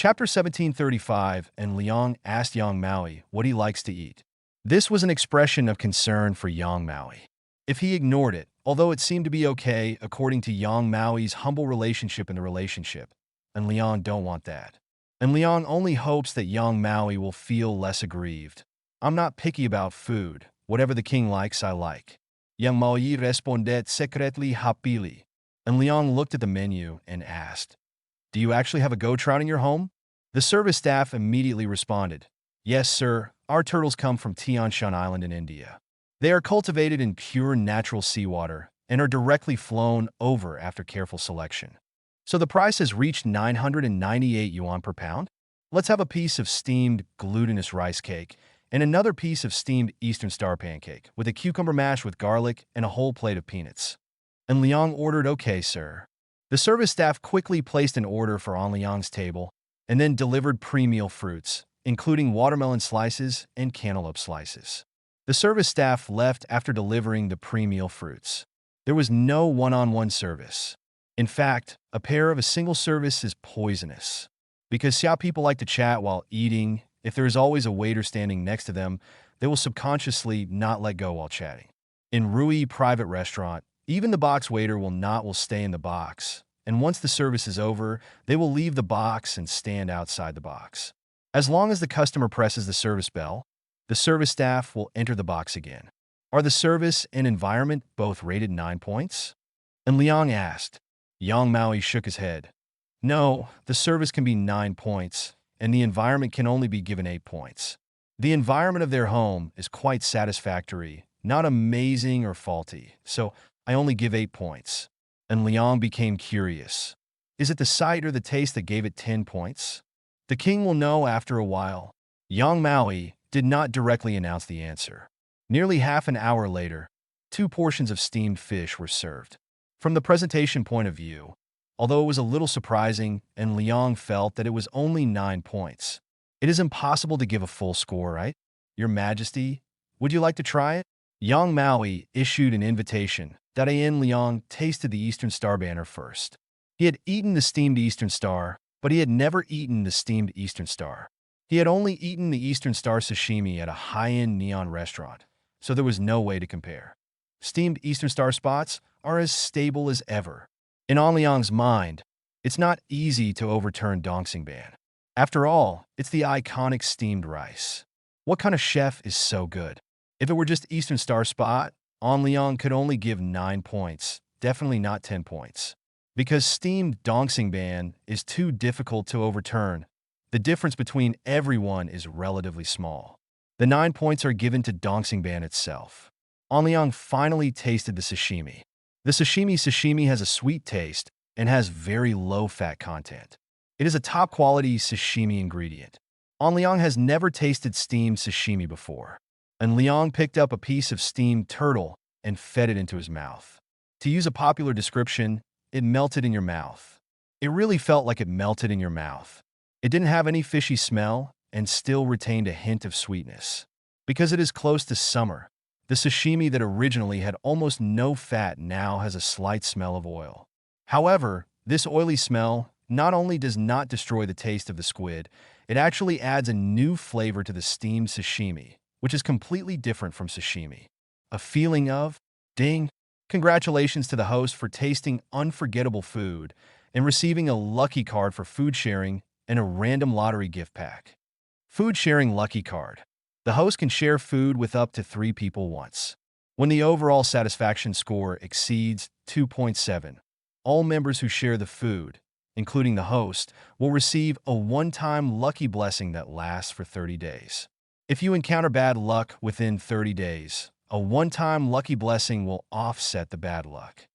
Chapter 1735, and Liang asked Yang Maui what he likes to eat. This was an expression of concern for Yang Maui. If he ignored it, although it seemed to be okay according to Yang Maui's humble relationship in the relationship, and Liang don't want that. And Liang only hopes that Yang Maui will feel less aggrieved. I'm not picky about food. Whatever the king likes, I like. Yang Maui responded secretly happily. And Liang looked at the menu and asked, "Do you actually have a goat trout in your home?" The service staff immediately responded, "Yes, sir. Our turtles come from Tian Shan Island in India. They are cultivated in pure natural seawater and are directly flown over after careful selection. So the price has reached 998 yuan per pound? Let's have a piece of steamed glutinous rice cake and another piece of steamed Eastern Star pancake with a cucumber mash with garlic and a whole plate of peanuts." And Liang ordered, "Okay, sir." The service staff quickly placed an order for on Liang's table and then delivered pre-meal fruits, including watermelon slices and cantaloupe slices. The service staff left after delivering the pre-meal fruits. There was no one-on-one service. In fact, a pair of a single service is poisonous. Because Xia people like to chat while eating, if there is always a waiter standing next to them, they will subconsciously not let go while chatting. In Rui private restaurant, even the box waiter will stay in the box, and once the service is over, they will leave the box and stand outside the box. As long as the customer presses the service bell, the service staff will enter the box again. Are the service and environment both rated 9 points? And Liang asked. Yang Maui shook his head. No, the service can be 9 points, and the environment can only be given 8 points. The environment of their home is quite satisfactory, not amazing or faulty, so I only give 8 points. And Liang became curious. Is it the sight or the taste that gave it 10 points? The king will know after a while. Yang Maui did not directly announce the answer. Nearly half an hour later, 2 portions of steamed fish were served. From the presentation point of view, although it was a little surprising and Liang felt that it was only 9 points, it is impossible to give a full score, right? Your Majesty, would you like to try it? Yang Maui issued an invitation that Liang tasted the Eastern Star banner first. He had eaten the steamed Eastern Star, but he had never eaten the steamed Eastern Star. He had only eaten the Eastern Star sashimi at a high-end neon restaurant, so there was no way to compare. Steamed Eastern Star spots are as stable as ever. In On Liang's mind, it's not easy to overturn Dongsing ban. After all, it's the iconic steamed rice. What kind of chef is so good? If it were just Eastern Star spot, On Liang could only give 9 points, definitely not 10 points. Because steamed Dongsing ban is too difficult to overturn, the difference between everyone is relatively small. The 9 points are given to Dongsing ban itself. On Liang finally tasted the sashimi. The sashimi has a sweet taste and has very low fat content. It is a top-quality sashimi ingredient. On Liang has never tasted steamed sashimi before. And Liang picked up a piece of steamed turtle and fed it into his mouth. To use a popular description, it melted in your mouth. It really felt like it melted in your mouth. It didn't have any fishy smell and still retained a hint of sweetness. Because it is close to summer, the sashimi that originally had almost no fat now has a slight smell of oil. However, this oily smell not only does not destroy the taste of the squid, it actually adds a new flavor to the steamed sashimi, which is completely different from sashimi. A feeling of, ding, congratulations to the host for tasting unforgettable food and receiving a lucky card for food sharing and a random lottery gift pack. Food sharing lucky card. The host can share food with up to 3 people once. When the overall satisfaction score exceeds 2.7, all members who share the food, including the host, will receive a one-time lucky blessing that lasts for 30 days. If you encounter bad luck within 30 days, a one-time lucky blessing will offset the bad luck.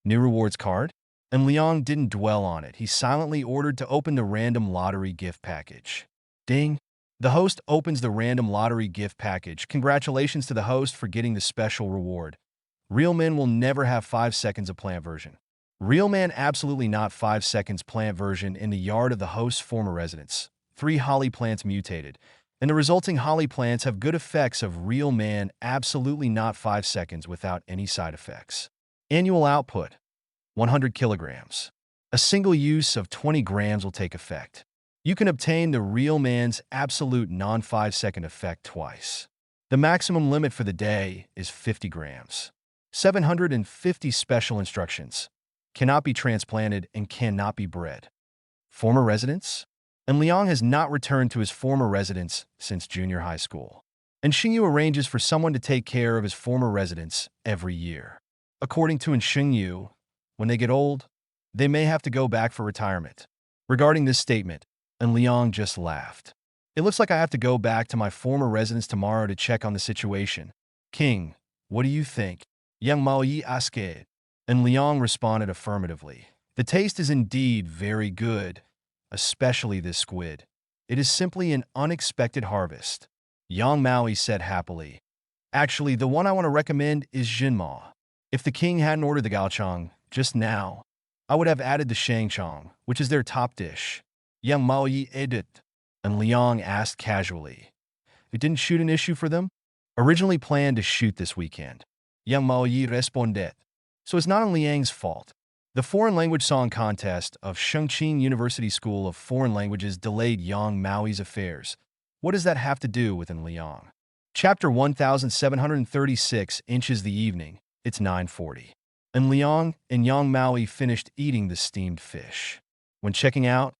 New rewards card? And Liang didn't dwell on it. He silently ordered to open the random lottery gift package. Ding! The host opens the random lottery gift package. Congratulations to the host for getting the special reward. Real men will never have 5 seconds of plant version. Real man absolutely not 5 seconds plant version in the yard of the host's former residence. 3 holly plants mutated. And the resulting holly plants have good effects of real man absolutely not 5 seconds without any side effects. Annual output, 100 kilograms. A single use of 20 grams will take effect. You can obtain the real man's absolute non-5-second effect twice. The maximum limit for the day is 50 grams. 750 special instructions. Cannot be transplanted and cannot be bred. Former residence? And Liang has not returned to his former residence since junior high school. And Xingyu arranges for someone to take care of his former residence every year. According to Xingyu, when they get old, they may have to go back for retirement. Regarding this statement, and Liang just laughed. It looks like I have to go back to my former residence tomorrow to check on the situation. King, what do you think? Yang Mao Yi asked, and Liang responded affirmatively. The taste is indeed very good, especially this squid. It is simply an unexpected harvest. Yang Maui said happily. Actually, the one I want to recommend is Jinma. If the king hadn't ordered the gaochang just now, I would have added the shangchang, which is their top dish. Yang Mao Yi added, and Liang asked casually. It didn't shoot an issue for them? Originally planned to shoot this weekend. Yang Mao Yi responded. So it's not on Liang's fault. The foreign language song contest of Shengqin University School of Foreign Languages delayed Yang Maoi's affairs. What does that have to do with Liang? Chapter 1736 inches the evening. It's 9:40. And Liang and Yang Maui finished eating the steamed fish. When checking out,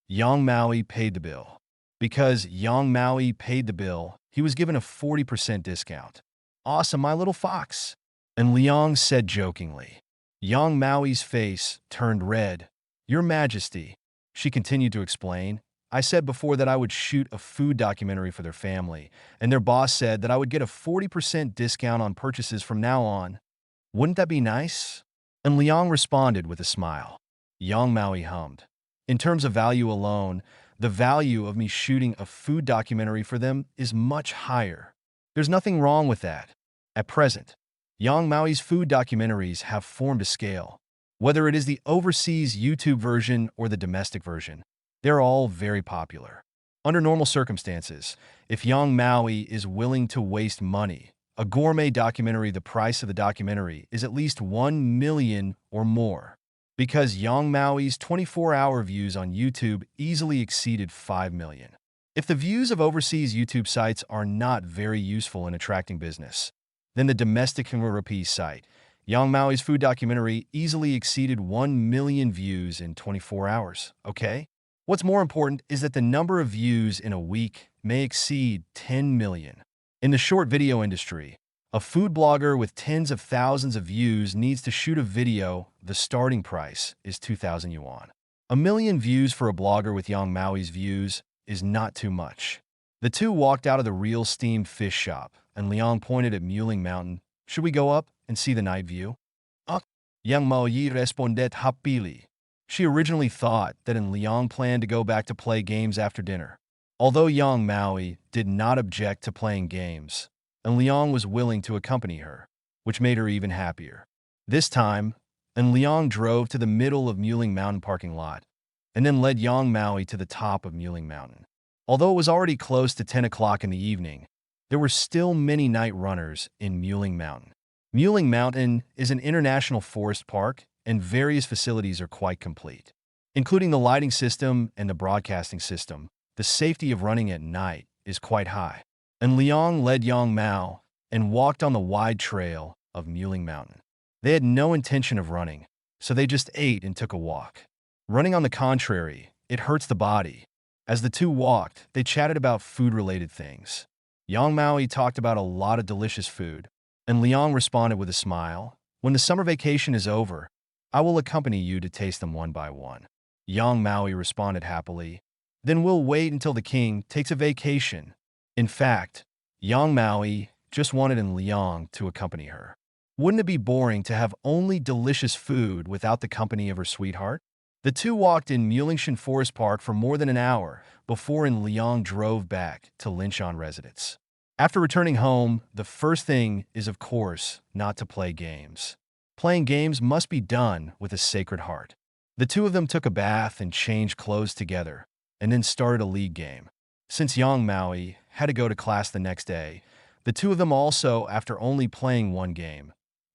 Yang Maui paid the bill. Because Yang Maui paid the bill, he was given a 40% discount. Awesome, my little fox. And Liang said jokingly. Yang Maui's face turned red. Your Majesty, she continued to explain, I said before that I would shoot a food documentary for their family, and their boss said that I would get a 40% discount on purchases from now on. Wouldn't that be nice? And Liang responded with a smile. Yang Maui hummed. In terms of value alone, the value of me shooting a food documentary for them is much higher. There's nothing wrong with that. At present, Yang Maui's food documentaries have formed a scale. Whether it is the overseas YouTube version or the domestic version, they're all very popular. Under normal circumstances, if Yang Maui is willing to waste money, a gourmet documentary, the price of the documentary is at least 1 million or more. Because Yang Maui's 24-hour views on YouTube easily exceeded 5 million. If the views of overseas YouTube sites are not very useful in attracting business, then the domestic rupee site, Yang Maui's food documentary easily exceeded 1 million views in 24 hours, okay? What's more important is that the number of views in a week may exceed 10 million. In the short video industry, a food blogger with tens of thousands of views needs to shoot a video. The starting price is 2,000 yuan. 1 million views for a blogger with Yang Maui's views is not too much. The two walked out of the real steamed fish shop, and Liang pointed at Mulling Mountain. Should we go up and see the night view? Yang Mao Yi responded happily. She originally thought that Liang planned to go back to play games after dinner. Although Yang Maui did not object to playing games, and Liang was willing to accompany her, which made her even happier. This time, Liang drove to the middle of Mulling Mountain parking lot, and then led Yang Maui to the top of Mulling Mountain. Although it was already close to 10 o'clock in the evening, there were still many night runners in Mulling Mountain. Mulling Mountain is an international forest park, and various facilities are quite complete. Including the lighting system and the broadcasting system, the safety of running at night is quite high. And Liang led Yang Mao and walked on the wide trail of Mulling Mountain. They had no intention of running, so they just ate and took a walk. Running, on the contrary, it hurts the body. As the two walked, they chatted about food-related things. Yang Maui talked about a lot of delicious food, and Liang responded with a smile. When the summer vacation is over, I will accompany you to taste them one by one. Yang Maui responded happily. Then we'll wait until the king takes a vacation. In fact, Yang Maui just wanted Liang to accompany her. Wouldn't it be boring to have only delicious food without the company of her sweetheart? The two walked in Mulingshan Forest Park for more than an hour before Liang drove back to Linshan residence. After returning home, the first thing is, of course, not to play games. Playing games must be done with a sacred heart. The two of them took a bath and changed clothes together, and then started a league game. Since Yang Maui had to go to class the next day, the two of them also, after only playing one game.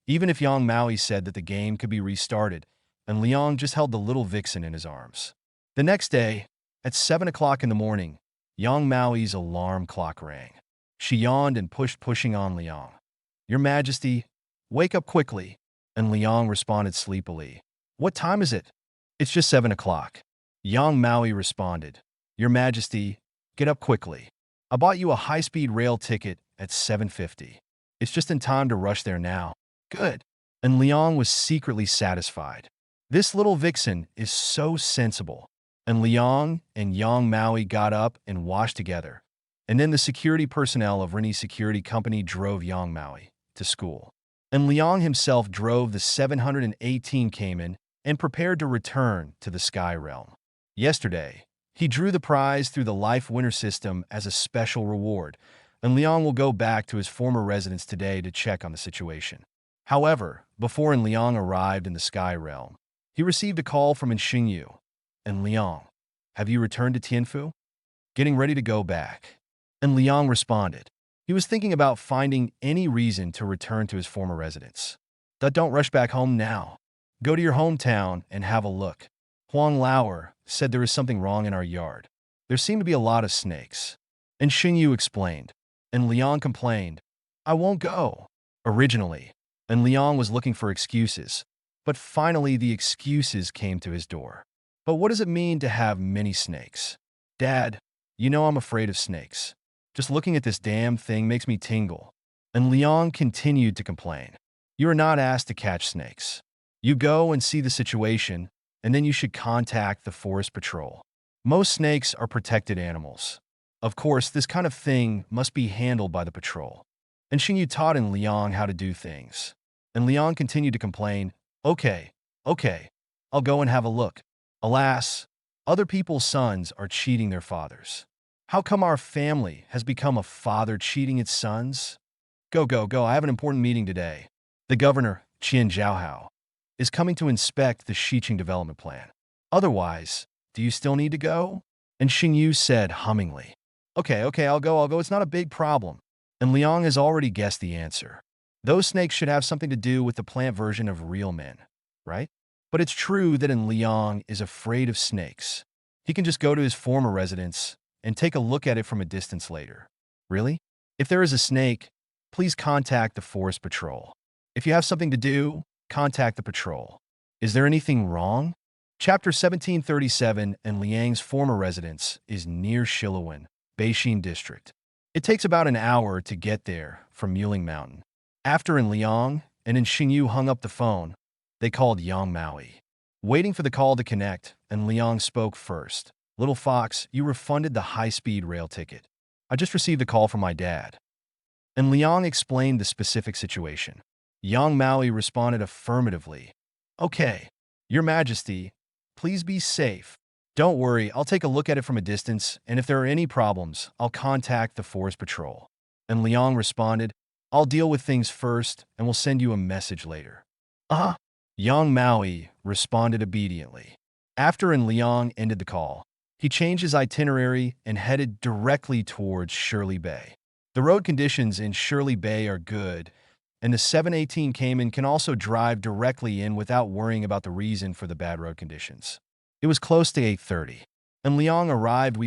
Even if Yang Maui said that the game could be restarted, and Liang just held the little vixen in his arms. The next day, At 7 o'clock in the morning, Yang Maoi's alarm clock rang. She yawned and pushing on Liang. Your Majesty, wake up quickly. And Liang responded sleepily. What time is it? It's just 7 o'clock. Yang Maui responded. Your Majesty, get up quickly. I bought you a high-speed rail ticket at 7:50. It's just in time to rush there now. Good. And Liang was secretly satisfied. This little vixen is so sensible. And Liang and Yang Maui got up and washed together. And then the security personnel of Rinnie's security company drove Yang Maui to school. And Liang himself drove the 718 Cayman and prepared to return to the Sky Realm. Yesterday, he drew the prize through the Life Winner system as a special reward, and Liang will go back to his former residence today to check on the situation. However, before Liang arrived in the Sky Realm, he received a call from Xingyu. And Liang, have you returned to Tianfu? Getting ready to go back. And Liang responded. He was thinking about finding any reason to return to his former residence. Don't rush back home now. Go to your hometown and have a look. Huang Lauer said there is something wrong in our yard. There seem to be a lot of snakes. And Xingyu explained. And Liang complained. I won't go. Originally, and Liang was looking for excuses. But finally the excuses came to his door. But what does it mean to have many snakes? Dad, you know I'm afraid of snakes. Just looking at this damn thing makes me tingle. And Liang continued to complain. You are not asked to catch snakes. You go and see the situation, and then you should contact the forest patrol. Most snakes are protected animals. Of course, this kind of thing must be handled by the patrol. And Xingyu taught in Liang how to do things. And Liang continued to complain, Okay, I'll go and have a look. Alas, other people's sons are cheating their fathers. How come our family has become a father cheating its sons? Go, I have an important meeting today. The governor, Qian Zhaohao, is coming to inspect the Xiqing development plan. Otherwise, do you still need to go? And Xingyu said hummingly. Okay, I'll go, it's not a big problem. And Liang has already guessed the answer. Those snakes should have something to do with the plant version of real men, right? But it's true that Liang is afraid of snakes. He can just go to his former residence and take a look at it from a distance later. Really? If there is a snake, please contact the forest patrol. If you have something to do, contact the patrol. Is there anything wrong? Chapter 1737 and Liang's former residence is near Shiluan, Beixin District. It takes about an hour to get there from Muling Mountain. After Liang and Xingyu hung up the phone, they called Yang Maui. Waiting for the call to connect, and Liang spoke first. Little Fox, you refunded the high-speed rail ticket. I just received a call from my dad. And Liang explained the specific situation. Yang Maui responded affirmatively. Okay, Your Majesty, please be safe. Don't worry, I'll take a look at it from a distance, and if there are any problems, I'll contact the forest patrol. And Liang responded, I'll deal with things first, and will send you a message later. Yang Maui responded obediently. After Liang ended the call, he changed his itinerary and headed directly towards Shirley Bay. The road conditions in Shirley Bay are good, and the 718 Cayman can also drive directly in without worrying about the reason for the bad road conditions. It was close to 8:30, and we arrived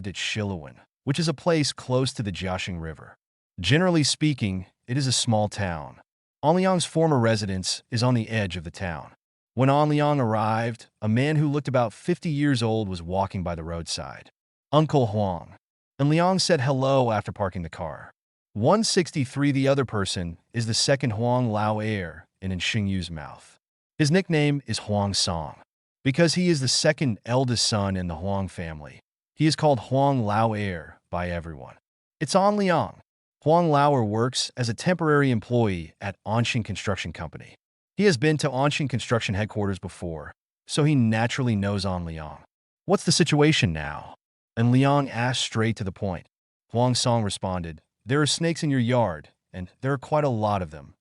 at Shiluan, which is a place close to the Jiaxing River. Generally speaking, it is a small town. Liang's former residence is on the edge of the town. When Liang arrived, a man who looked about 50 years old was walking by the roadside. Uncle Huang. And Liang said hello after parking the car. 163 The other person is the second Huang Lao heir in Xingyu's mouth. His nickname is Huang Song. Because he is the second eldest son in the Huang family, he is called Huang Lao heir by everyone. It's Liang. Huang Lauer works as a temporary employee at Onxing Construction Company. He has been to Onxing Construction headquarters before, so he naturally knows Liang. What's the situation now? And Liang asked straight to the point. Huang Song responded, there are snakes in your yard, and there are quite a lot of them.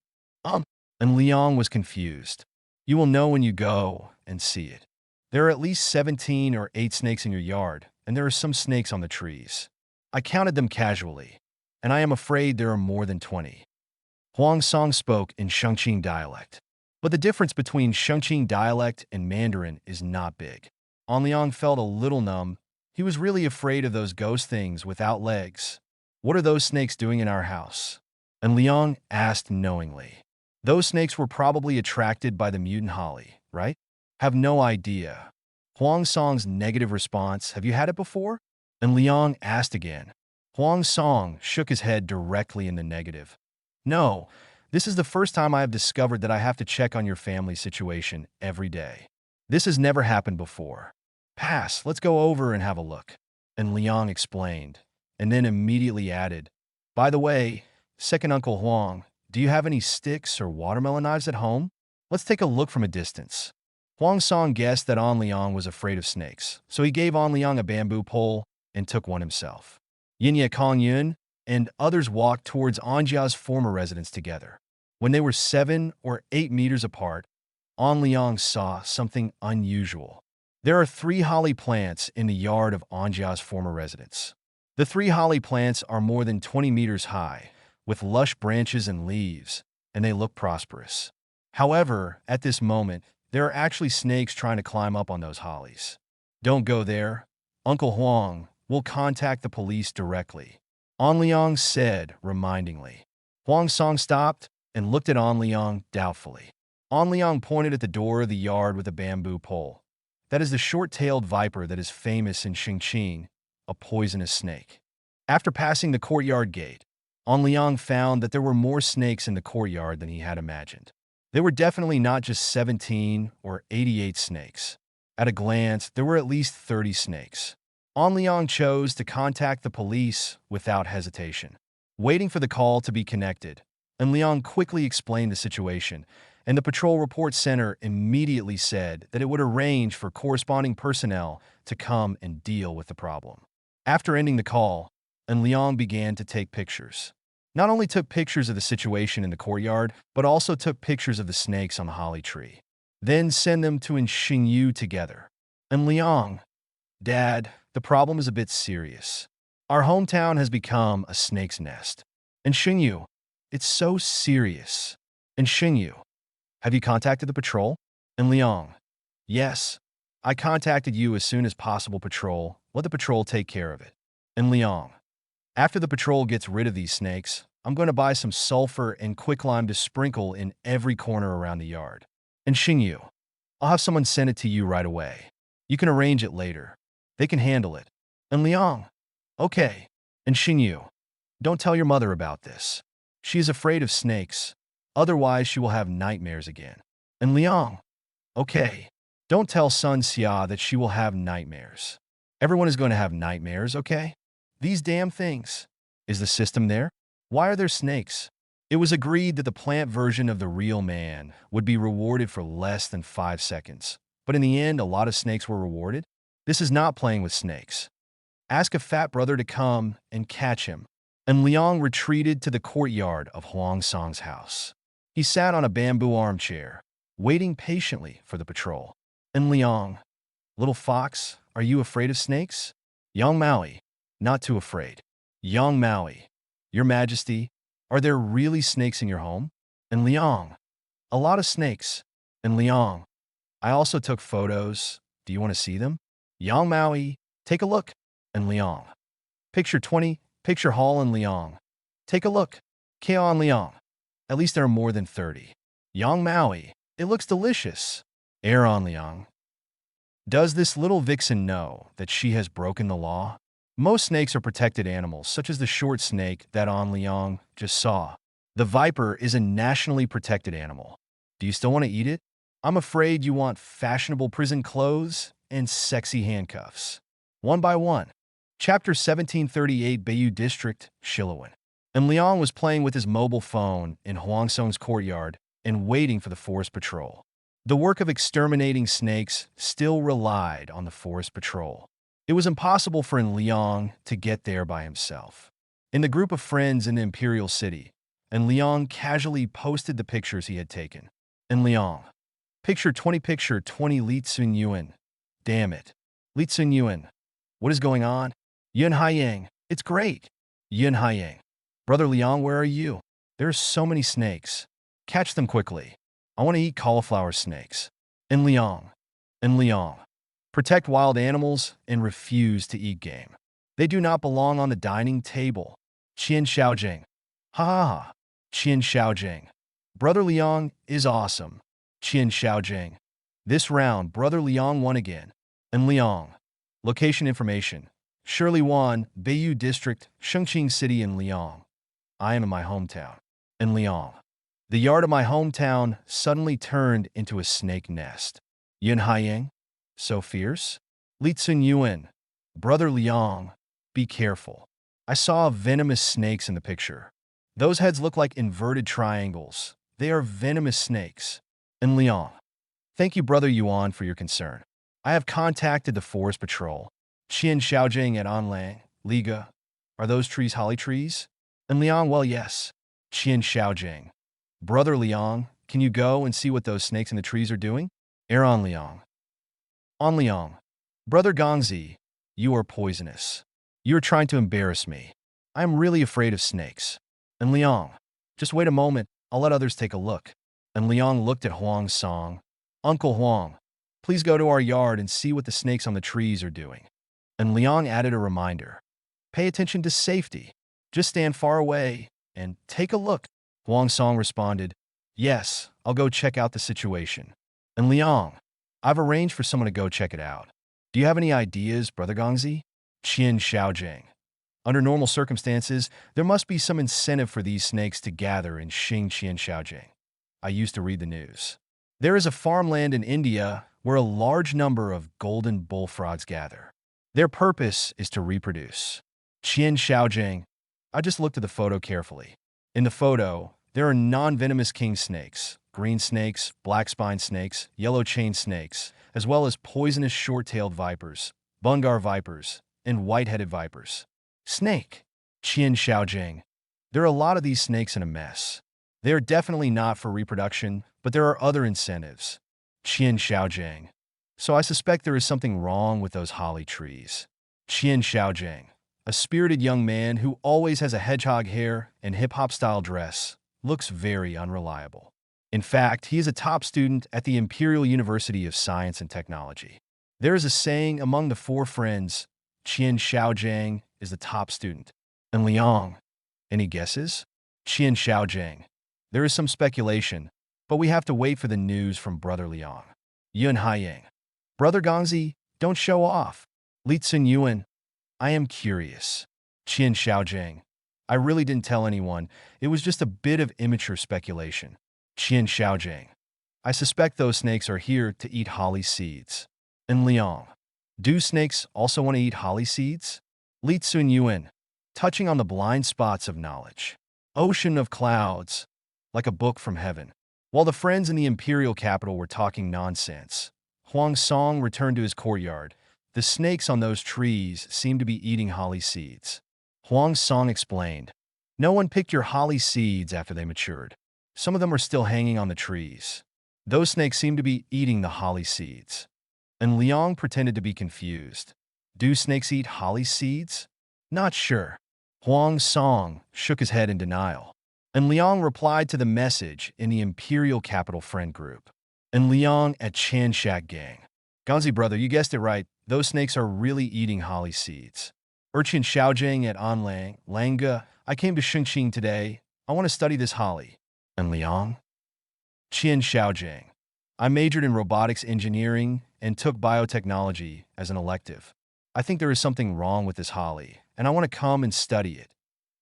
And Liang was confused. You will know when you go and see it. There are at least 17 or 8 snakes in your yard, and there are some snakes on the trees. I counted them casually, and I am afraid there are more than 20. Huang Song spoke in Shengqing dialect. But the difference between Shengqing dialect and Mandarin is not big. Liang felt a little numb. He was really afraid of those ghost things without legs. What are those snakes doing in our house? And Liang asked knowingly. Those snakes were probably attracted by the mutant holly, right? Have no idea. Huang Song's negative response, have you had it before? And Liang asked again. Huang Song shook his head directly in the negative. No, this is the first time I have discovered that I have to check on your family situation every day. This has never happened before. Pass, let's go over and have a look. And Liang explained, and then immediately added, by the way, second Uncle Huang, do you have any sticks or watermelon knives at home? Let's take a look from a distance. Huang Song guessed that An Liang was afraid of snakes, so he gave An Liang a bamboo pole and took one himself. Yinya Kong Yun and others walked towards Anjia's former residence together. When they were 7 or 8 meters apart, An Liang saw something unusual. There are 3 holly plants in the yard of Anjia's former residence. The 3 holly plants are more than 20 meters high, with lush branches and leaves, and they look prosperous. However, at this moment, there are actually snakes trying to climb up on those hollies. Don't go there. Uncle Huang will contact the police directly, An Liang said remindingly. Huang Song stopped and looked at An Liang doubtfully. An Liang pointed at the door of the yard with a bamboo pole. That is the short-tailed viper that is famous in Xingqing, a poisonous snake. After passing the courtyard gate, An Liang found that there were more snakes in the courtyard than he had imagined. They were definitely not just 17 or 88 snakes. At a glance, there were at least 30 snakes. An Liang chose to contact the police without hesitation. Waiting for the call to be connected, An Liang quickly explained the situation, and the patrol report center immediately said that it would arrange for corresponding personnel to come and deal with the problem. After ending the call, An Liang began to take pictures. Not only took pictures of the situation in the courtyard, but also took pictures of the snakes on the holly tree. Then send them to Xingyu together. An Liang, Dad, the problem is a bit serious. Our hometown has become a snake's nest. And Xingyu, it's so serious. And Xingyu, have you contacted the patrol? And Liang, yes. I contacted you as soon as possible, patrol. Let the patrol take care of it. And Liang, after the patrol gets rid of these snakes, I'm going to buy some sulfur and quicklime to sprinkle in every corner around the yard. And Xingyu, I'll have someone send it to you right away. You can arrange it later. They can handle it. And Liang, okay. And Xingyu, don't tell your mother about this. She is afraid of snakes. Otherwise, she will have nightmares again. And Liang, okay. Don't tell Sun Xia that she will have nightmares. Everyone is going to have nightmares, okay? These damn things. Is the system there? Why are there snakes? It was agreed that the plant version of the real man would be rewarded for less than 5 seconds. But in the end, a lot of snakes were rewarded. This is not playing with snakes. Ask a fat brother to come and catch him. And Liang retreated to the courtyard of Huang Song's house. He sat on a bamboo armchair, waiting patiently for the patrol. And Liang, little fox, are you afraid of snakes? Yang Maui, not too afraid. Yang Maui, Your Majesty, are there really snakes in your home? And Liang, a lot of snakes. And Liang, I also took photos. Do you want to see them? Yang Maui, take a look. And Liang, picture 20, picture Hall and Liang. Take a look. Keon Liang, at least there are more than 30. Yang Maui, it looks delicious. Aaron Liang, does this little vixen know that she has broken the law? Most snakes are protected animals, such as the short snake that An Liang just saw. The viper is a nationally protected animal. Do you still want to eat it? I'm afraid you want fashionable prison clothes and sexy handcuffs. One by one. Chapter 1738, Bayou District, Shiluan. And Liang was playing with his mobile phone in Huang Song's courtyard and waiting for the forest patrol. The work of exterminating snakes still relied on the forest patrol. It was impossible for Liang to get there by himself. In the group of friends in the Imperial City, and Liang casually posted the pictures he had taken. And Liang, picture 20 Li Tsun Yuan. Damn it. Li Tsun Yuan. What is going on? Yun Haiyang, it's great. Yun Haiyang, Brother Liang, where are you? There are so many snakes. Catch them quickly. I want to eat cauliflower snakes. And Liang, protect wild animals, and refuse to eat game. They do not belong on the dining table. Qian Xiaojing. Ha ha ha. Qian Xiaojing. Brother Liang is awesome. Qian Xiaojing. This round, Brother Liang won again. And Liang. Location information. Shirley Wan, Baiyou District, Shengqing City in Liang. I am in my hometown. In Liang. The yard of my hometown suddenly turned into a snake nest. Yun Haiyang? So fierce? Li Tsun Yuan. Brother Liang, be careful. I saw venomous snakes in the picture. Those heads look like inverted triangles. They are venomous snakes. In Liang. Thank you, Brother Yuan, for your concern. I have contacted the Forest Patrol. Qian Xiaojing at Anlang, Liga. Are those trees holly trees? In Liang, well, yes. Qian Xiaojing. Brother Liang, can you go and see what those snakes in the trees are doing? On Liang. On Liang. Brother Gongzi, you are poisonous. You are trying to embarrass me. I am really afraid of snakes. And Liang. Just wait a moment, I'll let others take a look. And Liang looked at Huang Song. Uncle Huang, please go to our yard and see what the snakes on the trees are doing. And Liang added a reminder. Pay attention to safety. Just stand far away and take a look. Huang Song responded, yes, I'll go check out the situation. And Liang, I've arranged for someone to go check it out. Do you have any ideas, Brother Gongzi? Qian Xiaojing. Under normal circumstances, there must be some incentive for these snakes to gather in Xing Qian Xiaojing. I used to read the news. There is a farmland in India where a large number of golden bullfrogs gather. Their purpose is to reproduce. Qian Xiaojing. I just looked at the photo carefully. In the photo, there are non-venomous king snakes, green snakes, black spine snakes, yellow chain snakes, as well as poisonous short-tailed vipers, bungar vipers, and white-headed vipers. Snake. Qian Xiaojing. There are a lot of these snakes in a mess. They are definitely not for reproduction, but there are other incentives. Qian Xiaojing. So I suspect there is something wrong with those holly trees. Qian Xiaojing. A spirited young man who always has a hedgehog hair and hip-hop style dress, looks very unreliable. In fact, he is a top student at the Imperial University of Science and Technology. There is a saying among the four friends, Qian Xiaojing is the top student. And Liang. Any guesses? Qian Xiaojing. There is some speculation, but we have to wait for the news from Brother Liang. Yun Haiyang. Brother Gongzi, don't show off. Li Tsun Yuan. I am curious. Qian Xiaojing. I really didn't tell anyone. It was just a bit of immature speculation. Qian Xiaojing. I suspect those snakes are here to eat holly seeds. And Liang. Do snakes also want to eat holly seeds? Li Tsun Yuan. Touching on the blind spots of knowledge. Ocean of clouds. Like a book from heaven. While the friends in the imperial capital were talking nonsense, Huang Song returned to his courtyard. The snakes on those trees seemed to be eating holly seeds. Huang Song explained, no one picked your holly seeds after they matured. Some of them are still hanging on the trees. Those snakes seem to be eating the holly seeds. And Liang pretended to be confused. Do snakes eat holly seeds? Not sure. Huang Song shook his head in denial. And Liang replied to the message in the Imperial Capital Friend Group. And Liang at Chanshak Gang. Gongzi brother, you guessed it right. Those snakes are really eating holly seeds. Urchin Xiaojing at Anlang, Langa. I came to Shengqing today. I want to study this holly. And Liang? Qian Xiaojing. I majored in robotics engineering and took biotechnology as an elective. I think there is something wrong with this holly, and I want to come and study it.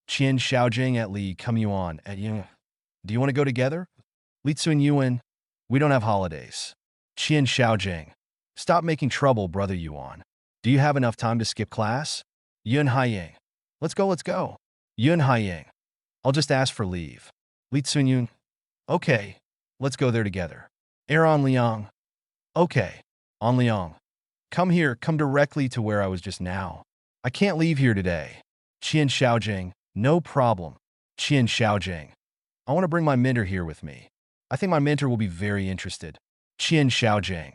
Qian Xiaojing at Li Kumyuan at Ying. Do you want to go together? Li Tsun Yuan. We don't have holidays. Qian Xiaojing. Stop making trouble, Brother Yuan. Do you have enough time to skip class? Yun Haiyang. Let's go. Yun Haiyang. I'll just ask for leave. Li Tsun Yuan. Okay, let's go there together. On Liang. Okay, On Liang. Come here, come directly to where I was just now. I can't leave here today. Qian Xiaojing. No problem. Qian Xiaojing. I want to bring my mentor here with me. I think my mentor will be very interested. Qian Xiaojing.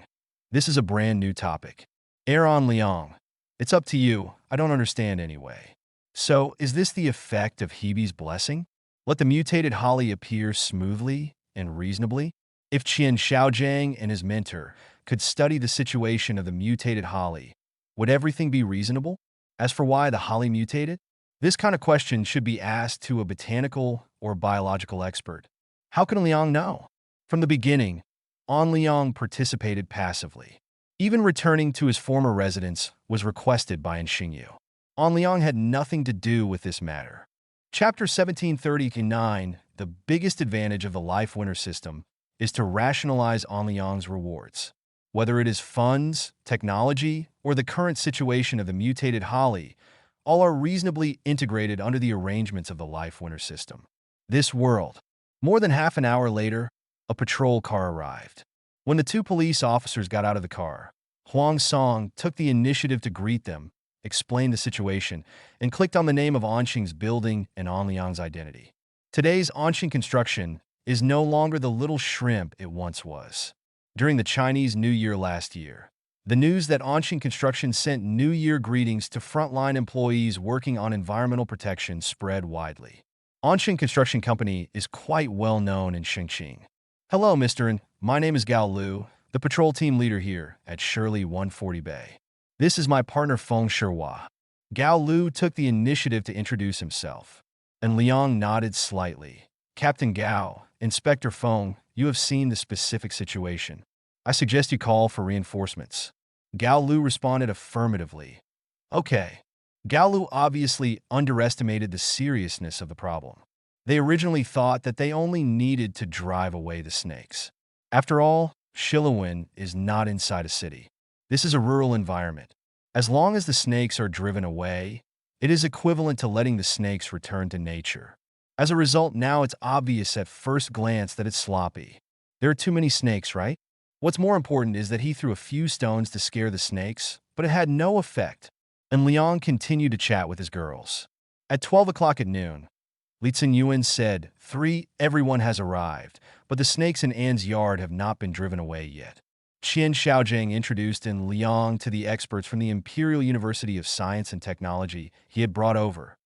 This is a brand new topic. On Liang. It's up to you. I don't understand anyway. So, is this the effect of Hebe's blessing? Let the mutated holly appear smoothly and reasonably? If Qian Xiaojing and his mentor could study the situation of the mutated holly, would everything be reasonable? As for why the holly mutated, this kind of question should be asked to a botanical or biological expert. How can Liang know? From the beginning, An Liang participated passively. Even returning to his former residence was requested by Xingyu. An Liang had nothing to do with this matter. Chapter 1739, the biggest advantage of the life winner system is to rationalize An Liang's rewards. Whether it is funds, technology, or the current situation of the mutated holly, all are reasonably integrated under the arrangements of the life winner system. This world. More than half an hour later, a patrol car arrived. When the two police officers got out of the car, Huang Song took the initiative to greet them, explain the situation, and clicked on the name of Anxing's building and An Liang's identity. Today's Anxing construction is no longer the little shrimp it once was. During the Chinese New Year last year, the news that Anxing Construction sent New Year greetings to frontline employees working on environmental protection spread widely. Anxing Construction Company is quite well known in Xinjiang. Hello, Mr. N. My name is Gao Lu, the patrol team leader here at Shirley 140 Bay. This is my partner Feng Shihua. Gao Lu took the initiative to introduce himself, and Liang nodded slightly. Captain Gao, Inspector Feng, you have seen the specific situation. I suggest you call for reinforcements. Gao Lu responded affirmatively. Okay. Gao Lu obviously underestimated the seriousness of the problem. They originally thought that they only needed to drive away the snakes. After all, Shilawin is not inside a city. This is a rural environment. As long as the snakes are driven away, it is equivalent to letting the snakes return to nature. As a result, now it's obvious at first glance that it's sloppy. There are too many snakes, right? What's more important is that he threw a few stones to scare the snakes, but it had no effect, and Liang continued to chat with his girls. At 12 o'clock at noon, Li Tsinyuan said, Everyone has arrived, but the snakes in An's yard have not been driven away yet. Qian Xiaojing introduced in Liang to the experts from the Imperial University of Science and Technology he had brought over.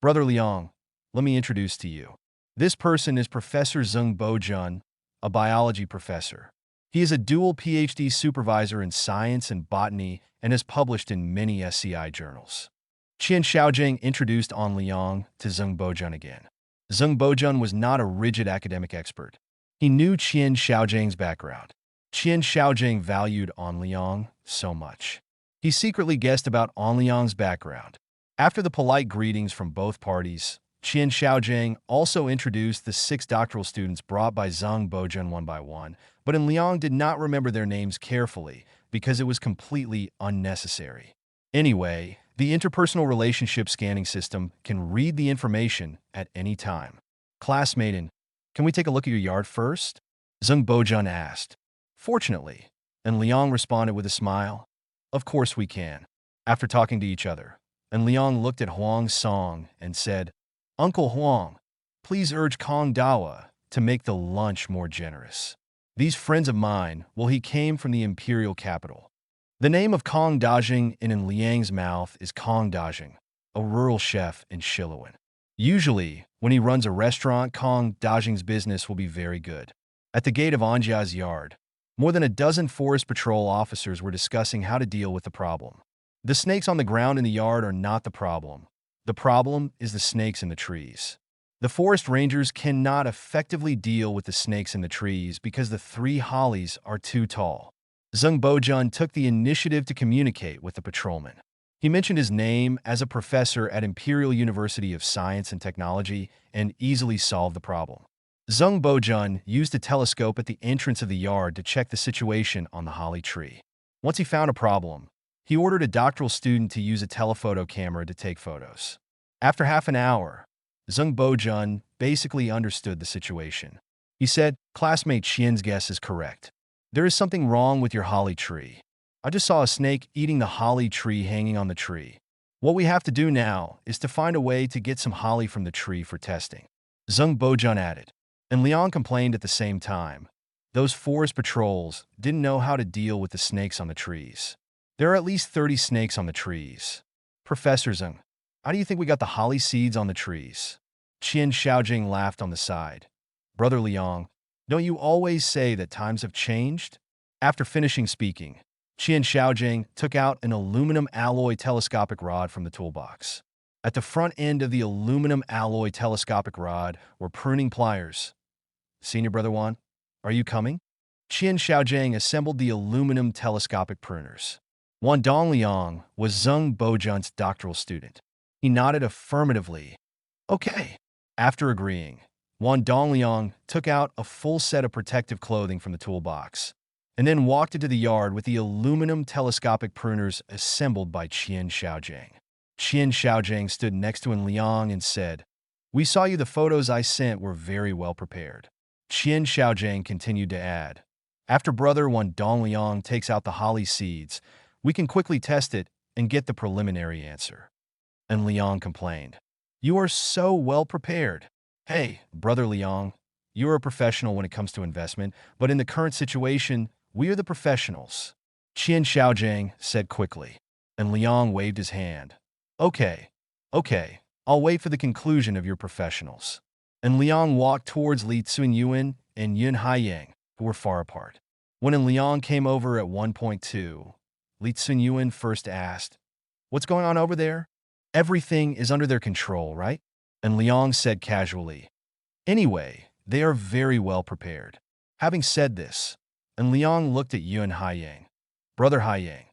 Brother Liang, let me introduce to you. This person is Professor Zeng Bojun, a biology professor. He is a dual PhD supervisor in science and botany and has published in many SCI journals. Qian Xiaojing introduced An Liang to Zeng Bojun again. Zeng Bojun was not a rigid academic expert. He knew Qian Xiaojing's background. Qian Xiaojing valued An Liang so much. He secretly guessed about An Liang's background. After the polite greetings from both parties, Qian Xiaojing also introduced the 6 doctoral students brought by Zeng Bojun one by one, but Liang did not remember their names carefully because it was completely unnecessary. Anyway, the interpersonal relationship scanning system can read the information at any time. Classmate, can we take a look at your yard first? Zeng Bojun asked. Fortunately, and Liang responded with a smile, of course we can. After talking to each other, and Liang looked at Huang Song and said, Uncle Huang, please urge Kong Dawa to make the lunch more generous. These friends of mine, well, he came from the imperial capital. The name of Kong Dajing in Liang's mouth is Kong Dajing, a rural chef in Shilawin. Usually, when he runs a restaurant, Kong Dajing's business will be very good. At the gate of Anjia's yard, more than a dozen forest patrol officers were discussing how to deal with the problem. The snakes on the ground in the yard are not the problem. The problem is the snakes in the trees. The forest rangers cannot effectively deal with the snakes in the trees because the 3 hollies are too tall. Zeng Bojun took the initiative to communicate with the patrolman. He mentioned his name as a professor at Imperial University of Science and Technology and easily solved the problem. Zeng Bojun used a telescope at the entrance of the yard to check the situation on the holly tree. Once he found a problem, he ordered a doctoral student to use a telephoto camera to take photos. After half an hour, Zeng Bojun basically understood the situation. He said, Classmate Qian's guess is correct. There is something wrong with your holly tree. I just saw a snake eating the holly tree hanging on the tree. What we have to do now is to find a way to get some holly from the tree for testing. Zeng Bojun added, and Liang complained at the same time. Those forest patrols didn't know how to deal with the snakes on the trees. There are at least 30 snakes on the trees. Professor Zeng, how do you think we got the holly seeds on the trees? Qian Xiaojing laughed on the side. Brother Liang, don't you always say that times have changed? After finishing speaking, Qian Xiaojing took out an aluminum alloy telescopic rod from the toolbox. At the front end of the aluminum alloy telescopic rod were pruning pliers. Senior Brother Wan, are you coming? Qian Xiaojing assembled the aluminum telescopic pruners. Wan Dongliang was Zheng Bozhen's doctoral student. He nodded affirmatively. Okay. After agreeing, Wan Dongliang took out a full set of protective clothing from the toolbox and then walked into the yard with the aluminum telescopic pruners assembled by Qian Xiaojing. Qian Xiaojing stood next to Liang and said, "We saw you. The photos I sent were very well prepared." Qian Xiaojing continued to add, "After Brother Wan Dongliang takes out the holly seeds, we can quickly test it and get the preliminary answer." And Liang complained, "You are so well prepared. Hey, Brother Liang, you are a professional when it comes to investment, but in the current situation, we are the professionals." Qian Xiaojing said quickly, and Liang waved his hand. Okay, I'll wait for the conclusion of your professionals." And Liang walked towards Li Tsunyuan and Yun Haiyang, who were far apart. When Liang came over at 1.2, Li Tsunyuan first asked, "What's going on over there? Everything is under their control, right?" And Liang said casually, "Anyway, they are very well prepared." Having said this, and Liang looked at Yun Haiyang. "Brother Haiyang,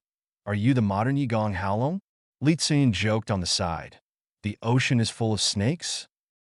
are you the modern Yigong Haolong?" Li Tsun joked on the side. "The ocean is full of snakes?"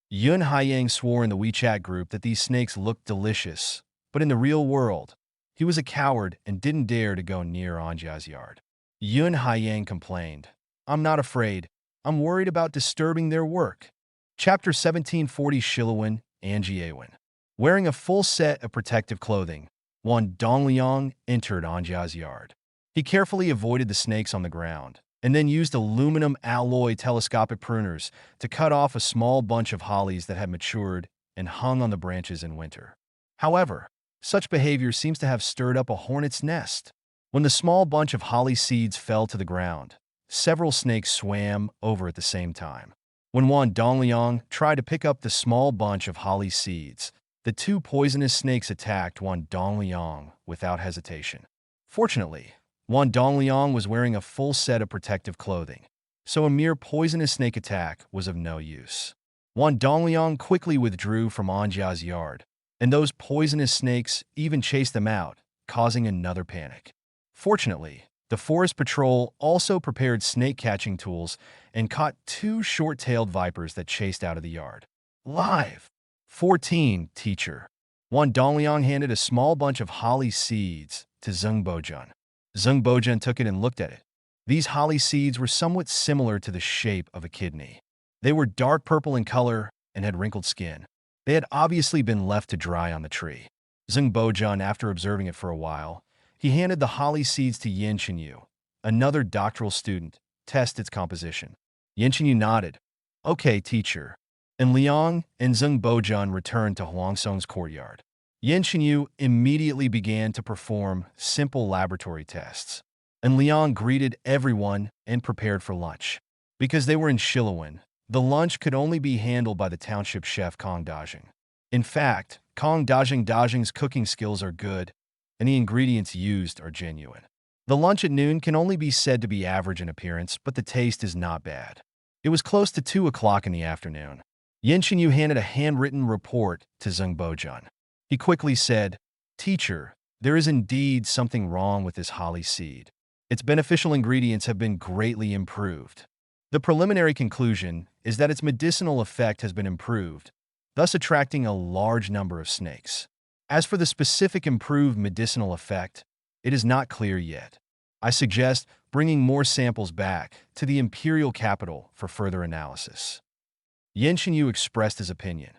Yun Haiyang swore in the WeChat group that these snakes looked delicious, but in the real world, he was a coward and didn't dare to go near Anjia's yard. Yun Haiyang complained, "I'm not afraid. I'm worried about disturbing their work." Chapter 1740 Shiluan Anjiawan. Wearing a full set of protective clothing, Wan Dongliang entered Anjia's yard. He carefully avoided the snakes on the ground, and then used aluminum alloy telescopic pruners to cut off a small bunch of hollies that had matured and hung on the branches in winter. However, such behavior seems to have stirred up a hornet's nest. When the small bunch of holly seeds fell to the ground, several snakes swam over at the same time. When Wan Dongliang tried to pick up the small bunch of holly seeds, the two poisonous snakes attacked Wan Dongliang without hesitation. Fortunately, Wan Dongliang was wearing a full set of protective clothing, so a mere poisonous snake attack was of no use. Wan Dongliang quickly withdrew from Anjia's yard, and those poisonous snakes even chased them out, causing another panic. Fortunately, the forest patrol also prepared snake-catching tools and caught two short-tailed vipers that chased out of the yard. Live! 14, teacher. Wan Dongliang handed a small bunch of holly seeds to Zheng Bozhen. Zheng Bozhen took it and looked at it. These holly seeds were somewhat similar to the shape of a kidney. They were dark purple in color and had wrinkled skin. They had obviously been left to dry on the tree. Zheng Bozhen, after observing it for a while, he handed the holly seeds to Yin Chenyu, another doctoral student, test its composition. Yin Chenyu nodded. "Okay, teacher." And Liang and Zheng Bozhen returned to Huangsong's courtyard. Yin Chenyu immediately began to perform simple laboratory tests, and Liang greeted everyone and prepared for lunch. Because they were in Shiluan, the lunch could only be handled by the township chef Kong Dajing. In fact, Kong Dajing's cooking skills are good, and the ingredients used are genuine. The lunch at noon can only be said to be average in appearance, but the taste is not bad. It was close to 2 o'clock in the afternoon. Yin Chenyu handed a handwritten report to Zheng Bozhen. He quickly said, "Teacher, there is indeed something wrong with this holly seed. Its beneficial ingredients have been greatly improved. The preliminary conclusion is that its medicinal effect has been improved, thus attracting a large number of snakes. As for the specific improved medicinal effect, it is not clear yet. I suggest bringing more samples back to the imperial capital for further analysis." Yin Chenyu expressed his opinion.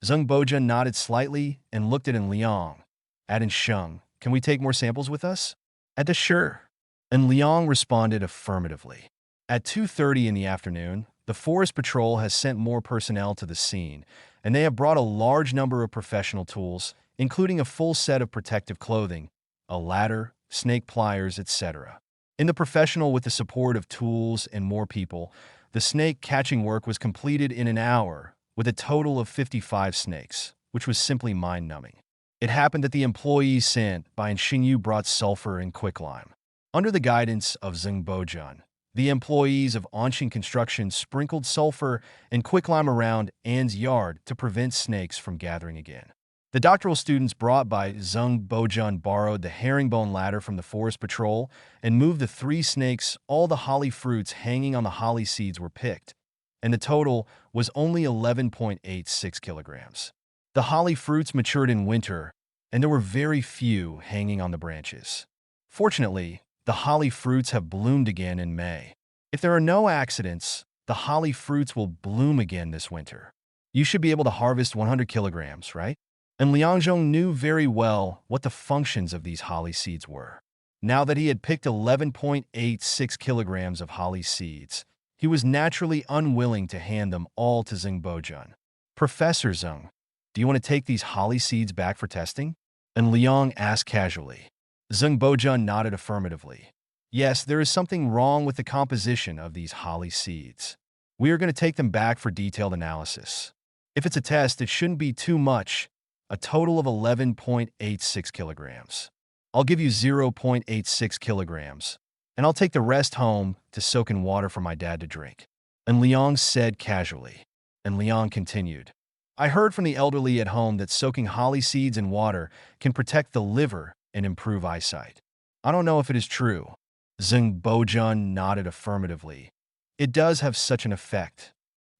Zheng Bozhen nodded slightly and looked at Liang. "Add Sheng, can we take more samples with us?" "At the sure." And Liang responded affirmatively. At 2:30 in the afternoon, the Forest Patrol has sent more personnel to the scene, and they have brought a large number of professional tools, including a full set of protective clothing, a ladder, snake pliers, etc. In the professional, with the support of tools and more people, the snake catching work was completed in an hour, with a total of 55 snakes, which was simply mind-numbing. It happened that the employees sent by Xingyu brought sulfur and quicklime. Under the guidance of Zeng Bojun, the employees of Anshin Construction sprinkled sulfur and quicklime around An's yard to prevent snakes from gathering again. The doctoral students brought by Zeng Bojun borrowed the herringbone ladder from the forest patrol and moved the 3 snakes. All the holly fruits hanging on the holly seeds were picked, and the total was only 11.86 kilograms. The holly fruits matured in winter, and there were very few hanging on the branches. Fortunately, the holly fruits have bloomed again in May. If there are no accidents, the holly fruits will bloom again this winter. You should be able to harvest 100 kilograms, right? And Liangzhong knew very well what the functions of these holly seeds were. Now that he had picked 11.86 kilograms of holly seeds, he was naturally unwilling to hand them all to Zeng Bojun. Professor Zeng, do you want to take these holly seeds back for testing? And Liang asked casually. Zeng Bojun nodded affirmatively. Yes, there is something wrong with the composition of these holly seeds. We are going to take them back for detailed analysis. If it's a test, it shouldn't be too much, a total of 11.86 kilograms. I'll give you 0.86 kilograms, and I'll take the rest home to soak in water for my dad to drink. And Liang said casually. And Liang continued. I heard from the elderly at home that soaking holly seeds in water can protect the liver and improve eyesight. I don't know if it is true. Zeng Bojun nodded affirmatively. It does have such an effect.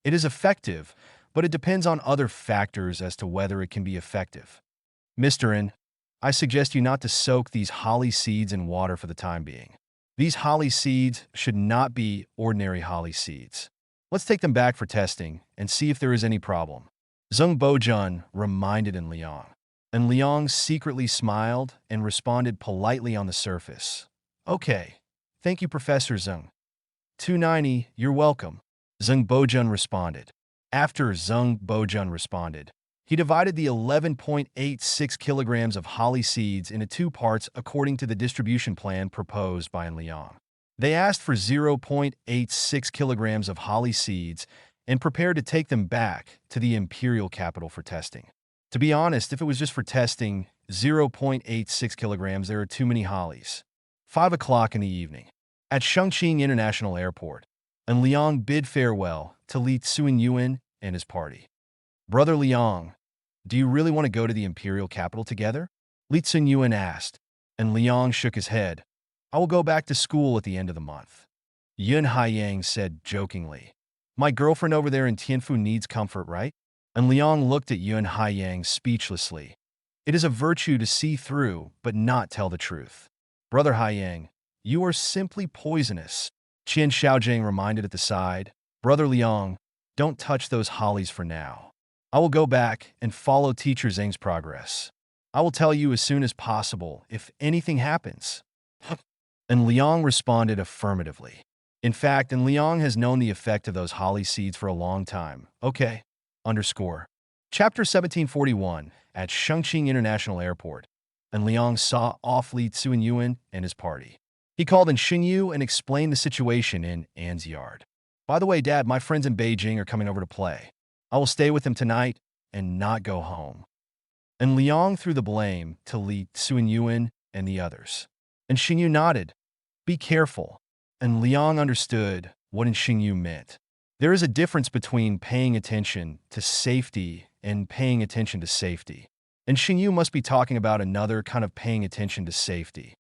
It is effective, but it depends on other factors as to whether it can be effective. Mr. N, I suggest you not to soak these holly seeds in water for the time being. These holly seeds should not be ordinary holly seeds. Let's take them back for testing and see if there is any problem. Zeng Bojun reminded in Liang, and Liang secretly smiled and responded politely on the surface. Okay, thank you, Professor Zeng. 290, you're welcome. Zeng Bojun responded. After Zeng Bojun responded, he divided the 11.86 kilograms of holly seeds into 2 parts according to the distribution plan proposed by Liang. They asked for 0.86 kilograms of holly seeds and prepared to take them back to the imperial capital for testing. To be honest, if it was just for testing, 0.86 kilograms, there are too many hollies. 5 o'clock in the evening, at Chongqing International Airport, and Liang bid farewell to Li Tsuinyuan and his party. Brother Liang, do you really want to go to the imperial capital together? Li Tsuinyuan asked, and Liang shook his head. I will go back to school at the end of the month. Yun Haiyang said jokingly. My girlfriend over there in Tianfu needs comfort, right? And Liang looked at Yun Haiyang speechlessly. It is a virtue to see through, but not tell the truth. Brother Haiyang, you are simply poisonous. Qian Xiaojing reminded at the side. Brother Liang, don't touch those hollies for now. I will go back and follow Teacher Zhang's progress. I will tell you as soon as possible if anything happens. And Liang responded affirmatively. In fact, and Liang has known the effect of those holly seeds for a long time. Okay. Chapter 1741, at Chongqing International Airport, and Liang saw off Li Tsuinyuan and his party. He called in Xingyu and explained the situation in An's yard. By the way, Dad, my friends in Beijing are coming over to play. I will stay with them tonight and not go home. And Liang threw the blame to Li Tsuinyuan and the others. And Xingyu nodded. Be careful. And Liang understood what Xingyu meant. There is a difference between paying attention to safety and paying attention to safety. And Xingyu must be talking about another kind of paying attention to safety.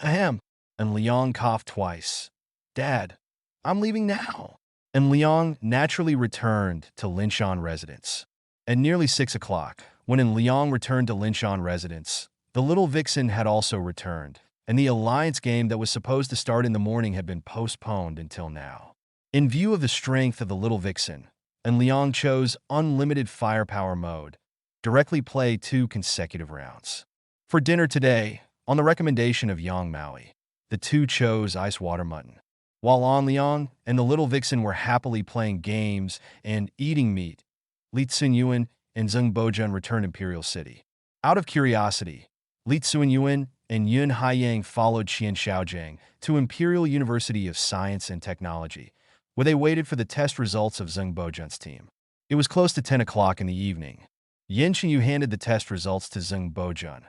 Ahem. And Liang coughed twice. Dad, I'm leaving now. And Liang naturally returned to Linshan residence. At nearly 6 o'clock, when Liang returned to Linshan residence, the little vixen had also returned, and the alliance game that was supposed to start in the morning had been postponed until now. In view of the strength of the little vixen, and Liang chose unlimited firepower mode, directly play 2 consecutive rounds. For dinner today, on the recommendation of Yang Maui, the 2 chose ice water mutton. While An Liang and the little vixen were happily playing games and eating meat, Li Tsuinyuan and Zeng Bojun returned Imperial City. Out of curiosity, Li Tsuinyuan and Yun Haiyang followed Qian Xiaojing to Imperial University of Science and Technology, where they waited for the test results of Zeng Bojun's team. It was close to 10 o'clock in the evening, Yin Yu handed the test results to Zeng Bojun.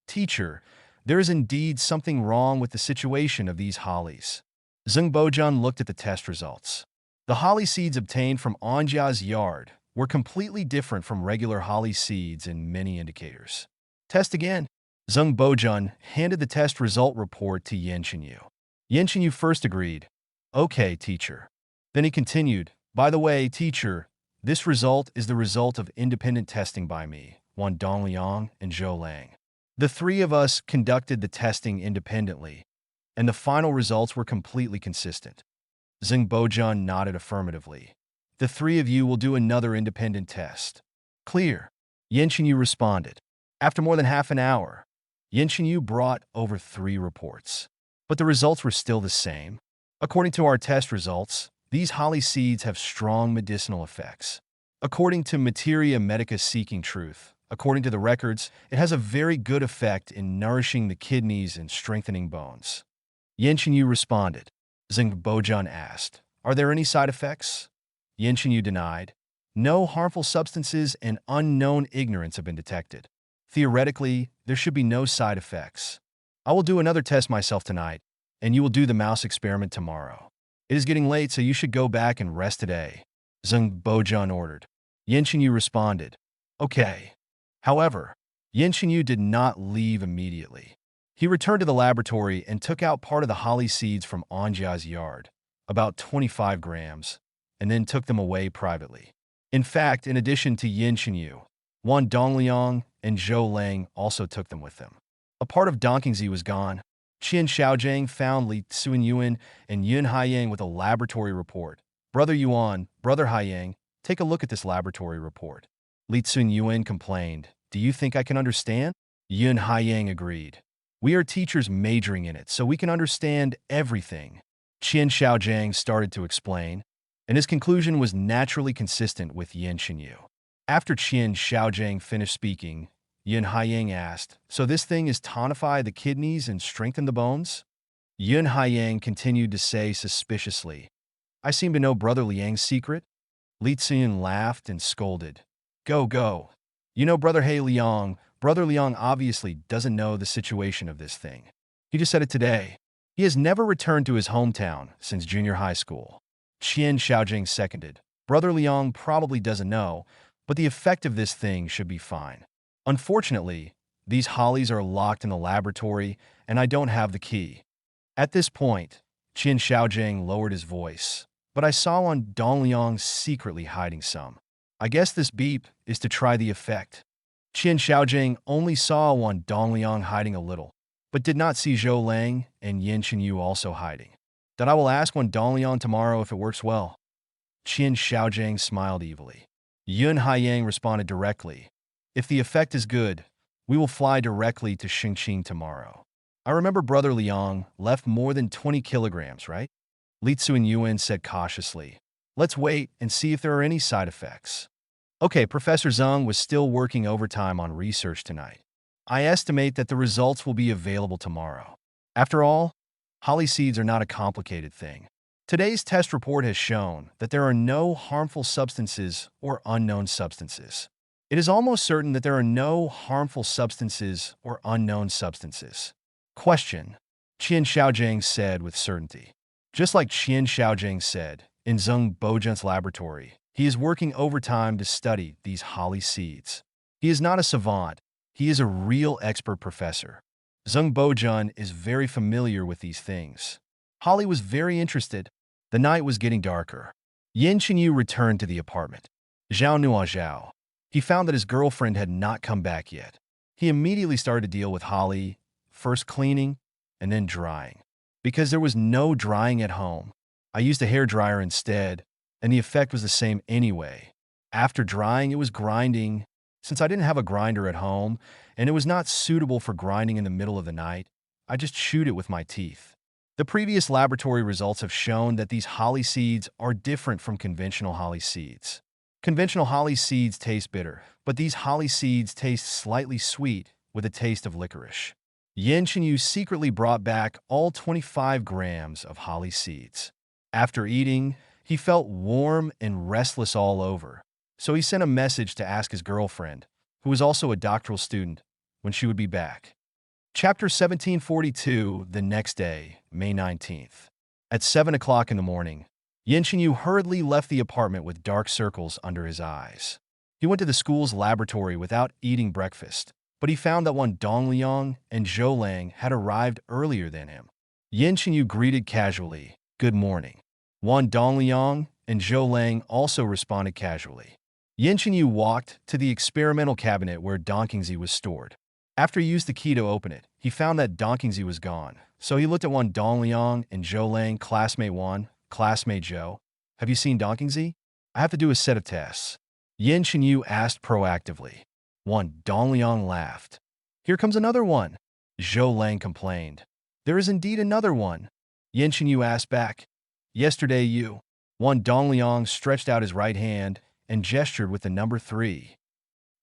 Teacher, there is indeed something wrong with the situation of these hollies. Zeng Bojun looked at the test results. The holly seeds obtained from Anjia's yard were completely different from regular holly seeds in many indicators. Test again. Zeng Bojun handed the test result report to Yin Yu. Yin Yu first agreed. Okay, teacher. Then he continued, by the way, teacher, this result is the result of independent testing by me, Wan Dongliang and Zhou Lang. The three of us conducted the testing independently, and the final results were completely consistent. Zeng Bojun nodded affirmatively. The three of you will do another independent test. Clear. Yin Yu responded. After more than half an hour, Yin Yu brought over 3 reports. But the results were still the same. According to our test results, these holly seeds have strong medicinal effects. According to Materia Medica Seeking Truth, according to the records, it has a very good effect in nourishing the kidneys and strengthening bones. Yin Yu responded. Zeng Bojun asked, are there any side effects? Yin Yu denied. No harmful substances and unknown ignorance have been detected. Theoretically, there should be no side effects. I will do another test myself tonight, and you will do the mouse experiment tomorrow. It is getting late, so you should go back and rest today, Zeng Bojun ordered. Yin Yu responded. Okay. However, Yin Yu did not leave immediately. He returned to the laboratory and took out part of the holly seeds from Anjia's yard, about 25 grams, and then took them away privately. In fact, in addition to Yin Yu, Wan Dongliang and Zhou Lang also took them with them. A part of Donkingzi was gone. Qian Xiaojiang found Li Tsunyuan and Yun Haiyang with a laboratory report. Brother Yuan, Brother Haiyang, take a look at this laboratory report. Li Tsunyuan complained, do you think I can understand? Yun Haiyang agreed. We are teachers majoring in it, so we can understand everything. Qian Xiaojiang started to explain, and his conclusion was naturally consistent with Yin Yu. After Qian Xiaojiang finished speaking, Yun Haiyang asked, so this thing is tonify the kidneys and strengthen the bones? Yun Haiyang continued to say suspiciously, I seem to know Brother Liang's secret. Li Xian laughed and scolded. Go, go. You know Brother Liang. Brother Liang obviously doesn't know the situation of this thing. He just said it today. He has never returned to his hometown since junior high school. Qian Xiaojing seconded. Brother Liang probably doesn't know, but the effect of this thing should be fine. Unfortunately, these hollies are locked in the laboratory, and I don't have the key. At this point, Qian Xiaojing lowered his voice, but I saw Wan Dongliang secretly hiding some. I guess this beep is to try the effect. Qian Xiaojing only saw Wan Dongliang hiding a little, but did not see Zhou Lang and Yin Yu also hiding. That I will ask Wan Dongliang tomorrow if it works well. Qian Xiaojing smiled evilly. Yun Haiyang responded directly. If the effect is good, we will fly directly to Xingqing tomorrow. I remember Brother Liang left more than 20 kilograms, right? Li Tsunyuan said cautiously. Let's wait and see if there are any side effects. Okay, Professor Zeng was still working overtime on research tonight. I estimate that the results will be available tomorrow. After all, holly seeds are not a complicated thing. Today's test report has shown that there are no harmful substances or unknown substances. It is almost certain that there are no harmful substances or unknown substances. Question. Qian Xiaojing said with certainty. Just like Qian Xiaojing said, in Zeng Bojun's laboratory, he is working overtime to study these holly seeds. He is not a savant. He is a real expert professor. Zeng Bojun is very familiar with these things. Holly was very interested. The night was getting darker. Yin Yu returned to the apartment. Zhao Nuozhao. He found that his girlfriend had not come back yet. He immediately started to deal with Holly, first cleaning and then drying. Because there was no drying at home, I used a hairdryer instead, and the effect was the same anyway. After drying, it was grinding. Since I didn't have a grinder at home, and it was not suitable for grinding in the middle of the night, I just chewed it with my teeth. The previous laboratory results have shown that these holly seeds are different from conventional holly seeds. Conventional holly seeds taste bitter, but these holly seeds taste slightly sweet with a taste of licorice. Yin Yu secretly brought back all 25 grams of holly seeds. After eating, he felt warm and restless all over, so he sent a message to ask his girlfriend, who was also a doctoral student, when she would be back. Chapter 1742, the next day, May 19th. At 7 o'clock in the morning, Yin Chenyu hurriedly left the apartment with dark circles under his eyes. He went to the school's laboratory without eating breakfast, but he found that Wan Dongliang and Zhou Lang had arrived earlier than him. Yin Chenyu greeted casually, "Good morning." Wan Dongliang and Zhou Lang also responded casually. Yin Chenyu walked to the experimental cabinet where Donkingzi was stored. After he used the key to open it, he found that Donkingzi was gone. So he looked at Wan Dongliang and Zhou Lang, "Classmate Wan, classmate Zhou. Have you seen Donkingzi? I have to do a set of tests." Yin Chenyu asked proactively. Wan Dongliang laughed. "Here comes another one." Zhou Lang complained. "There is indeed another one." Yin Chenyu asked back. "Yesterday you." Wan Dongliang stretched out his right hand and gestured with the number 3.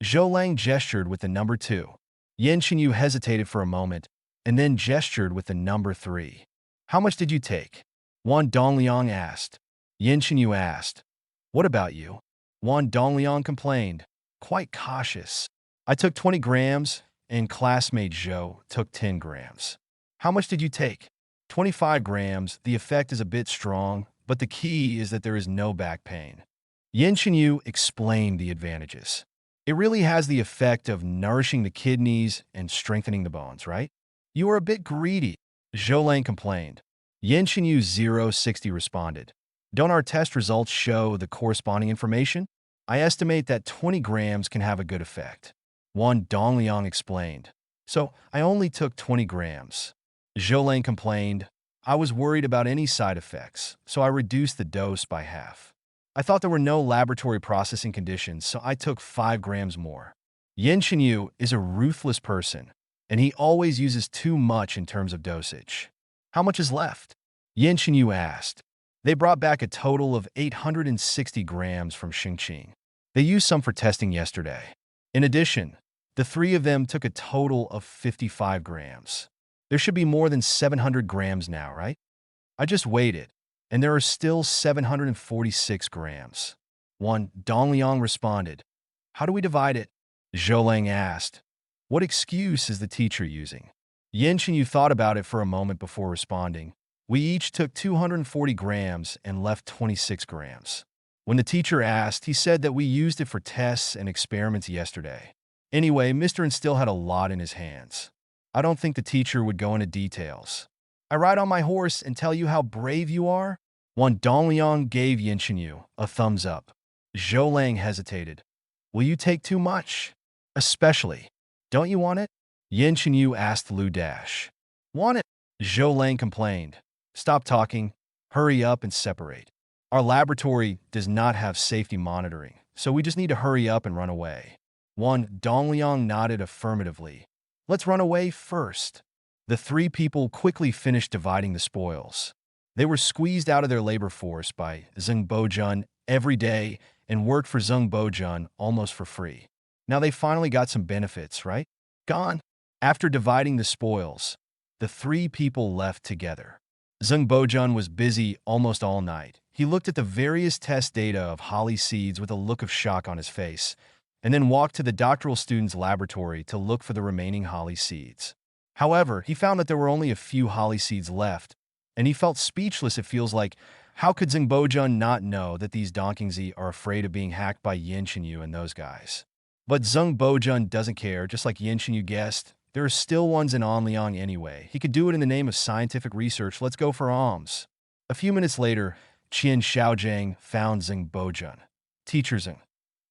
Zhou Lang gestured with the number 2. Yin Chenyu hesitated for a moment and then gestured with the number 3. "How much did you take?" Wan Dongliang asked. Yin Chenyu asked. "What about you?" Wan Dongliang complained, quite cautious. "I took 20 grams, and classmate Zhou took 10 grams. How much did you take?" 25 grams. The effect is a bit strong, but the key is that there is no back pain. Yin Chenyu explained the advantages. It really has the effect of nourishing the kidneys and strengthening the bones, right? "You are a bit greedy," Zhou Lang complained. Yin Chenyu 060 responded. "Don't our test results show the corresponding information? I estimate that 20 grams can have a good effect." Wan Dongliang explained. "So I only took 20 grams. Zhou Lang complained. "I was worried about any side effects, so I reduced the dose by half. I thought there were no laboratory processing conditions, so I took 5 grams more." Yin Chenyu is a ruthless person, and he always uses too much in terms of dosage. "How much is left?" Yin Chenyu asked. They brought back a total of 860 grams from Xingqing. They used some for testing yesterday. In addition, the 3 of them took a total of 55 grams. There should be more than 700 grams now, right? I just weighed it, and there are still 746 grams. Wan Dongliang responded. "How do we divide it?" Zhou Lang asked. "What excuse is the teacher using?" Yin Chenyu thought about it for a moment before responding. "We each took 240 grams and left 26 grams. When the teacher asked, he said that we used it for tests and experiments yesterday. Anyway, Mr. And still had a lot in his hands. I don't think the teacher would go into details. I ride on my horse and tell you how brave you are?" Wan Dongliang gave Yin Chenyu a thumbs up. Zhou Lang hesitated. "Will you take too much?" "Especially. Don't you want it?" Yin Chenyu asked Lu Dash. "Want it?" Zhou Lang complained. "Stop talking. Hurry up and separate. Our laboratory does not have safety monitoring, so we just need to hurry up and run away." Wan Dongliang nodded affirmatively. "Let's run away first." The 3 people quickly finished dividing the spoils. They were squeezed out of their labor force by Zheng Bojun every day and worked for Zheng Bojun almost for free. Now they finally got some benefits, right? Gone. After dividing the spoils, the 3 people left together. Zheng Bojun was busy almost all night. He looked at the various test data of holly seeds with a look of shock on his face, and then walked to the doctoral student's laboratory to look for the remaining holly seeds. However, he found that there were only a few holly seeds left, and he felt speechless. It feels like, how could Zheng Bojun not know that these Donkingzi are afraid of being hacked by Yin Chenyu and those guys? But Zheng Bojun doesn't care, just like Yin Chenyu guessed. There are still ones in Anliang anyway. He could do it in the name of scientific research. Let's go for alms. A few minutes later, Qian Xiaojiang found Zheng Bojun. "Teacher Zheng,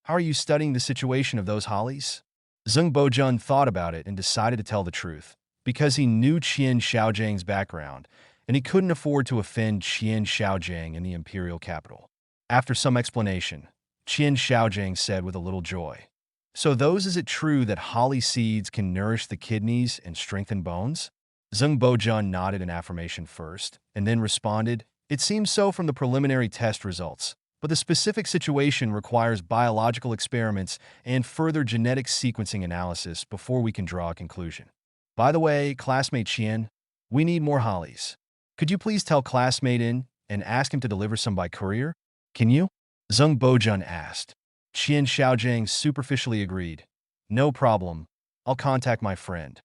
how are you studying the situation of those hollies?" Zheng Bojun thought about it and decided to tell the truth, because he knew Qian Xiaojiang's background, and he couldn't afford to offend Qian Xiaojiang in the imperial capital. After some explanation, Qian Xiaojiang said with a little joy, "So is it true that holly seeds can nourish the kidneys and strengthen bones?" Zheng Bojun nodded in affirmation first, and then responded, "It seems so from the preliminary test results, but the specific situation requires biological experiments and further genetic sequencing analysis before we can draw a conclusion. By the way, classmate Qian, we need more hollies. Could you please tell classmate In and ask him to deliver some by courier? Can you?" Zheng Bojun asked. Qian Xiaojiang superficially agreed. No problem. I'll contact my friend.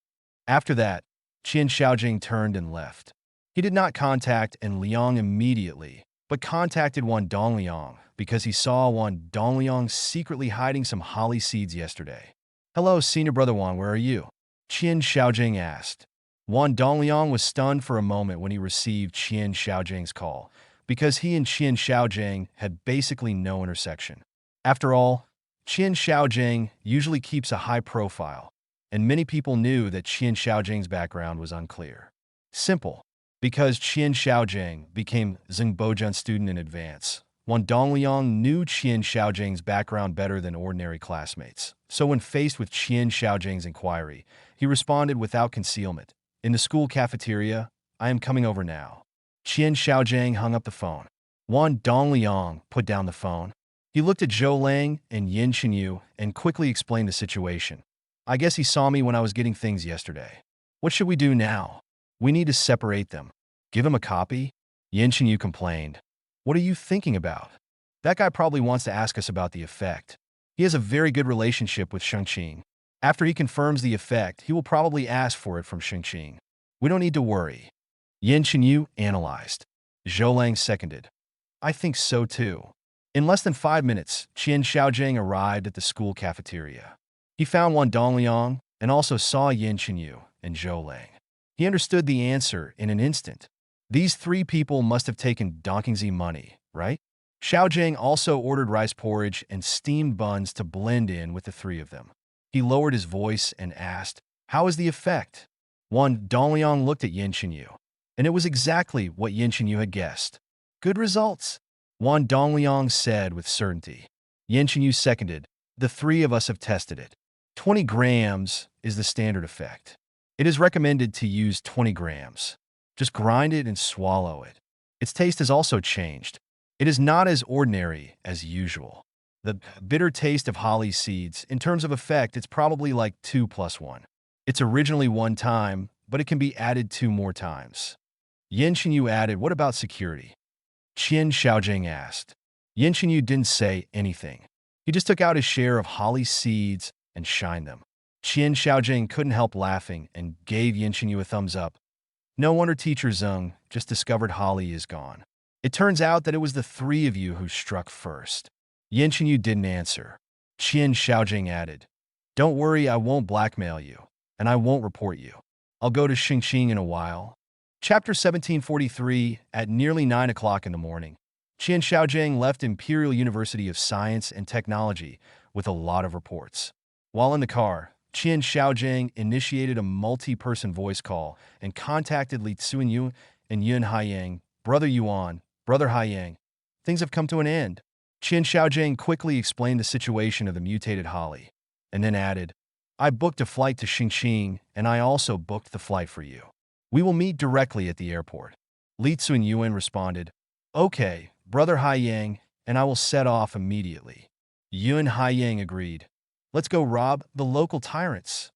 After that, Qian Xiaojing turned and left. He did not contact An Liang immediately, but contacted Wan Dongliang because he saw Wan Dongliang secretly hiding some holly seeds yesterday. Hello, senior brother Wan, where are you? Qian Xiaojing asked. Wan Dongliang was stunned for a moment when he received Qian Xiaojing's call, because he and Qian Xiaojing had basically no intersection. After all, Qian Xiaojing usually keeps a high profile, and many people knew that Qian Xiaojing's background was unclear. Simple. Because Qian Xiaojing became Zheng Bojun's student in advance, Wan Dongliang knew Qian Xiaojing's background better than ordinary classmates. So when faced with Qian Xiaojing's inquiry, he responded without concealment. In the school cafeteria, I am coming over now. Qian Xiaojing hung up the phone. Wan Dongliang put down the phone. He looked at Zhou Lang and Yin Chenyu and quickly explained the situation. I guess he saw me when I was getting things yesterday. What should we do now? We need to separate them. Give him a copy? Yin Chenyu complained. What are you thinking about? That guy probably wants to ask us about the effect. He has a very good relationship with Shengqing. After he confirms the effect, he will probably ask for it from Shengqing. We don't need to worry. Yin Chenyu analyzed. Zhou Lang seconded. I think so too. In less than 5 minutes, Qian Xiaojing arrived at the school cafeteria. He found Wan Dongliang and also saw Yin Chenyu and Zhou Lang. He understood the answer in an instant. These 3 people must have taken Donkingzi money, right? Xiaojing also ordered rice porridge and steamed buns to blend in with the 3 of them. He lowered his voice and asked, How is the effect? Wan Dongliang looked at Yin Chenyu, and it was exactly what Yin Chenyu had guessed. Good results, Wan Dongliang said with certainty. Yin Chenyu seconded. The 3 of us have tested it. 20 grams is the standard effect. It is recommended to use 20 grams. Just grind it and swallow it. Its taste has also changed. It is not as ordinary as usual. The bitter taste of holly seeds, in terms of effect, it's probably like 2 plus 1. It's originally 1 time, but it can be added 2 more times. Yin Chenyu added, What about security? Qian Xiaojing asked. Yin Chenyu didn't say anything. He just took out his share of holly seeds and shined them. Qian Xiaojing couldn't help laughing and gave Yin Chenyu a thumbs up. No wonder Teacher Zheng just discovered holly is gone. It turns out that it was the 3 of you who struck first. Yin Chenyu didn't answer. Qian Xiaojing added, Don't worry, I won't blackmail you, and I won't report you. I'll go to Xingqing in a while. Chapter 1743, at nearly 9 o'clock in the morning, Qian Xiaojing left Imperial University of Science and Technology with a lot of reports. While in the car, Qian Xiaojing initiated a multi-person voice call and contacted Li Tsuinyu and Yun Haiyang, Brother Yuan, Brother Haiyang. Things have come to an end. Qian Xiaojing quickly explained the situation of the mutated holly, and then added, I booked a flight to Xingqing, and I also booked the flight for you. We will meet directly at the airport. Li Tsuinyuan responded, Okay, Brother Haiyang, and I will set off immediately. Yun Haiyang agreed. Let's go rob the local tyrants.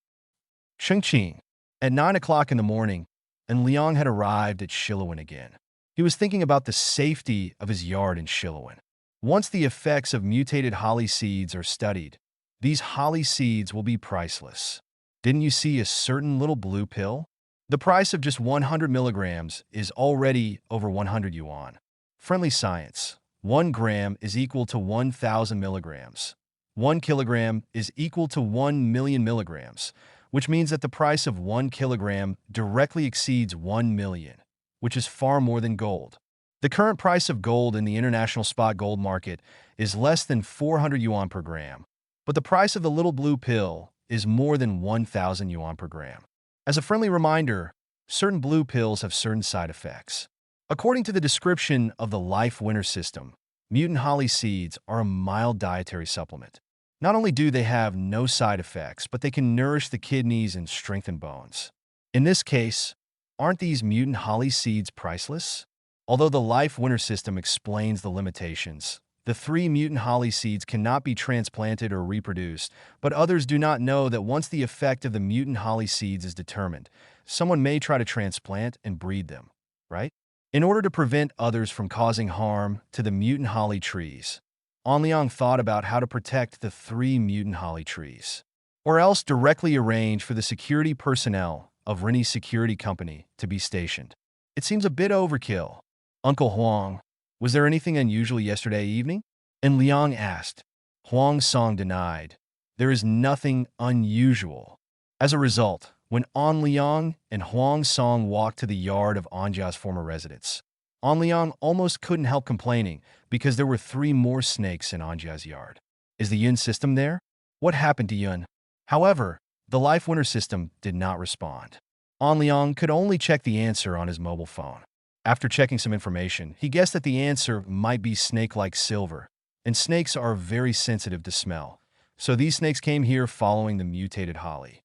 Shengqing. At 9 o'clock in the morning, and Liang had arrived at Shiluan again. He was thinking about the safety of his yard in Shiluan. Once the effects of mutated holly seeds are studied, these holly seeds will be priceless. Didn't you see a certain little blue pill? The price of just 100 milligrams is already over 100 yuan. Friendly science. 1 gram is equal to 1,000 milligrams. 1 kilogram is equal to 1 million milligrams, which means that the price of 1 kilogram directly exceeds 1 million, which is far more than gold. The current price of gold in the international spot gold market is less than 400 yuan per gram, but the price of the little blue pill is more than 1,000 yuan per gram. As a friendly reminder, certain blue pills have certain side effects. According to the description of the Life Winner system, mutant holly seeds are a mild dietary supplement. Not only do they have no side effects, but they can nourish the kidneys and strengthen bones. In this case, aren't these mutant holly seeds priceless? Although the Life Winner system explains the limitations, the 3 mutant holly seeds cannot be transplanted or reproduced, but others do not know that once the effect of the mutant holly seeds is determined, someone may try to transplant and breed them, right? In order to prevent others from causing harm to the mutant holly trees, An Liang thought about how to protect the 3 mutant holly trees. or else directly arrange for the security personnel of Rennie's security company to be stationed. It seems a bit overkill. Uncle Huang, was there anything unusual yesterday evening? And Liang asked. Huang Song denied. There is nothing unusual. As a result, when An Liang and Huang Song walked to the yard of Anjia's former residence, An Liang almost couldn't help complaining because there were 3 more snakes in Anjia's yard. Is the Yun system there? What happened to Yun? However, the Life Winner system did not respond. An Liang could only check the answer on his mobile phone. After checking some information, he guessed that the answer might be snake-like silver, and snakes are very sensitive to smell, so these snakes came here following the mutated holly.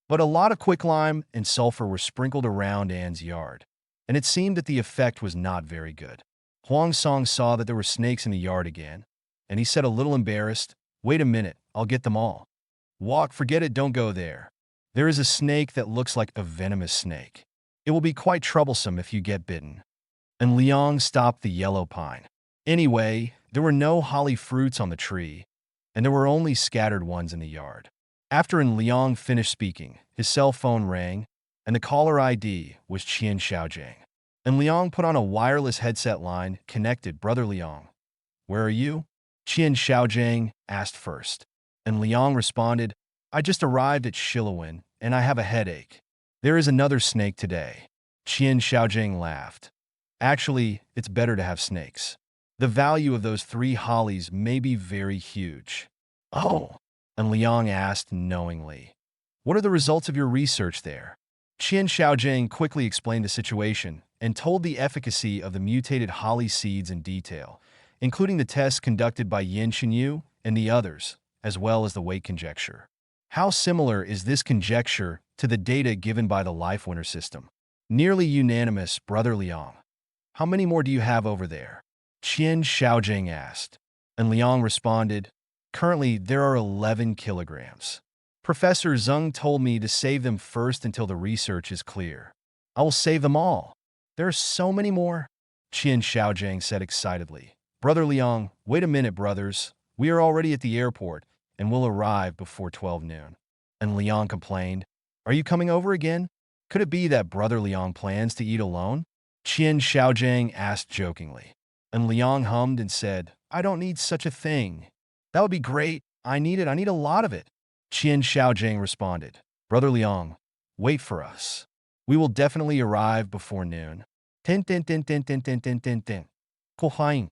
But a lot of quicklime and sulfur were sprinkled around Anne's yard, and it seemed that the effect was not very good. Huang Song saw that there were snakes in the yard again, and he said a little embarrassed, "Wait a minute, I'll get them all." "Walk, forget it, don't go there. There is a snake that looks like a venomous snake. It will be quite troublesome if you get bitten." And Liang stopped the yellow pine. Anyway, there were no holly fruits on the tree, and there were only scattered ones in the yard. After Liang finished speaking, his cell phone rang, and the caller ID was Qian Xiaojiang. And Liang put on a wireless headset line, connected. "Brother Liang, where are you?" Qian Xiaojiang asked first. And Liang responded, "I just arrived at Shilawin, and I have a headache. There is another snake today." Qian Xiaojiang laughed. "Actually, it's better to have snakes. The value of those 3 hollies may be very huge." "Oh," and Liang asked knowingly, "What are the results of your research there?" Qian Xiaojiang quickly explained the situation and told the efficacy of the mutated holly seeds in detail, including the tests conducted by Yin Xinyu and the others, as well as the weight conjecture. How similar is this conjecture to the data given by the Life Winner system? Nearly unanimous, Brother Liang. How many more do you have over there? Qian Xiaojing asked. And Liang responded, "Currently, there are 11 kilograms. Professor Zeng told me to save them first until the research is clear. I will save them all. There are so many more." Qian Xiaojing said excitedly. "Brother Liang, wait a minute, brothers. We are already at the airport and will arrive before 12 noon. And Liang complained, "Are you coming over again? Could it be that Brother Liang plans to eat alone?" Qian Xiaojing asked jokingly. And Liang hummed and said, "I don't need such a thing. That would be great. I need it. I need a lot of it." Qian Xiaojing responded, "Brother Liang, wait for us. We will definitely arrive before noon." Tin tin tin tin tin tin tin tin tin. Kohain.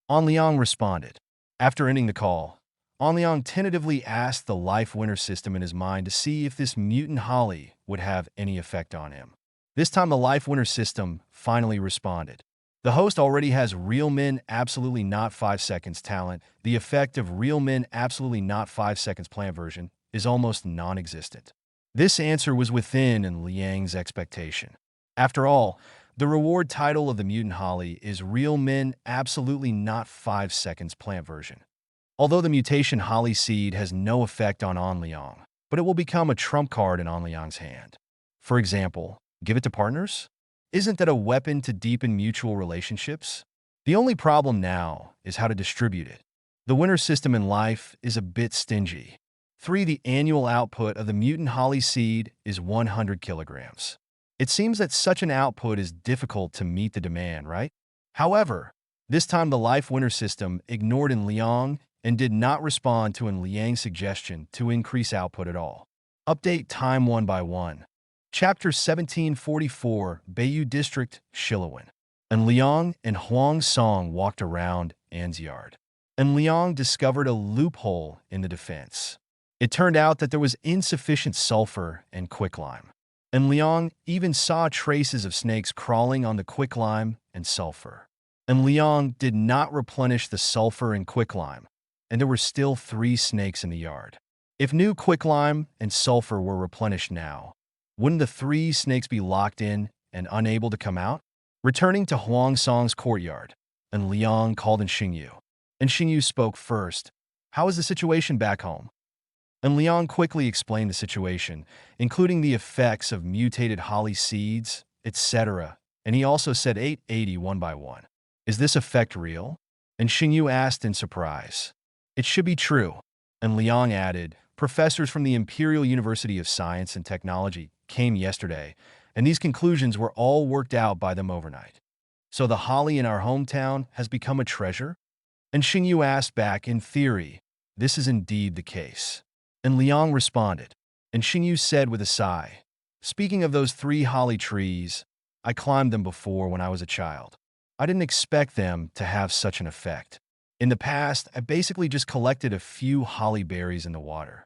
An Liang responded. After ending the call, An Liang tentatively asked the Life Winner system in his mind to see if this mutant holly would have any effect on him. This time the Life Winner system finally responded. The host already has Real Men Absolutely Not 5 Seconds talent. The effect of Real Men Absolutely Not 5 Seconds plant version is almost non-existent. This answer was within Liang's expectation. After all, the reward title of the mutant holly is Real Men Absolutely Not 5 Seconds plant version. Although the mutation holly seed has no effect on An Liang, but it will become a trump card in An Liang's hand. For example, give it to partners? Isn't that a weapon to deepen mutual relationships? The only problem now is how to distribute it. The winner system in life is a bit stingy. 3. The annual output of the mutant holly seed is 100 kilograms. It seems that such an output is difficult to meet the demand, right? However, this time the Life Winner system ignored Liang and did not respond to Liang's suggestion to increase output at all. Update time 1 by 1. Chapter 1744, Beiyu District, Shilawin. And Liang and Huang Song walked around Anne's yard. And Liang discovered a loophole in the defense. It turned out that there was insufficient sulfur and quicklime. And Liang even saw traces of snakes crawling on the quicklime and sulfur. And Liang did not replenish the sulfur and quicklime, and there were still 3 snakes in the yard. If new quicklime and sulfur were replenished now, wouldn't the 3 snakes be locked in and unable to come out? Returning to Huang Song's courtyard, and Liang called in Xingyu. And Xingyu spoke first. "How is the situation back home?" And Liang quickly explained the situation, including the effects of mutated holly seeds, etc. And he also said 880 one by one. "Is this effect real?" And Xingyu asked in surprise. "It should be true." And Liang added, Professors from the Imperial University of Science and Technology came yesterday, and these conclusions were all worked out by them overnight. So the holly in our hometown has become a treasure? And Xingyu asked back, in theory, this is indeed the case. And Liang responded, and Xingyu said with a sigh, speaking of those 3 holly trees, I climbed them before when I was a child. I didn't expect them to have such an effect. In the past, I basically just collected a few holly berries in the water.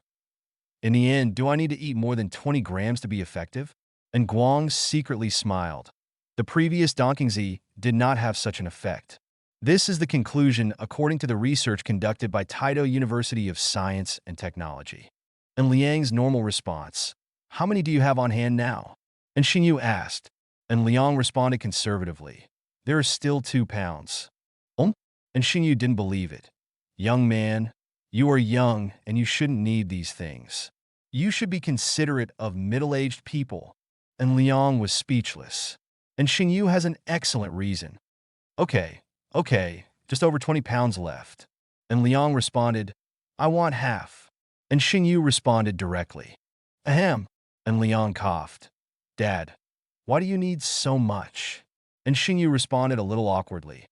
In the end, do I need to eat more than 20 grams to be effective? And Guang secretly smiled. The previous Donkingzi did not have such an effect. This is the conclusion according to the research conducted by Taito University of Science and Technology. And Liang's normal response, how many do you have on hand now? And Xingyu asked, and Liang responded conservatively, there are still 2 pounds. And Xingyu didn't believe it. Young man, you are young and you shouldn't need these things. You should be considerate of middle-aged people. And Liang was speechless. And Xingyu has an excellent reason. Okay, just over 20 pounds left. And Liang responded, I want half. And Xingyu responded directly, ahem. And Liang coughed. Dad, why do you need so much? And Xingyu responded a little awkwardly,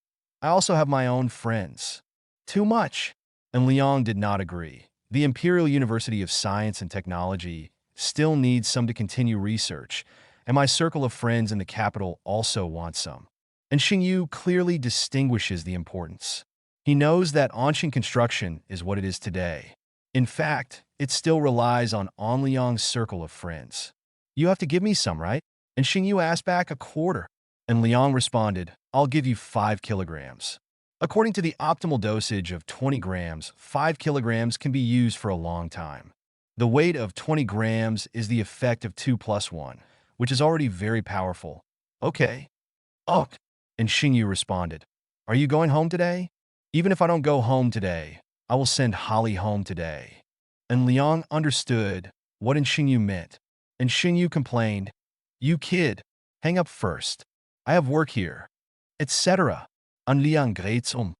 I also have my own friends. Too much. And Liang did not agree. The Imperial University of Science and Technology still needs some to continue research, and my circle of friends in the capital also want some. And Xingyu clearly distinguishes the importance. He knows that Anshan construction is what it is today. In fact, it still relies on An Liang's circle of friends. You have to give me some, right? And Xingyu asked back, a quarter. And Liang responded, I'll give you 5 kilograms. According to the optimal dosage of 20 grams, 5 kilograms can be used for a long time. The weight of 20 grams is the effect of 2 plus 1, which is already very powerful. Okay. Oh. And Xingyu responded, are you going home today? Even if I don't go home today, I will send Holly home today. And Liang understood what Xingyu meant. And Xingyu complained, you kid, hang up first. I have work here, etc. And Liang greets And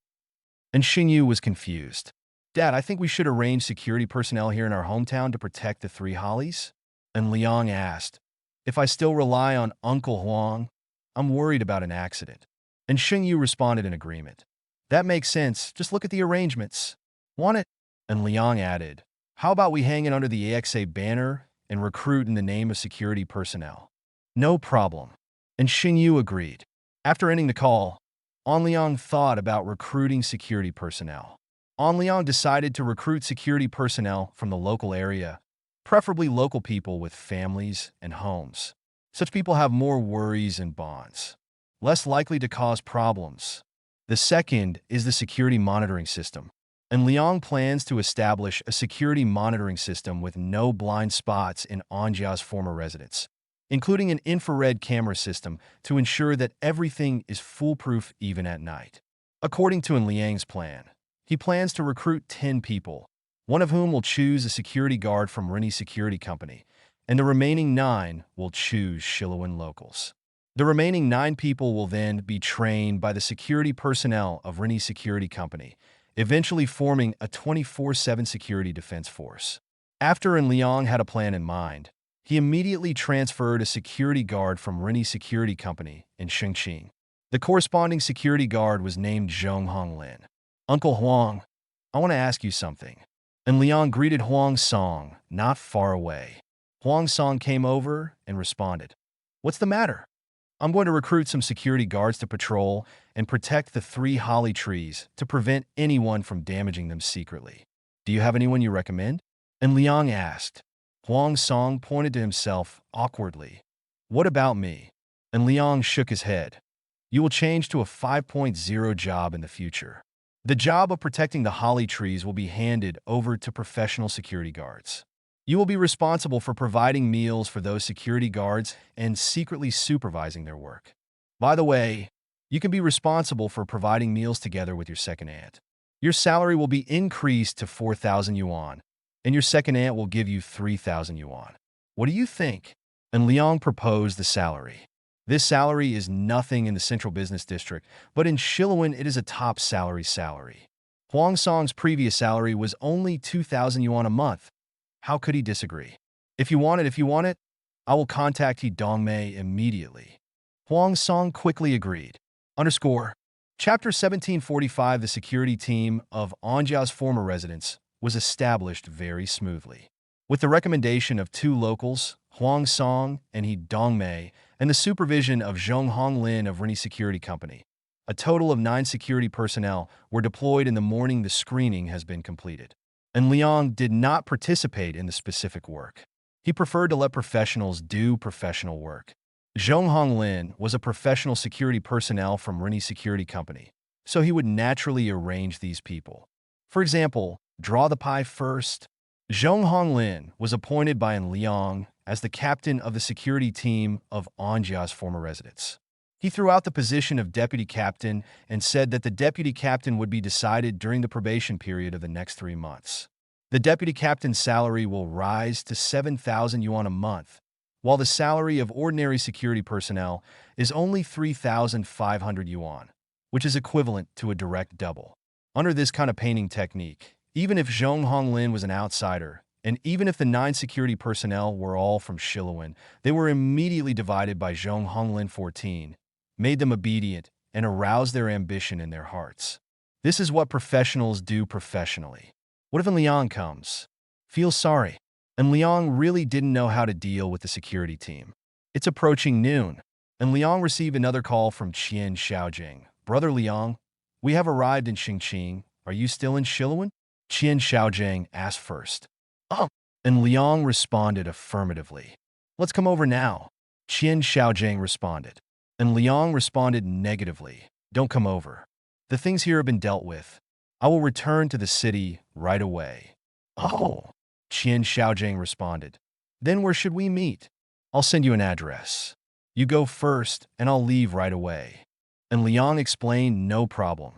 Xingyu was confused. Dad, I think we should arrange security personnel here in our hometown to protect the 3 hollies. And Liang asked, if I still rely on Uncle Huang, I'm worried about an accident. And Xingyu responded in agreement. That makes sense. Just look at the arrangements. Want it? And Liang added, how about we hang it under the AXA banner and recruit in the name of security personnel? No problem. And Xingyu agreed. After ending the call, An Liang thought about recruiting security personnel. An Liang decided to recruit security personnel from the local area, preferably local people with families and homes. Such people have more worries and bonds, less likely to cause problems. The second is the security monitoring system. And Liang plans to establish a security monitoring system with no blind spots in Anjia's former residence, including an infrared camera system to ensure that everything is foolproof even at night. According to Liang's plan, he plans to recruit 10 people, one of whom will choose a security guard from Rini Security Company, and the remaining 9 will choose Shiluan locals. The remaining 9 people will then be trained by the security personnel of Rini Security Company, eventually forming a 24/7 security defense force. After Liang had a plan in mind, he immediately transferred a security guard from Rini Security Company in Shengqing. The corresponding security guard was named Zhong Honglin. Uncle Huang, I want to ask you something. And Liang greeted Huang Song not far away. Huang Song came over and responded, what's the matter? I'm going to recruit some security guards to patrol and protect the 3 holly trees to prevent anyone from damaging them secretly. Do you have anyone you recommend? And Liang asked. Huang Song pointed to himself awkwardly. What about me? And Liang shook his head. You will change to a 5.0 job in the future. The job of protecting the holly trees will be handed over to professional security guards. You will be responsible for providing meals for those security guards and secretly supervising their work. By the way, you can be responsible for providing meals together with your second aunt. Your salary will be increased to 4,000 yuan, and your second aunt will give you 3,000 yuan. What do you think? And Liang proposed the salary. This salary is nothing in the central business district, but in Shiluan it is a top salary. Huang Song's previous salary was only 2,000 yuan a month. How could he disagree? If you want it, I will contact He Dongmei immediately. Huang Song quickly agreed. Underscore. Chapter 1745. The security team of Anjia's former residence was established very smoothly. With the recommendation of two locals, Huang Song and He Dongmei, and the supervision of Zhong Honglin of Rini Security Company, a total of 9 security personnel were deployed in the morning the screening has been completed. And Liang did not participate in the specific work. He preferred to let professionals do professional work. Zhong Honglin was a professional security personnel from Rini Security Company, so he would naturally arrange these people. For example, draw the pie first. Zhong Honglin was appointed by Liang as the captain of the security team of Anjia's former residence. He threw out the position of deputy captain and said that the deputy captain would be decided during the probation period of the next 3 months. The deputy captain's salary will rise to 7,000 yuan a month, while the salary of ordinary security personnel is only 3,500 yuan, which is equivalent to a direct double. Under this kind of painting technique, even if Zhong Honglin was an outsider, and even if the 9 security personnel were all from Shiluan, they were immediately divided by Zhong Honglin 14, made them obedient, and aroused their ambition in their hearts. This is what professionals do professionally. What if Liang comes? Feel sorry. And Liang really didn't know how to deal with the security team. It's approaching noon, and Liang received another call from Qian Xiaojing. Brother Liang, we have arrived in Xingqing. Are you still in Shiluan? Qian Xiaojing asked first. And Liang responded affirmatively. Let's come over now. Qian Xiaojing responded. And Liang responded negatively. Don't come over. The things here have been dealt with. I will return to the city right away. Oh, Qian Xiaojing responded. Then where should we meet? I'll send you an address. You go first, and I'll leave right away. And Liang explained, no problem.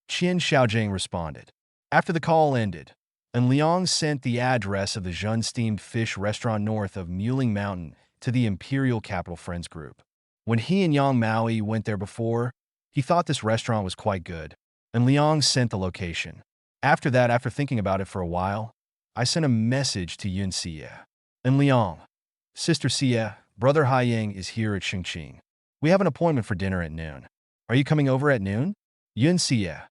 Qian Xiaojing responded. After the call ended, and Liang sent the address of the Zhun Steamed Fish restaurant north of Muling Mountain to the Imperial Capital Friends Group. When he and Yang Maui went there before, he thought this restaurant was quite good, and Liang sent the location. After that, after thinking about it for a while, I sent a message to Yun Xie. And Liang, Sister Xie, Brother Haiyang is here at Xingqing. We have an appointment for dinner at noon. Are you coming over at noon? Yun Xie,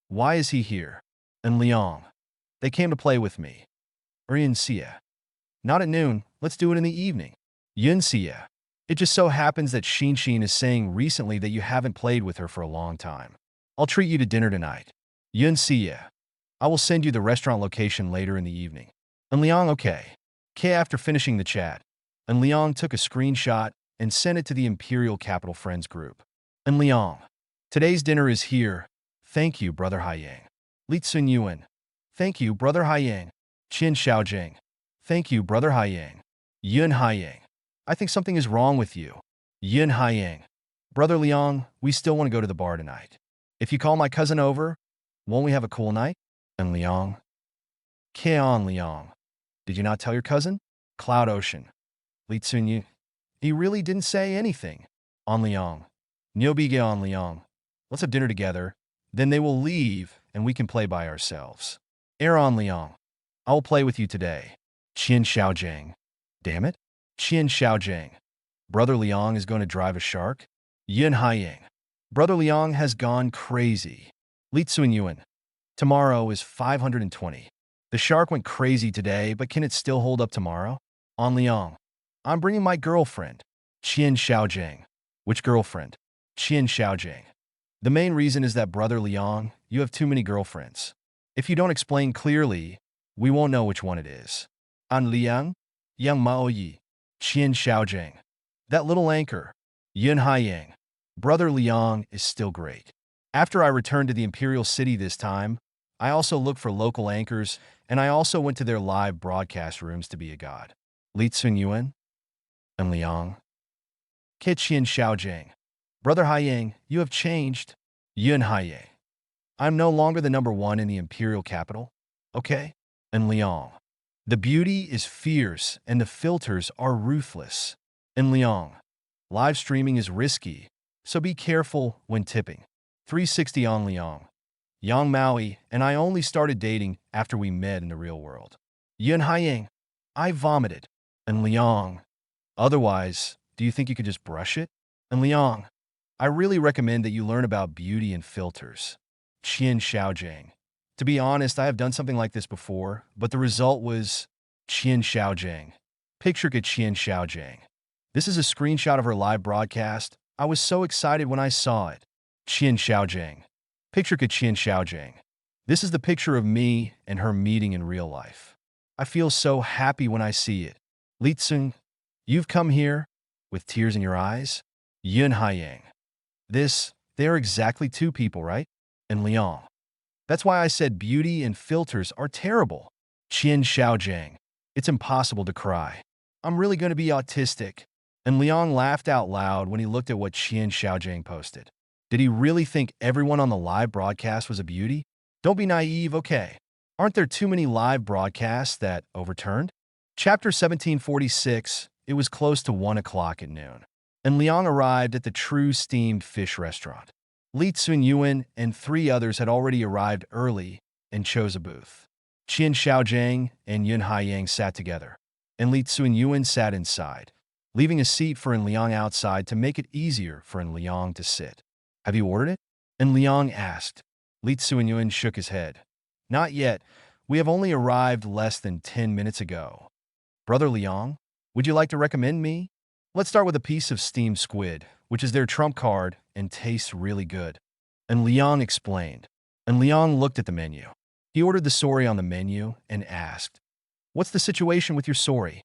why is he here? And Liang, they came to play with me. Or Yun Xie, not at noon, let's do it in the evening. Yun Xie, it just so happens that Xingqing is saying recently that you haven't played with her for a long time. I'll treat you to dinner tonight. Yun Xie, I will send you the restaurant location later in the evening. And Liang, okay. After finishing the chat, and Liang took a screenshot and sent it to the Imperial Capital Friends Group. And Liang, today's dinner is here. Thank you, Brother Haiyang. Li Tsunyuan, thank you, Brother Haiyang. Qian Xiaojing, thank you, Brother Haiyang. Yun Haiyang, I think something is wrong with you. Yun Haiyang, Brother Liang, we still want to go to the bar tonight. If you call my cousin over, won't we have a cool night? And Liang, Keon Liang, did you not tell your cousin? Cloud Ocean, Li Tsunyu, he really didn't say anything. On Liang, Niobige on Liang, let's have dinner together, then they will leave and we can play by ourselves. Air on Liang, I will play with you today. Qian Xiaojing, damn it. Qian Xiaojing, Brother Liang is going to drive a shark? Yun Haiyang, Brother Liang has gone crazy. Li Tsunyuan, tomorrow is 520. The shark went crazy today, but can it still hold up tomorrow? On Liang, I'm bringing my girlfriend. Qian Xiaojing, which girlfriend? Qian Xiaojing, the main reason is that Brother Liang, you have too many girlfriends. If you don't explain clearly, we won't know which one it is. An Liang, Yang Maoyi, Qian Xiaojing, that little anchor. Yun Haiyang, Brother Liang is still great. After I returned to the Imperial City this time, I also looked for local anchors, and I also went to their live broadcast rooms to be a god. Li Tsunyuan and Liang. Qian Xiaojing, Brother Haiyang, you have changed. Yun Haiyang, I'm no longer the #1 in the Imperial capital, okay? And Liang, the beauty is fierce and the filters are ruthless. And Liang, live streaming is risky, so be careful when tipping. 360 on Liang, Yang Maui and I only started dating after we met in the real world. Yun Haiyang, I vomited. And Liang, otherwise, do you think you could just brush it? And Liang, I really recommend that you learn about beauty and filters. Qian Xiaojiang. To be honest, I have done something like this before, but the result was Qian Xiaojiang. Picture ke Qian Xiaojiang. This is a screenshot of her live broadcast. I was so excited when I saw it. Qian Xiaojiang. Picture ke Qian Xiaojiang. This is the picture of me and her meeting in real life. I feel so happy when I see it. Li Tsung, you've come here with tears in your eyes? Yun Haiyang. They are exactly two people, right? And Liang. That's why I said beauty and filters are terrible. Qian Xiaojiang. It's impossible to cry. I'm really going to be autistic. And Liang laughed out loud when he looked at what Qian Xiaojiang posted. Did he really think everyone on the live broadcast was a beauty? Don't be naive, okay? Aren't there too many live broadcasts that overturned? Chapter 1746. It was close to 1 o'clock at noon, and Liang arrived at the True Steamed Fish restaurant. Li Tsunyuan and 3 others had already arrived early and chose a booth. Qian Xiaojiang and Yun Haiyang sat together, and Li Tsunyuan sat inside, leaving a seat for En Liang outside to make it easier for En Liang to sit. Have you ordered it? En Liang asked. Li Tsunyuan shook his head. Not yet. We have only arrived less than 10 minutes ago. Brother Liang, would you like to recommend me? Let's start with a piece of steamed squid, which is their trump card and tastes really good. And Liang explained. And Liang looked at the menu. He ordered the sori on the menu and asked, What's the situation with your sori?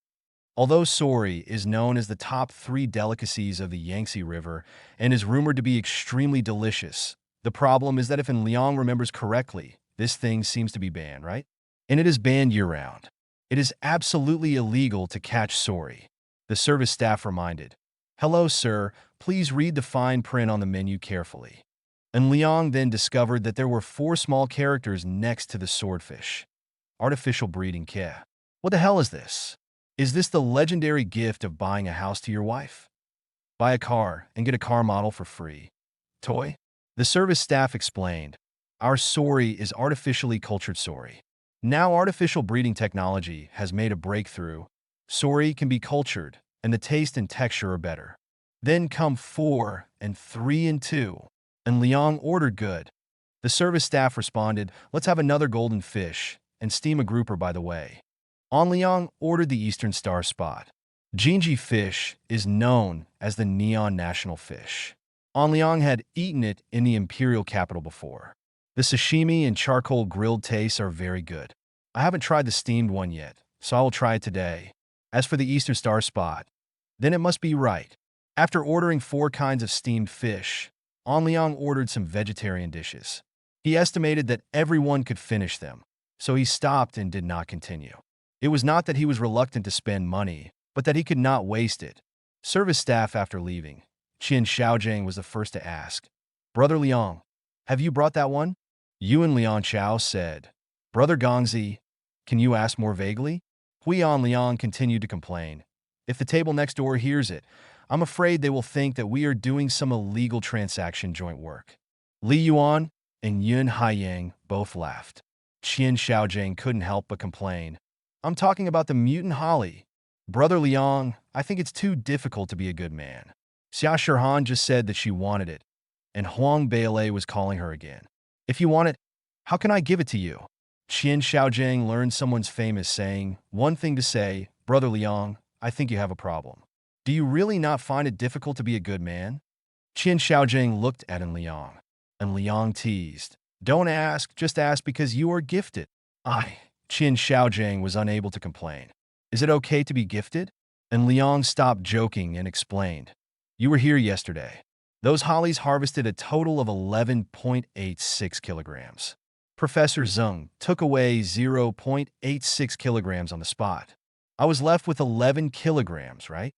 Although sori is known as the top 3 delicacies of the Yangtze River and is rumored to be extremely delicious, the problem is that if En Liang remembers correctly, this thing seems to be banned, right? And it is banned year-round. It is absolutely illegal to catch sori. The service staff reminded. Hello, sir. Please read the fine print on the menu carefully. And Liang then discovered that there were 4 small characters next to the swordfish. Artificial breeding care. What the hell is this? Is this the legendary gift of buying a house to your wife? Buy a car and get a car model for free. Toy? The service staff explained. Our sori is artificially cultured sori. Now artificial breeding technology has made a breakthrough. Sori can be cultured, and the taste and texture are better. Then come 4 and 3 and 2. And Liang ordered good. The service staff responded, let's have another golden fish, and steam a grouper by the way. An Liang ordered the Eastern Star Spot. Jinji fish is known as the neon national fish. An Liang had eaten it in the imperial capital before. The sashimi and charcoal grilled tastes are very good. I haven't tried the steamed one yet, so I will try it today. As for the Eastern Star Spot, then it must be right. After ordering 4 kinds of steamed fish, An Liang ordered some vegetarian dishes. He estimated that everyone could finish them, so he stopped and did not continue. It was not that he was reluctant to spend money, but that he could not waste it. Service staff after leaving, Qian Xiaojiang was the first to ask, Brother Liang, have you brought that one? Yuan Liang Chao said, Brother Gongzi, can you ask more vaguely? Huiyan Liang continued to complain. If the table next door hears it, I'm afraid they will think that we are doing some illegal transaction joint work. Li Yuan and Yun Haiyang both laughed. Qian Xiaojiang couldn't help but complain. I'm talking about the mutant holly. Brother Liang, I think it's too difficult to be a good man. Xia Shirhan just said that she wanted it, and Huang Beilei was calling her again. If you want it, how can I give it to you? Qian Xiaojiang learned someone's famous saying, one thing to say, Brother Liang, I think you have a problem. Do you really not find it difficult to be a good man? Qian Xiaojiang looked at En Liang, and Liang teased. Don't ask, just ask because you are gifted. Qian Xiaojiang was unable to complain. Is it okay to be gifted? And Liang stopped joking and explained. You were here yesterday. Those hollies harvested a total of 11.86 kilograms. Professor Zeng took away 0.86 kilograms on the spot. I was left with 11 kilograms, right?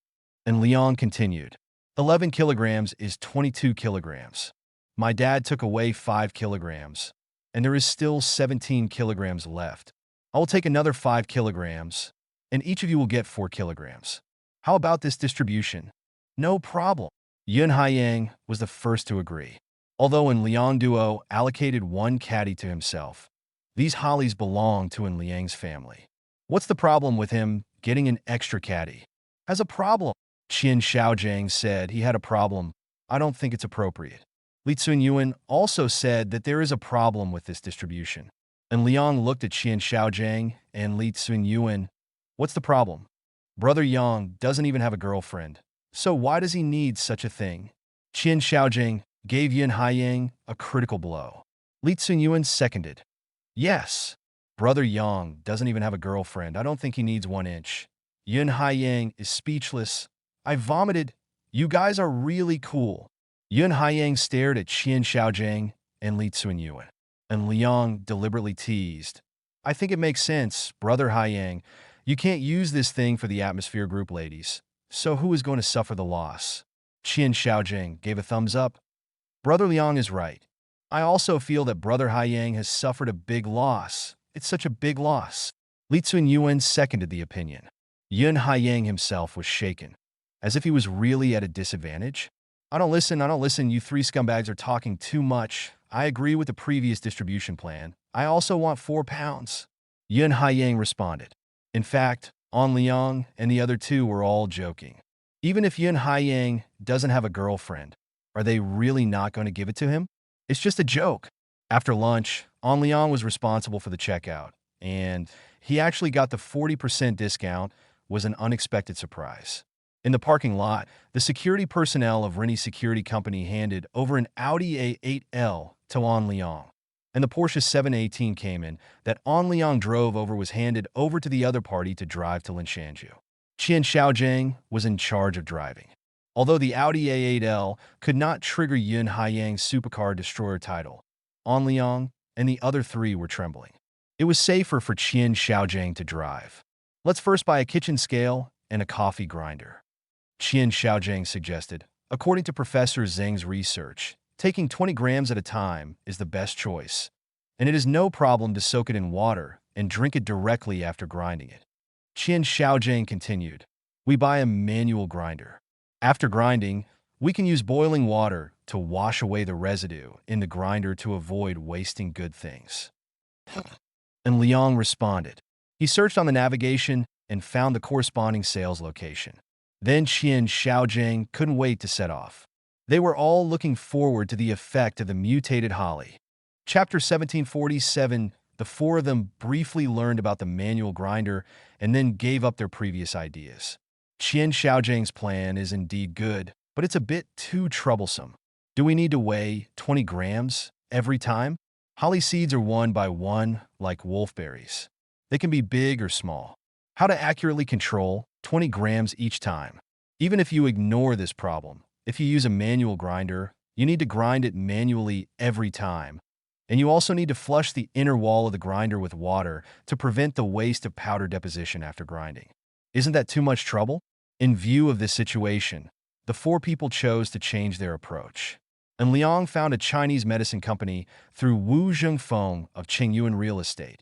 And Liang continued. 11 kilograms is 22 kilograms. My dad took away 5 kilograms, and there is still 17 kilograms left. I will take another 5 kilograms, and each of you will get 4 kilograms. How about this distribution? No problem. Yun Haiyang was the first to agree. Although En Liang Duo allocated 1 caddy to himself, these hollies belong to En Liang's family. What's the problem with him getting an extra caddy. Has a problem. Qian Xiaojing said he had a problem. I don't think it's appropriate. Li Tsunyuan also said that there is a problem with this distribution. And Liang looked at Qian Xiaojing and Li Tsunyuan. What's the problem? Brother Yang doesn't even have a girlfriend. So why does he need such a thing? Qian Xiaojing gave Yun Haiyang a critical blow. Li Tsunyuan seconded. Yes. Brother Yang doesn't even have a girlfriend. I don't think he needs 1 inch. Yun Haiyang is speechless. I vomited. You guys are really cool. Yun Haiyang stared at Qian Xiaojing and Li Tsunyuan. And Liang deliberately teased. I think it makes sense, Brother Haiyang. You can't use this thing for the atmosphere group ladies. So who is going to suffer the loss? Qian Xiaojing gave a thumbs up. Brother Liang is right. I also feel that Brother Haiyang has suffered a big loss. It's such a big loss. Li Tsunyuan seconded the opinion. Yun Haiyang himself was shaken, as if he was really at a disadvantage. I don't listen, you 3 scumbags are talking too much. I agree with the previous distribution plan. I also want 4 pounds. Yun Haiyang responded. In fact, An Liang and the other 2 were all joking. Even if Yun Haiyang doesn't have a girlfriend, are they really not going to give it to him? It's just a joke. After lunch, An Liang was responsible for the checkout, and he actually got the 40% discount. Was an unexpected surprise. In the parking lot, the security personnel of Rennie Security Company handed over an Audi A8L to An Liang, and the Porsche 718 came in that An Liang drove over was handed over to the other party to drive to Linshanju. Qian Xiaojing was in charge of driving. Although the Audi A8L could not trigger Yun Haiyang's supercar destroyer title, An Liang and the other 3 were trembling. It was safer for Qian Xiaojing to drive. Let's first buy a kitchen scale and a coffee grinder, Qian Xiaojing suggested. According to Professor Zheng's research, taking 20 grams at a time is the best choice, and it is no problem to soak it in water and drink it directly after grinding it. Qian Xiaojing continued. We buy a manual grinder. After grinding, we can use boiling water to wash away the residue in the grinder to avoid wasting good things. And Liang responded. He searched on the navigation and found the corresponding sales location. Then Qian Xiaojing couldn't wait to set off. They were all looking forward to the effect of the mutated holly. Chapter 1747, the 4 of them briefly learned about the manual grinder and then gave up their previous ideas. Qian Xiaojing's plan is indeed good, but it's a bit too troublesome. Do we need to weigh 20 grams every time? Holly seeds are 1 by 1 like wolfberries. They can be big or small. How to accurately control 20 grams each time? Even if you ignore this problem, if you use a manual grinder, you need to grind it manually every time. And you also need to flush the inner wall of the grinder with water to prevent the waste of powder deposition after grinding. Isn't that too much trouble? In view of this situation, the 4 people chose to change their approach. And Liang found a Chinese medicine company through Wu Zhengfeng of Qingyuan Real Estate.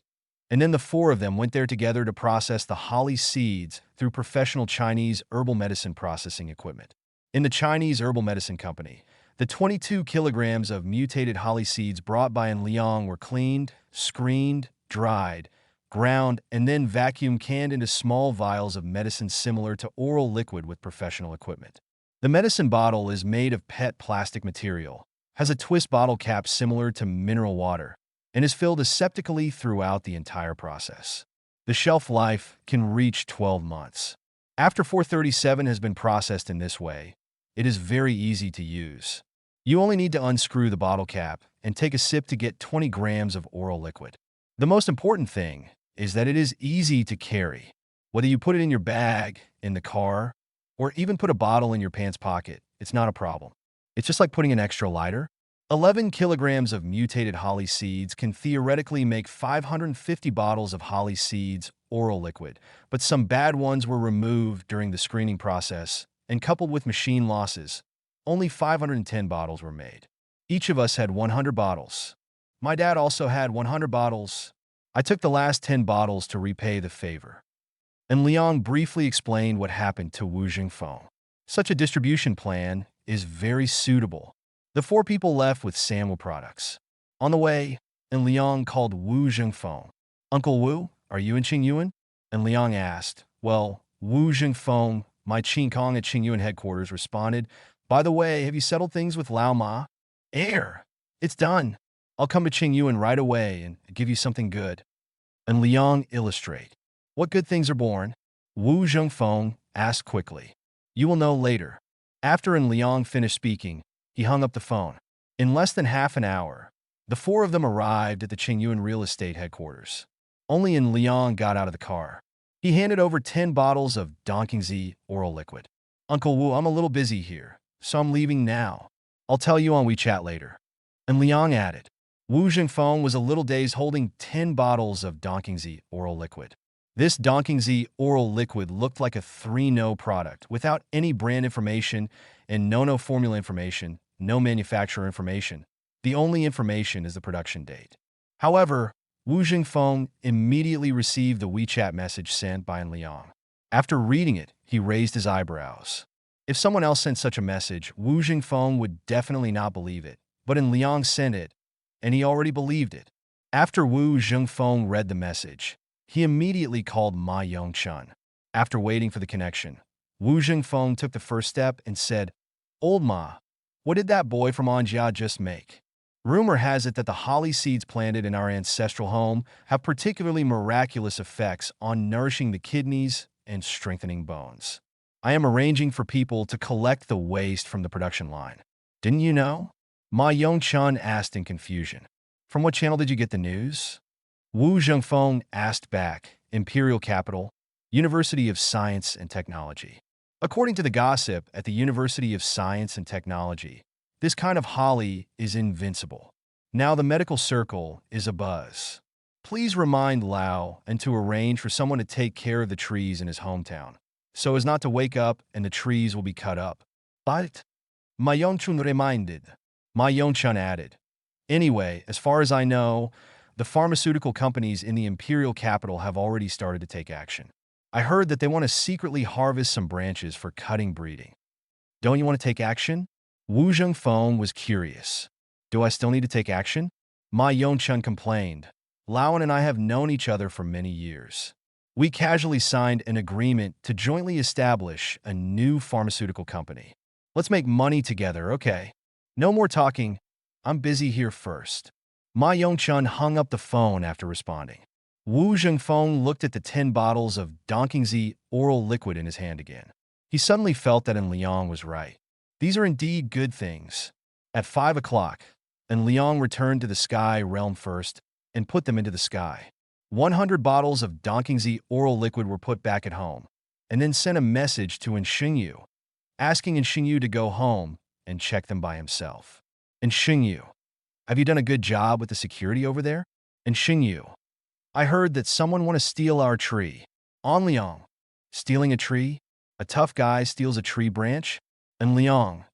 And then the 4 of them went there together to process the holly seeds through professional Chinese herbal medicine processing equipment. In the Chinese herbal medicine company, the 22 kilograms of mutated holly seeds brought by An Liang were cleaned, screened, dried, ground, and then vacuum canned into small vials of medicine similar to oral liquid with professional equipment. The medicine bottle is made of PET plastic material, has a twist bottle cap similar to mineral water, and is filled aseptically throughout the entire process. The shelf life can reach 12 months. After 437 has been processed in this way, it is very easy to use. You only need to unscrew the bottle cap and take a sip to get 20 grams of oral liquid. The most important thing is that it is easy to carry. Whether you put it in your bag, in the car, or even put a bottle in your pants pocket, it's not a problem. It's just like putting an extra lighter. 11 kilograms of mutated holly seeds can theoretically make 550 bottles of holly seeds oral liquid, but some bad ones were removed during the screening process, and coupled with machine losses, only 510 bottles were made. Each of us had 100 bottles. My dad also had 100 bottles. I took the last 10 bottles to repay the favor. And Liang briefly explained what happened to Wu Zhengfeng. Such a distribution plan is very suitable. The 4 people left with Sanwa products. On the way, and Liang called Wu Zhengfeng. Uncle Wu, are you in Qingyuan? And Liang asked, Well, Wu Jingfeng, my Qing Kong at Qingyuan headquarters, responded, "By the way, have you settled things with Lao Ma?" "Air, it's done. I'll come to Qingyuan right away and give you something good." And Liang illustrate. "What good things are born?" Wu Zhengfeng asked quickly. "You will know later." After En Liang finished speaking, he hung up the phone. In less than half an hour, the four of them arrived at the Qingyuan real estate headquarters. Only En Liang got out of the car. He handed over 10 bottles of Donkingzi oral liquid. "Uncle Wu, I'm a little busy here, so I'm leaving now. I'll tell you on WeChat later." And Liang added. Wu Jingfeng was a little dazed holding 10 bottles of Donkingzi oral liquid. This Donkingzi oral liquid looked like a 3-no product without any brand information and no formula information, no manufacturer information. The only information is the production date. However, Wu Jingfeng immediately received the WeChat message sent by En Liang. After reading it, he raised his eyebrows. If someone else sent such a message, Wu Jingfeng would definitely not believe it, but En Liang sent it, and he already believed it. After Wu Jingfeng read the message, he immediately called Ma Yongchun. After waiting for the connection, Wu Jingfeng took the first step and said, "Old Ma, what did that boy from Anjia just make?" Rumor has it that the holly seeds planted in our ancestral home have particularly miraculous effects on nourishing the kidneys and strengthening bones. I am arranging for people to collect the waste from the production line. Didn't you know? Ma Yongchun asked in confusion. From what channel did you get the news? Wu Zhengfeng asked back, Imperial Capital, University of Science and Technology. According to the gossip at the University of Science and Technology, this kind of holly is invincible. Now the medical circle is abuzz. Please remind Lao and to arrange for someone to take care of the trees in his hometown, so as not to wake up and the trees will be cut up. But Ma Yongchun reminded. Ma Yongchun added, "Anyway, as far as I know, the pharmaceutical companies in the imperial capital have already started to take action. I heard that they want to secretly harvest some branches for cutting breeding. Don't you want to take action?" Wu Zhengfeng was curious. "Do I still need to take action?" Ma Yongchun complained. "Laoan and I have known each other for many years. We casually signed an agreement to jointly establish a new pharmaceutical company. Let's make money together, okay? No more talking. I'm busy here first." Ma Yongchun hung up the phone after responding. Wu Zhengfeng looked at the 10 bottles of Donkingzi oral liquid in his hand again. He suddenly felt that En Liang was right. These are indeed good things. At 5 o'clock, En Liang returned to the sky realm first and put them into the sky. 100 bottles of Donkingzi oral liquid were put back at home, and then sent a message to Xingyu, asking Xingyu to go home and check them by himself. Xingyu, have you done a good job with the security over there? Xingyu, I heard that someone want to steal our tree. En Liang, stealing a tree? A tough guy steals a tree branch? En Liang,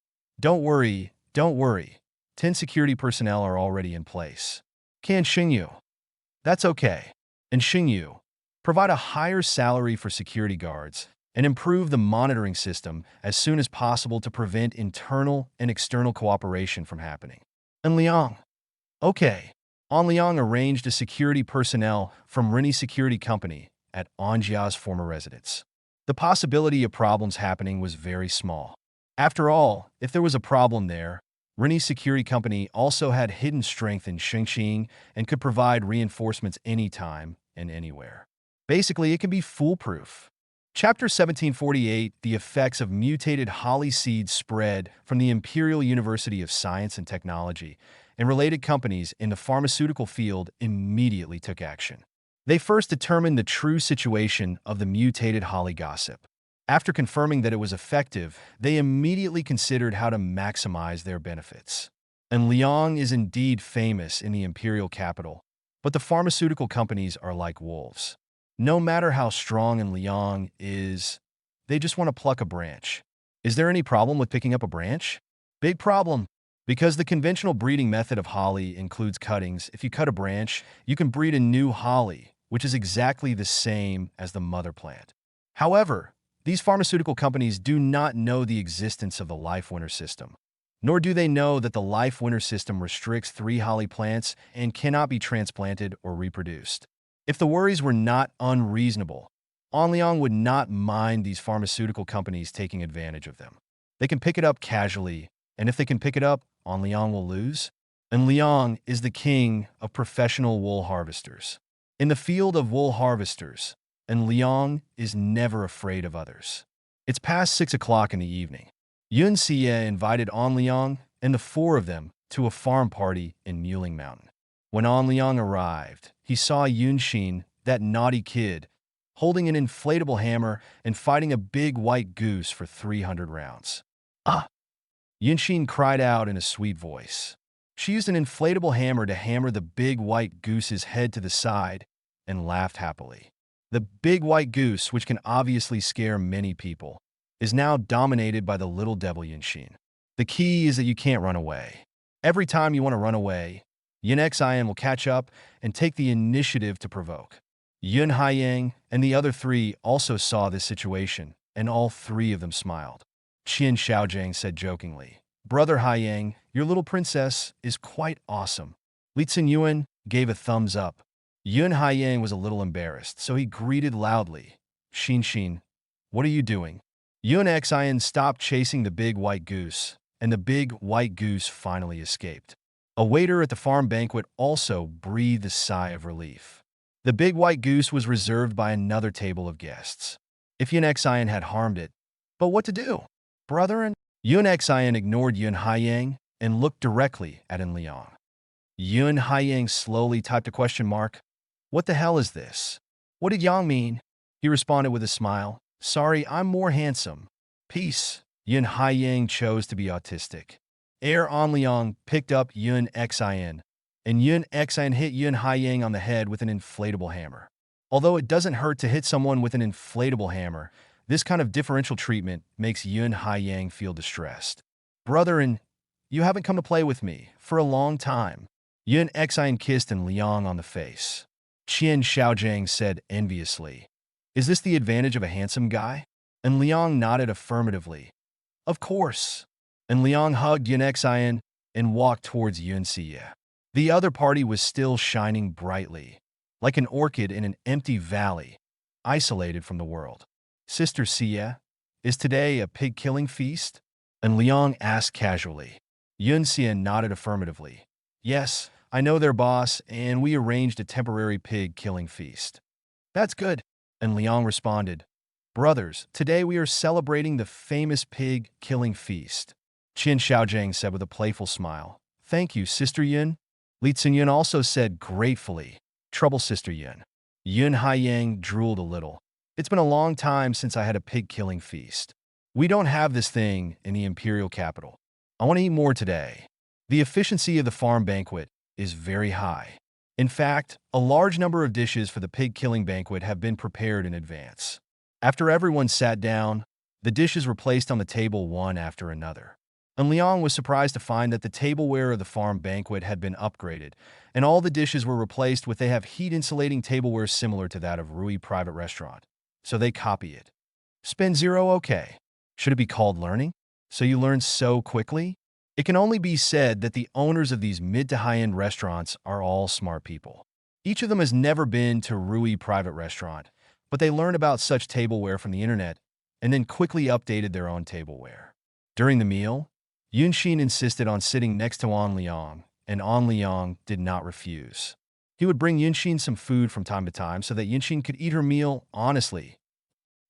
don't worry. 10 security personnel are already in place. Can Xingyu? That's okay. And Xingyu, provide a higher salary for security guards and improve the monitoring system as soon as possible to prevent internal and external cooperation from happening. En Liang, okay. En Liang arranged a security personnel from Rini Security Company at Anjia's former residence. The possibility of problems happening was very small. After all, if there was a problem there, Rini Security Company also had hidden strength in Xingqing and could provide reinforcements anytime and anywhere. Basically, it can be foolproof. Chapter 1748, The Effects of Mutated Holly Seeds Spread from the Imperial University of Science and Technology, and related companies in the pharmaceutical field immediately took action. They first determined the true situation of the mutated holly gossip. After confirming that it was effective, they immediately considered how to maximize their benefits. And Liang is indeed famous in the imperial capital, but the pharmaceutical companies are like wolves. No matter how strong En Liang is, they just want to pluck a branch. Is there any problem with picking up a branch? Big problem. Because the conventional breeding method of holly includes cuttings, if you cut a branch, you can breed a new holly, which is exactly the same as the mother plant. However, these pharmaceutical companies do not know the existence of the life winner system, nor do they know that the life winner system restricts 3 holly plants and cannot be transplanted or reproduced. If the worries were not unreasonable, An Liang would not mind these pharmaceutical companies taking advantage of them. They can pick it up casually, and if they can pick it up, An Liang will lose. An Liang is the king of professional wool harvesters. In the field of wool harvesters, An Liang is never afraid of others. It's past 6 o'clock in the evening. Yun Xie invited An Liang and the four of them to a farm party in Muling Mountain. When An Liang arrived, he saw Yun Xin, that naughty kid, holding an inflatable hammer and fighting a big white goose for 300 rounds. Ah! Yun Xin cried out in a sweet voice. She used an inflatable hammer to hammer the big white goose's head to the side and laughed happily. The big white goose, which can obviously scare many people, is now dominated by the little devil Yun Xin. The key is that you can't run away. Every time you want to run away, Yun Xian will catch up and take the initiative to provoke. Yun Haiyang and the other three also saw this situation, and all three of them smiled. Qian Xiaojiang said jokingly, "Brother Haiyang, your little princess is quite awesome." Li Tsinyuan gave a thumbs up. Yun Haiyang was a little embarrassed, so he greeted loudly, "Xin Xin, what are you doing?" Yun Xian stopped chasing the big white goose, and the big white goose finally escaped. A waiter at the farm banquet also breathed a sigh of relief. The big white goose was reserved by another table of guests. If Yun Xian had harmed it, but what to do? Brethren, Yun Xian ignored Yun Haiyang and looked directly at An Liang. Yun Haiyang slowly typed a question mark. "What the hell is this? What did Yang mean?" He responded with a smile. "Sorry, I'm more handsome." Peace. Yun Haiyang chose to be autistic. An Liang picked up Yun Xian, and Yun Xian hit Yun Haiyang on the head with an inflatable hammer. Although it doesn't hurt to hit someone with an inflatable hammer, this kind of differential treatment makes Yun Haiyang feel distressed. "Brethren, you haven't come to play with me for a long time." Yun Xian kissed An Liang on the face. Qian Xiaojiang said enviously, "Is this the advantage of a handsome guy?" An Liang nodded affirmatively. "Of course." An Liang hugged Yun Xian and walked towards Yun Xie. The other party was still shining brightly, like an orchid in an empty valley, isolated from the world. "Sister Xie, is today a pig-killing feast?" An Liang asked casually. Yun Xie nodded affirmatively. "Yes, I know their boss, and we arranged a temporary pig-killing feast." "That's good," An Liang responded. "Brothers, today we are celebrating the famous pig-killing feast." Qian Xiaojiang said with a playful smile. "Thank you, Sister Yun." Li Tsinyun also said gratefully, "Trouble, Sister Yun." Yun Haiyang drooled a little. "It's been a long time since I had a pig-killing feast. We don't have this thing in the imperial capital. I want to eat more today." The efficiency of the farm banquet is very high. In fact, a large number of dishes for the pig-killing banquet have been prepared in advance. After everyone sat down, the dishes were placed on the table one after another. An Liang was surprised to find that the tableware of the farm banquet had been upgraded, and all the dishes were replaced with heat-insulating tableware similar to that of Rui Private Restaurant. So they copy it. Spin zero, okay. Should it be called learning? So you learn so quickly? It can only be said that the owners of these mid to high-end restaurants are all smart people. Each of them has never been to Rui Private Restaurant, but they learned about such tableware from the internet and then quickly updated their own tableware. During the meal, Yun Xin insisted on sitting next to An Liang, and An Liang did not refuse. He would bring Yun Xin some food from time to time so that Yun Xin could eat her meal honestly.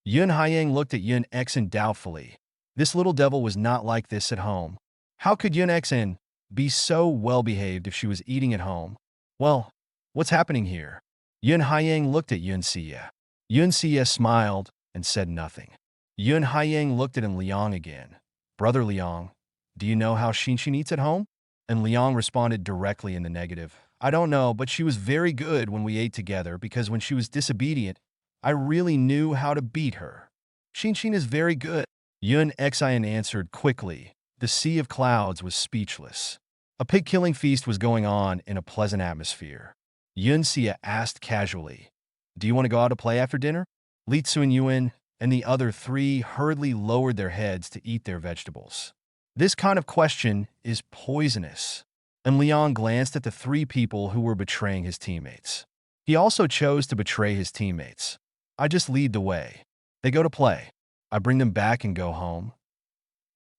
Yun Haiyang looked at Yun Xian doubtfully. This little devil was not like this at home. How could Yun Xian be so well-behaved if she was eating at home? Well, what's happening here? Yun Haiyang looked at Yun Xie. Yun Xie smiled and said nothing. Yun Haiyang looked at An Liang again. "Brother Liang, do you know how Xin eats at home?" And Liang responded directly in the negative. "I don't know, but she was very good when we ate together because when she was disobedient, I really knew how to beat her. Xin is very good." Yun Xian answered quickly. The sea of clouds was speechless. A pig-killing feast was going on in a pleasant atmosphere. Yun Xie asked casually, "Do you want to go out to play after dinner?" Li Tsinyuan and the other three hurriedly lowered their heads to eat their vegetables. This kind of question is poisonous. And Liang glanced at the three people who were betraying his teammates. He also chose to betray his teammates. I just lead the way. They go to play. I bring them back and go home.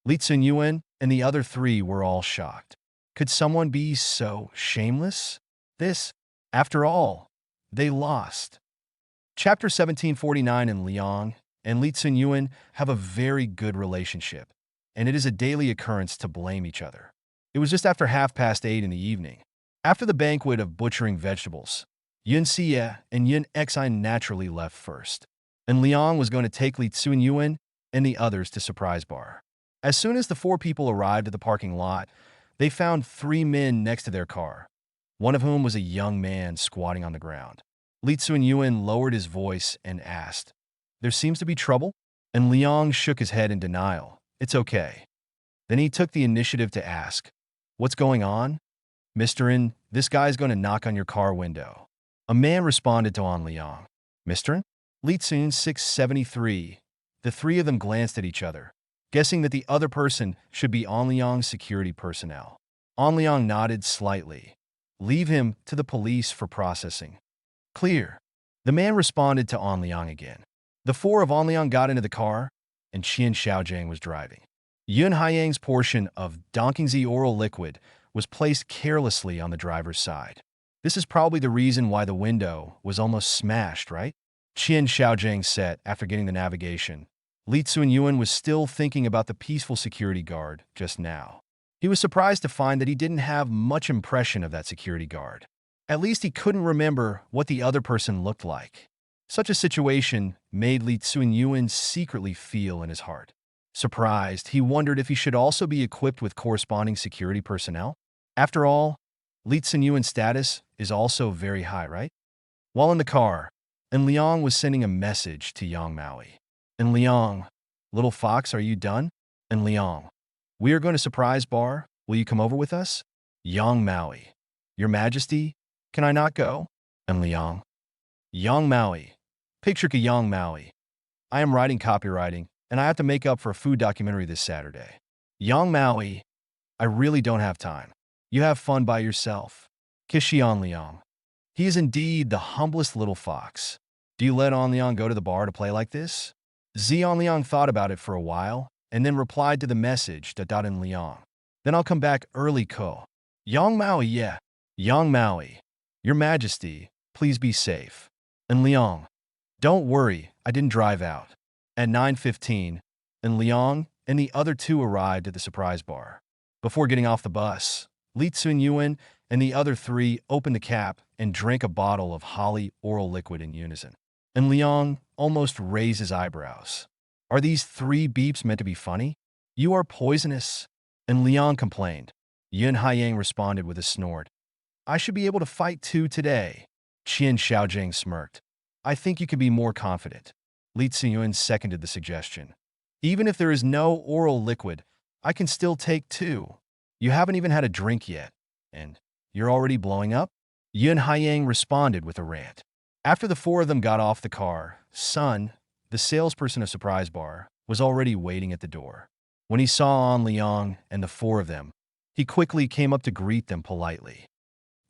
Lee Tsun-yuen and the other three were all shocked. Could someone be so shameless? This, after all, they lost. Chapter 1749 in Liang and Lee Tsun-yuen have a very good relationship, and it is a daily occurrence to blame each other. It was just after 8:30 in the evening. After the banquet of butchering vegetables, Yun Xie and Yun Xi naturally left first, and Liang was going to take Lee Tsun-yuen and the others to surprise bar. As soon as the four people arrived at the parking lot, they found three men next to their car, one of whom was a young man squatting on the ground. Lee Tsun-yuen lowered his voice and asked, "There seems to be trouble?" And Liang shook his head in denial. "It's okay." Then he took the initiative to ask, "What's going on?" "Mr. In, this guy's going to knock on your car window." A man responded to An Liang. "Mr. In?" Lee Tsun 673. The three of them glanced at each other, guessing that the other person should be An Liang's security personnel. An Liang nodded slightly. "Leave him to the police for processing." "Clear." The man responded to An Liang again. The four of An Liang got into the car, and Qian Xiaojiang was driving. Yun Haiyang's portion of Donkingzi oral liquid was placed carelessly on the driver's side. This is probably the reason why the window was almost smashed, right? Qian Xiaojiang said after getting the navigation. Lee Tsun-yuen was still thinking about the peaceful security guard just now. He was surprised to find that he didn't have much impression of that security guard. At least he couldn't remember what the other person looked like. Such a situation made Lee Tsun-yuen secretly feel in his heart. Surprised, he wondered if he should also be equipped with corresponding security personnel. After all, Lee Tsun-yuen's status is also very high, right? While in the car, and Liang was sending a message to Yang Maui. "And Liang, little fox, are you done?" "And Liang, we are going to surprise bar. Will you come over with us?" Yang Maui, "Your Majesty, can I not go?" "And Liang, Yang Maui, picture ka Yang Maui. I am writing copywriting, and I have to make up for a food documentary this Saturday." Yang Maui, "I really don't have time. You have fun by yourself." Kishian Liang, "He is indeed the humblest little fox. Do you let An Liang go to the bar to play like this?" Zian Liang thought about it for a while, and then replied to the message to In Liang. "Then I'll come back early, Ko." Yang Maui, "Yeah." Yang Maui, "Your Majesty, please be safe." And Liang, "Don't worry, I didn't drive out." At 9:15, and Liang and the other two arrived at the surprise bar. Before getting off the bus, Lee Tsun-yuen and the other three opened the cap and drank a bottle of Holly oral liquid in unison. And Liang almost raised his eyebrows. "Are these three beeps meant to be funny? You are poisonous." And Liang complained. Yun Haiyang responded with a snort. "I should be able to fight too today." Qian Xiaojiang smirked. "I think you could be more confident." Li Tsun seconded the suggestion. "Even if there is no oral liquid, I can still take two. You haven't even had a drink yet, and you're already blowing up?" Yun Haiyang responded with a rant. After the four of them got off the car, Sun, the salesperson of Surprise Bar, was already waiting at the door. When he saw An Liang and the four of them, he quickly came up to greet them politely.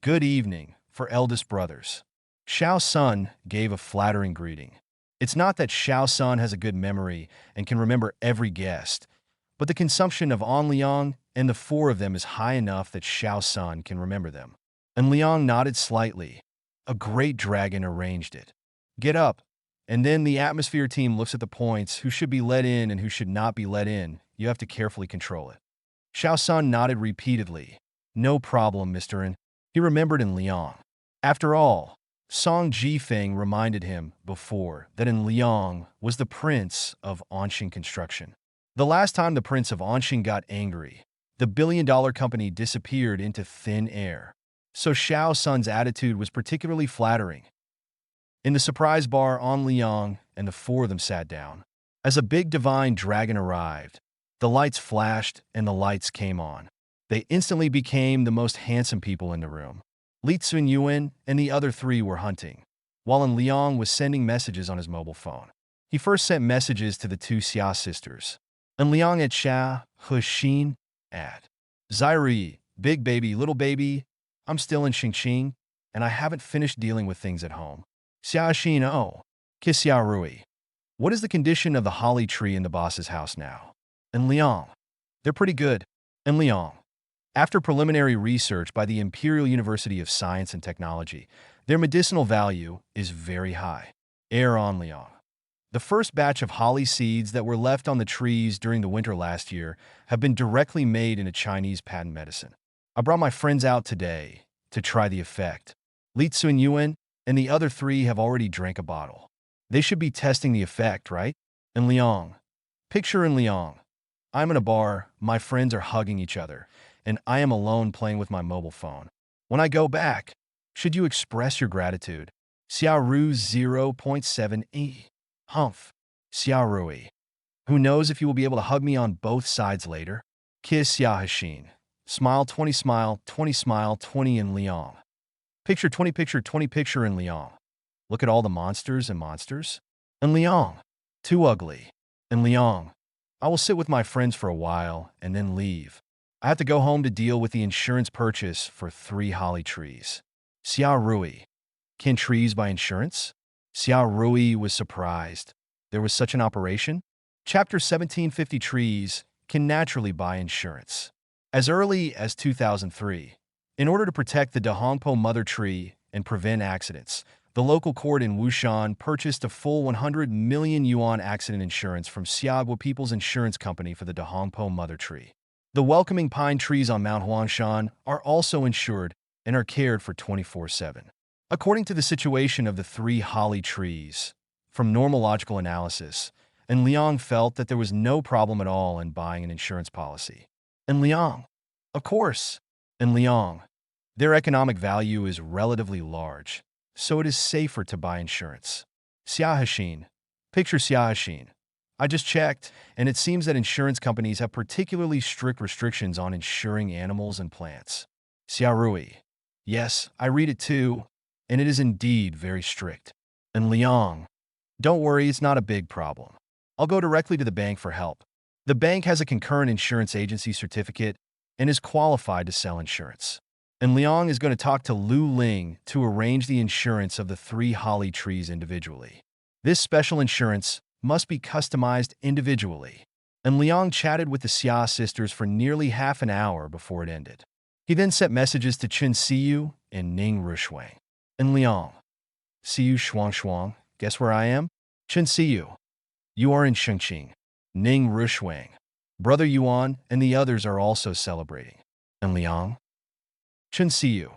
"Good evening, for eldest brothers." Xiao Sun gave a flattering greeting. It's not that Xiao Sun has a good memory and can remember every guest, but the consumption of An Liang and the four of them is high enough that Xiao Sun can remember them. And Liang nodded slightly. A great dragon arranged it. "Get up." And then the atmosphere team looks at the points, who should be let in and who should not be let in. You have to carefully control it. Xiao Sun nodded repeatedly. "No problem, Mr. In." He remembered in Liang. After all, Song Jifeng reminded him before that in Liang was the prince of Anshin Construction. The last time the prince of Anshin got angry, the billion-dollar company disappeared into thin air. So Xiao Sun's attitude was particularly flattering. In the surprise bar, An Liang and the four of them sat down. As a big divine dragon arrived, the lights flashed and the lights came on. They instantly became the most handsome people in the room. Lee Tsun-yuen and the other three were hunting, while An Liang was sending messages on his mobile phone. He first sent messages to the two Xia sisters. An Liang at Xia, He Xin, at Zairi, big baby, little baby, I'm still in Xingqing, and I haven't finished dealing with things at home. Xia Xin, oh, Kiss Xiao Rui. What is the condition of the holly tree in the boss's house now? And Liang. They're pretty good. And Liang. After preliminary research by the Imperial University of Science and Technology, their medicinal value is very high. Air on Liang. The first batch of holly seeds that were left on the trees during the winter last year have been directly made in a Chinese patent medicine. I brought my friends out today to try the effect. Li Tsunyuan and the other three have already drank a bottle. They should be testing the effect, right? And Liang. Picture in Liang. I'm in a bar, my friends are hugging each other, and I am alone playing with my mobile phone. When I go back, should you express your gratitude? Xiao Ru 0.7e. Humph. Xiao Rui. Who knows if you will be able to hug me on both sides later? Kiss Xiao Hashin. Smile 20 in Liang. Picture 20 picture in Liang. Look at all the monsters and monsters. And Liang. Too ugly. And Liang. I will sit with my friends for a while and then leave. I have to go home to deal with the insurance purchase for 3 holly trees. Xiao Rui. Can trees buy insurance? Xiao Rui was surprised. There was such an operation? Chapter 1750 trees can naturally buy insurance. As early as 2003, in order to protect the Dahongpo mother tree and prevent accidents, the local court in Wushan purchased a full 100 million yuan accident insurance from Xiaoguo People's Insurance Company for the Dahongpo mother tree. The welcoming pine trees on Mount Huangshan are also insured and are cared for 24/7. According to the situation of the 3 holly trees, from normal logical analysis, and Liang felt that there was no problem at all in buying an insurance policy. And Liang, of course, and Liang, their economic value is relatively large, so it is safer to buy insurance. Xia Hashin, picture Xia Hashin. I just checked, and it seems that insurance companies have particularly strict restrictions on insuring animals and plants. Xia Rui, yes, I read it too, and it is indeed very strict. And Liang, don't worry, it's not a big problem. I'll go directly to the bank for help. The bank has a concurrent insurance agency certificate and is qualified to sell insurance. And Liang is going to talk to Lu Ling to arrange the insurance of the 3 holly trees individually. This special insurance must be customized individually. And Liang chatted with the Xia sisters for nearly half an hour before it ended. He then sent messages to Chen Siyu and Ning Rushuang. And Liang. Siyu Shuang, guess where I am? Chen Siyu. You are in Shengqing. Ning Rushuang. Brother Yuan and the others are also celebrating. And Liang. Chen Siyu.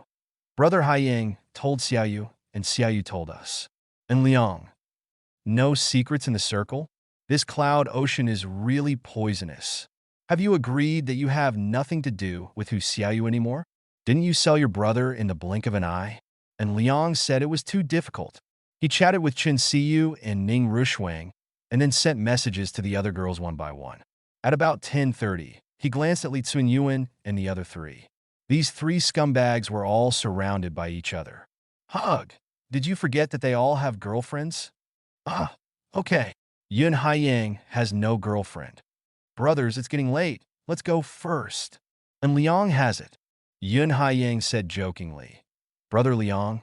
Brother Haiyang told Xiaoyu, and Xiaoyu told us. And Liang. No secrets in the circle? This cloud ocean is really poisonous. Have you agreed that you have nothing to do with Hu Xiaoyu anymore? Didn't you sell your brother in the blink of an eye? And Liang said it was too difficult. He chatted with Chen Siyu and Ning Rushuang, and then sent messages to the other girls one by one. At about 10:30, he glanced at Li Tsunyuan and the other 3. These 3 scumbags were all surrounded by each other. Hug! Did you forget that they all have girlfriends? Ah, okay. Yun Haiyang has no girlfriend. Brothers, it's getting late. Let's go first. And Liang has it. Yun Haiyang said jokingly. Brother Liang,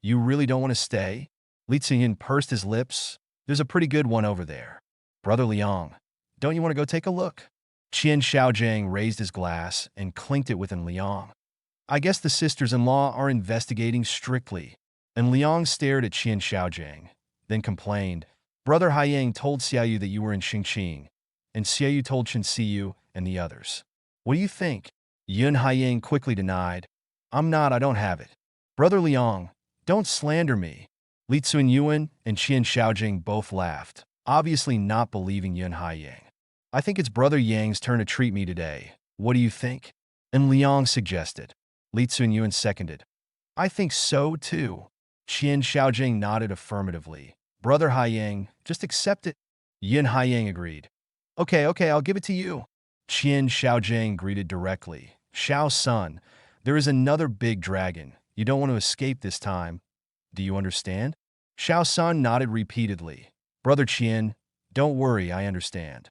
you really don't want to stay? Li Tsunyuan pursed his lips. There's a pretty good one over there. Brother Liang, don't you want to go take a look? Qian Xiaojiang raised his glass and clinked it within Liang. I guess the sisters-in-law are investigating strictly. And Liang stared at Qian Xiaojiang, then complained. Brother Haiyang told Xiaoyu that you were in Xingqing, and Xiaoyu told Chen Siyu and the others. What do you think? Yun Haiyang quickly denied. I'm not, I don't have it. Brother Liang, don't slander me. Li Tsunyuan and Qian Xiaojiang both laughed, obviously not believing Yun Haiyang. I think it's Brother Yang's turn to treat me today. What do you think? And Liang suggested. Li Tsunyuan seconded. I think so too. Qian Xiaojiang nodded affirmatively. Brother Haiyang, just accept it. Yun Haiyang agreed. Okay, I'll give it to you. Qian Xiaojiang greeted directly. Xiao Sun, there is another big dragon. You don't want to escape this time. Do you understand? Xiao Sun nodded repeatedly. Brother Qian, don't worry, I understand.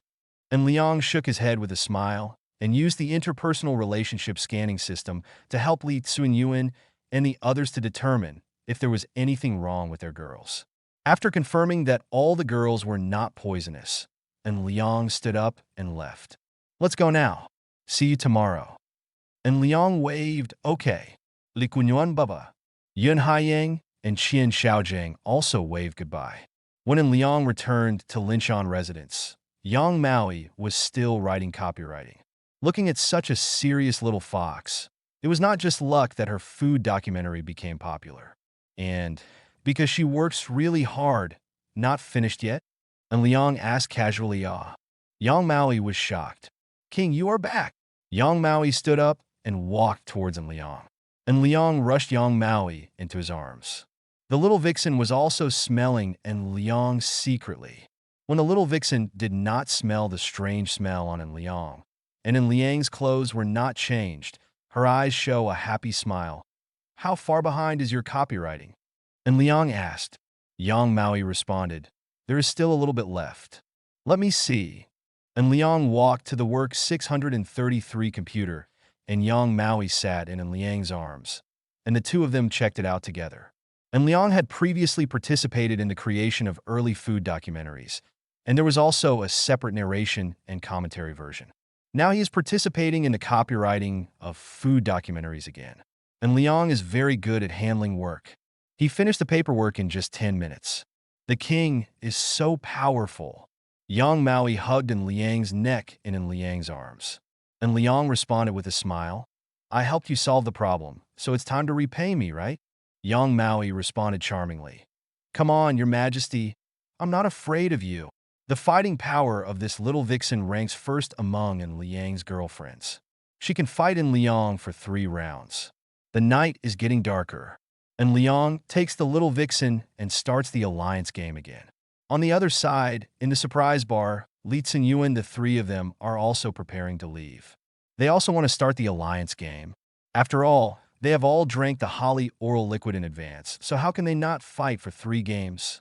And Liang shook his head with a smile and used the interpersonal relationship scanning system to help Li Tsunyuan and the others to determine if there was anything wrong with their girls. After confirming that all the girls were not poisonous, and Liang stood up and left. Let's go now. See you tomorrow. And Liang waved, okay. Li Kunyuan Baba. Yun Haiyang and Qian Xiaojing also waved goodbye. When Liang returned to Linshan residence, Yang Maui was still writing copywriting. Looking at such a serious little fox, it was not just luck that her food documentary became popular. And because she works really hard, not finished yet? And Liang asked casually, Yang Maui was shocked. King, you are back. Yang Maui stood up and walked towards Liang. And Liang rushed Yang Maui into his arms. The little vixen was also smelling and Liang secretly. When the little vixen did not smell the strange smell on Liang, and Liang's clothes were not changed, her eyes show a happy smile. How far behind is your copywriting? And Liang asked. Yang Maui responded, there is still a little bit left. Let me see. And Liang walked to the work 633 computer, and Yang Maui sat in Liang's arms, and the two of them checked it out together. And Liang had previously participated in the creation of early food documentaries, and there was also a separate narration and commentary version. Now he is participating in the copywriting of food documentaries again. And Liang is very good at handling work. He finished the paperwork in just 10 minutes. The king is so powerful. Yang Maui hugged in Liang's neck and in Liang's arms. And Liang responded with a smile. I helped you solve the problem, so it's time to repay me, right? Yang Maui responded charmingly. Come on, your majesty. I'm not afraid of you. The fighting power of this little vixen ranks first among Liang's girlfriends. She can fight in Liang for 3 rounds. The night is getting darker, and Liang takes the little vixen and starts the alliance game again. On the other side, in the surprise bar, Li Tsinyuan, the 3 of them are also preparing to leave. They also want to start the alliance game. After all, they have all drank the Holly oral liquid in advance, so how can they not fight for 3 games?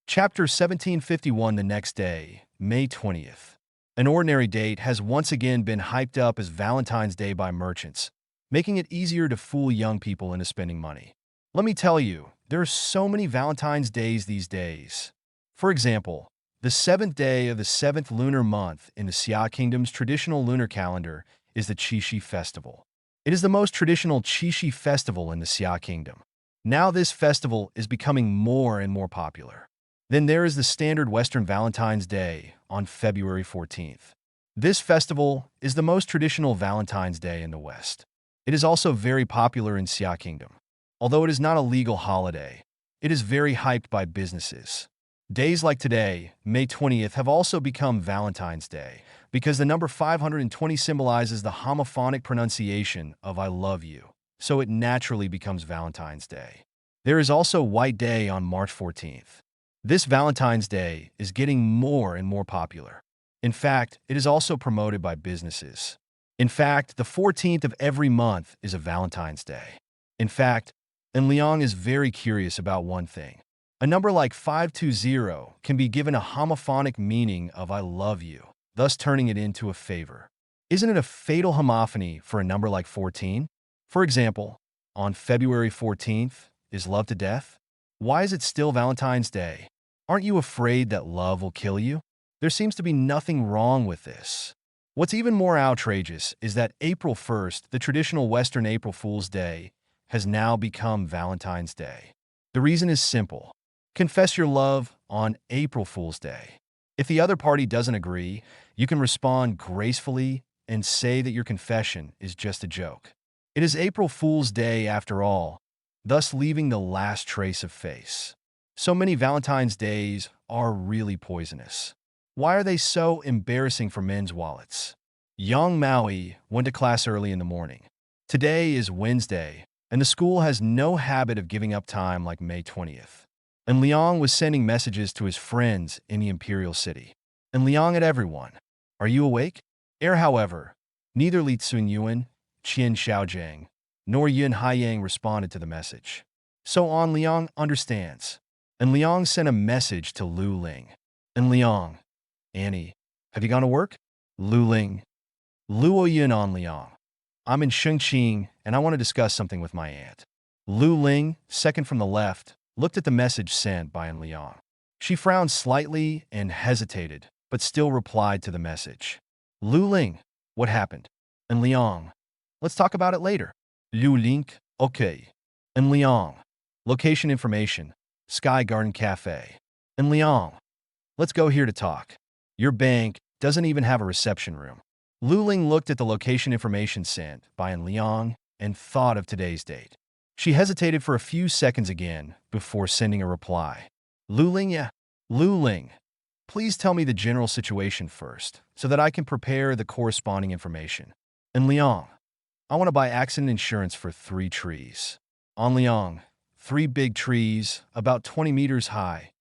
Chapter 1751. The next day, May 20th. An ordinary date has once again been hyped up as Valentine's Day by merchants, making it easier to fool young people into spending money. Let me tell you, there are so many Valentine's Days these days. For example, the 7th day of the 7th lunar month in the Xia Kingdom's traditional lunar calendar is the Qixi Festival. It is the most traditional Qixi festival in the Xia Kingdom. Now this festival is becoming more and more popular. Then there is the standard Western Valentine's Day on February 14th. This festival is the most traditional Valentine's Day in the West. It is also very popular in Xia Kingdom. Although it is not a legal holiday, it is very hyped by businesses. Days like today, May 20th, have also become Valentine's Day because the number 520 symbolizes the homophonic pronunciation of I love you, so it naturally becomes Valentine's Day. There is also White Day on March 14th. This Valentine's Day is getting more and more popular. In fact, it is also promoted by businesses. In fact, the 14th of every month is a Valentine's Day. In fact, and Liang is very curious about one thing. A number like 520 can be given a homophonic meaning of I love you, thus turning it into a favor. Isn't it a fatal homophony for a number like 14? For example, on February 14th, is love to death? Why is it still Valentine's Day? Aren't you afraid that love will kill you? There seems to be nothing wrong with this. What's even more outrageous is that April 1st, the traditional Western April Fool's Day, has now become Valentine's Day. The reason is simple. Confess your love on April Fool's Day. If the other party doesn't agree, you can respond gracefully and say that your confession is just a joke. It is April Fool's Day after all, thus leaving the last trace of face. So many Valentine's Days are really poisonous. Why are they so embarrassing for men's wallets? Yang Maui went to class early in the morning. Today is Wednesday, and the school has no habit of giving up time like May 20th. And Liang was sending messages to his friends in the imperial city. And Liang at everyone. Are you awake? However, neither Li Tsunyuan, Qian Xiaojing, nor Yun Haiyang responded to the message. So on Liang understands. And Liang sent a message to Lu Ling. And Liang, Annie, have you gone to work? Lu Ling, Luo Yun on Liang. I'm in Shengqing, and I want to discuss something with my aunt. Lu Ling, second from the left, looked at the message sent by An Liang. She frowned slightly and hesitated, but still replied to the message. Lu Ling, what happened? An Liang, let's talk about it later. Lu Ling, okay. An Liang, location information, Sky Garden Cafe. An Liang, let's go here to talk. Your bank doesn't even have a reception room. Lu Ling looked at the location information sent by An Liang and thought of today's date. She hesitated for a few seconds again before sending a reply. Lu Ling, yeah. Lu Ling, please tell me the general situation first, so that I can prepare the corresponding information. An Liang, I want to buy accident insurance for 3 trees. An Liang, 3 big trees, about 20 meters high.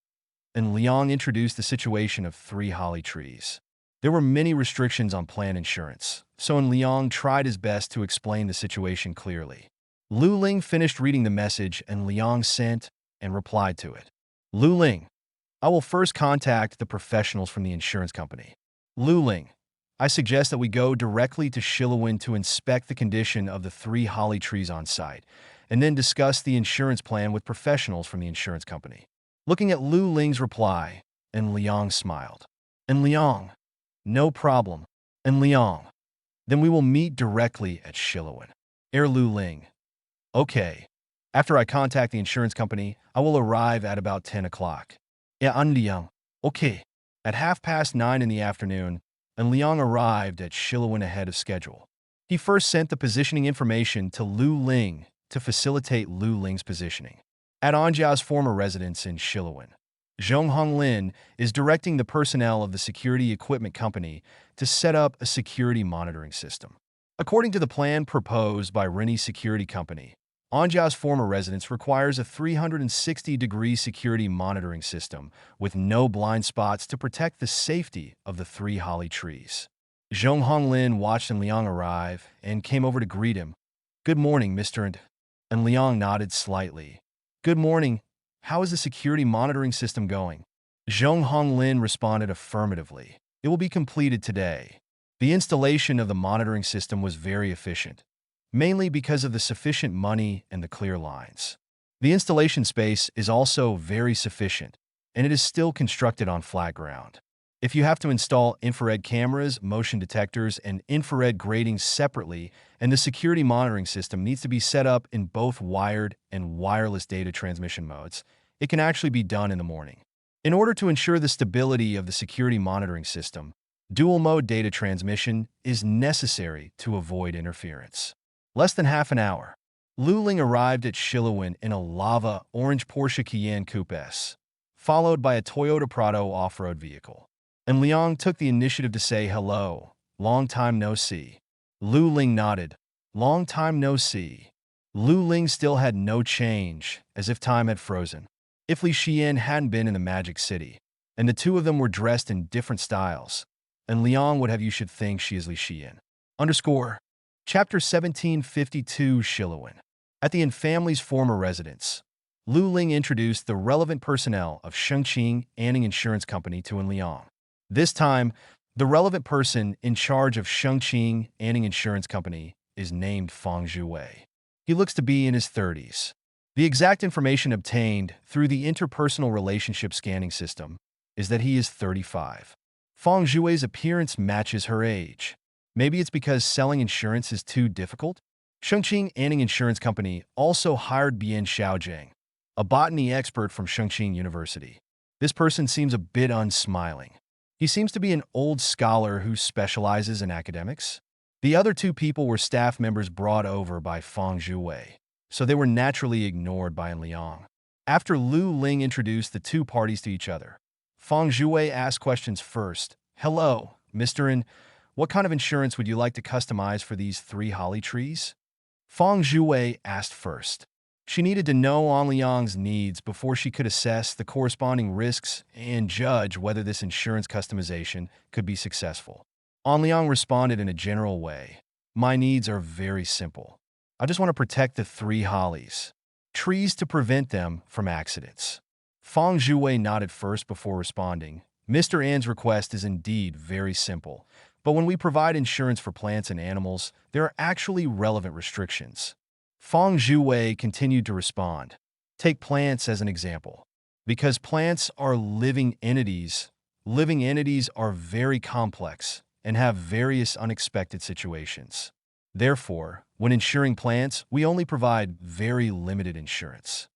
An Liang introduced the situation of 3 holly trees. There were many restrictions on plan insurance, so An Liang tried his best to explain the situation clearly. Lu Ling finished reading the message An Liang sent and replied to it. Lu Ling, I will first contact the professionals from the insurance company. Lu Ling, I suggest that we go directly to Shilawin to inspect the condition of the 3 holly trees on site, and then discuss the insurance plan with professionals from the insurance company. Looking at Lu Ling's reply, An Liang smiled. An Liang, no problem. An Liang, then we will meet directly at Shilawin. Lu Ling, okay. After I contact the insurance company, I will arrive at about 10 o'clock. An Liang, okay. At 9:30 in the afternoon, An Liang arrived at Shilawin ahead of schedule. He first sent the positioning information to Lu Ling to facilitate Lu Ling's positioning. At Anjia's former residence in Shilawin, Zhong Honglin is directing the personnel of the security equipment company to set up a security monitoring system. According to the plan proposed by Rennie's security company, Anjia's former residence requires a 360-degree security monitoring system with no blind spots to protect the safety of the 3 holly trees. Zhong Honglin watched An Liang arrive and came over to greet him. Good morning, Mr. And An Liang nodded slightly. Good morning. How is the security monitoring system going? Zhong Honglin responded affirmatively. It will be completed today. The installation of the monitoring system was very efficient, mainly because of the sufficient money and the clear lines. The installation space is also very sufficient, and it is still constructed on flat ground. If you have to install infrared cameras, motion detectors, and infrared gratings separately, and the security monitoring system needs to be set up in both wired and wireless data transmission modes, it can actually be done in the morning. In order to ensure the stability of the security monitoring system, dual-mode data transmission is necessary to avoid interference. Less than half an hour, Lu Ling arrived at Shilawin in a lava orange Porsche Cayenne Coupe S, followed by a Toyota Prado off-road vehicle. An Liang took the initiative to say hello. Long time no see. Lu Ling nodded. Long time no see. Lu Ling still had no change, as if time had frozen. If Li Xian hadn't been in the Magic City, and the two of them were dressed in different styles, An Liang would have you should think she is Li Xian. Chapter 1752 Shilawin. At the Yin family's former residence, Lu Ling introduced the relevant personnel of Shengqing Anning Insurance Company to An Liang. This time, the relevant person in charge of Shengqing Anning Insurance Company is named Fang Zhuwei. He looks to be in his 30s. The exact information obtained through the interpersonal relationship scanning system is that he is 35. Fang Zhuwei's appearance matches her age. Maybe it's because selling insurance is too difficult? Shengqing Anning Insurance Company also hired Bian Xiaojiang, a botany expert from Shengqing University. This person seems a bit unsmiling. He seems to be an old scholar who specializes in academics. The other 2 people were staff members brought over by Fang Zhuwei, so they were naturally ignored by An Liang. After Lu Ling introduced the 2 parties to each other, Fang Zhuwei asked questions first. Hello, Mr. An, what kind of insurance would you like to customize for these 3 holly trees? Fang Zhuwei asked first. She needed to know An Liang's needs before she could assess the corresponding risks and judge whether this insurance customization could be successful. An Liang responded in a general way. My needs are very simple. I just want to protect the 3 hollies, trees to prevent them from accidents. Fang Zhuwei nodded first before responding. Mr. An's request is indeed very simple, but when we provide insurance for plants and animals, there are actually relevant restrictions. Fang Zhuwei continued to respond. Take plants as an example. Because plants are living entities are very complex and have various unexpected situations. Therefore, when insuring plants, we only provide very limited insurance.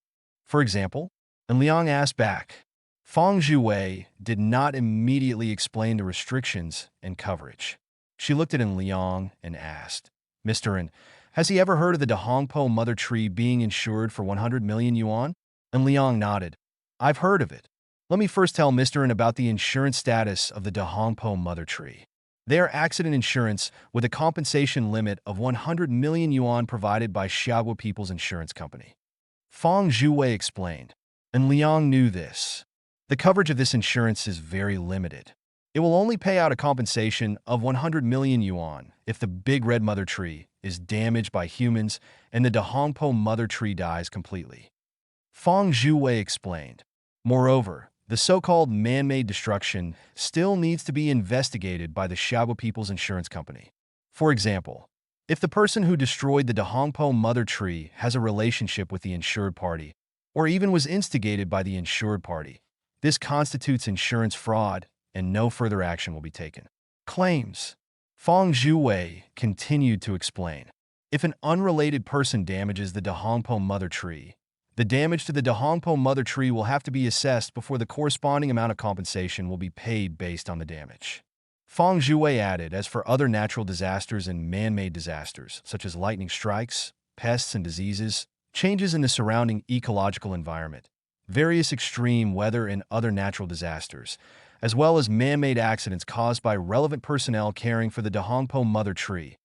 For example, and Liang asked back, Feng Zhuwei did not immediately explain the restrictions and coverage. She looked at Liang and asked, Mr. N, has he ever heard of the Dahongpo mother tree being insured for 100 million yuan? And Liang nodded. I've heard of it. Let me first tell Mr. N about the insurance status of the Dahongpo mother tree. They are accident insurance with a compensation limit of 100 million yuan provided by Xiaoguo People's Insurance Company. Feng Zhuwei explained, and Liang knew this. The coverage of this insurance is very limited. It will only pay out a compensation of 100 million yuan if the big red mother tree is damaged by humans and the Dahongpo mother tree dies completely. Feng Zhuwei explained. Moreover, the so-called man-made destruction still needs to be investigated by the Xiaoguo People's Insurance Company. For example, if the person who destroyed the Dahongpo mother tree has a relationship with the insured party, or even was instigated by the insured party, this constitutes insurance fraud and no further action will be taken. Claims. Feng Zhuwei continued to explain. If an unrelated person damages the Dahongpo mother tree, the damage to the Dahongpo mother tree will have to be assessed before the corresponding amount of compensation will be paid based on the damage. Feng Zhuwei added, as for other natural disasters and man-made disasters, such as lightning strikes, pests and diseases, changes in the surrounding ecological environment, various extreme weather and other natural disasters, as well as man-made accidents caused by relevant personnel caring for the Dahongpo mother tree,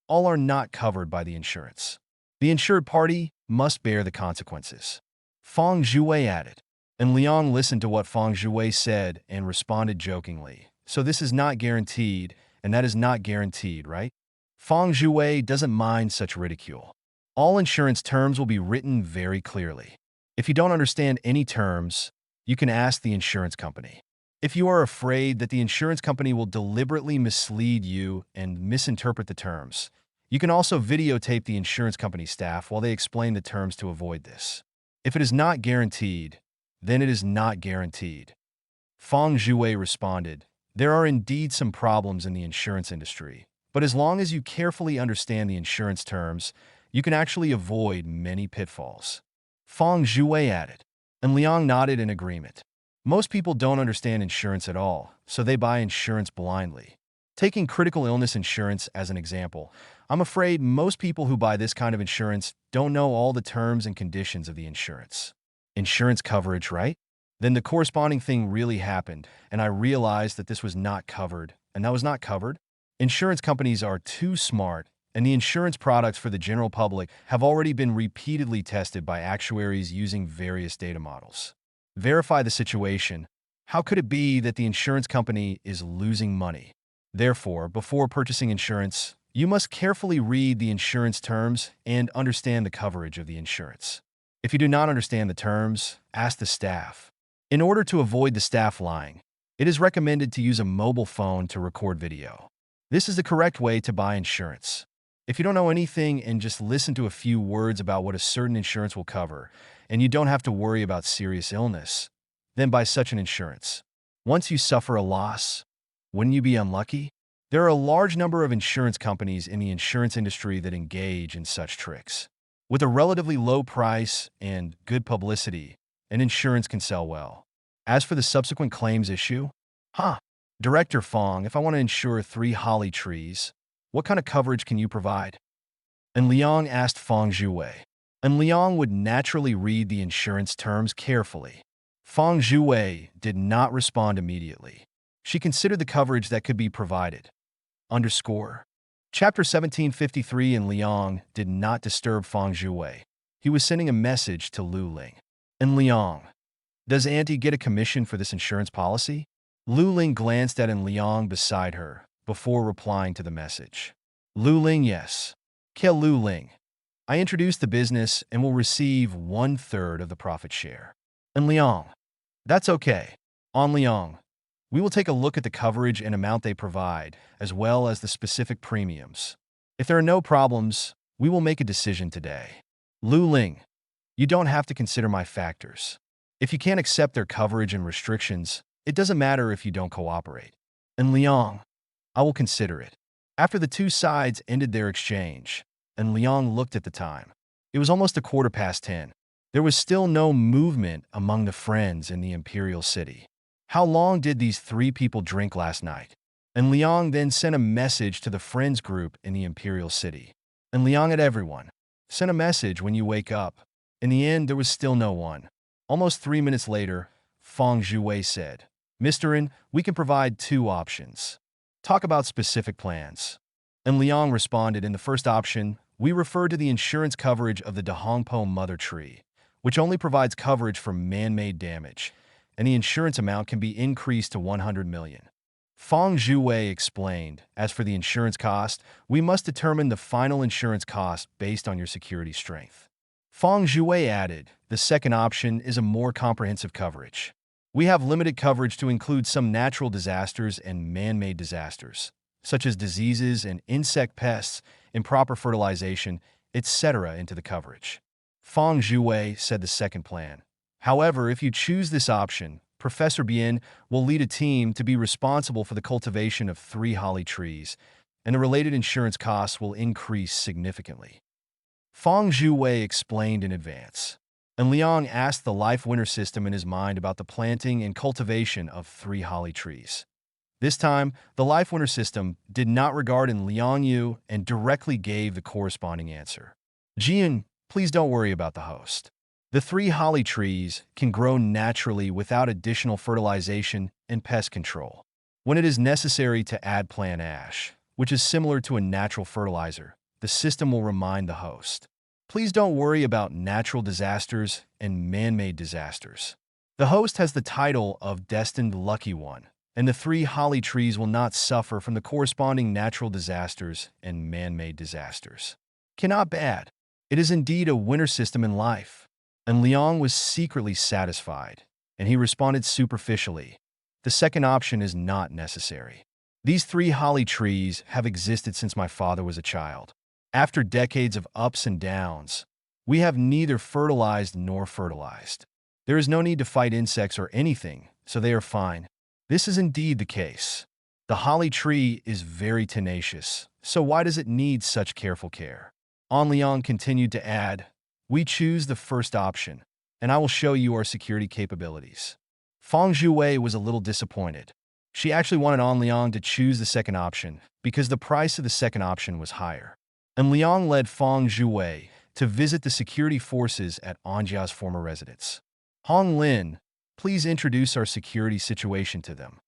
all are not covered by the insurance. The insured party must bear the consequences. Feng Zhuwei added, and Liang listened to what Feng Zhuwei said and responded jokingly. So this is not guaranteed, and that is not guaranteed, right? Feng Zhuwei doesn't mind such ridicule. All insurance terms will be written very clearly. If you don't understand any terms, you can ask the insurance company. If you are afraid that the insurance company will deliberately mislead you and misinterpret the terms, you can also videotape the insurance company staff while they explain the terms to avoid this. If it is not guaranteed, then it is not guaranteed. Feng Zhuwei responded, there are indeed some problems in the insurance industry, but as long as you carefully understand the insurance terms, you can actually avoid many pitfalls. Feng Zhuwei added, and Liang nodded in agreement. Most people don't understand insurance at all, so they buy insurance blindly. Taking critical illness insurance as an example, I'm afraid most people who buy this kind of insurance don't know all the terms and conditions of the insurance. Insurance coverage, right? Then the corresponding thing really happened, and I realized that this was not covered, and that was not covered. Insurance companies are too smart, and the insurance products for the general public have already been repeatedly tested by actuaries using various data models. Verify the situation. How could it be that the insurance company is losing money? Therefore, before purchasing insurance, you must carefully read the insurance terms and understand the coverage of the insurance. If you do not understand the terms, ask the staff. In order to avoid the staff lying, it is recommended to use a mobile phone to record video. This is the correct way to buy insurance. If you don't know anything and just listen to a few words about what a certain insurance will cover, and you don't have to worry about serious illness, then buy such an insurance. Once you suffer a loss, wouldn't you be unlucky? There are a large number of insurance companies in the insurance industry that engage in such tricks. With a relatively low price and good publicity, an insurance can sell well. As for the subsequent claims issue, Director Fong, if I want to insure 3 holly trees, what kind of coverage can you provide? And Liang asked Feng Zhuwei. And Liang would naturally read the insurance terms carefully. Feng Zhuwei did not respond immediately. She considered the coverage that could be provided. Chapter 1753 and Liang did not disturb Feng Zhuwei. He was sending a message to Lu Ling. And Liang, does Auntie get a commission for this insurance policy? Lu Ling glanced at Liang beside her before replying to the message. Lu Ling, yes. Ke Lu Ling. I introduced the business and will receive 1/3 of the profit share. And Liang, that's okay. On Liang, we will take a look at the coverage and amount they provide, as well as the specific premiums. If there are no problems, we will make a decision today. Lu Ling, You don't have to consider my factors. If you can't accept their coverage and restrictions, it doesn't matter if you don't cooperate. And Liang, I will consider it. After the two sides ended their exchange, and Liang looked at the time. It was almost 10:15. There was still no movement among the friends in the imperial city. How long did these three people drink last night? And Liang then sent a message to the friends group in the imperial city. And Liang at everyone. Send a message when you wake up. In the end, there was still no one. Almost 3 minutes later, Feng Zhuwei said, Mr. In, we can provide two options. Talk about specific plans. And Liang responded, in the first option, we refer to the insurance coverage of the Dahongpo mother tree, which only provides coverage for man-made damage, and the insurance amount can be increased to 100 million. Feng Zhuwei explained, as for the insurance cost, we must determine the final insurance cost based on your security strength. Feng Zhuwei added, the second option is a more comprehensive coverage. We have limited coverage to include some natural disasters and man-made disasters, such as diseases and insect pests, improper fertilization, etc. into the coverage. Feng Zhuwei said the second plan. However, if you choose this option, Professor Bien will lead a team to be responsible for the cultivation of 3 holly trees, and the related insurance costs will increase significantly. Feng Zhuwei explained in advance, and Liang asked the life winner system in his mind about the planting and cultivation of 3 holly trees. This time, the life winner system did not regard in Liang Yu and directly gave the corresponding answer. Jian, please don't worry about the host. The 3 holly trees can grow naturally without additional fertilization and pest control. When it is necessary to add plant ash, which is similar to a natural fertilizer, the system will remind the host. Please don't worry about natural disasters and man-made disasters. The host has the title of Destined Lucky One, and the 3 holly trees will not suffer from the corresponding natural disasters and man-made disasters. Cannot bad. It is indeed a winner system in life. And Liang was secretly satisfied, and he responded superficially. The second option is not necessary. These 3 holly trees have existed since my father was a child. After decades of ups and downs, we have neither fertilized nor fertilized. There is no need to fight insects or anything, so they are fine. This is indeed the case. The holly tree is very tenacious, so why does it need such careful care? An Liang continued to add, we choose the first option, and I will show you our security capabilities. Feng Zhuwei was a little disappointed. She actually wanted An Liang to choose the second option because the price of the second option was higher. And Liang led Feng Zhuwei to visit the security forces at Anjia's former residence. Hong Lin, please introduce our security situation to them.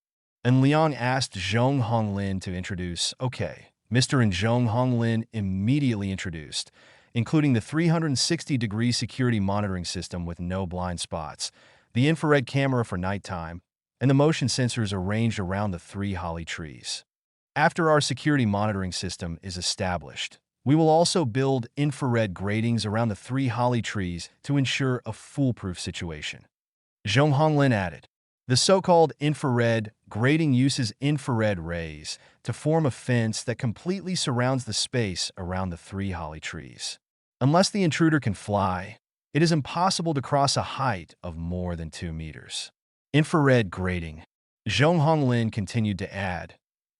And Liang asked Zhong Honglin to introduce. Okay, Mr. and Zhong Honglin immediately introduced, including the 360-degree security monitoring system with no blind spots, the infrared camera for nighttime, and the motion sensors arranged around the 3 holly trees. After our security monitoring system is established, we will also build infrared gratings around the 3 holly trees to ensure a foolproof situation. Zhong Honglin added, the so-called infrared grating uses infrared rays to form a fence that completely surrounds the space around the 3 holly trees. Unless the intruder can fly, it is impossible to cross a height of more than 2 meters. Infrared grating. Zhong Honglin continued to add,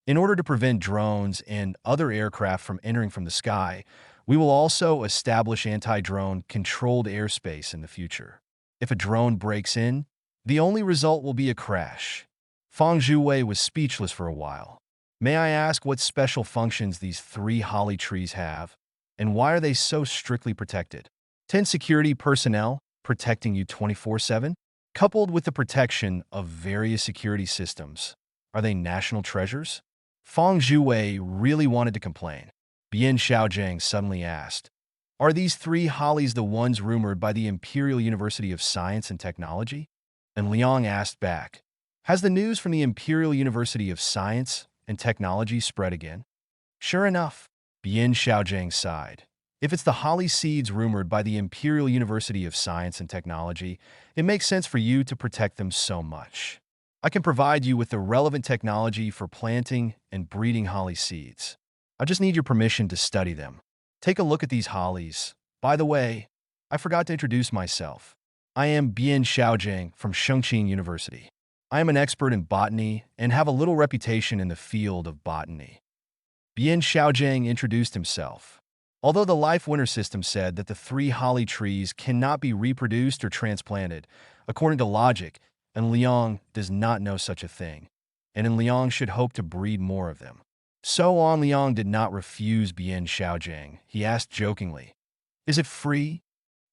in order to prevent drones and other aircraft from entering from the sky, we will also establish anti-drone controlled airspace in the future. If a drone breaks in, the only result will be a crash. Feng Zhuwei was speechless for a while. May I ask what special functions these 3 holly trees have? And why are they so strictly protected? 10 security personnel protecting you 24/7? Coupled with the protection of various security systems, are they national treasures? Feng Zhuwei really wanted to complain. Bian Xiaojiang suddenly asked, are these 3 hollies the ones rumored by the Imperial University of Science and Technology? And Liang asked back, has the news from the Imperial University of Science and Technology spread again? Sure enough, Bian Xiaojiang sighed. If it's the holly seeds rumored by the Imperial University of Science and Technology, it makes sense for you to protect them so much. I can provide you with the relevant technology for planting and breeding holly seeds. I just need your permission to study them. Take a look at these hollies. By the way, I forgot to introduce myself. I am Bian Xiaojing from Shengqing University. I am an expert in botany and have a little reputation in the field of botany. Bian Xiaojing introduced himself. Although the life winner system said that the 3 holly trees cannot be reproduced or transplanted, according to logic, and Liang does not know such a thing, and Liang should hope to breed more of them. So on Liang did not refuse Bian Xiaojing. He asked jokingly, "Is it free?"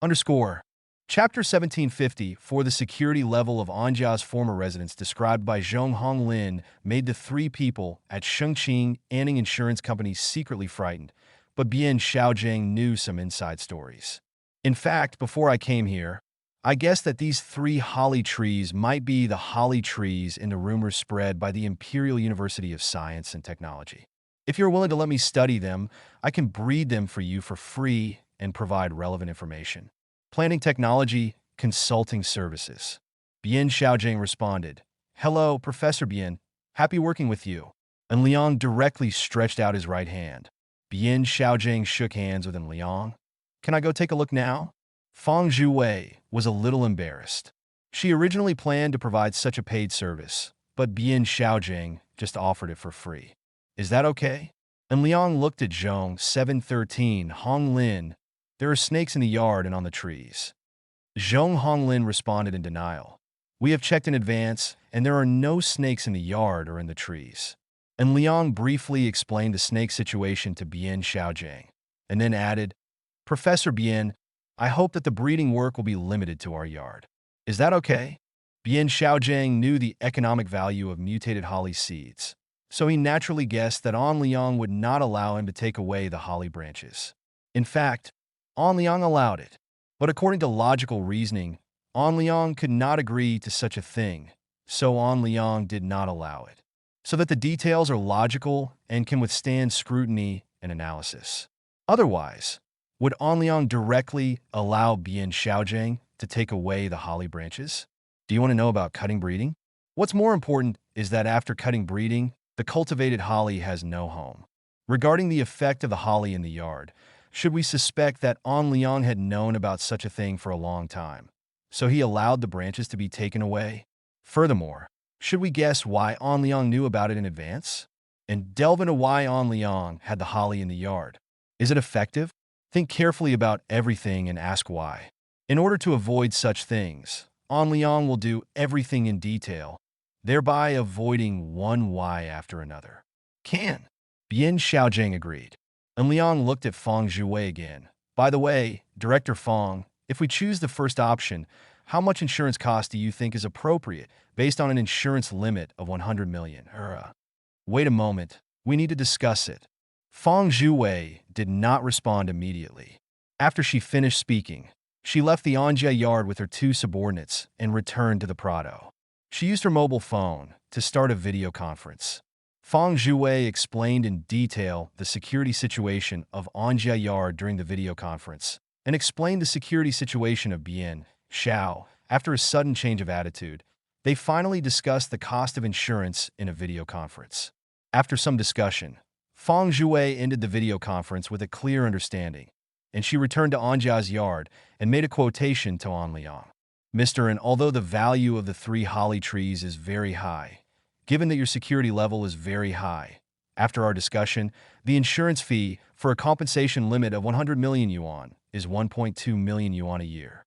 Underscore. Chapter 1750 for the security level of Anjia's former residence described by Zhong Honglin made the 3 people at Shengqing Anning Insurance Company secretly frightened, but Bian Xiaojing knew some inside stories. In fact, before I came here, I guessed that these 3 holly trees might be the holly trees in the rumors spread by the Imperial University of Science and Technology. If you're willing to let me study them, I can breed them for you for free and provide relevant information. Planning technology, consulting services. Bian Xiaojing responded, "Hello, Professor Bian. Happy working with you." And Liang directly stretched out his right hand. Bian Xiaojing shook hands with Liang. "Can I go take a look now?" Fang Zhuwei was a little embarrassed. She originally planned to provide such a paid service, but Bian Xiaojing just offered it for free. "Is that okay?" And Liang looked at Zhong 713 Honglin. "There are snakes in the yard and on the trees." Zhong Honglin responded in denial. "We have checked in advance, and there are no snakes in the yard or in the trees." And Liang briefly explained the snake situation to Bian Xiaojing, and then added, "Professor Bian, I hope that the breeding work will be limited to our yard. Is that okay?" Bian Xiaojing knew the economic value of mutated holly seeds, so he naturally guessed that An Liang would not allow him to take away the holly branches. In fact, An Liang allowed it, but according to logical reasoning, An Liang could not agree to such a thing, so An Liang did not allow it, so that the details are logical and can withstand scrutiny and analysis. Otherwise, would An Liang directly allow Bian Xiaojing to take away the holly branches? Do you want to know about cutting breeding? What's more important is that after cutting breeding, the cultivated holly has no home. Regarding the effect of the holly in the yard, should we suspect that An Liang had known about such a thing for a long time, so he allowed the branches to be taken away? Furthermore, should we guess why An Liang knew about it in advance? And delve into why An Liang had the holly in the yard. Is it effective? Think carefully about everything and ask why. In order to avoid such things, An Liang will do everything in detail, thereby avoiding one why after another. Can. Bian Xiaojing agreed. And Liang looked at Fang Zhuwei again. "By the way, Director Fang, if we choose the first option, how much insurance cost do you think is appropriate based on an insurance limit of 100 million? Wait a moment, we need to discuss it." Fang Zhuwei did not respond immediately. After she finished speaking, she left the Anjia yard with her 2 subordinates and returned to the Prado. She used her mobile phone to start a video conference. Fang Zhuwei explained in detail the security situation of Anjia yard during the video conference, and explained the security situation of Bian Xiao. After a sudden change of attitude, they finally discussed the cost of insurance in a video conference. After some discussion, Fang Zhuwei ended the video conference with a clear understanding, and she returned to Anjia's yard and made a quotation to An Liang. "Mr. And although the value of the 3 holly trees is very high, given that your security level is very high, after our discussion, the insurance fee for a compensation limit of 100 million yuan is 1.2 million yuan a year."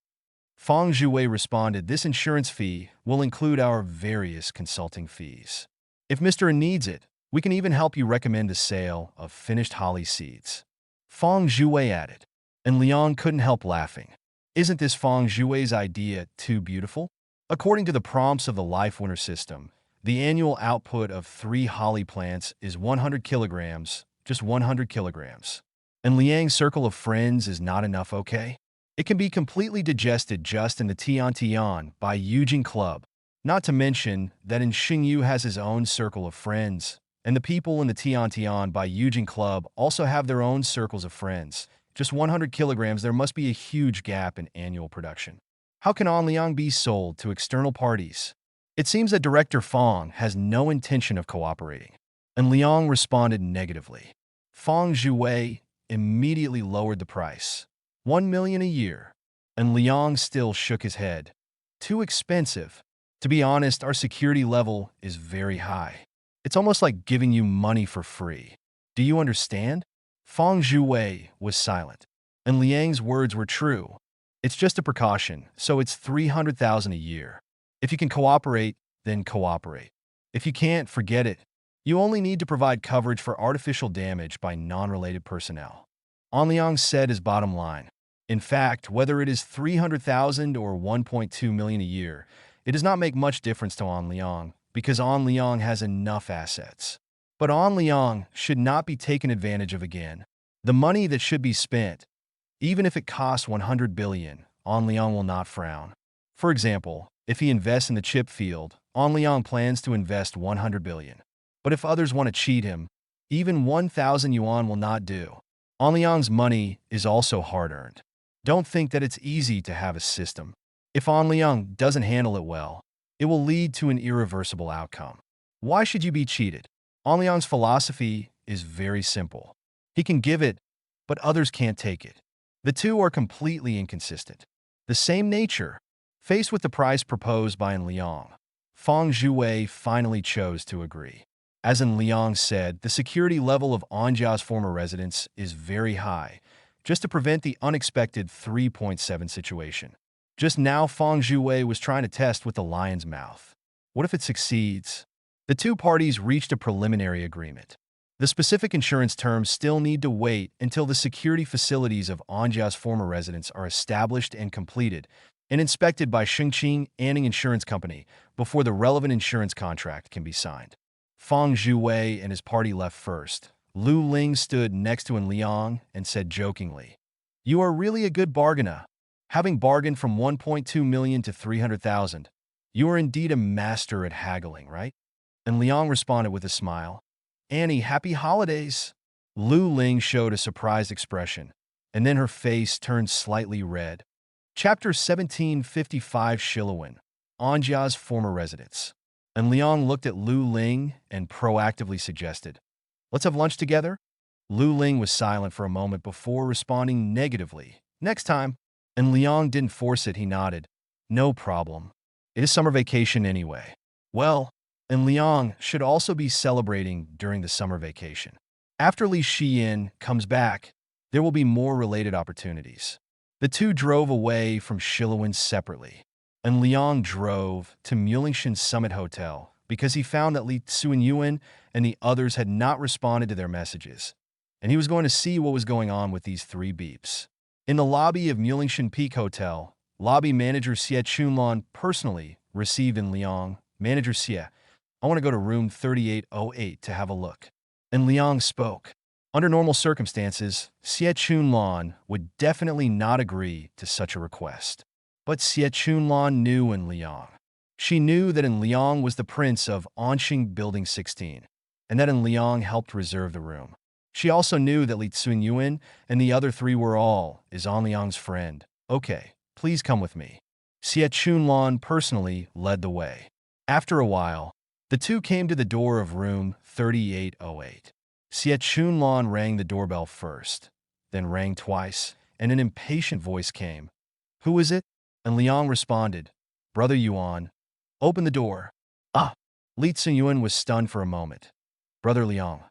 Fang Zhuwei responded, "This insurance fee will include our various consulting fees. If Mr. needs it, we can even help you recommend the sale of finished holly seeds." Fang Zhuwei added, and Liang couldn't help laughing. Isn't this Fang Zhuwei's idea too beautiful? According to the prompts of the life winner system, the annual output of 3 holly plants is 100 kilograms, just 100 kilograms. And Liang's circle of friends is not enough, okay? It can be completely digested just in the Tian Tian by Yujing Club. Not to mention that in Xingyu has his own circle of friends, and the people in the Tian Tian by Yujing Club also have their own circles of friends. Just 100 kilograms, there must be a huge gap in annual production. How can An Liang be sold to external parties? It seems that Director Fang has no intention of cooperating. And Liang responded negatively. Fang Zhuwei immediately lowered the price. 1 million a year. And Liang still shook his head. Too expensive. To be honest, our security level is very high. It's almost like giving you money for free. Do you understand? Feng Zhuwei was silent, and Liang's words were true. It's just a precaution, so it's 300,000 a year. If you can cooperate, then cooperate. If you can't, forget it. You only need to provide coverage for artificial damage by non-related personnel. An Liang said his bottom line. In fact, whether it is 300,000 or 1.2 million a year, it does not make much difference to An Liang because An Liang has enough assets. But An Liang should not be taken advantage of again. The money that should be spent, even if it costs 100 billion, An Liang will not frown. For example, if he invests in the chip field, An Liang plans to invest 100 billion. But if others want to cheat him, even 1,000 yuan will not do. An Liang's money is also hard-earned. Don't think that it's easy to have a system. If An Liang doesn't handle it well, it will lead to an irreversible outcome. Why should you be cheated? An Liang's philosophy is very simple. He can give it, but others can't take it. The two are completely inconsistent. The same nature. Faced with the price proposed by An Liang, Feng Zhuwei finally chose to agree. As An Liang said, the security level of Anjia's former residence is very high, just to prevent the unexpected 3.7 situation. Just now, Feng Zhuwei was trying to test with the lion's mouth. What if it succeeds? The two parties reached a preliminary agreement. The specific insurance terms still need to wait until the security facilities of Anjia's former residence are established and completed and inspected by Shengqing Anning Insurance Company before the relevant insurance contract can be signed. Feng Zhuwei and his party left first. Lu Ling stood next to An Liang and said jokingly, "You are really a good bargainer. Having bargained from 1.2 million to 300,000, you are indeed a master at haggling, right?" And Liang responded with a smile. "Annie, happy holidays." Lu Ling showed a surprised expression, and then her face turned slightly red. Chapter 1755 Shiluan, Anjia's former residence. And Liang looked at Lu Ling and proactively suggested, "Let's have lunch together?" Lu Ling was silent for a moment before responding negatively. "Next time." And Liang didn't force it, he nodded. "No problem. It is summer vacation anyway." Well, and Liang should also be celebrating during the summer vacation. After Li Xiyin comes back, there will be more related opportunities. The two drove away from Shiluan separately, and Liang drove to Mulingshan Summit Hotel because he found that Li Tsunyuan and the others had not responded to their messages, and he was going to see what was going on with these three beeps. In the lobby of Mulingshan Peak Hotel, lobby manager Xie Chunlan personally received An Liang. "Manager Xie, I want to go to room 3808 to have a look." And Liang spoke. Under normal circumstances, Xie Chunlan would definitely not agree to such a request. But Xie Chunlan knew An Liang. She knew that An Liang was the prince of Anqing Building 16, and that An Liang helped reserve the room. She also knew that Li Tsunyuan and the other three were all An Liang's friend. "Okay, please come with me." Xie Chunlan personally led the way. After a while, the two came to the door of room 3808. Xie Chunlan rang the doorbell first, then rang twice, and an impatient voice came. "Who is it?" And Liang responded, "Brother Yuan, open the door." "Ah!" Li Tsunyuan was stunned for a moment. "Brother Liang,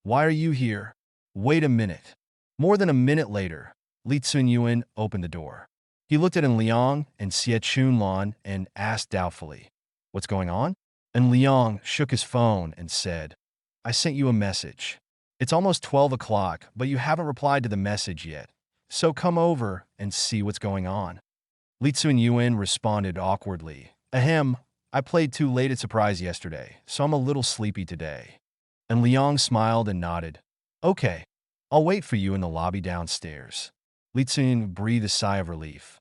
why are you here?" "Wait a minute." More than a minute later, Li Tsunyuan opened the door. He looked at An Liang and Xie Chunlan and asked doubtfully, "What's going on?" And Liang shook his phone and said, "I sent you a message. It's almost 12 o'clock, but you haven't replied to the message yet. So come over and see what's going on." Li Tsunyuan responded awkwardly, "Ahem, I played too late at surprise yesterday, so I'm a little sleepy today." And Liang smiled and nodded. "Okay, I'll wait for you in the lobby downstairs." Li Tsunyuan breathed a sigh of relief.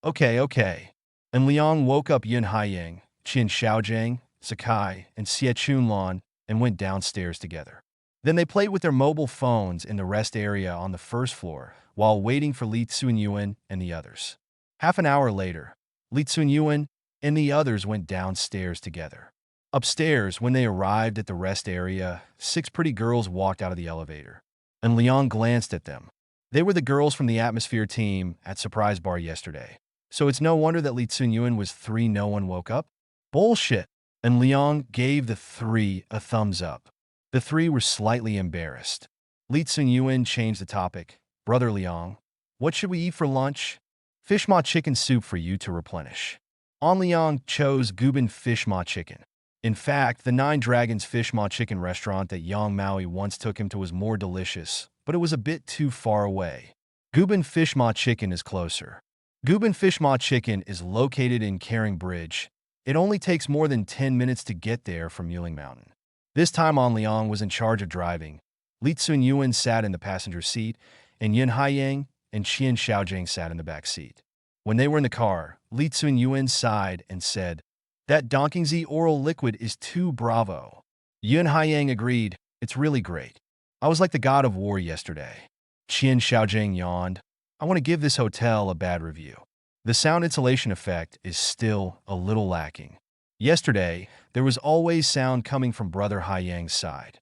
Okay. And Liang woke up Yun Haiyang, Qin Xiaojiang, Sakai, and Xie Chunlan and went downstairs together. Then they played with their mobile phones in the rest area on the first floor while waiting for Li Tsunyuan and the others. Half an hour later, Li Tsunyuan and the others went downstairs together. Upstairs, when they arrived at the rest area, 6 pretty girls walked out of the elevator, and Liang glanced at them. They were the girls from the Atmosphere team at Surprise Bar yesterday. So it's no wonder that Li Tsunyuan was 3 no one woke up? Bullshit. And Liang gave the 3 a thumbs up. The 3 were slightly embarrassed. Li Tsunyuan changed the topic. Brother Liang, what should we eat for lunch? Fish ma chicken soup for you to replenish. An Liang chose Guban fish ma chicken. In fact, the Nine Dragons fish ma chicken restaurant that Yang Maui once took him to was more delicious, but it was a bit too far away. Guban fish ma chicken is closer. Guban fish ma chicken is located in Caring Bridge. It only takes more than 10 minutes to get there from Yuling Mountain. This time An Liang was in charge of driving. Li Tsunyuan sat in the passenger seat, and Yin Haiyang and Qian Xiaojing sat in the back seat. When they were in the car, Li Tsunyuan sighed and said, "That Donkingzi oral liquid is too bravo." Yin Haiyang agreed, "It's really great. I was like the god of war yesterday." Qian Xiaojing yawned, "I want to give this hotel a bad review. The sound insulation effect is still a little lacking. Yesterday, there was always sound coming from Brother Haiyang's side."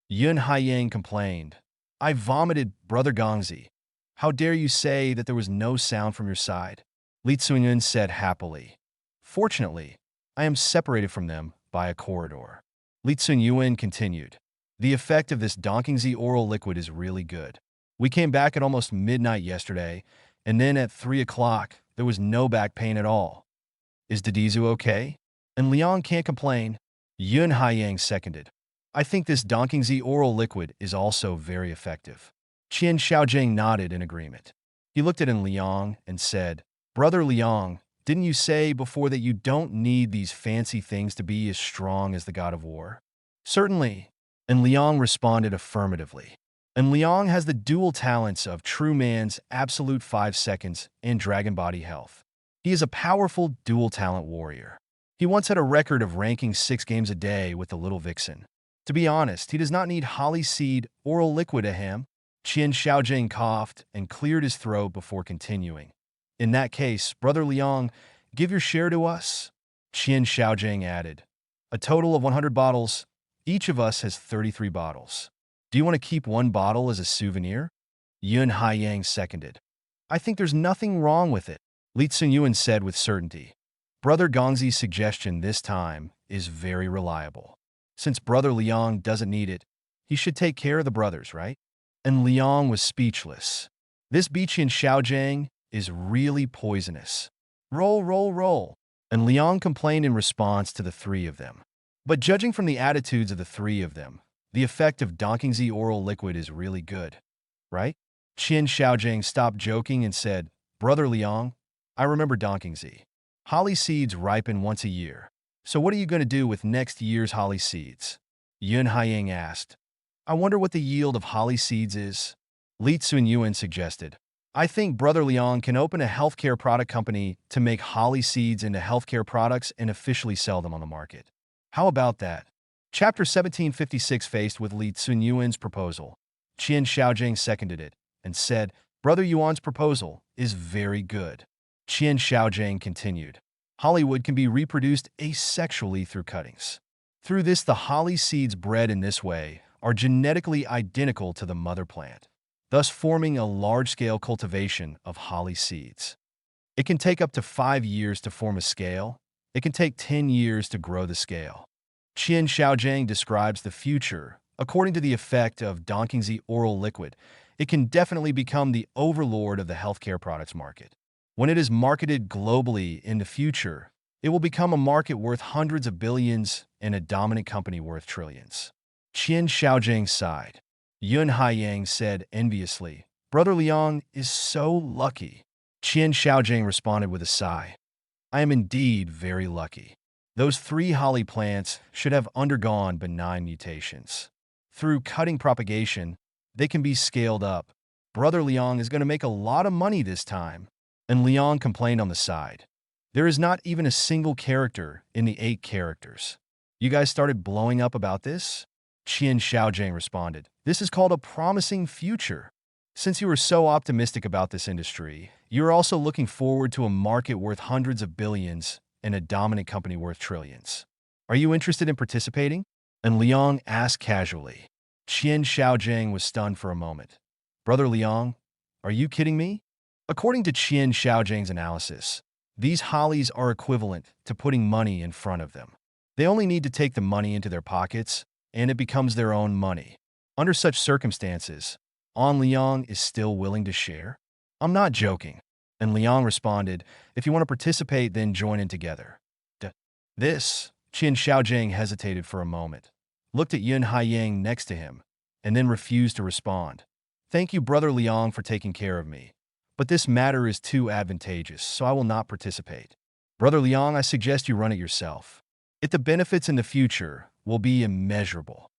Yun Haiyang complained, "I vomited, Brother Gongzi. How dare you say that there was no sound from your side?" Li Tsunyun said happily, "Fortunately, I am separated from them by a corridor." Li Tsunyuan continued, "The effect of this Donkingzi oral liquid is really good. We came back at almost midnight yesterday, and then at 3 o'clock, there was no back pain at all. Is Dedizu okay?" And Liang can't complain. Yun Haiyang seconded, "I think this Donkingzi oral liquid is also very effective." Qian Xiaojing nodded in agreement. He looked at Liang and said, "Brother Liang, didn't you say before that you don't need these fancy things to be as strong as the god of war?" "Certainly." And Liang responded affirmatively. And Liang has the dual talents of True Man's Absolute 5 Seconds and Dragon Body Health. He is a powerful dual talent warrior. He once had a record of ranking 6 games a day with the Little Vixen. To be honest, he does not need Holly Seed oral liquid a him. Qian Xiaojing coughed and cleared his throat before continuing. "In that case, Brother Liang, give your share to us." Qian Xiaojing added, "A total of 100 bottles. Each of us has 33 bottles. Do you want to keep 1 bottle as a souvenir?" Yun Haiyang seconded, "I think there's nothing wrong with it," Li Tsunyuan said with certainty. Brother Gongzi's suggestion this time is very reliable. Since Brother Liang doesn't need it, he should take care of the brothers, right? And Liang was speechless. This Biqian Xiaojing is really poisonous. Roll, roll, roll. And Liang complained in response to the 3 of them. But judging from the attitudes of the 3 of them, the effect of Donkingzi oral liquid is really good, right? Qian Xiaojing stopped joking and said, "Brother Liang, I remember Donkingzi. Holly seeds ripen once a year. So what are you going to do with next year's holly seeds?" Yun Haiyang asked, "I wonder what the yield of holly seeds is." Li Tsunyuan suggested, "I think Brother Liang can open a healthcare product company to make holly seeds into healthcare products and officially sell them on the market. How about that?" Chapter 1756 faced with Li Tsunyuan's proposal. Qian Xiaojing seconded it and said, "Brother Yuan's proposal is very good." Qian Xiaojing continued, "Hollywood can be reproduced asexually through cuttings. Through this, the holly seeds bred in this way are genetically identical to the mother plant, thus forming a large-scale cultivation of holly seeds. It can take up to 5 years to form a scale. It can take 10 years to grow the scale." Qian Xiaojing describes the future. According to the effect of Donkingzi oral liquid, it can definitely become the overlord of the healthcare products market. When it is marketed globally in the future, it will become a market worth hundreds of billions and a dominant company worth trillions. Qian Xiaojing sighed. Yun Haiyang said enviously, "Brother Liang is so lucky." Qian Xiaojing responded with a sigh, "I am indeed very lucky. Those 3 holly plants should have undergone benign mutations. Through cutting propagation, they can be scaled up. Brother Liang is going to make a lot of money this time." And Liang complained on the side, "There is not even a single character in the 8 characters. You guys started blowing up about this?" Qian Xiaojing responded, "This is called a promising future. Since you are so optimistic about this industry, you are also looking forward to a market worth hundreds of billions and a dominant company worth trillions. Are you interested in participating?" And Liang asked casually. Qian Xiaojing was stunned for a moment. "Brother Liang, are you kidding me?" According to Qian Xiaojing's analysis, These hollies are equivalent to putting money in front of them. They only need to take the money into their pockets, and it becomes their own money. Under such circumstances, An Liang is still willing to share? I'm not joking. And Liang responded, if you want to participate, then join in together. This, Qin Xiaojing hesitated for a moment, looked at Yun Haiyang next to him, and then refused to respond. Thank you, Brother Liang, for taking care of me. But this matter is too advantageous, so I will not participate. Brother Liang, I suggest you run it yourself. The benefits in the future will be immeasurable.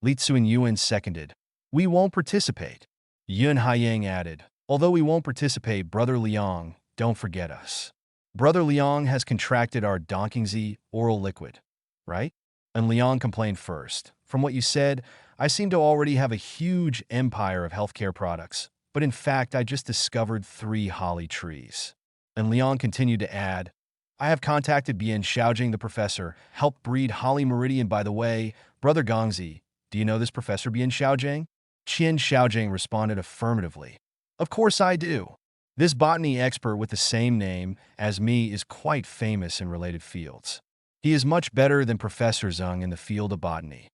Li Tsunyuan seconded. We won't participate. Yun Haiyang added, although we won't participate, Brother Liang, don't forget us. Brother Liang has contracted our Donkingzi oral liquid, right? And Liang complained first. From what you said, I seem to already have a huge empire of healthcare products, but in fact, I just discovered 3 holly trees. And Liang continued to add, I have contacted Bian Xiaojing the professor, helped breed holly meridian. By the way, Brother Gongzi, do you know this Professor Bian Xiaojing? Qin Xiaojing responded affirmatively. Of course I do. This botany expert with the same name as me is quite famous in related fields. He is much better than Professor Zheng in the field of botany.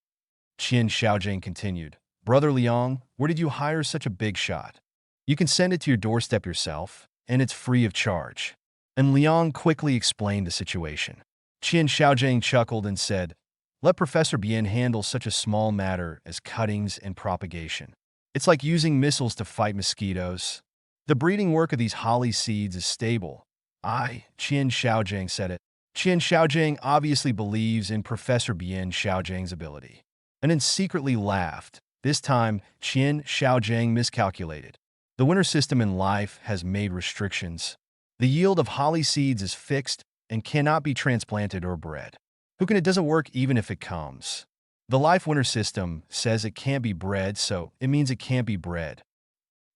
Qin Xiaojing continued, Brother Liang, where did you hire such a big shot? You can send it to your doorstep yourself, and it's free of charge. And Liang quickly explained the situation. Qin Xiaojing chuckled and said, let Professor Bian handle such a small matter as cuttings and propagation. It's like using missiles to fight mosquitoes. The breeding work of these holly seeds is stable. Qin Xiaojing said it. Qin Xiaojing obviously believes in Professor Bian Xiaojing's ability, and then secretly laughed. This time, Qin Xiaojing miscalculated. The winter system in life has made restrictions. The yield of holly seeds is fixed and cannot be transplanted or bred. It doesn't work even if it comes. The life winter system says it can't be bred, so it means it can't be bred.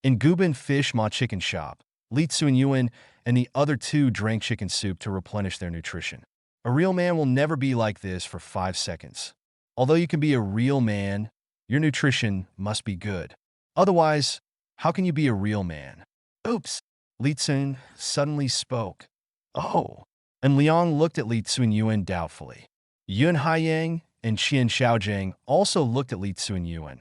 In Gubin Fish Ma Chicken Shop, Li Tsunyuan and the other 2 drank chicken soup to replenish their nutrition. A real man will never be like this for 5 seconds. Although you can be a real man, your nutrition must be good. Otherwise, how can you be a real man? Oops, Li Tsun suddenly spoke. Oh, and Liang looked at Li Tsunyuan doubtfully. Yun Haiyang and Qin Xiaojing also looked at Li Tsunyuan,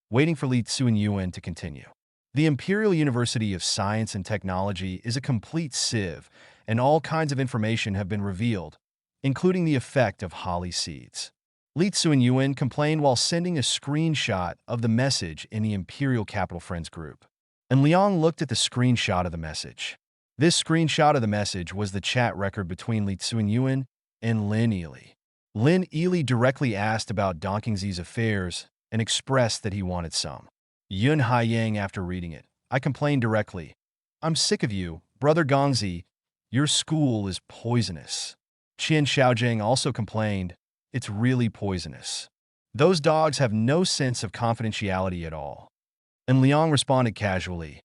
waiting for Li Tsunyuan to continue. The Imperial University of Science and Technology is a complete sieve, and all kinds of information have been revealed, including the effect of holly seeds. Li Tsunyuan complained while sending a screenshot of the message in the Imperial Capital Friends group. And Liang looked at the screenshot of the message. This screenshot of the message was the chat record between Li Tsunyuan and Lin Ely. Lin Ely directly asked about Donkingzi's affairs and expressed that he wanted some. Yun Haiyang, after reading it, I complained directly. I'm sick of you, Brother Gongzi. Your school is poisonous. Qin Xiaojing also complained. It's really poisonous. Those dogs have no sense of confidentiality at all. And Liang responded casually.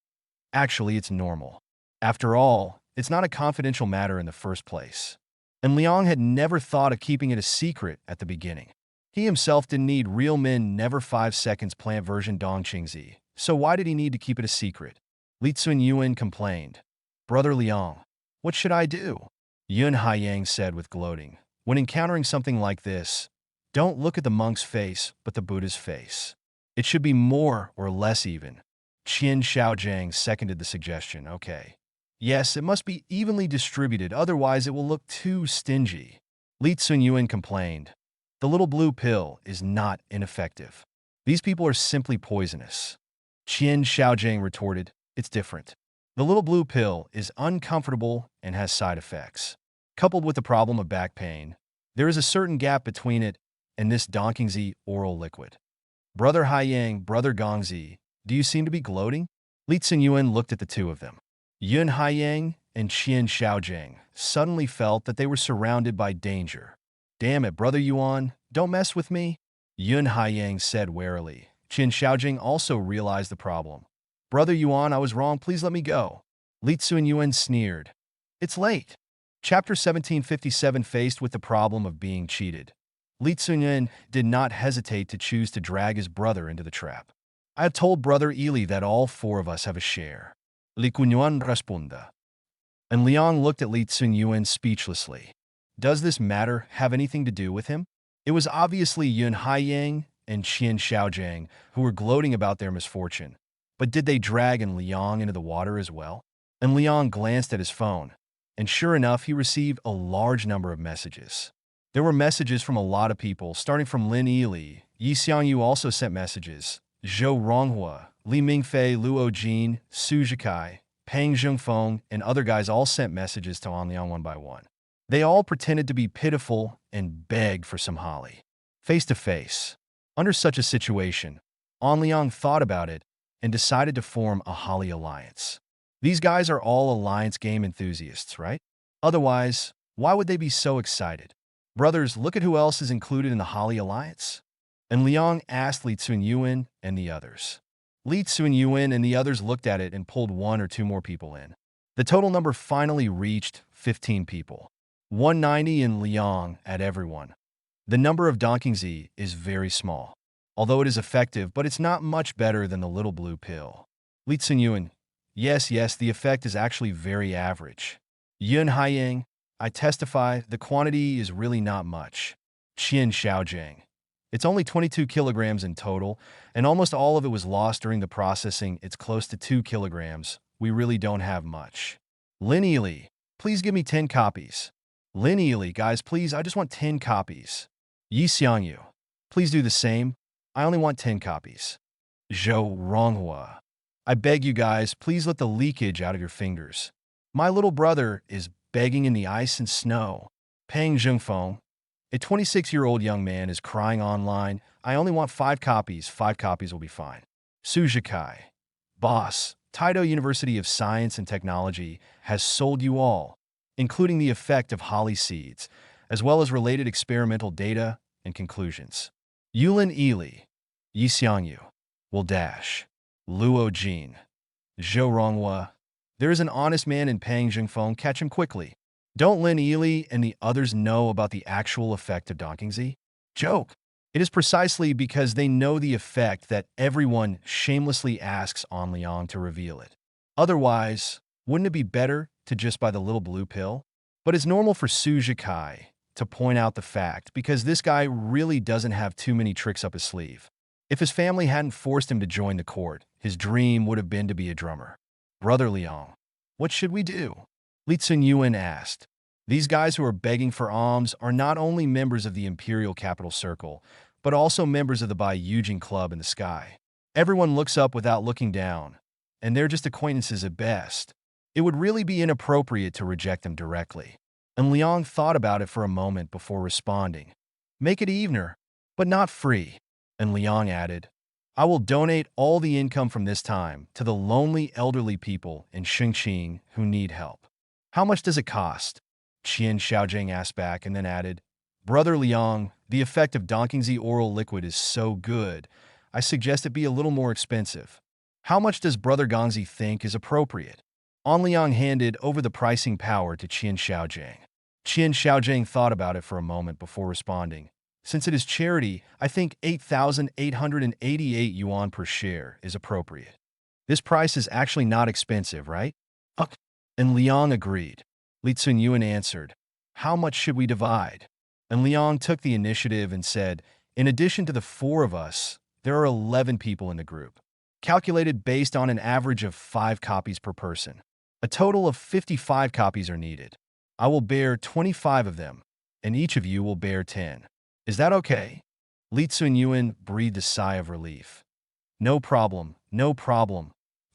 Actually, it's normal. After all, it's not a confidential matter in the first place. And Liang had never thought of keeping it a secret at the beginning. He himself didn't need real men never 5 seconds plant version Dongqingzi, so why did he need to keep it a secret? Li Tsunyuan complained. Brother Liang, what should I do? Yun Haiyang said with gloating. When encountering something like this, don't look at the monk's face, but the Buddha's face. It should be more or less even. Qin Xiaojing seconded the suggestion. Okay. Yes, it must be evenly distributed, otherwise it will look too stingy. Li Tsunyuan complained. The little blue pill is not ineffective. These people are simply poisonous. Qin Xiaojing retorted, it's different. The little blue pill is uncomfortable and has side effects. Coupled with the problem of back pain, there is a certain gap between it and this Donkingzi oral liquid. Brother Haiyang, Brother Gongzi, do you seem to be gloating? Li Tsunyuan looked at the 2 of them. Yun Haiyang and Qin Xiaojing suddenly felt that they were surrounded by danger. Damn it, Brother Yuan, don't mess with me. Yun Haiyang said warily. Qin Xiaojing also realized the problem. Brother Yuan, I was wrong, please let me go. Li Tsunyuan sneered. It's late. Chapter 1757. Faced with the problem of being cheated, Li Tsunyuan did not hesitate to choose to drag his brother into the trap. I have told Brother Ely that all 4 of us have a share. Li Kunyuan responda. And Liang looked at Li Tsunyuan speechlessly. Does this matter have anything to do with him? It was obviously Yun Haiyang and Qian Xiaojiang who were gloating about their misfortune. But did they drag and Liang into the water as well? And Liang glanced at his phone, and sure enough, he received a large number of messages. There were messages from a lot of people, starting from Lin Yili. Yi Xiangyu also sent messages. Zhou Ronghua, Li Mingfei, Luo Jin, Su Zhikai, Peng Zhengfeng, and other guys all sent messages to An Liang one by one. They all pretended to be pitiful and begged for some holly. Face to face. Under such a situation, An Liang thought about it and decided to form a holly alliance. These guys are all alliance game enthusiasts, right? Otherwise, why would they be so excited? Brothers, look at who else is included in the holly alliance. And Liang asked Li Tsunyuan and the others. Li Tsunyuan and the others looked at it and pulled one or two more people in. The total number finally reached 15 people. 190 in Liang at everyone. The number of Donkingzi is very small, although it is effective, but it's not much better than the little blue pill. Li Tsunyuan, yes, the effect is actually very average. Yun Haiyang, I testify, the quantity is really not much. Qian Xiaojiang, it's only 22 kilograms in total, and almost all of it was lost during the processing. It's close to 2 kilograms. We really don't have much. Lin Yili, please give me 10 copies. Lin Yili, guys, please, I just want 10 copies. Yi Xiangyu, please do the same. I only want 10 copies. Zhou Ronghua, I beg you guys, please let the leakage out of your fingers. My little brother is begging in the ice and snow. Peng Zhengfeng, a 26-year-old young man, is crying online. I only want 5 copies. 5 copies will be fine. Su Zhikai, boss, Taito University of Science and Technology has sold you all, including the effect of holly seeds, as well as related experimental data and conclusions. Yulin Ili, Yi Xiangyu, will dash. Luo Jin, Zhou Ronghua, there is an honest man in Peng Zhengfeng, catch him quickly. Don't Lin Yili and the others know about the actual effect of Donkingzi? Joke. It is precisely because they know the effect that everyone shamelessly asks An Liang to reveal it. Otherwise, wouldn't it be better to just buy the little blue pill? But it's normal for Su Zhikai to point out the fact because this guy really doesn't have too many tricks up his sleeve. If his family hadn't forced him to join the court, his dream would have been to be a drummer. Brother Liang, what should we do? Li Tsunyuan asked. These guys who are begging for alms are not only members of the Imperial Capital Circle, but also members of the Bai Yujing Club in the sky. Everyone looks up without looking down, and they're just acquaintances at best. It would really be inappropriate to reject them directly. And Liang thought about it for a moment before responding. Make it evener, but not free. And Liang added, I will donate all the income from this time to the lonely elderly people in Xingqing who need help. How much does it cost? Qian Xiaojiang asked back and then added, Brother Liang, the effect of Donkingzi oral liquid is so good, I suggest it be a little more expensive. How much does Brother Gongzi think is appropriate? An Liang handed over the pricing power to Qian Xiaojiang. Qian Xiaojiang thought about it for a moment before responding. Since it is charity, I think 8,888 yuan per share is appropriate. This price is actually not expensive, right? And Liang agreed. Li Tsunyuan answered, How much should we divide? And Liang took the initiative and said, In addition to the 4 of us, there are 11 people in the group, calculated based on an average of 5 copies per person. A total of 55 copies are needed. I will bear 25 of them, and each of you will bear 10. Is that okay? Li Tsunyuan breathed a sigh of relief. No problem.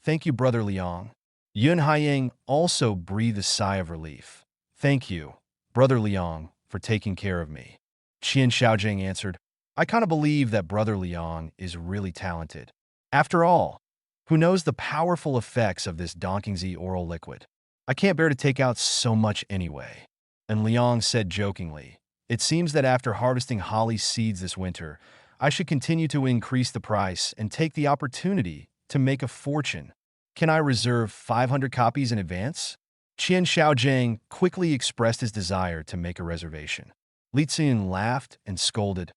Thank you, Brother Liang. Yun Haiyang also breathed a sigh of relief. Thank you, Brother Liang, for taking care of me. Qian Xiaojiang answered, I kind of believe that Brother Liang is really talented. After all, who knows the powerful effects of this Donkingzi oral liquid? I can't bear to take out so much anyway. And Liang said jokingly, It seems that after harvesting holly seeds this winter, I should continue to increase the price and take the opportunity to make a fortune. Can I reserve 500 copies in advance? Qian Xiaojiang quickly expressed his desire to make a reservation. Li Xian laughed and scolded.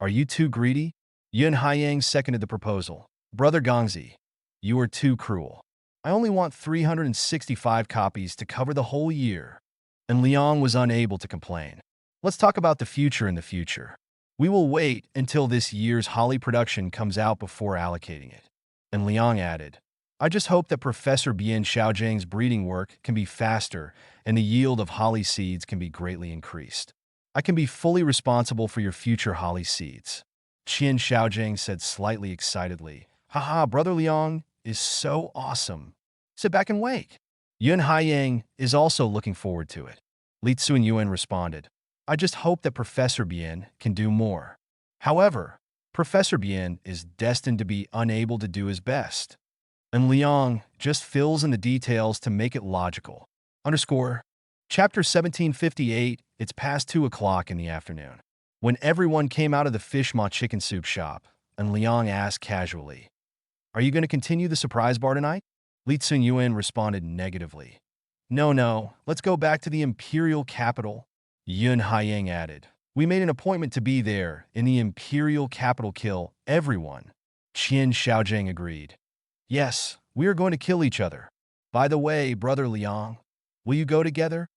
Are you too greedy? Yun Haiyang seconded the proposal. Brother Gongzi, you are too cruel. I only want 365 copies to cover the whole year. And Liang was unable to complain. Let's talk about the future in the future. We will wait until this year's Holly production comes out before allocating it. And Liang added, I just hope that Professor Bien Xiaojing's breeding work can be faster and the yield of holly seeds can be greatly increased. I can be fully responsible for your future holly seeds. Qian Xiaojing said slightly excitedly, Haha, Brother Liang is so awesome. Sit back and wait. Yun Haiyang is also looking forward to it. Li Tsunyuan responded, I just hope that Professor Bien can do more. However, Professor Bien is destined to be unable to do his best. And Liang just fills in the details to make it logical. Chapter 1758, it's past 2 o'clock in the afternoon. When everyone came out of the fish maw chicken soup shop, and Liang asked casually, Are you going to continue the surprise bar tonight? Li Tsunyuan responded negatively. No, let's go back to the imperial capital. Yun Haiyang added, We made an appointment to be there in the imperial capital kill everyone. Qian Xiaojing agreed. Yes, we are going to kill each other. By the way, Brother Liang, will you go together?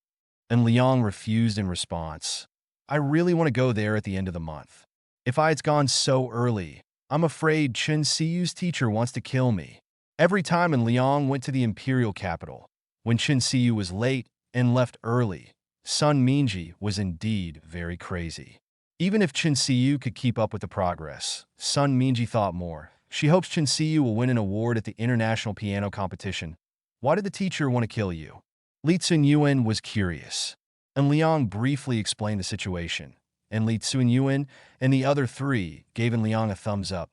And Liang refused in response. I really want to go there at the end of the month. If I had gone so early, I'm afraid Chen Siyu's teacher wants to kill me. Every time Liang went to the imperial capital, when Chen Siyu was late and left early, Sun Minji was indeed very crazy. Even if Chen Siyu could keep up with the progress, Sun Minji thought more. She hopes Chen Siyu will win an award at the international piano competition. Why did the teacher want to kill you? Li Tsunyuan was curious, and Liang briefly explained the situation, and Li Tsunyuan and the other three gave Liang a thumbs up.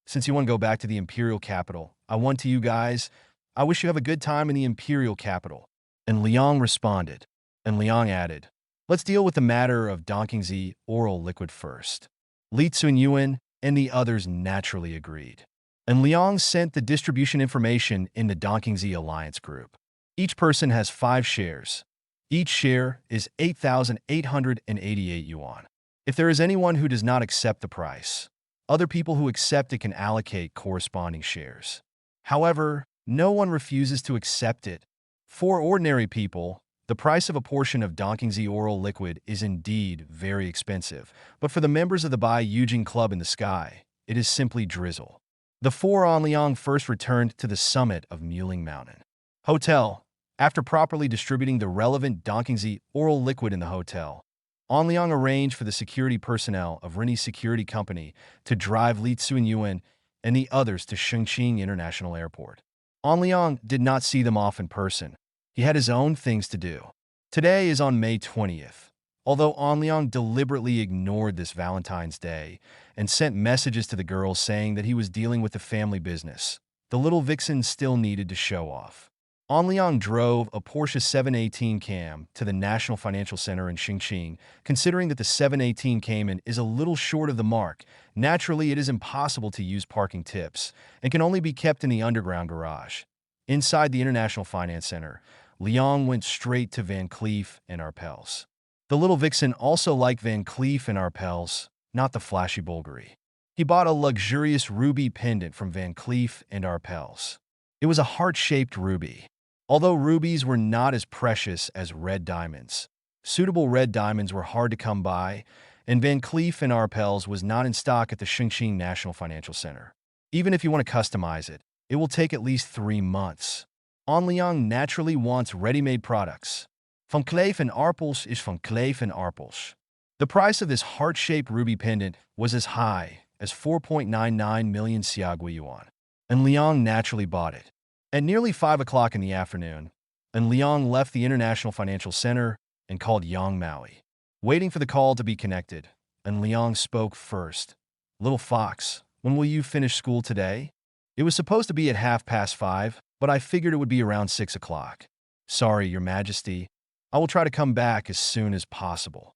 Since you want to go back to the imperial capital, I want to you guys, I wish you have a good time in the imperial capital. And Liang responded, and Liang added, Let's deal with the matter of Dongqingzi oral liquid first. Li Tsunyuan and the others naturally agreed. And Liang sent the distribution information in the Dongqingzi Alliance group. Each person has 5 shares. Each share is 8,888 yuan. If there is anyone who does not accept the price, other people who accept it can allocate corresponding shares. However, no one refuses to accept it. For ordinary people, the price of a portion of Dongqingzi oral liquid is indeed very expensive, but for the members of the Bai Yujing Club in the sky, it is simply drizzle. The 4 on Liang first returned to the summit of Muling Mountain Hotel. After properly distributing the relevant Dongqingzi oral liquid in the hotel, On Liang arranged for the security personnel of Rennie's security company to drive Li Tsunyuan and the others to Chongqing International Airport. On Liang did not see them off in person. He had his own things to do. Today is on May 20th. Although On Liang deliberately ignored this Valentine's Day and sent messages to the girls saying that he was dealing with the family business, the little vixen still needed to show off. On Liang drove a Porsche 718 Cam to the National Financial Center in Chongqing. Considering that the 718 Cayman is a little short of the mark, naturally it is impossible to use parking tips and can only be kept in the underground garage. Inside the International Finance Center, Liang went straight to Van Cleef and Arpels. The little vixen also liked Van Cleef and Arpels, not the flashy Bulgari. He bought a luxurious ruby pendant from Van Cleef and Arpels. It was a heart-shaped ruby. Although rubies were not as precious as red diamonds, suitable red diamonds were hard to come by, and Van Cleef and Arpels was not in stock at the Chongqing National Financial Center. Even if you want to customize it, it will take at least 3 months. On Liang naturally wants ready-made products. Van Cleef and Arpels is Van Cleef and Arpels. The price of this heart-shaped ruby pendant was as high as 4.99 million Xiaogui yuan, and Liang naturally bought it. At nearly 5 o'clock in the afternoon, and Liang left the International Financial Center and called Yang Maui. Waiting for the call to be connected, and Liang spoke first. Little fox, when will you finish school today? It was supposed to be at 5:30, but I figured it would be around 6 o'clock. Sorry, Your Majesty. I will try to come back as soon as possible.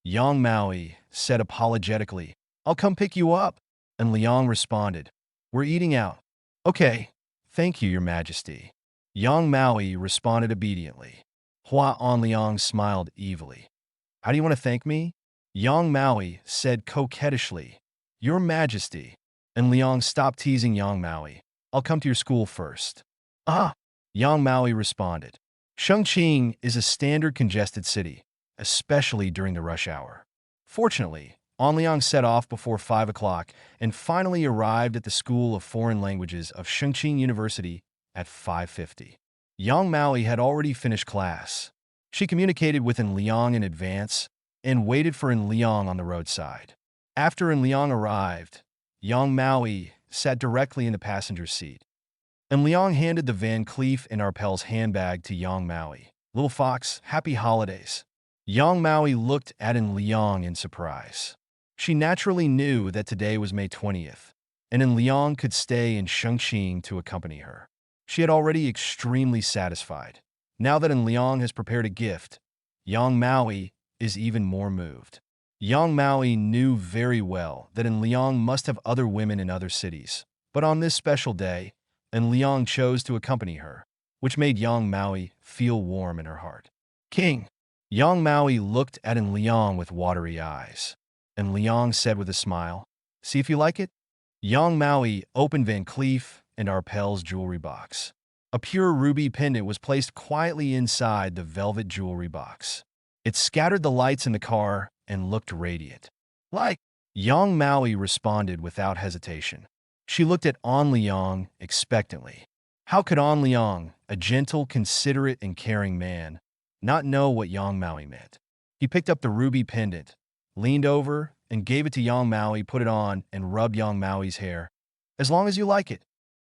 Yang Maui said apologetically, I'll come pick you up. And Liang responded, We're eating out. Okay. Thank you, Your Majesty. Yang Maui responded obediently. Hua On Liang smiled evilly. How do you want to thank me? Yang Maui said coquettishly. Your Majesty. And Liang stopped teasing Yang Maui. I'll come to your school first. Ah, Yang Maui responded. Chongqing is a standard congested city, especially during the rush hour. Fortunately, Liang set off before 5 o'clock and finally arrived at the School of Foreign Languages of Chongqing University at 5:50. Yang Maui had already finished class. She communicated with Liang in advance and waited for Liang on the roadside. After Liang arrived, Yang Maui sat directly in the passenger seat. Liang handed the Van Cleef and Arpels handbag to Yang Maui. Little Fox, happy holidays. Yang Maui looked at Liang in surprise. She naturally knew that today was May 20th, and Liang could stay in Chongqing to accompany her. She had already extremely satisfied. Now that Liang has prepared a gift, Yang Maui is even more moved. Yang Maui knew very well that Liang must have other women in other cities, but on this special day, Liang chose to accompany her, which made Yang Maui feel warm in her heart. King. Yang Maui looked at Liang with watery eyes. Liang said with a smile, see if you like it? Yang Maui opened Van Cleef and Arpels' jewelry box. A pure ruby pendant was placed quietly inside the velvet jewelry box. It scattered the lights in the car and looked radiant. Like, Yang Maui responded without hesitation. She looked at Liang expectantly. How could Liang, a gentle, considerate, and caring man, not know what Yang Maui meant? He picked up the ruby pendant, leaned over, and gave it to Yang Maui, put it on, and rubbed Yang Maui's hair. As long as you like it.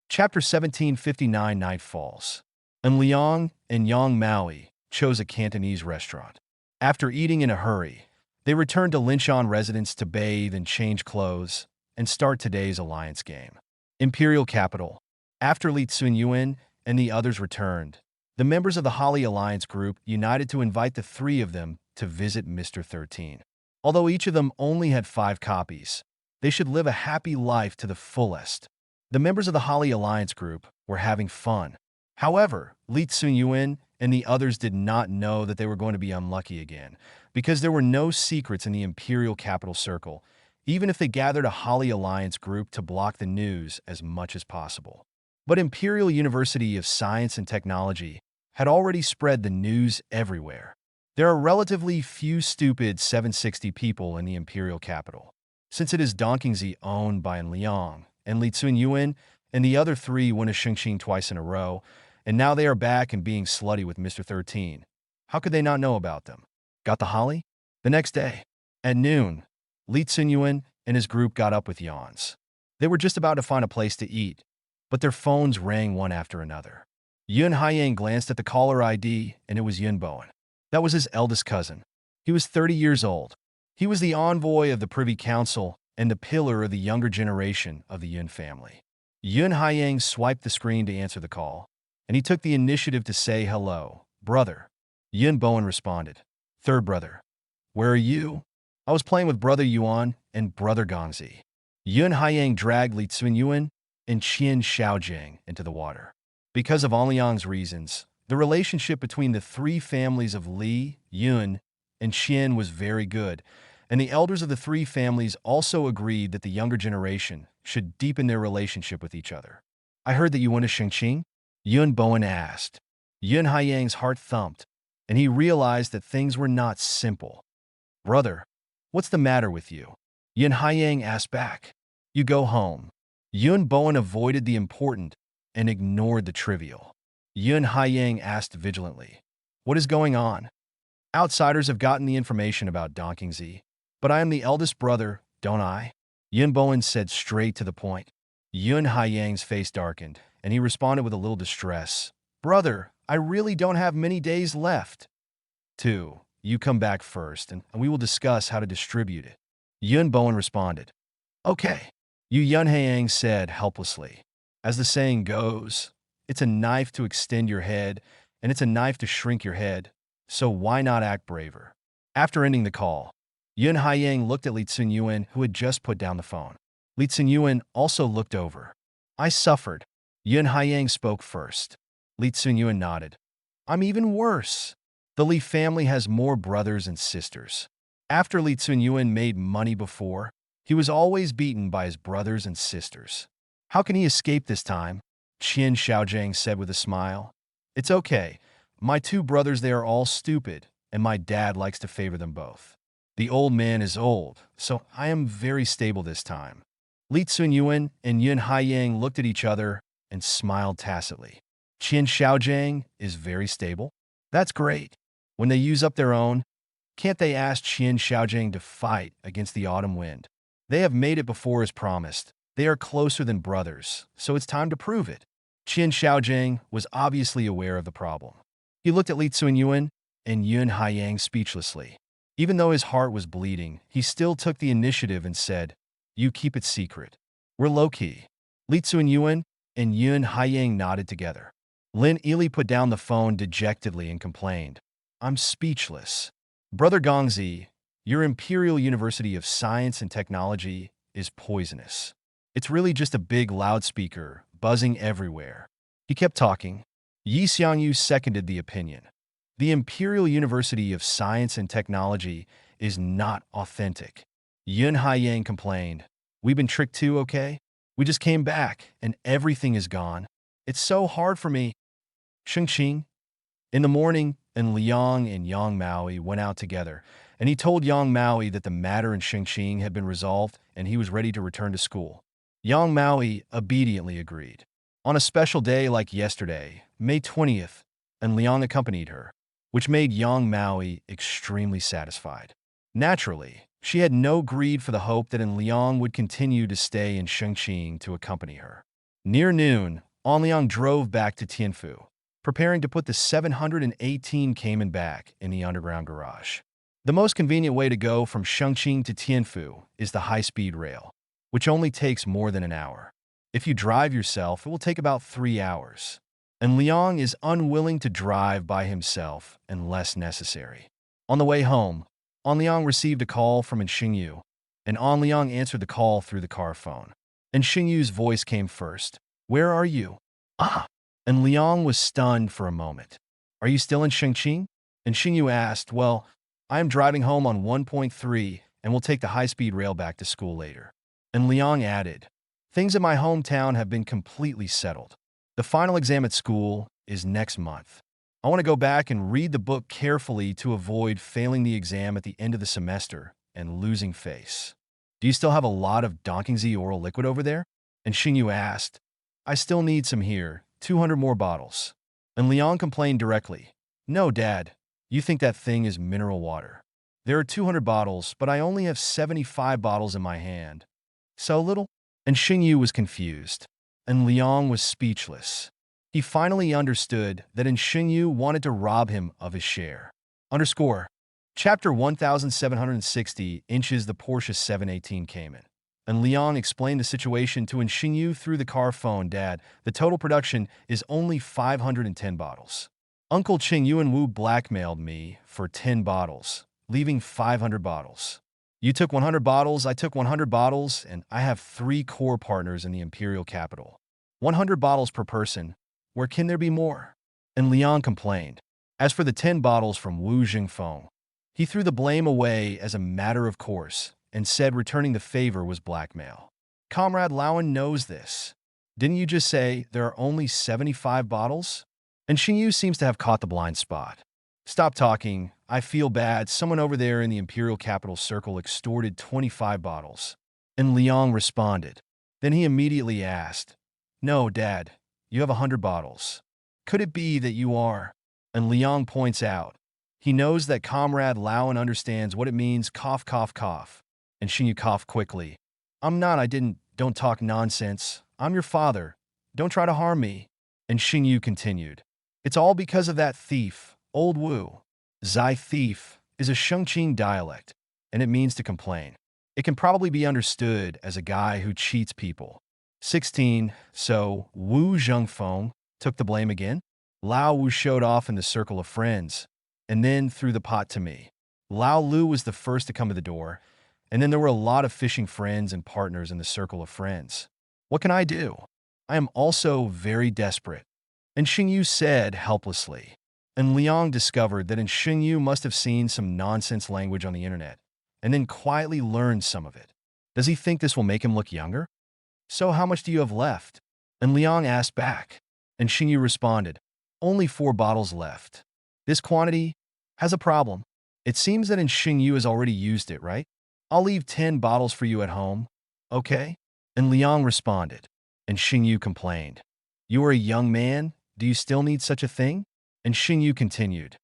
Chapter 1759 Night Falls. Liang and Yang Maui chose a Cantonese restaurant. After eating in a hurry, they returned to Linshan residence to bathe and change clothes and start today's alliance game. Imperial Capital. After Li Tsunyuan and the others returned, the members of the Holly Alliance group united to invite the three of them to visit Mr. 13. Although each of them only had 5 copies, they should live a happy life to the fullest. The members of the Holly Alliance group were having fun. However, Li Tsunyuan and the others did not know that they were going to be unlucky again, because there were no secrets in the Imperial Capital Circle, even if they gathered a Holly Alliance group to block the news as much as possible. But Imperial University of Science and Technology had already spread the news everywhere. There are relatively few stupid 760 people in the Imperial Capital. Since it is Dongqingzi owned by Liang and Li Tsunyuan, and the other 3 went to Chongqing twice in a row, and now they are back and being slutty with Mr. 13. How could they not know about them? Got the Holly? The next day, at noon, Li Tsunyuan and his group got up with yawns. They were just about to find a place to eat, but their phones rang one after another. Yun Haiyang glanced at the caller ID, and it was Yun Bowen. That was his eldest cousin. He was 30 years old. He was the envoy of the Privy Council and the pillar of the younger generation of the Yun family. Yun Haiyang swiped the screen to answer the call, and he took the initiative to say hello. Brother. Yun Bowen responded. Third brother. Where are you? I was playing with Brother Yuan and Brother Gongzi. Yun Haiyang dragged Li Tsunyuan and Qian Xiaojing into the water. Because of Liang's reasons, the relationship between the 3 families of Li, Yun, and Qian was very good, and the elders of the 3 families also agreed that the younger generation should deepen their relationship with each other. I heard that you went to Chongqing? Yun Bowen asked. Yun Haiyang's heart thumped, and he realized that things were not simple. Brother, what's the matter with you? Yun Haiyang asked back. You go home. Yun Bowen avoided the important and ignored the trivial. Yun Haiyang asked vigilantly. What is going on? Outsiders have gotten the information about Dongqingzi, but I am the eldest brother, don't I? Yun Bowen said straight to the point. Yun Haiyang's face darkened, and he responded with a little distress. Brother, I really don't have many days left. 2. You come back first, and we will discuss how to distribute it. Yun Bowen responded. Okay. Yun Haiyang said helplessly. As the saying goes, it's a knife to extend your head, and it's a knife to shrink your head, so why not act braver? After ending the call, Yun Haiyang looked at Li Tsunyuan, who had just put down the phone. Li Tsunyuan also looked over. I suffered. Yun Haiyang spoke first. Li Tsunyuan nodded. I'm even worse. The Li family has more brothers and sisters. After Li Tsunyuan made money before, he was always beaten by his brothers and sisters. How can he escape this time? Qian Xiaojing said with a smile. It's okay. My two brothers, they are all stupid, and my dad likes to favor them both. The old man is old, so I am very stable this time. Li Tsunyuan and Yun Haiyang looked at each other and smiled tacitly. Qin Xiaojiang is very stable? That's great. When they use up their own, can't they ask Qin Xiaojiang to fight against the autumn wind? They have made it before as promised. They are closer than brothers, so it's time to prove it. Qin Xiaojiang was obviously aware of the problem. He looked at Li Tsunyuan and Yun Haiyang speechlessly. Even though his heart was bleeding, he still took the initiative and said, "You keep it secret. We're low-key." Li Tsunyuan and Yun Haiyang nodded together. Lin Ili put down the phone dejectedly and complained, "I'm speechless. Brother Gongzi, your Imperial University of Science and Technology is poisonous. It's really just a big loudspeaker, buzzing everywhere." He kept talking. Yi Xiangyu seconded the opinion. The Imperial University of Science and Technology is not authentic. Yun Haiyang complained, "We've been tricked too, okay? We just came back, and everything is gone. It's so hard for me." Shengqing. In the morning, and Liang and Yang Maui went out together, and he told Yang Maui that the matter in Shengqing had been resolved and he was ready to return to school. Yang Maui obediently agreed. On a special day like yesterday, May 20th, and Liang accompanied her, which made Yang Maui extremely satisfied. Naturally, she had no greed for the hope that Liang would continue to stay in Shengqing to accompany her. Near noon, Liang drove back to Tianfu, preparing to put the 718 Cayman back in the underground garage. The most convenient way to go from Shengqing to Tianfu is the high-speed rail, which only takes more than an hour. If you drive yourself, it will take about 3 hours. And Liang is unwilling to drive by himself unless necessary. On the way home, Liang received a call from Xingyu, and Liang answered the call through the car phone. And Xingyu's voice came first. "Where are you?" "Ah." And Liang was stunned for a moment. "Are you still in Shengqing?" And Xingyu asked, "Well, I am driving home on 1.3 and will take the high-speed rail back to school later." And Liang added, "Things in my hometown have been completely settled. The final exam at school is next month. I want to go back and read the book carefully to avoid failing the exam at the end of the semester and losing face." "Do you still have a lot of Donkingzi oral liquid over there?" And Xingyu asked. "I still need some here, 200 more bottles." And Liang complained directly, "No, Dad, you think that thing is mineral water. There are 200 bottles, but I only have 75 bottles in my hand. So little?" And Xingyu was confused, and Liang was speechless. He finally understood that Xingyu wanted to rob him of his share. Underscore. Chapter 1760 inches the Porsche 718 Cayman. And Liang explained the situation to Xingyu through the car phone. "Dad, the total production is only 510 bottles. Uncle Qing Yuan Wu blackmailed me for 10 bottles, leaving 500 bottles. You took 100 bottles, I took 100 bottles, and I have 3 core partners in the imperial capital. 100 bottles per person. Where can there be more?" And Liang complained. As for the 10 bottles from Wu Jingfeng, he threw the blame away as a matter of course and said returning the favor was blackmail. "Comrade Lauan knows this. Didn't you just say there are only 75 bottles?" And Xingyu seems to have caught the blind spot. "Stop talking. I feel bad. Someone over there in the imperial capital circle extorted 25 bottles. And Liang responded. Then he immediately asked, "No, Dad, you have 100 bottles. Could it be that you are?" And Liang points out, he knows that Comrade Lauan understands what it means, cough, cough, cough. And Xingyu coughed quickly. "I'm not, I didn't, don't talk nonsense. I'm your father. Don't try to harm me." And Xingyu continued, "It's all because of that thief, old Wu." Zai thief is a Shengqing dialect, and it means to complain. It can probably be understood as a guy who cheats people. 16. So Wu Zhengfeng took the blame again? Lao Wu showed off in the circle of friends, and then threw the pot to me. Lao Lu was the first to come to the door, and then there were a lot of fishing friends and partners in the circle of friends. What can I do? I am also very desperate. And Xingyu said helplessly. And Liang discovered that Xingyu must have seen some nonsense language on the internet, and then quietly learned some of it. Does he think this will make him look younger? "So how much do you have left?" And Liang asked back. And Xingyu responded, Only 4 bottles left. This quantity has a problem. It seems that in Xingyu has already used it, right? I'll leave 10 bottles for you at home. Okay? And Liang responded. And Xingyu complained. You are a young man. Do you still need such a thing? And Xingyu continued.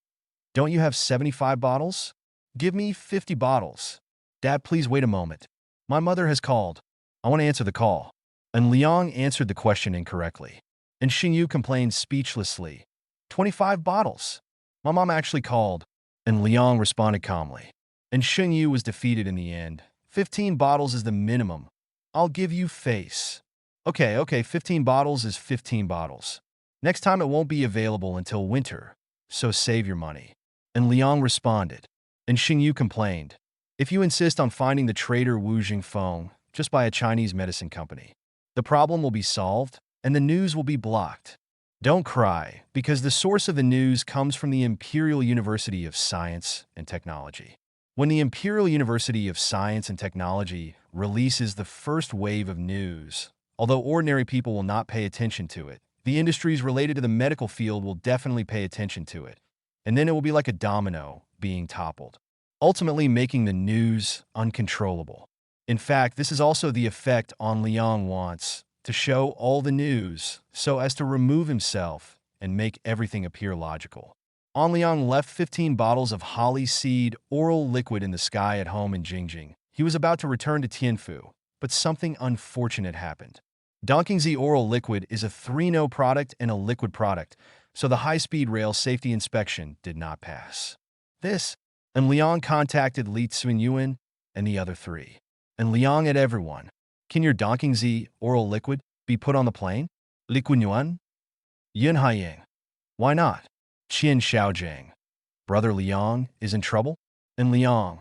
Don't you have 75 bottles? Give me 50 bottles. Dad, please wait a moment. My mother has called. I want to answer the call. And Liang answered the question incorrectly. And Xingyu complained speechlessly. 25 bottles. My mom actually called. And Liang responded calmly. And Xingyu was defeated in the end. 15 bottles is the minimum. I'll give you face. Okay, 15 bottles is 15 bottles. Next time it won't be available until winter, so save your money. And Liang responded. And Xingyu complained. If you insist on finding the traitor Wu Jingfeng, just buy a Chinese medicine company. The problem will be solved, and the news will be blocked. Don't cry, because the source of the news comes from the Imperial University of Science and Technology. When the Imperial University of Science and Technology releases the first wave of news, although ordinary people will not pay attention to it, the industries related to the medical field will definitely pay attention to it. And then it will be like a domino being toppled, ultimately making the news uncontrollable. In fact, this is also the effect on Liang wants to show all the news so as to remove himself and make everything appear logical. On Liang left 15 bottles of holly seed oral liquid in the sky at home in Jingjing. He was about to return to Tianfu, but something unfortunate happened. Dongqingzi oral liquid is a 3-no product and a liquid product, so the high-speed rail safety inspection did not pass. And Liang contacted Li Tsunyuan and the other 3. And Liang at everyone. Can your Dongqingzi oral liquid be put on the plane? Li Kunyuan? Yun Haiying. Why not? Qian Xiaojiang. Brother Liang is in trouble? And Liang.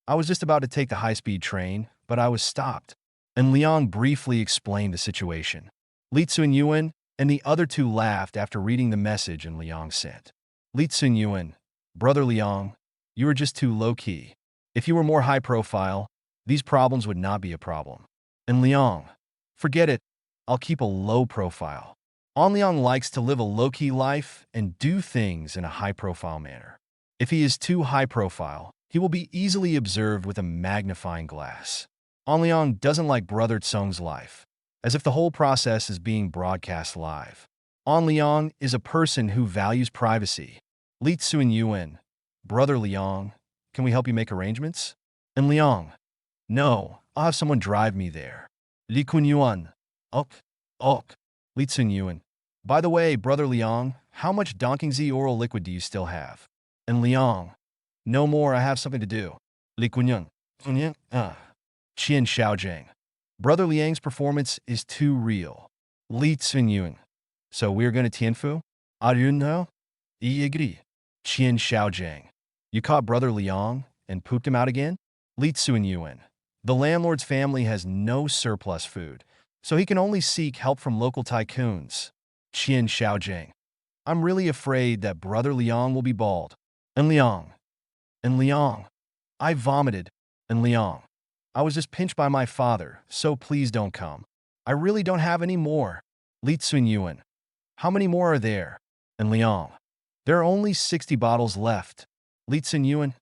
I was just about to take the high-speed train, but I was stopped. And Liang briefly explained the situation. Li Tsunyuan and the other 2 laughed after reading the message and Liang sent. Li Tsunyuan. Brother Liang, you are just too low-key. If you were more high-profile, these problems would not be a problem. And Liang. Forget it. I'll keep a low profile. An Liang likes to live a low-key life and do things in a high-profile manner. If he is too high-profile, he will be easily observed with a magnifying glass. An Liang doesn't like Brother Tsung's life, as if the whole process is being broadcast live. An Liang is a person who values privacy. Li Tsunyuan. Brother Liang, can we help you make arrangements? And Liang. No, I'll have someone drive me there. Li Kunyuan. Ok. Li Tsunyuan. By the way, Brother Liang, how much Dongqingzi oral liquid do you still have? And Liang. No more, I have something to do. Li Kunyuan. Qian Xiaojiang. Brother Liang's performance is too real. Li Tsunyuan. So we're going to Tianfu? I don't know. I agree. Qian Xiaojiang. You caught Brother Liang and pooped him out again? Li Tsunyuan. The landlord's family has no surplus food, so he can only seek help from local tycoons. Qian Xiaojiang. I'm really afraid that Brother Liang will be bald. And Liang. I vomited. And Liang. I was just pinched by my father, so please don't come. I really don't have any more. Li Tsunyuan. How many more are there? And Liang. There are only 60 bottles left. Li Tsunyuan.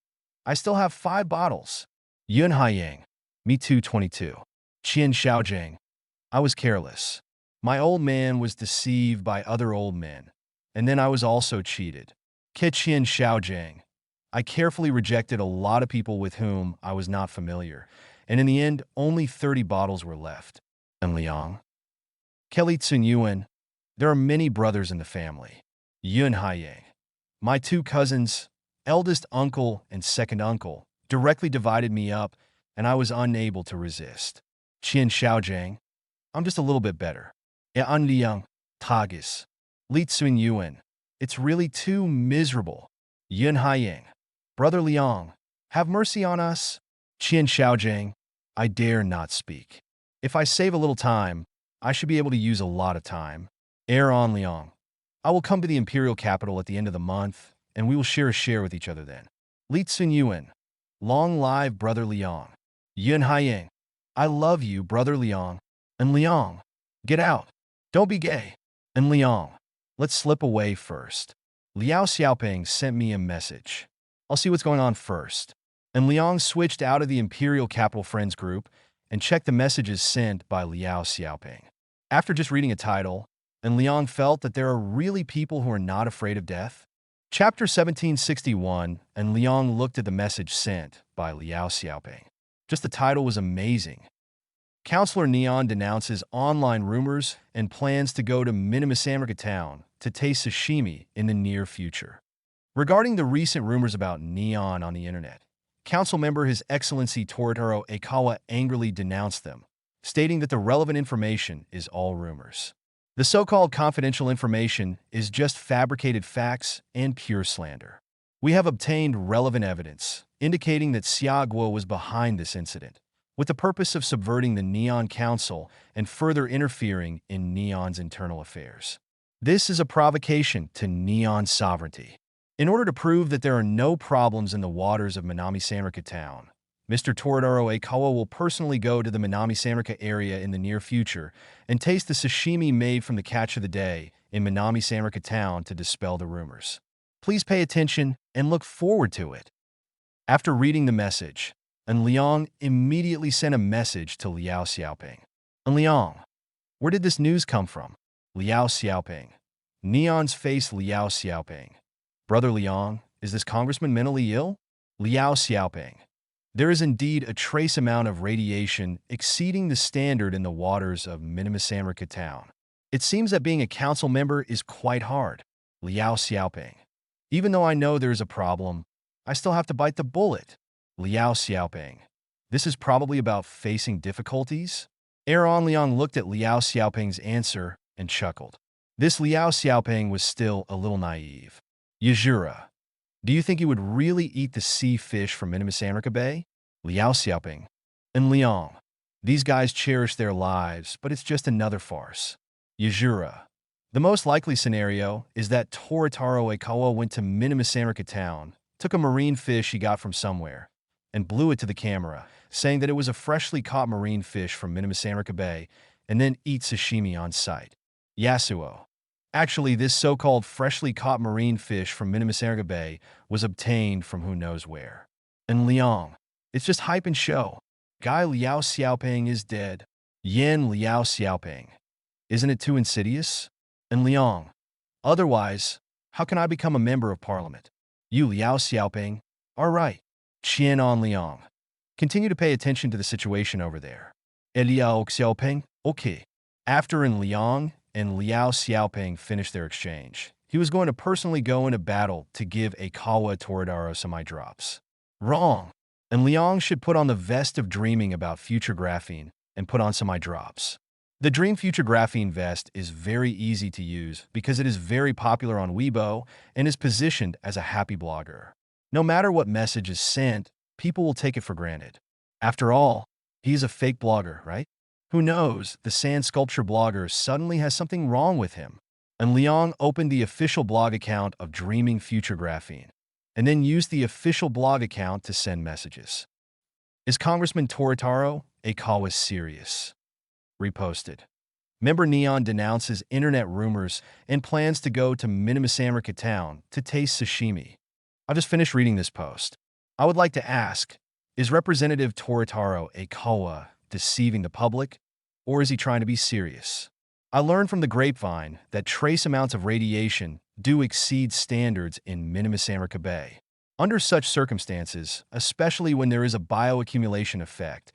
I still have 5 bottles. Yun Haiyang. Me too, 22. Qian Xiaojiang. I was careless. My old man was deceived by other old men, and then I was also cheated. Qian Xiaojiang. I carefully rejected a lot of people with whom I was not familiar, and in the end, only 30 bottles were left. And Liang. Kelly Tsunyuan. There are many brothers in the family. Yun Haiyang. My 2 cousins, eldest uncle and second uncle, directly divided me up, and I was unable to resist. Qian Xiaojiang. I'm just a little bit better. An Liang. Tagis. Li Tsunyuan. It's really too miserable. Yun Haiyang. Brother Liang. Have mercy on us. Qian Xiaojiang. I dare not speak. If I save a little time, I should be able to use a lot of time. An Liang. I will come to the imperial capital at the end of the month, and we will share a share with each other then. Li Tsunyuan. Long live Brother Liang. Yun Haiyang. I love you, Brother Liang. And Liang. Get out. Don't be gay. And Liang. Let's slip away first. Liao Xiaoping sent me a message. I'll see what's going on first. And Liang switched out of the Imperial Capital Friends group and checked the messages sent by Liao Xiaoping. After just reading a title, and Liang felt that there are really people who are not afraid of death. Chapter 1761, and Liang looked at the message sent by Liao Xiaoping. Just the title was amazing. Counselor Neon denounces online rumors and plans to go to Minamisamrika town to taste sashimi in the near future. Regarding the recent rumors about Neon on the internet, Council member His Excellency Toritaro Aikawa angrily denounced them, stating that the relevant information is all rumors. The so-called confidential information is just fabricated facts and pure slander. We have obtained relevant evidence, indicating that Xiaguo was behind this incident, with the purpose of subverting the Neon Council and further interfering in Neon's internal affairs. This is a provocation to Neon's sovereignty. In order to prove that there are no problems in the waters of Minamisamrika town, Mr. Toritaro Aikawa will personally go to the Minamisamrika area in the near future and taste the sashimi made from the catch of the day in Minamisamrika town to dispel the rumors. Please pay attention and look forward to it. After reading the message, An Liang immediately sent a message to Liao Xiaoping. An Liang, where did this news come from? Liao Xiaoping. Neon's face. Liao Xiaoping. Brother Liang, is this congressman mentally ill? Liao Xiaoping. There is indeed a trace amount of radiation exceeding the standard in the waters of Minamisamrika town. It seems that being a council member is quite hard. Liao Xiaoping. Even though I know there is a problem, I still have to bite the bullet. Liao Xiaoping. This is probably about facing difficulties? Aaron Liang looked at Liao Xiaoping's answer and chuckled. This Liao Xiaoping was still a little naive. Yajura. Do you think you would really eat the sea fish from Minamisamrika Bay? Liao Xiaoping. And Liang. These guys cherish their lives, but it's just another farce. Yajura. The most likely scenario is that Toritaro Aikawa went to Minamisamrika town, took a marine fish he got from somewhere, and blew it to the camera, saying that it was a freshly caught marine fish from Minamisamrika Bay, and then eat sashimi on site. Yasuo. Actually, this so-called freshly caught marine fish from Minamisamrika Bay was obtained from who knows where. And Liang. It's just hype and show. Guy Liao Xiaoping is dead. Yen Liao Xiaoping. Isn't it too insidious? And Liang. Otherwise, how can I become a member of parliament? You Liao Xiaoping. All right. Qian on Liang. Continue to pay attention to the situation over there. Liao Xiaoping. Okay. After An Liang and Liao Xiaoping finished their exchange, he was going to personally go into battle to give Aikawa Toritaro some eye drops. Wrong. And Liang should put on the vest of dreaming about future graphene and put on some eye drops. The Dream Future Graphene vest is very easy to use because it is very popular on Weibo and is positioned as a happy blogger. No matter what message is sent, people will take it for granted. After all, he is a fake blogger, right? Who knows, the sand sculpture blogger suddenly has something wrong with him. And Liang opened the official blog account of Dreaming Future Graphene, and then used the official blog account to send messages. Is Congressman Toritaro Aikawa serious? Reposted. Member Neon denounces internet rumors and plans to go to Minamisamrika town to taste sashimi. I just finished reading this post. I would like to ask, is Representative Toritaro Aikawa deceiving the public, or is he trying to be serious? I learned from the grapevine that trace amounts of radiation do exceed standards in Minamisamrika Bay. Under such circumstances, especially when there is a bioaccumulation effect,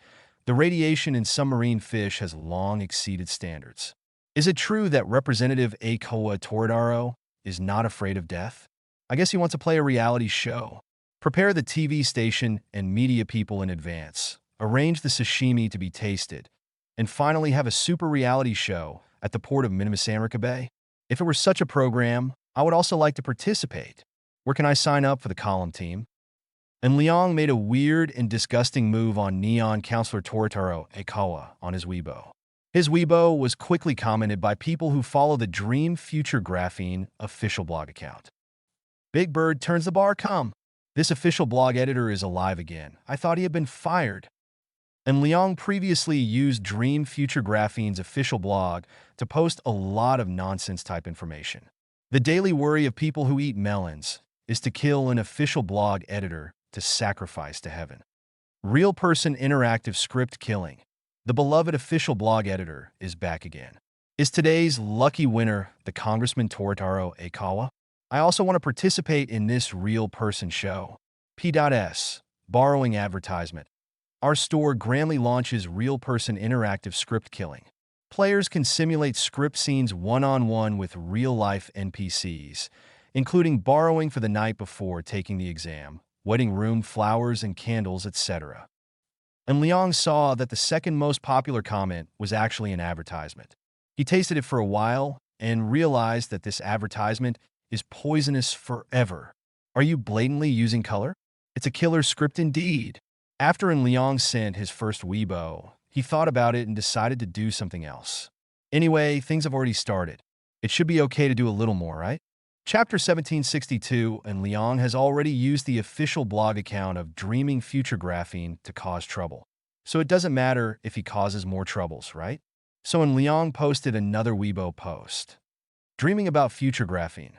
the radiation in some marine fish has long exceeded standards. Is it true that Representative Aikawa Toritaro is not afraid of death? I guess he wants to play a reality show. Prepare the TV station and media people in advance. Arrange the sashimi to be tasted. And finally have a super reality show at the port of Minamisamrika Bay. If it were such a program, I would also like to participate. Where can I sign up for the column team? And Liang made a weird and disgusting move on Neon Counselor Toritaro Aikawa on his Weibo. His Weibo was quickly commented by people who follow the Dream Future Graphene official blog account. Big Bird turns the bar come. This official blog editor is alive again. I thought he had been fired. And Liang previously used Dream Future Graphene's official blog to post a lot of nonsense type information. The daily worry of people who eat melons is to kill an official blog editor to sacrifice to heaven. Real person interactive script killing. The beloved official blog editor is back again. Is today's lucky winner the Congressman Toritaro Aikawa? I also want to participate in this real person show. P.S. Borrowing advertisement. Our store grandly launches real person interactive script killing. Players can simulate script scenes one-on-one with real-life NPCs, including borrowing for the night before taking the exam, wedding room flowers and candles, etc. And Liang saw that the second most popular comment was actually an advertisement. He tasted it for a while and realized that this advertisement is poisonous forever. Are you blatantly using color? It's a killer script indeed. After Liang sent his first Weibo, he thought about it and decided to do something else. Anyway, things have already started. It should be okay to do a little more, right? Chapter 1762, and Liang has already used the official blog account of Dreaming Future Graphene to cause trouble. So it doesn't matter if he causes more troubles, right? So when Liang posted another Weibo post, dreaming about future graphene.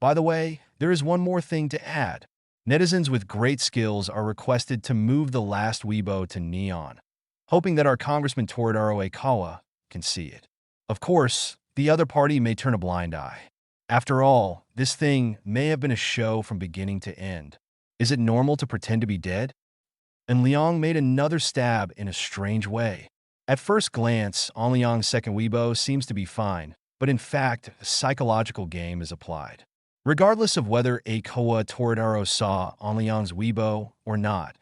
By the way, there is one more thing to add. Netizens with great skills are requested to move the last Weibo to neon, hoping that our Congressman Toritaro Aikawa can see it. Of course, the other party may turn a blind eye. After all, this thing may have been a show from beginning to end. Is it normal to pretend to be dead? And Liang made another stab in a strange way. At first glance, An Liang's second Weibo seems to be fine, but in fact, a psychological game is applied. Regardless of whether Aikawa Toritaro saw An Liang's Weibo or not,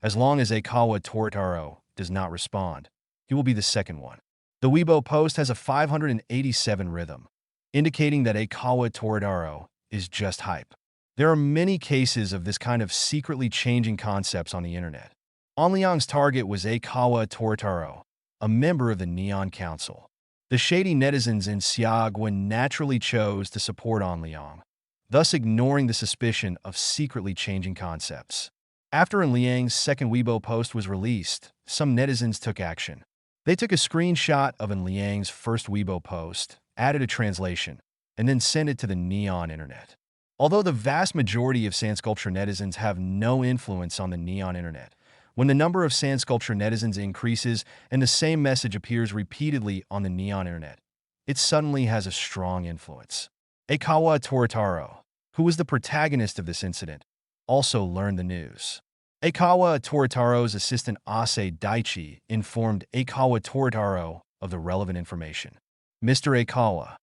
as long as Aikawa Toritaro does not respond, he will be the second one. The Weibo post has a 587 rhythm, indicating that Aikawa Toritaro is just hype. There are many cases of this kind of secretly changing concepts on the internet. An Liang's target was Aikawa Toritaro, a member of the Neon Council. The shady netizens in Xiaoguan naturally chose to support An Liang, thus ignoring the suspicion of secretly changing concepts. After An Liang's second Weibo post was released, some netizens took action. They took a screenshot of An Liang's first Weibo post, added a translation, and then sent it to the neon internet. Although the vast majority of sand sculpture netizens have no influence on the neon internet, when the number of sand sculpture netizens increases and the same message appears repeatedly on the neon internet, it suddenly has a strong influence. Aikawa Toritaro, who was the protagonist of this incident, also learned the news. Aikawa Toritaro's assistant Ase Daichi informed Aikawa Toritaro of the relevant information. Mr. Aikawa,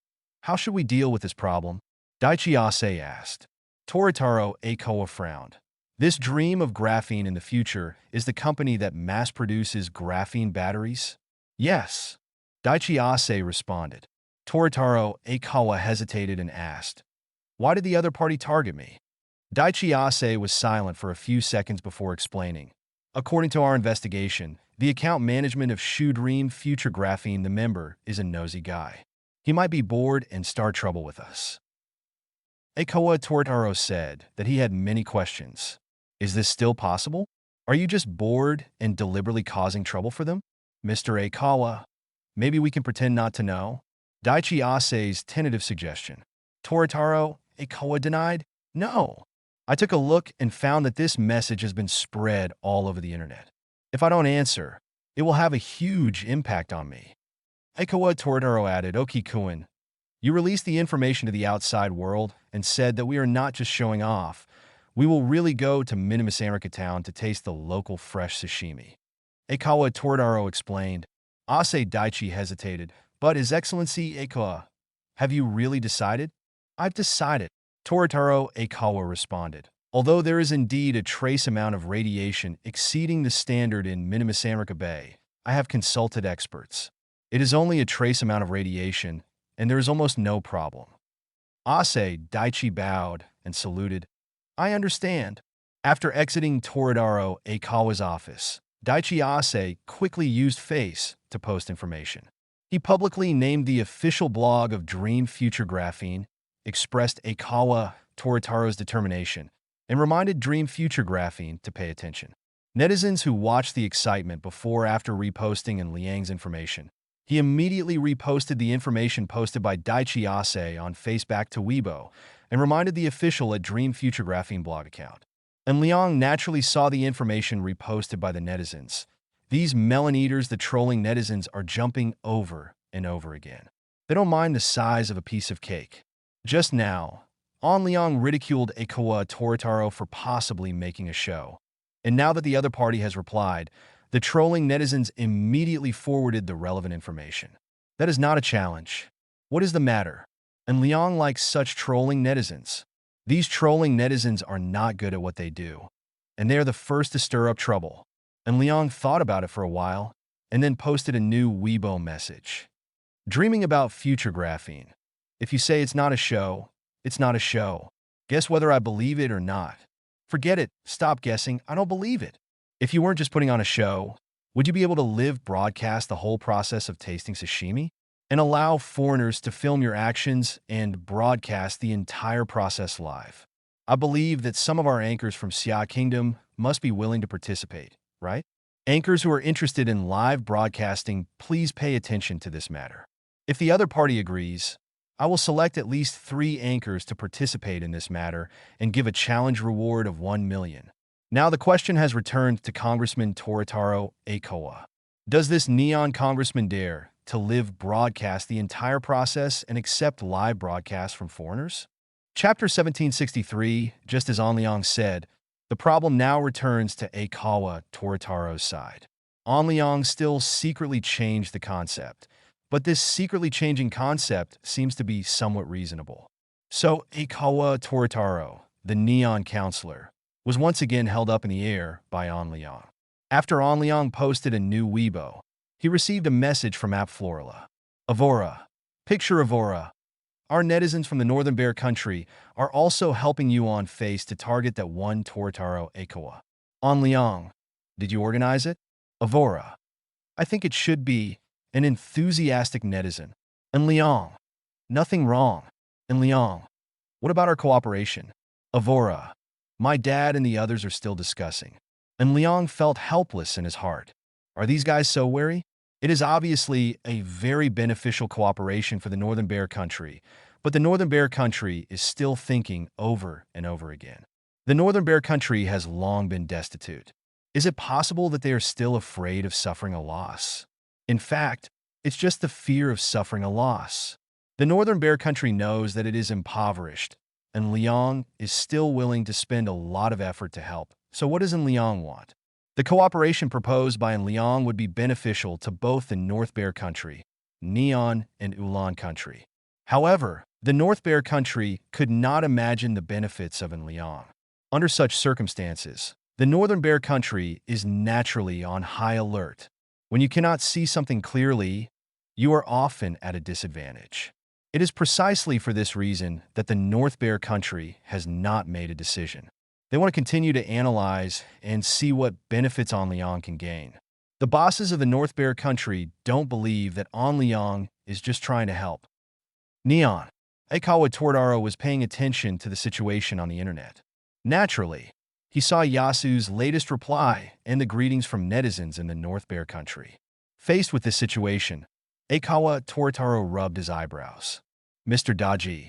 how should we deal with this problem? Daichi Ase asked. Toritaro Aikawa frowned. This dream of graphene in the future is the company that mass-produces graphene batteries? Yes. Daichi Ase responded. Toritaro Aikawa hesitated and asked, why did the other party target me? Daichi Ase was silent for a few seconds before explaining. According to our investigation, the account management of Dream Future Graphene, the member, is a nosy guy. He might be bored and start trouble with us. Aikawa Toritaro said that he had many questions. Is this still possible? Are you just bored and deliberately causing trouble for them? Mr. Aikawa, maybe we can pretend not to know? Daichi Ase's tentative suggestion. Toritaro Aikawa denied, no. I took a look and found that this message has been spread all over the internet. If I don't answer, it will have a huge impact on me. Aikawa Toritaro added, Oki-kun, you released the information to the outside world and said that we are not just showing off. We will really go to Millionaire town to taste the local fresh sashimi. Aikawa Toritaro explained. Ase Daichi hesitated, but His Excellency Aikawa, have you really decided? I've decided. Toritaro Aikawa responded. Although there is indeed a trace amount of radiation exceeding the standard in Millionaire Bay, I have consulted experts. It is only a trace amount of radiation, and there is almost no problem. Ase Daichi bowed and saluted. I understand. After exiting Toritaro Aikawa's office, Daichi Ase quickly used Face to post information. He publicly named the official blog of Dream Future Graphene, expressed Aikawa Toritaro's determination, and reminded Dream Future Graphene to pay attention. Netizens who watched the excitement before after reposting An Liang's information He immediately reposted the information posted by Daichi Ase on Facebook to Weibo and reminded the official at Dream Future Graphene blog account. And Liang naturally saw the information reposted by the netizens. These melon eaters, the trolling netizens, are jumping over and over again. They don't mind the size of a piece of cake. Just now, An Liang ridiculed Aikawa Toritaro for possibly making a show. And now that the other party has replied, the trolling netizens immediately forwarded the relevant information. That is not a challenge. What is the matter? And Liang likes such trolling netizens. These trolling netizens are not good at what they do, and they are the first to stir up trouble. And Liang thought about it for a while, and then posted a new Weibo message. Dreaming about future graphene. If you say it's not a show, it's not a show. Guess whether I believe it or not. Forget it. Stop guessing. I don't believe it. If you weren't just putting on a show, would you be able to live broadcast the whole process of tasting sashimi? And allow foreigners to film your actions and broadcast the entire process live? I believe that some of our anchors from Xia Kingdom must be willing to participate, right? Anchors who are interested in live broadcasting, please pay attention to this matter. If the other party agrees, I will select at least 3 anchors to participate in this matter and give a challenge reward of 1 million. Now the question has returned to Congressman Toritaro Aikawa. Does this neon congressman dare to live broadcast the entire process and accept live broadcasts from foreigners? Chapter 1763, just as An Liang said, the problem now returns to Aikawa Toritaro's side. An Liang still secretly changed the concept, but this secretly changing concept seems to be somewhat reasonable. So Aikawa Toritaro, the neon counselor, was once again held up in the air by An Liang. After An Liang posted a new Weibo, he received a message from App Florila. Avora. Picture Avora. Our netizens from the Northern Bear country are also helping you on Face to target that one Toritaro Aikawa. An Liang. Did you organize it? Avora. I think it should be an enthusiastic netizen. And Liang. Nothing wrong. And Liang. What about our cooperation? Avora. My dad and the others are still discussing. And Liang felt helpless in his heart. Are these guys so wary? It is obviously a very beneficial cooperation for the Northern Bear country, but the Northern Bear country is still thinking over and over again. The Northern Bear country has long been destitute. Is it possible that they are still afraid of suffering a loss? In fact, it's just the fear of suffering a loss. The Northern Bear country knows that it is impoverished, and Liang is still willing to spend a lot of effort to help. So what does Liang want? The cooperation proposed by Liang would be beneficial to both the North Bear country, Neon, and Ulan country. However, the North Bear country could not imagine the benefits of Liang. Under such circumstances, the Northern Bear country is naturally on high alert. When you cannot see something clearly, you are often at a disadvantage. It is precisely for this reason that the North Bear country has not made a decision. They want to continue to analyze and see what benefits An Liang can gain. The bosses of the North Bear country don't believe that An Liang is just trying to help. Neon. Aikawa Toritaro was paying attention to the situation on the internet. Naturally, he saw Yasu's latest reply and the greetings from netizens in the North Bear country. Faced with this situation, Aikawa Toritaro rubbed his eyebrows. Mr. Daji,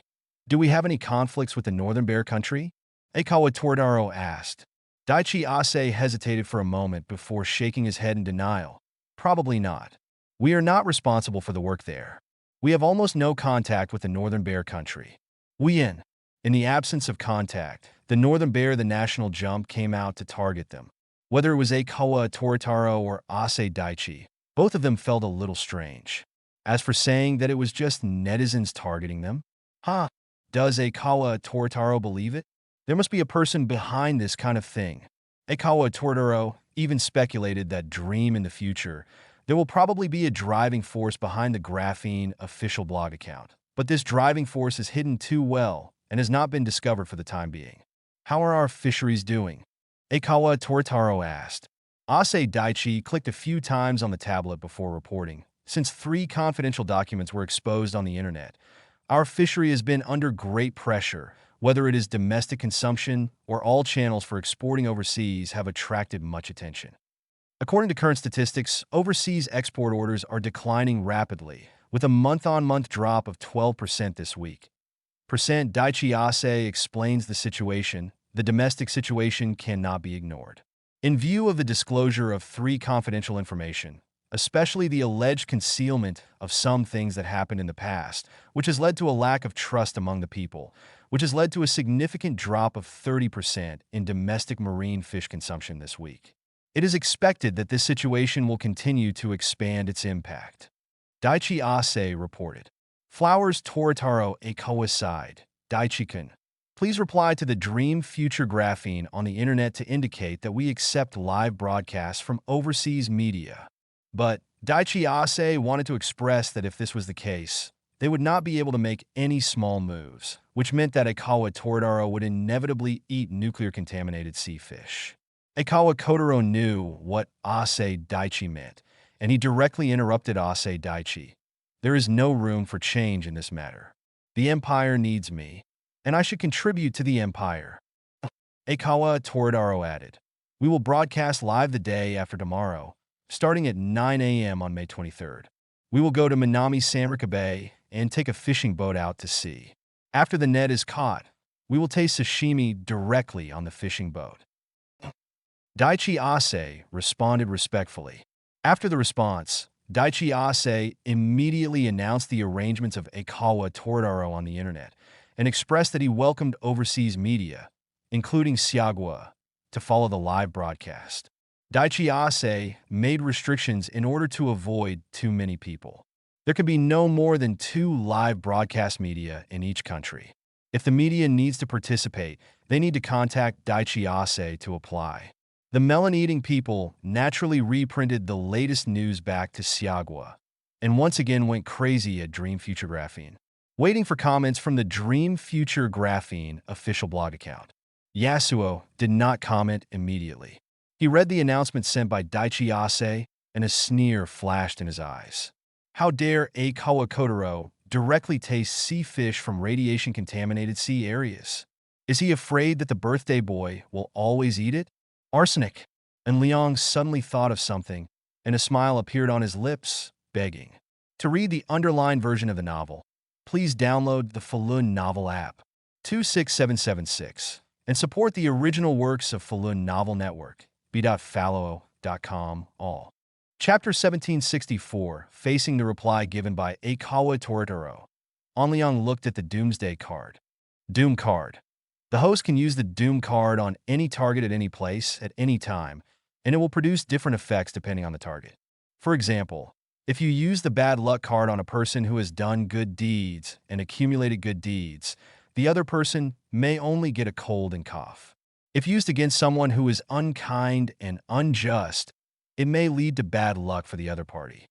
do we have any conflicts with the Northern Bear country? Aikawa Toritaro asked. Daichi Ase hesitated for a moment before shaking his head in denial. Probably not. We are not responsible for the work there. We have almost no contact with the Northern Bear country. In the absence of contact, the Northern Bear, the national jump, came out to target them. Whether it was Aikawa Toritaro or Ase Daichi, both of them felt a little strange. As for saying that it was just netizens targeting them, does Aikawa Toritaro believe it? There must be a person behind this kind of thing. Aikawa Toritaro even speculated that dream in the future, there will probably be a driving force behind the Graphene official blog account. But this driving force is hidden too well and has not been discovered for the time being. How are our fisheries doing? Aikawa Toritaro asked. Ase Daichi clicked a few times on the tablet before reporting. Since 3 confidential documents were exposed on the internet, our fishery has been under great pressure. Whether it is domestic consumption or all channels for exporting overseas have attracted much attention. According to current statistics, overseas export orders are declining rapidly, with a month-on-month drop of 12% this week. Daichi Ase explains the situation. The domestic situation cannot be ignored. In view of the disclosure of 3 confidential information, especially the alleged concealment of some things that happened in the past, which has led to a lack of trust among the people, which has led to a significant drop of 30% in domestic marine fish consumption this week. It is expected that this situation will continue to expand its impact. Daichi Ase reported. Flowers Toritaro Akawa side, Daichi-kun. Please reply to the Dream Future graphene on the internet to indicate that we accept live broadcasts from overseas media. But Daichi Ase wanted to express that if this was the case, they would not be able to make any small moves, which meant that Akawa Toritaro would inevitably eat nuclear-contaminated sea fish. Akawa Kotaro knew what Ase Daichi meant, and he directly interrupted Ase Daichi. There is no room for change in this matter. The empire needs me, and I should contribute to the empire. Akawa Toritaro added. We will broadcast live the day after tomorrow, starting at 9 a.m. on May 23rd. We will go to Minami-Samrika Bay and take a fishing boat out to sea. After the net is caught, we will taste sashimi directly on the fishing boat. Daichi Ase responded respectfully. After the response, Daichi Ase immediately announced the arrangements of Akawa Toritaro on the internet and expressed that he welcomed overseas media, including Siagwa, to follow the live broadcast. Daichi Ase made restrictions in order to avoid too many people. There can be no more than 2 live broadcast media in each country. If the media needs to participate, they need to contact Daichi Ase to apply. The melon-eating people naturally reprinted the latest news back to Siagwa, and once again went crazy at Dream Future Graphene, waiting for comments from the Dream Future Graphene official blog account. Yasuo did not comment immediately. He read the announcement sent by Daichi Ase, and a sneer flashed in his eyes. How dare Akawa Kotaro directly taste sea fish from radiation-contaminated sea areas? Is he afraid that the birthday boy will always eat it? Arsenic. And Liang suddenly thought of something, and a smile appeared on his lips, begging. To read the underlined version of the novel, please download the Falun Novel app, 26776, and support the original works of Falun Novel Network, b.fallow.com, all. Chapter 1764, facing the reply given by Akawa Toritaro. Liang looked at the Doomsday card. Doom card. The host can use the Doom card on any target at any place, at any time, and it will produce different effects depending on the target. For example, if you use the Bad Luck card on a person who has done good deeds and accumulated good deeds, the other person may only get a cold and cough. If used against someone who is unkind and unjust, it may lead to bad luck for the other party.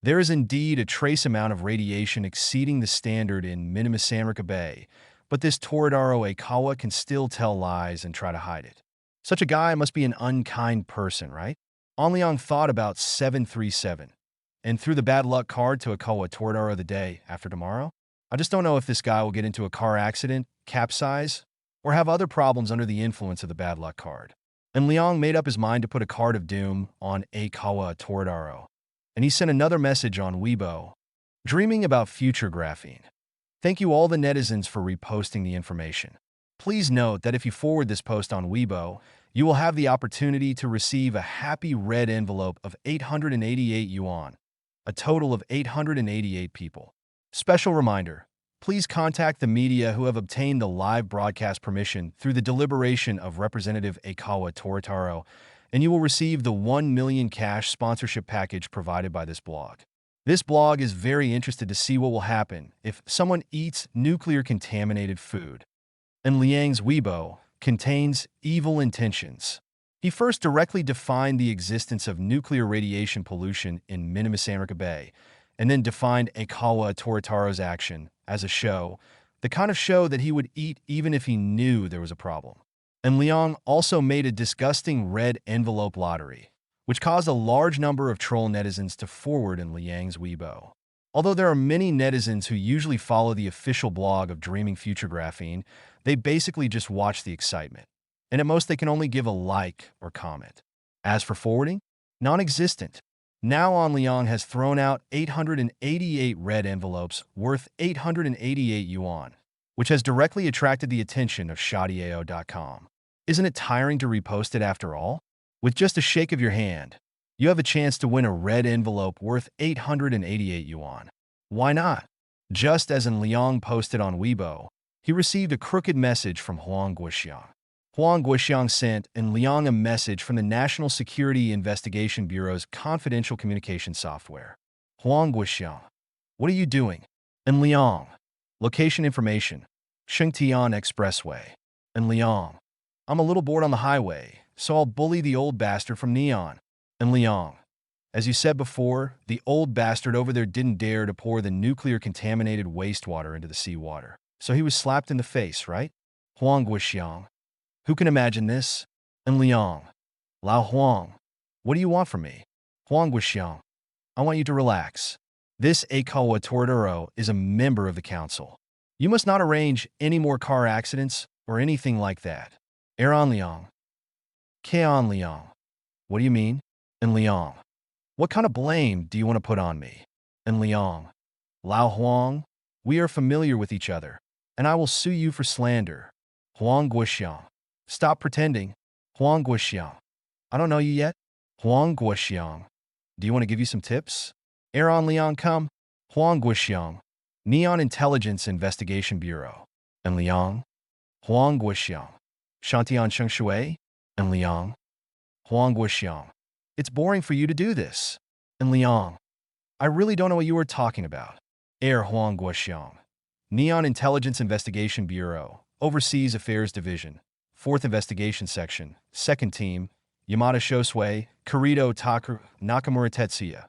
There is indeed a trace amount of radiation exceeding the standard in Minami-Samrika Bay, but this Toritaro Akawa can still tell lies and try to hide it. Such a guy must be an unkind person, right? Liang thought about 737, and threw the bad luck card to Akawa Toritaro the day after tomorrow. I just don't know if this guy will get into a car accident, capsize, or have other problems under the influence of the bad luck card. And Liang made up his mind to put a card of doom on Akawa Toritaro, and he sent another message on Weibo, dreaming about future graphene. Thank you all the netizens for reposting the information. Please note that if you forward this post on Weibo, you will have the opportunity to receive a happy red envelope of 888 yuan, a total of 888 people. Special reminder, please contact the media who have obtained the live broadcast permission through the deliberation of Representative Akawa Toritaro, and you will receive the 1 million cash sponsorship package provided by this blog. This blog is very interested to see what will happen if someone eats nuclear-contaminated food. And Liang's Weibo contains evil intentions. He first directly defined the existence of nuclear radiation pollution in Minami-Samrika Bay, and then defined Akawa Toritaro's action as a show, the kind of show that he would eat even if he knew there was a problem. And Liang also made a disgusting red envelope lottery, which caused a large number of troll netizens to forward in Liang's Weibo. Although there are many netizens who usually follow the official blog of Dreaming Future Graphene, they basically just watch the excitement, and at most they can only give a like or comment. As for forwarding, Non-existent. Now An Liang has thrown out 888 red envelopes worth 888 yuan, which has directly attracted the attention of Shadiao.com. Isn't it tiring to repost it after all? With just a shake of your hand, you have a chance to win a red envelope worth 888 yuan. Why not? Just as An Liang posted on Weibo, he received a crooked message from Huang Guoxiang. Huang Guoxiang sent An Liang a message from the National Security Investigation Bureau's confidential communication software. Huang Guoxiang, what are you doing? An Liang, location information, Shengtian Expressway. An Liang, I'm a little bored on the highway, so I'll bully the old bastard from Neon. An Liang, as you said before, the old bastard over there didn't dare to pour the nuclear-contaminated wastewater into the seawater, so he was slapped in the face, right? Huang Guoxiang, who can imagine this? An Liang, Lao Huang, what do you want from me? Huang Guoxiang, I want you to relax. This Aikawa Toradoro is a member of the council. You must not arrange any more car accidents or anything like that. An Liang, An Liang, what do you mean? An Liang, what kind of blame do you want to put on me? An Liang, Lao Huang, we are familiar with each other, and I will sue you for slander. Huang Guoxiang, stop pretending. Huang Guoxiang, I don't know you yet. Huang Guoxiang, do you want to give you some tips? An Liang, come. Huang Guoxiang, Neon Intelligence Investigation Bureau. An Liang, Huang Guoxiang, Shantian Shengshui. An Liang, Huang Guoxiang, it's boring for you to do this. An Liang, I really don't know what you are talking about. Huang Guoxiang, Neon Intelligence Investigation Bureau, Overseas Affairs Division, 4th Investigation Section, 2nd Team, Yamada Shosui, Kurito Taku, Nakamura Tetsuya,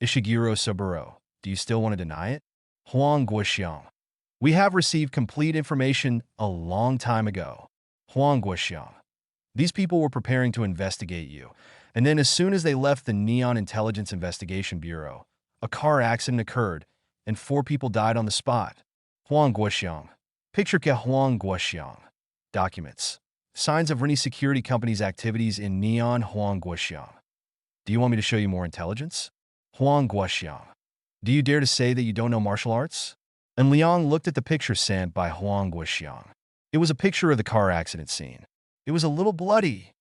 Ishiguro Saburo. Do you still want to deny it? Huang Guoxiang, we have received complete information a long time ago. Huang Guoxiang, these people were preparing to investigate you, and then as soon as they left the Neon Intelligence Investigation Bureau, a car accident occurred, and 4 people died on the spot. Huang Guoxiang, picture ke Huang Guoxiang. Documents. Signs of Rini Security Company's activities in Neon. Huang Guoxiang, do you want me to show you more intelligence? Huang Guoxiang, do you dare to say that you don't know martial arts? An Liang looked at the picture sent by Huang Guoxiang. It was a picture of the car accident scene. It was a little bloody.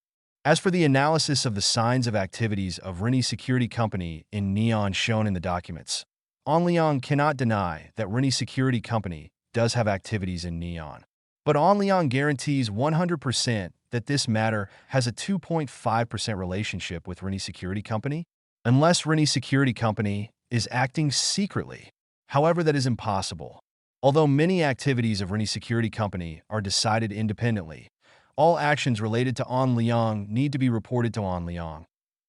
As for the analysis of the signs of activities of Rini Security Company in Neon shown in the documents, An Liang cannot deny that Rini Security Company does have activities in Neon. But An Liang guarantees 100% that this matter has a 2.5% relationship with Rini Security Company, unless Rini Security Company is acting secretly. However, that is impossible. Although many activities of Rini Security Company are decided independently, all actions related to An Liang need to be reported to An Liang.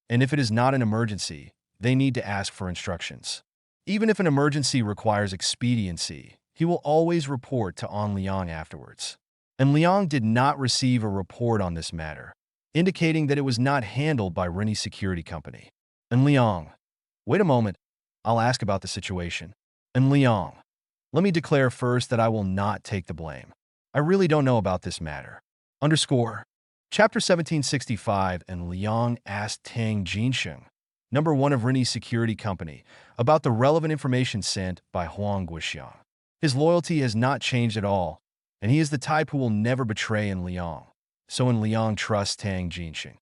And if it is not an emergency, they need to ask for instructions. Even if an emergency requires expediency, he will always report to An Liang afterwards. An Liang did not receive a report on this matter, indicating that it was not handled by Rini Security Company. An Liang, wait a moment, I'll ask about the situation. An Liang, let me declare first that I will not take the blame. I really don't know about this matter. Chapter 1765. An Liang asked Tang Jinsheng, number 1 of Rini Security Company, about the relevant information sent by Huang Guoxiang. His loyalty has not changed at all, and he is the type who will never betray An Liang. So An Liang trusts Tang Jinsheng.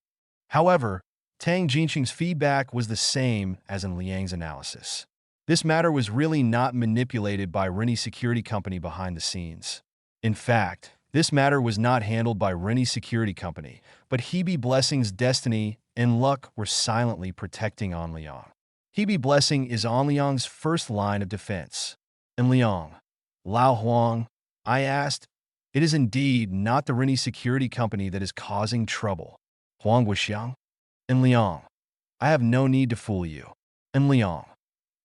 However, Tang Jinsheng's feedback was the same as An Liang's analysis. This matter was really not manipulated by Rini Security Company behind the scenes. In fact, this matter was not handled by Rini Security Company, but Hebe Blessing's destiny and luck were silently protecting An Liang. Hebe Blessing is An Liang's first line of defense. An Liang, Lao Huang, I asked, it is indeed not the Rini Security Company that is causing trouble. Huang Guoxiang, An Liang, I have no need to fool you. An Liang,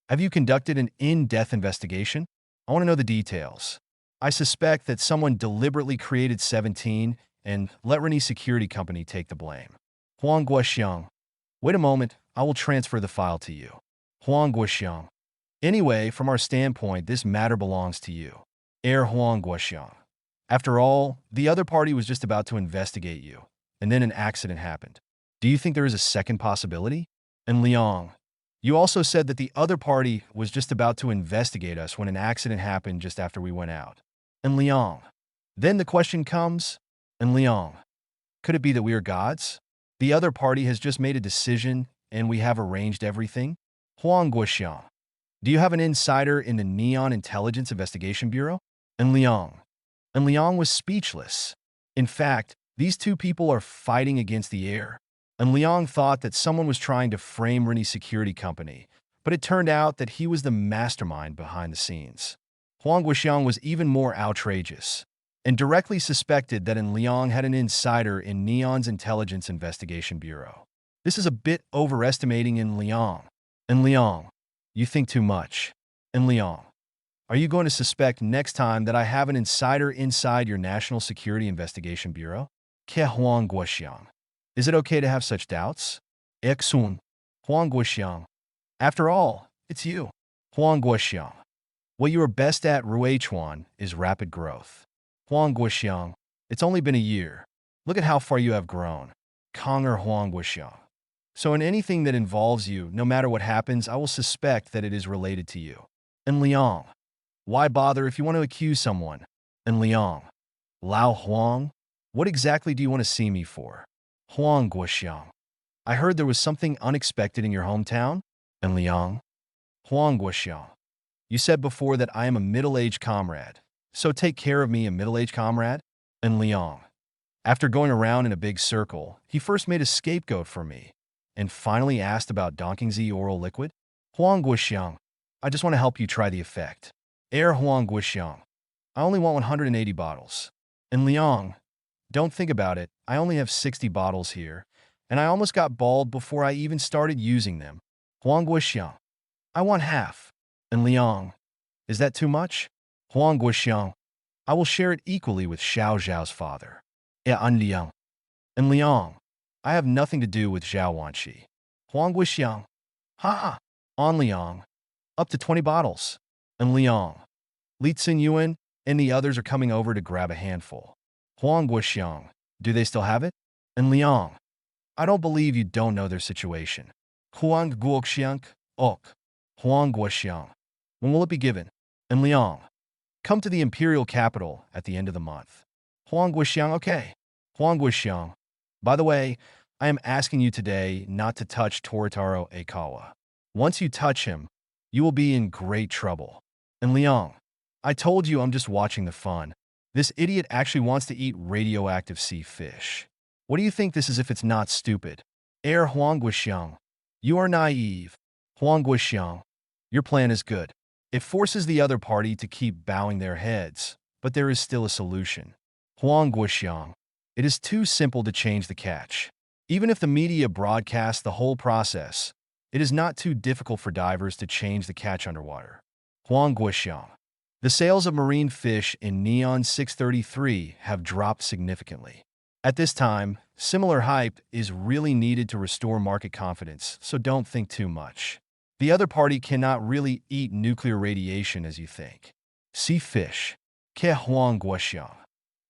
have you conducted an in-depth investigation? I want to know the details. I suspect that someone deliberately created 17 and let Rini Security Company take the blame. Huang Guoxiang, wait a moment, I will transfer the file to you. Huang Guoxiang, anyway, from our standpoint, this matter belongs to you. Huang Guoxiang, after all, the other party was just about to investigate you, and then an accident happened. Do you think there is a second possibility? And Liang, you also said that the other party was just about to investigate us when an accident happened just after we went out. And Liang, then the question comes, and Liang, could it be that we are gods? The other party has just made a decision and we have arranged everything? Huang Guoxiang, do you have an insider in the Neon Intelligence Investigation Bureau? And Liang was speechless. In fact, these two people are fighting against the air. And Liang thought that someone was trying to frame Rennie's security company, but it turned out that he was the mastermind behind the scenes. Huang Guoxiang was even more outrageous and directly suspected that Liang had an insider in Neon's Intelligence Investigation Bureau. This is a bit overestimating Liang. And Liang, you think too much. And Liang, are you going to suspect next time that I have an insider inside your National Security Investigation Bureau? Ke Huang Guoxiang. Is it okay to have such doubts? Exun. Huang Guoxiang. After all, it's you. Huang Guoxiang. What you are best at, Ruichuan, is rapid growth. Huang Guoxiang. It's only been a year. Look at how far you have grown. Conger Huang Guoxiang. So in anything that involves you, no matter what happens, I will suspect that it is related to you. And Liang. Why bother if you want to accuse someone? And Liang. Lao Huang. What exactly do you want to see me for? Huang Guoxiang. I heard there was something unexpected in your hometown? And Liang. Huang Guoxiang. You said before that I am a middle-aged comrade. So take care of me, a middle-aged comrade? And Liang. After going around in a big circle, he first made a scapegoat for me, and finally asked about Donkingzi oral liquid? Huang Guoxiang. I just want to help you try the effect. Huang Guoxiang. I only want 180 bottles. And Liang. Don't think about it, I only have 60 bottles here, and I almost got bald before I even started using them. Huang Guoxiang. I want half. And Liang. Is that too much? Huang Guoxiang. I will share it equally with Xiao Zhao's father. An Liang. And Liang. I have nothing to do with Zhao Wanxi. Huang Guoxiang. Ha! On Liang. Up to 20 bottles. And Liang. Li Tsinyuan and the others are coming over to grab a handful. Huang Guoxiang. Do they still have it? And Liang. I don't believe you don't know their situation. Huang Guoxiang. Ok. Huang Guoxiang. When will it be given? And Liang. Come to the imperial capital at the end of the month. Huang Guoxiang. Okay. Huang Guoxiang. By the way, I am asking you today not to touch Toritaro Aikawa. Once you touch him, you will be in great trouble. And Liang. I told you I'm just watching the fun. This idiot actually wants to eat radioactive sea fish. What do you think this is if it's not stupid? Huang Guoxiang. You are naive. Huang Guoxiang. Your plan is good. It forces the other party to keep bowing their heads, but there is still a solution. Huang Guoxiang. It is too simple to change the catch. Even if the media broadcasts the whole process, it is not too difficult for divers to change the catch underwater. Huang Guoxiang. The sales of marine fish in Neon 633 have dropped significantly. At this time, similar hype is really needed to restore market confidence, so don't think too much. The other party cannot really eat nuclear radiation as you think. Sea fish. Ke Huang Guoxiang.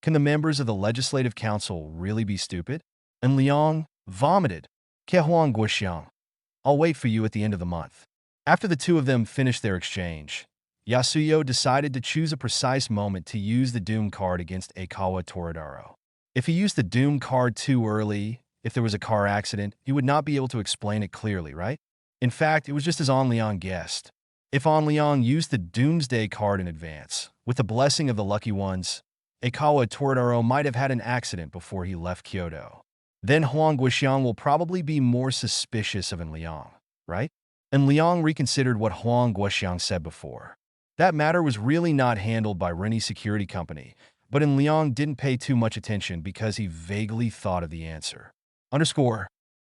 Can the members of the Legislative Council really be stupid? And Liang vomited. Ke Huang Guoxiang. I'll wait for you at the end of the month. After the two of them finished their exchange, Yasuyo decided to choose a precise moment to use the Doom card against Aikawa Toradaro. If he used the Doom card too early, if there was a car accident, he would not be able to explain it clearly, right? In fact, it was just as An Liang guessed. If An Liang used the Doomsday card in advance, with the blessing of the lucky ones, Aikawa Toradaro might have had an accident before he left Kyoto. Then Huang Guoxiang will probably be more suspicious of An Liang, right? And Liang reconsidered what Huang Guoxiang said before. That matter was really not handled by Rennie's security company, but Liang didn't pay too much attention because he vaguely thought of the answer.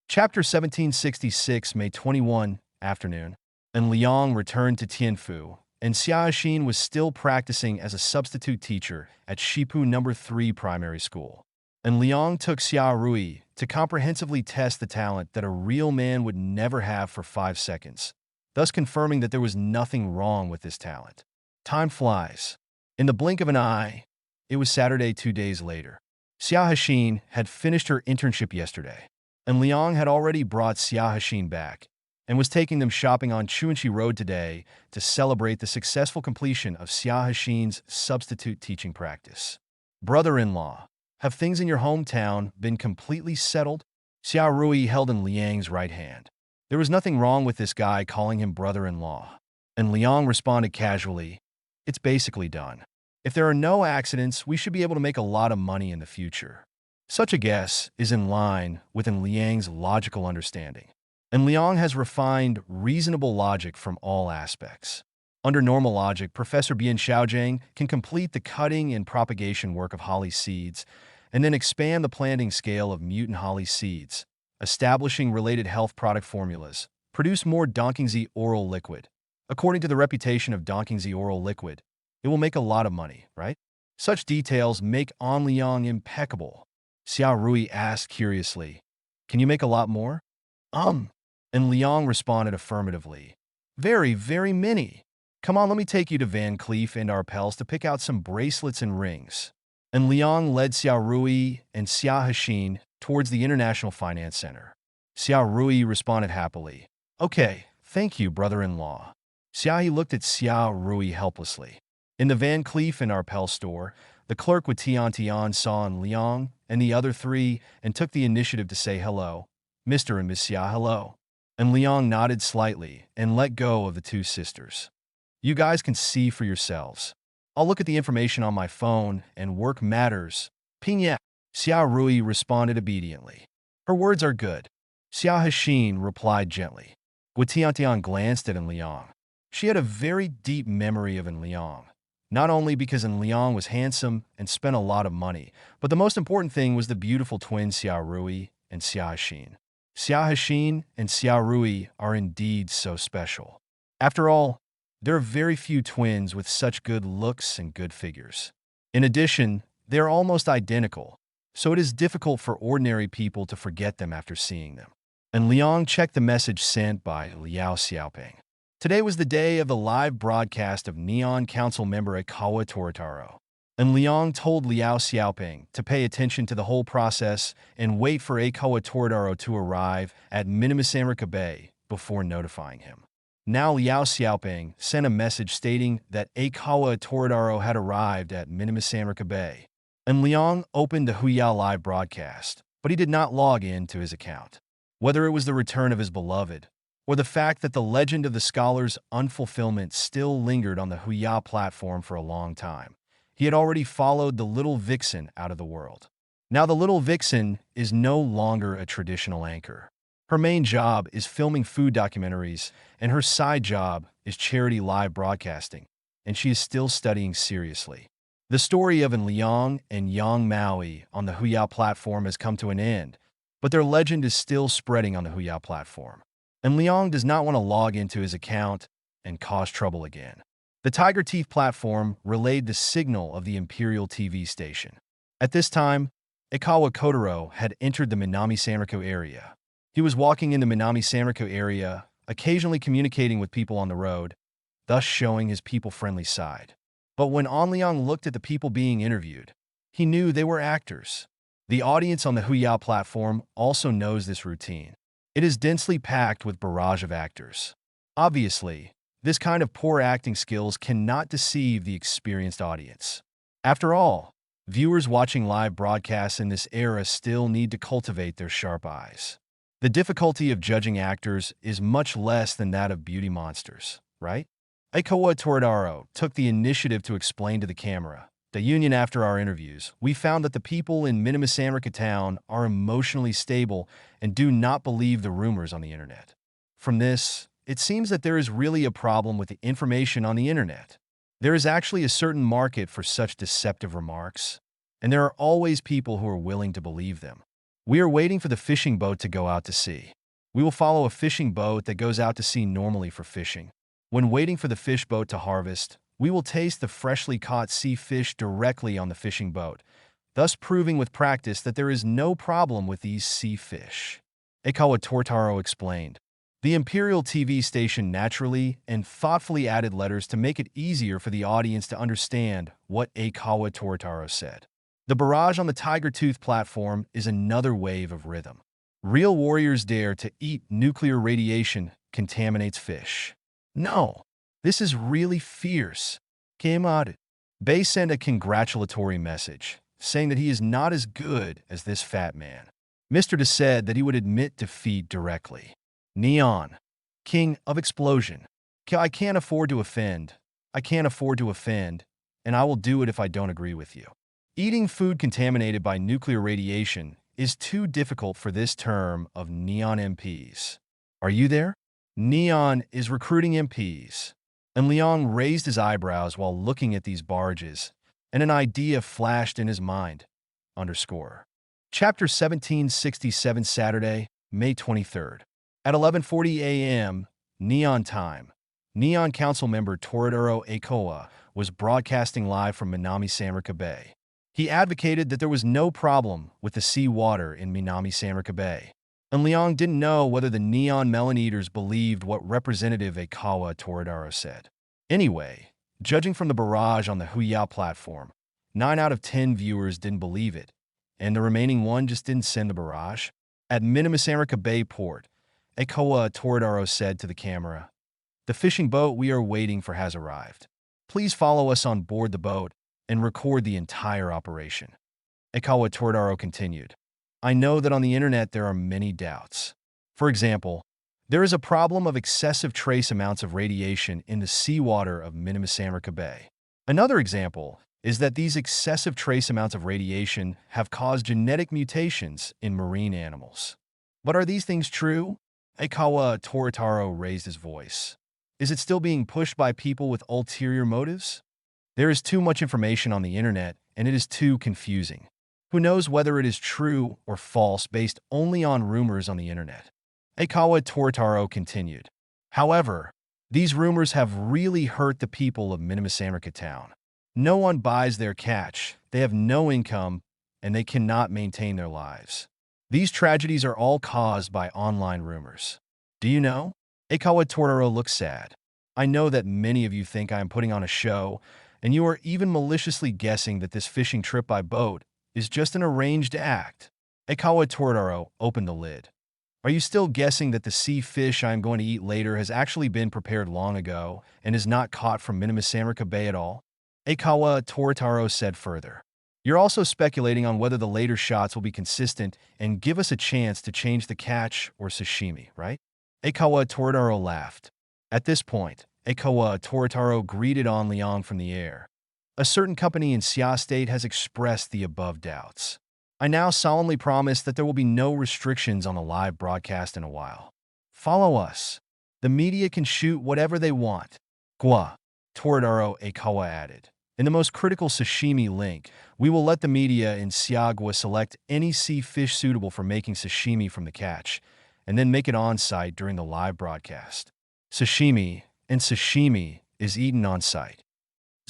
Chapter 1766, May 21, afternoon. And Liang returned to Tianfu, and Xia Xin was still practicing as a substitute teacher at Shipu No. 3 Primary School. And Liang took Xia Rui to comprehensively test the talent that a real man would never have for 5 seconds, thus confirming that there was nothing wrong with this talent. Time flies. In the blink of an eye, it was Saturday 2 days later. Xia Xin had finished her internship yesterday, and Liang had already brought Xia Xin back, and was taking them shopping on Chuanchi Road today to celebrate the successful completion of Xia Hexin's substitute teaching practice. Brother-in-law, have things in your hometown been completely settled? Xia Rui held in Liang's right hand. There was nothing wrong with this guy calling him brother-in-law. And Liang responded casually, it's basically done. If there are no accidents, we should be able to make a lot of money in the future. Such a guess is in line with Liang's logical understanding. And Liang has refined reasonable logic from all aspects. Under normal logic, Professor Bian Xiaojiang can complete the cutting and propagation work of holly seeds and then expand the planting scale of mutant holly seeds, establishing related health product formulas, produce more Donkingzi oral liquid. According to the reputation of Donkingzi oral liquid, it will make a lot of money, right? Such details make An Liang impeccable. Xia Rui asked curiously, can you make a lot more? And Liang responded affirmatively. Very, very many. Come on, let me take you to Van Cleef and Arpels to pick out some bracelets and rings. And Liang led Xia Rui and Xia Hexin towards the International Finance Center. Xia Rui responded happily. Okay, thank you, brother-in-law. Xia looked at Xia Rui helplessly. In the Van Cleef and Arpels store, the clerk with Tian saw Liang and the other three and took the initiative to say hello. Mr. and Miss Xia, hello. And Liang nodded slightly and let go of the two sisters. You guys can see for yourselves. I'll look at the information on my phone and work matters. Pinya. Xia Rui responded obediently. Her words are good. Xia Hexin replied gently. Tian glanced at Liang. She had a very deep memory of Liang. Not only because Liang was handsome and spent a lot of money, but the most important thing was the beautiful twins Xia Rui and Xia Hexin. Xia Hexin and Xia Rui are indeed so special. After all, there are very few twins with such good looks and good figures. In addition, they are almost identical, so it is difficult for ordinary people to forget them after seeing them. And Liang checked the message sent by Liao Xiaoping. Today was the day of the live broadcast of Neon Council member Aikawa Toritaro. And Liang told Liao Xiaoping to pay attention to the whole process and wait for Aikawa Toritaro to arrive at Millionaire Bay before notifying him. Now Liao Xiaoping sent a message stating that Aikawa Toritaro had arrived at Millionaire Bay. And Liang opened the Huya live broadcast, but he did not log in to his account. Whether it was the return of his beloved, or the fact that the legend of the scholar's unfulfillment still lingered on the Huya platform for a long time, he had already followed the little vixen out of the world. Now the little vixen is no longer a traditional anchor. Her main job is filming food documentaries, and her side job is charity live broadcasting, and she is still studying seriously. The story of Liang and Yang Maui on the Huya platform has come to an end, but their legend is still spreading on the Huya platform. And Liang does not want to log into his account and cause trouble again. The Tiger Teeth platform relayed the signal of the Imperial TV station. At this time, Aikawa Kotaro had entered the Minami Sanriku area. He was walking in the Minami Sanriku area, occasionally communicating with people on the road, thus showing his people-friendly side. But when An Liang looked at the people being interviewed, he knew they were actors. The audience on the Huya platform also knows this routine. It is densely packed with barrage of actors. Obviously, this kind of poor acting skills cannot deceive the experienced audience. After all, viewers watching live broadcasts in this era still need to cultivate their sharp eyes. The difficulty of judging actors is much less than that of beauty monsters, right? Aikawa Toritaro took the initiative to explain to the camera. The union after our interviews, we found that the people in Minamisamrika town are emotionally stable and do not believe the rumors on the internet. From this, it seems that there is really a problem with the information on the internet. There is actually a certain market for such deceptive remarks, and there are always people who are willing to believe them. We are waiting for the fishing boat to go out to sea. We will follow a fishing boat that goes out to sea normally for fishing. When waiting for the fish boat to harvest, we will taste the freshly caught sea fish directly on the fishing boat, thus proving with practice that there is no problem with these sea fish. Aikawa Toritaro explained. The Imperial TV station naturally and thoughtfully added letters to make it easier for the audience to understand what Aikawa Toritaro said. The barrage on the Tiger Tooth platform is another wave of rhythm. Real warriors dare to eat nuclear radiation contaminates fish. No, this is really fierce. Keimad. Bay sent a congratulatory message, saying that he is not as good as this fat man. Mr. De said that he would admit defeat directly. Neon. King of Explosion. I can't afford to offend. I can't afford to offend, and I will do it if I don't agree with you. Eating food contaminated by nuclear radiation is too difficult for this term of Neon MPs. Are you there? Neon is recruiting MPs. And Leon raised his eyebrows while looking at these barges, and an idea flashed in his mind. Chapter 1767 Saturday, May 23rd. At 11:40 a.m. Neon time, Neon Council member Toraduro Akoa was broadcasting live from Minami-Samarika Bay. He advocated that there was no problem with the sea water in Minami-Samarika Bay. And Leon didn't know whether the Neon Melon Eaters believed what Representative Aikawa Toraduro said. Anyway, judging from the barrage on the Huya platform, 9 out of 10 viewers didn't believe it, and the remaining one just didn't send the barrage. At Minami-Samarika Bay port, Aikawa Toraduro said to the camera, "The fishing boat we are waiting for has arrived. Please follow us on board the boat and record the entire operation." Aikawa Toraduro continued, "I know that on the internet there are many doubts. For example, there is a problem of excessive trace amounts of radiation in the seawater of Minami-Samarika Bay. Another example is that these excessive trace amounts of radiation have caused genetic mutations in marine animals. But are these things true?" Aikawa Toraduro raised his voice. "Is it still being pushed by people with ulterior motives? There is too much information on the internet, and it is too confusing. Who knows whether it is true or false based only on rumors on the internet?" Aikawa Toraduro continued. "However, these rumors have really hurt the people of Minami-Samarika town. No one buys their catch, they have no income, and they cannot maintain their lives. These tragedies are all caused by online rumors. Do you know?" Aikawa Toraduro looked sad. "I know that many of you think I am putting on a show, and you are even maliciously guessing that this fishing trip by boat is just an arranged act." Aikawa Toraduro opened the lid. "Are you still guessing that the sea fish I am going to eat later has actually been prepared long ago and is not caught from Minami-Samarika Bay at all?" Aikawa Toraduro said further. "You're also speculating on whether the later shots will be consistent and give us a chance to change the catch or sashimi, right?" Aikawa Toraduro laughed. At this point, Aikawa Toraduro greeted An Liang from the air. "A certain company in Xia State has expressed the above doubts. I now solemnly promise that there will be no restrictions on the live broadcast in a while. Follow us. The media can shoot whatever they want." Gwa, Toraduro Aikawa added. "In the most critical sashimi link, we will let the media in Siagwa select any sea fish suitable for making sashimi from the catch, and then make it on-site during the live broadcast. Sashimi and sashimi is eaten on-site."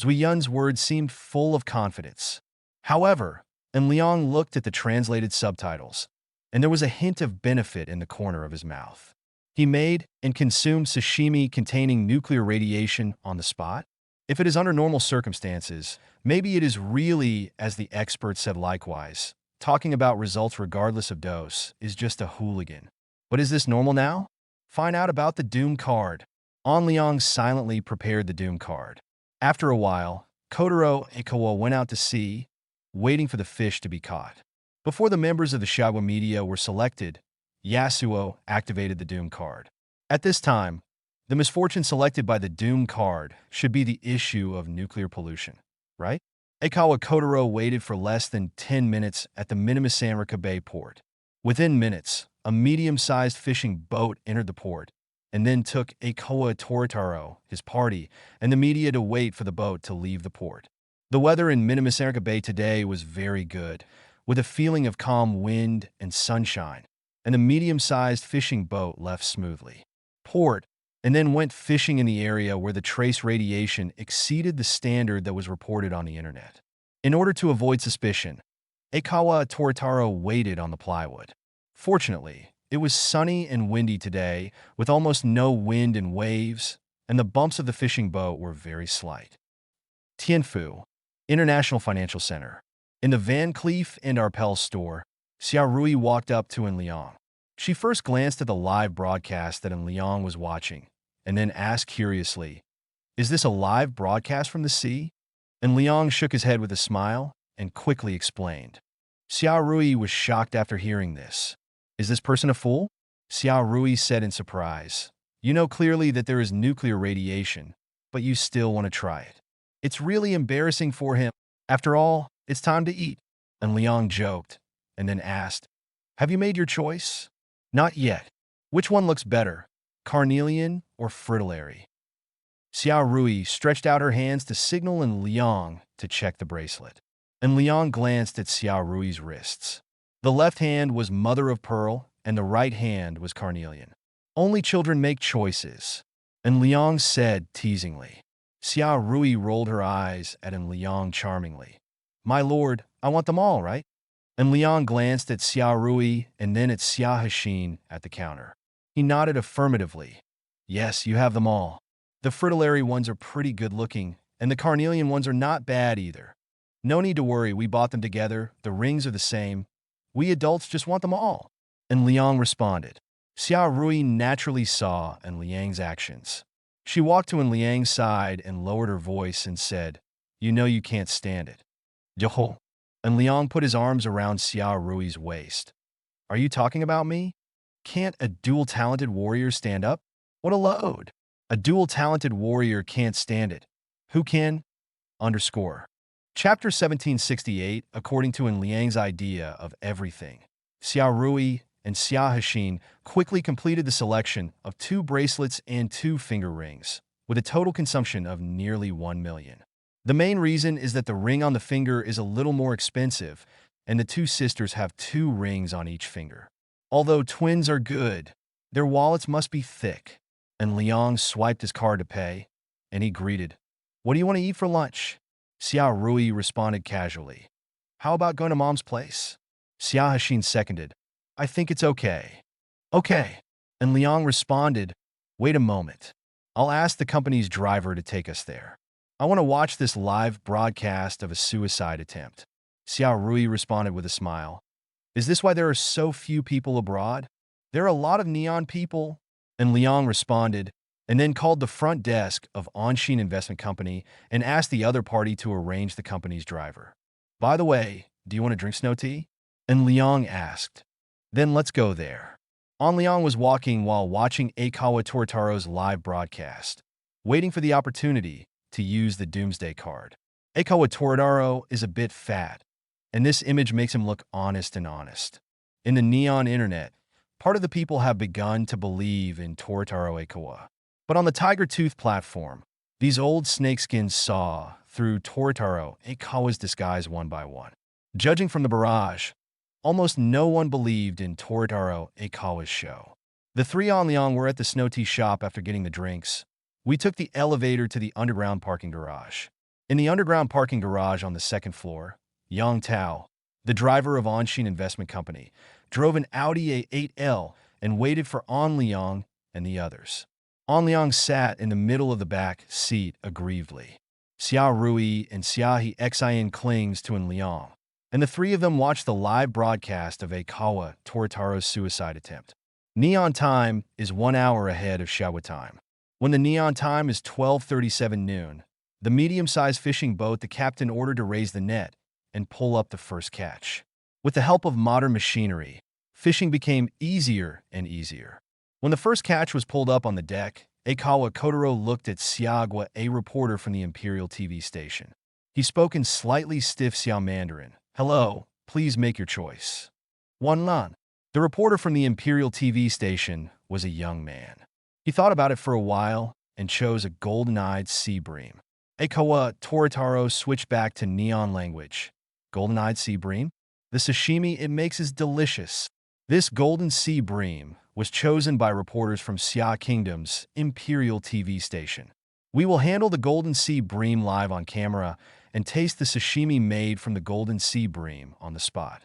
Zuyun's words seemed full of confidence. However, and Liang looked at the translated subtitles, and there was a hint of benefit in the corner of his mouth. He made and consumed sashimi containing nuclear radiation on the spot? If it is under normal circumstances, maybe it is really, as the expert said likewise, talking about results regardless of dose is just a hooligan. But is this normal now? Find out about the Doom card. An Liang silently prepared the Doom card. After a while, Kotaro Aikawa went out to sea, waiting for the fish to be caught. Before the members of the Shagwa media were selected, Yasuo activated the Doom card. At this time, the misfortune selected by the Doom card should be the issue of nuclear pollution, right? Aikawa Kotaro waited for less than 10 minutes at the Minami-Samarika Bay port. Within minutes, a medium-sized fishing boat entered the port, and then took Aikawa Toraduro, his party, and the media to wait for the boat to leave the port. The weather in Minami-Samarika Bay today was very good, with a feeling of calm wind and sunshine, and the medium-sized fishing boat left smoothly. Port, and then went fishing in the area where the trace radiation exceeded the standard that was reported on the internet. In order to avoid suspicion, Aikawa Toraduro waited on the plywood. Fortunately, it was sunny and windy today, with almost no wind and waves, and the bumps of the fishing boat were very slight. Tianfu, International Financial Center. In the Van Cleef and Arpels store, Xiaorui walked up to An Liang. She first glanced at the live broadcast that Liang was watching, and then asked curiously, "Is this a live broadcast from the sea?" And Liang shook his head with a smile and quickly explained. Xiao Rui was shocked after hearing this. "Is this person a fool?" Xiao Rui said in surprise. "You know clearly that there is nuclear radiation, but you still want to try it. It's really embarrassing for him. After all, it's time to eat." And Liang joked, and then asked, "Have you made your choice?" "Not yet. Which one looks better, carnelian or fritillary?" Xiao Rui stretched out her hands to signal in Liang to check the bracelet. And Liang glanced at Xiao Rui's wrists. The left hand was mother of pearl, and the right hand was carnelian. "Only children make choices." And Liang said teasingly. Xiao Rui rolled her eyes at Liang charmingly. "My lord, I want them all, right?" And Liang glanced at Xiao Rui and then at Xia Hexin at the counter. He nodded affirmatively. "Yes, you have them all. The fritillary ones are pretty good looking, and the carnelian ones are not bad either. No need to worry, we bought them together, the rings are the same. We adults just want them all." And Liang responded. Xiao Rui naturally saw Liang's actions. She walked to Liang's side and lowered her voice and said, "You know you can't stand it." "Yoho." And Liang put his arms around Xiao Rui's waist. "Are you talking about me? Can't a dual-talented warrior stand up? What a load. A dual-talented warrior can't stand it. Who can? Underscore. Chapter 1768, according to Liang's idea of everything. Xiao Rui and Xia Hexin quickly completed the selection of 2 bracelets and 2 finger rings, with a total consumption of nearly 1 million. The main reason is that the ring on the finger is a little more expensive, and the 2 sisters have 2 rings on each finger. Although twins are good, their wallets must be thick. And Liang swiped his card to pay, and he greeted, "What do you want to eat for lunch?" Xiao Rui responded casually, "How about going to Mom's place?" Xia Hexin seconded, "I think it's okay." "Okay." And Liang responded, "Wait a moment. I'll ask the company's driver to take us there. I want to watch this live broadcast of a suicide attempt." Xiao Rui responded with a smile. "Is this why there are so few people abroad? There are a lot of neon people." And Liang responded, and then called the front desk of Onshin Investment Company and asked the other party to arrange the company's driver. "By the way, do you want to drink snow tea?" And Liang asked. "Then let's go there." Liang was walking while watching Aikawa Toritaro's live broadcast, waiting for the opportunity to use the Doomsday card. Aikawa Toritaro is a bit fat, and this image makes him look honest and honest. In the neon internet, part of the people have begun to believe in Toritaro Aikawa. But on the Tiger Tooth platform, these old snakeskins saw through Toritaro Aikawa's disguise one by one. Judging from the barrage, almost no one believed in Toritaro Aikawa's show. The 3 Liang were at the snow tea shop after getting the drinks. We took the elevator to the underground parking garage. In the underground parking garage on the 2nd floor, Yang Tao, the driver of Onshin Investment Company, drove an Audi A8L and waited for Liang and the others. Liang sat in the middle of the back seat aggrievedly. Xiao Rui and Xia Hexin clings to Liang, and the 3 of them watched the live broadcast of Aikawa Toritaro's suicide attempt. Neon time is 1 hour ahead of Showa time. When the neon time is 12:37 noon, the medium-sized fishing boat the captain ordered to raise the net and pull up the first catch. With the help of modern machinery, fishing became easier and easier. When the first catch was pulled up on the deck, Aikawa Kotaro looked at Xiagwa, a reporter from the Imperial TV station. He spoke in slightly stiff Xiao Mandarin. "Hello, please make your choice." "One lan." The reporter from the Imperial TV station was a young man. He thought about it for a while and chose a golden-eyed sea bream. Aikawa Toritaro switched back to neon language. "Golden-eyed sea bream? The sashimi it makes is delicious." This golden sea bream was chosen by reporters from Xia Kingdom's Imperial TV station. "We will handle the golden sea bream live on camera and taste the sashimi made from the golden sea bream on the spot,"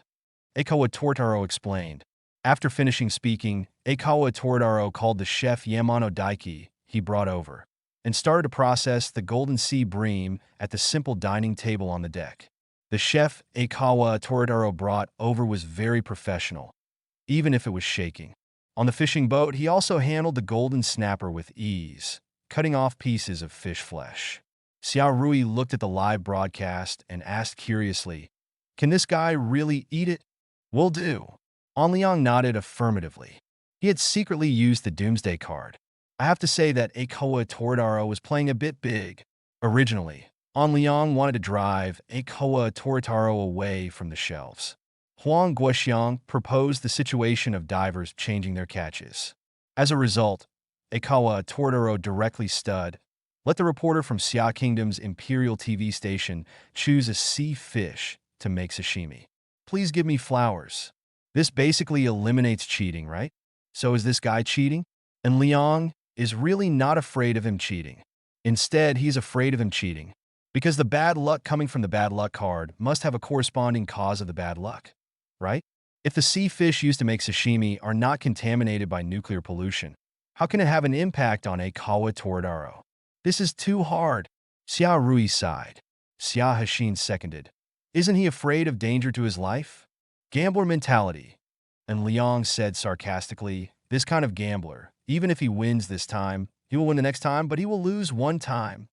Aikawa Toritaro explained. After finishing speaking, Aikawa Toritaro called the chef Yamano Daiki he brought over and started to process the golden sea bream at the simple dining table on the deck. The chef Aikawa Toritaro brought over was very professional, even if it was shaking. On the fishing boat, he also handled the golden snapper with ease, cutting off pieces of fish flesh. Xiao Rui looked at the live broadcast and asked curiously, "Can this guy really eat it?" "Will do." An Liang nodded affirmatively. He had secretly used the Doomsday card. I have to say that Akoa Toradaro was playing a bit big. Originally, An Liang wanted to drive Akoa Toradaro away from the shelves. Huang Guoxiang proposed the situation of divers changing their catches. As a result, Akoa Toradaro directly stud, "Let the reporter from Xia Kingdom's Imperial TV station choose a sea fish to make sashimi. Please give me flowers." This basically eliminates cheating, right? So is this guy cheating? And Liang is really not afraid of him cheating. Instead, he's afraid of him cheating, because the bad luck coming from the bad luck card must have a corresponding cause of the bad luck, right? If the sea fish used to make sashimi are not contaminated by nuclear pollution, how can it have an impact on Akoa Toradaro? This is too hard. Xia Rui sighed. Xia Hashin seconded. Isn't he afraid of danger to his life? Gambler mentality. And Liang said sarcastically, this kind of gambler, even if he wins this time, he will win the next time, but he will lose one time.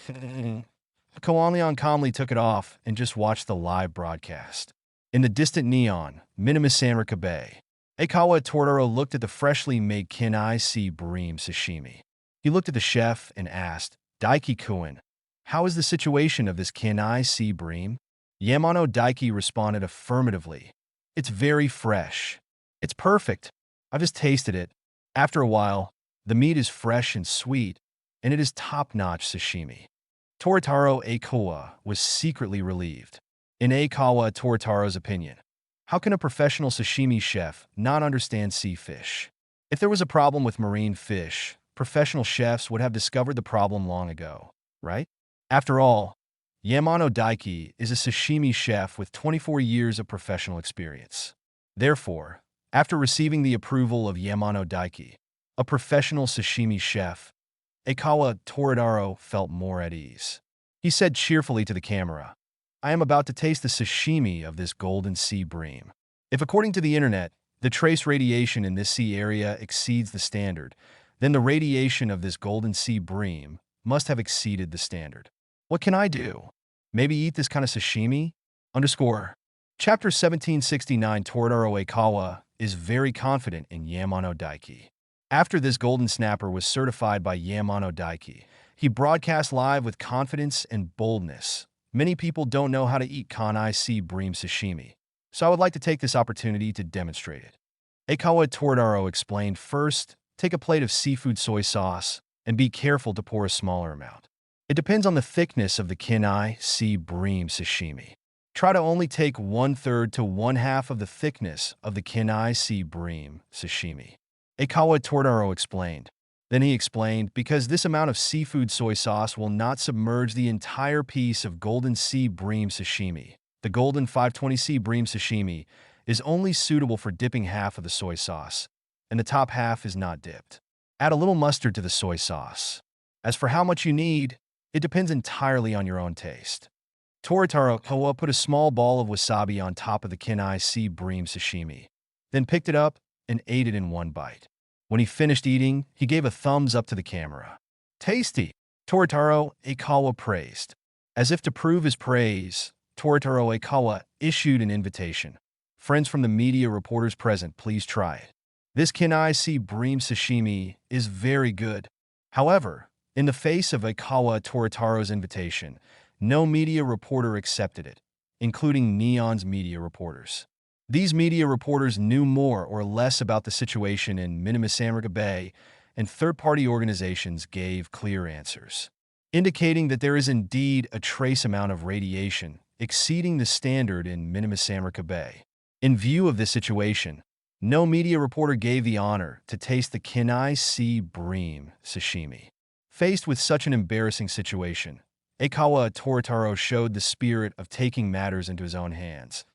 Koan Liang calmly took it off and just watched the live broadcast. In the distant neon, Millionaire Bay, Akoa Toradaro looked at the freshly made Kinai Sea Bream sashimi. He looked at the chef and asked, "Daiki-kun, how is the situation of this Kinai Sea Bream?" Yamano Daiki responded affirmatively. "It's very fresh. It's perfect. I've just tasted it. After a while, the meat is fresh and sweet, and it is top-notch sashimi." Torataro Akoa was secretly relieved. In Akoa Torataro's opinion, how can a professional sashimi chef not understand sea fish? If there was a problem with marine fish, professional chefs would have discovered the problem long ago, right? After all, Yamano Daiki is a sashimi chef with 24 years of professional experience. Therefore, after receiving the approval of Yamano Daiki, a professional sashimi chef, Akoa Toradaro felt more at ease. He said cheerfully to the camera, "I am about to taste the sashimi of this golden sea bream. If according to the internet, the trace radiation in this sea area exceeds the standard, then the radiation of this golden sea bream must have exceeded the standard. What can I do? Maybe eat this kind of sashimi?" Chapter 1769. Toradaro Akoa is very confident in Yamano Daiki. After this golden snapper was certified by Yamano Daiki, he broadcast live with confidence and boldness. Many people don't know how to eat Kanai Sea Bream sashimi, so I would like to take this opportunity to demonstrate it. Akoa Toradaro explained, "First, take a plate of seafood soy sauce and be careful to pour a smaller amount. It depends on the thickness of the Kinai Sea Bream sashimi. Try to only take 1/3 to 1/2 of the thickness of the Kinai Sea Bream sashimi." Akoa Toradaro explained. Then he explained, because this amount of seafood soy sauce will not submerge the entire piece of golden sea bream sashimi. The golden 520 sea bream sashimi is only suitable for dipping half of the soy sauce, and the top half is not dipped. Add a little mustard to the soy sauce. As for how much you need, it depends entirely on your own taste. Torataro Akoa put a small ball of wasabi on top of the Kinai Sea Bream sashimi, then picked it up and ate it in one bite. When he finished eating, he gave a thumbs up to the camera. "Tasty!" Torataro Akoa praised. As if to prove his praise, Torataro Akoa issued an invitation. "Friends from the media reporters present, please try it. This Kinai Sea Bream sashimi is very good." However, in the face of Akoa Torataro's invitation, no media reporter accepted it, including Neon's media reporters. These media reporters knew more or less about the situation in Millionaire Bay, and third-party organizations gave clear answers, indicating that there is indeed a trace amount of radiation exceeding the standard in Millionaire Bay. In view of this situation, no media reporter gave the honor to taste the Kinai Sea Bream sashimi. Faced with such an embarrassing situation, Akoa Torataro showed the spirit of taking matters into his own hands,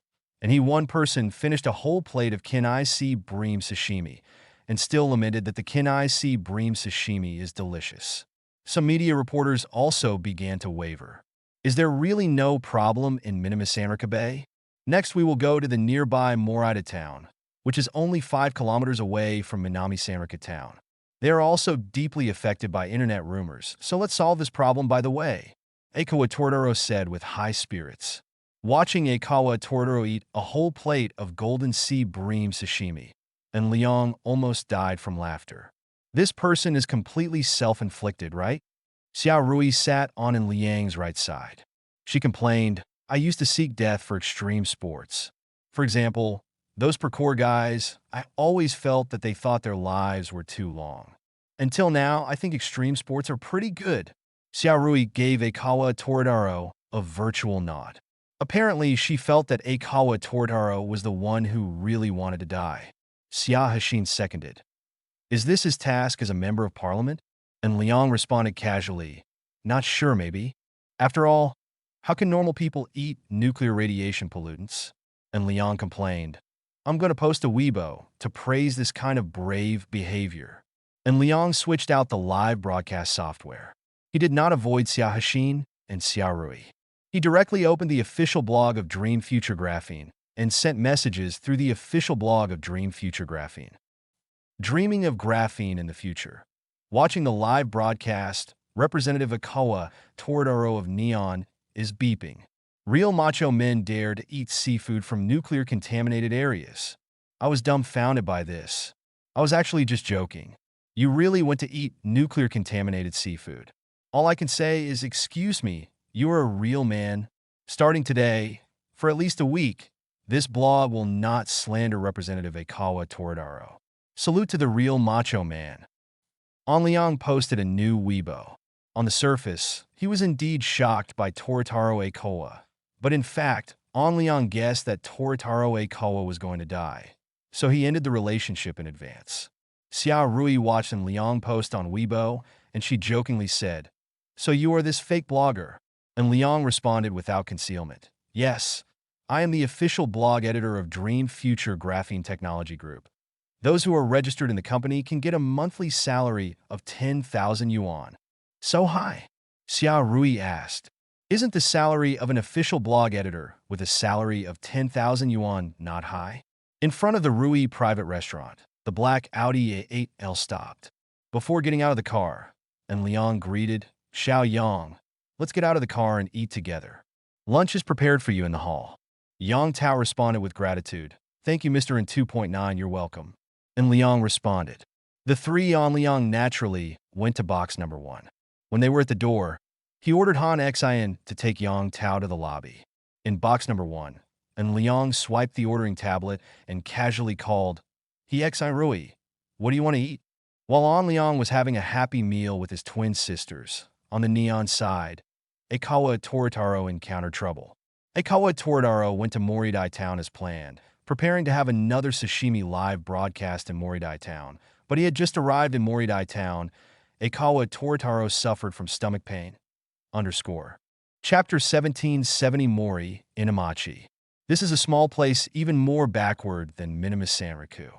and he one person finished a whole plate of Kinai Sea Bream sashimi and still lamented that the Kinai Sea Bream sashimi is delicious. Some media reporters also began to waver. Is there really no problem in Millionaire Bay? Next, we will go to the nearby Morida town, which is only 5 kilometers away from Minami-Sanrika town. They are also deeply affected by internet rumors, so let's solve this problem by the way, Aikawa Toradoro said with high spirits. Watching Aikawa Toradoro eat a whole plate of golden sea bream sashimi, and Liang almost died from laughter. This person is completely self-inflicted, right? Xiao Rui sat on in Liang's right side. She complained, I used to seek death for extreme sports. For example, those parkour guys, I always felt that they thought their lives were too long. Until now, I think extreme sports are pretty good. Xiao Rui gave Aikawa Toradoro a virtual nod. Apparently, she felt that Aikawa Toradoro was the one who really wanted to die. Xia Hashin seconded. Is this his task as a member of parliament? And Liang responded casually, not sure maybe. After all, how can normal people eat nuclear radiation pollutants? And Liang complained, I'm going to post a Weibo to praise this kind of brave behavior. And Liang switched out the live broadcast software. He did not avoid Xia Hashin and Xiao Rui. He directly opened the official blog of Dream Future Graphene and sent messages through the official blog of Dream Future Graphene. Dreaming of graphene in the future. Watching the live broadcast, Representative Aikawa Toradoro of Neon is beeping. Real macho men dare to eat seafood from nuclear-contaminated areas. I was dumbfounded by this. I was actually just joking. You really went to eat nuclear-contaminated seafood. All I can say is, excuse me, you are a real man. Starting today, for at least a week, this blog will not slander Representative Aikawa Toradoro. Salute to the real macho man. An Liang posted a new Weibo. On the surface, he was indeed shocked by Toradoro Aikawa. But in fact, An Liang guessed that Toradoro Aikawa was going to die. So he ended the relationship in advance. Xiao Rui watched An Liang post on Weibo, and she jokingly said, So you are this fake blogger? And Liang responded without concealment, Yes, I am the official blog editor of Dream Future Graphene Technology Group. Those who are registered in the company can get a monthly salary of 10,000 yuan. So high? Xiao Rui asked. Isn't the salary of an official blog editor with a salary of 10,000 yuan not high? In front of the Rui private restaurant, the black Audi A8L stopped. Before getting out of the car, and Liang greeted, Xiao Yang, let's get out of the car and eat together. Lunch is prepared for you in the hall. Yang Tao responded with gratitude. Thank you, Mr. N 2.9, you're welcome. And Liang responded. The three on Liang naturally went to box number 1. When they were at the door, he ordered Han Xin to take Yang Tao to the lobby. In box number 1, and Liang swiped the ordering tablet and casually called, He Xin Rui, what do you want to eat? While An Liang was having a happy meal with his twin sisters, on the Neon side, Aikawa Toradoro encountered trouble. Aikawa Toradoro went to Moridai town as planned, preparing to have another sashimi live broadcast in Moridai town, but he had just arrived in Moridai town. Aikawa Toradoro suffered from stomach pain. Chapter 1770 Mori, Inamachi. This is a small place even more backward than Minami-Sanriku.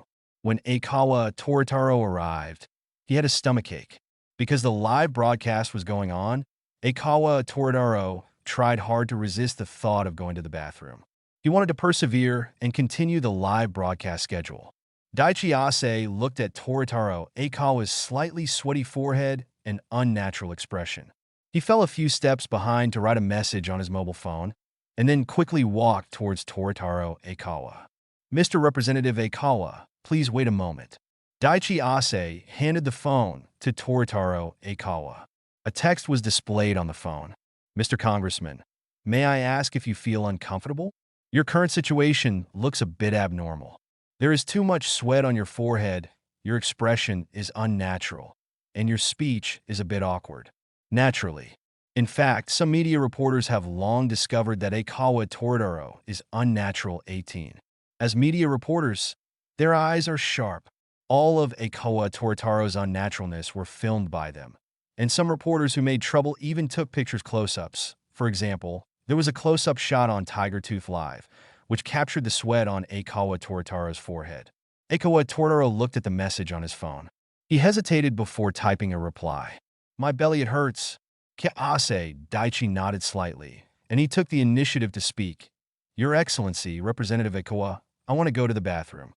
When Aikawa Toradoro arrived, he had a stomachache. Because the live broadcast was going on, Aikawa Toradoro tried hard to resist the thought of going to the bathroom. He wanted to persevere and continue the live broadcast schedule. Daichi Ase looked at Toradoro Aikawa's slightly sweaty forehead and unnatural expression. He fell a few steps behind to write a message on his mobile phone, and then quickly walked towards Toradoro Aikawa. Mr. Representative Aikawa, please wait a moment. Daichi Ase handed the phone to Toradoro Aikawa. A text was displayed on the phone. Mr. Congressman, may I ask if you feel uncomfortable? Your current situation looks a bit abnormal. There is too much sweat on your forehead, your expression is unnatural, and your speech is a bit awkward. Naturally. In fact, some media reporters have long discovered that Aikawa Toradoro is unnatural 18. As media reporters, their eyes are sharp. All of Aikawa Toradoro's unnaturalness were filmed by them. And some reporters who made trouble even took pictures close-ups. For example, there was a close-up shot on Tiger Tooth Live, which captured the sweat on Aikawa Toradoro's forehead. Aikawa Toradoro looked at the message on his phone. He hesitated before typing a reply. My belly, it hurts. Ase Daichi nodded slightly, and he took the initiative to speak. Your Excellency, Representative Aikawa, I want to go to the bathroom.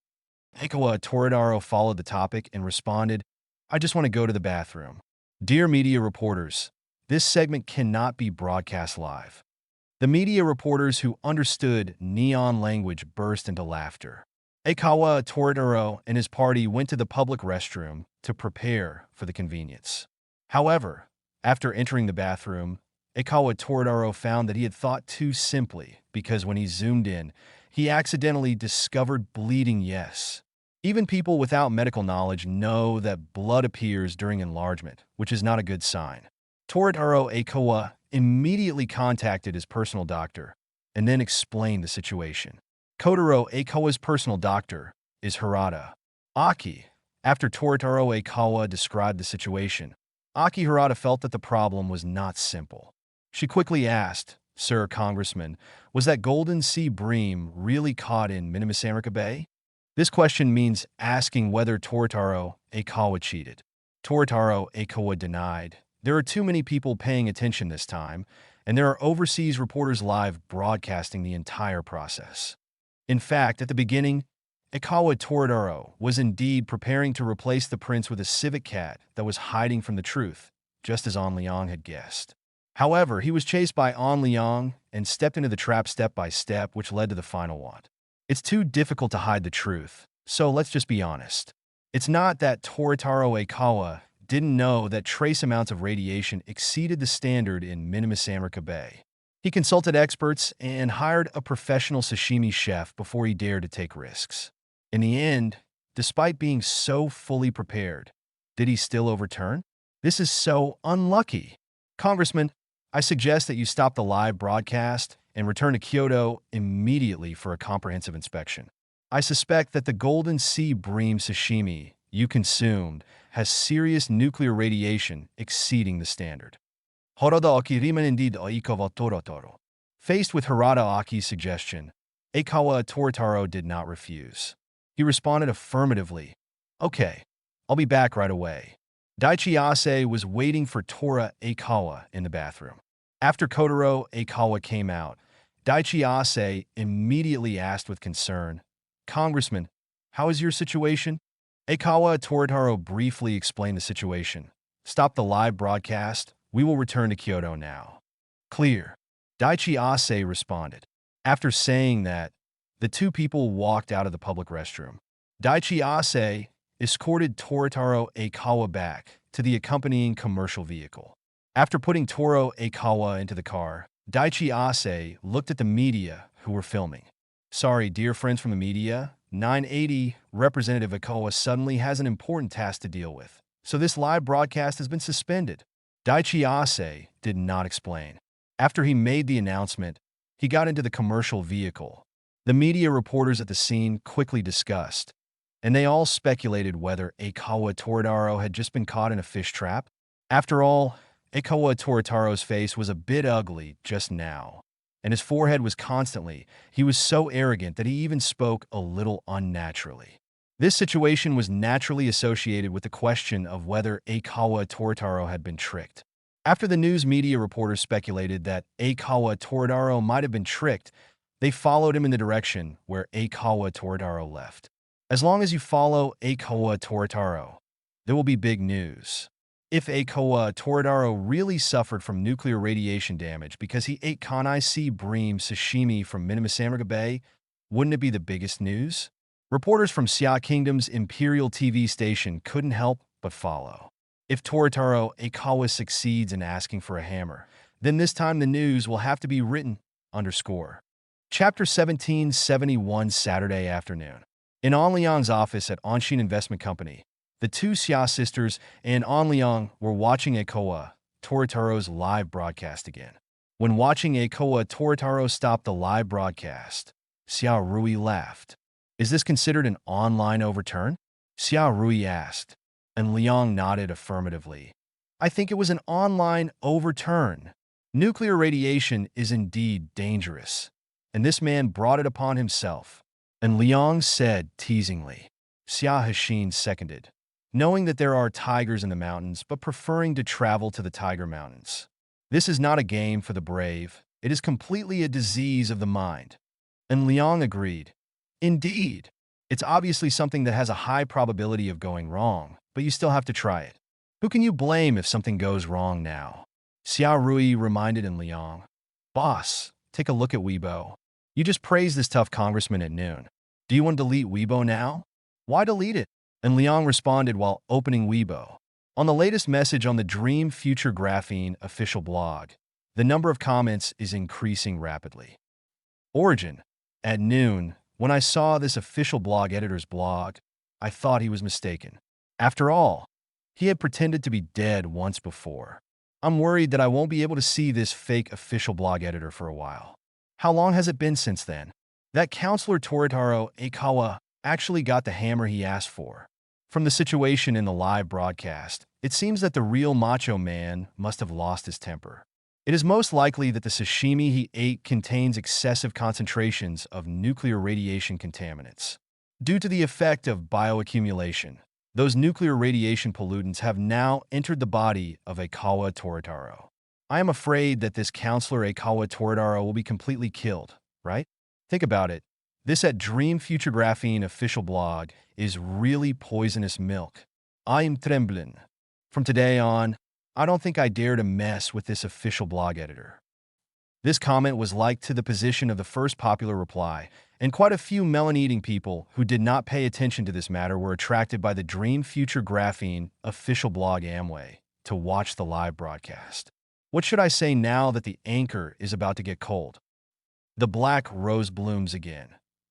Aikawa Toradaro followed the topic and responded, I just want to go to the bathroom. Dear media reporters, this segment cannot be broadcast live. The media reporters who understood neon language burst into laughter. Aikawa Toradaro and his party went to the public restroom to prepare for the convenience. However, after entering the bathroom, Aikawa Toradaro found that he had thought too simply because when he zoomed in, he accidentally discovered bleeding yes. Even people without medical knowledge know that blood appears during enlargement, which is not a good sign. Toradaro Aikawa immediately contacted his personal doctor and then explained the situation. Kotaro Aikawa's personal doctor is Harada Aki. After Toradaro Aikawa described the situation, Aki Harada felt that the problem was not simple. She quickly asked, Sir Congressman, was that golden sea bream really caught in Minamisamrika Bay? This question means asking whether Toradaro Aikawa cheated. Toradaro Aikawa denied. There are too many people paying attention this time, and there are overseas reporters live broadcasting the entire process. In fact, at the beginning, Aikawa Toradaro was indeed preparing to replace the prince with a civet cat that was hiding from the truth, just as An Liang had guessed. However, he was chased by An Liang and stepped into the trap step by step, which led to the final one. It's too difficult to hide the truth, so let's just be honest. It's not that Toradaro Aikawa didn't know that trace amounts of radiation exceeded the standard in Minamisamrika Bay. He consulted experts and hired a professional sashimi chef before he dared to take risks. In the end, despite being so fully prepared, did he still overturn? This is so unlucky. Congressman, I suggest that you stop the live broadcast and return to Kyoto immediately for a comprehensive inspection. I suspect that the golden sea bream sashimi you consumed has serious nuclear radiation exceeding the standard. Harada Aki rimen indeed Aikawa Toradaro. Faced with Harada Aki's suggestion, Aikawa Toradaro did not refuse. He responded affirmatively, Okay, I'll be back right away. Daichi Ase was waiting for Tora Aikawa in the bathroom. After Kotaro Aikawa came out, Daichi Ase immediately asked with concern, Congressman, how is your situation? Aikawa Toradaro briefly explained the situation. Stop the live broadcast. We will return to Kyoto now. Clear. Daichi Ase responded. After saying that, the two people walked out of the public restroom. Daichi Ase escorted Toradaro Aikawa back to the accompanying commercial vehicle. After putting Toro Aikawa into the car, Daichi Ase looked at the media who were filming. Sorry, dear friends from the media, 980 Representative Aikawa suddenly has an important task to deal with, so this live broadcast has been suspended. Daichi Ase did not explain. After he made the announcement, he got into the commercial vehicle. The media reporters at the scene quickly discussed, and they all speculated whether Aikawa Toradaro had just been caught in a fish trap. After all, Aikawa Toradaro's face was a bit ugly just now, and his forehead was he was so arrogant that he even spoke a little unnaturally. This situation was naturally associated with the question of whether Aikawa Toradaro had been tricked. After the news media reporters speculated that Aikawa Toradaro might have been tricked, they followed him in the direction where Aikawa Toradaro left. As long as you follow Aikawa Toradaro, there will be big news. If Aikawa Toradaro really suffered from nuclear radiation damage because he ate Kanai Sea bream sashimi from Minamisamrika Bay, wouldn't it be the biggest news? Reporters from Xia Kingdom's Imperial TV station couldn't help but follow. If Toradaro Aikawa succeeds in asking for a hammer, then this time the news will have to be written underscore. Chapter 1771 Saturday afternoon. In An Liang's office at Anshin Investment Company, the two Xia sisters and An Liang were watching Aikawa Toradaro's live broadcast again. When watching Aikawa Toradaro stop the live broadcast, Xia Rui laughed. Is this considered an online overturn? Xia Rui asked, and Liang nodded affirmatively. I think it was an online overturn. Nuclear radiation is indeed dangerous, and this man brought it upon himself. And Liang said teasingly. Xia Hashin seconded, knowing that there are tigers in the mountains but preferring to travel to the tiger mountains. This is not a game for the brave. It is completely a disease of the mind. And Liang agreed. Indeed. It's obviously something that has a high probability of going wrong, but you still have to try it. Who can you blame if something goes wrong now? Xiao Rui reminded in Liang. Boss, take a look at Weibo. You just praised this tough congressman at noon. Do you want to delete Weibo now? Why delete it? And Liang responded while opening Weibo. On the latest message on the Dream Future Graphene official blog, the number of comments is increasing rapidly. Origin. At noon, when I saw this official blog editor's blog, I thought he was mistaken. After all, he had pretended to be dead once before. I'm worried that I won't be able to see this fake official blog editor for a while. How long has it been since then? That Counselor Toritaro Aikawa actually got the hammer he asked for. From the situation in the live broadcast, it seems that the real macho man must have lost his temper. It is most likely that the sashimi he ate contains excessive concentrations of nuclear radiation contaminants. Due to the effect of bioaccumulation, those nuclear radiation pollutants have now entered the body of Aikawa Toritaro. I am afraid that this Counselor Aikawa Toritaro will be completely killed, right? Think about it. This at Dream Future Graphene official blog is really poisonous milk. I'm trembling. From today on, I don't think I dare to mess with this official blog editor. This comment was liked to the position of the first popular reply, and quite a few melon-eating people who did not pay attention to this matter were attracted by the Dream Future Graphene official blog Amway to watch the live broadcast. What should I say now that the anchor is about to get cold? The black rose blooms again.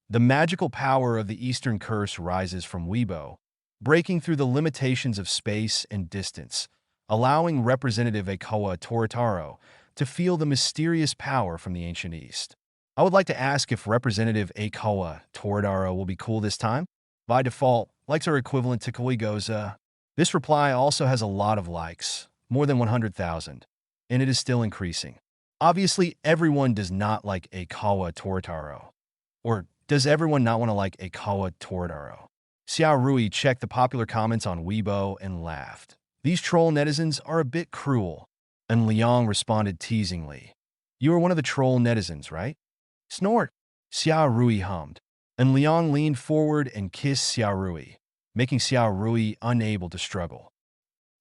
The magical power of the Eastern Curse rises from Weibo, breaking through the limitations of space and distance, allowing Representative Aikawa Toritaro to feel the mysterious power from the ancient East. I would like to ask if Representative Aikawa Toritaro will be cool this time. By default, likes are equivalent to Koigoza. This reply also has a lot of likes, more than 100,000, and it is still increasing. Obviously, everyone does not like Aikawa Toritaro. Or does everyone not want to like Aikawa Toritaro? Xiao Rui checked the popular comments on Weibo and laughed. These troll netizens are a bit cruel. And Liang responded teasingly. You are one of the troll netizens, right? Snort. Xiao Rui hummed. And Liang leaned forward and kissed Xiao Rui, making Xiao Rui unable to struggle.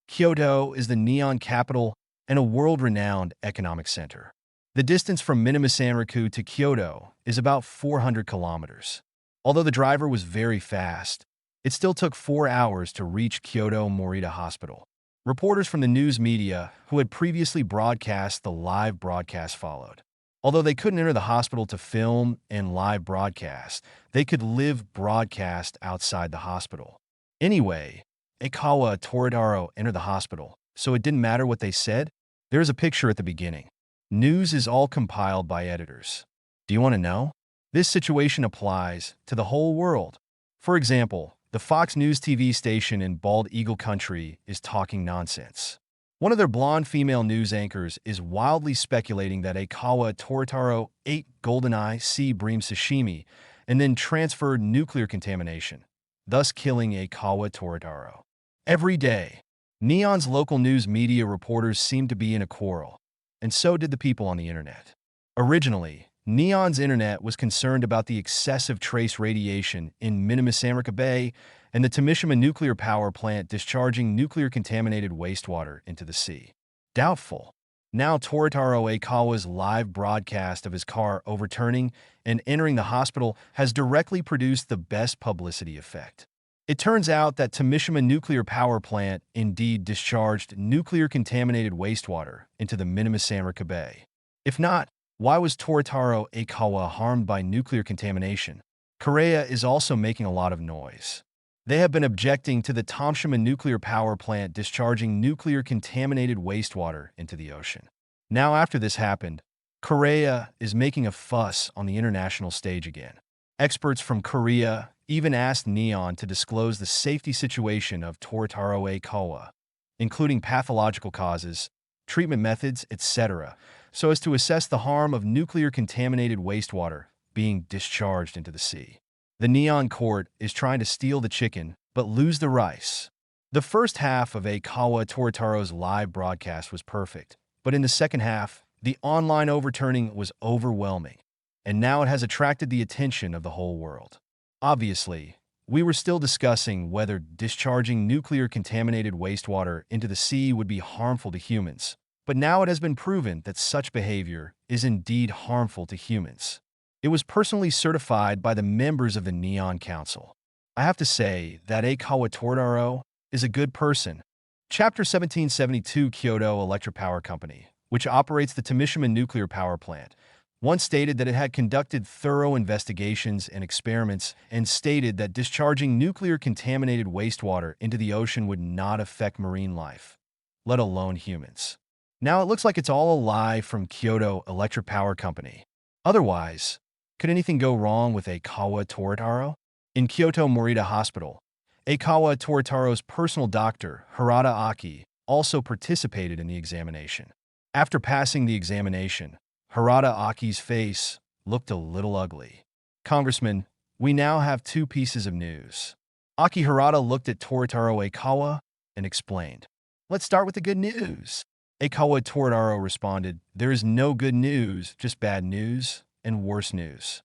Kyoto is the neon capital and a world-renowned economic center. The distance from Minamisanraku to Kyoto is about 400 kilometers. Although the driver was very fast, it still took 4 hours to reach Kyoto Morita Hospital. Reporters from the news media who had previously broadcast the live broadcast followed. Although they couldn't enter the hospital to film and live broadcast, they could live broadcast outside the hospital. Anyway, Aikawa Toritaro entered the hospital, so it didn't matter what they said. There is a picture at the beginning. News is all compiled by editors. Do you want to know? This situation applies to the whole world. For example, the Fox News TV station in Bald Eagle Country is talking nonsense. One of their blonde female news anchors is wildly speculating that Aikawa Toritaro ate GoldenEye sea bream sashimi and then transferred nuclear contamination, thus killing Aikawa Toritaro. Every day, Neon's local news media reporters seem to be in a quarrel, and so did the people on the internet. Originally, Neon's internet was concerned about the excessive trace radiation in Minamisanraku Bay and the Tomishima nuclear power plant discharging nuclear-contaminated wastewater into the sea. Doubtful. Now Toritaro Aikawa's live broadcast of his car overturning and entering the hospital has directly produced the best publicity effect. It turns out that Tomishima nuclear power plant indeed discharged nuclear-contaminated wastewater into the Minamisanraku Bay. If not, why was Toritaro Aikawa harmed by nuclear contamination? Korea is also making a lot of noise. They have been objecting to the Tomishima nuclear power plant discharging nuclear-contaminated wastewater into the ocean. Now, after this happened, Korea is making a fuss on the international stage again. Experts from Korea even asked Neon to disclose the safety situation of Toritaro Aikawa, including pathological causes, treatment methods, etc., so as to assess the harm of nuclear-contaminated wastewater being discharged into the sea. The Neon court is trying to steal the chicken, but lose the rice. The first half of Aikawa Toritaro's live broadcast was perfect, but in the second half, the online overturning was overwhelming, and now it has attracted the attention of the whole world. Obviously, we were still discussing whether discharging nuclear-contaminated wastewater into the sea would be harmful to humans. But now it has been proven that such behavior is indeed harmful to humans. It was personally certified by the members of the Neon Council. I have to say that Eikawa Toradaro is a good person. Chapter 1772 Kyoto Electric Power Company, which operates the Tomishima nuclear power plant, once stated that it had conducted thorough investigations and experiments and stated that discharging nuclear-contaminated wastewater into the ocean would not affect marine life, let alone humans. Now it looks like it's all a lie from Kyoto Electric Power Company. Otherwise, could anything go wrong with Eikawa Toradaro? In Kyoto Morita Hospital, Eikawa Torataro's personal doctor, Harada Aki, also participated in the examination. After passing the examination, Harada Aki's face looked a little ugly. Congressman, we now have two pieces of news. Aki Harada looked at Torataro Eikawa and explained. Let's start with the good news. Eikawa Toradaro responded, there is no good news, just bad news and worse news.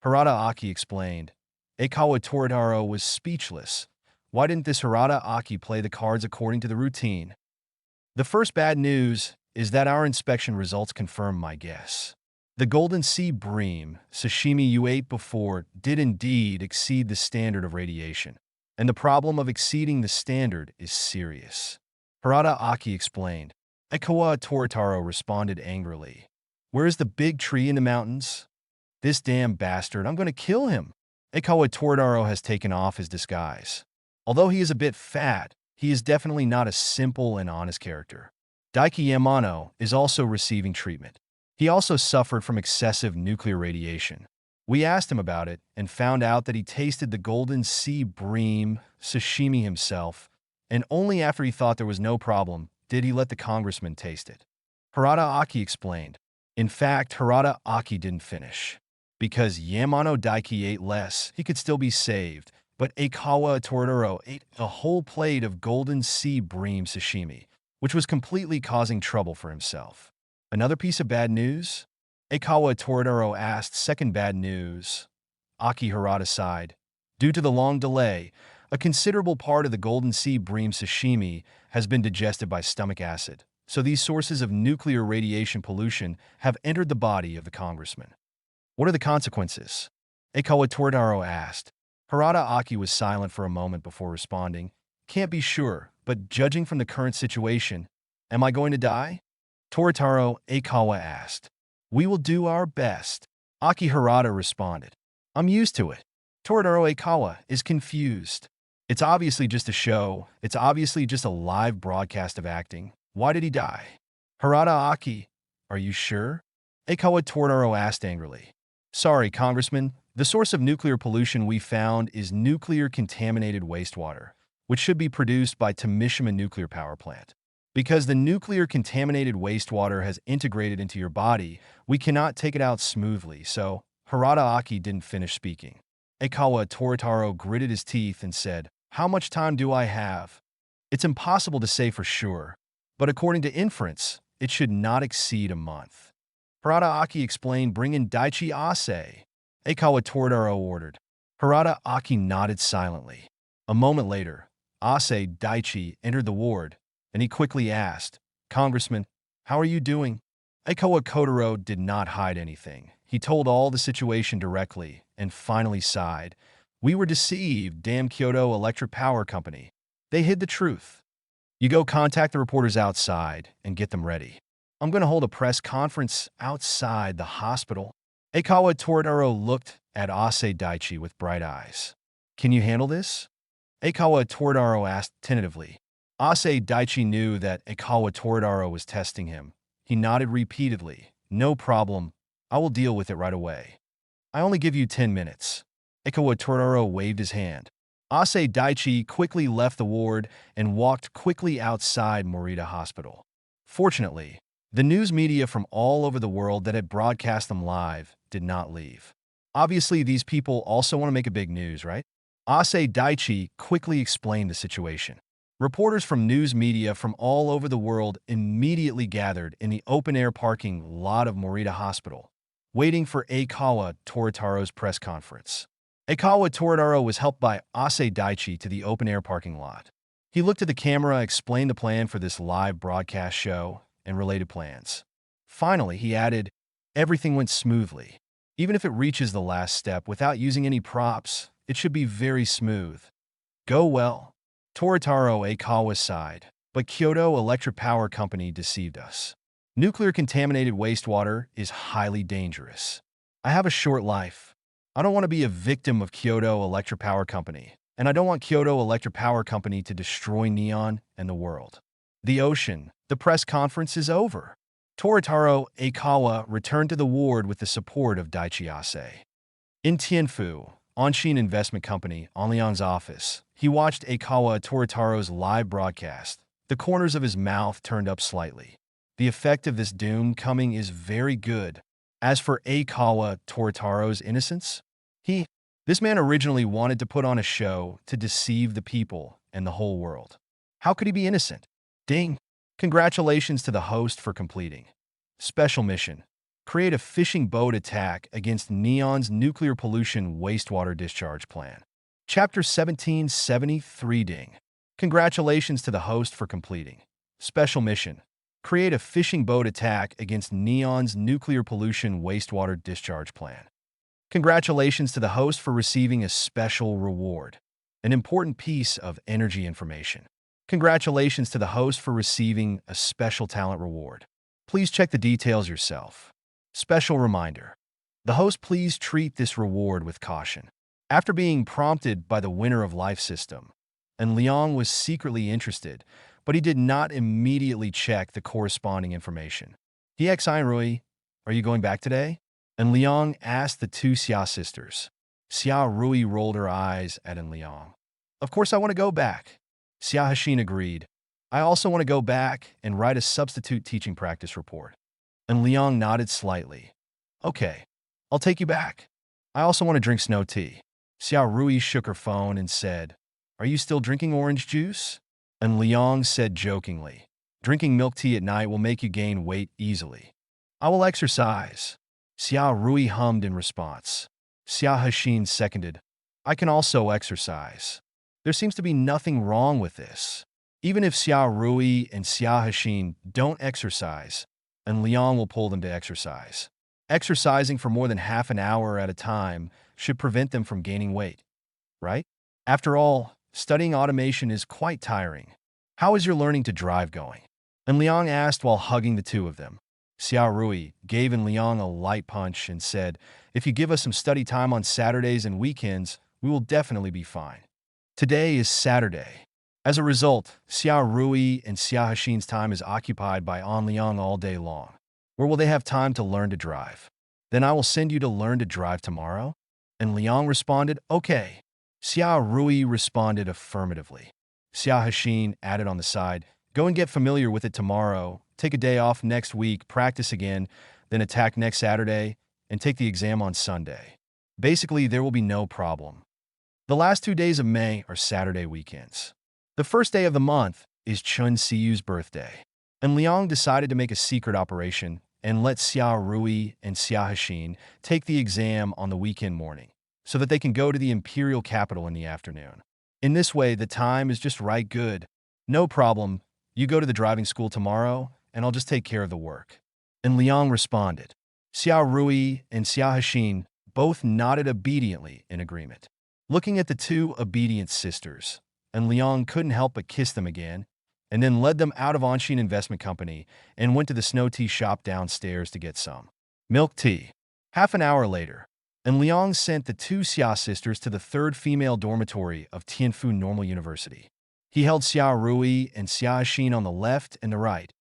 Harada Aki explained. Eikawa Toradaro was speechless. Why didn't this Harada Aki play the cards according to the routine? The first bad news is that our inspection results confirm my guess. The Golden Sea bream, sashimi you ate before, did indeed exceed the standard of radiation, and the problem of exceeding the standard is serious. Harada Aki explained. Eikawa Torataro responded angrily. Where is the big tree in the mountains? This damn bastard, I'm going to kill him. Eikawa Toradaro has taken off his disguise. Although he is a bit fat, he is definitely not a simple and honest character. Daiki Yamano is also receiving treatment. He also suffered from excessive nuclear radiation. We asked him about it and found out that he tasted the Golden Sea bream sashimi himself, and only after he thought there was no problem did he let the congressman taste it. Harada Aki explained. In fact, Harada Aki didn't finish. Because Yamano Daiki ate less, he could still be saved, but Eikawa Toradaro ate a whole plate of Golden Sea bream sashimi, which was completely causing trouble for himself. Another piece of bad news? Eikawa Toradaro asked. Second bad news. Aki Harada sighed. Due to the long delay, a considerable part of the Golden Sea bream sashimi has been digested by stomach acid, so these sources of nuclear radiation pollution have entered the body of the congressman. What are the consequences? Eikawa Toradaro asked. Harada Aki was silent for a moment before responding. Can't be sure, but judging from the current situation, am I going to die? Torataro Eikawa asked. We will do our best. Aki Harada responded. I'm used to it. Toradaro Eikawa is confused. It's obviously just a show. It's obviously just a live broadcast of acting. Why did he die? Harada Aki, are you sure? Eikawa Toradaro asked angrily. Sorry, Congressman. The source of nuclear pollution we found is nuclear-contaminated wastewater, which should be produced by Tomishima nuclear power plant. Because the nuclear-contaminated wastewater has integrated into your body, we cannot take it out smoothly, so Harada Aki didn't finish speaking. Eikawa Torataro gritted his teeth and said, How much time do I have? It's impossible to say for sure, but according to inference, it should not exceed a month. Harada Aki explained, Bring in Daichi Ase. Eikawa Toradaro ordered. Harada Aki nodded silently. A moment later, Ase Daichi entered the ward, and he quickly asked, Congressman, how are you doing? Eikawa Kotaro did not hide anything. He told all the situation directly, and finally sighed. We were deceived, damn Kyoto Electric Power Company. They hid the truth. You go contact the reporters outside and get them ready. I'm going to hold a press conference outside the hospital. Eikawa Toradaro looked at Ase Daichi with bright eyes. Can you handle this? Eikawa Toradaro asked tentatively. Ase Daichi knew that Eikawa Toradaro was testing him. He nodded repeatedly. No problem. I will deal with it right away. I only give you 10 minutes. Eikawa Toradaro waved his hand. Ase Daichi quickly left the ward and walked quickly outside Morita Hospital. Fortunately, the news media from all over the world that had broadcast them live did not leave. Obviously, these people also want to make a big news, right? Ase Daichi quickly explained the situation. Reporters from news media from all over the world immediately gathered in the open-air parking lot of Morita Hospital, waiting for Eikawa Torataro's press conference. Aikawa Toradaro was helped by Ase Daichi to the open-air parking lot. He looked at the camera, explained the plan for this live broadcast show, and related plans. Finally, he added, everything went smoothly. Even if it reaches the last step without using any props, it should be very smooth. Go well. Torataro Aikawa sighed, but Kyoto Electric Power Company deceived us. Nuclear-contaminated wastewater is highly dangerous. I have a short life. I don't want to be a victim of Kyoto Electric Power Company, and I don't want Kyoto Electric Power Company to destroy Neon and the world. The ocean. The press conference is over. Torataro Aikawa returned to the ward with the support of Daichi Ase. In Tianfu, Anshin Investment Company, Anliang's office, he watched Aikawa Torataro's live broadcast. The corners of his mouth turned up slightly. The effect of this doom coming is very good. As for Aikawa Torataro's innocence, this man originally wanted to put on a show to deceive the people and the whole world. How could he be innocent? Ding! Congratulations to the host for completing. Special mission. Create a fishing boat attack against Neon's nuclear pollution wastewater discharge plan. Chapter 1773 Ding. Congratulations to the host for completing. Special mission. Create a fishing boat attack against Neon's nuclear pollution wastewater discharge plan. Congratulations to the host for receiving a special reward. An important piece of energy information. Congratulations to the host for receiving a special talent reward. Please check the details yourself. Special reminder. The host, please treat this reward with caution. After being prompted by the winner of Life System, and Liang was secretly interested, but he did not immediately check the corresponding information. DXI Rui, are you going back today? And Liang asked the two Xia sisters. Xia Rui rolled her eyes at Liang. Of course I want to go back. Xia Hashin agreed. I also want to go back and write a substitute teaching practice report. And Liang nodded slightly. Okay, I'll take you back. I also want to drink snow tea. Xia Rui shook her phone and said, are you still drinking orange juice? And Liang said jokingly, drinking milk tea at night will make you gain weight easily. I will exercise. Xia Rui hummed in response. Xia Hashin seconded, I can also exercise. There seems to be nothing wrong with this. Even if Xia Rui and Xia Hashin don't exercise, and Liang will pull them to exercise. Exercising for more than half an hour at a time should prevent them from gaining weight, right? After all, studying automation is quite tiring. How is your learning to drive going? And Liang asked while hugging the two of them. Xia Rui gave Liang a light punch and said, if you give us some study time on Saturdays and weekends, we will definitely be fine. Today is Saturday. As a result, Xia Rui and Xia Hashin's time is occupied by An Liang all day long. Where will they have time to learn to drive? Then I will send you to learn to drive tomorrow? And Liang responded, okay. Xia Rui responded affirmatively. Xia Hashin added on the side, go and get familiar with it tomorrow, take a day off next week, practice again, then attack next Saturday, and take the exam on Sunday. Basically, there will be no problem. The last 2 days of May are Saturday weekends. The first day of the month is Chun Siyu's birthday. And Liang decided to make a secret operation and let Xia Rui and Xia Hashin take the exam on the weekend morning so that they can go to the imperial capital in the afternoon. In this way, the time is just right good. No problem. You go to the driving school tomorrow, and I'll just take care of the work. And Liang responded. Xia Rui and Xia Hashin both nodded obediently in agreement. Looking at the two obedient sisters, and Liang couldn't help but kiss them again, and then led them out of Anshin Investment Company and went to the snow tea shop downstairs to get some milk tea. Half an hour later, and Liang sent the two Xia sisters to the third female dormitory of Tianfu Normal University. He held Xia Rui and Xia Xin on the left and the right,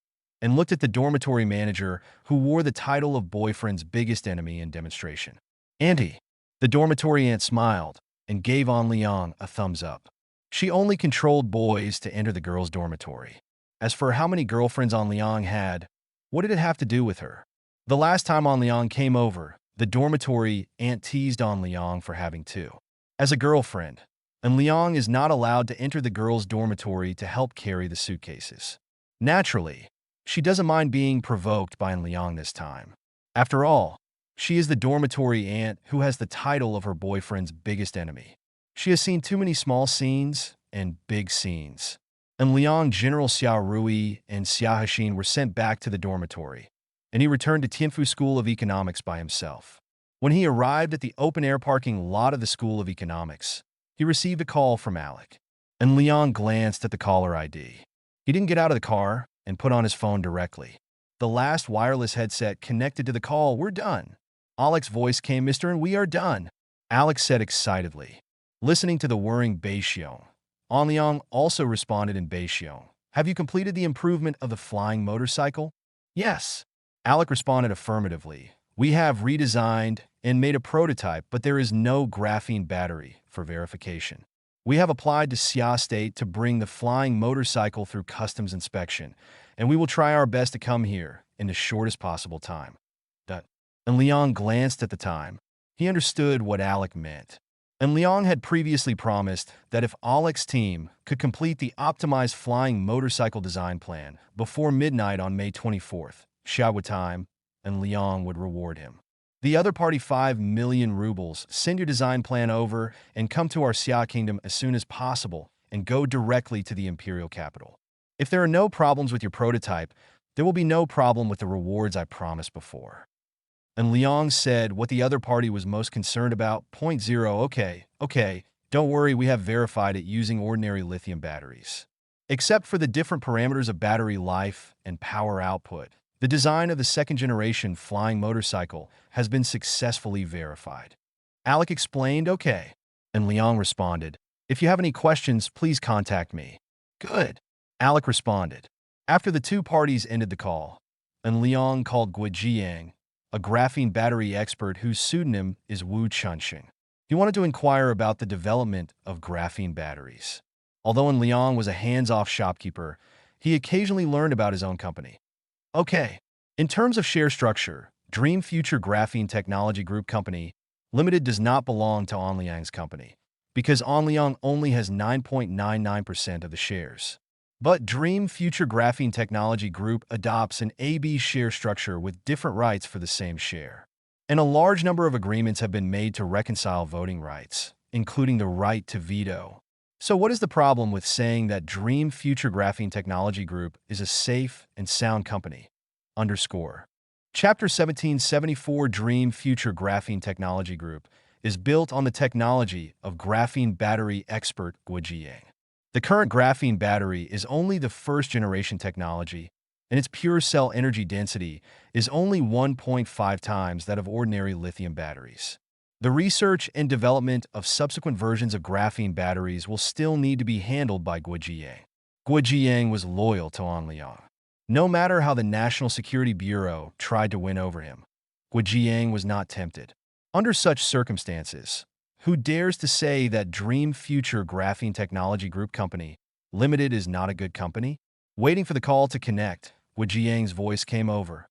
and looked at the dormitory manager who wore the title of boyfriend's biggest enemy in demonstration. Auntie. The dormitory aunt smiled and gave An Liang a thumbs up. She only controlled boys to enter the girls' dormitory. As for how many girlfriends An Liang had, what did it have to do with her? The last time An Liang came over, the dormitory aunt teased An Liang for having two. As a girlfriend, An Liang is not allowed to enter the girls' dormitory to help carry the suitcases. Naturally, she doesn't mind being provoked by An Liang this time. After all, She is the dormitory aunt who has the title of her boyfriend's biggest enemy. She has seen too many small scenes and big scenes. And Liang, General Xia Rui, and Xia Hexin were sent back to the dormitory, and he returned to Tianfu School of Economics by himself. When he arrived at the open-air parking lot of the School of Economics, he received a call from Alec, and Liang glanced at the caller ID. He didn't get out of the car and put on his phone directly. The last wireless headset connected to the call. "We're done." Alec's voice came. "Mr. and we are done," Alex said excitedly. Listening to the whirring Beixiong, An Liang also responded in Beixiong. "Have you completed the improvement of the flying motorcycle?" "Yes." Alec responded affirmatively. "We have redesigned and made a prototype, but there is no graphene battery for verification. We have applied to Xia State to bring the flying motorcycle through customs inspection, and we will try our best to come here in the shortest possible time." And Liang glanced at the time. He understood what Alec meant. And Liang had previously promised that if Alec's team could complete the optimized flying motorcycle design plan before midnight on May 24th, Xiaowu time, and Liang would reward him. The other party 5 million rubles. Send your design plan over and come to our Xia Kingdom as soon as possible and go directly to the imperial capital. If there are no problems with your prototype, there will be no problem with the rewards I promised before. And Liang said what the other party was most concerned about. Point 0. Okay, don't worry, we have verified it using ordinary lithium batteries. Except for the different parameters of battery life and power output, the design of the second-generation flying motorcycle has been successfully verified. Alec explained. "Okay." And Liang responded, "If you have any questions, please contact me." "Good," Alec responded. After the two parties ended the call, and Liang called Guo Jiang, a graphene battery expert whose pseudonym is Wu Chunxing. He wanted to inquire about the development of graphene batteries. Although Liang was a hands-off shopkeeper, he occasionally learned about his own company. "Okay. In terms of share structure, Dream Future Graphene Technology Group Company Limited does not belong to An Liang's company, because An Liang only has 9.99% of the shares. But Dream Future Graphene Technology Group adopts an AB share structure with different rights for the same share. And a large number of agreements have been made to reconcile voting rights, including the right to veto. So what is the problem with saying that Dream Future Graphene Technology Group is a safe and sound company? Chapter 1774 Dream Future Graphene Technology Group is built on the technology of graphene battery expert Guo Jiang. The current graphene battery is only the first-generation technology, and its pure cell energy density is only 1.5 times that of ordinary lithium batteries. The research and development of subsequent versions of graphene batteries will still need to be handled by Guo Jiang. Guo Jiang was loyal to An Liang. No matter how the National Security Bureau tried to win over him, Guo Jiang was not tempted. Under such circumstances, who dares to say that Dream Future Graphene Technology Group Company Limited is not a good company? Waiting for the call to connect, Guo Jiang's voice came over.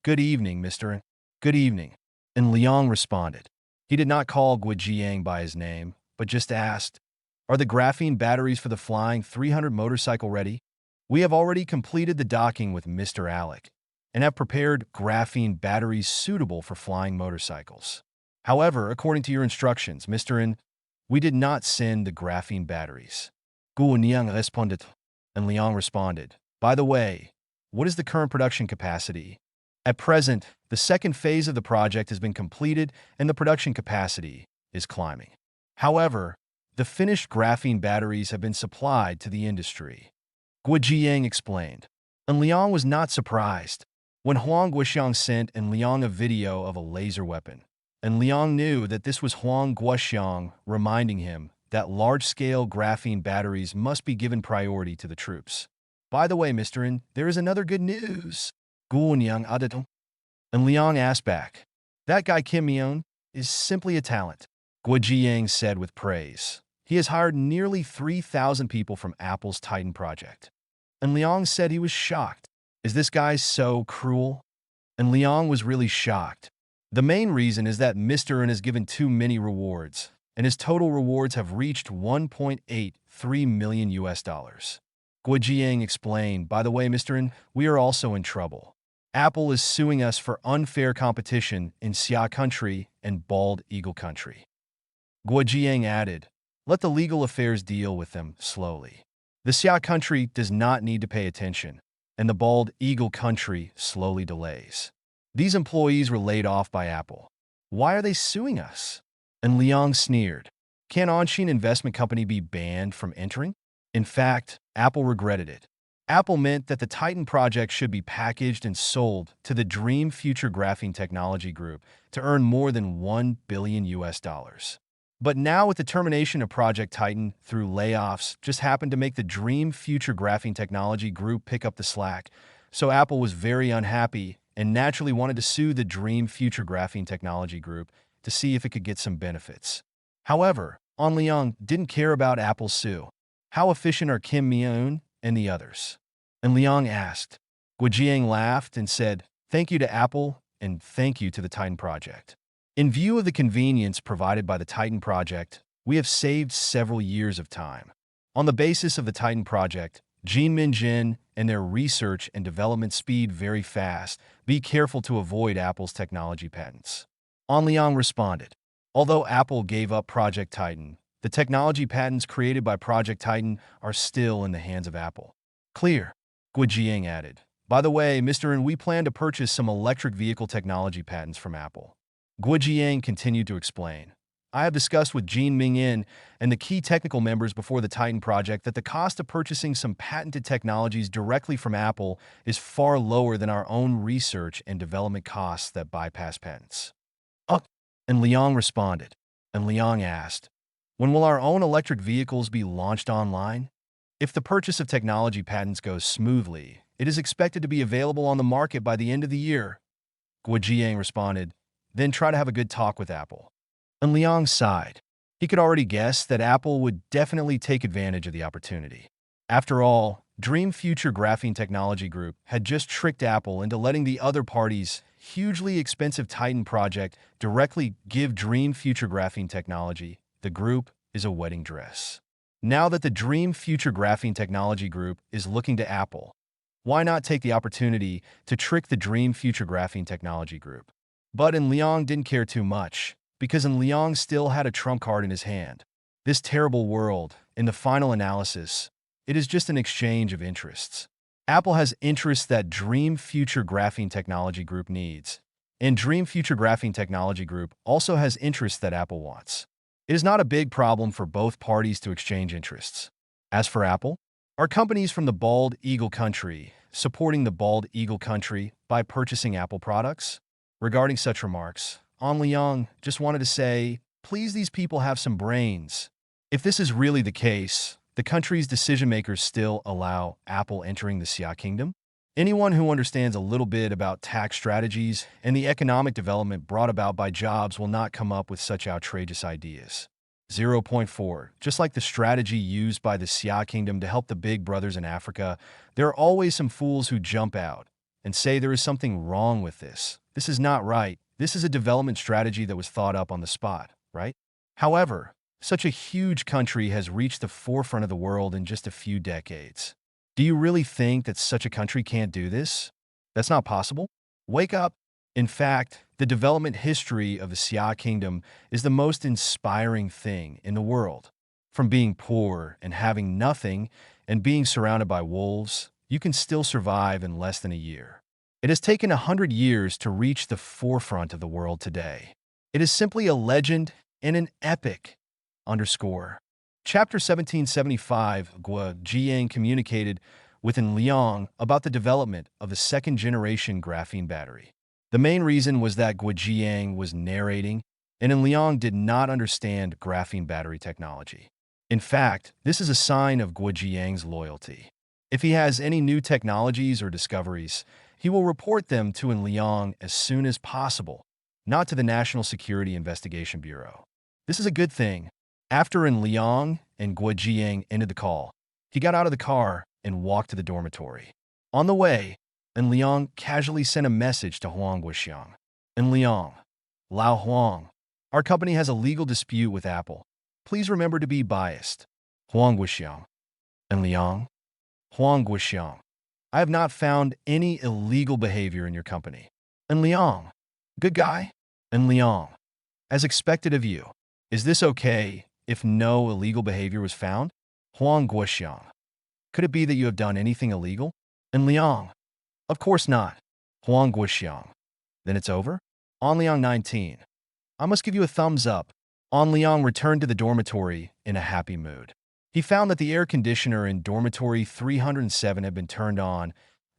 "Good evening, Mr. Good evening." And Liang responded. He did not call Guo Jiang by his name, but just asked, "Are the graphene batteries for the Flying 300 motorcycle ready?" "We have already completed the docking with Mr. Alec and have prepared graphene batteries suitable for flying motorcycles. However, according to your instructions, Mr. N, we did not send the graphene batteries." Guo Niang responded, and Liang responded, "By the way, what is the current production capacity?" At present, the second phase of the project has been completed and the production capacity is climbing. However, the finished graphene batteries have been supplied to the industry. Guo Jiang explained, and Liang was not surprised. When Huang Guoxiang sent and Liang a video of a laser weapon, and Liang knew that this was Huang Guoxiang reminding him that large-scale graphene batteries must be given priority to the troops. "By the way, Mr. N, there is another good news." Guonyang added, and Liang asked back, "That guy Kim Myung is simply a talent," Guo Jiang said with praise. "He has hired nearly 3,000 people from Apple's Titan project." And Liang said he was shocked. "Is this guy so cruel?" And Liang was really shocked. The main reason is that Mr. N has given too many rewards, and his total rewards have reached $1.83 million. Guo Jiang explained, "By the way, Mr. N, we are also in trouble. Apple is suing us for unfair competition in Xia country and bald eagle country. Guojiang added, let the legal affairs deal with them slowly. The Xia country does not need to pay attention, and the bald eagle country slowly delays. These employees were laid off by Apple. Why are they suing us? And Liang sneered. Can Onshin Investment Company be banned from entering? In fact, Apple regretted it. Apple meant that the Titan project should be packaged and sold to the Dream Future Graphene Technology Group to earn more than $1 billion US. But now with the termination of Project Titan through layoffs just happened to make the Dream Future Graphene Technology Group pick up the slack, so Apple was very unhappy and naturally wanted to sue the Dream Future Graphene Technology Group to see if it could get some benefits. However, An Liang didn't care about Apple's sue. How efficient are Kim Myeun and the others? And Liang asked. Guojiang laughed and said, thank you to Apple and thank you to the Titan project. In view of the convenience provided by the Titan project, we have saved several years of time. On the basis of the Titan project, Jinmin Jin and their research and development speed very fast. Be careful to avoid Apple's technology patents. An Liang responded. Although Apple gave up Project Titan, the technology patents created by Project Titan are still in the hands of Apple. Clear, Guojiang added. By the way, Mr. And we plan to purchase some electric vehicle technology patents from Apple. Guojiang continued to explain. I have discussed with Jin Mingyin and the key technical members before the Titan project that the cost of purchasing some patented technologies directly from Apple is far lower than our own research and development costs that bypass patents. And Liang responded. And Liang asked, when will our own electric vehicles be launched online? If the purchase of technology patents goes smoothly, it is expected to be available on the market by the end of the year. Guojiang responded, then try to have a good talk with Apple. And Liang sighed. He could already guess that Apple would definitely take advantage of the opportunity. After all, Dream Future Graphene Technology Group had just tricked Apple into letting the other parties' hugely expensive Titan project directly give Dream Future Graphene Technology, the group, is a wedding dress. Now that the Dream Future Graphene Technology Group is looking to Apple, why not take the opportunity to trick the Dream Future Graphene Technology Group? But En Liang didn't care too much, because En Liang still had a trump card in his hand. This terrible world, in the final analysis, it is just an exchange of interests. Apple has interests that Dream Future Graphene Technology Group needs, and Dream Future Graphene Technology Group also has interests that Apple wants. It is not a big problem for both parties to exchange interests. As for Apple, are companies from the bald eagle country supporting the bald eagle country by purchasing Apple products? Regarding such remarks, An Liang just wanted to say, please, these people have some brains. If this is really the case, the country's decision-makers still allow Apple entering the Xia Kingdom? Anyone who understands a little bit about tax strategies and the economic development brought about by jobs will not come up with such outrageous ideas. 0.4. Just like the strategy used by the Xia Kingdom to help the big brothers in Africa, there are always some fools who jump out and say there is something wrong with this. This is not right. This is a development strategy that was thought up on the spot, right? However, such a huge country has reached the forefront of the world in just a few decades. Do you really think that such a country can't do this? That's not possible. Wake up. In fact, the development history of the Xia Kingdom is the most inspiring thing in the world. From being poor and having nothing and being surrounded by wolves, you can still survive in less than a year. It has taken 100 years to reach the forefront of the world today. It is simply a legend and an epic. Chapter 1775, Guojiang communicated with En Liang about the development of the second-generation graphene battery. The main reason was that Guojiang was narrating, and En Liang did not understand graphene battery technology. In fact, this is a sign of Guojiang's loyalty. If he has any new technologies or discoveries, he will report them to En Liang as soon as possible, not to the National Security Investigation Bureau. This is a good thing. After En Liang and Guojiang ended the call, he got out of the car and walked to the dormitory. On the way, En Liang casually sent a message to Huang Guoxiang. En Liang, Lao Huang, our company has a legal dispute with Apple. Please remember to be biased. Huang Guoxiang. En Liang, Huang Guoxiang. I have not found any illegal behavior in your company. And Liang, good guy? And Liang, as expected of you, is this okay if no illegal behavior was found? Huang Guoxiang, could it be that you have done anything illegal? And Liang, of course not. Huang Guoxiang, then it's over? On Liang 19, I must give you a thumbs up. On Liang returned to the dormitory in a happy mood. He found that the air conditioner in dormitory 307 had been turned on,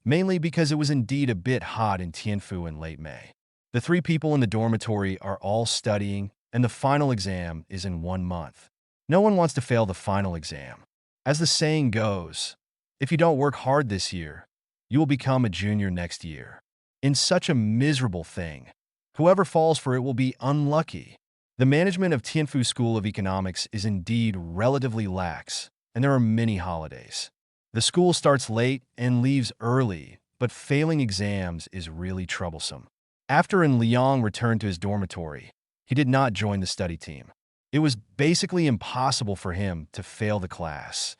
mainly because it was indeed a bit hot in Tianfu in late May. The 3 people in the dormitory are all studying, and the final exam is in 1 month. No one wants to fail the final exam. As the saying goes, if you don't work hard this year, you will become a junior next year. In such a miserable thing, whoever falls for it will be unlucky. The management of Tianfu School of Economics is indeed relatively lax, and there are many holidays. The school starts late and leaves early, but failing exams is really troublesome. After Liang returned to his dormitory, he did not join the study team. It was basically impossible for him to fail the class,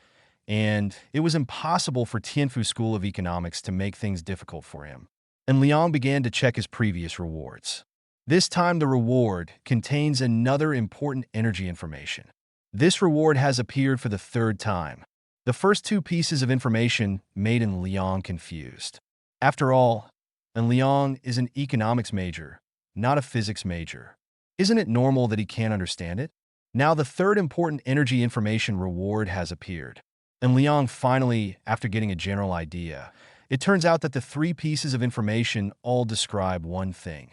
and it was impossible for Tianfu School of Economics to make things difficult for him. And Liang began to check his previous rewards. This time the reward contains another important energy information. This reward has appeared for the 3rd time. The first 2 pieces of information made Liang confused. After all, Liang is an economics major, not a physics major. Isn't it normal that he can't understand it? Now the 3rd important energy information reward has appeared. And Liang finally, after getting a general idea, it turns out that the 3 pieces of information all describe one thing: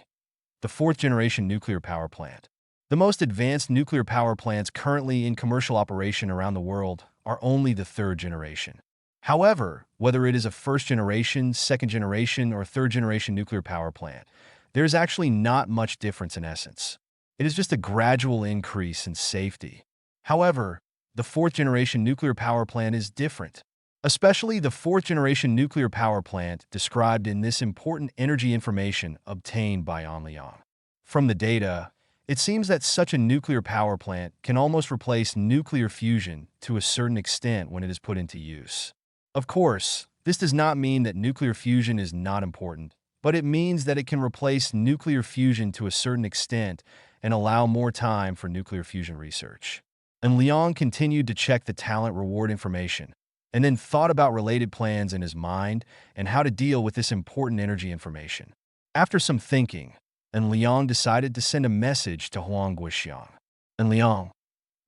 the 4th generation nuclear power plant. The most advanced nuclear power plants currently in commercial operation around the world are only the 3rd generation. However, whether it is a 1st generation, 2nd generation, or 3rd generation nuclear power plant, there is actually not much difference in essence. It is just a gradual increase in safety. However, the 4th generation nuclear power plant is different, especially the 4th generation nuclear power plant described in this important energy information obtained by An Liang. From the data, it seems that such a nuclear power plant can almost replace nuclear fusion to a certain extent when it is put into use. Of course, this does not mean that nuclear fusion is not important, but it means that it can replace nuclear fusion to a certain extent and allow more time for nuclear fusion research. And Liang continued to check the talent reward information, and then thought about related plans in his mind and how to deal with this important energy information. After some thinking, and Liang decided to send a message to Huang Guoxiang. And Liang,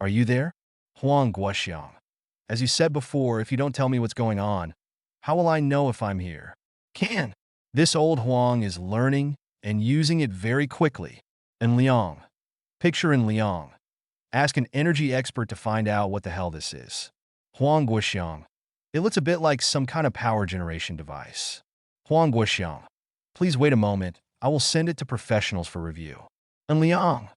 are you there? Huang Guoxiang, as you said before, if you don't tell me what's going on, how will I know if I'm here? Can. This old Huang is learning and using it very quickly. And Liang, picture in Liang, ask an energy expert to find out what the hell this is. Huang Guoxiang, it looks a bit like some kind of power generation device. Huang Guoxiang, please wait a moment. I will send it to professionals for review. And Liang,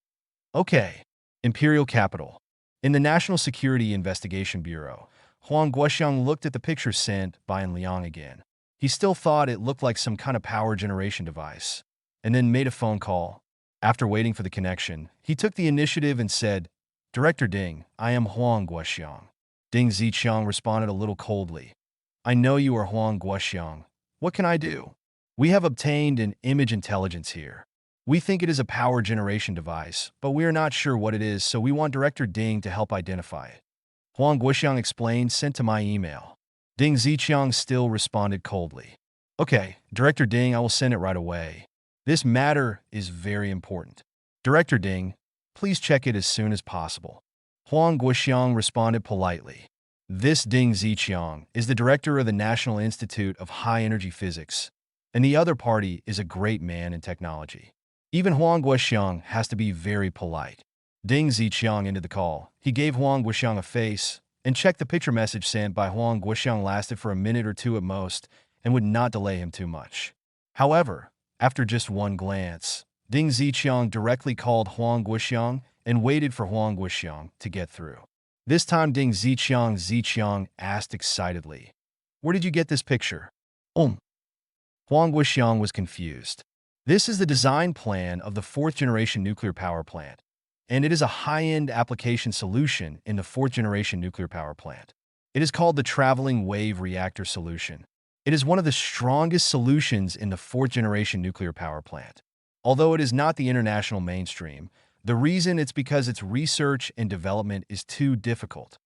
okay. Imperial Capital. In the National Security Investigation Bureau, Huang Guoxiang looked at the picture sent by An Liang again. He still thought it looked like some kind of power generation device, and then made a phone call. After waiting for the connection, he took the initiative and said, "Director Ding, I am Huang Guoxiang." Ding Ziqiang responded a little coldly. "I know you are Huang Guoxiang. What can I do? We have obtained an image intelligence here. We think it is a power generation device, but we are not sure what it is, so we want Director Ding to help identify it." Huang Guoxiang explained, "Sent to my email." Ding Ziqiang still responded coldly. "Okay, Director Ding, I will send it right away. This matter is very important. Director Ding, please check it as soon as possible." Huang Guoxiang responded politely. This Ding Ziqiang is the director of the National Institute of High Energy Physics, and the other party is a great man in technology. Even Huang Guoxiang has to be very polite. Ding Ziqiang ended the call. He gave Huang Guoxiang a face and checked the picture message sent by Huang Guoxiang lasted for a minute or two at most and would not delay him too much. However, after just one glance, Ding Ziqiang directly called Huang Guoxiang and waited for Huang Guoxiang to get through. This time Ding Ziqiang asked excitedly, "Where did you get this picture?" Huang Guoxiang was confused. This is the design plan of the 4th generation nuclear power plant, and it is a high-end application solution in the 4th generation nuclear power plant. It is called the traveling wave reactor solution. It is one of the strongest solutions in the fourth-generation nuclear power plant. Although it is not the international mainstream, the reason it's because its research and development is too difficult.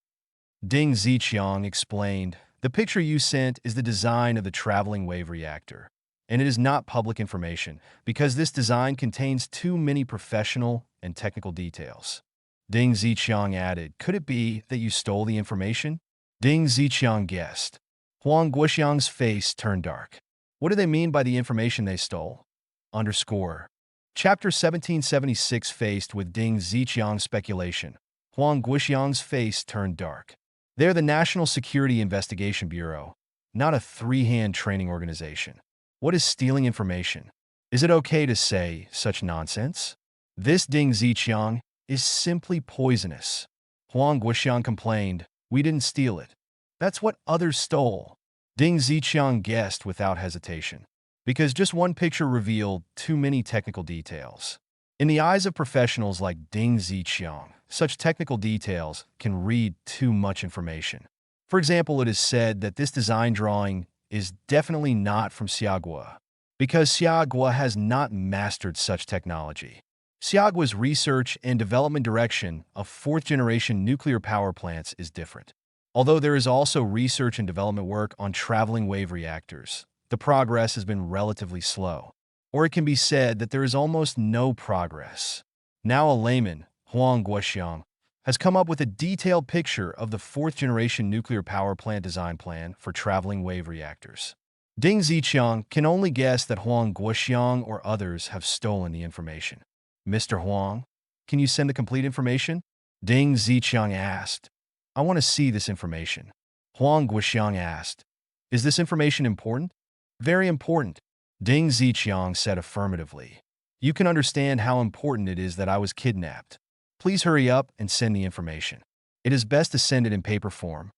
Ding Ziqiang explained, "The picture you sent is the design of the traveling wave reactor, and it is not public information because this design contains too many professional and technical details." Ding Ziqiang added, "Could it be that you stole the information?" Ding Ziqiang guessed. Huang Guoxiang's face turned dark. What do they mean by the information they stole? Underscore. Chapter 1776 faced with Ding Ziqiang's speculation. Huang Guoxiang's face turned dark. They're the National Security Investigation Bureau, not a three-hand training organization. What is stealing information? Is it okay to say such nonsense? This Ding Ziqiang is simply poisonous. Huang Guoxiang complained, "We didn't steal it. That's what others stole." Ding Ziqiang guessed without hesitation, because just one picture revealed too many technical details. In the eyes of professionals like Ding Ziqiang, such technical details can read too much information. For example, it is said that this design drawing is definitely not from Xiaogua, because Xiaogua has not mastered such technology. Xiaogua's research and development direction of fourth-generation nuclear power plants is different. Although there is also research and development work on traveling wave reactors, the progress has been relatively slow. Or it can be said that there is almost no progress. Now a layman, Huang Guoxiang, has come up with a detailed picture of the fourth-generation nuclear power plant design plan for traveling wave reactors. Ding Ziqiang can only guess that Huang Guoxiang or others have stolen the information. "Mr. Huang, can you send the complete information?" Ding Ziqiang asked. "I want to see this information." Huang Guoxiang asked, "Is this information important?" "Very important," Ding Ziqiang said affirmatively. "You can understand how important it is that I was kidnapped. Please hurry up and send the information. It is best to send it in paper form."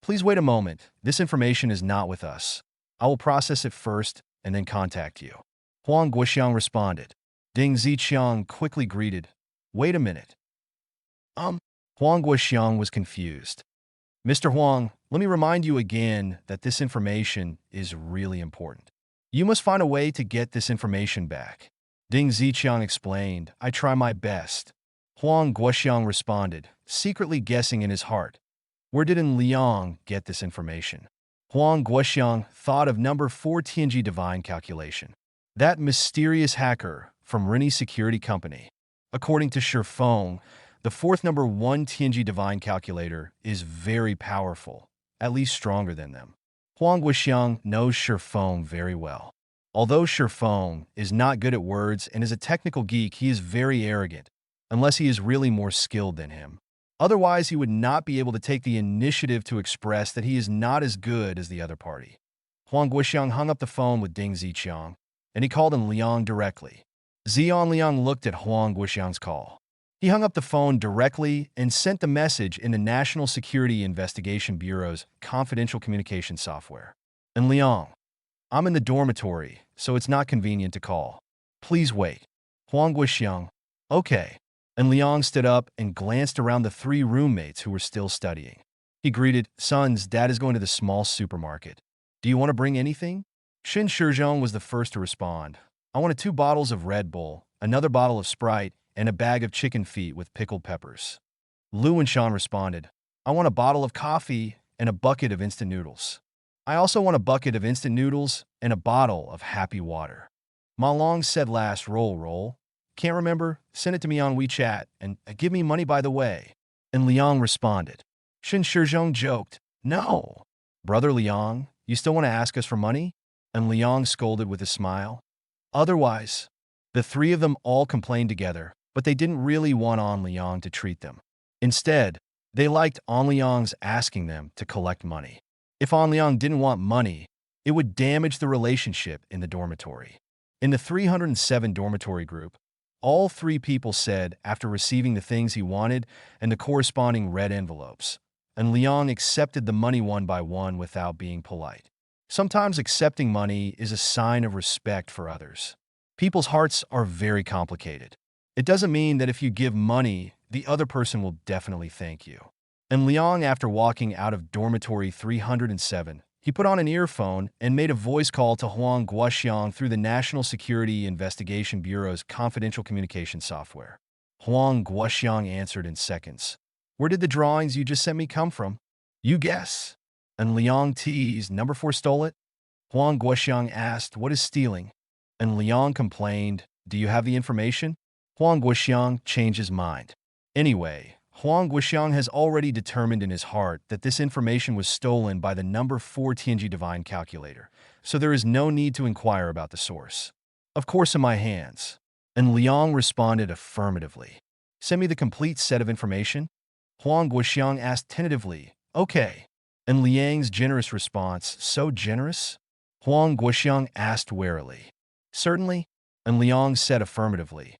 "Please wait a moment. This information is not with us. I will process it first and then contact you," Huang Guoxiang responded. Ding Ziqiang quickly greeted, "Wait a minute." Huang Guoxiang was confused. "Mr. Huang, let me remind you again that this information is really important. You must find a way to get this information back." Ding Ziqiang explained, "I try my best." Huang Guoxiang responded, secretly guessing in his heart, "Where did N Liang get this information?" Huang Guoxiang thought of number 4 Tianji divine calculation. That mysterious hacker from Rini Security Company. According to Shifeng, the fourth number 1 Tianji divine calculator is very powerful, at least stronger than them. Huang Guoxiang knows Shifeng very well. Although Shifeng is not good at words and is a technical geek, he is very arrogant, unless he is really more skilled than him. Otherwise, he would not be able to take the initiative to express that he is not as good as the other party. Huang Guoxiang hung up the phone with Ding Ziqiang, and he called in Liang directly. Zion Liang looked at Huang Guoxiang's call. He hung up the phone directly and sent the message in the National Security Investigation Bureau's confidential communication software. "And Liang, I'm in the dormitory, so it's not convenient to call. Please wait." Huang Guoxiang, "Okay." And Liang stood up and glanced around the 3 roommates who were still studying. He greeted, "Sons, Dad is going to the small supermarket. Do you want to bring anything?" Xin Shizhong was the first to respond. "I wanted 2 bottles of Red Bull, another bottle of Sprite, and a bag of chicken feet with pickled peppers." Lu Wenshan responded, "I want a bottle of coffee and a bucket of instant noodles. I also want a bucket of instant noodles and a bottle of happy water." Ma Long said last, roll. "Can't remember, send it to me on WeChat, and give me money by the way." And Liang responded. Xin Shizhong joked, "No. Brother Liang, you still want to ask us for money?" And Liang scolded with a smile. Otherwise, the 3 of them all complained together, but they didn't really want An Liang to treat them. Instead, they liked An Liang's asking them to collect money. If An Liang didn't want money, it would damage the relationship in the dormitory. In the 307 dormitory group, all 3 people said after receiving the things he wanted and the corresponding red envelopes, and Liang accepted the money one by one without being polite. Sometimes accepting money is a sign of respect for others. People's hearts are very complicated. It doesn't mean that if you give money, the other person will definitely thank you. And Liang, after walking out of dormitory 307, He put on an earphone and made a voice call to Huang Guoxiang through the National Security Investigation Bureau's confidential communication software. Huang Guoxiang answered in seconds. Where did the drawings you just sent me come from? You guess. And Liang T's number 4 stole it? Huang Guoxiang asked, what is stealing? And Liang complained, do you have the information? Huang Guoxiang changed his mind. Anyway, Huang Guoxiang has already determined in his heart that this information was stolen by the number 4 Tianji divine calculator, so there is no need to inquire about the source. Of course, in my hands. And Liang responded affirmatively. Send me the complete set of information? Huang Guoxiang asked tentatively, okay. And Liang's generous response, so generous? Huang Guoxiang asked warily. Certainly. And Liang said affirmatively.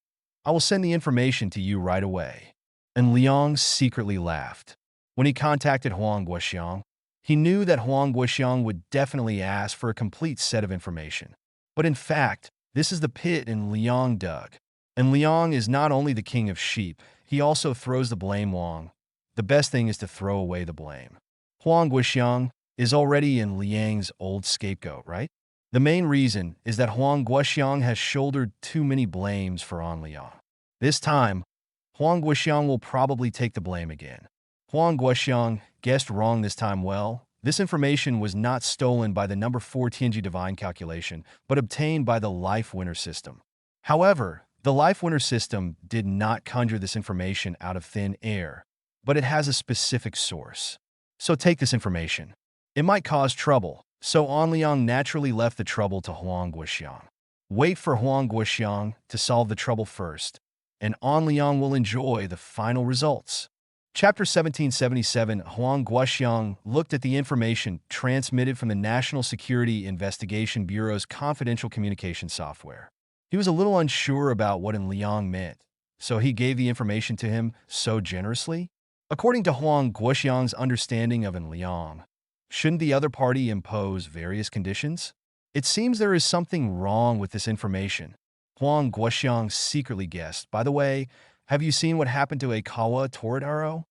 I will send the information to you right away. And Liang secretly laughed. When he contacted Huang Guoxiang, he knew that Huang Guoxiang would definitely ask for a complete set of information. But in fact, this is the pit Liang dug. And Liang is not only the king of sheep, he also throws the blame Wang. The best thing is to throw away the blame. Huang Guoxiang is already in Liang's old scapegoat, right? The main reason is that Huang Guoxiang has shouldered too many blames for An Liang. This time, Huang Guoxiang will probably take the blame again. Huang Guoxiang guessed wrong this time well. This information was not stolen by the number 4 Tianji divine calculation, but obtained by the Life Winner system. However, the Life Winner system did not conjure this information out of thin air, but it has a specific source. So take this information. It might cause trouble, so An Liang naturally left the trouble to Huang Guoxiang. Wait for Huang Guoxiang to solve the trouble first, and An Liang will enjoy the final results. Chapter 1777. Huang Guoxiang looked at the information transmitted from the National Security Investigation Bureau's confidential communication software. He was a little unsure about what An Liang meant, so he gave the information to him so generously. According to Huang Guoxiang's understanding of An Liang, shouldn't the other party impose various conditions? It seems there is something wrong with this information. Huang Guoxiang secretly guessed. By the way, have you seen what happened to Aikawa Toritaro?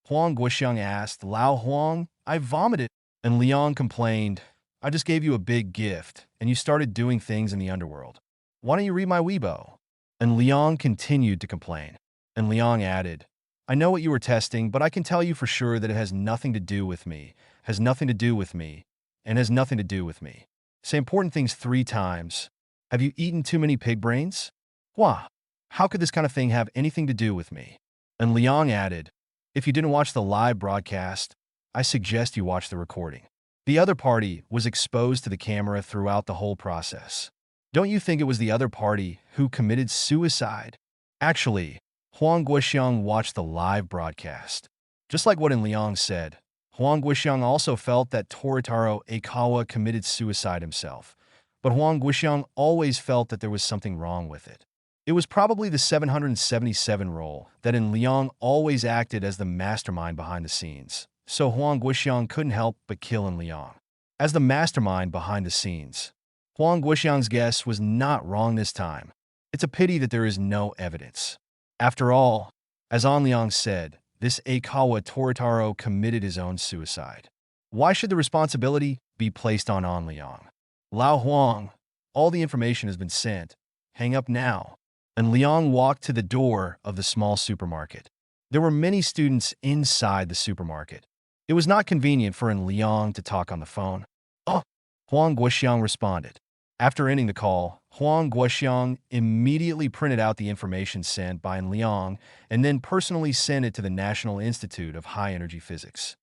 Huang Guoxiang asked. Lao Huang, I vomited. And Liang complained, I just gave you a big gift, and you started doing things in the underworld. Why don't you read my Weibo? And Liang continued to complain. And Liang added, I know what you were testing, but I can tell you for sure that it has nothing to do with me, has nothing to do with me, and has nothing to do with me. Say important things 3 times. Have you eaten too many pig brains? Why? How could this kind of thing have anything to do with me? And Liang added, if you didn't watch the live broadcast, I suggest you watch the recording. The other party was exposed to the camera throughout the whole process. Don't you think it was the other party who committed suicide? Actually, Huang Guoxiang watched the live broadcast. Just like what An Liang said, Huang Guoxiang also felt that Toritaro Aikawa committed suicide himself. But Huang Guoxiang always felt that there was something wrong with it. It was probably the 777 role that An Liang always acted as the mastermind behind the scenes, so Huang Guoxiang couldn't help but kill An Liang. As the mastermind behind the scenes, Huang Guoxiang's guess was not wrong this time. It's a pity that there is no evidence. After all, as An Liang said, this Aikawa Toritaro committed his own suicide. Why should the responsibility be placed on An Liang? Lao Huang, all the information has been sent. Hang up now. And Liang walked to the door of the small supermarket. There were many students inside the supermarket. It was not convenient for An Liang to talk on the phone. Oh, Huang Guoxiang responded. After ending the call, Huang Guoxiang immediately printed out the information sent by An Liang and then personally sent it to the National Institute of High Energy Physics.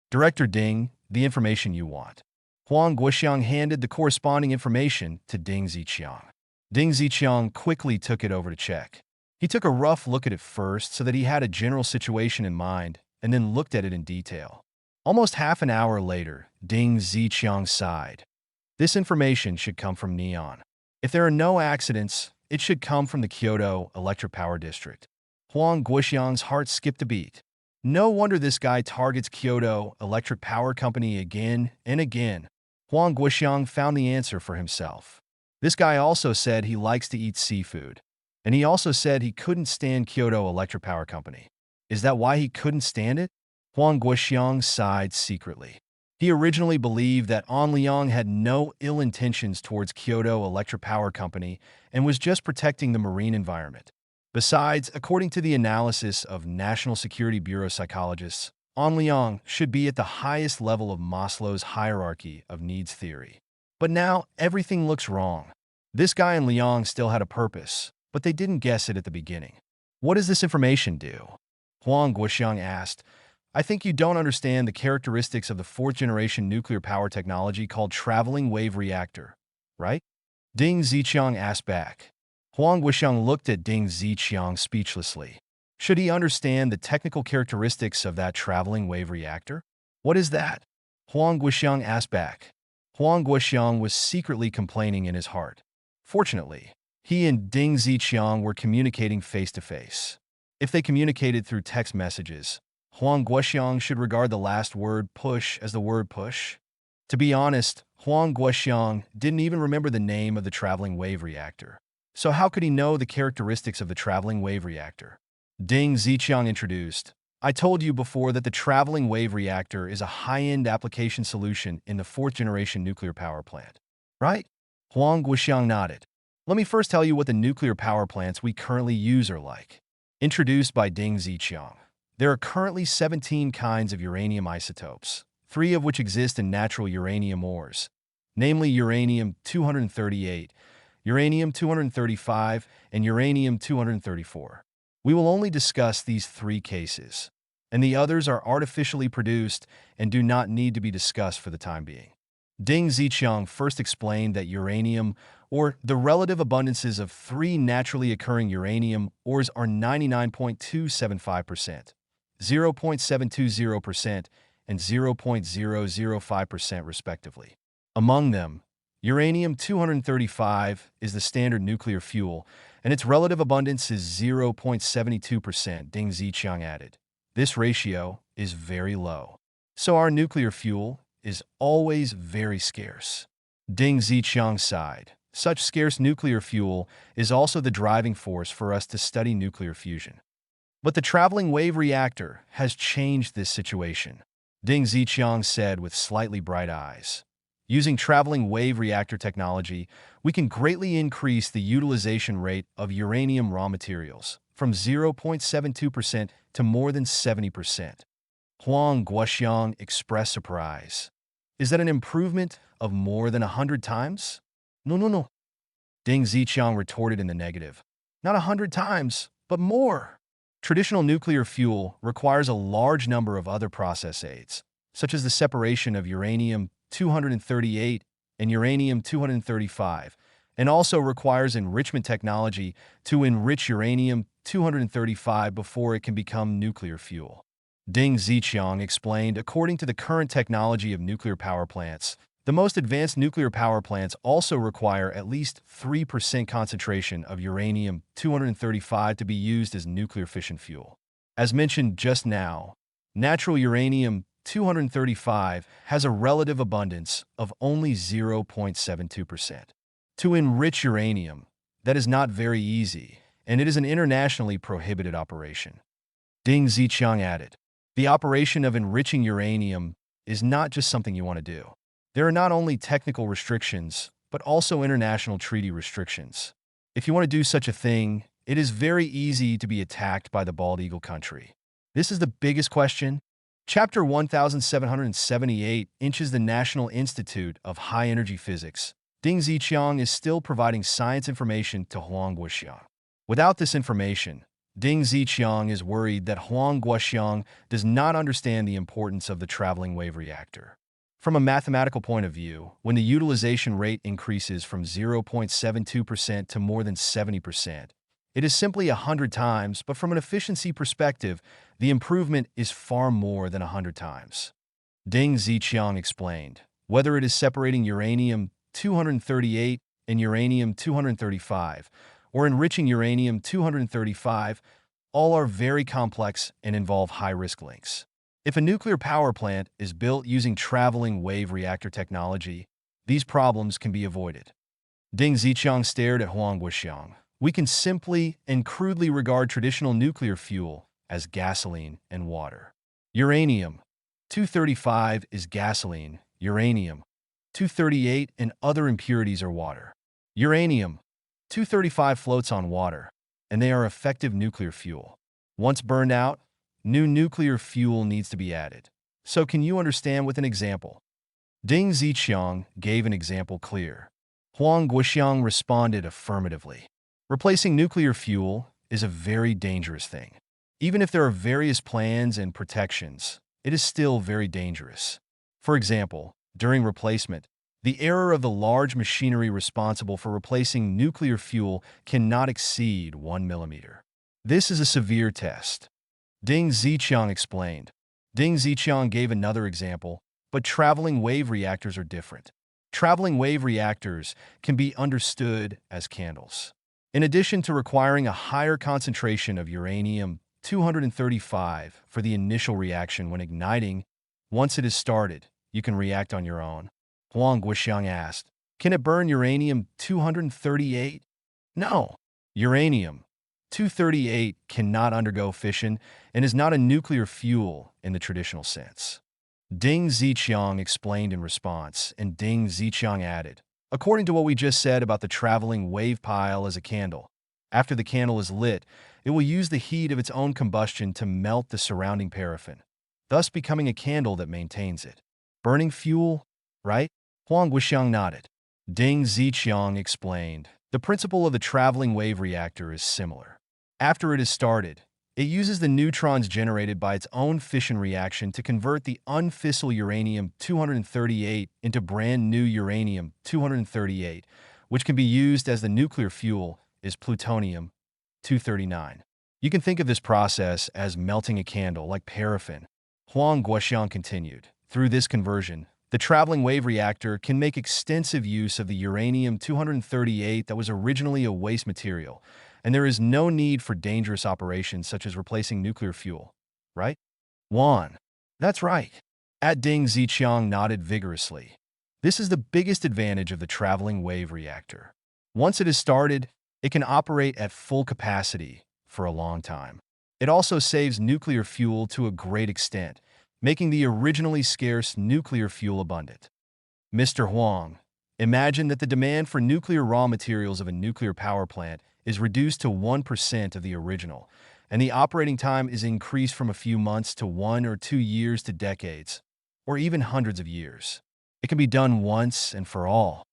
Director Ding, the information you want. Huang Guoxiang handed the corresponding information to Ding Ziqiang. Ding Ziqiang quickly took it over to check. He took a rough look at it first so that he had a general situation in mind and then looked at it in detail. Almost half an hour later, Ding Ziqiang sighed. This information should come from Neon. If there are no accidents, it should come from the Kyoto Electric Power District. Huang Guoxiang's heart skipped a beat. No wonder this guy targets Kyoto Electric Power Company again and again. Huang Guoxiang found the answer for himself. This guy also said he likes to eat seafood. And he also said he couldn't stand Kyoto Electric Power Company. Is that why he couldn't stand it? Huang Guoxiang sighed secretly. He originally believed that An Liang had no ill intentions towards Kyoto Electric Power Company and was just protecting the marine environment. Besides, according to the analysis of National Security Bureau psychologists, An Liang should be at the highest level of Maslow's hierarchy of needs theory. But now, everything looks wrong. This guy and Liang still had a purpose, but they didn't guess it at the beginning. What does this information do? Huang Guoxiang asked. I think you don't understand the characteristics of the fourth-generation nuclear power technology called traveling wave reactor, right? Ding Ziqiang asked back. Huang Guoxiang looked at Ding Ziqiang speechlessly. Should he understand the technical characteristics of that traveling wave reactor? What is that? Huang Guoxiang asked back. Huang Guoxiang was secretly complaining in his heart. Fortunately, he and Ding Ziqiang were communicating face-to-face. If they communicated through text messages, Huang Guoxiang should regard the last word push as the word push. To be honest, Huang Guoxiang didn't even remember the name of the traveling wave reactor. So how could he know the characteristics of the traveling wave reactor? Ding Ziqiang introduced. I told you before that the traveling wave reactor is a high-end application solution in the fourth-generation nuclear power plant. Right? Huang Guoxiang nodded. Let me first tell you what the nuclear power plants we currently use are like. Introduced by Ding Ziqiang. There are currently 17 kinds of uranium isotopes, 3 of which exist in natural uranium ores, namely uranium-238, uranium-235, and uranium-234. We will only discuss these 3 cases, and the others are artificially produced and do not need to be discussed for the time being. Ding Ziqiang first explained that uranium, or the relative abundances of 3 naturally occurring uranium ores, are 99.275%. 0.720%, and 0.005% respectively. Among them, uranium-235 is the standard nuclear fuel, and its relative abundance is 0.72%, Ding Ziqiang added. This ratio is very low. So our nuclear fuel is always very scarce. Ding Ziqiang sighed. Such scarce nuclear fuel is also the driving force for us to study nuclear fusion. But the traveling wave reactor has changed this situation, Ding Ziqiang said with slightly bright eyes. Using traveling wave reactor technology, we can greatly increase the utilization rate of uranium raw materials from 0.72% to more than 70%. Huang Guoxiang expressed surprise. Is that an improvement of more than 100 times? No. Ding Ziqiang retorted in the negative. Not 100 times, but more. Traditional nuclear fuel requires a large number of other process aids, such as the separation of uranium-238 and uranium-235, and also requires enrichment technology to enrich uranium-235 before it can become nuclear fuel. Ding Ziqiang explained, according to the current technology of nuclear power plants, the most advanced nuclear power plants also require at least 3% concentration of uranium-235 to be used as nuclear fission fuel. As mentioned just now, natural uranium-235 has a relative abundance of only 0.72%. To enrich uranium, that is not very easy, and it is an internationally prohibited operation. Ding Ziqiang added, the operation of enriching uranium is not just something you want to do. There are not only technical restrictions, but also international treaty restrictions. If you want to do such a thing, it is very easy to be attacked by the bald eagle country. This is the biggest question. Chapter 1778 inches the National Institute of High Energy Physics. Ding Ziqiang is still providing science information to Huang Guoxiang. Without this information, Ding Ziqiang is worried that Huang Guoxiang does not understand the importance of the traveling wave reactor. From a mathematical point of view, when the utilization rate increases from 0.72% to more than 70%, it is simply 100 times, but from an efficiency perspective, the improvement is far more than 100 times. Ding Ziqiang explained, whether it is separating uranium-238 and uranium-235, or enriching uranium-235, all are very complex and involve high-risk links. If a nuclear power plant is built using traveling wave reactor technology, these problems can be avoided. Ding Ziqiang stared at Huang Guoxiang. We can simply and crudely regard traditional nuclear fuel as gasoline and water. Uranium, 235 is gasoline, uranium. 238 and other impurities are water. Uranium. 235 floats on water, and they are effective nuclear fuel. Once burned out, new nuclear fuel needs to be added. So can you understand with an example? Ding Ziqiang gave an example clear. Huang Guoxiang responded affirmatively. Replacing nuclear fuel is a very dangerous thing. Even if there are various plans and protections, it is still very dangerous. For example, during replacement, the error of the large machinery responsible for replacing nuclear fuel cannot exceed 1 millimeter. This is a severe test. Ding Ziqiang explained. Ding Ziqiang gave another example, but traveling wave reactors are different. Traveling wave reactors can be understood as candles. In addition to requiring a higher concentration of uranium-235 for the initial reaction when igniting, once it is started, you can react on your own. Huang Guoxiang asked, "Can it burn uranium-238? No. Uranium-238 cannot undergo fission and is not a nuclear fuel in the traditional sense." Ding Ziqiang explained in response, and Ding Ziqiang added, "According to what we just said about the traveling wave pile as a candle, after the candle is lit, it will use the heat of its own combustion to melt the surrounding paraffin, thus becoming a candle that maintains it. Burning fuel, right?" Huang Guoxiang nodded. Ding Ziqiang explained, "The principle of the traveling wave reactor is similar. After it is started, it uses the neutrons generated by its own fission reaction to convert the unfissile uranium-238 into brand new uranium-238, which can be used as the nuclear fuel is plutonium-239. You can think of this process as melting a candle like paraffin." Huang Guoxiang continued, "Through this conversion, the traveling wave reactor can make extensive use of the uranium-238 that was originally a waste material, and there is no need for dangerous operations such as replacing nuclear fuel. Right?" Juan. "That's right." Ding Ziqiang nodded vigorously. "This is the biggest advantage of the traveling wave reactor. Once it is started, it can operate at full capacity for a long time. It also saves nuclear fuel to a great extent, making the originally scarce nuclear fuel abundant." Mr. Huang, imagine that the demand for nuclear raw materials of a nuclear power plant is reduced to 1% of the original, and the operating time is increased from a few months to 1 or 2 years to decades, or even hundreds of years. It can be done once and for all.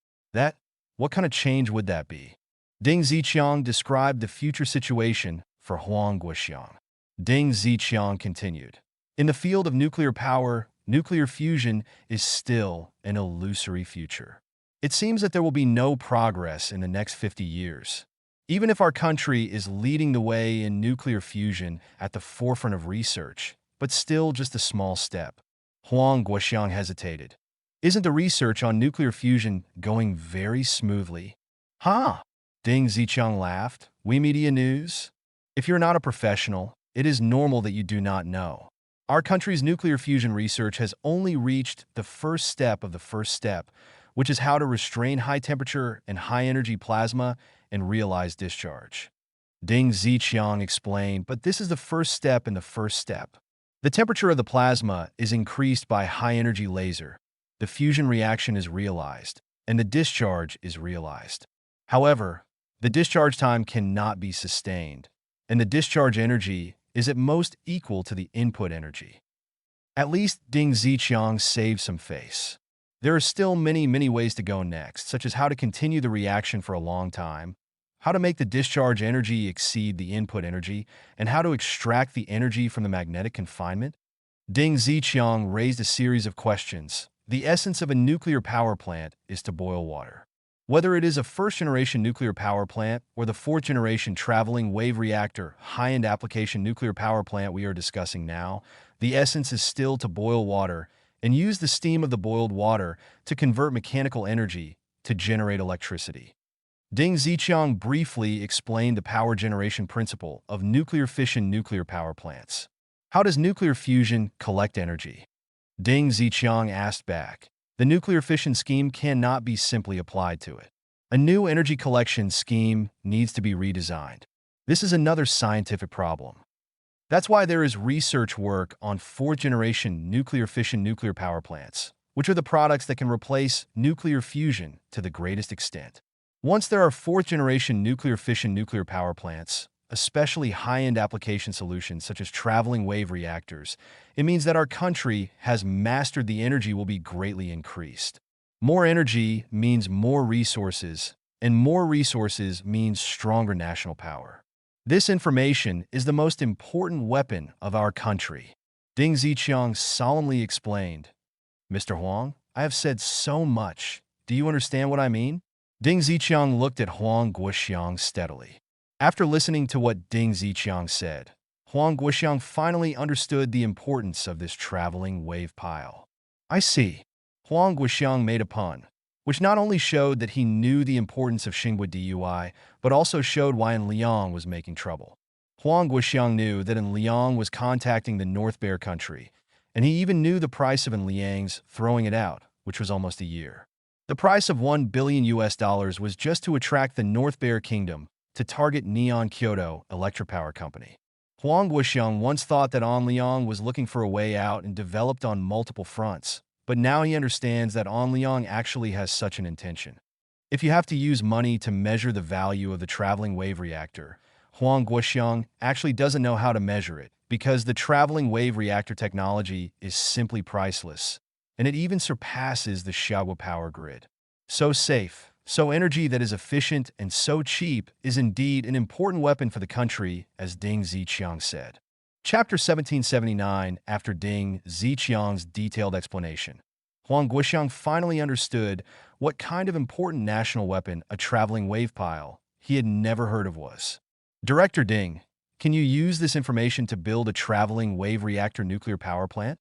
What kind of change would that be? Ding Ziqiang described the future situation for Huang Guoxiang. Ding Ziqiang continued, "In the field of nuclear power, nuclear fusion is still an illusory future. It seems that there will be no progress in the next 50 years. Even if our country is leading the way in nuclear fusion at the forefront of research, but still just a small step." Huang Guoxiang hesitated. "Isn't the research on nuclear fusion going very smoothly?" "Huh?" Ding Ziqiang laughed. "We media news? If you're not a professional, it is normal that you do not know. Our country's nuclear fusion research has only reached the first step of the first step, which is how to restrain high-temperature and high-energy plasma and realize discharge." Ding Ziqiang explained, "But this is the first step in the first step. The temperature of the plasma is increased by high-energy laser. The fusion reaction is realized, and the discharge is realized. However, the discharge time cannot be sustained, and the discharge energy is at most equal to the input energy." At least Ding Ziqiang saved some face. There are still many ways to go next, such as how to continue the reaction for a long time, how to make the discharge energy exceed the input energy, and how to extract the energy from the magnetic confinement. Ding Ziqiang raised a series of questions. The essence of a nuclear power plant is to boil water. Whether it is a first-generation nuclear power plant or the fourth-generation traveling wave reactor high-end application nuclear power plant we are discussing now, the essence is still to boil water and use the steam of the boiled water to convert mechanical energy to generate electricity. Ding Ziqiang briefly explained the power generation principle of nuclear fission nuclear power plants. "How does nuclear fusion collect energy?" Ding Ziqiang asked back. "The nuclear fission scheme cannot be simply applied to it. A new energy collection scheme needs to be redesigned. This is another scientific problem. That's why there is research work on fourth-generation nuclear fission nuclear power plants, which are the products that can replace nuclear fusion to the greatest extent. Once there are fourth-generation nuclear fission nuclear power plants, especially high-end application solutions such as traveling wave reactors, it means that our country has mastered the energy will be greatly increased. More energy means more resources, and more resources means stronger national power. This information is the most important weapon of our country, Ding Ziqiang solemnly explained. Mr. Huang, I have said so much. Do you understand what I mean? Ding Ziqiang looked at Huang Guoxiang steadily. After listening to what Ding Ziqiang said, Huang Guoxiang finally understood the importance of this traveling wave pile. I see. Huang Guoxiang made a pun, which not only showed that he knew the importance of Xinghua DUI, but also showed why Liang was making trouble. Huang Guoxiang knew that Liang was contacting the North Bear country, and he even knew the price of Liang's throwing it out, which was almost a year. The price of $1 billion was just to attract the North Bear Kingdom to target Neon Kyoto Electric Power Company. Huang Guoxiang once thought that Liang was looking for a way out and developed on multiple fronts, but now he understands that Liang actually has such an intention. If you have to use money to measure the value of the traveling wave reactor, Huang Guoxiang actually doesn't know how to measure it because the traveling wave reactor technology is simply priceless, and it even surpasses the Xiaogu power grid. So safe, so energy that is efficient, and so cheap is indeed an important weapon for the country, as Ding Ziqiang said. Chapter 1779. After Ding Ziqiang's detailed explanation, Huang Guoxiang finally understood what kind of important national weapon a traveling wave pile he had never heard of was. Director Ding, can you use this information to build a traveling wave reactor nuclear power plant?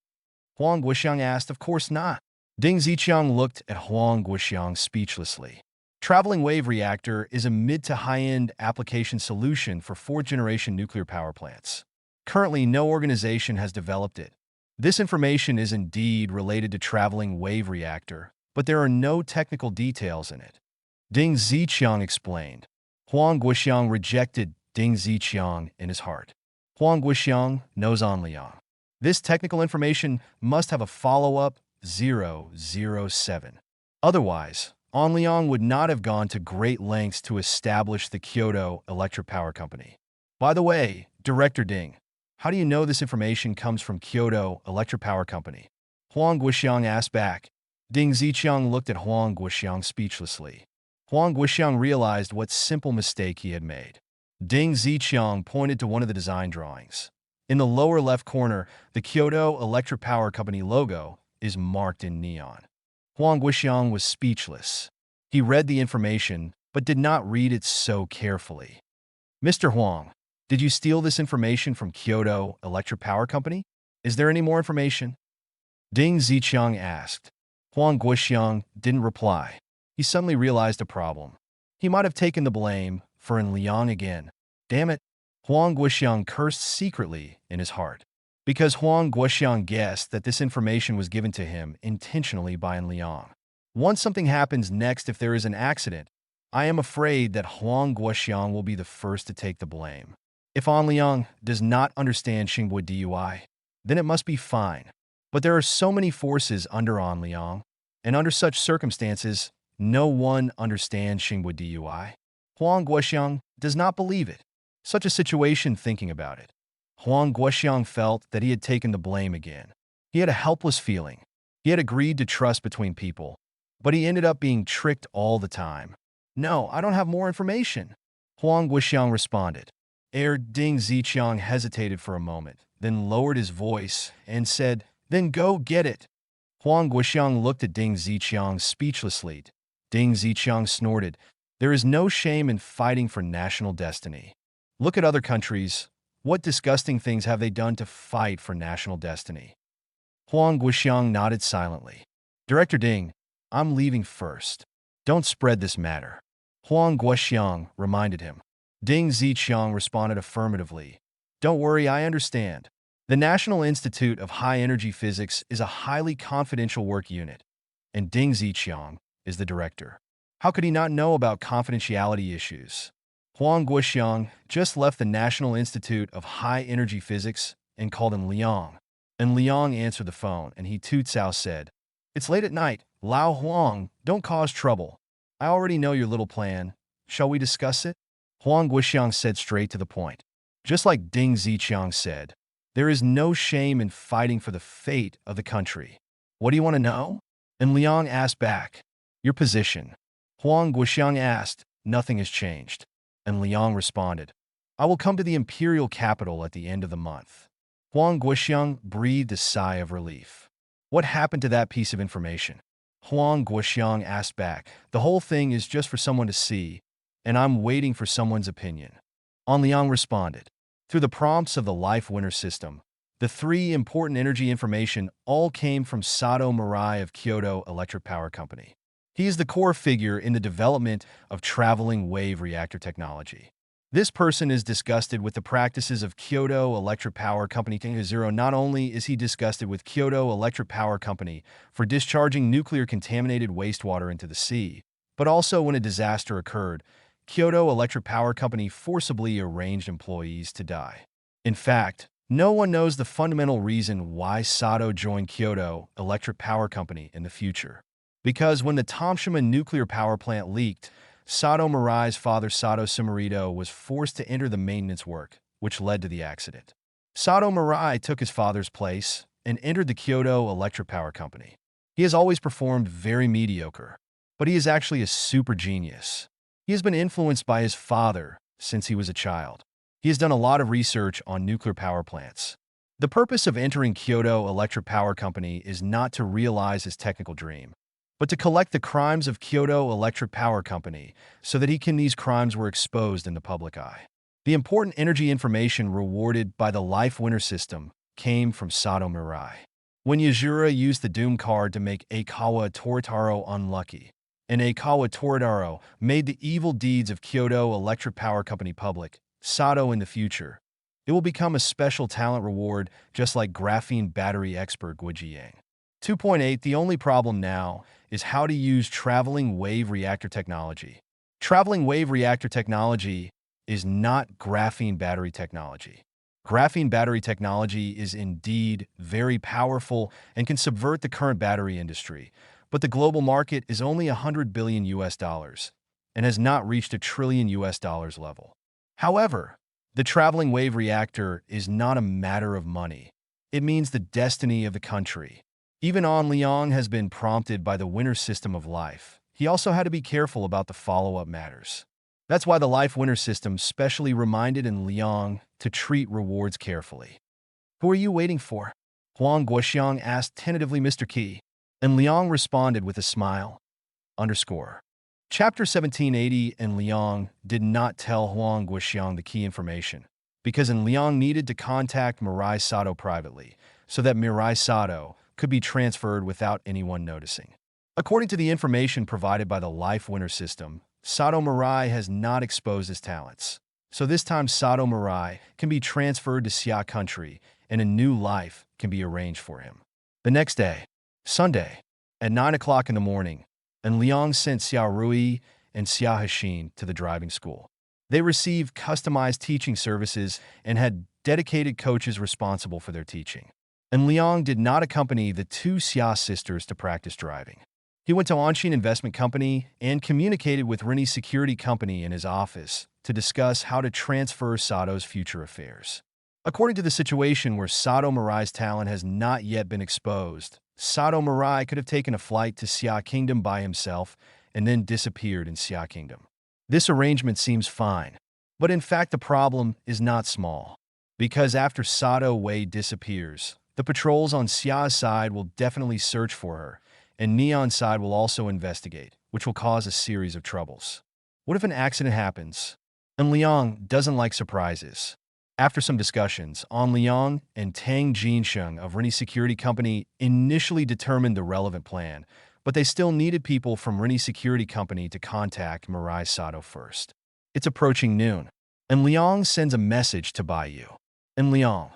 Huang Guoxiang asked. Of course not. Ding Ziqiang looked at Huang Guoxiang speechlessly. Traveling wave reactor is a mid to high-end application solution for fourth-generation nuclear power plants. Currently, no organization has developed it. This information is indeed related to traveling wave reactor, but there are no technical details in it. Ding Ziqiang explained. Huang Guoxiang rejected Ding Ziqiang in his heart. Huang Guoxiang knows Liang. This technical information must have a follow-up 007. Otherwise, Liang would not have gone to great lengths to establish the Kyoto Electric Power Company. By the way, Director Ding, how do you know this information comes from Kyoto Electric Power Company? Huang Guoxiang asked back. Ding Ziqiang looked at Huang Guoxiang speechlessly. Huang Guoxiang realized what simple mistake he had made. Ding Ziqiang pointed to one of the design drawings. In the lower left corner, the Kyoto Electric Power Company logo is marked in neon. Huang Guoxiang was speechless. He read the information, but did not read it so carefully. Mr. Huang, did you steal this information from Kyoto Electric Power Company? Is there any more information? Ding Ziqiang asked. Huang Guoxiang didn't reply. He suddenly realized a problem. He might have taken the blame for Liang again. Damn it! Huang Guoxiang cursed secretly in his heart. Because Huang Guoxiang guessed that this information was given to him intentionally by Liang. Once something happens next, if there is an accident, I am afraid that Huang Guoxiang will be the first to take the blame. If Liang does not understand Xinghua DUI, then it must be fine. But there are so many forces under Liang, and under such circumstances, no one understands Xinghua DUI. Huang Guoxiang does not believe it. Such a situation, thinking about it, Huang Guoxiang felt that he had taken the blame again. He had a helpless feeling. He had agreed to trust between people, but he ended up being tricked all the time. No, I don't have more information, Huang Guoxiang responded. Ding Ziqiang hesitated for a moment, then lowered his voice and said, "Then go get it." Huang Guoxiang looked at Ding Ziqiang speechlessly. Ding Ziqiang snorted. There is no shame in fighting for national destiny. Look at other countries. What disgusting things have they done to fight for national destiny? Huang Guoxiang nodded silently. Director Ding, I'm leaving first. Don't spread this matter, Huang Guoxiang reminded him. Ding Ziqiang responded affirmatively. Don't worry, I understand. The National Institute of High Energy Physics is a highly confidential work unit, and Ding Ziqiang is the director. How could he not know about confidentiality issues? Huang Guoxiang just left the National Institute of High Energy Physics and called in Liang. And Liang answered the phone, and he Cao said, "It's late at night. Lao Huang, don't cause trouble. I already know your little plan. Shall we discuss it?" Huang Guoxiang said straight to the point. Just like Ding Ziqiang said, there is no shame in fighting for the fate of the country. "What do you want to know?" And Liang asked back. "Your position." Huang Guoxiang asked. "Nothing has changed." And Liang responded, "I will come to the imperial capital at the end of the month." Huang Guoxiang breathed a sigh of relief. "What happened to that piece of information?" Huang Guoxiang asked back. "The whole thing is just for someone to see, and I'm waiting for someone's opinion." On Liang responded, "Through the prompts of the life winner system, the three important energy information all came from Sato Mirai of Kyoto Electric Power Company. He is the core figure in the development of traveling wave reactor technology. This person is disgusted with the practices of Kyoto Electric Power Company. Not only is he disgusted with Kyoto Electric Power Company for discharging nuclear-contaminated wastewater into the sea, but also when a disaster occurred, Kyoto Electric Power Company forcibly arranged employees to die. In fact, no one knows the fundamental reason why Sato joined Kyoto Electric Power Company in the future. Because when the Tomshima nuclear power plant leaked, Sato Mirai's father Sato Sumarito was forced to enter the maintenance work, which led to the accident. Sato Mirai took his father's place and entered the Kyoto Electric Power Company. He has always performed very mediocre, but he is actually a super genius. He has been influenced by his father since he was a child. He has done a lot of research on nuclear power plants. The purpose of entering Kyoto Electric Power Company is not to realize his technical dream, but to collect the crimes of Kyoto Electric Power Company so that these crimes were exposed in the public eye. The important energy information rewarded by the life winner system came from Sato Mirai. When Yajura used the Doom card to make Aikawa Toritaro unlucky, and Aikawa Toritaro made the evil deeds of Kyoto Electric Power Company public, Sato in the future, it will become a special talent reward just like graphene battery expert Guijiyang. 2.8 The only problem now is how to use traveling wave reactor technology. Traveling wave reactor technology is not graphene battery technology. Graphene battery technology is indeed very powerful and can subvert the current battery industry, but the global market is only $100 billion and has not reached $1 trillion level. However, the traveling wave reactor is not a matter of money. It means the destiny of the country. Even An Liang has been prompted by the winner system of life. He also had to be careful about the follow-up matters. That's why the life winner system specially reminded An Liang to treat rewards carefully. "Who are you waiting for?" Huang Guoxiang asked tentatively Mr. Qi, and Liang responded with a smile. Chapter 1780 and Liang did not tell Huang Guoxiang the key information, because An Liang needed to contact Mirai Sato privately, so that Mirai Sato could be transferred without anyone noticing. According to the information provided by the life winner system, Sato Mirai has not exposed his talents. So this time Sato Mirai can be transferred to Xia country and a new life can be arranged for him. The next day, Sunday, at 9 o'clock in the morning, An Liang sent Xia Rui and Xia Hexin to the driving school. They received customized teaching services and had dedicated coaches responsible for their teaching. And Liang did not accompany the two Xia sisters to practice driving. He went to Anshin Investment Company and communicated with Rini Security Company in his office to discuss how to transfer Sato's future affairs. According to the situation where Sato Mirai's talent has not yet been exposed, Sato Mirai could have taken a flight to Xia Kingdom by himself and then disappeared in Xia Kingdom. This arrangement seems fine, but in fact the problem is not small. Because after Sato Wei disappears, the patrols on Xia's side will definitely search for her, and Neon's side will also investigate, which will cause a series of troubles. What if an accident happens? An Liang doesn't like surprises. After some discussions, An Liang and Tang Jinsheng of Rini Security Company initially determined the relevant plan, but they still needed people from Rini Security Company to contact Mirai Sato first. It's approaching noon. An Liang sends a message to Baiyu. An Liang,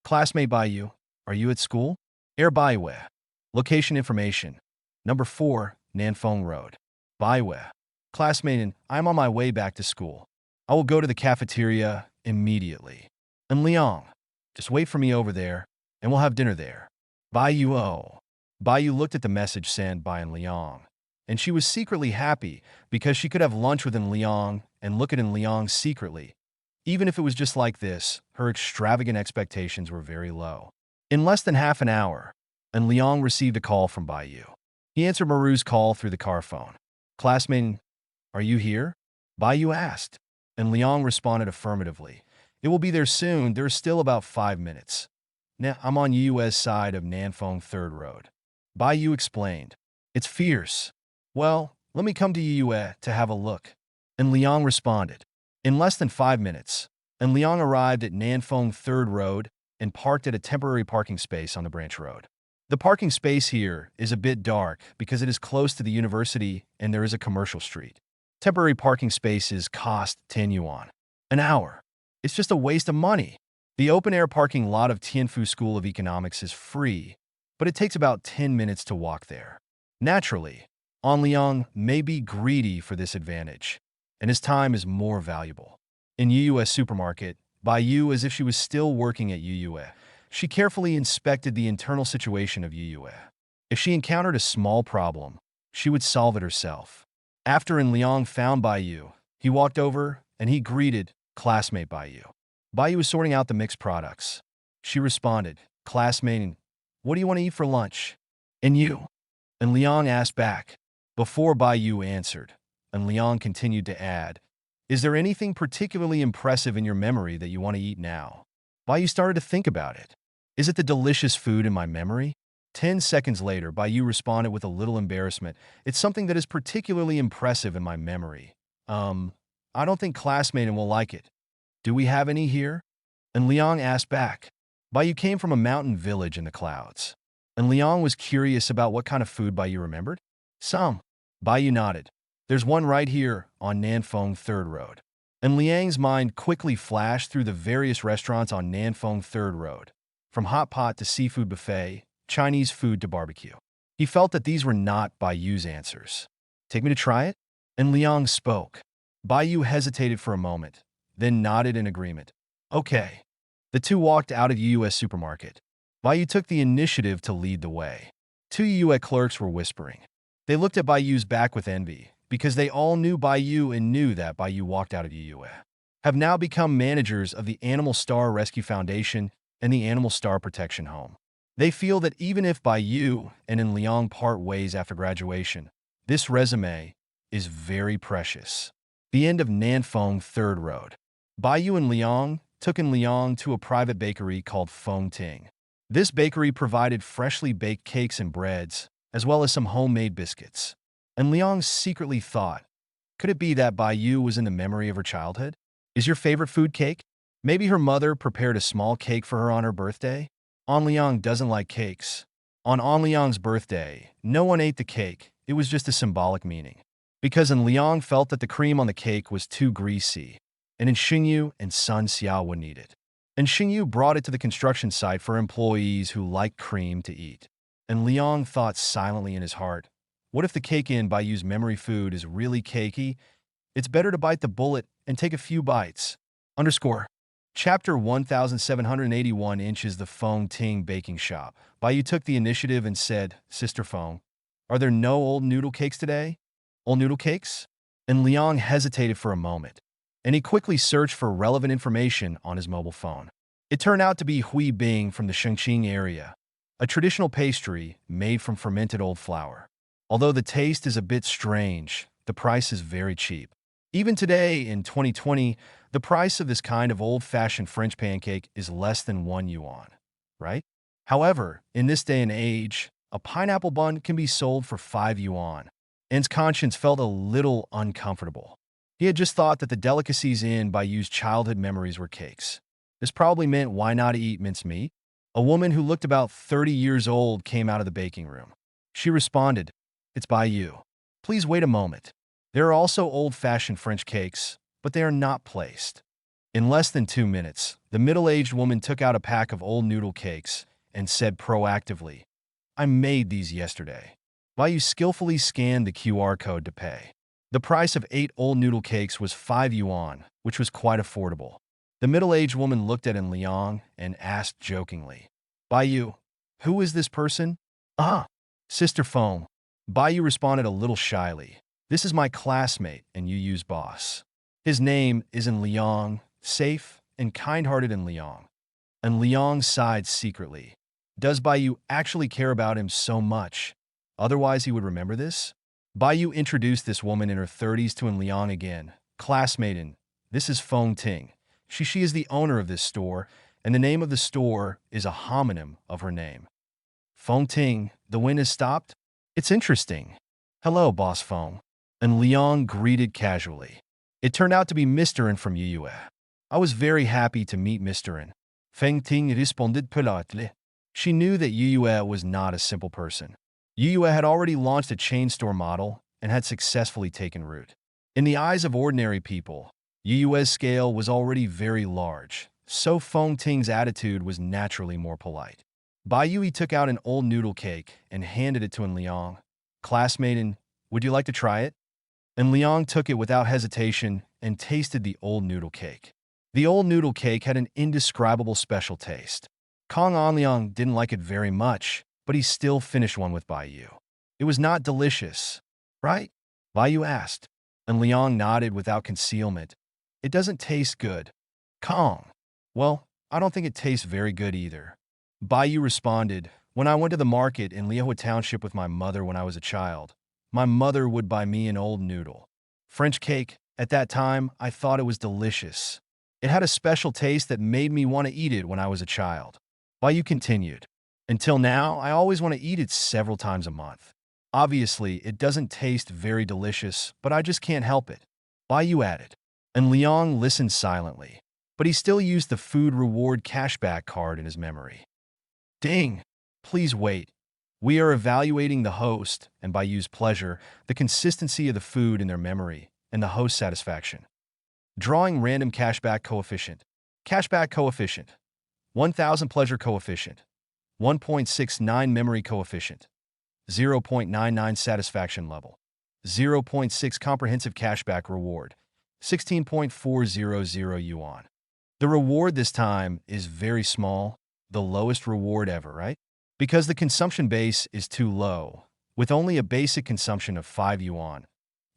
classmate Baiyu, are you at school? Air Baiyu. Location information. Number 4, Nanfeng Road. Baiyu. Classmate, I'm on my way back to school. I will go to the cafeteria immediately. And Liang, just wait for me over there, and we'll have dinner there. Baiyu oh. Baiyu looked at the message sent by Liang, and she was secretly happy because she could have lunch with Liang and look at Liang secretly. Even if it was just like this, her extravagant expectations were very low. In less than half an hour, Liang received a call from Baiyu. He answered Maru's call through the car phone. Classmate, are you here? Baiyu asked, and Liang responded affirmatively. It will be there soon. There's still about 5 minutes. Now, I'm on UU's side of Nanfeng 3rd Road. Baiyu explained. It's fierce. Well, let me come to UU to have a look. And Liang responded. In less than 5 minutes, and Liang arrived at Nanfeng 3rd Road and parked at a temporary parking space on the branch road. The parking space here is a bit dark because it is close to the university and there is a commercial street. Temporary parking spaces cost 10 yuan an hour. It's just a waste of money. The open-air parking lot of Tianfu School of Economics is free, but it takes about 10 minutes to walk there. Naturally, An Liang may be greedy for this advantage, and his time is more valuable. In UU's supermarket, Baiyu, as if she was still working at UU, she carefully inspected the internal situation of UU. If she encountered a small problem, she would solve it herself. After Liang found Baiyu, he walked over and he greeted classmate Baiyu. Baiyu was sorting out the mixed products. She responded, classmate, what do you want to eat for lunch? And you? And Liang asked back. Before Baiyu answered, and Liang continued to add, is there anything particularly impressive in your memory that you want to eat now? Baiyu started to think about it. Is it the delicious food in my memory? 10 seconds later, Baiyu responded with a little embarrassment. It's something that is particularly impressive in my memory. I don't think classmate will like it. Do we have any here? And Liang asked back. Baiyu came from a mountain village in the clouds. And Liang was curious about what kind of food Baiyu remembered. Some. Baiyu nodded. There's one right here on Nanfeng 3rd Road. And Liang's mind quickly flashed through the various restaurants on Nanfeng 3rd Road, from hot pot to seafood buffet, Chinese food to barbecue. He felt that these were not Baiyu's answers. Take me to try it? And Liang spoke. Baiyu hesitated for a moment, then nodded in agreement. Okay. The two walked out of UU's supermarket. Baiyu took the initiative to lead the way. 2 UU clerks were whispering. They looked at Baiyu's back with envy, because they all knew Baiyu and knew that Baiyu walked out of UU. Have now become managers of the Animal Star Rescue Foundation and the Animal Star Protection Home. They feel that even if Baiyu and Liang part ways after graduation, this resume is very precious. The end of Nanfeng 3rd Road. Baiyu and Liang took Liang to a private bakery called Feng Ting. This bakery provided freshly baked cakes and breads, as well as some homemade biscuits. And Liang secretly thought, could it be that Baiyu was in the memory of her childhood? Is your favorite food cake? Maybe her mother prepared a small cake for her on her birthday? An Liang doesn't like cakes. On An Liang's birthday, no one ate the cake. It was just a symbolic meaning. Because An Liang felt that the cream on the cake was too greasy, and Xingyu and Sun Xiao wouldn't eat it. And Xingyu brought it to the construction site for employees who liked cream to eat. And Liang thought silently in his heart, what if the cake in Baiyu's memory food is really cakey? It's better to bite the bullet and take a few bites. Underscore. Chapter 1781 inches the Feng Ting baking shop. Baiyu took the initiative and said, Sister Feng, are there no old noodle cakes today? Old noodle cakes? And Liang hesitated for a moment, and he quickly searched for relevant information on his mobile phone. It turned out to be Hui Bing from the Shengqing area, a traditional pastry made from fermented old flour. Although the taste is a bit strange, the price is very cheap. Even today, in 2020, the price of this kind of old-fashioned French pancake is less than 1 yuan, right? However, in this day and age, a pineapple bun can be sold for 5 yuan. An's conscience felt a little uncomfortable. He had just thought that the delicacies in Baiyu's childhood memories were cakes. This probably meant why not eat mincemeat? A woman who looked about 30 years old came out of the baking room. She responded, It's Baiyu. Please wait a moment. There are also old-fashioned French cakes, but they are not placed. In less than 2 minutes, the middle-aged woman took out a pack of old noodle cakes and said proactively, I made these yesterday. Baiyu skillfully scanned the QR code to pay. The price of 8 old noodle cakes was 5 yuan, which was quite affordable. The middle-aged woman looked at Liang and asked jokingly, Baiyu, who is this person? Ah, Sister Feng. Baiyu responded a little shyly. This is my classmate and Yu's boss. His name is Liang, safe and kind-hearted Liang. And Liang sighed secretly. Does Baiyu actually care about him so much? Otherwise he would remember this? Baiyu introduced this woman in her 30s to Liang again. Classmate, this is Feng Ting. She is the owner of this store, and the name of the store is a homonym of her name. Feng Ting, the wind has stopped? It's interesting. Hello, Boss Feng. And Liang greeted casually. It turned out to be Mr. N from Yue. I was very happy to meet Mr. N. Feng Ting responded politely. She knew that Yue was not a simple person. Yue had already launched a chain store model and had successfully taken root. In the eyes of ordinary people, Yue's scale was already very large, so Feng Ting's attitude was naturally more polite. Baiyu took out an old noodle cake and handed it to Liang. Classmate, would you like to try it? And Liang took it without hesitation and tasted the old noodle cake. The old noodle cake had an indescribable special taste. Kong Anliang didn't like it very much, but he still finished one with Baiyu. It was not delicious, right? Baiyu asked, and Liang nodded without concealment. It doesn't taste good. Kong. Well, I don't think it tastes very good either. Baiyu responded, when I went to the market in Liahua Township with my mother when I was a child, my mother would buy me an old noodle. French cake. At that time, I thought it was delicious. It had a special taste that made me want to eat it when I was a child. Baiyu continued. Until now, I always want to eat it several times a month. Obviously, it doesn't taste very delicious, but I just can't help it. Baiyu added. And Liang listened silently, but he still used the food reward cashback card in his memory. Ding! Please wait. We are evaluating the host, and Baiyu's pleasure, the consistency of the food in their memory, and the host's satisfaction. Drawing random cashback coefficient. Cashback coefficient. 1000 pleasure coefficient. 1.69 memory coefficient. 0.99 satisfaction level. 0.6 comprehensive cashback reward. 16.400 yuan. The reward this time is very small, the lowest reward ever, right? Because the consumption base is too low, with only a basic consumption of 5 yuan.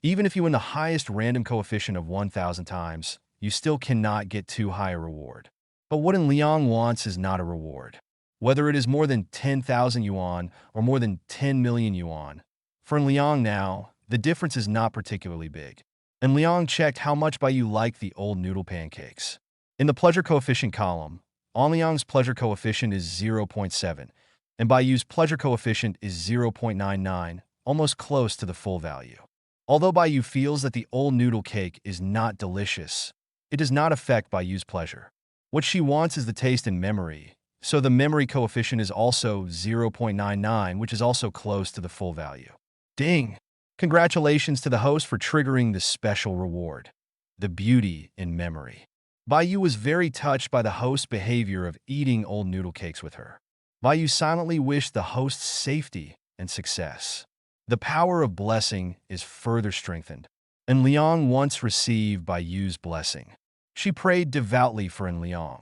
Even if you win the highest random coefficient of 1,000 times, you still cannot get too high a reward. But what Liang wants is not a reward. Whether it is more than 10,000 yuan or more than 10 million yuan. For Liang now, the difference is not particularly big. And Liang checked how much Baiyu liked the old noodle pancakes. In the pleasure coefficient column, Liang's pleasure coefficient is 0.7, and Baiyu's pleasure coefficient is 0.99, almost close to the full value. Although Baiyu feels that the old noodle cake is not delicious, it does not affect Baiyu's pleasure. What she wants is the taste and memory, so the memory coefficient is also 0.99, which is also close to the full value. Ding! Congratulations to the host for triggering this special reward. The beauty in memory. Baiyu was very touched by the host's behavior of eating old noodle cakes with her. Baiyu silently wished the host's safety and success. The power of blessing is further strengthened, and Liang once received Baiyu's blessing. She prayed devoutly for Liang,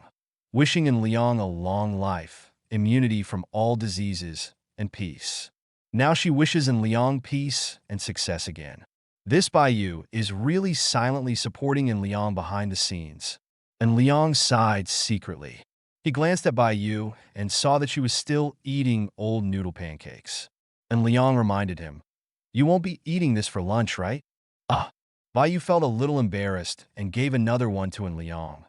wishing Liang a long life, immunity from all diseases, and peace. Now she wishes Liang peace and success again. This Baiyu is really silently supporting Liang behind the scenes, and Liang sighed secretly. He glanced at Baiyu and saw that she was still eating old noodle pancakes. And Liang reminded him, "You won't be eating this for lunch, right?" Ah! Baiyu felt a little embarrassed and gave another one to Liang.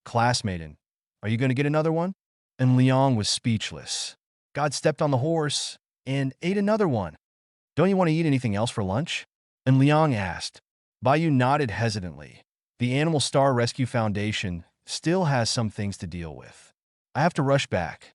Classmate, are you going to get another one? And Liang was speechless. God stepped on the horse and ate another one. Don't you want to eat anything else for lunch? And Liang asked. Baiyu nodded hesitantly. The Animal Star Rescue Foundation still has some things to deal with. I have to rush back.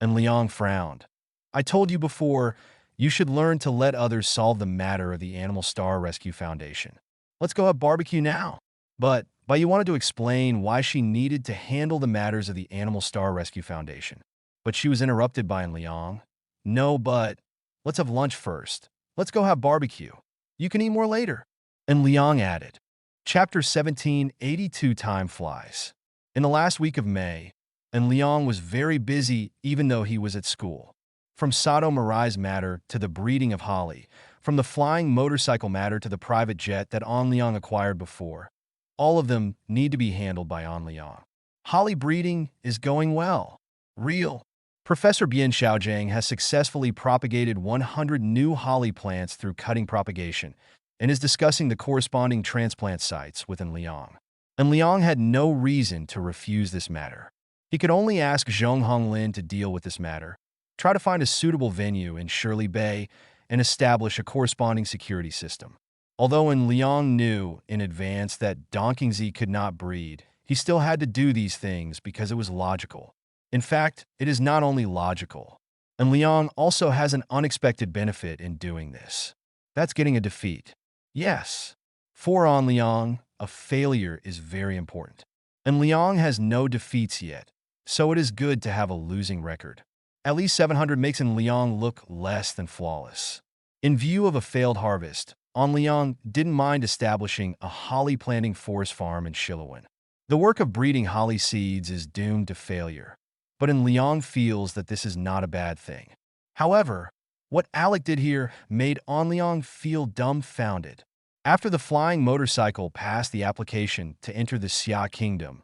And Liang frowned. I told you before, you should learn to let others solve the matter of the Animal Star Rescue Foundation. Let's go have barbecue now. But Baiyu wanted to explain why she needed to handle the matters of the Animal Star Rescue Foundation. But she was interrupted by Liang. No, but let's have lunch first. Let's go have barbecue. You can eat more later. And Liang added, Chapter 1782 Time Flies. In the last week of May, and Liang was very busy even though he was at school. From Sato Mirai's matter to the breeding of Holly, from the flying motorcycle matter to the private jet that An Liang acquired before, all of them need to be handled by An Liang. Holly breeding is going well. Real. Professor Bian Xiaojiang has successfully propagated 100 new holly plants through cutting propagation and is discussing the corresponding transplant sites with An Liang. And Liang had no reason to refuse this matter. He could only ask Zhong Honglin to deal with this matter, try to find a suitable venue in Shirley Bay, and establish a corresponding security system. Although An Liang knew in advance that Donkingzi could not breed, he still had to do these things because it was logical. In fact, it is not only logical. An Liang also has an unexpected benefit in doing this. That's getting a defeat. Yes. For An Liang, a failure is very important. An Liang has no defeats yet, so it is good to have a losing record. At least 700 makes An Liang look less than flawless. In view of a failed harvest, An Liang didn't mind establishing a holly planting forest farm in Shiluan. The work of breeding holly seeds is doomed to failure, but An Liang feels that this is not a bad thing. However, what Alec did here made An Liang feel dumbfounded. After the flying motorcycle passed the application to enter the Xia Kingdom,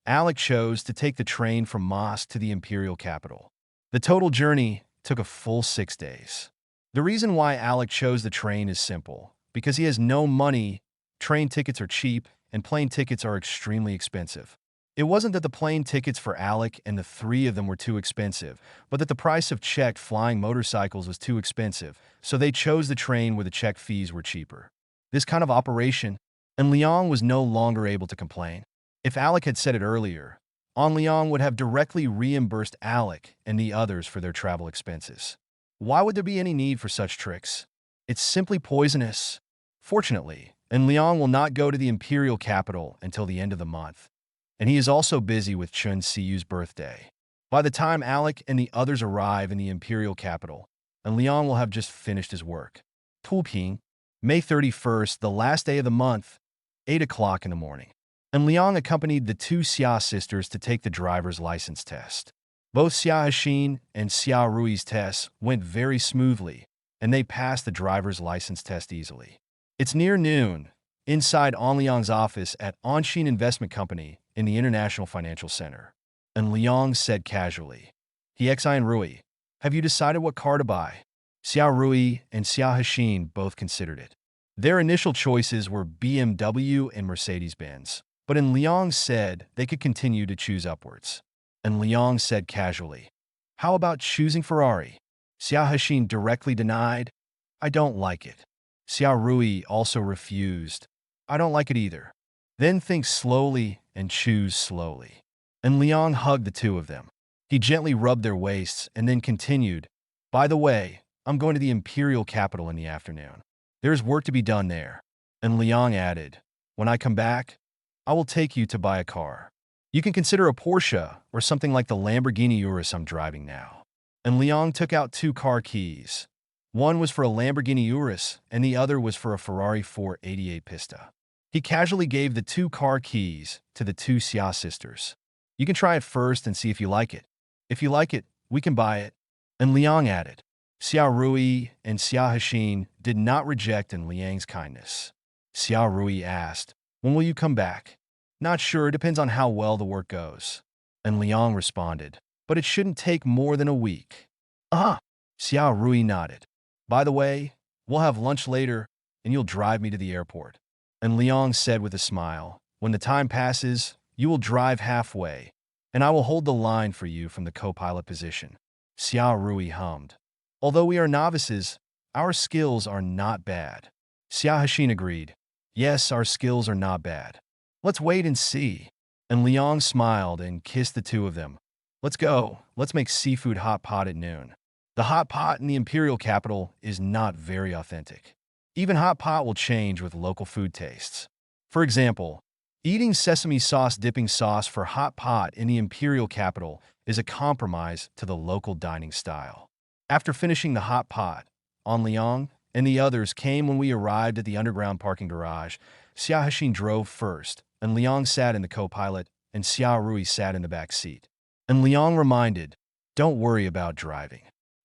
Alec chose to take the train from Mosque to the imperial capital. The total journey took a full 6 days. The reason why Alec chose the train is simple, because he has no money, train tickets are cheap, and plane tickets are extremely expensive. It wasn't that the plane tickets for Alec and the three of them were too expensive, but that the price of checked flying motorcycles was too expensive, so they chose the train where the check fees were cheaper. This kind of operation, An Liang was no longer able to complain. If Alec had said it earlier, An Liang would have directly reimbursed Alec and the others for their travel expenses. Why would there be any need for such tricks? It's simply poisonous. Fortunately, An Liang will not go to the imperial capital until the end of the month, and he is also busy with Chun Siyu's birthday. By the time Alec and the others arrive in the imperial capital, An Liang will have just finished his work. Tulping, May 31st, the last day of the month, 8 o'clock in the morning. An Liang accompanied the two Xia sisters to take the driver's license test. Both Xia Hexin and Xia Rui's tests went very smoothly, and they passed the driver's license test easily. It's near noon, inside An Liang's office at Anshin Investment Company in the International Financial Center. An Liang said casually, Xia and Rui, have you decided what car to buy? Xia Rui and Xia Hexin both considered it. Their initial choices were BMW and Mercedes-Benz, but An Liang said they could continue to choose upwards. An Liang said casually, how about choosing Ferrari? Xia Hexin directly denied, I don't like it. Xia Rui also refused, I don't like it either. Then think slowly and choose slowly. An Liang hugged the two of them. He gently rubbed their waists and then continued, by the way, I'm going to the imperial capital in the afternoon. There's work to be done there. An Liang added, when I come back, I will take you to buy a car. You can consider a Porsche or something like the Lamborghini Urus I'm driving now. And Liang took out 2 car keys. One was for a Lamborghini Urus and the other was for a Ferrari 488 Pista. He casually gave the 2 car keys to the 2 Xia sisters. You can try it first and see if you like it. If you like it, we can buy it. And Liang added. Xia Rui and Xia Hexin did not reject An Liang's kindness. Xia Rui asked, when will you come back? Not sure, depends on how well the work goes. And Liang responded, but it shouldn't take more than a week. Uh-huh. Xia Rui nodded. By the way, we'll have lunch later and you'll drive me to the airport. And Liang said with a smile, when the time passes, you will drive halfway, and I will hold the line for you from the co-pilot position. Xia Rui hummed. Although we are novices, our skills are not bad. Xia Hexin agreed. Yes, our skills are not bad. Let's wait and see. And Liang smiled and kissed the two of them. Let's go. Let's make seafood hot pot at noon. The hot pot in the imperial capital is not very authentic. Even hot pot will change with local food tastes. For example, eating sesame sauce dipping sauce for hot pot in the imperial capital is a compromise to the local dining style. After finishing the hot pot, An Liang and the others came when we arrived at the underground parking garage. Xia Hexin drove first, and Liang sat in the co-pilot, and Xia Rui sat in the back seat. And Liang reminded, "Don't worry about driving.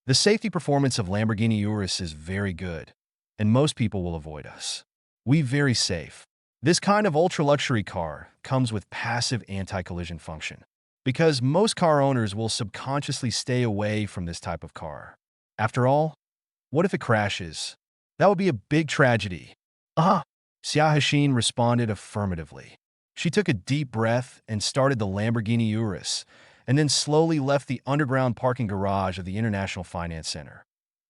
The safety performance of Lamborghini Urus is very good, and most people will avoid us. We very safe. This kind of ultra-luxury car comes with passive anti-collision function, because most car owners will subconsciously stay away from this type of car. After all, what if it crashes? That would be a big tragedy." "Ah!" Xia Hexin responded affirmatively. She took a deep breath and started the Lamborghini Urus, and then slowly left the underground parking garage of the International Finance Center.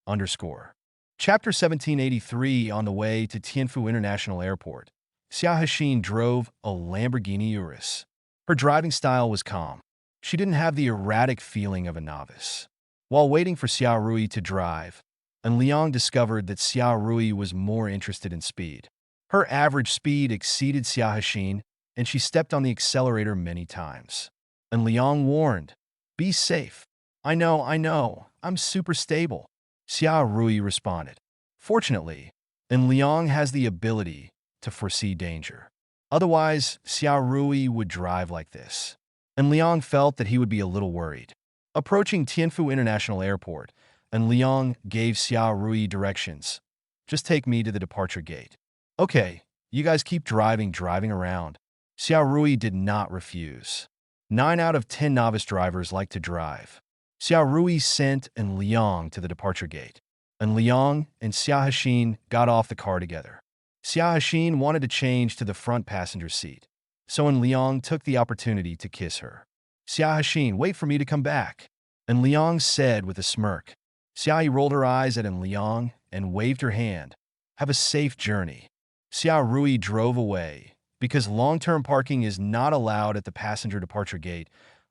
Chapter 1783. On the way to Tianfu International Airport, Xia Hexin drove a Lamborghini Urus. Her driving style was calm. She didn't have the erratic feeling of a novice. While waiting for Xia Rui to drive, and Liang discovered that Xia Rui was more interested in speed. Her average speed exceeded Xia Hexin, and she stepped on the accelerator many times. And Liang warned, "Be safe." I know, I'm super stable," Xia Rui responded. Fortunately, and Liang has the ability to foresee danger. Otherwise, Xia Rui would drive like this. And Liang felt that he would be a little worried. Approaching Tianfu International Airport, and Liang gave Xia Rui directions. "Just take me to the departure gate." "Okay, you guys keep driving around." Xia Rui did not refuse. 9 out of 10 novice drivers like to drive. Xia Rui sent and Liang to the departure gate, and Liang and Xia Hexin got off the car together. Xia Hexin wanted to change to the front passenger seat, so Liang took the opportunity to kiss her. "Xia Hexin, wait for me to come back," and Liang said with a smirk. Xia rolled her eyes at Liang and waved her hand. "Have a safe journey." Xia Rui drove away, because long-term parking is not allowed at the passenger departure gate,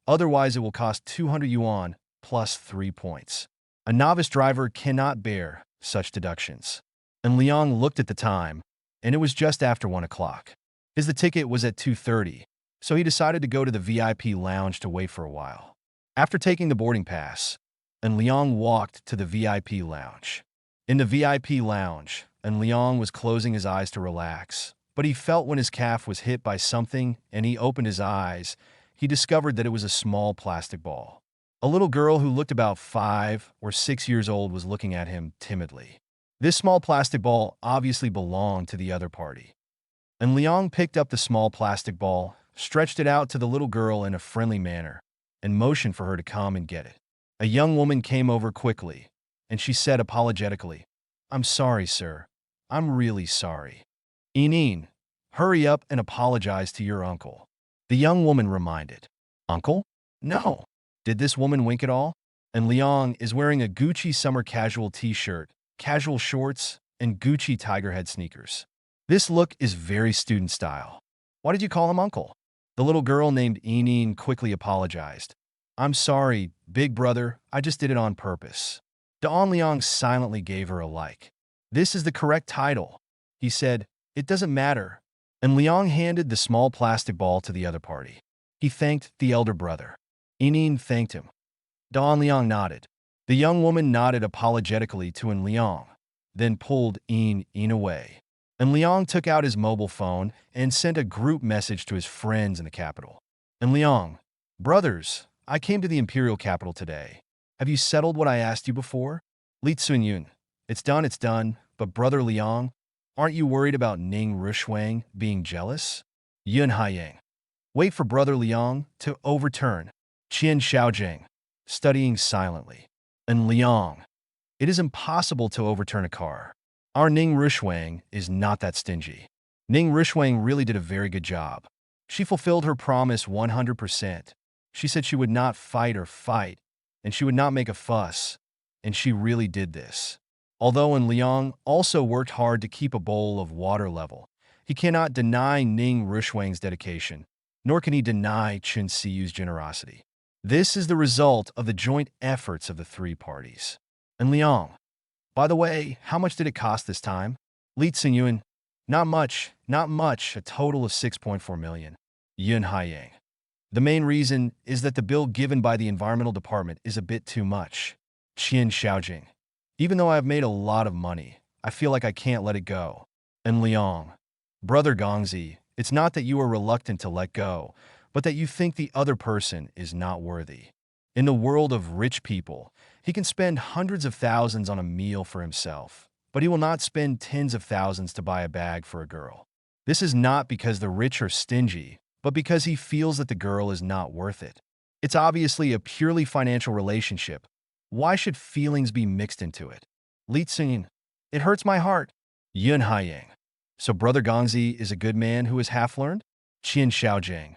otherwise it will cost 200 yuan plus 3 points. A novice driver cannot bear such deductions. And Liang looked at the time, and it was just after 1 o'clock. The ticket was at 2:30, so he decided to go to the VIP lounge to wait for a while. After taking the boarding pass, and Liang walked to the VIP lounge. In the VIP lounge, and Liang was closing his eyes to relax, but he felt when his calf was hit by something and he opened his eyes, he discovered that it was a small plastic ball. A little girl who looked about 5 or 6 years old was looking at him timidly. This small plastic ball obviously belonged to the other party. And Liang picked up the small plastic ball, stretched it out to the little girl in a friendly manner, and motioned for her to come and get it. A young woman came over quickly, and she said apologetically, "I'm sorry, sir. I'm really sorry." "Inin, hurry up and apologize to your uncle," the young woman reminded. "Uncle? No." Did this woman wink at all? And Liang is wearing a Gucci summer casual t-shirt, casual shorts, and Gucci tiger head sneakers. This look is very student style. "Why did you call him uncle?" The little girl named Inin quickly apologized. "I'm sorry, big brother, I just did it on purpose." Don Liang silently gave her a like. "This is the correct title," he said. "It doesn't matter." And Liang handed the small plastic ball to the other party. He thanked the elder brother. Inin thanked him. Don Liang nodded. The young woman nodded apologetically to Liang, then pulled In away. And Liang took out his mobile phone and sent a group message to his friends in the capital. And Liang, "Brothers, I came to the imperial capital today. Have you settled what I asked you before?" Li Tsunyun, it's done, but brother Liang, aren't you worried about Ning Rushuang being jealous?" Yun Haiyang, wait for brother Liang to overturn. Qian Xiaojing, studying silently. And Liang, it is impossible to overturn a car. Our Ning Rushuang is not that stingy. Ning Rushuang really did a very good job. She fulfilled her promise 100%. She said she would not fight, and she would not make a fuss, and she really did this. Although Liang also worked hard to keep a bowl of water level, he cannot deny Ning Rushuang's dedication, nor can he deny Chen Siyu's generosity. This is the result of the joint efforts of the three parties. And Liang, by the way, how much did it cost this time? Li Tsingyun, not much, a total of 6.4 million. Yun Haiyang. The main reason is that the bill given by the environmental department is a bit too much. Qian Xiaojing. Even though I have made a lot of money, I feel like I can't let it go. And Liang, brother Gongzi, it's not that you are reluctant to let go, but that you think the other person is not worthy. In the world of rich people, he can spend hundreds of thousands on a meal for himself, but he will not spend tens of thousands to buy a bag for a girl. This is not because the rich are stingy, but because he feels that the girl is not worth it. It's obviously a purely financial relationship. Why should feelings be mixed into it? Li Tsing, it hurts my heart. Yun Haiyang, so Brother Gongzi is a good man who is half-learned? Qian Xiaojing,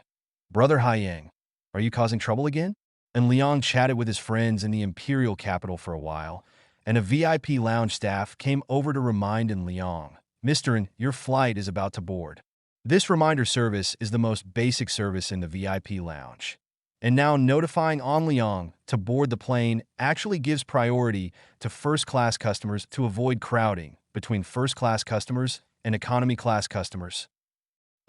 Brother Haiyang, are you causing trouble again? And Liang chatted with his friends in the imperial capital for a while, and a VIP lounge staff came over to remind Liang, Mr. N, your flight is about to board. This reminder service is the most basic service in the VIP lounge. And now notifying Liang to board the plane actually gives priority to first-class customers to avoid crowding between first-class customers and economy-class customers.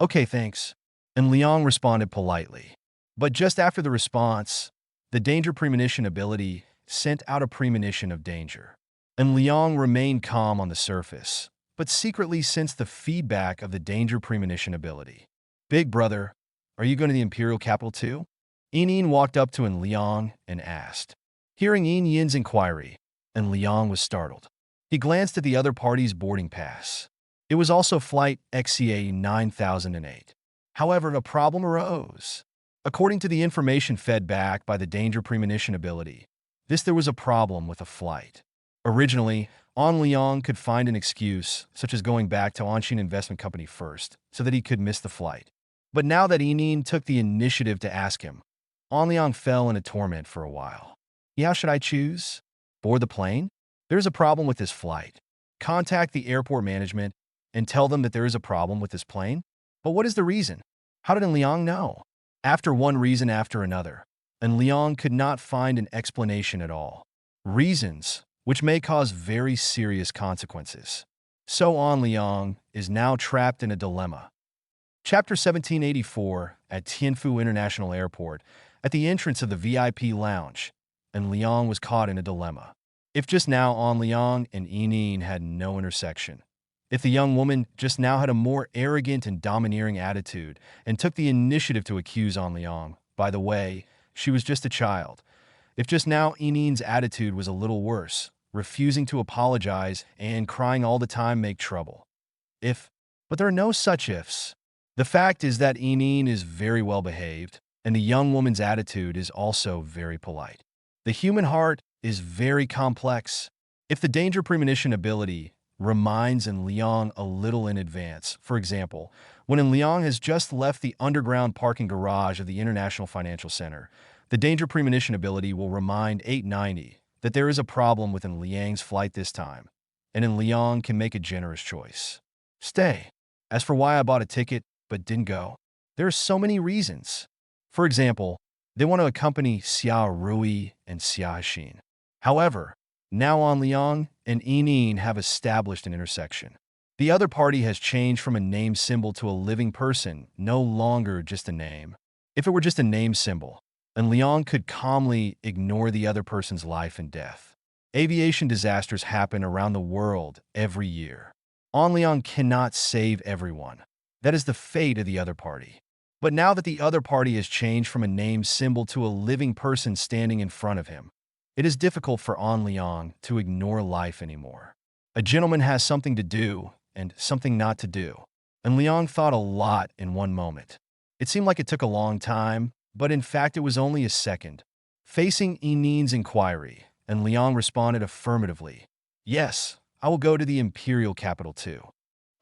Okay, thanks. And Liang responded politely. But just after the response, the danger premonition ability sent out a premonition of danger. And Liang remained calm on the surface, but secretly sensed the feedback of the danger premonition ability. Big brother, are you going to the imperial capital too? Yin walked up to Liang and asked. Hearing Yin's inquiry, and Liang was startled. He glanced at the other party's boarding pass. It was also flight XCA 9008. However, a problem arose. According to the information fed back by the danger premonition ability, there was a problem with a flight. Originally, Liang could find an excuse, such as going back to Anshin Investment Company first, so that he could miss the flight. But now that Yin took the initiative to ask him, Liang fell into torment for a while. How should I choose? Board the plane? There's a problem with this flight. Contact the airport management and tell them that there is a problem with this plane? But what is the reason? How did Liang know? After one reason after another, Liang could not find an explanation at all. Reasons which may cause very serious consequences. So Liang is now trapped in a dilemma. Chapter 1784 at Tianfu International Airport, at the entrance of the VIP lounge, and Liang was caught in a dilemma. If just now Liang and Yin had no intersection, if the young woman just now had a more arrogant and domineering attitude and took the initiative to accuse Liang, by the way, she was just a child. If just now Yin's attitude was a little worse, refusing to apologize and crying all the time make trouble. But there are no such ifs. The fact is that Yin is very well behaved, and the young woman's attitude is also very polite. The human heart is very complex. If the danger premonition ability reminds Liang a little in advance, for example, when Liang has just left the underground parking garage of the International Financial Center, the danger premonition ability will remind 890 that there is a problem with Liang's flight this time, and Liang can make a generous choice. Stay. As for why I bought a ticket but didn't go, there are so many reasons. For example, they want to accompany Xia Rui and Xia Xin. However, now Liang and Yin have established an intersection. The other party has changed from a name symbol to a living person, no longer just a name. If it were just a name symbol, Liang could calmly ignore the other person's life and death. Aviation disasters happen around the world every year. Liang cannot save everyone. That is the fate of the other party. But now that the other party has changed from a name symbol to a living person standing in front of him, it is difficult for Liang to ignore life anymore. A gentleman has something to do and something not to do. And Liang thought a lot in one moment. It seemed like it took a long time, but in fact it was only a second. Facing Yin's inquiry, and Liang responded affirmatively. Yes, I will go to the imperial capital too.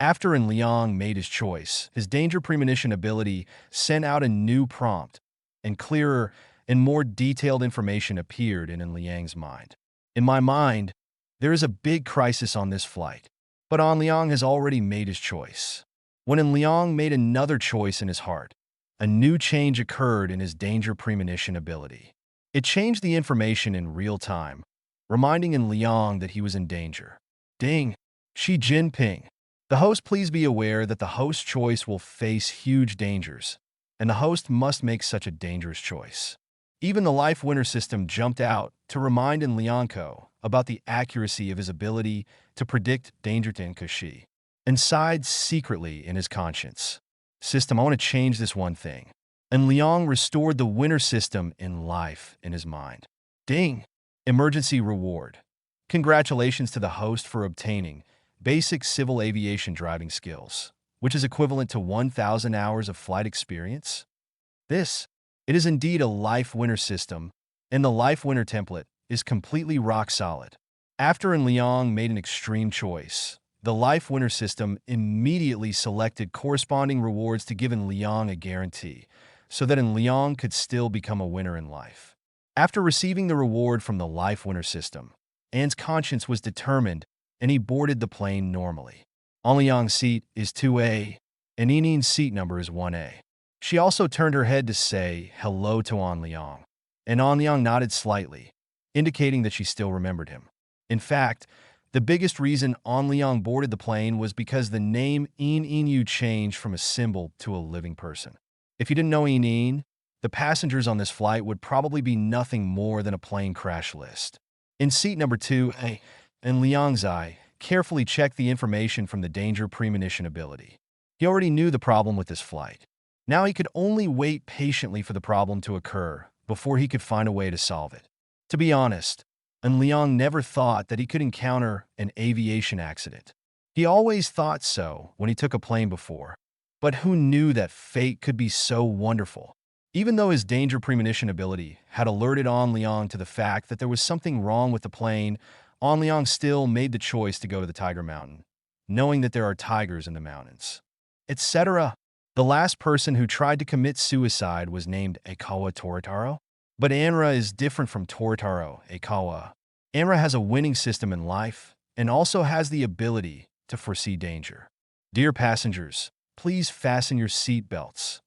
After Liang made his choice, his danger premonition ability sent out a new prompt, and clearer and more detailed information appeared in Liang's mind. In my mind, there is a big crisis on this flight, but Liang has already made his choice. When Liang made another choice in his heart, a new change occurred in his danger premonition ability. It changed the information in real time, reminding Liang that he was in danger. Ding! Xi Jinping. The host, please be aware that the host's choice will face huge dangers, and the host must make such a dangerous choice. Even the life winner system jumped out to remind in Lianko about the accuracy of his ability to predict danger to Nkoshi, and sighed secretly in his conscience. System, I want to change this one thing. And Liang restored the winner system in life in his mind. Ding! Emergency reward. Congratulations to the host for obtaining basic civil aviation driving skills, which is equivalent to 1,000 hours of flight experience. It is indeed a life winner system, and the life winner template is completely rock solid. After En Liang made an extreme choice, the life winner system immediately selected corresponding rewards to give En Liang a guarantee, so that En Liang could still become a winner in life. After receiving the reward from the life winner system, An's conscience was determined, and he boarded the plane normally. En Liang's seat is 2A, and Yinin's seat number is 1A. She also turned her head to say hello to An Liang, and An Liang nodded slightly, indicating that she still remembered him. In fact, the biggest reason An Liang boarded the plane was because the name Yin changed from a symbol to a living person. If you didn't know Yin, the passengers on this flight would probably be nothing more than a plane crash list. In seat number 2A, En Liang's eye carefully checked the information from the danger premonition ability. He already knew the problem with this flight. Now he could only wait patiently for the problem to occur before he could find a way to solve it. To be honest, En Liang never thought that he could encounter an aviation accident. He always thought so when he took a plane before. But who knew that fate could be so wonderful? Even though his danger premonition ability had alerted An Liang to the fact that there was something wrong with the plane, An Liang still made the choice to go to the Tiger Mountain, knowing that there are tigers in the mountains, etc. The last person who tried to commit suicide was named Akawa Toritaro. But Anra is different from Toritaro, Akawa. Anra has a winning system in life and also has the ability to foresee danger. Dear passengers, please fasten your seat belts.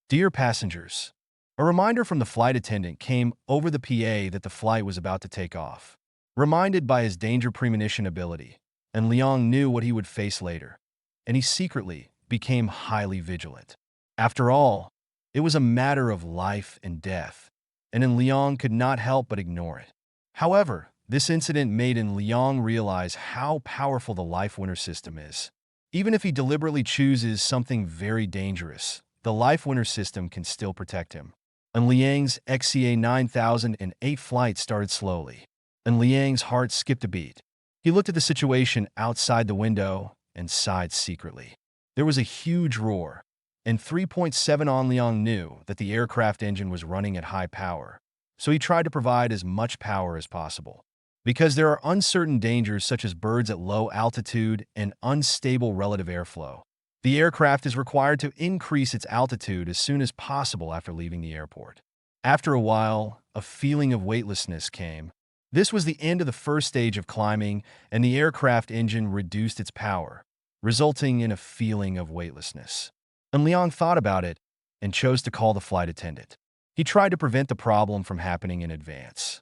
Dear passengers, a reminder from the flight attendant came over the PA that the flight was about to take off. Reminded by his danger premonition ability, and Liang knew what he would face later, and he secretly became highly vigilant. After all, it was a matter of life and death, and En Liang could not help but ignore it. However, this incident made En Liang realize how powerful the life winner system is. Even if he deliberately chooses something very dangerous, the life winner system can still protect him. En Liang's XCA 9008 flight started slowly. En Liang's heart skipped a beat. He looked at the situation outside the window and sighed secretly. There was a huge roar, and 3.7 An Liang knew that the aircraft engine was running at high power, so he tried to provide as much power as possible. Because there are uncertain dangers such as birds at low altitude and unstable relative airflow, the aircraft is required to increase its altitude as soon as possible after leaving the airport. After a while, a feeling of weightlessness came. This was the end of the first stage of climbing, and the aircraft engine reduced its power, resulting in a feeling of weightlessness. En Liang thought about it and chose to call the flight attendant. He tried to prevent the problem from happening in advance.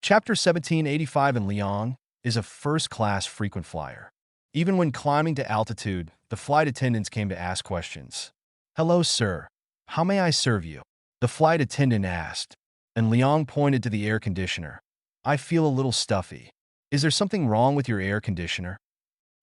Chapter 1785 En Liang is a first-class frequent flyer. Even when climbing to altitude, the flight attendants came to ask questions. "Hello, sir. How may I serve you?" The flight attendant asked, and Liang pointed to the air conditioner. "I feel a little stuffy. Is there something wrong with your air conditioner?"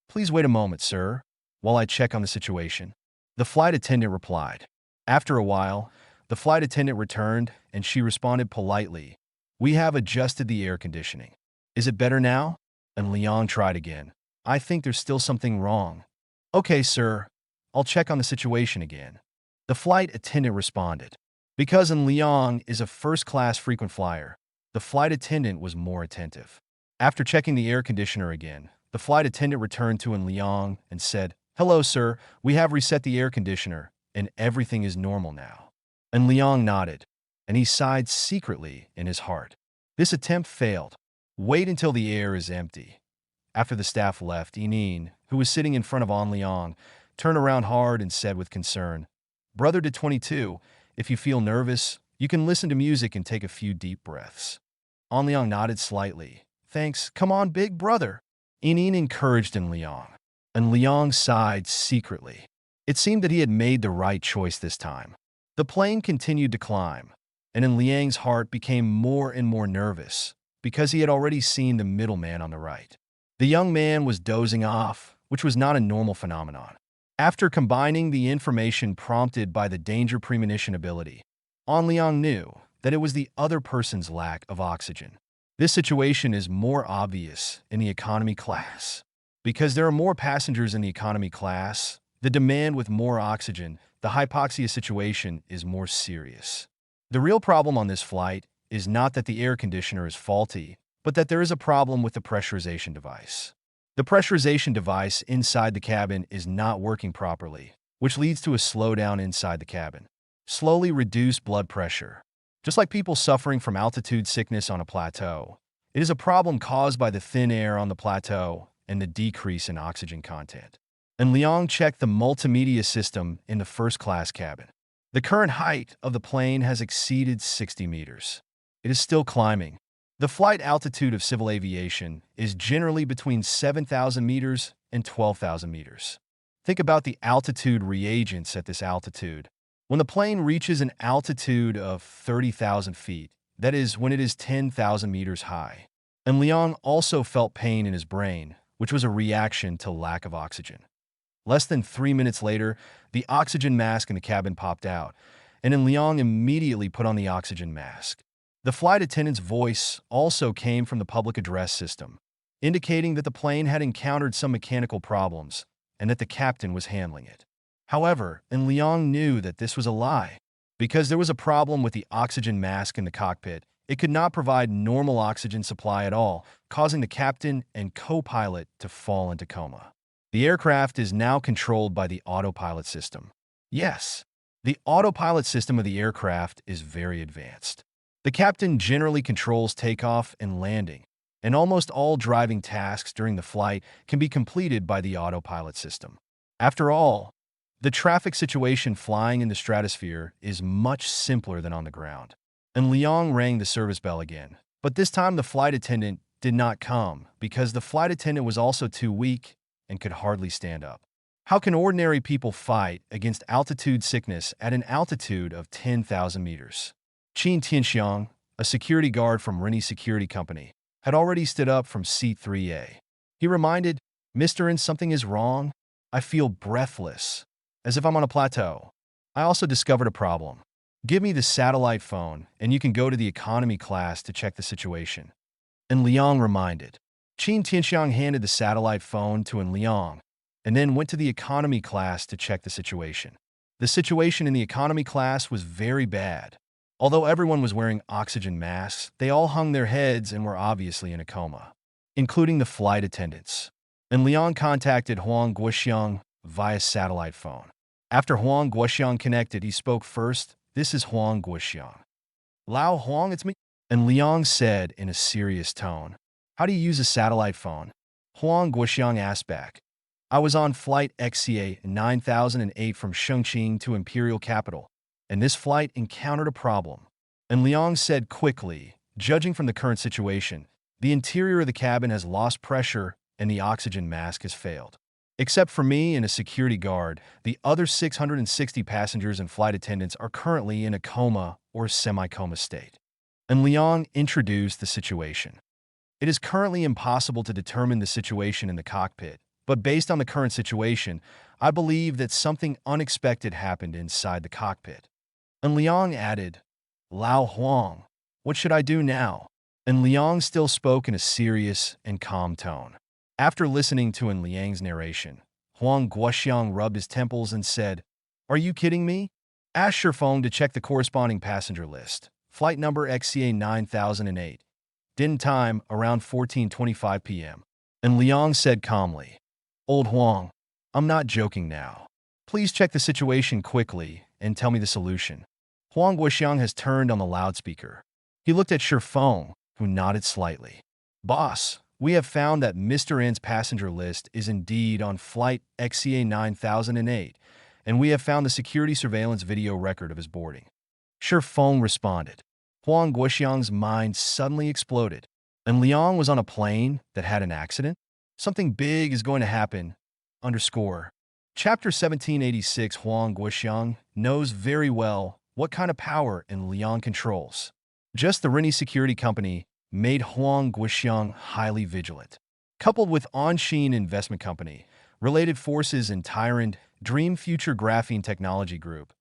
"Please wait a moment, sir, while I check on the situation," the flight attendant replied. After a while, the flight attendant returned, and she responded politely, "We have adjusted the air conditioning. Is it better now?" And Liang tried again. "I think there's still something wrong." "Okay, sir. I'll check on the situation again," the flight attendant responded. Because En Liang is a first-class frequent flyer, the flight attendant was more attentive. After checking the air conditioner again, the flight attendant returned to En Liang and said, "Hello, sir. We have reset the air conditioner, and everything is normal now." En Liang nodded, and he sighed secretly in his heart. This attempt failed. Wait until the air is empty. After the staff left, Yinin, who was sitting in front of An Liang, turned around hard and said with concern, "Brother to 22, if you feel nervous, you can listen to music and take a few deep breaths." An Liang nodded slightly. "Thanks. Come on, big brother." Yinin encouraged En Liang, and Liang sighed secretly. It seemed that he had made the right choice this time. The plane continued to climb. and then Liang's heart became more and more nervous because he had already seen the middleman on the right. The young man was dozing off, which was not a normal phenomenon. After combining the information prompted by the danger premonition ability, An Liang knew that it was the other person's lack of oxygen. This situation is more obvious in the economy class. Because there are more passengers in the economy class, the demand with more oxygen, the hypoxia situation is more serious. The real problem on this flight is not that the air conditioner is faulty, but that there is a problem with the pressurization device. The pressurization device inside the cabin is not working properly, which leads to a slowdown inside the cabin. Slowly reduce blood pressure. Just like people suffering from altitude sickness on a plateau, it is a problem caused by the thin air on the plateau and the decrease in oxygen content. And Liang checked the multimedia system in the first-class cabin. The current height of the plane has exceeded 60 meters. It is still climbing. The flight altitude of civil aviation is generally between 7,000 meters and 12,000 meters. Think about the altitude reagents at this altitude. When the plane reaches an altitude of 30,000 feet, that is when it is 10,000 meters high. And Liang also felt pain in his brain, which was a reaction to lack of oxygen. Less than 3 minutes later, the oxygen mask in the cabin popped out, and then Liang immediately put on the oxygen mask. The flight attendant's voice also came from the public address system, indicating that the plane had encountered some mechanical problems and that the captain was handling it. However, Liang knew that this was a lie. Because there was a problem with the oxygen mask in the cockpit, it could not provide normal oxygen supply at all, causing the captain and co-pilot to fall into coma. The aircraft is now controlled by the autopilot system. Yes, the autopilot system of the aircraft is very advanced. The captain generally controls takeoff and landing, and almost all driving tasks during the flight can be completed by the autopilot system. After all, the traffic situation flying in the stratosphere is much simpler than on the ground. And Liang rang the service bell again, but this time the flight attendant did not come because the flight attendant was also too weak and could hardly stand up. How can ordinary people fight against altitude sickness at an altitude of 10,000 meters? Qin Tianxiang, a security guard from Rennie Security Company, had already stood up from seat 3A. He reminded, "Mr. N, something is wrong. I feel breathless, as if I'm on a plateau. I also discovered a problem. Give me the satellite phone, and you can go to the economy class to check the situation." And Liang reminded. Qin Tianxiang handed the satellite phone to Liang, and then went to the economy class to check the situation. The situation in the economy class was very bad. Although everyone was wearing oxygen masks, they all hung their heads and were obviously in a coma, including the flight attendants. And Liang contacted Huang Guoxiang via satellite phone. After Huang Guoxiang connected, he spoke first. "This is Huang Guoxiang." "Lao Huang, it's me." And Liang said in a serious tone, "How do you use a satellite phone?" Huang Guoxiang asked back, "I was on flight XCA 9008 from Chongqing to Imperial Capital, and this flight encountered a problem." And Liang said quickly, "Judging from the current situation, the interior of the cabin has lost pressure and the oxygen mask has failed. Except for me and a security guard, the other 660 passengers and flight attendants are currently in a coma or semi-coma state." And Liang introduced the situation. "It is currently impossible to determine the situation in the cockpit, but based on the current situation, I believe that something unexpected happened inside the cockpit." And Liang added, "Lao Huang, what should I do now?" And Liang still spoke in a serious and calm tone. After listening to Liang's narration, Huang Guoxiang rubbed his temples and said, "Are you kidding me? Ask your phone to check the corresponding passenger list. Flight number XCA 9008. Din time around 14:25 p.m. And Liang said calmly, "Old Huang, I'm not joking now. Please check the situation quickly and tell me the solution." Huang Guoxiang has turned on the loudspeaker. He looked at Feng, who nodded slightly. "Boss, we have found that Mr. N's passenger list is indeed on flight XCA 9008, and we have found the security surveillance video record of his boarding." Feng responded. Huang Guoxiang's mind suddenly exploded. And Liang was on a plane that had an accident? Something big is going to happen. Underscore. Chapter 1786. Huang Guoxiang knows very well what kind of power and Liang controls. Just the Rini security company made Huang Guoxiang highly vigilant. Coupled with Onshin Investment Company, related forces in Tyrant, Dream Future Graphene Technology Group,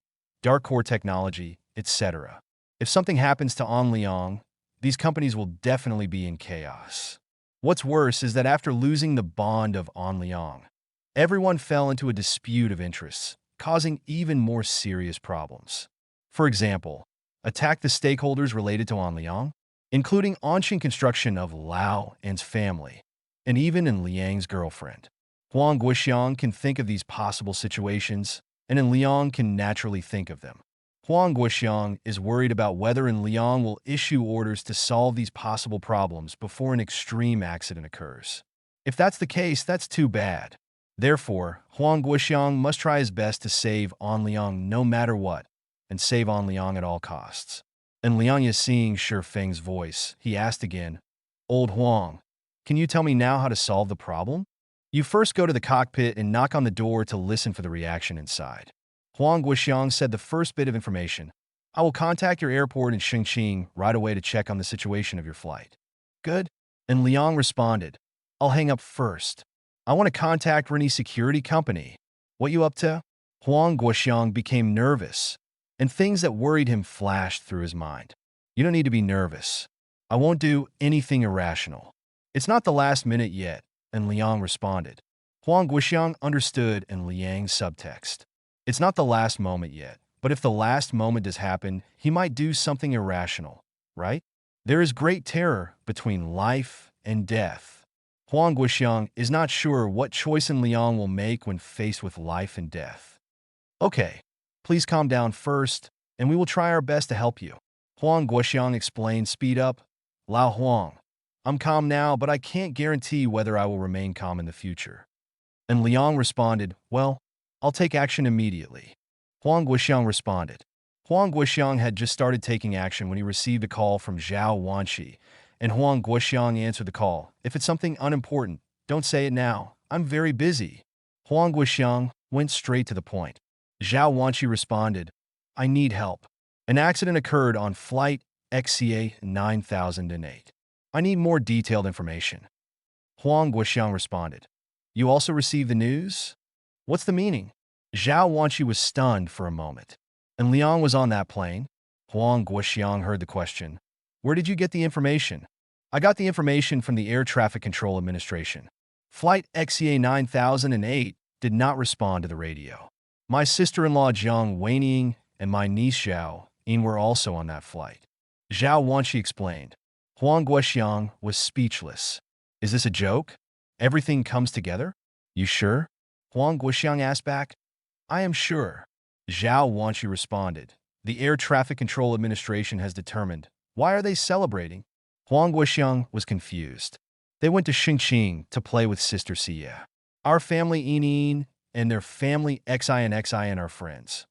Dark Core Technology, etc. If something happens to An Liang, these companies will definitely be in chaos. What's worse is that after losing the bond of An Liang, everyone fell into a dispute of interests, causing even more serious problems. For example, attack the stakeholders related to An Liang, including Onshin Construction of Lao and's family, and even in Liang's girlfriend. Huang Guoxiang can think of these possible situations, and in Liang can naturally think of them. Huang Guoxiang is worried about whether in Liang will issue orders to solve these possible problems before an extreme accident occurs. If that's the case, that's too bad. Therefore, Huang Guoxiang must try his best to save An Liang no matter what, and save An Liang at all costs. And Liang is seeing Shi Feng's voice. He asked again, "Old Huang, can you tell me now how to solve the problem?" You first go to the cockpit and knock on the door to listen for the reaction inside. Huang Guoxiang said the first bit of information. "I will contact your airport in Xingqing right away to check on the situation of your flight." "Good." And Liang responded, "I'll hang up first. I want to contact Rini Security Company. What you up to?" Huang Guoxiang became nervous, and things that worried him flashed through his mind. "You don't need to be nervous. I won't do anything irrational. It's not the last minute yet," and Liang responded. Huang Guoxiang understood in Liang's subtext. It's not the last moment yet, but if the last moment does happen, he might do something irrational, right? There is great terror between life and death. Huang Guoxiang is not sure what choice in Liang will make when faced with life and death. "Okay, please calm down first, and we will try our best to help you." Huang Guoxiang explained, "Speed up." "Lao Huang, I'm calm now, but I can't guarantee whether I will remain calm in the future." And Liang responded, "Well, I'll take action immediately." Huang Guoxiang responded. Huang Guoxiang had just started taking action when he received a call from Zhao Wanqi, and Huang Guoxiang answered the call. "If it's something unimportant, don't say it now. I'm very busy." Huang Guoxiang went straight to the point. Zhao Wanqi responded, "I need help. An accident occurred on flight XCA 9008. I need more detailed information." Huang Guoxiang responded, "You also received the news? What's the meaning?" Zhao Wanqi was stunned for a moment. "And Liang was on that plane?" Huang Guoxiang heard the question. "Where did you get the information?" "I got the information from the Air Traffic Control Administration. Flight XCA 9008 did not respond to the radio. My sister-in-law Jiang Weining and my niece Zhao Yin were also on that flight." Zhao Wanqi explained. Huang Guoxiang was speechless. "Is this a joke? Everything comes together? You sure?" Huang Guoxiang asked back. "I am sure." Zhao Wanqi responded. "The Air Traffic Control Administration has determined. Why are they celebrating?" Huang Guoxiang was confused. "They went to Xingqing to play with Sister Xia. Our family Yin and their family Xin are friends."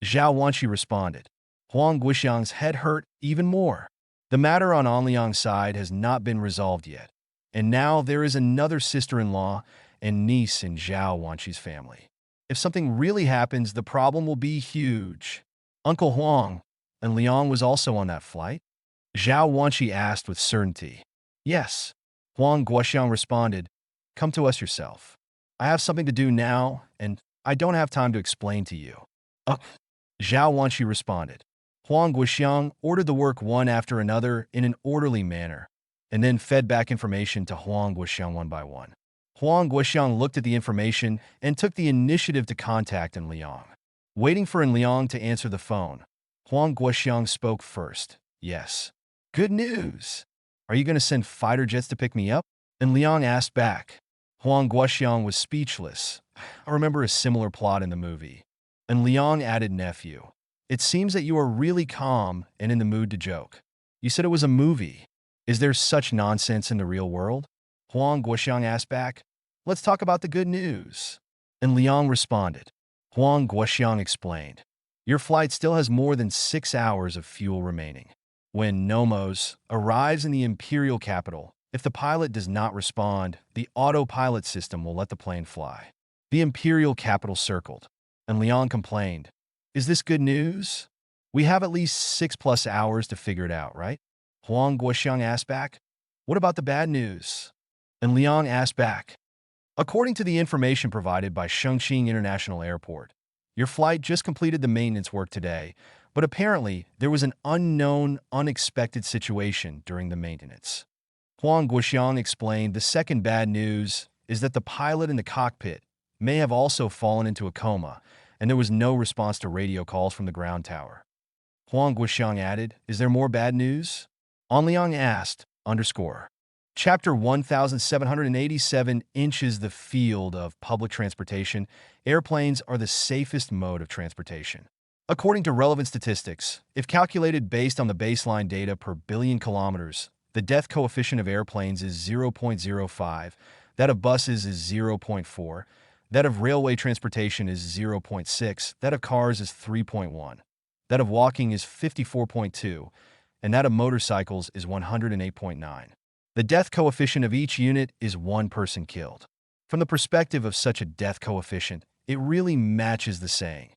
Zhao Wanqi responded. Huang Guoxiang's head hurt even more. The matter on An Liang's side has not been resolved yet, and now there is another sister-in-law and niece in Zhao Wanqi's family. If something really happens, the problem will be huge. "Uncle Huang, and Liang was also on that flight?" Zhao Wanqi asked with certainty. "Yes." Huang Guoxiang responded, "Come to us yourself. I have something to do now, and I don't have time to explain to you." Zhao Wanqi responded. Huang Guoxiang ordered the work one after another in an orderly manner, and then fed back information to Huang Guoxiang one by one. Huang Guoxiang looked at the information and took the initiative to contact En Liang. Waiting for En Liang to answer the phone, Huang Guoxiang spoke first. "Yes. Good news. Are you going to send fighter jets to pick me up?" En Liang asked back. Huang Guoxiang was speechless. "I remember a similar plot in the movie." En Liang added, "Nephew, it seems that you are really calm and in the mood to joke. You said it was a movie. Is there such nonsense in the real world?" Huang Guoxiang asked back. "Let's talk about the good news." And Liang responded. Huang Guoxiang explained. "Your flight still has more than 6 hours of fuel remaining. When Nomos arrives in the imperial capital, if the pilot does not respond, the autopilot system will let the plane fly." The imperial capital circled, and Liang complained. "Is this good news?" We have at least 6+ hours to figure it out, right? Huang Guoxiang asked back. What about the bad news? And Liang asked back. According to the information provided by Chongqing International Airport, your flight just completed the maintenance work today, but apparently there was an unknown, unexpected situation during the maintenance. Huang Guoxiang explained the second bad news is that the pilot in the cockpit may have also fallen into a coma, and there was no response to radio calls from the ground tower. Huang Guoxiang added, is there more bad news? An Liang asked, underscore. Chapter 1787 inches the field of public transportation. Airplanes are the safest mode of transportation. According to relevant statistics, if calculated based on the baseline data per billion kilometers, the death coefficient of airplanes is 0.05, that of buses is 0.4, that of railway transportation is 0.6, that of cars is 3.1, that of walking is 54.2, and that of motorcycles is 108.9. The death coefficient of each unit is one person killed. From the perspective of such a death coefficient, it really matches the saying,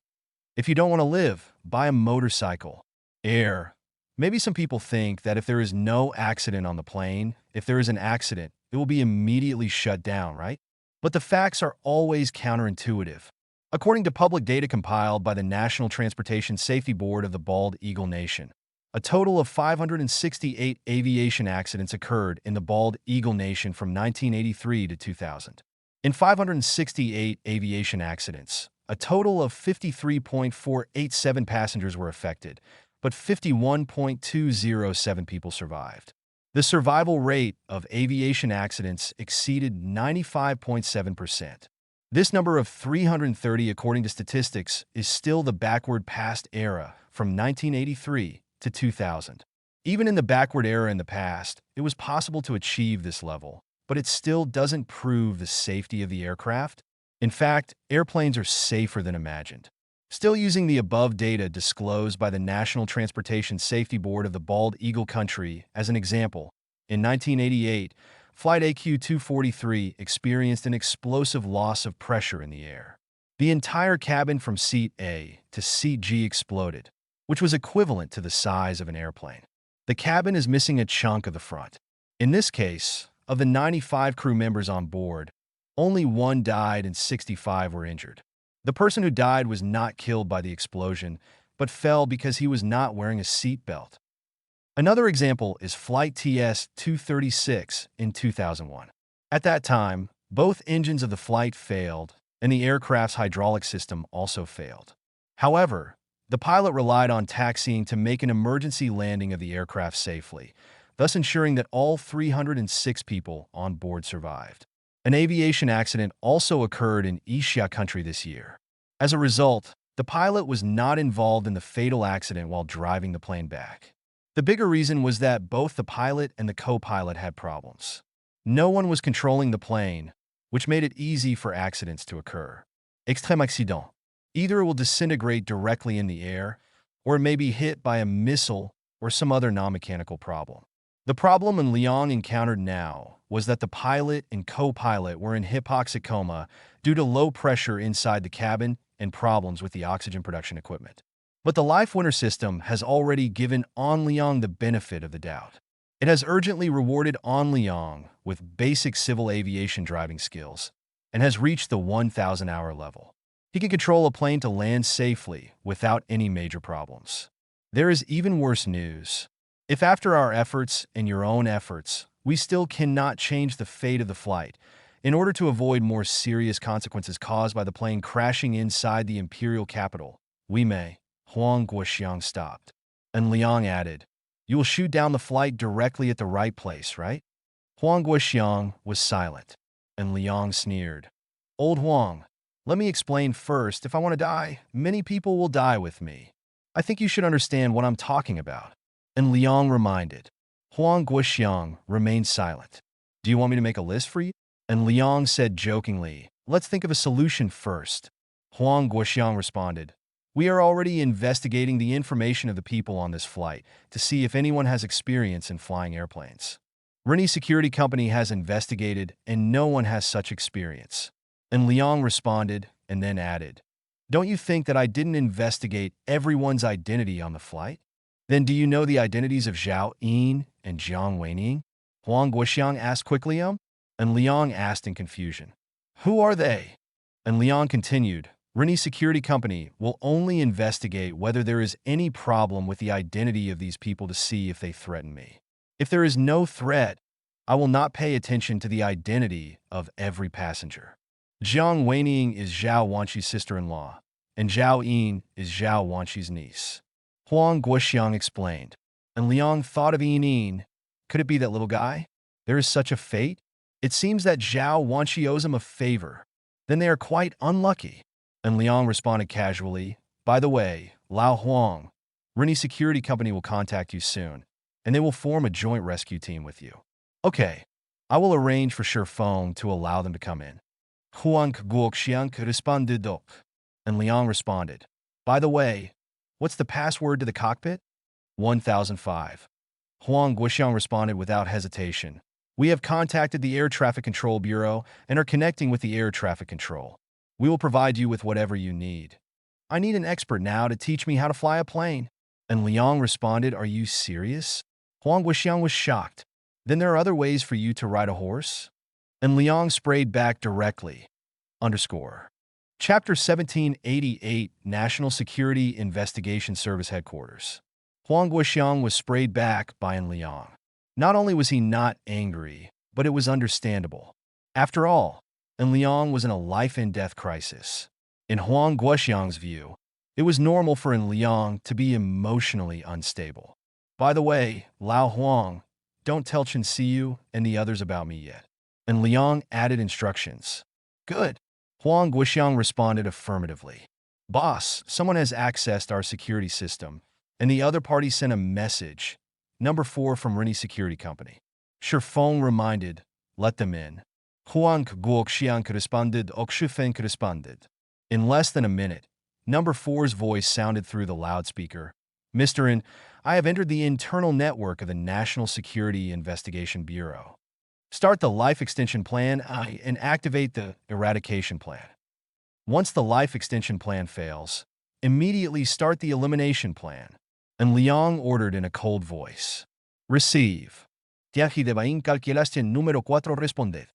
if you don't want to live, buy a motorcycle. Air. Maybe some people think that if there is no accident on the plane, if there is an accident, it will be immediately shut down, right? But the facts are always counterintuitive. According to public data compiled by the National Transportation Safety Board of the Bald Eagle Nation, a total of 568 aviation accidents occurred in the Bald Eagle Nation from 1983 to 2000. In 568 aviation accidents, a total of 53.487 passengers were affected, but 51.207 people survived. The survival rate of aviation accidents exceeded 95.7%. This number of 330, according to statistics, is still the backward past era from 1983 to 2000. Even in the backward era in the past, it was possible to achieve this level, but it still doesn't prove the safety of the aircraft. In fact, airplanes are safer than imagined. Still using the above data disclosed by the National Transportation Safety Board of the Bald Eagle Country as an example, in 1988, Flight AQ-243 experienced an explosive loss of pressure in the air. The entire cabin from seat A to seat G exploded, which was equivalent to the size of an airplane. The cabin is missing a chunk of the front. In this case, of the 95 crew members on board, only one died and 65 were injured. The person who died was not killed by the explosion, but fell because he was not wearing a seat belt. Another example is Flight TS-236 in 2001. At that time, both engines of the flight failed, and the aircraft's hydraulic system also failed. However, the pilot relied on taxiing to make an emergency landing of the aircraft safely, thus ensuring that all 306 people on board survived. An aviation accident also occurred in Asia country this year. As a result, the pilot was not involved in the fatal accident while driving the plane back. The bigger reason was that both the pilot and the co-pilot had problems. No one was controlling the plane, which made it easy for accidents to occur. Extrême accident. Either it will disintegrate directly in the air, or it may be hit by a missile or some other non-mechanical problem. The problem Liang encountered now was that the pilot and co-pilot were in hypoxic coma due to low pressure inside the cabin and problems with the oxygen production equipment. But the Life Winner system has already given An Liang the benefit of the doubt. It has urgently rewarded An Liang with basic civil aviation driving skills and has reached the 1,000-hour level. He can control a plane to land safely without any major problems. There is even worse news. If after our efforts and your own efforts, we still cannot change the fate of the flight, in order to avoid more serious consequences caused by the plane crashing inside the imperial capital, we may. Huang Guoxiang stopped. And Liang added, you will shoot down the flight directly at the right place, right? Huang Guoxiang was silent, and Liang sneered. Old Huang, let me explain first. If I want to die, many people will die with me. I think you should understand what I'm talking about. And Liang reminded. Huang Guoxiang remained silent. Do you want me to make a list for you? And Liang said jokingly, let's think of a solution first. Huang Guoxiang responded, we are already investigating the information of the people on this flight to see if anyone has experience in flying airplanes. Rennie Security Company has investigated and no one has such experience. And Liang responded and then added, Don't you think that I didn't investigate everyone's identity on the flight? Then do you know the identities of Zhao Yin and Jiang Weining? Huang Guoxiang asked quickly. And Liang asked in confusion. Who are they? And Liang continued, Rini Security Company will only investigate whether there is any problem with the identity of these people to see if they threaten me. If there is no threat, I will not pay attention to the identity of every passenger. Jiang Weining is Zhao Wanqi's sister-in-law, and Zhao Yin is Zhao Wanqi's niece. Huang Guoxiang explained, and Liang thought of Yin. Could it be that little guy? There is such a fate? It seems that Zhao Wanqi owes him a favor. Then they are quite unlucky. And Liang responded casually, By the way, Lao Huang, Rini Security Company will contact you soon, and they will form a joint rescue team with you. Okay, I will arrange for Sure Phone to allow them to come in. Huang Guoxiang responded, and Liang responded, By the way, what's the password to the cockpit? 1005. Huang Guoxiang responded without hesitation. We have contacted the Air Traffic Control Bureau and are connecting with the Air Traffic Control. We will provide you with whatever you need. I need an expert now to teach me how to fly a plane. And Liang responded, Are you serious? Huang Guoxiang was shocked. Then there are other ways for you to ride a horse? And Liang sprayed back directly. Chapter 1788, National Security Investigation Service Headquarters. Huang Guoxiang was sprayed back by An Liang. Not only was he not angry, but it was understandable. After all, An Liang was in a life-and-death crisis. In Huang Guoxiang's view, it was normal for An Liang to be emotionally unstable. By the way, Lao Huang, don't tell Chen Siyu and the others about me yet. And Liang added instructions. Good. Huang Guoxiang responded affirmatively. Boss, someone has accessed our security system, and the other party sent a message. Number 4 from Rini Security Company. Sure Phone reminded, Let them in. Huang Guoxiang responded, Okshufen responded. In less than a minute, Number 4's voice sounded through the loudspeaker. Mr. In, I have entered the internal network of the National Security Investigation Bureau. Start the life extension plan and activate the eradication plan. Once the life extension plan fails, immediately start the elimination plan. And Liang ordered in a cold voice. Receive. Tianji de Bain calculaste número 4 responded.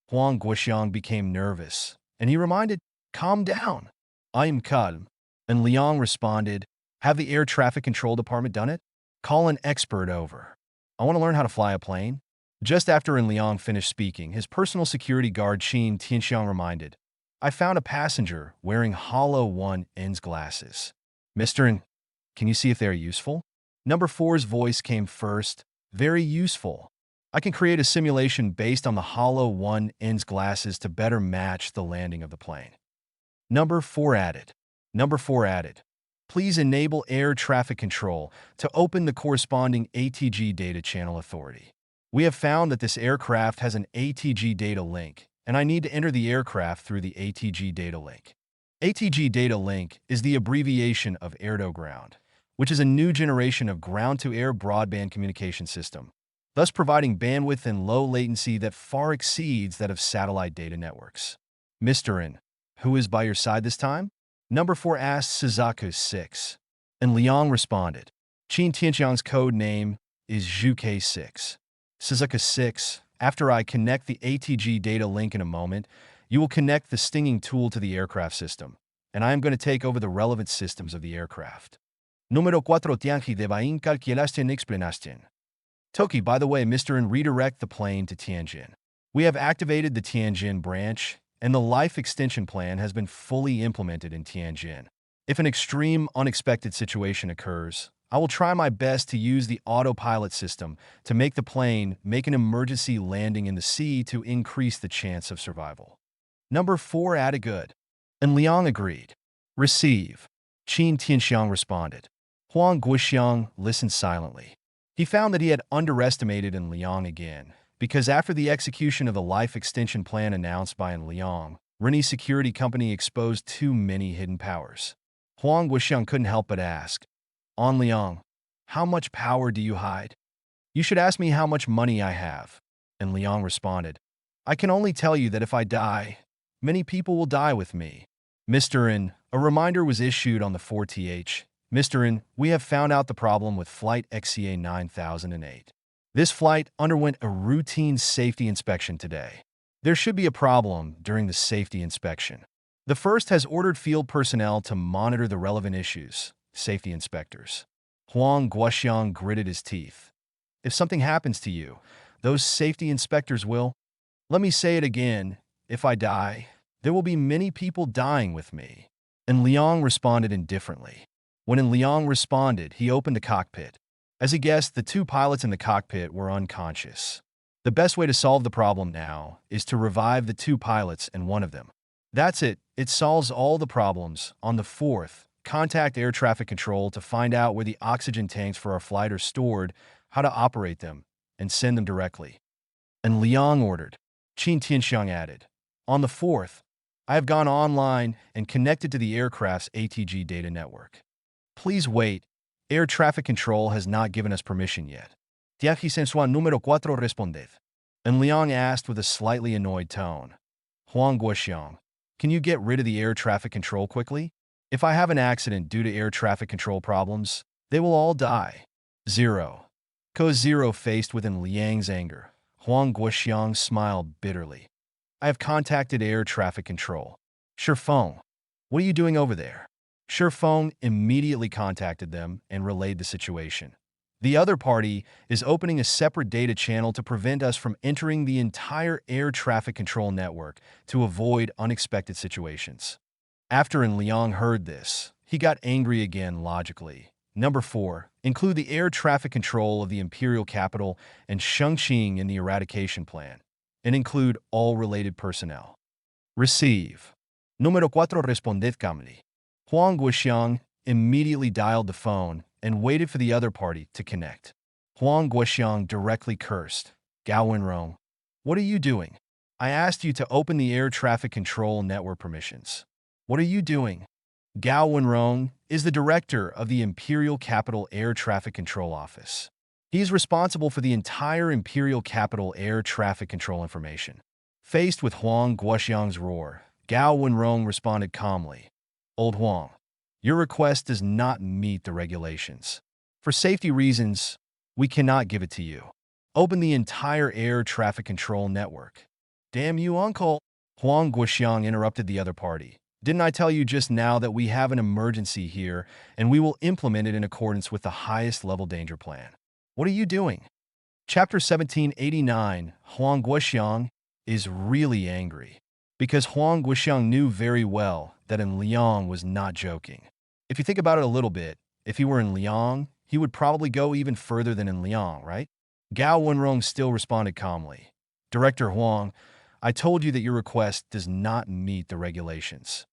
Huang Guoxiang became nervous, and he reminded, Calm down. I am calm. And Liang responded, Have the Air Traffic Control Department done it? Call an expert over. I want to learn how to fly a plane. Just after An Liang finished speaking, his personal security guard Qin Tianxiang reminded, I found a passenger wearing hollow 1's glasses. Mr. In, can you see if they are useful? Number 4's voice came first. Very useful. I can create a simulation based on the hollow 1's glasses to better match the landing of the plane. Number 4 added. Please enable air traffic control to open the corresponding ATG data channel authority. We have found that this aircraft has an ATG data link, and I need to enter the aircraft through the ATG data link. ATG data link is the abbreviation of air-to-ground, which is a new generation of ground-to-air broadband communication system, thus providing bandwidth and low latency that far exceeds that of satellite data networks. Mr. In, who is by your side this time? Number 4 asked Suzaku 6, and Liang responded. Qin Tianxiang's code name is Zhuke 6. Suzuka 6, after I connect the ATG data link in a moment, you will connect the stinging tool to the aircraft system, and I am going to take over the relevant systems of the aircraft. Número 4 Tianji de Bain calculaste en explanaste. Toki, by the way, Mr. In, redirect the plane to Tianjin. We have activated the Tianjin branch, and the life extension plan has been fully implemented in Tianjin. If an extreme, unexpected situation occurs, I will try my best to use the autopilot system to make the plane make an emergency landing in the sea to increase the chance of survival. Number 4 added good. And Liang agreed. Receive. Qin Tianxiang responded. Huang Guoxiang listened silently. He found that he had underestimated An Liang again, because after the execution of the life extension plan announced by An Liang, Rini Security Company exposed too many hidden powers. Huang Guoxiang couldn't help but ask, An Liang, how much power do you hide? You should ask me how much money I have. And Liang responded, I can only tell you that if I die, many people will die with me. Mr. In, a reminder was issued on the 4th. Mr. In, we have found out the problem with Flight XCA 9008. This flight underwent a routine safety inspection today. There should be a problem during the safety inspection. The first has ordered field personnel to monitor the relevant issues, safety inspectors. Huang Guoxiang gritted his teeth. If something happens to you, those safety inspectors will. Let me say it again, if I die, there will be many people dying with me. And Liang responded indifferently. When Liang responded, he opened the cockpit. As he guessed, the two pilots in the cockpit were unconscious. The best way to solve the problem now is to revive the two pilots and one of them. That's it. It solves all the problems. On the 4th, contact air traffic control to find out where the oxygen tanks for our flight are stored, how to operate them, and send them directly. And Liang ordered. Qin Tianxiang added. On the 4th, I have gone online and connected to the aircraft's ATG data network. Please wait. Air traffic control has not given us permission yet. Tiaji Sensua número 4 responded. And Liang asked with a slightly annoyed tone. Huang Guoxiang, can you get rid of the air traffic control quickly? If I have an accident due to air traffic control problems, they will all die. 0. Cause 0 faced within Liang's anger. Huang Guoxiang smiled bitterly. I have contacted air traffic control. Shifeng, what are you doing over there? Shifeng immediately contacted them and relayed the situation. The other party is opening a separate data channel to prevent us from entering the entire air traffic control network to avoid unexpected situations. After Liang heard this, he got angry again logically. Number 4, include the air traffic control of the imperial capital and Shengqing in the eradication plan, and include all related personnel. Receive. Número 4 responded calmly. Huang Guoxiang immediately dialed the phone and waited for the other party to connect. Huang Guoxiang directly cursed. Gao Wenrong, what are you doing? I asked you to open the air traffic control network permissions. What are you doing? Gao Wenrong is the director of the Imperial Capital Air Traffic Control Office. He is responsible for the entire Imperial Capital air traffic control information. Faced with Huang Guoxiang's roar, Gao Wenrong responded calmly. Old Huang, your request does not meet the regulations. For safety reasons, we cannot give it to you. Open the entire air traffic control network. Damn you, uncle! Huang Guoxiang interrupted the other party. Didn't I tell you just now that we have an emergency here and we will implement it in accordance with the highest level danger plan? What are you doing? Chapter 1789, Huang Guoxiang is really angry. Because Huang Guoxiang knew very well that Liang was not joking. If you think about it a little bit, if he were Liang, he would probably go even further than Liang, right? Gao Wenrong still responded calmly. Director Huang, I told you that your request does not meet the regulations.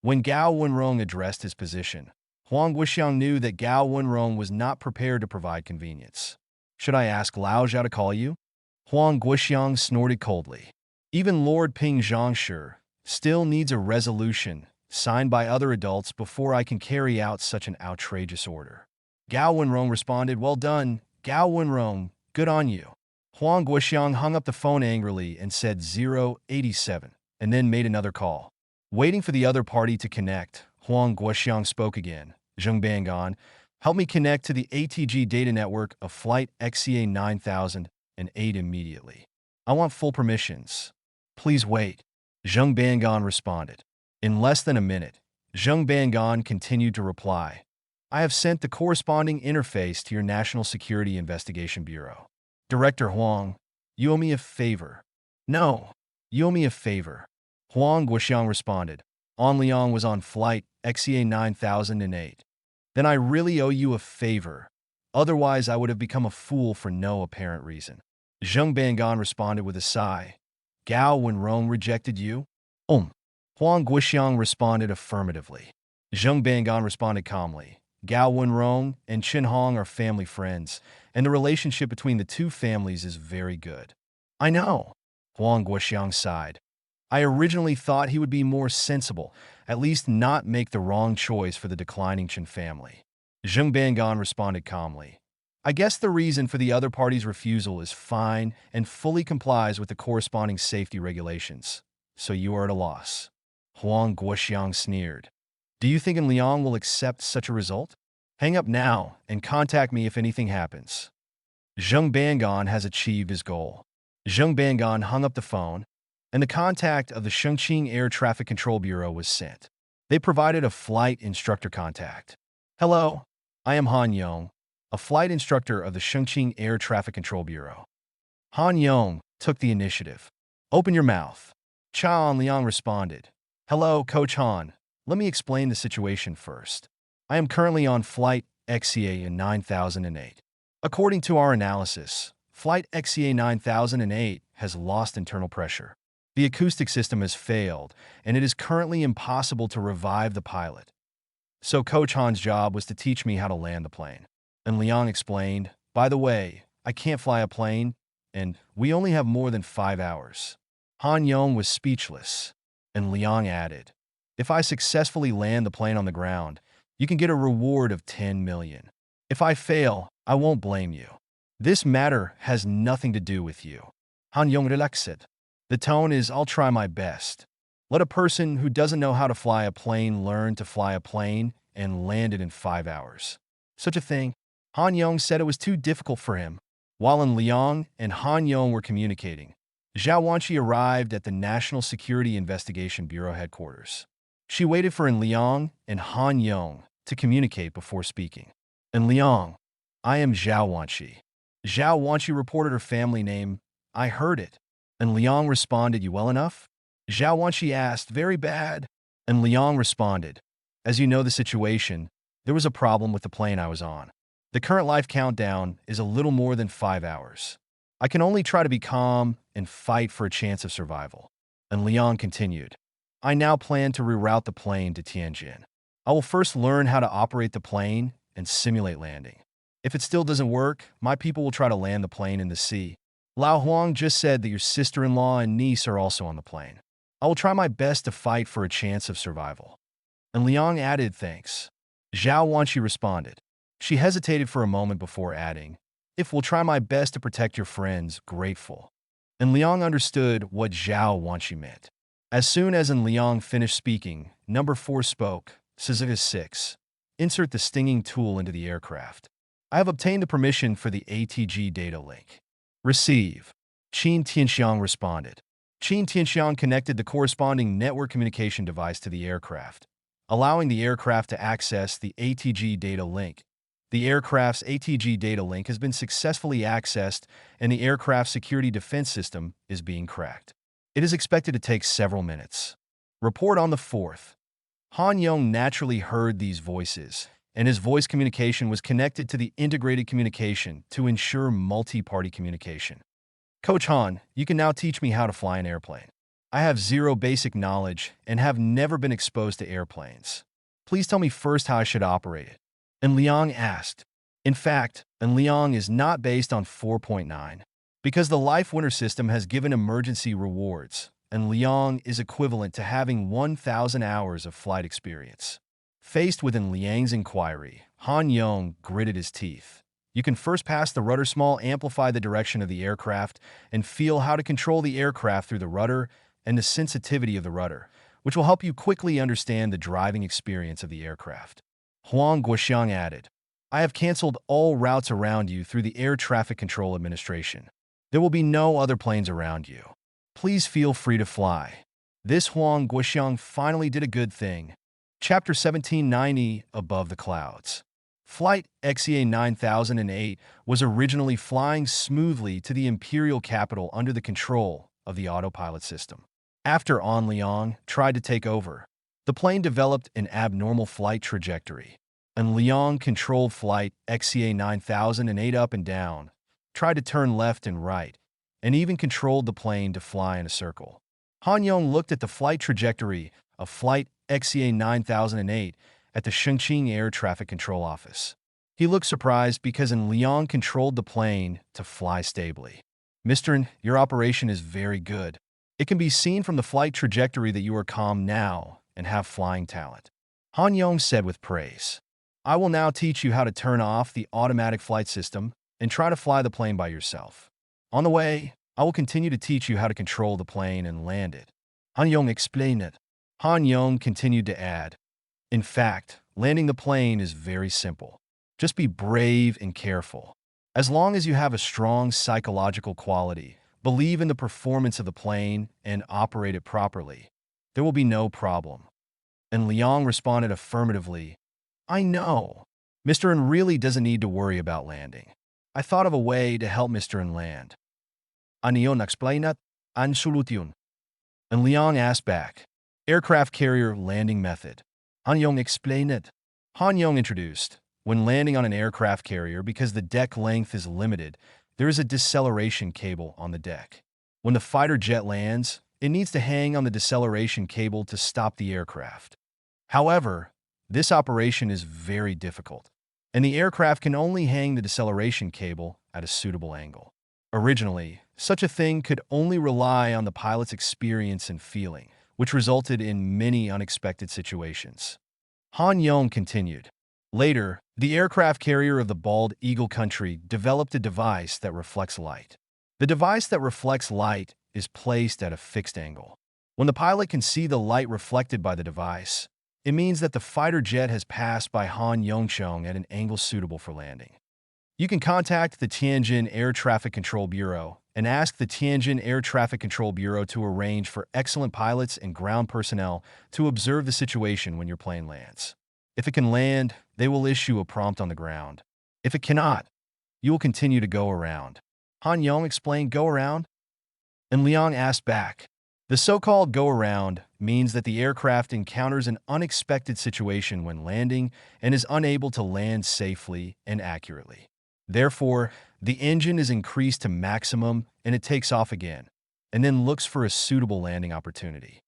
When Gao Wenrong addressed his position, Huang Guoxiang knew that Gao Wenrong was not prepared to provide convenience. Should I ask Lao Zhao to call you? Huang Guoxiang snorted coldly. Even Lord Ping Zhangshi still needs a resolution signed by other adults before I can carry out such an outrageous order. Gao Wenrong responded, well done, Gao Wenrong, good on you. Huang Guoxiang hung up the phone angrily and said 087, and then made another call. Waiting for the other party to connect, Huang Guoxiang spoke again. Zheng Bangan, help me connect to the ATG data network of Flight XCA 9008 immediately. I want full permissions. Please wait. Zheng Bangan responded. In less than a minute, Zheng Bangan continued to reply. I have sent the corresponding interface to your National Security Investigation Bureau. Director Huang, you owe me a favor. No, you owe me a favor. Huang Guoxiang responded. Liang was on Flight XCA 9008. Then I really owe you a favor. Otherwise, I would have become a fool for no apparent reason. Zheng Bangan responded with a sigh. Gao Wenrong rejected you? Huang Guoxiang responded affirmatively. Zheng Bangan responded calmly. Gao Wenrong and Qin Hong are family friends, and the relationship between the two families is very good. I know. Huang Guoxiang sighed. I originally thought he would be more sensible, at least not make the wrong choice for the declining Qin family. Zheng Bangan responded calmly. I guess the reason for the other party's refusal is fine and fully complies with the corresponding safety regulations, so you are at a loss. Huang Guoxiang sneered. Do you think Liang will accept such a result? Hang up now and contact me if anything happens. Zheng Bangan has achieved his goal. Zheng Bangan hung up the phone, and the contact of the Chongqing Air Traffic Control Bureau was sent. They provided a flight instructor contact. Hello, I am Han Yong, a flight instructor of the Chongqing Air Traffic Control Bureau. Han Yong took the initiative. Open your mouth. Chan Liang responded. Hello, Coach Han. Let me explain the situation first. I am currently on Flight XCA in 9008. According to our analysis, Flight XCA 9008 has lost internal pressure. The acoustic system has failed, and it is currently impossible to revive the pilot. So Coach Han's job was to teach me how to land the plane. And Liang explained, by the way, I can't fly a plane, and we only have more than 5 hours. Han Yong was speechless, and Liang added, if I successfully land the plane on the ground, you can get a reward of 10 million. If I fail, I won't blame you. This matter has nothing to do with you. Han Yong relaxed. The tone is, I'll try my best. Let a person who doesn't know how to fly a plane learn to fly a plane and land it in 5 hours. Such a thing. Han Yong said it was too difficult for him. While Liang and Han Yong were communicating, Zhao Wanqi arrived at the National Security Investigation Bureau headquarters. She waited for Liang and Han Yong to communicate before speaking. Liang, I am Zhao Wanqi. Zhao Wanqi reported her family name. I heard it. Liang responded, you well enough? Zhao Wanqi asked, very bad. Liang responded, as you know the situation, there was a problem with the plane I was on. The current life countdown is a little more than 5 hours. I can only try to be calm and fight for a chance of survival. Liang continued, I now plan to reroute the plane to Tianjin. I will first learn how to operate the plane and simulate landing. If it still doesn't work, my people will try to land the plane in the sea. Lao Huang just said that your sister-in-law and niece are also on the plane. I will try my best to fight for a chance of survival. Liang added, thanks. Zhao Wanqi responded. She hesitated for a moment before adding, if we'll try my best to protect your friends, grateful. Liang understood what Zhao Wanqi meant. As soon as Liang finished speaking, number 4 spoke, Suzuka 6. Insert the stinging tool into the aircraft. I have obtained the permission for the ATG data link. Receive. Qin Tianxiang responded. Qin Tianxiang connected the corresponding network communication device to the aircraft, allowing the aircraft to access the ATG data link. The aircraft's ATG data link has been successfully accessed, and the aircraft's security defense system is being cracked. It is expected to take several minutes. Report on the 4th. Han Yong naturally heard these voices, and his voice communication was connected to the integrated communication to ensure multi-party communication. Coach Han, you can now teach me how to fly an airplane. I have zero basic knowledge and have never been exposed to airplanes. Please tell me first how I should operate it. Liang asked. In fact, Liang is not based on 4.9. Because the Life Winner system has given emergency rewards, and Liang is equivalent to having 1,000 hours of flight experience. Faced with Liang's inquiry, Han Yong gritted his teeth. You can first pass the rudder small, amplify the direction of the aircraft, and feel how to control the aircraft through the rudder and the sensitivity of the rudder, which will help you quickly understand the driving experience of the aircraft. Huang Guoxiang added, I have canceled all routes around you through the Air Traffic Control Administration. There will be no other planes around you. Please feel free to fly. This Huang Guoxiang finally did a good thing. Chapter 1790, Above the Clouds. Flight XCA 9008 was originally flying smoothly to the imperial capital under the control of the autopilot system. After An Liang tried to take over, the plane developed an abnormal flight trajectory. An Liang controlled Flight XCA 9008 up and down, tried to turn left and right, and even controlled the plane to fly in a circle. Han Yong looked at the flight trajectory of Flight XCA 9008 at the Chongqing Air Traffic Control Office. He looked surprised because An Liang controlled the plane to fly stably. Mr. Your operation is very good. It can be seen from the flight trajectory that you are calm now and have flying talent. Han Yong said with praise. I will now teach you how to turn off the automatic flight system and try to fly the plane by yourself. On the way, I will continue to teach you how to control the plane and land it. Han Yong explained it. Han Yong continued to add, in fact, landing the plane is very simple. Just be brave and careful. As long as you have a strong psychological quality, believe in the performance of the plane, and operate it properly, there will be no problem. And Liang responded affirmatively, I know. Mr. N really doesn't need to worry about landing. I thought of a way to help Mr. N land. Ano yun explainat? An solution? And Liang asked back, aircraft carrier landing method. Han Yong explained it. Han Yong introduced, when landing on an aircraft carrier, because the deck length is limited, there is a deceleration cable on the deck. When the fighter jet lands, it needs to hang on the deceleration cable to stop the aircraft. However, this operation is very difficult, and the aircraft can only hang the deceleration cable at a suitable angle. Originally, such a thing could only rely on the pilot's experience and feeling, which resulted in many unexpected situations. Han Yong continued. Later, the aircraft carrier of the Bald Eagle country developed a device that reflects light. The device that reflects light is placed at a fixed angle. When the pilot can see the light reflected by the device, it means that the fighter jet has passed by Han Yongchong at an angle suitable for landing. You can contact the Tianjin Air Traffic Control Bureau and ask the Tianjin Air Traffic Control Bureau to arrange for excellent pilots and ground personnel to observe the situation when your plane lands. If it can land, they will issue a prompt on the ground. If it cannot, you will continue to go around. Han Yong explained go around, and Liang asked back. The so-called go-around means that the aircraft encounters an unexpected situation when landing and is unable to land safely and accurately. Therefore, the engine is increased to maximum and it takes off again, and then looks for a suitable landing opportunity.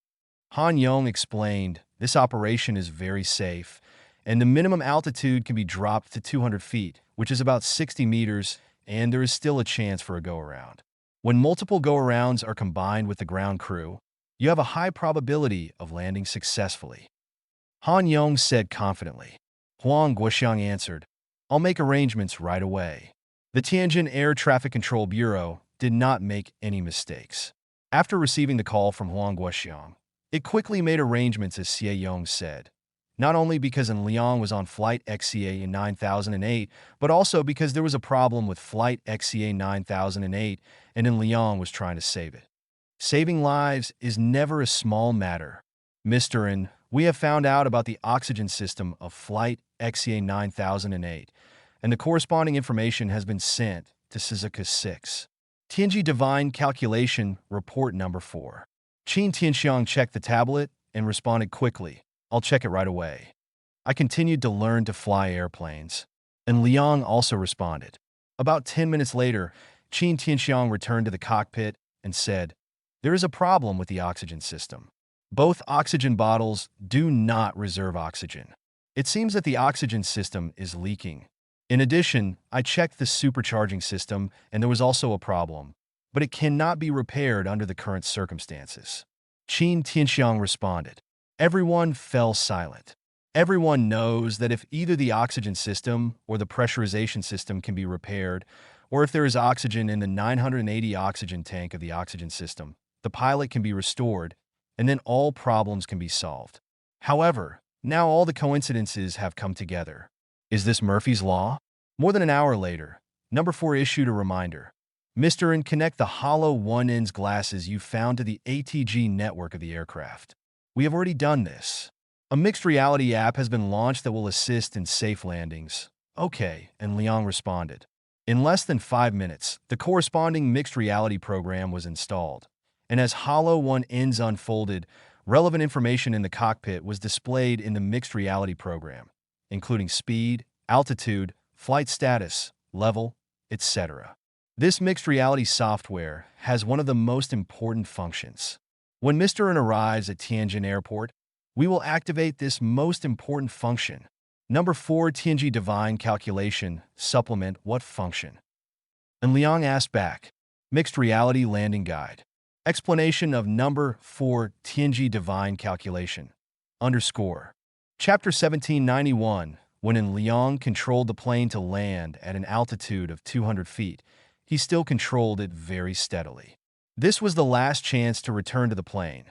Han Yong explained this operation is very safe, and the minimum altitude can be dropped to 200 feet, which is about 60 meters, and there is still a chance for a go-around. When multiple go-arounds are combined with the ground crew, you have a high probability of landing successfully. Han Yong said confidently. Huang Guoxiang answered, I'll make arrangements right away. The Tianjin Air Traffic Control Bureau did not make any mistakes. After receiving the call from Huang Guoxiang, it quickly made arrangements as Xie Yong said, not only because Liang was on Flight XCA in 9008, but also because there was a problem with Flight XCA 9008 and Liang was trying to save it. Saving lives is never a small matter. Mr. N, we have found out about the oxygen system of Flight XCA 9008, and the corresponding information has been sent to Suzuka 6. Tianji Divine Calculation Report Number 4. Qin Tianxiang checked the tablet and responded quickly, I'll check it right away. I continued to learn to fly airplanes, and Liang also responded. About 10 minutes later, Qin Tianxiang returned to the cockpit and said, there is a problem with the oxygen system. Both oxygen bottles do not reserve oxygen. It seems that the oxygen system is leaking. In addition, I checked the supercharging system and there was also a problem, but it cannot be repaired under the current circumstances. Qin Tianxiang responded. Everyone fell silent. Everyone knows that if either the oxygen system or the pressurization system can be repaired, or if there is oxygen in the 980 oxygen tank of the oxygen system, the pilot can be restored, and then all problems can be solved. However, now all the coincidences have come together. Is this Murphy's Law? More than an hour later, Number 4 issued a reminder. Mr. N, connect the hollow one-ends glasses you found to the ATG network of the aircraft. We have already done this. A mixed reality app has been launched that will assist in safe landings. Okay, and Liang responded. In less than 5 minutes, the corresponding mixed reality program was installed, and as Hollow One Ends unfolded, relevant information in the cockpit was displayed in the mixed reality program, including speed, altitude, flight status, level, etc. This mixed reality software has one of the most important functions. When Mr. N arrives at Tianjin Airport, we will activate this most important function. Number 4 Tianji Divine Calculation Supplement What function? And Liang asked back. Mixed Reality Landing Guide. Explanation of Number 4 Tianji Divine Calculation. Underscore. Chapter 1791. When Liang controlled the plane to land at an altitude of 200 feet, he still controlled it very steadily. This was the last chance to return to the plane.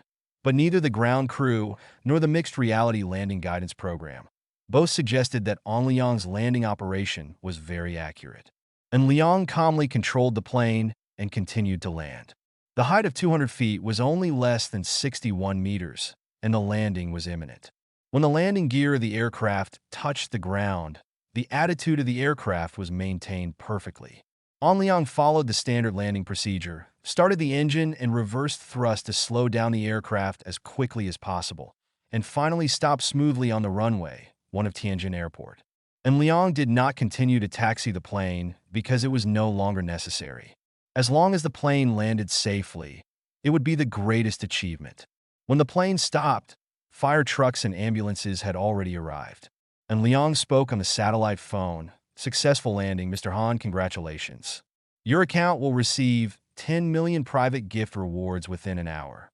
but neither the ground crew nor the mixed reality landing guidance program both suggested that On Liang's landing operation was very accurate. And Liang calmly controlled the plane and continued to land. The height of 200 feet was only less than 61 meters, and the landing was imminent. When the landing gear of the aircraft touched the ground, the attitude of the aircraft was maintained perfectly. On Liang followed the standard landing procedure, started the engine and reversed thrust to slow down the aircraft as quickly as possible, and finally stopped smoothly on the runway, one of Tianjin Airport. And Liang did not continue to taxi the plane because it was no longer necessary. As long as the plane landed safely, it would be the greatest achievement. When the plane stopped, fire trucks and ambulances had already arrived. And Liang spoke on the satellite phone. Successful landing, Mr. Han, congratulations. Your account will receive 10 million private gift rewards within an hour.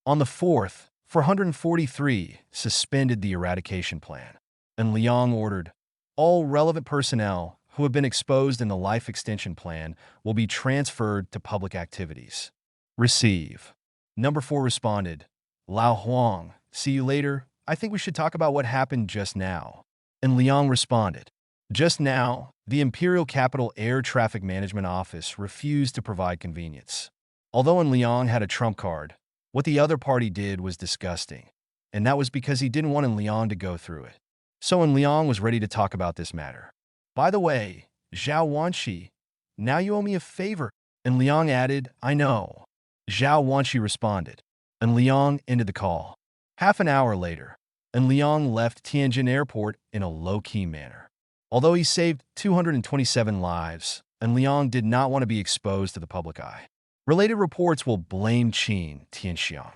On the 4th, 443 suspended the eradication plan. And Liang ordered, all relevant personnel who have been exposed in the life extension plan will be transferred to public activities. Receive. Number 4 responded, Lao Huang, see you later. I think we should talk about what happened just now. And Liang responded, just now, the Imperial Capital Air Traffic Management Office refused to provide convenience. Although Liang had a trump card, what the other party did was disgusting, and that was because he didn't want Liang to go through it. So Liang was ready to talk about this matter. By the way, Zhao Wanshi, now you owe me a favor. And Liang added, I know. Zhao Wanshi responded, and Liang ended the call. Half an hour later, and Liang left Tianjin Airport in a low-key manner. Although he saved 227 lives, and Liang did not want to be exposed to the public eye. Related reports will blame Qin Tianxiang,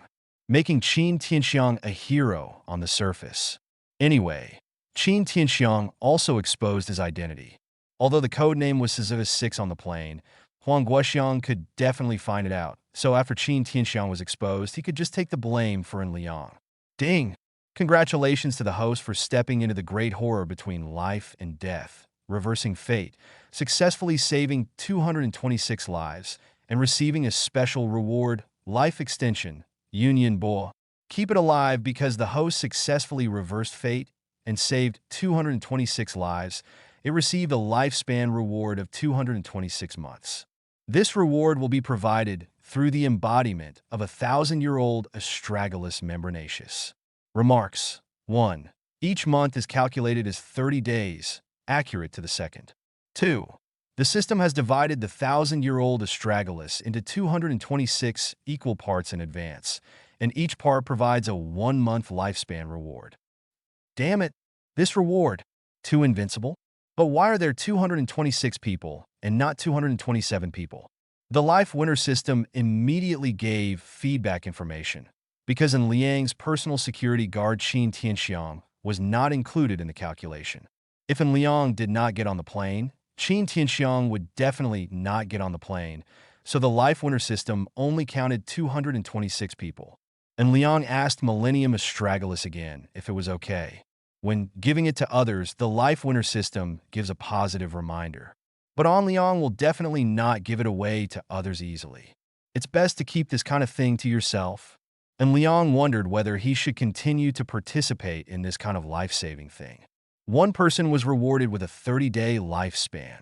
making Qin Tianxiang a hero on the surface. Anyway, Qin Tianxiang also exposed his identity. Although the codename was Sisyphus 6 on the plane, Huang Guoxiang could definitely find it out, so after Qin Tianxiang was exposed, he could just take the blame for Liang. Ding! Congratulations to the host for stepping into the great horror between life and death, reversing fate, successfully saving 226 lives, and receiving a special reward, life extension, Union Bo. Keep it alive because the host successfully reversed fate and saved 226 lives. It received a lifespan reward of 226 months. This reward will be provided through the embodiment of a 1,000-year-old astragalus membranaceus. Remarks. 1. Each month is calculated as 30 days, accurate to the second. 2. The system has divided the 1,000-year-old astragalus into 226 equal parts in advance, and each part provides a 1-month lifespan reward. Damn it, this reward, too invincible? But why are there 226 people and not 227 people? The life winner system immediately gave feedback information, because Liang's personal security guard Qin Tianxiang was not included in the calculation. If Liang did not get on the plane, Qin Tianxiang would definitely not get on the plane, so the life winner system only counted 226 people. And Liang asked Millennium Astragalus again if it was okay. When giving it to others, the life winner system gives a positive reminder. But On Liang will definitely not give it away to others easily. It's best to keep this kind of thing to yourself. And Liang wondered whether he should continue to participate in this kind of life-saving thing. One person was rewarded with a 30-day lifespan.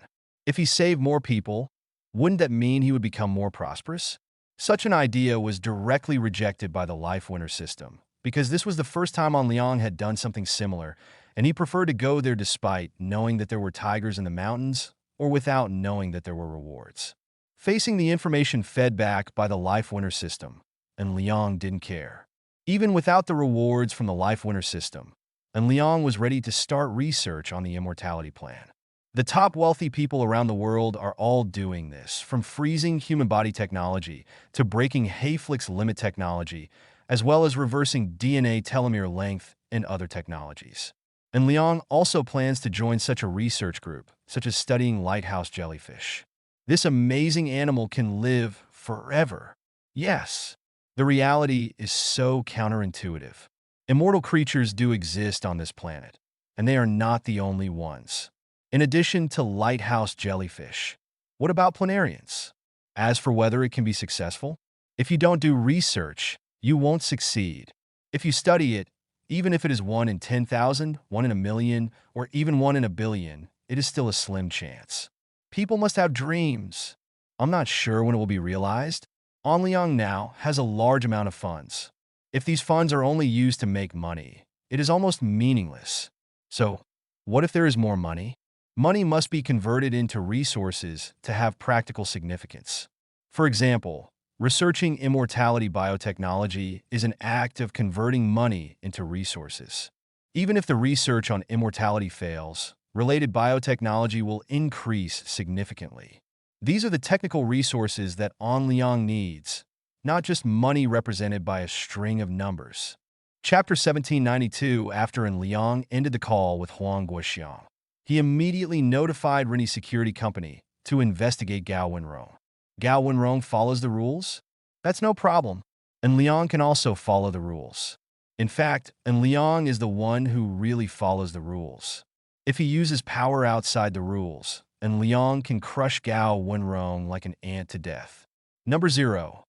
If he saved more people, wouldn't that mean he would become more prosperous? Such an idea was directly rejected by the life winner system, because this was the first time On Liang had done something similar, and he preferred to go there despite knowing that there were tigers in the mountains or without knowing that there were rewards. Facing the information fed back by the life winner system, and Liang didn't care. Even without the rewards from the life winner system, and Liang was ready to start research on the immortality plan. The top wealthy people around the world are all doing this, from freezing human body technology to breaking Hayflick's limit technology, as well as reversing DNA telomere length and other technologies. And Liang also plans to join such a research group, such as studying lighthouse jellyfish. This amazing animal can live forever. Yes. The reality is so counterintuitive. Immortal creatures do exist on this planet, and they are not the only ones. In addition to lighthouse jellyfish, what about planarians? As for whether it can be successful, if you don't do research, you won't succeed. If you study it, even if it is 1 in 10,000, 1 in a million, or even 1 in a billion, it is still a slim chance. People must have dreams. I'm not sure when it will be realized. On Liang now has a large amount of funds. If these funds are only used to make money, it is almost meaningless. So, what if there is more money? Money must be converted into resources to have practical significance. For example, researching immortality biotechnology is an act of converting money into resources. Even if the research on immortality fails, related biotechnology will increase significantly. These are the technical resources that On Liang needs, not just money represented by a string of numbers. Chapter 1792. After En Liang ended the call with Huang Guoxiang, he immediately notified Rini Security Company to investigate Gao Wenrong. Gao Wenrong follows the rules? That's no problem. En Liang can also follow the rules. In fact, En Liang is the one who really follows the rules. If he uses power outside the rules, En Liang can crush Gao Wenrong like an ant to death. Number 0.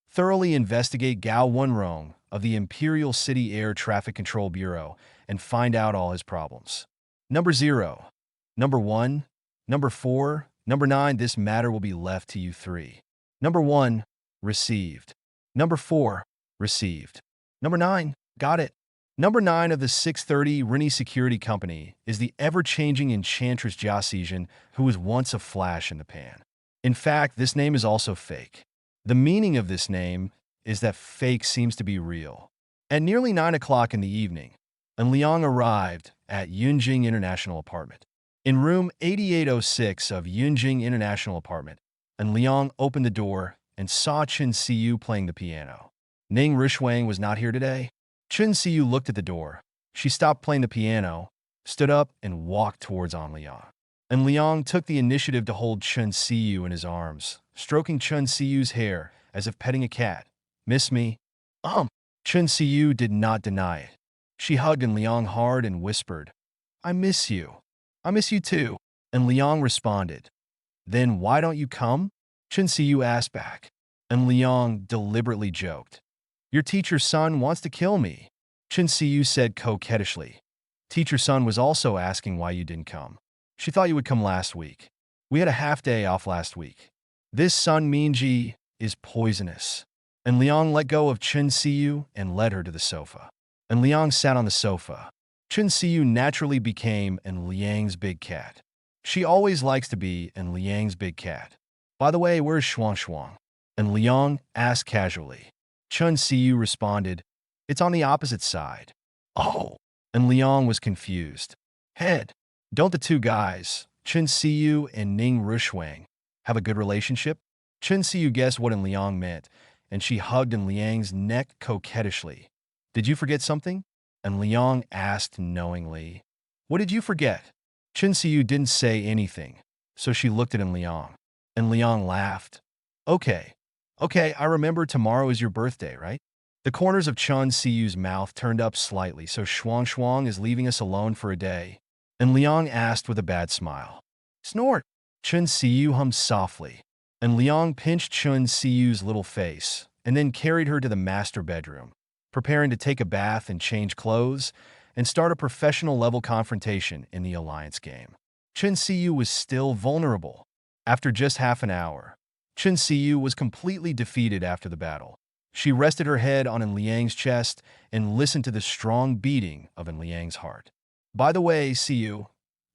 Thoroughly investigate Gao Wenrong of the Imperial City Air Traffic Control Bureau and find out all his problems. Number 0. Number 1. Number 4. Number 9. This matter will be left to you 3. Number 1. Received. Number 4. Received. Number 9. Got it. Number 9 of the 630 Rini Security Company is the ever-changing Enchantress Jia Xijin, who was once a flash in the pan. In fact, this name is also fake. The meaning of this name is that fake seems to be real. At nearly 9 o'clock in the evening, En Liang arrived at Yunjing International Apartment. In room 8806 of Yunjing International Apartment, En Liang opened the door and saw Chen Siyu playing the piano. Ning Rishuang was not here today. Chen Siyu looked at the door. She stopped playing the piano, stood up, and walked towards En Liang. En Liang took the initiative to hold Chen Siyu in his arms, stroking Chen Siyu's hair as if petting a cat. Miss me? Chen Siyu did not deny it. She hugged En Liang hard and whispered, I miss you. I miss you too. En Liang responded. Then why don't you come? Chen Siyu asked back. En Liang deliberately joked. Your teacher's son wants to kill me, Chen Siyu said coquettishly. Teacher's son was also asking why you didn't come. She thought you would come last week. We had a half day off last week. This Sun Minji is poisonous. En Liang let go of Chen Siyu and led her to the sofa. En Liang sat on the sofa. Chen Siyu naturally became En Liang's big cat. She always likes to be En Liang's big cat. By the way, where's Shuang Shuang? En Liang asked casually. Chen Siyu responded, It's on the opposite side. Oh. En Liang was confused. Head. Don't the two guys, Chen Siyu and Ning Rishuang, have a good relationship? Chen Siyu guessed what En Liang meant, and she hugged En Liang's neck coquettishly. Did you forget something? En Liang asked knowingly. What did you forget? Chen Siyu didn't say anything, so she looked at En Liang. En Liang laughed. Okay, I remember tomorrow is your birthday, right? The corners of Chen Siyu's mouth turned up slightly, so Shuang Shuang is leaving us alone for a day. En Liang asked with a bad smile. Snort. Chen Siyu hummed softly. En Liang pinched Chen Siyu's little face and then carried her to the master bedroom, preparing to take a bath and change clothes and start a professional-level confrontation in the alliance game. Chen Siyu was still vulnerable. After just half an hour, Chen Siyu was completely defeated after the battle. She rested her head on En Liang's chest and listened to the strong beating of En Liang's heart. By the way, Siyu,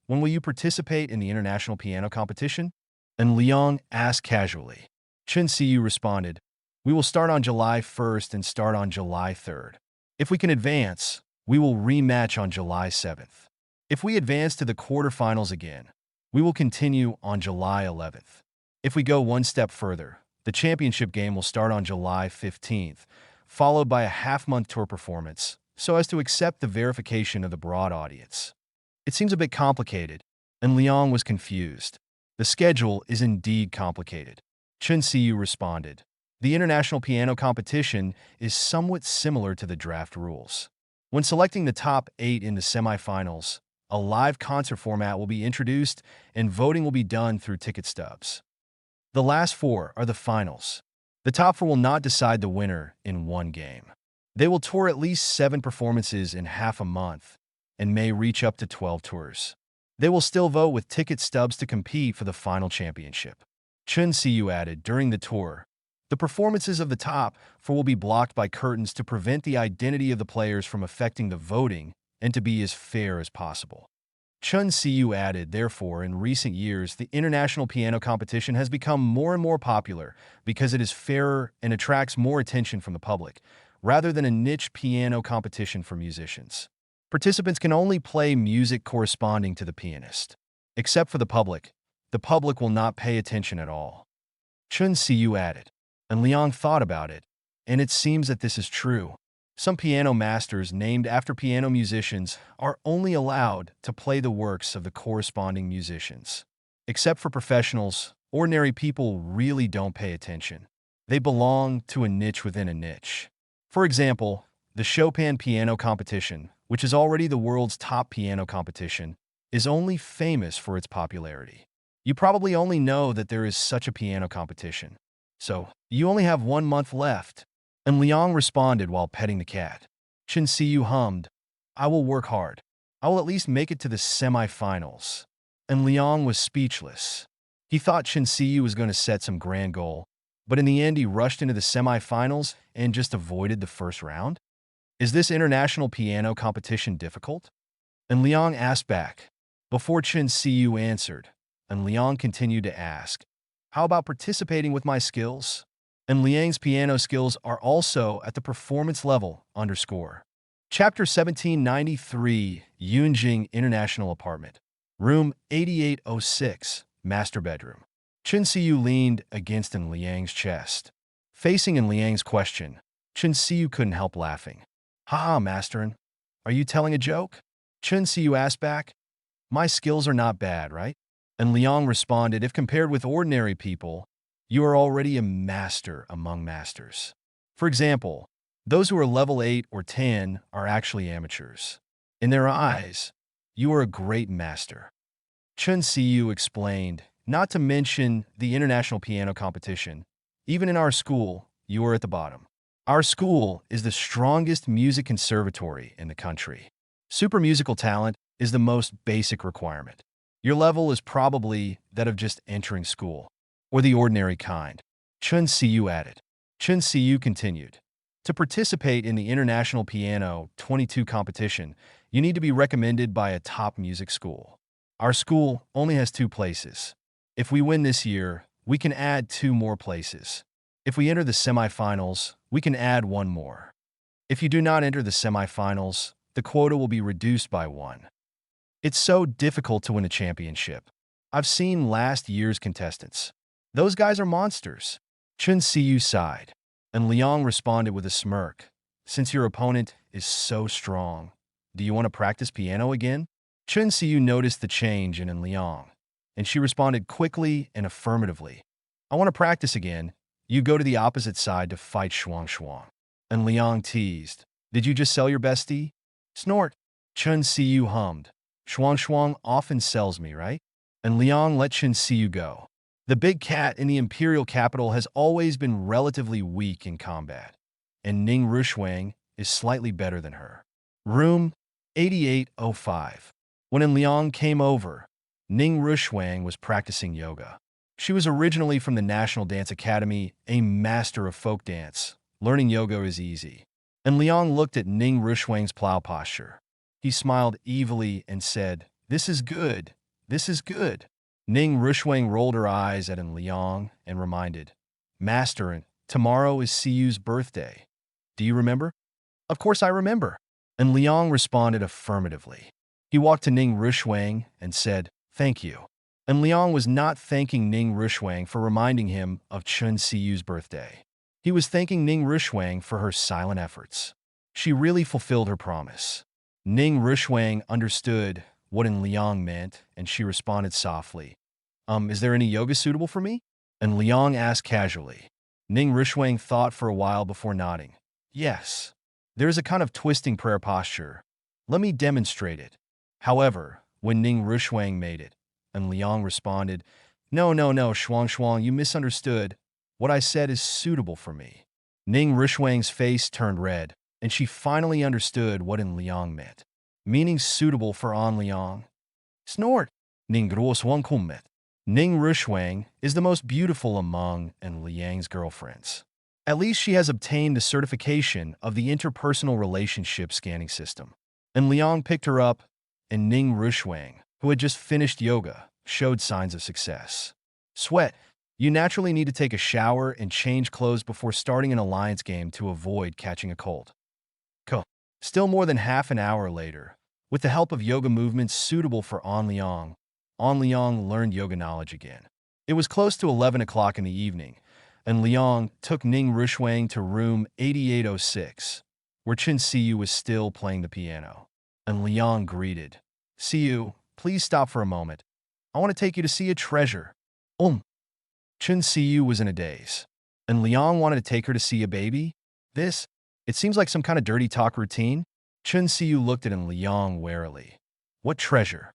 when will you participate in the international piano competition? En Liang asked casually. Chen Siyu responded, We will start on July 1st and start on July 3rd. If we can advance, we will rematch on July 7th. If we advance to the quarterfinals again, we will continue on July 11th. If we go one step further, the championship game will start on July 15th, followed by a half-month tour performance, so as to accept the verification of the broad audience. It seems a bit complicated, and Liang was confused. The schedule is indeed complicated. Chen Siyu responded. The international piano competition is somewhat similar to the draft rules. When selecting the top 8 in the semifinals, a live concert format will be introduced and voting will be done through ticket stubs. The last 4 are the finals. The top four will not decide the winner in one game. They will tour at least 7 performances in half a month and may reach up to 12 tours. They will still vote with ticket stubs to compete for the final championship. Chun Siu added during the tour, the performances of the top four will be blocked by curtains to prevent the identity of the players from affecting the voting and to be as fair as possible. Chun Siu added, therefore, in recent years, the international piano competition has become more and more popular because it is fairer and attracts more attention from the public, rather than a niche piano competition for musicians. Participants can only play music corresponding to the pianist. Except for the public will not pay attention at all. Chun Siu added, and Liang thought about it, and it seems that this is true. Some piano masters named after piano musicians are only allowed to play the works of the corresponding musicians. Except for professionals, ordinary people really don't pay attention. They belong to a niche within a niche. For example, the Chopin piano competition, which is already the world's top piano competition, is only famous for its popularity. You probably only know that there is such a piano competition. So, you only have 1 month left. And Liang responded while petting the cat. Chun Siu hummed, I will work hard. I will at least make it to the semi-finals. And Liang was speechless. He thought Chun Siu was going to set some grand goal, but in the end he rushed into the semi-finals and just avoided the first round? Is this international piano competition difficult? And Liang asked back. Before Chun Siu answered, and Liang continued to ask, how about participating with my skills? And Liang's piano skills are also at the performance level _. Chapter 1793, Yunjing International Apartment. Room 8806, Master Bedroom. Chun Siu leaned against In Liang's chest. Facing In Liang's question, Chun Siu couldn't help laughing. Haha, Masterin, are you telling a joke? Chun Siu asked back. My skills are not bad, right? And Liang responded, if compared with ordinary people, you are already a master among masters. For example, those who are level 8 or 10 are actually amateurs. In their eyes, you are a great master. Chun Siu explained, not to mention the international piano competition. Even in our school, you are at the bottom. Our school is the strongest music conservatory in the country. Super musical talent is the most basic requirement. Your level is probably that of just entering school, or the ordinary kind. Chun Siu added. Chun Siu continued. To participate in the International Piano 22 competition, you need to be recommended by a top music school. Our school only has 2 places. If we win this year, we can add 2 more places. If we enter the semifinals, we can add 1 more. If you do not enter the semifinals, the quota will be reduced by 1. It's so difficult to win a championship. I've seen last year's contestants. Those guys are monsters. Chun Siu sighed, and Liang responded with a smirk. Since your opponent is so strong, do you want to practice piano again? Chun Siu noticed the change in Liang, and she responded quickly and affirmatively. I want to practice again. You go to the opposite side to fight Shuang Shuang. And Liang teased. Did you just sell your bestie? Snort. Chun Siu hummed. Shuang Shuang often sells me, right? And Liang let Chun Siu go. The big cat in the imperial capital has always been relatively weak in combat, and Ning Rushuang is slightly better than her. Room 8805. When In Liang came over, Ning Rushuang was practicing yoga. She was originally from the National Dance Academy, a master of folk dance. Learning yoga is easy. And Liang looked at Ning Rushuang's plow posture. He smiled evilly and said, This is good. This is good. Ning Rushuang rolled her eyes at In Liang and reminded, Master, tomorrow is Siu's birthday. Do you remember? Of course I remember. And Liang responded affirmatively. He walked to Ning Rushuang and said, Thank you. And Liang was not thanking Ning Rushuang for reminding him of Chun Siu's birthday. He was thanking Ning Rushuang for her silent efforts. She really fulfilled her promise. Ning Rushuang understood what In Liang meant, and she responded softly. Is there any yoga suitable for me? And Liang asked casually. Ning Rushuang thought for a while before nodding. Yes. There is a kind of twisting prayer posture. Let me demonstrate it. However, when Ning Rushuang made it, and Liang responded, No, Shuang Shuang, you misunderstood. What I said is suitable for me. Ning Rishwang's face turned red, and she finally understood what In Liang meant. Meaning suitable for An Liang. Snort. Ning Gros Wang Kummet. Ning Rishwang is the most beautiful among An Liang's girlfriends. At least she has obtained the certification of the interpersonal relationship scanning system. And Liang picked her up, and Ning Rishwang, who had just finished yoga, showed signs of success. Sweat. You naturally need to take a shower and change clothes before starting an alliance game to avoid catching a cold. Still more than half an hour later, with the help of yoga movements suitable for An Liang learned yoga knowledge again. It was close to 11 o'clock in the evening, and Liang took Ning Rishwang to room 8806, where Chen Siyu was still playing the piano. And Liang greeted, "Siyu, please stop for a moment. I want to take you to see a treasure." Chen Siyu was in a daze. And Liang wanted to take her to see a baby? It seems like some kind of dirty talk routine. Chen Siyu looked at Liang warily. What treasure?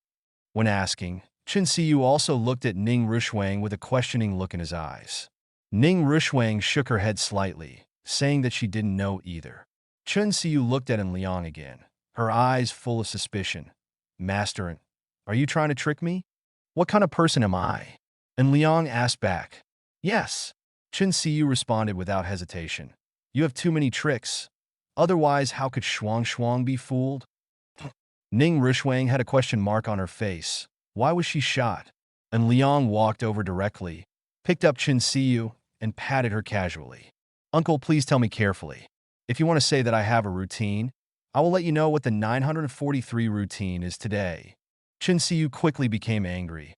When asking, Chen Siyu also looked at Ning Rishwang with a questioning look in his eyes. Ning Rishwang shook her head slightly, saying that she didn't know either. Chen Siyu looked at Liang again, her eyes full of suspicion. Master, are you trying to trick me? What kind of person am I? And Liang asked back. Yes. Chen Siyu responded without hesitation. You have too many tricks. Otherwise, how could Shuang be fooled? Ning Rishwang had a question mark on her face. Why was she shot? And Liang walked over directly, picked up Chen Siyu, and patted her casually. Uncle, please tell me carefully. If you want to say that I have a routine, I will let you know what the 943 routine is today. Chen Siyu quickly became angry.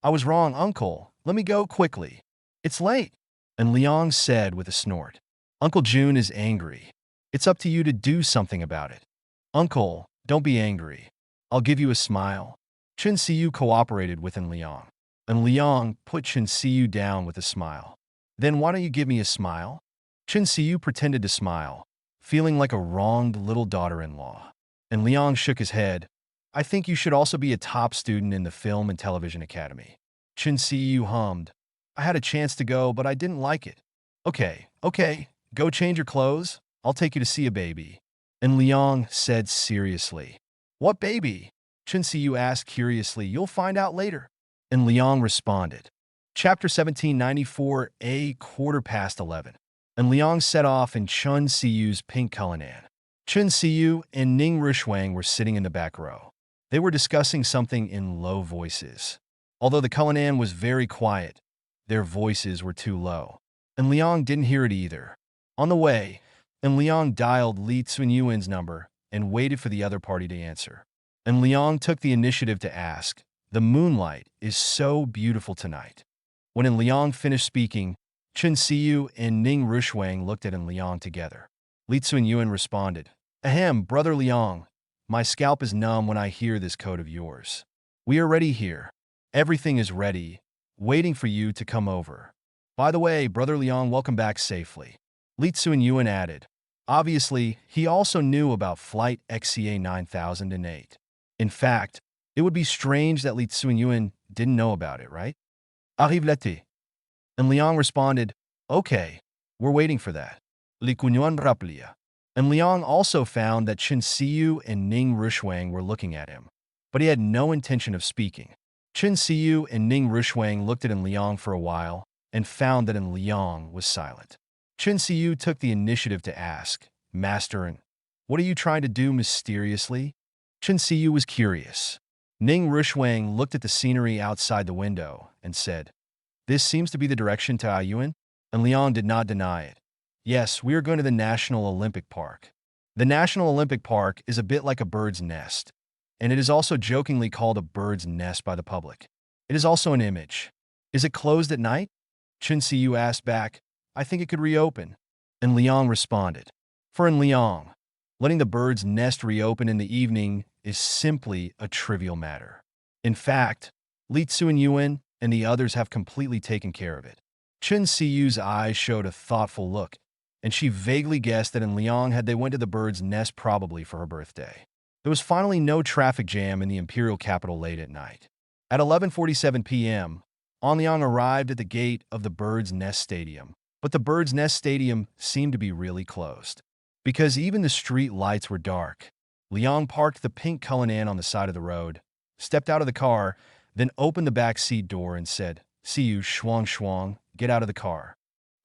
I was wrong, Uncle. Let me go quickly. It's late. And Liang said with a snort. Uncle Jun is angry. It's up to you to do something about it. Uncle, don't be angry. I'll give you a smile. Chen Siyu cooperated with Liang. And Liang put Chen Siyu down with a smile. Then why don't you give me a smile? Chen Siyu pretended to smile, feeling like a wronged little daughter-in-law. And Liang shook his head. I think you should also be a top student in the Film and Television Academy. Chen Siyu hummed. I had a chance to go, but I didn't like it. Okay. Go change your clothes. I'll take you to see a baby. And Liang said seriously. What baby? Chen Siyu asked curiously. You'll find out later. And Liang responded. Chapter 1794, a 11:15. And Liang set off in Chen Siyu's pink Cullinan. Chen Siyu and Ning Rishwang were sitting in the back row. They were discussing something in low voices. Although the Cullinan was very quiet, their voices were too low. And Liang didn't hear it either. On the way, and Liang dialed Li Tsunyuan's number and waited for the other party to answer. And Liang took the initiative to ask, the moonlight is so beautiful tonight. When Liang finished speaking, Chen Siyu and Ning Rishwang looked at Liang together. Li Tsunyuan responded, Ahem, brother Liang, my scalp is numb when I hear this code of yours. We are ready here. Everything is ready, waiting for you to come over. By the way, brother Liang, welcome back safely. Li Tsunyuan added. Obviously, he also knew about Flight XCA 9008. In fact, it would be strange that Li Tsunyuan didn't know about it, right? Arrive-t-il? And Liang responded, Okay, we're waiting for that. Li Kunyuan rappelia. And Liang also found that Chen Siyu and Ning Rishwang were looking at him, but he had no intention of speaking. Chen Siyu and Ning Rishwang looked at Liang for a while and found that Liang was silent. Chen Siyu took the initiative to ask, Master, what are you trying to do mysteriously? Chen Siyu was curious. Ning Rishwang looked at the scenery outside the window and said, This seems to be the direction to Ayuan? And Liang did not deny it. Yes, we are going to the National Olympic Park. The National Olympic Park is a bit like a bird's nest, and it is also jokingly called a bird's nest by the public. It is also an image. Is it closed at night? Chen Siyu asked back, I think it could reopen. And Liang responded, For Liang, letting the bird's nest reopen in the evening is simply a trivial matter. In fact, Li Tsunyuan and the others have completely taken care of it. Chen Siyu's eyes showed a thoughtful look, and she vaguely guessed that Liang had they went to the bird's nest probably for her birthday. There was finally no traffic jam in the imperial capital late at night. At 11:47 p.m., Liang arrived at the gate of the bird's nest stadium, But the Bird's Nest Stadium seemed to be really closed. Because even the street lights were dark, Liang parked the pink Cullinan on the side of the road, stepped out of the car, then opened the back seat door and said, "See you, Shuang Shuang, get out of the car."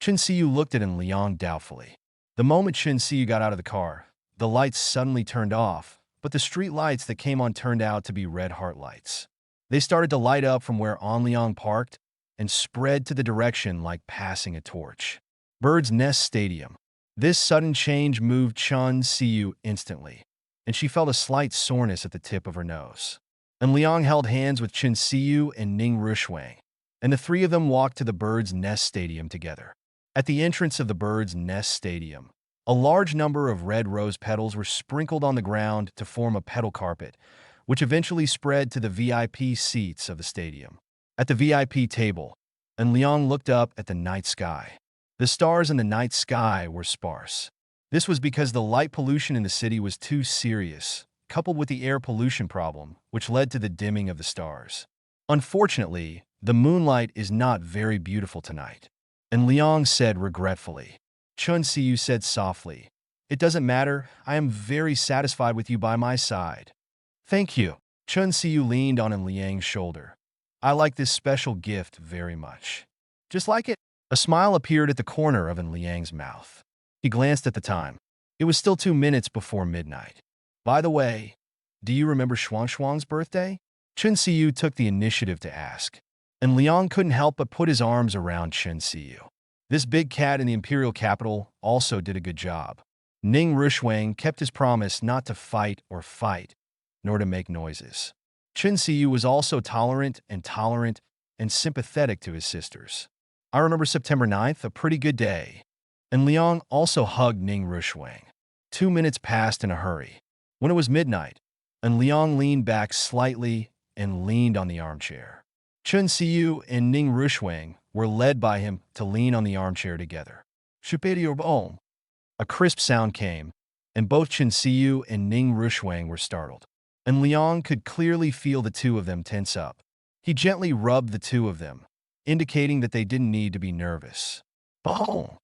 Chen Siyu looked at Liang doubtfully. The moment Chen Siyu got out of the car, the lights suddenly turned off, but the street lights that came on turned out to be red heart lights. They started to light up from where Liang parked and spread to the direction like passing a torch. Bird's Nest Stadium. This sudden change moved Chen Siyu instantly, and she felt a slight soreness at the tip of her nose. And Liang held hands with Chen Siyu and Ning Rushuang, and the three of them walked to the Bird's Nest Stadium together. At the entrance of the Bird's Nest Stadium, a large number of red rose petals were sprinkled on the ground to form a petal carpet, which eventually spread to the VIP seats of the stadium. At the VIP table, Liang looked up at the night sky. The stars in the night sky were sparse. This was because the light pollution in the city was too serious, coupled with the air pollution problem, which led to the dimming of the stars. Unfortunately, the moonlight is not very beautiful tonight. And Liang said regretfully. Chen Siyu said softly, "It doesn't matter, I am very satisfied with you by my side." "Thank you." Chen Siyu leaned on Liang's shoulder. "I like this special gift very much." "Just like it." A smile appeared at the corner of Liang's mouth. He glanced at the time. It was still 2 minutes before midnight. "By the way, do you remember Shuang Shuang's birthday?" Chen Siyu took the initiative to ask. And Liang couldn't help but put his arms around Chen Siyu. This big cat in the imperial capital also did a good job. Ning Rushuang kept his promise not to fight, nor to make noises. Chen Siyu was also tolerant and sympathetic to his sisters. "I remember September 9th, a pretty good day." And Liang also hugged Ning Rushuang. 2 minutes passed in a hurry. When it was midnight, and Liang leaned back slightly and leaned on the armchair. Chen Siyu and Ning Rushuang were led by him to lean on the armchair together. "Superior boom." A crisp sound came, and both Chen Siyu and Ning Rushuang were startled. And Liang could clearly feel the two of them tense up. He gently rubbed the two of them, indicating that they didn't need to be nervous. Boom!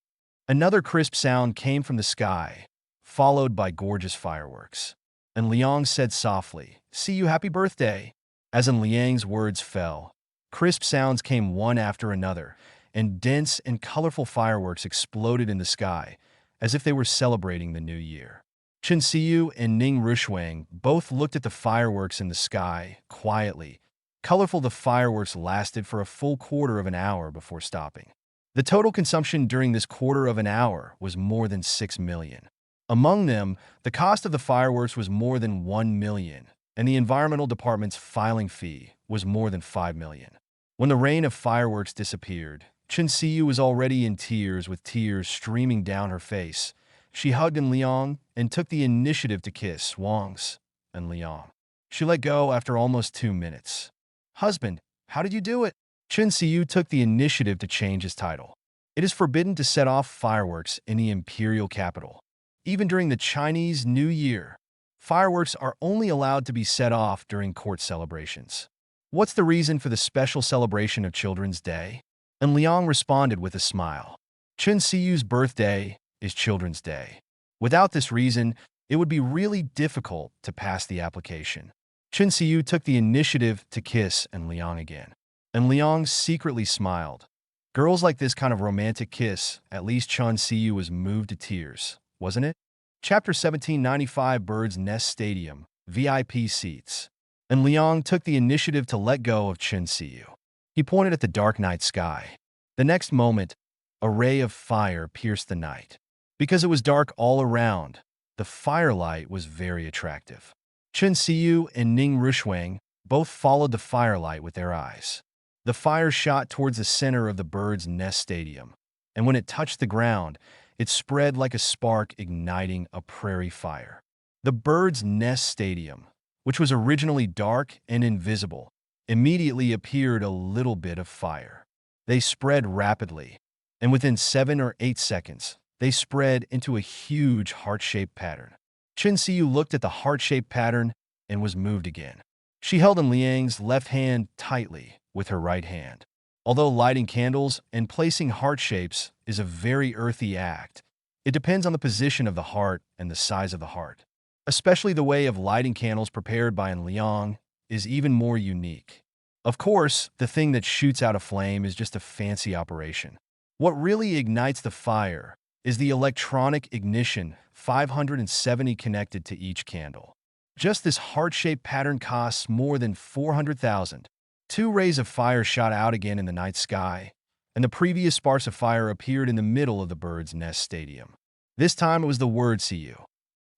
Another crisp sound came from the sky, followed by gorgeous fireworks. And Liang said softly, "See you, happy birthday." As Liang's words fell, crisp sounds came one after another, and dense and colorful fireworks exploded in the sky, as if they were celebrating the new year. Chen Siyu and Ning Rushuang both looked at the fireworks in the sky, quietly. Colorful, the fireworks lasted for a full quarter of an hour before stopping. The total consumption during this quarter of an hour was more than 6 million. Among them, the cost of the fireworks was more than 1 million, and the environmental department's filing fee was more than 5 million. When the rain of fireworks disappeared, Chen Siyu was already in tears, with tears streaming down her face. She hugged Liang and took the initiative to kiss Wang's and Liang. She let go after almost 2 minutes. "Husband, how did you do it?" Chen Siyu took the initiative to change his title. "It is forbidden to set off fireworks in the imperial capital. Even during the Chinese New Year, fireworks are only allowed to be set off during court celebrations. What's the reason for the special celebration of Children's Day?" And Liang responded with a smile. "Chen Siyu's birthday is Children's Day. Without this reason, it would be really difficult to pass the application." Chen Siyu took the initiative to kiss Liang again. And Liang secretly smiled. Girls like this kind of romantic kiss, at least Chen Siyu was moved to tears, wasn't it? Chapter 1795, Bird's Nest Stadium, VIP seats. And Liang took the initiative to let go of Chen Siyu. He pointed at the dark night sky. The next moment, a ray of fire pierced the night. Because it was dark all around, the firelight was very attractive. Chen Siyu and Ning Rushuang both followed the firelight with their eyes. The fire shot towards the center of the Bird's Nest Stadium, and when it touched the ground, it spread like a spark, igniting a prairie fire. The Bird's Nest Stadium, which was originally dark and invisible, immediately appeared a little bit of fire. They spread rapidly, and within 7 or 8 seconds, they spread into a huge heart-shaped pattern. Chen Siyu looked at the heart-shaped pattern and was moved again. She held Liang's left hand tightly with her right hand. Although lighting candles and placing heart shapes is a very earthy act, it depends on the position of the heart and the size of the heart. Especially the way of lighting candles prepared by An Liang is even more unique. Of course, the thing that shoots out a flame is just a fancy operation. What really ignites the fire is the electronic ignition 570 connected to each candle. Just this heart-shaped pattern costs more than 400,000. Two rays of fire shot out again in the night sky, and the previous sparks of fire appeared in the middle of the bird's nest stadium. This time it was the word "see you."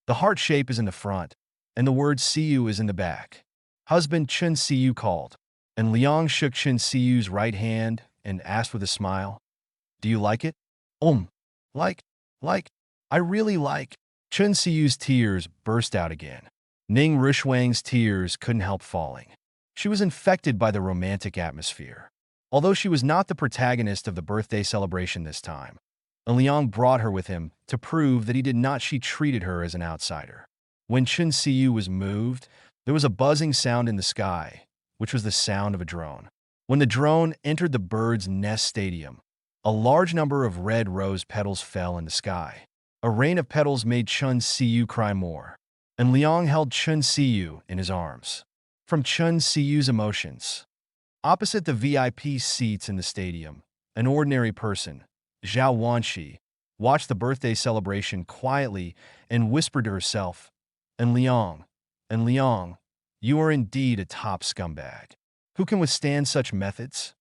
The heart shape is in the front, and the word "see you" is in the back. Husband Chun See You called, and Liang shook Chun See You's right hand and asked with a smile, "Do you like it?" Like, I really like." Chun See You's tears burst out again. Ning Rushwang's tears couldn't help falling. She was infected by the romantic atmosphere. Although she was not the protagonist of the birthday celebration this time, Liang brought her with him to prove that she treated her as an outsider. When Chun See You was moved, there was a buzzing sound in the sky, which was the sound of a drone. When the drone entered the bird's nest stadium, a large number of red rose petals fell in the sky. A rain of petals made Chun See You cry more, and Liang held Chun See You in his arms. From Chun See You's emotions. Opposite the VIP seats in the stadium, an ordinary person, Zhao Wanshi, watched the birthday celebration quietly and whispered to herself, and Liang, you are indeed a top scumbag. Who can withstand such methods?"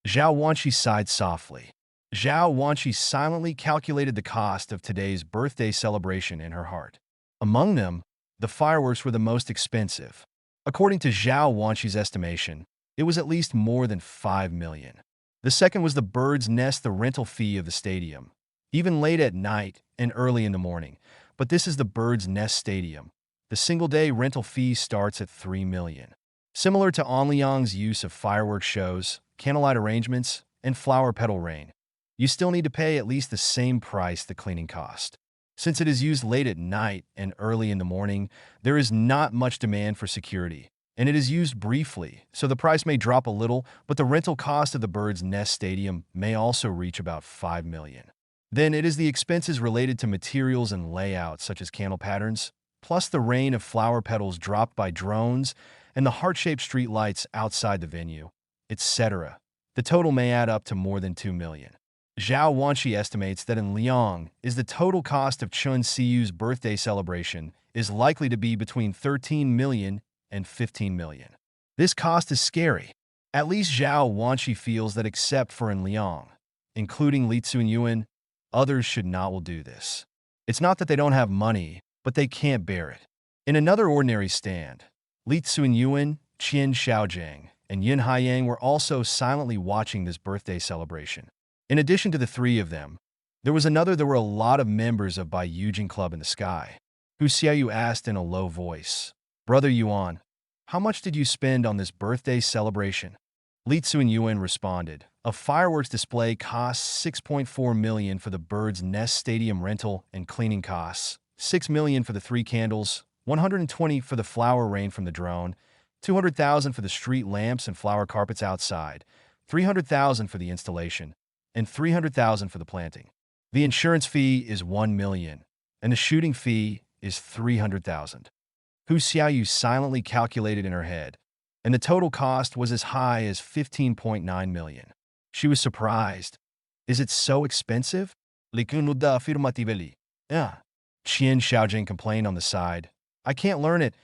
Zhao Wanshi sighed softly. Zhao Wanshi silently calculated the cost of today's birthday celebration in her heart. Among them, the fireworks were the most expensive. According to Zhao Wanshi's estimation, it was at least more than 5 million. The second was the bird's nest, the rental fee of the stadium, even late at night and early in the morning. But this is the bird's nest stadium. The single-day rental fee starts at 3 million. Similar to An Liang's use of fireworks shows, candlelight arrangements, and flower petal rain, you still need to pay at least the same price the cleaning cost. Since it is used late at night and early in the morning, there is not much demand for security, and it is used briefly, so the price may drop a little, but the rental cost of the bird's nest stadium may also reach about 5 million. Then it is the expenses related to materials and layout, such as candle patterns, plus the rain of flower petals dropped by drones and the heart-shaped street lights outside the venue, etc. The total may add up to more than 2 million. Zhao Wanshi estimates that in Liang is the total cost of Chun See You's birthday celebration is likely to be between 13 million and 15 million. This cost is scary. At least Zhao Wanshi feels that except for in Liang, including Li Tsunyuan, others should not will do this. It's not that they don't have money, but they can't bear it. In another ordinary stand, Li Tsunyuan, Qian Xiaojing, and Yin Haiyang were also silently watching this birthday celebration. In addition to the three of them, there were a lot of members of Bai Yujing Club in the sky. Hu Xiaoyu asked in a low voice, "Brother Yuan, how much did you spend on this birthday celebration?" Li Tsunyuan responded, "A fireworks display costs 6.4 million for the bird's nest stadium rental and cleaning costs, 6 million for the 3 candles, 120 for the flower rain from the drone, 200,000 for the street lamps and flower carpets outside, 300,000 for the installation, and 300,000 for the planting. The insurance fee is 1 million, and the shooting fee is 300,000. Hu Xiaoyu silently calculated in her head, and the total cost was as high as 15.9 million. She was surprised. "Is it so expensive?" Yeah. Qian Xiaojing complained on the side. I can't learn it.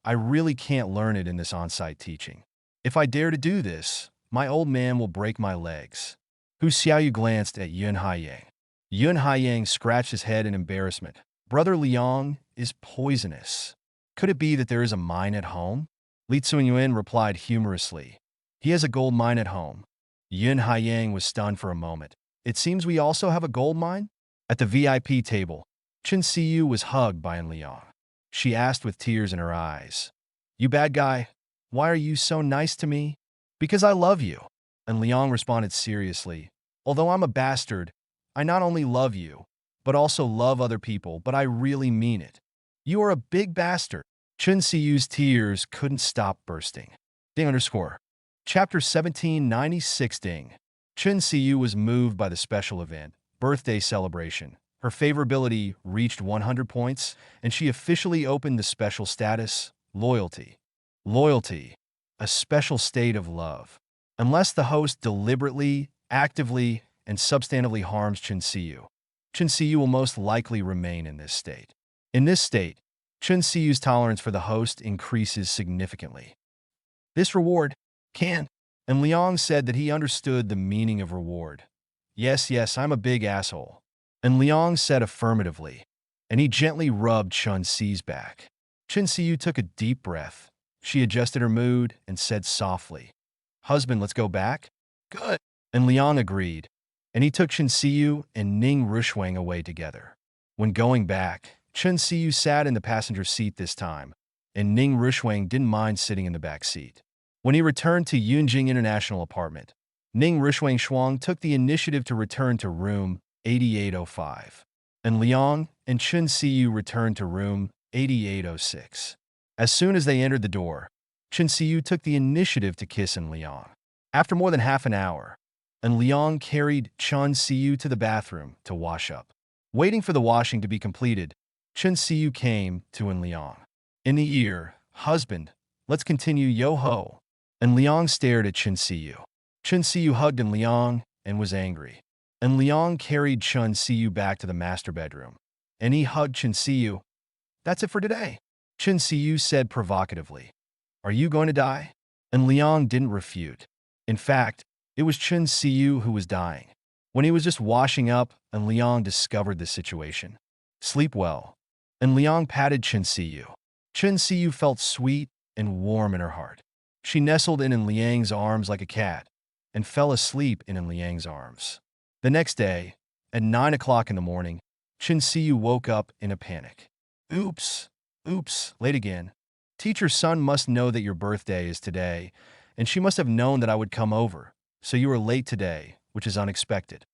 I really can't learn it in this on-site teaching. If I dare to do this, my old man will break my legs." Hu Xiaoyu glanced at Yun Haiyang. Yun Haiyang scratched his head in embarrassment. "Brother Liang is poisonous. Could it be that there is a mine at home?" Li Tsunyuan replied humorously. "He has a gold mine at home." Yun Haiyang was stunned for a moment. "It seems we also have a gold mine?" At the VIP table, Chun See You was hugged by An Liang. She asked with tears in her eyes, "You bad guy, why are you so nice to me?" "Because I love you." And Liang responded seriously, "Although I'm a bastard, I not only love you, but also love other people, but I really mean it. You are a big bastard." Chun See Yu's tears couldn't stop bursting. Ding_. Chapter 1796 Ding. Chun Siyu was moved by the special event, birthday celebration. Her favorability reached 100 points, and she officially opened the special status, loyalty. Loyalty, a special state of love. Unless the host deliberately, actively, and substantively harms Chun Siyu will most likely remain in this state. In this state, Chun Siyu's tolerance for the host increases significantly. This reward can. And Liang said that he understood the meaning of reward. Yes, I'm a big asshole. And Liang said affirmatively, and he gently rubbed Chun Si's back. Chun Siyu took a deep breath. She adjusted her mood and said softly, "Husband, let's go back?" "Good." And Liang agreed, and he took Chun Siyu and Ning Rushwang away together. When going back, Chun Siyu sat in the passenger seat this time, and Ning Rushwang didn't mind sitting in the back seat. When he returned to Yunjing International Apartment, Ning Rushwang Shuang took the initiative to return to room 8805, and Liang and Chun Siyu returned to room 8806. As soon as they entered the door, Chun Siyu took the initiative to kiss Liang. After more than half an hour, Liang carried Chun Siyu to the bathroom to wash up. Waiting for the washing to be completed, Chun Siyu came to Liang. In the ear, "Husband, let's continue yo-ho." And Liang stared at Chun Siyu. Chun Siyu hugged Liang and was angry. And Liang carried Chun Siyu back to the master bedroom. And he hugged Chun Siyu. "That's it for today," Chun Siyu said provocatively. "Are you going to die?" And Liang didn't refute. In fact, it was Chun Siyu who was dying. When he was just washing up, and Liang discovered the situation. "Sleep well." And Liang patted Chun Siyu. Chun Siyu felt sweet and warm in her heart. She nestled in Liang's arms like a cat and fell asleep in Liang's arms. The next day, at 9 o'clock in the morning, Chun Siyu woke up in a panic. Oops, late again. Teacher's son must know that your birthday is today, and she must have known that I would come over, so you are late today, which is unexpected."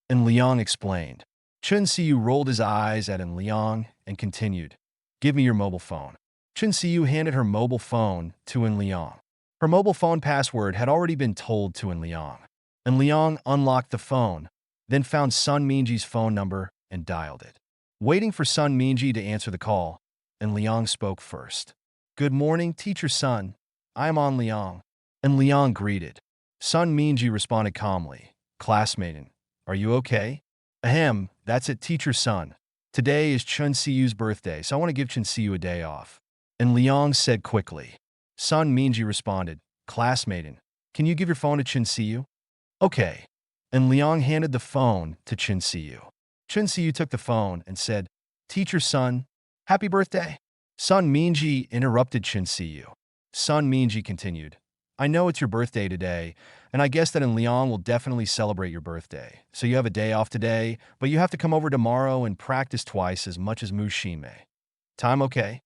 And Liang explained. Chun Siyu rolled his eyes at Liang and continued, "Give me your mobile phone." Chun Siyu handed her mobile phone to Liang. Her mobile phone password had already been told to Liang. And Liang unlocked the phone, then found Sun Minji's phone number and dialed it. Waiting for Sun Minji to answer the call, and Liang spoke first. "Good morning, teacher Sun. I am on Liang." And Liang greeted. Sun Minji responded calmly. "Classmate, are you okay?" "Ahem, that's it, teacher Sun. Today is Chun Siyu's birthday, so I want to give Chun Siyu a day off." And Liang said quickly. Sun Minji responded, "Classmate, can you give your phone to Chun Siyu?" "Okay." And Liang handed the phone to Chun Siyu. Chun Siyu took the phone and said, "Teacher Sun, happy birthday." Sun Minji interrupted Chun Siyu. Sun Minji continued, "I know it's your birthday today, and I guess that Liang will definitely celebrate your birthday. So you have a day off today, but you have to come over tomorrow and practice twice as much as Mushime. Time okay?"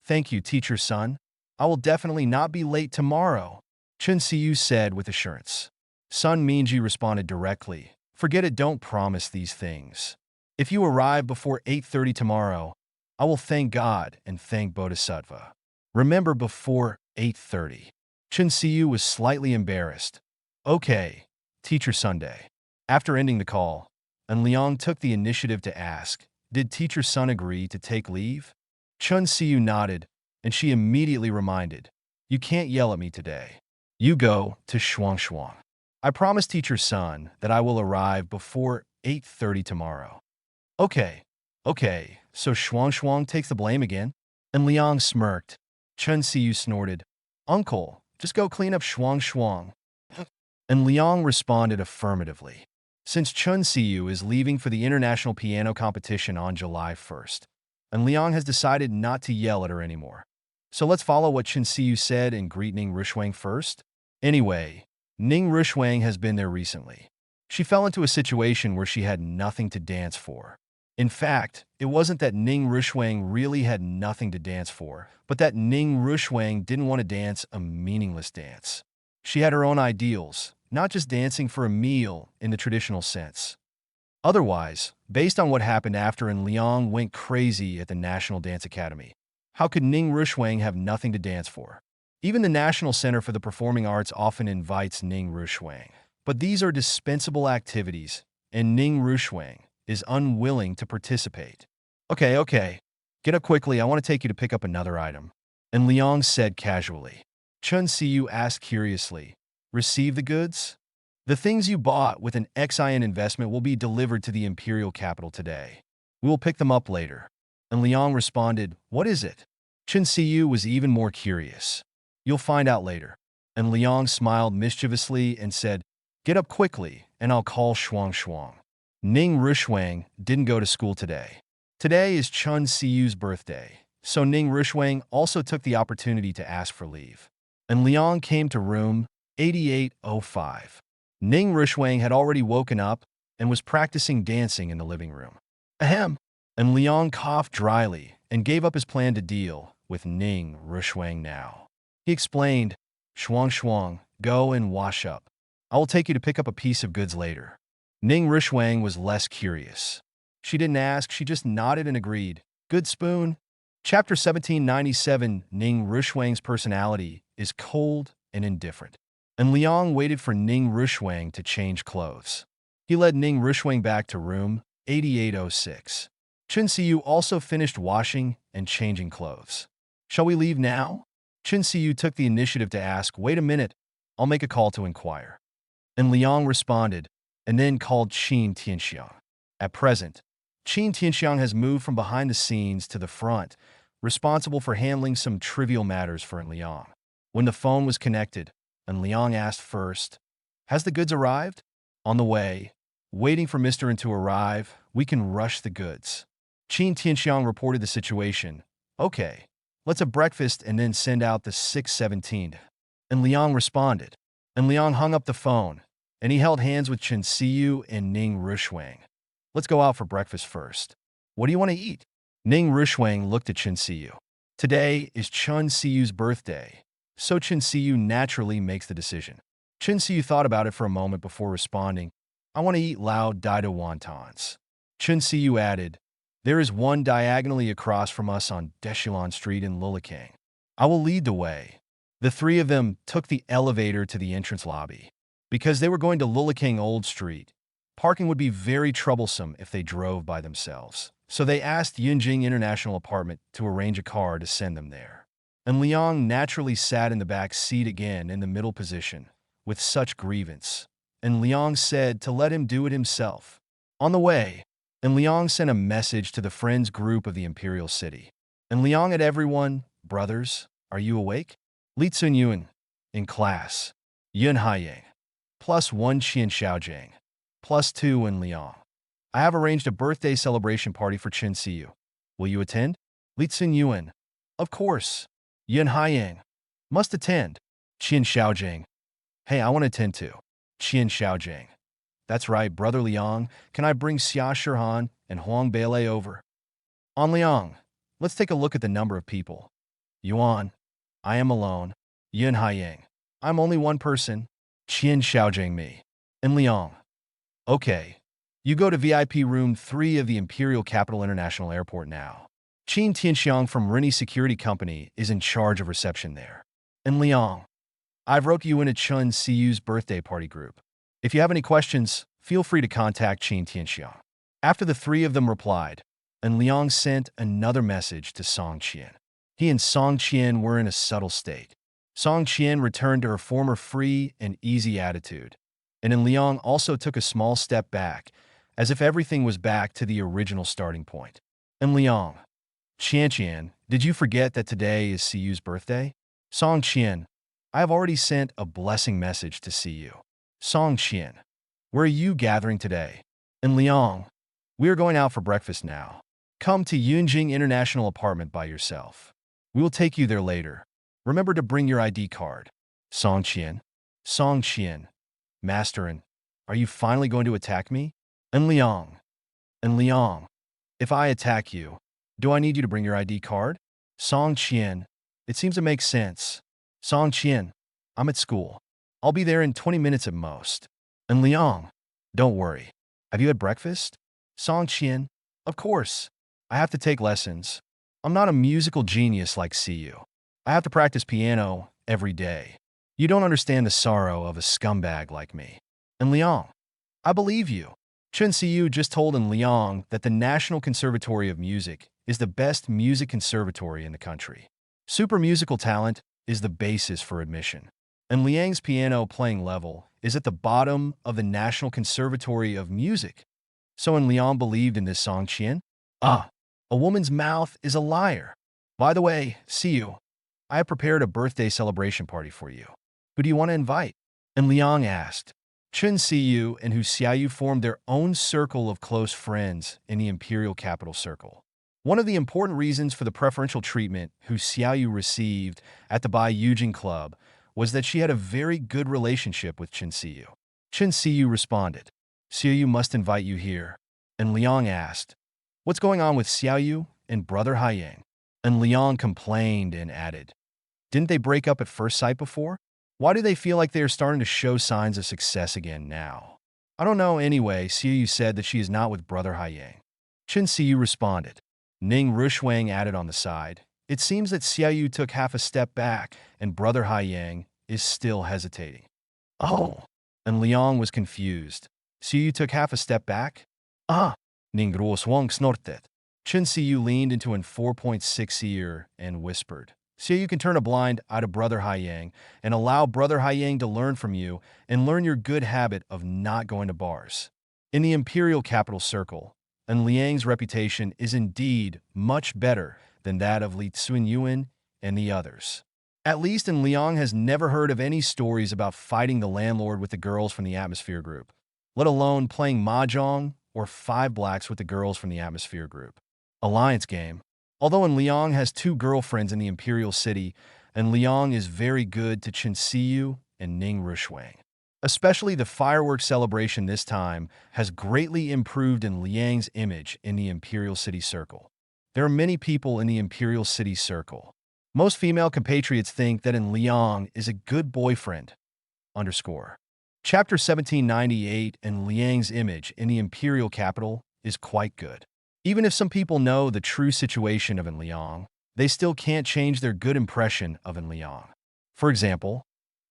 "Thank you, teacher Sun. I will definitely not be late tomorrow," Chun Siyu said with assurance. Sun Minji responded directly, "Forget it, don't promise these things. If you arrive before 8:30 tomorrow, I will thank God and thank Bodhisattva. Remember, before 8:30. Chun Siyu was slightly embarrassed. "Okay, teacher Sunday." After ending the call, Liang took the initiative to ask, "Did teacher Sun agree to take leave?" Chun Siyu nodded, and she immediately reminded, "You can't yell at me today. You go to Shuang. I promise teacher Sun that I will arrive before 8:30 tomorrow." Okay, so Shuang takes the blame again?" And Liang smirked. Chun Siyu snorted, "Uncle, just go clean up Shuang." And Liang responded affirmatively. Since Chun Siyu is leaving for the international piano competition on July 1st, and Liang has decided not to yell at her anymore. So let's follow what Chun Siyu said and greet Ning Rushwang first. Anyway, Ning Rushwang has been there recently. She fell into a situation where she had nothing to dance for. In fact, it wasn't that Ning Rushwang really had nothing to dance for, but that Ning Rushwang didn't want to dance a meaningless dance. She had her own ideals, not just dancing for a meal in the traditional sense. Otherwise, based on what happened after Liang went crazy at the National Dance Academy, how could Ning Rushwang have nothing to dance for? Even the National Center for the Performing Arts often invites Ning Rushuang. But these are dispensable activities, and Ning Rushuang is unwilling to participate. Okay. Get up quickly, I want to take you to pick up another item. And Liang said casually. Chun Siyu asked curiously, receive the goods? The things you bought with an XIN investment will be delivered to the imperial capital today. We will pick them up later. And Liang responded, what is it? Chun Siyu was even more curious. You'll find out later. And Liang smiled mischievously and said, get up quickly, and I'll call Shuang. Ning Rushuang didn't go to school today. Today is Chun Siyu's birthday, so Ning Rushuang also took the opportunity to ask for leave. And Liang came to room 8805. Ning Rushuang had already woken up and was practicing dancing in the living room. Ahem. And Liang coughed dryly and gave up his plan to deal with Ning Rushuang now. He explained, Shuang, go and wash up. I will take you to pick up a piece of goods later. Ning Rushuang was less curious. She didn't ask, she just nodded and agreed. Good spoon. Chapter 1797. Ning Rushuang's personality is cold and indifferent. And Liang waited for Ning Rushuang to change clothes. He led Ning Rushuang back to room 8806. Chun Siyu also finished washing and changing clothes. Shall we leave now? Chun Siyu took the initiative to ask, wait a minute, I'll make a call to inquire. And Liang responded, and then called Qin Tianxiang. At present, Qin Tianxiang has moved from behind the scenes to the front, responsible for handling some trivial matters for Liang. When the phone was connected, and Liang asked first, has the goods arrived? On the way. Waiting for Mr. N to arrive, we can rush the goods. Qin Tianxiang reported the situation. Okay, let's have breakfast and then send out the 617. And Liang responded. And Liang hung up the phone, and he held hands with Chun Siyu and Ning Rushuang. Let's go out for breakfast first. What do you want to eat? Ning Rushuang looked at Chun Siyu. Today is Chun Siyu's birthday, so Chun Siyu naturally makes the decision. Chun Siyu thought about it for a moment before responding, I want to eat Lao Daido wontons. Chun Siyu added, there is one diagonally across from us on Deshilon Street in Lulikang. I will lead the way. The three of them took the elevator to the entrance lobby. Because they were going to Lulikang Old Street, parking would be very troublesome if they drove by themselves. So they asked Yunjing International Apartment to arrange a car to send them there. And Liang naturally sat in the back seat again in the middle position, with such grievance. And Liang said to let him do it himself. On the way, and Liang sent a message to the friends group of the Imperial City. And Liang at everyone, brothers, are you awake? Li Tsun Yuan, in class. Yun Haiyang. +1 Qian Xiaojiang. +2 in Liang. I have arranged a birthday celebration party for Chun Siyu. Will you attend? Li Tsun Yuan. Of course. Yun Haiyang. Must attend. Qian Xiaojiang. Hey, I want to attend too. Qian Xiaojiang. That's right, Brother Liang. Can I bring Xia Shihan and Huang Beilei over? On Liang, let's take a look at the number of people. Yuan. I am alone. Yun Haiyang. I'm only one person. Qian Xiaojiang me. And Liang. Okay. You go to VIP room 3 of the Imperial Capital International Airport now. Qin Tianxiang from Rini Security Company is in charge of reception there. And Liang. I've wrote you in a Chun Siyu's birthday party group. If you have any questions, feel free to contact Qin Tianxiang. After the three of them replied, and Liang sent another message to Song Qian. He and Song Qian were in a subtle state. Song Qian returned to her former free and easy attitude, and Liang also took a small step back, as if everything was back to the original starting point. And Liang. Qian, did you forget that today is Siyu's birthday? Song Qian. I have already sent a blessing message to Siyu. Song Qian. Where are you gathering today? And Liang. We are going out for breakfast now. Come to Yunjing International Apartment by yourself. We will take you there later. Remember to bring your ID card. Song Qian. Song Qian. Masterin, are you finally going to attack me? And Liang. And Liang. If I attack you, do I need you to bring your ID card? Song Qian. It seems to make sense. Song Qian. I'm at school. I'll be there in 20 minutes at most. And Liang. Don't worry. Have you had breakfast? Song Qian. Of course. I have to take lessons. I'm not a musical genius like Siyu. I have to practice piano every day. You don't understand the sorrow of a scumbag like me. And Liang, I believe you. Chun Siyu just told in Liang that the National Conservatory of Music is the best music conservatory in the country. Super musical talent is the basis for admission. And Liang's piano playing level is at the bottom of the National Conservatory of Music. So and Liang believed in this song Qian? Ah, a woman's mouth is a liar. By the way, Siyu, I have prepared a birthday celebration party for you. Who do you want to invite? And Liang asked. Chun Siyu and Hu Xiaoyu formed their own circle of close friends in the imperial capital circle. One of the important reasons for the preferential treatment Hu Xiaoyu received at the Bai Yujing Club was that she had a very good relationship with Chun Siyu. Chun Siyu responded, Xiaoyu must invite you here. And Liang asked, what's going on with Xiaoyu and brother Haiyang? And Liang complained and added, didn't they break up at first sight before? Why do they feel like they are starting to show signs of success again now? I don't know anyway. Xiaoyu said that she is not with brother Haiyang. Chun Siyu responded. Ning Rushuang added on the side, it seems that Xiaoyu took half a step back and brother Haiyang is still hesitating. Oh, and Liang was confused. Xiaoyu took half a step back? Ah, Ning Rushuang snorted. Chun Siyu leaned into an 4.6 ear and whispered, Xiaoyu can turn a blind eye to brother Haiyang and allow brother Haiyang to learn from you and learn your good habit of not going to bars. In the imperial capital circle, and Liang's reputation is indeed much better than that of Li Tsunyuan and the others. At least and Liang has never heard of any stories about fighting the landlord with the girls from the Atmosphere group, let alone playing mahjong or five blacks with the girls from the Atmosphere group. Alliance game. Although Liang has two girlfriends in the imperial city, and Liang is very good to Chun Siyu and Ning Rushuang. Especially the fireworks celebration this time has greatly improved in Liang's image in the Imperial City Circle. There are many people in the Imperial City Circle. Most female compatriots think that Liang is a good boyfriend. Chapter 1798 and Liang's image in the Imperial capital is quite good. Even if some people know the true situation of Liang, they still can't change their good impression of Liang. For example,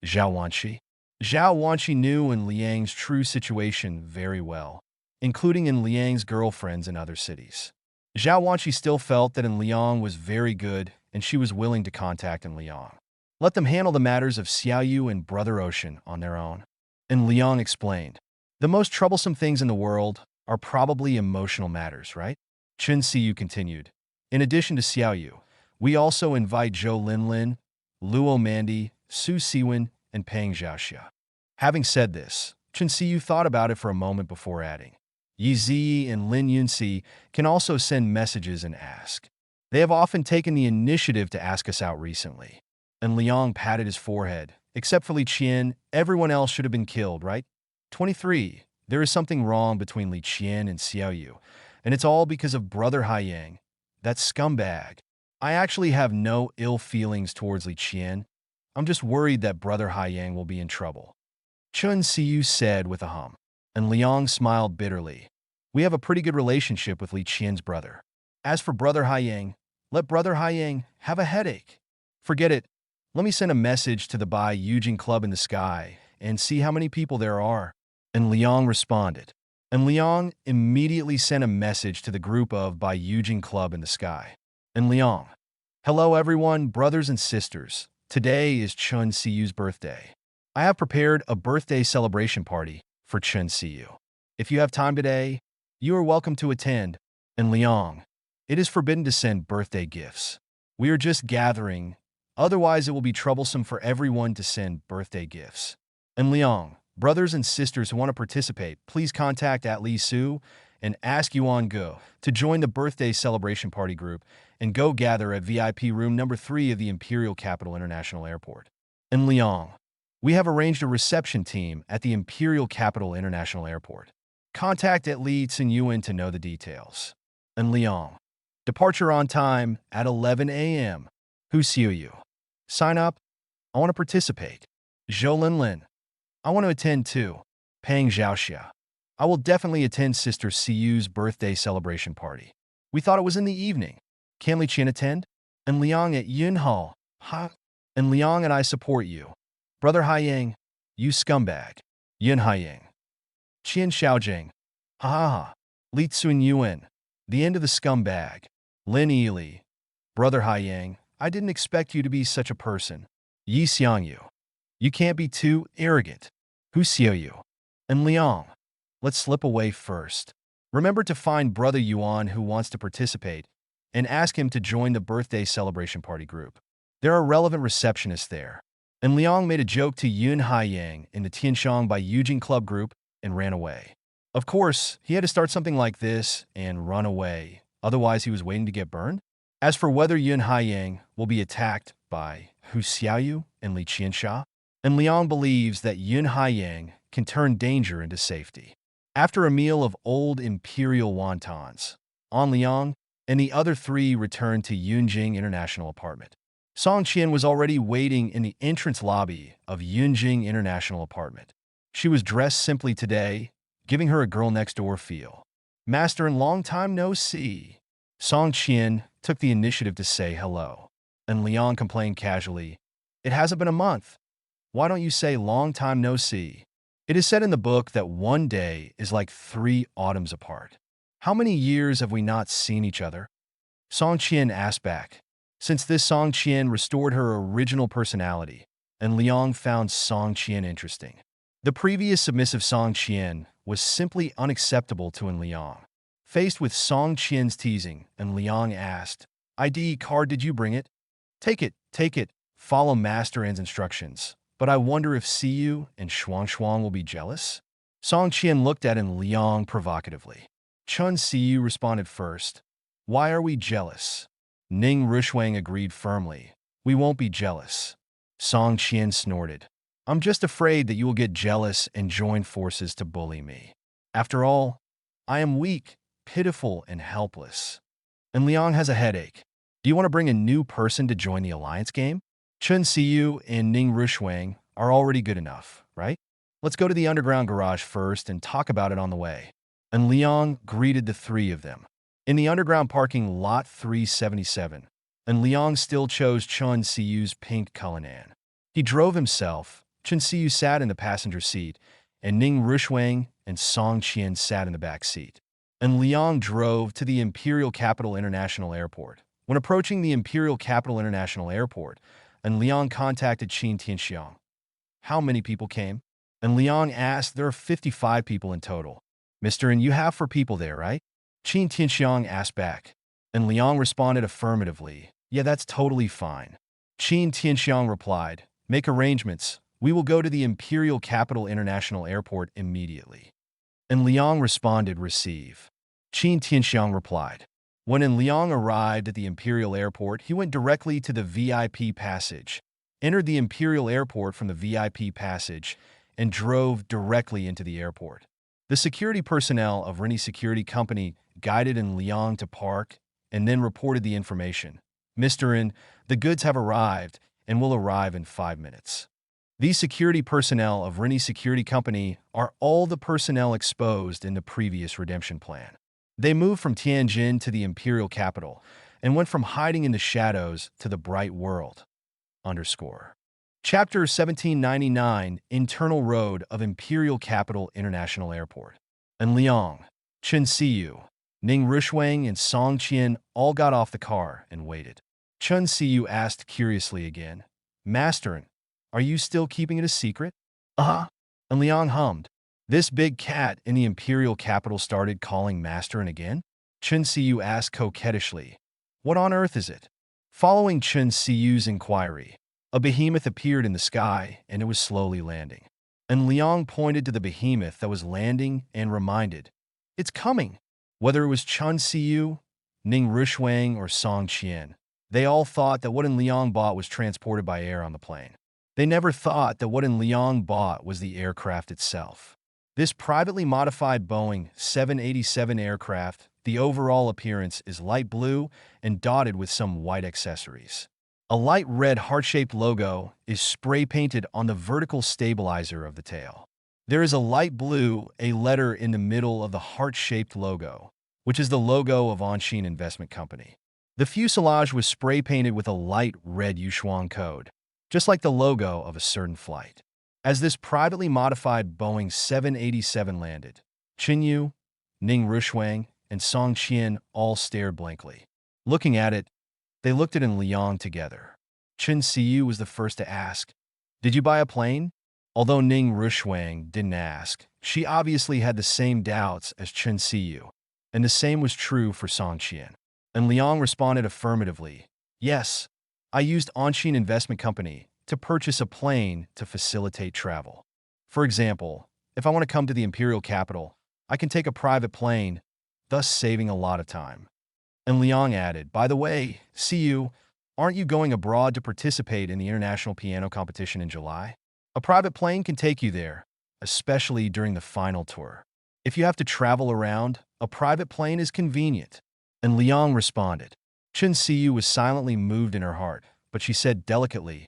Zhao Wanshi. Zhao Wanshi knew Liang's true situation very well, including Liang's girlfriends in other cities. Zhao Wanshi still felt that Liang was very good and she was willing to contact Liang. Let them handle the matters of Xiaoyu and Brother Ocean on their own. And Liang explained, the most troublesome things in the world are probably emotional matters, right? Chun Siyu continued, in addition to Xiaoyu, we also invite Zhou Linlin, Luo Mandi, Su Siwen, and Peng Xiaoxia. Having said this, Chun Siyu thought about it for a moment before adding, Yi Ziyi and Lin Yunxi can also send messages and ask. They have often taken the initiative to ask us out recently. And Liang patted his forehead. Except for Li Qian, everyone else should have been killed, right? 23. There is something wrong between Li Qian and Xiaoyu, and it's all because of brother Haiyang, that scumbag. I actually have no ill feelings towards Li Qian. I'm just worried that brother Haiyang will be in trouble. Chun Siyu said with a hum, and Liang smiled bitterly. We have a pretty good relationship with Li Qian's brother. As for brother Haiyang, let brother Haiyang have a headache. Forget it. Let me send a message to the Bai Yujing Club in the sky and see how many people there are. And Liang responded. And Liang immediately sent a message to the group of Bai Yujing Club in the sky. And Liang, hello everyone, brothers and sisters. Today is Chun Siyu's birthday. I have prepared a birthday celebration party for Chun Siyu. If you have time today, you are welcome to attend. And Liang, it is forbidden to send birthday gifts. We are just gathering, otherwise it will be troublesome for everyone to send birthday gifts. And Liang, brothers and sisters who want to participate, please contact Li Su and ask Yuan Go to join the birthday celebration party group and go gather at VIP room number 3 of the Imperial Capital International Airport. And Liang, we have arranged a reception team at the Imperial Capital International Airport. Contact Li Tsunyuan to know the details. And Liang, departure on time at 11 a.m. Hu Xiaoyu. Sign up. I want to participate. Zhou Linlin. I want to attend too. Peng Xiaoxia. I will definitely attend Sister Siyu's birthday celebration party. We thought it was in the evening. Can Li Qian attend? And Liang at Yunhao. Ha. and Liang and I support you. Brother Haiyang, you scumbag. Yin Haiyang. Qian Xiaojing. Ha ha ha. Li Tsun Yuan. The end of the scumbag. Lin Yili. Brother Haiyang, I didn't expect you to be such a person. Yi Xiangyu. You can't be too arrogant. Hu Xiaoyu. And Liang. Let's slip away first. Remember to find Brother Yuan who wants to participate and ask him to join the birthday celebration party group. There are relevant receptionists there. And Liang made a joke to Yun Haiyang in the Tianshang by Eugene Club group and ran away. Of course, he had to start something like this and run away, otherwise he was waiting to get burned. As for whether Yun Haiyang will be attacked by Hu Xiaoyu and Li Qiansha, and Liang believes that Yun Haiyang can turn danger into safety. After a meal of old imperial wontons, An Liang and the other three returned to Yunjing International Apartment. Song Qian was already waiting in the entrance lobby of Yunjing International Apartment. She was dressed simply today, giving her a girl-next-door feel. Master in long time no see. Song Qian took the initiative to say hello, and Liang complained casually, "It hasn't been a month. Why don't you say long time no see?" It is said in the book that one day is like 3 autumns apart. How many years have we not seen each other? Song Qian asked back. Since this, Song Qian restored her original personality, and Liang found Song Qian interesting. The previous submissive Song Qian was simply unacceptable to Liang. Faced with Song Qian's teasing, and Liang asked, "ID card, did you bring it?" Take it, follow Master N's instructions. But I wonder if Siyu and Shuang will be jealous? Song Qian looked at Liang provocatively. Chun Siyu responded first. Why are we jealous? Ning Rushuang agreed firmly. We won't be jealous. Song Qian snorted. I'm just afraid that you will get jealous and join forces to bully me. After all, I am weak, pitiful, and helpless. And Liang has a headache. Do you want to bring a new person to join the alliance game? Chun Siyu and Ning Rushuang are already good enough, right? Let's go to the underground garage first and talk about it on the way. And Liang greeted the three of them. In the underground parking lot 377, and Liang still chose Chun Siyu's pink Cullinan. He drove himself. Chun Siyu sat in the passenger seat, and Ning Rushuang and Song Qian sat in the back seat. And Liang drove to the Imperial Capital International Airport. When approaching the Imperial Capital International Airport, and Liang contacted Qin Tianxiang. How many people came? And Liang asked, there are 55 people in total. Mister, and you have 4 people there, right? Qin Tianxiang asked back. And Liang responded affirmatively. Yeah, that's totally fine. Qin Tianxiang replied, make arrangements. We will go to the Imperial Capital International Airport immediately. And Liang responded, receive. Qin Tianxiang replied. When Liang arrived at the Imperial Airport, he went directly to the VIP passage, entered the Imperial Airport from the VIP passage, and drove directly into the airport. The security personnel of Rini Security Company guided Liang to park and then reported the information. Mr. In, the goods have arrived and will arrive in 5 minutes. These security personnel of Rini Security Company are all the personnel exposed in the previous redemption plan. They moved from Tianjin to the imperial capital and went from hiding in the shadows to the bright world. Chapter 1799, Internal Road of Imperial Capital International Airport. And Liang, Chun Siyu, Ning Rushuang, and Song Qian all got off the car and waited. Chun Siyu asked curiously again, Masterin, are you still keeping it a secret? Uh-huh. And Liang hummed. This big cat in the imperial capital started calling Masterin again? Chun Siyu asked coquettishly. What on earth is it? Following Chun Siyu's inquiry, a behemoth appeared in the sky, and it was slowly landing. And Liang pointed to the behemoth that was landing and reminded, it's coming. Whether it was Chun Siyu, Ning Rushuang, or Song Qian, they all thought that what Liang bought was transported by air on the plane. They never thought that what Liang bought was the aircraft itself. This privately modified Boeing 787 aircraft, the overall appearance is light blue and dotted with some white accessories. A light red heart-shaped logo is spray-painted on the vertical stabilizer of the tail. There is a light blue, a letter in the middle of the heart-shaped logo, which is the logo of Anshin Investment Company. The fuselage was spray-painted with a light red Yushuang code. just like the logo of a certain flight. As this privately modified Boeing 787 landed, Chen Yu, Ning Rushwang, and Song Qian all stared blankly. Looking at it, they looked at it and Liang together. Chen Siyu was the first to ask, "Did you buy a plane?" Although Ning Rushwang didn't ask, she obviously had the same doubts as Chen Siyu, and the same was true for Song Qian. And Liang responded affirmatively, "Yes, I used Onshin Investment Company to purchase a plane to facilitate travel. For example, if I want to come to the imperial capital, I can take a private plane, thus saving a lot of time." And Liang added, "By the way, Siyu, aren't you going abroad to participate in the international piano competition in July? A private plane can take you there, especially during the final tour. If you have to travel around, a private plane is convenient." And Liang responded. Chen Siyu was silently moved in her heart, but she said delicately,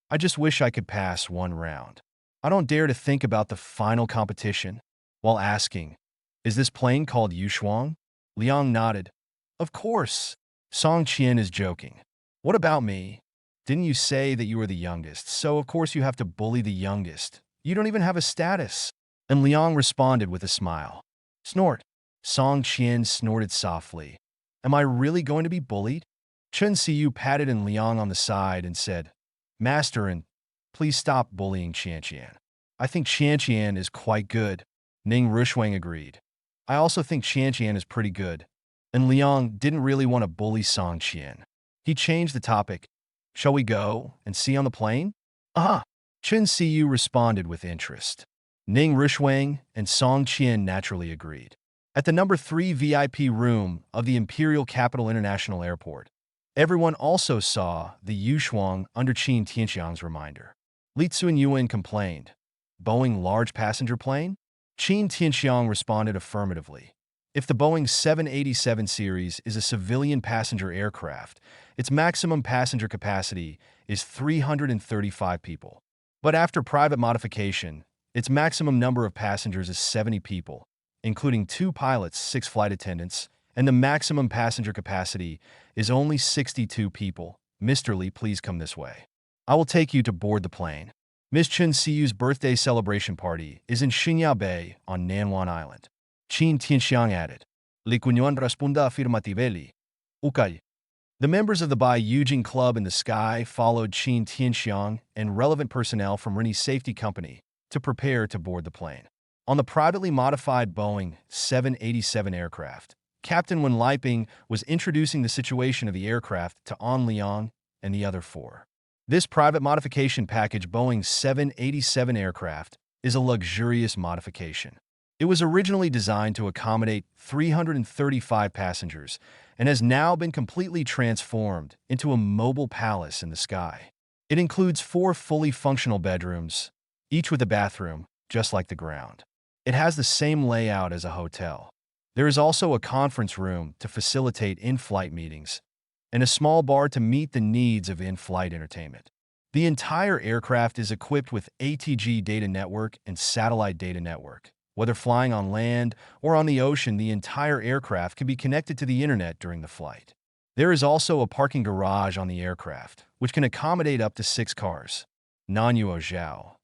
"I just wish I could pass one round. I don't dare to think about the final competition." While asking, "Is this plane called Yushuang?" Liang nodded. "Of course. Song Qian is joking. What about me? Didn't you say that you were the youngest, so of course you have to bully the youngest. You don't even have a status." And Liang responded with a smile. Snort. Song Qian snorted softly. "Am I really going to be bullied?" Chen Siyu patted Liang on the side and said, "Master, and please stop bullying Qian. I think Qian is quite good." Ning Rushwang agreed. "I also think Qian is pretty good." And Liang didn't really want to bully Song Qian. He changed the topic. "Shall we go and see on the plane?" "Ah!" Chen Siyu responded with interest. Ning Rushwang and Song Qian naturally agreed. At the number 3 VIP room of the Imperial Capital International Airport, everyone also saw the Yushuang under Qin Tianxiang's reminder. Li Tsun Yuan complained, "Boeing large passenger plane?" Qin Tianxiang responded affirmatively. If the Boeing 787 series is a civilian passenger aircraft, its maximum passenger capacity is 335 people. But after private modification, its maximum number of passengers is 70 people, including 2 pilots, 6 flight attendants, and the maximum passenger capacity is only 62 people. "Mr. Li, please come this way. I will take you to board the plane." Miss Chen Siyu's birthday celebration party is in Xinyao Bay on Nanwan Island. Qin Tianxiang added, "Li Kunyuan responda afirmatively. Okay." The members of the Bai Yujing Club in the sky followed Qin Tianxiang and relevant personnel from Rennie's safety company to prepare to board the plane. On the privately modified Boeing 787 aircraft, Captain Wen Liping was introducing the situation of the aircraft to An Liang and the other 4. This private modification package Boeing 787 aircraft is a luxurious modification. It was originally designed to accommodate 335 passengers and has now been completely transformed into a mobile palace in the sky. It includes 4 fully functional bedrooms, each with a bathroom, just like the ground. It has the same layout as a hotel. There is also a conference room to facilitate in-flight meetings and a small bar to meet the needs of in-flight entertainment. The entire aircraft is equipped with AtoZ data network and satellite data network. Whether flying on land or on the ocean, the entire aircraft can be connected to the internet during the flight. There is also a parking garage on the aircraft, which can accommodate up to 6 cars. Nanhuo Zhao.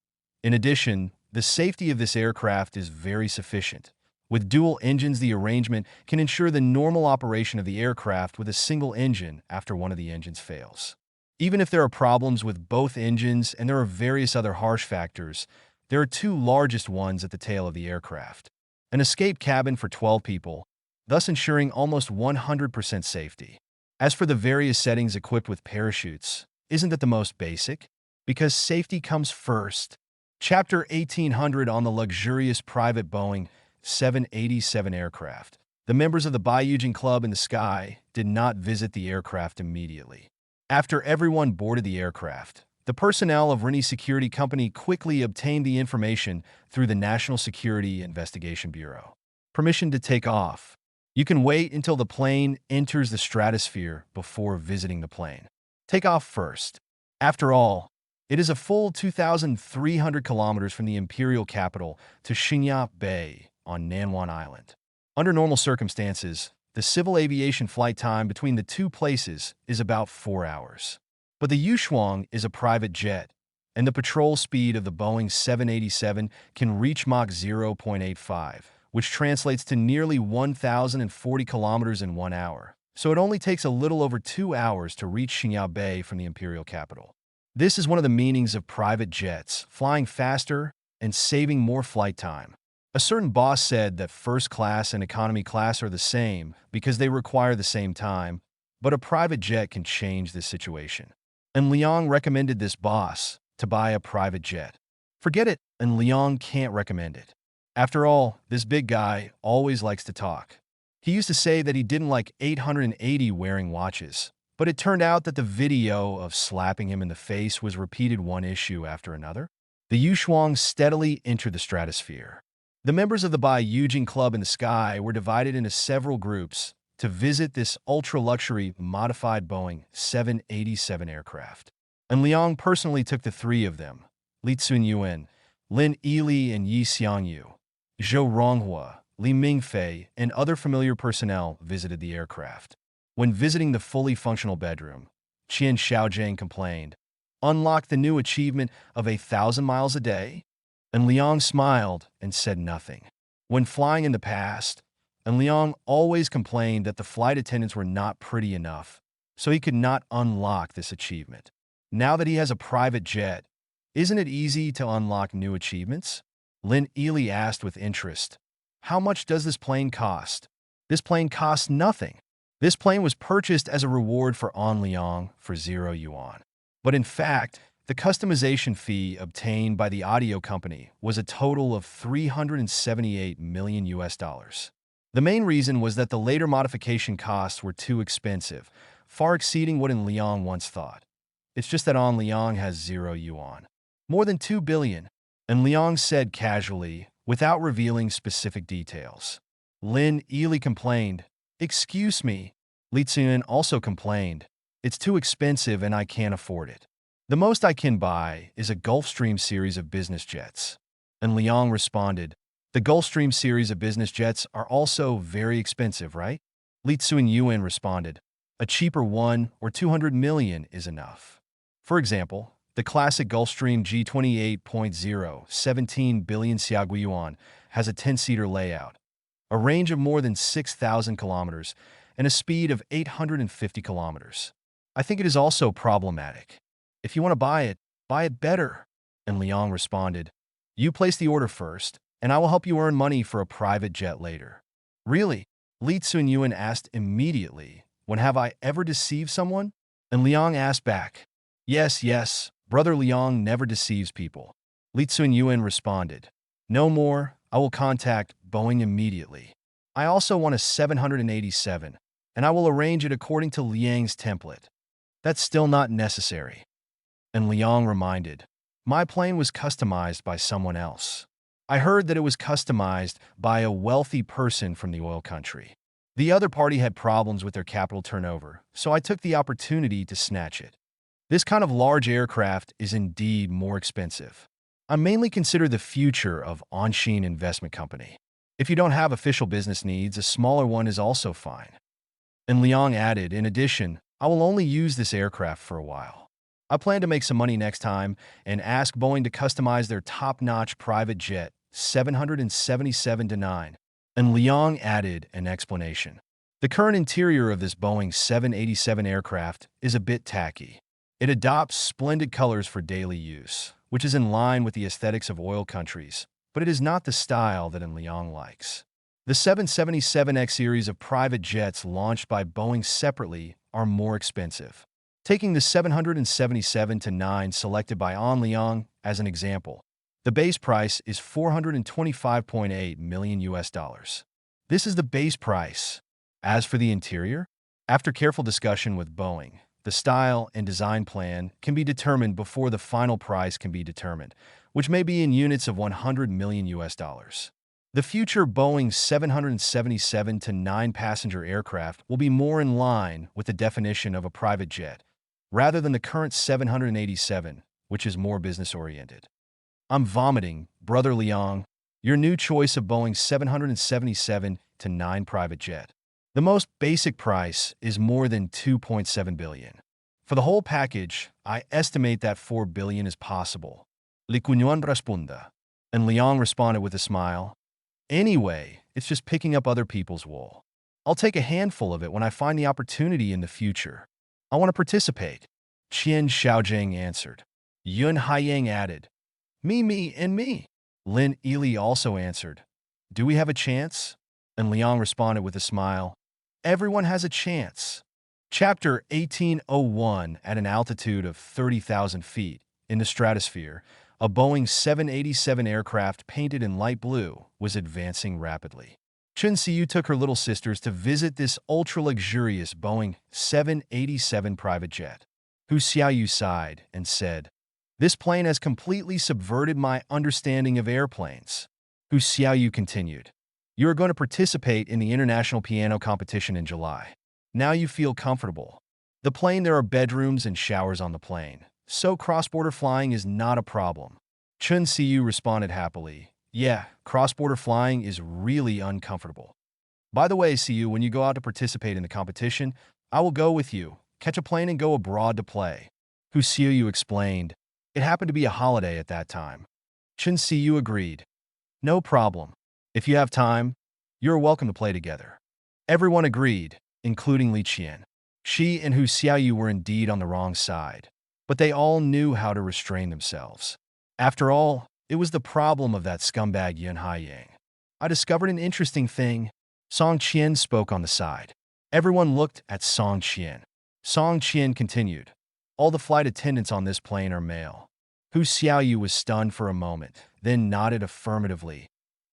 In addition, the safety of this aircraft is very sufficient. With dual engines, the arrangement can ensure the normal operation of the aircraft with a single engine after one of the engines fails. Even if there are problems with both engines and there are various other harsh factors, there are 2 largest ones at the tail of the aircraft. An escape cabin for 12 people, thus ensuring almost 100% safety. As for the various settings equipped with parachutes, isn't that the most basic? Because safety comes first. Chapter 1800 on the luxurious private Boeing 787 aircraft. The members of the Baiyujing Club in the sky did not visit the aircraft immediately. After everyone boarded the aircraft, the personnel of Rennie Security Company quickly obtained the information through the National Security Investigation Bureau. Permission to take off. You can wait until the plane enters the stratosphere before visiting the plane. Take off first. After all, it is a full 2,300 kilometers from the imperial capital to Xinyao Bay on Nanwan Island. Under normal circumstances, the civil aviation flight time between the 2 places is about 4 hours. But the Yushuang is a private jet, and the patrol speed of the Boeing 787 can reach Mach 0.85, which translates to nearly 1,040 kilometers in 1 hour. So it only takes a little over 2 hours to reach Xingyao Bay from the imperial capital. This is one of the meanings of private jets, flying faster and saving more flight time. A certain boss said that first class and economy class are the same because they require the same time, but a private jet can change this situation. And Liang recommended this boss to buy a private jet. Forget it, and Liang can't recommend it. After all, this big guy always likes to talk. He used to say that he didn't like 880 wearing watches, but it turned out that the video of slapping him in the face was repeated one issue after another. The Yushuang steadily entered the stratosphere. The members of the Bai Yujing Club in the Sky were divided into several groups to visit this ultra-luxury modified Boeing 787 aircraft. And Liang personally took the three of them, Li Tsunyuan, Lin Yili, and Yi Xiangyu. Zhou Ronghua, Li Mingfei, and other familiar personnel visited the aircraft. When visiting the fully functional bedroom, Qian Xiaojiang complained, "Unlock the new achievement of 1,000 miles a day?" And Liang smiled and said nothing. When flying in the past, and Liang always complained that the flight attendants were not pretty enough, so he could not unlock this achievement. Now that he has a private jet, isn't it easy to unlock new achievements? Lin Yili asked with interest, "How much does this plane cost?" This plane costs nothing. This plane was purchased as a reward for An Liang for 0 yuan. But in fact, the customization fee obtained by the audio company was a total of $378 million US. The main reason was that the later modification costs were too expensive, far exceeding what An Liang once thought. It's just that An Liang has 0 yuan. More than 2 billion, An Liang said casually, without revealing specific details. Lin Yili complained, "Excuse me." Li Tsuyan also complained, "It's too expensive and I can't afford it. The most I can buy is a Gulfstream series of business jets." And Liang responded, "The Gulfstream series of business jets are also very expensive, right?" Li Tsuyan responded, "A cheaper one or 200 million is enough. For example, the classic Gulfstream G28.0 17 billion Xiaogui yuan has a 10-seater layout, a range of more than 6,000 kilometers, and a speed of 850 kilometers. I think it is also problematic. If you want to buy it better." And Liang responded, "You place the order first, and I will help you earn money for a private jet later." "Really?" Li Tsunyuan asked immediately, "When have I ever deceived someone?" And Liang asked back, Yes, brother Liang never deceives people." Li Tsunyuan responded, "No more, I will contact Boeing immediately. I also want a 787, and I will arrange it according to Liang's template." "That's still not necessary." And Liang reminded, "My plane was customized by someone else. I heard that it was customized by a wealthy person from the oil country. The other party had problems with their capital turnover, so I took the opportunity to snatch it. This kind of large aircraft is indeed more expensive. I mainly consider the future of Anshin Investment Company. If you don't have official business needs, a smaller one is also fine." And Liang added, "In addition, I will only use this aircraft for a while. I plan to make some money next time and ask Boeing to customize their top-notch private jet, 777-9. And Liang added an explanation. "The current interior of this Boeing 787 aircraft is a bit tacky. It adopts splendid colors for daily use, which is in line with the aesthetics of oil countries, but it is not the style that An Liang likes. The 777X series of private jets launched by Boeing separately are more expensive. Taking the 777-9 selected by An Liang as an example, the base price is $425.8 million US. This is the base price. As for the interior, after careful discussion with Boeing, the style and design plan can be determined before the final price can be determined, which may be in units of 100 million US. The future Boeing 777-9 passenger aircraft will be more in line with the definition of a private jet, rather than the current 787, which is more business-oriented. I'm vomiting, brother Liang. Your new choice of Boeing 777-9 private jet. The most basic price is more than 2.7 billion. For the whole package, I estimate that 4 billion is possible. Li Kunyuan responda. And Liang responded with a smile. Anyway, it's just picking up other people's wool. I'll take a handful of it when I find the opportunity in the future. I want to participate. Qian Xiaojing answered. Yun Haiyang added. Me, and me. Lin Ili also answered. Do we have a chance? And Liang responded with a smile. Everyone has a chance. Chapter 1801. At an altitude of 30,000 feet in the stratosphere, a Boeing 787 aircraft painted in light blue was advancing rapidly. Chun Siyu took her little sisters to visit this ultra-luxurious Boeing 787 private jet. Hu Xiaoyu sighed and said, "This plane has completely subverted my understanding of airplanes." Hu Xiaoyu continued, "You are going to participate in the international piano competition in July. Now you feel comfortable. The plane, there are bedrooms and showers on the plane, so cross-border flying is not a problem." Chun Siyu responded happily, "Yeah, cross-border flying is really uncomfortable. By the way, Siyu, when you go out to participate in the competition, I will go with you, catch a plane and go abroad to play." Hu Xiaoyu explained. It happened to be a holiday at that time. Chun Siyu agreed. "No problem. If you have time, you're welcome to play together." Everyone agreed, including Li Qian. She and Hu Xiaoyu were indeed on the wrong side, but they all knew how to restrain themselves. After all, it was the problem of that scumbag Yun Haiyang. "I discovered an interesting thing." Song Qian spoke on the side. Everyone looked at Song Qian. Song Qian continued, "All the flight attendants on this plane are male." Hu Xiaoyu was stunned for a moment, then nodded affirmatively.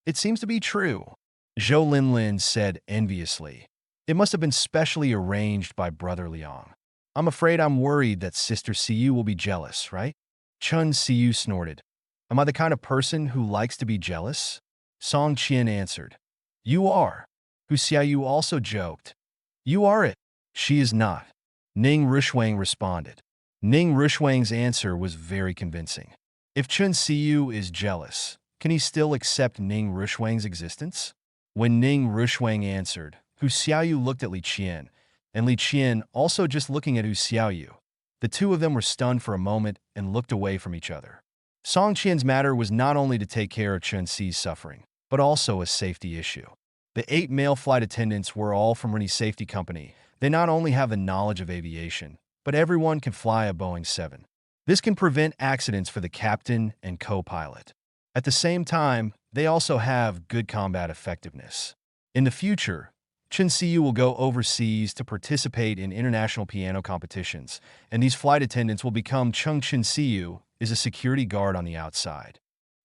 "It seems to be true." Zhou Linlin said enviously, "It must have been specially arranged by Brother Liang. I'm afraid I'm worried that Sister Siyu will be jealous, right?" Chun Siyu snorted. "Am I the kind of person who likes to be jealous?" Song Qian answered. "You are." Hu Xiaoyu also joked. "You are it." "She is not." Ning Rushuang responded. Ning Rushuang's answer was very convincing. If Chun Siyu is jealous, can he still accept Ning Rushuang's existence? When Ning Rushuang answered, Hu Xiaoyu looked at Li Qian, and Li Qian also just looking at Hu Xiaoyu. The two of them were stunned for a moment and looked away from each other. Song Qian's matter was not only to take care of Chun Si's suffering, but also a safety issue. The 8 male flight attendants were all from Rennie's safety company. They not only have the knowledge of aviation, but everyone can fly a Boeing 7. This can prevent accidents for the captain and co-pilot. At the same time, they also have good combat effectiveness. In the future, Chun Siyu will go overseas to participate in international piano competitions, and these flight attendants will become Chun Siyu is a security guard on the outside.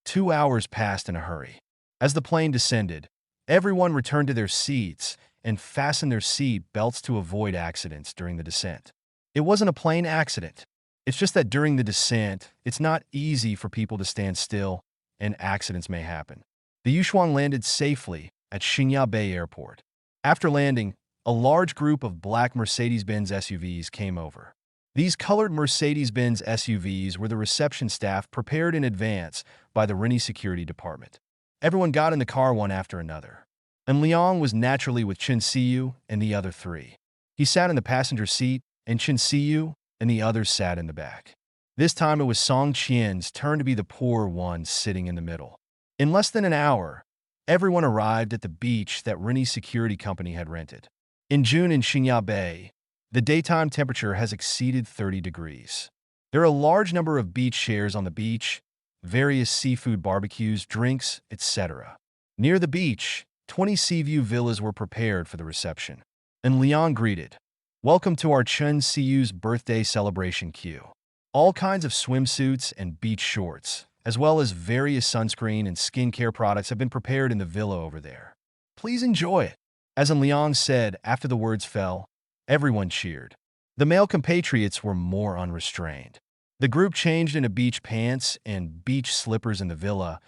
2 hours passed in a hurry. As the plane descended, everyone returned to their seats and fastened their seat belts to avoid accidents during the descent. It wasn't a plane accident. It's just that during the descent, it's not easy for people to stand still, and accidents may happen. The Yushuang landed safely at Xingya Bay Airport. After landing, a large group of black Mercedes-Benz SUVs came over. These colored Mercedes-Benz SUVs were the reception staff prepared in advance by the Rennie Security Department. Everyone got in the car one after another, and Liang was naturally with Chun Siyu and the other 3. He sat in the passenger seat, and Chun Siyu and the others sat in the back. This time it was Song Qian's turn to be the poor one sitting in the middle. In less than an hour, everyone arrived at the beach that Rennie's security company had rented. In June in Xingya Bay, the daytime temperature has exceeded 30 degrees. There are a large number of beach chairs on the beach, various seafood barbecues, drinks, etc. Near the beach, 20 Seaview villas were prepared for the reception. And Liang greeted, "Welcome to our Chun Siyu's birthday celebration queue." All kinds of swimsuits and beach shorts, as well as various sunscreen and skincare products have been prepared in the villa over there. Please enjoy it. As Liang said after the words fell, everyone cheered. The male compatriots were more unrestrained. The group changed into beach pants and beach slippers in the villa,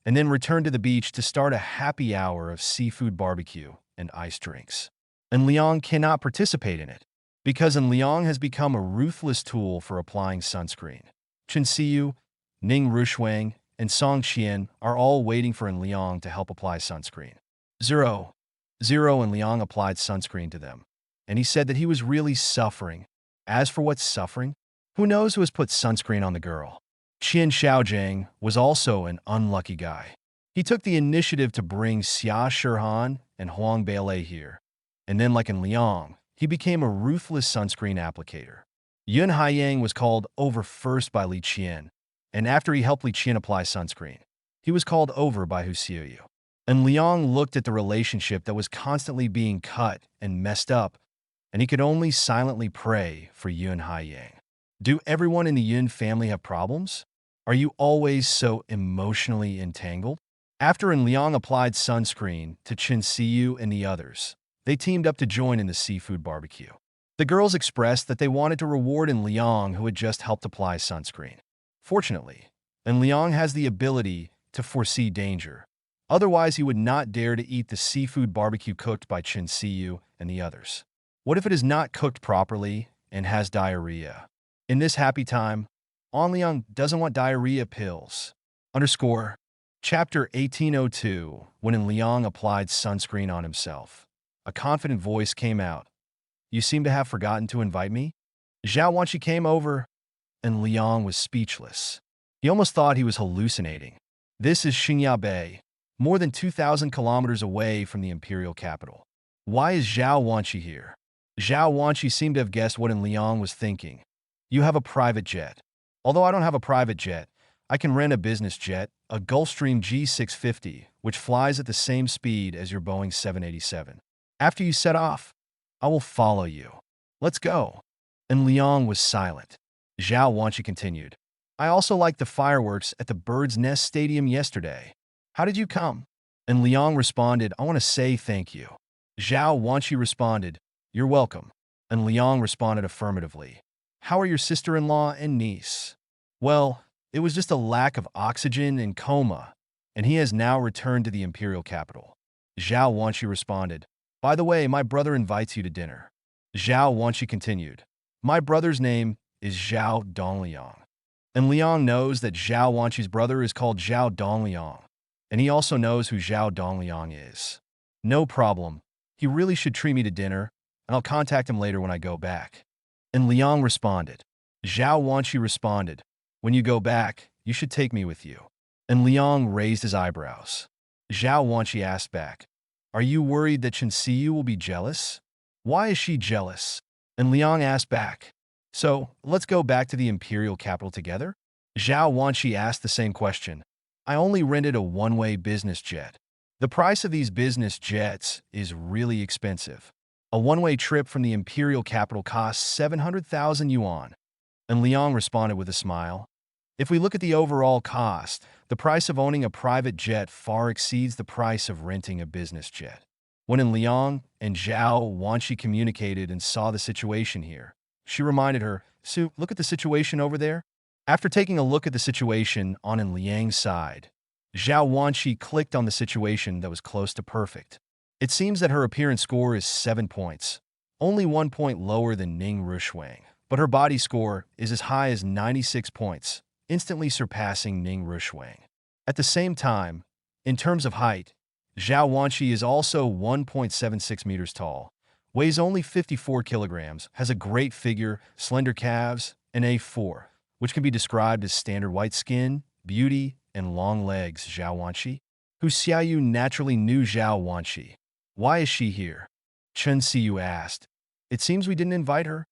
and then returned to the beach to start a happy hour of seafood barbecue and ice drinks. And Liang cannot participate in it, because Liang has become a ruthless tool for applying sunscreen. Chun Siyu, Ning Rushuang, and Song Qian are all waiting for Liang to help apply sunscreen. Zero and Liang applied sunscreen to them, and he said that he was really suffering. As for what's suffering, who knows who has put sunscreen on the girl? Qian Xiaojing was also an unlucky guy. He took the initiative to bring Xia Shirhan and Huang Beilei here. And then, like in Liang, he became a ruthless sunscreen applicator. Yun Haiyang was called over first by Li Qian, and after he helped Li Qian apply sunscreen, he was called over by Hu Xiuyu. And Liang looked at the relationship that was constantly being cut and messed up, and he could only silently pray for Yun Haiyang. Do everyone in the Yun family have problems? Are you always so emotionally entangled? After Liang applied sunscreen to Chen Siyu and the others, they teamed up to join in the seafood barbecue. The girls expressed that they wanted to reward Liang, who had just helped apply sunscreen. Fortunately, Liang has the ability to foresee danger. Otherwise, he would not dare to eat the seafood barbecue cooked by Chen Siyu and the others. What if it is not cooked properly and has diarrhea? In this happy time, Liang doesn't want diarrhea pills. Chapter 1802, when Liang applied sunscreen on himself. A confident voice came out. You seem to have forgotten to invite me? Zhao Wanqi came over, and Liang was speechless. He almost thought he was hallucinating. This is Xingya Bay, more than 2,000 kilometers away from the imperial capital. Why is Zhao Wanqi here? Zhao Wanqi seemed to have guessed what Liang was thinking. You have a private jet. Although I don't have a private jet, I can rent a business jet, a Gulfstream G650, which flies at the same speed as your Boeing 787. After you set off, I will follow you. Let's go. And Liang was silent. Zhao Wanqi continued. I also liked the fireworks at the Bird's Nest Stadium yesterday. How did you come? And Liang responded, I want to say thank you. Zhao Wanqi responded, You're welcome. And Liang responded affirmatively. How are your sister-in-law and niece? Well, it was just a lack of oxygen and coma, and he has now returned to the imperial capital. Zhao Wanqi responded, By the way, my brother invites you to dinner. Zhao Wanqi continued, My brother's name is Zhao Dongliang. And Liang knows that Zhao Wanqi's brother is called Zhao Dongliang, and he also knows who Zhao Dongliang is. No problem. He really should treat me to dinner, and I'll contact him later when I go back. And Liang responded. Zhao Wanqi responded, When you go back, you should take me with you. And Liang raised his eyebrows. Zhao Wanqi asked back, Are you worried that Chen Siyu will be jealous? Why is she jealous? And Liang asked back, So, let's go back to the imperial capital together? Zhao Wanqi asked the same question. I only rented a one-way business jet. The price of these business jets is really expensive. A one-way trip from the imperial capital costs 700,000 yuan. And Liang responded with a smile. If we look at the overall cost, the price of owning a private jet far exceeds the price of renting a business jet. When Liang and Zhao Wanqi communicated and saw the situation here, she reminded her, Su, look at the situation over there. After taking a look at the situation on Liang's side, Zhao Wanqi clicked on the situation that was close to perfect. It seems that her appearance score is 7 points, only 1 point lower than Ning Rushuang, but her body score is as high as 96 points, instantly surpassing Ning Rushuang. At the same time, in terms of height, Zhao Wanqi is also 1.76 meters tall, weighs only 54 kilograms, has a great figure, slender calves, and A4, which can be described as standard white skin, beauty, and long legs. Zhao Wanqi? Hu Xiaoyu naturally knew Zhao Wanqi. Why is she here? Chen Siyu asked. It seems we didn't invite her.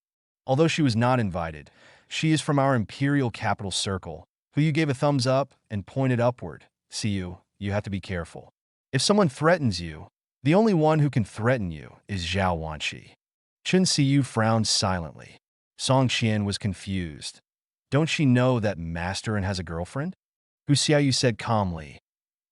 Although she was not invited, she is from our imperial capital circle, who you gave a thumbs up and pointed upward. Siyu, you have to be careful. If someone threatens you, the only one who can threaten you is Zhao Wanqi. Chen Siyu frowned silently. Song Qian was confused. Don't she know that Masterin has a girlfriend? Hu Xiaoyu said calmly.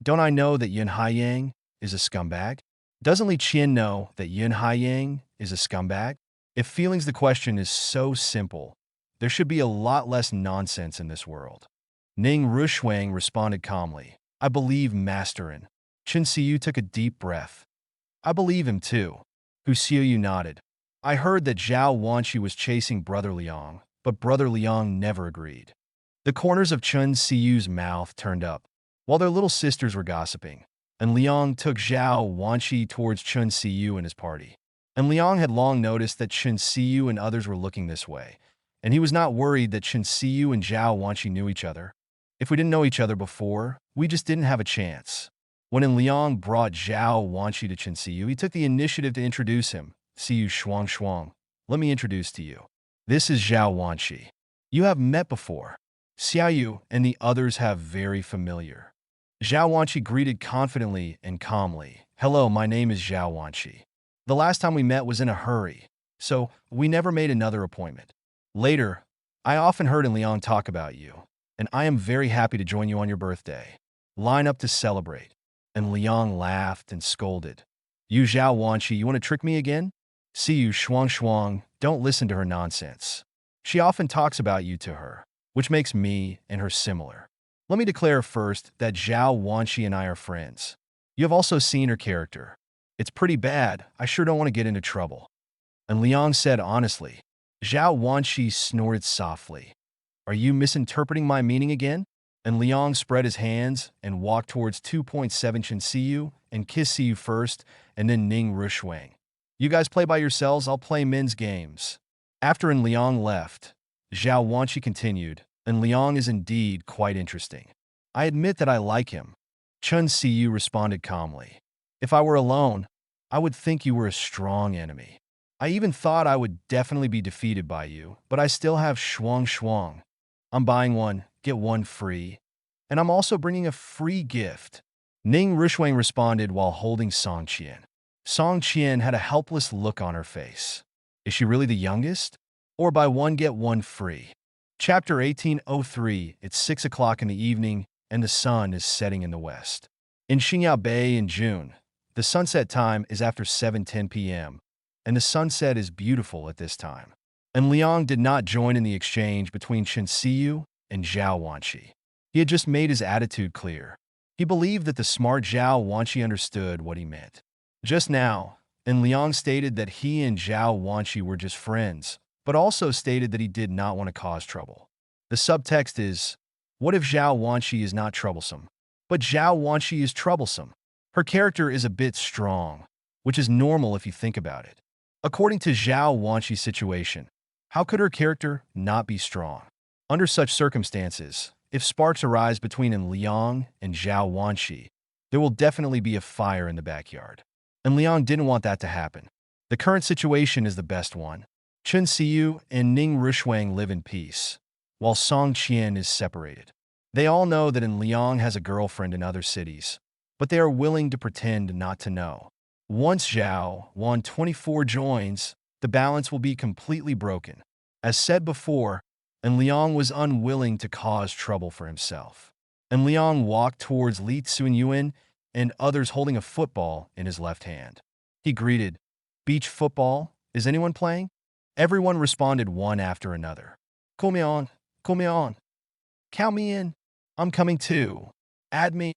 Don't I know that Yun Haiyang is a scumbag? Doesn't Li Qian know that Yun Haiyang is a scumbag? If feelings the question is so simple, there should be a lot less nonsense in this world. Ning Rushuang responded calmly. I believe Masterin. Chen Siyu took a deep breath. I believe him too. Hu Xiaoyu nodded. I heard that Zhao Wanqi was chasing Brother Liang, but Brother Liang never agreed. The corners of Chen Siyu's mouth turned up, while their little sisters were gossiping, and Liang took Zhao Wanqi towards Chen Siyu and his party. And Liang had long noticed that Chen Siyu and others were looking this way, and he was not worried that Chen Siyu and Zhao Wanqi knew each other. If we didn't know each other before, we just didn't have a chance. When Liang brought Zhao Wanqi to Chen Siyu, he took the initiative to introduce him. Siyu Shuang Shuang, let me introduce to you. This is Zhao Wanqi. You have met before. Xiaoyu and the others have very familiar. Zhao Wanqi greeted confidently and calmly. Hello, my name is Zhao Wanqi. The last time we met was in a hurry, so we never made another appointment. Later, I often heard Liang talk about you, and I am very happy to join you on your birthday. Line up to celebrate. And Liang laughed and scolded. You Zhao Wanqi, you want to trick me again? See you Shuang Shuang, don't listen to her nonsense. She often talks about you to her, which makes me and her similar. Let me declare first that Zhao Wanqi and I are friends. You have also seen her character. It's pretty bad, I sure don't want to get into trouble. And Liang said honestly. Zhao Wanqi snorted softly. Are you misinterpreting my meaning again? And Liang spread his hands and walked towards 2.7 Chen Siyu and kissed Siyu first, and then Ning Rushuang. You guys play by yourselves, I'll play men's games. After Liang left, Zhao Wanqi continued, and Liang is indeed quite interesting. I admit that I like him. Chen Siyu responded calmly. If I were alone, I would think you were a strong enemy. I even thought I would definitely be defeated by you, but I still have Shuang Shuang. I'm buying one, get one free. And I'm also bringing a free gift. Ning Rushuang responded while holding Song Qian. Song Qian had a helpless look on her face. Is she really the youngest? Or buy one get one free? Chapter 1803, it's 6 o'clock in the evening, and the sun is setting in the west. In Xingyao Bay in June, the sunset time is after 7:10 p.m., and the sunset is beautiful at this time. And Liang did not join in the exchange between Chen Siyu and Zhao Wanqi. He had just made his attitude clear. He believed that the smart Zhao Wanqi understood what he meant. Just now, and Liang stated that he and Zhao Wanqi were just friends, but also stated that he did not want to cause trouble. The subtext is, what if Zhao Wanqi is not troublesome? But Zhao Wanqi is troublesome. Her character is a bit strong, which is normal if you think about it. According to Zhao Wanqi's situation, how could her character not be strong? Under such circumstances, if sparks arise between Liang and Zhao Wanqi, there will definitely be a fire in the backyard. And Liang didn't want that to happen. The current situation is the best one. Chen Siyu and Ning Rushuang live in peace, while Song Qian is separated. They all know that Liang has a girlfriend in other cities, but they are willing to pretend not to know. Once Zhao 124 joins, the balance will be completely broken. As said before, Liang was unwilling to cause trouble for himself. Liang walked towards Li Tsunyuan and others holding a football in his left hand. He greeted, Beach football? Is anyone playing? Everyone responded one after another. Call me on, call me on. Count me in. I'm coming too. Add me.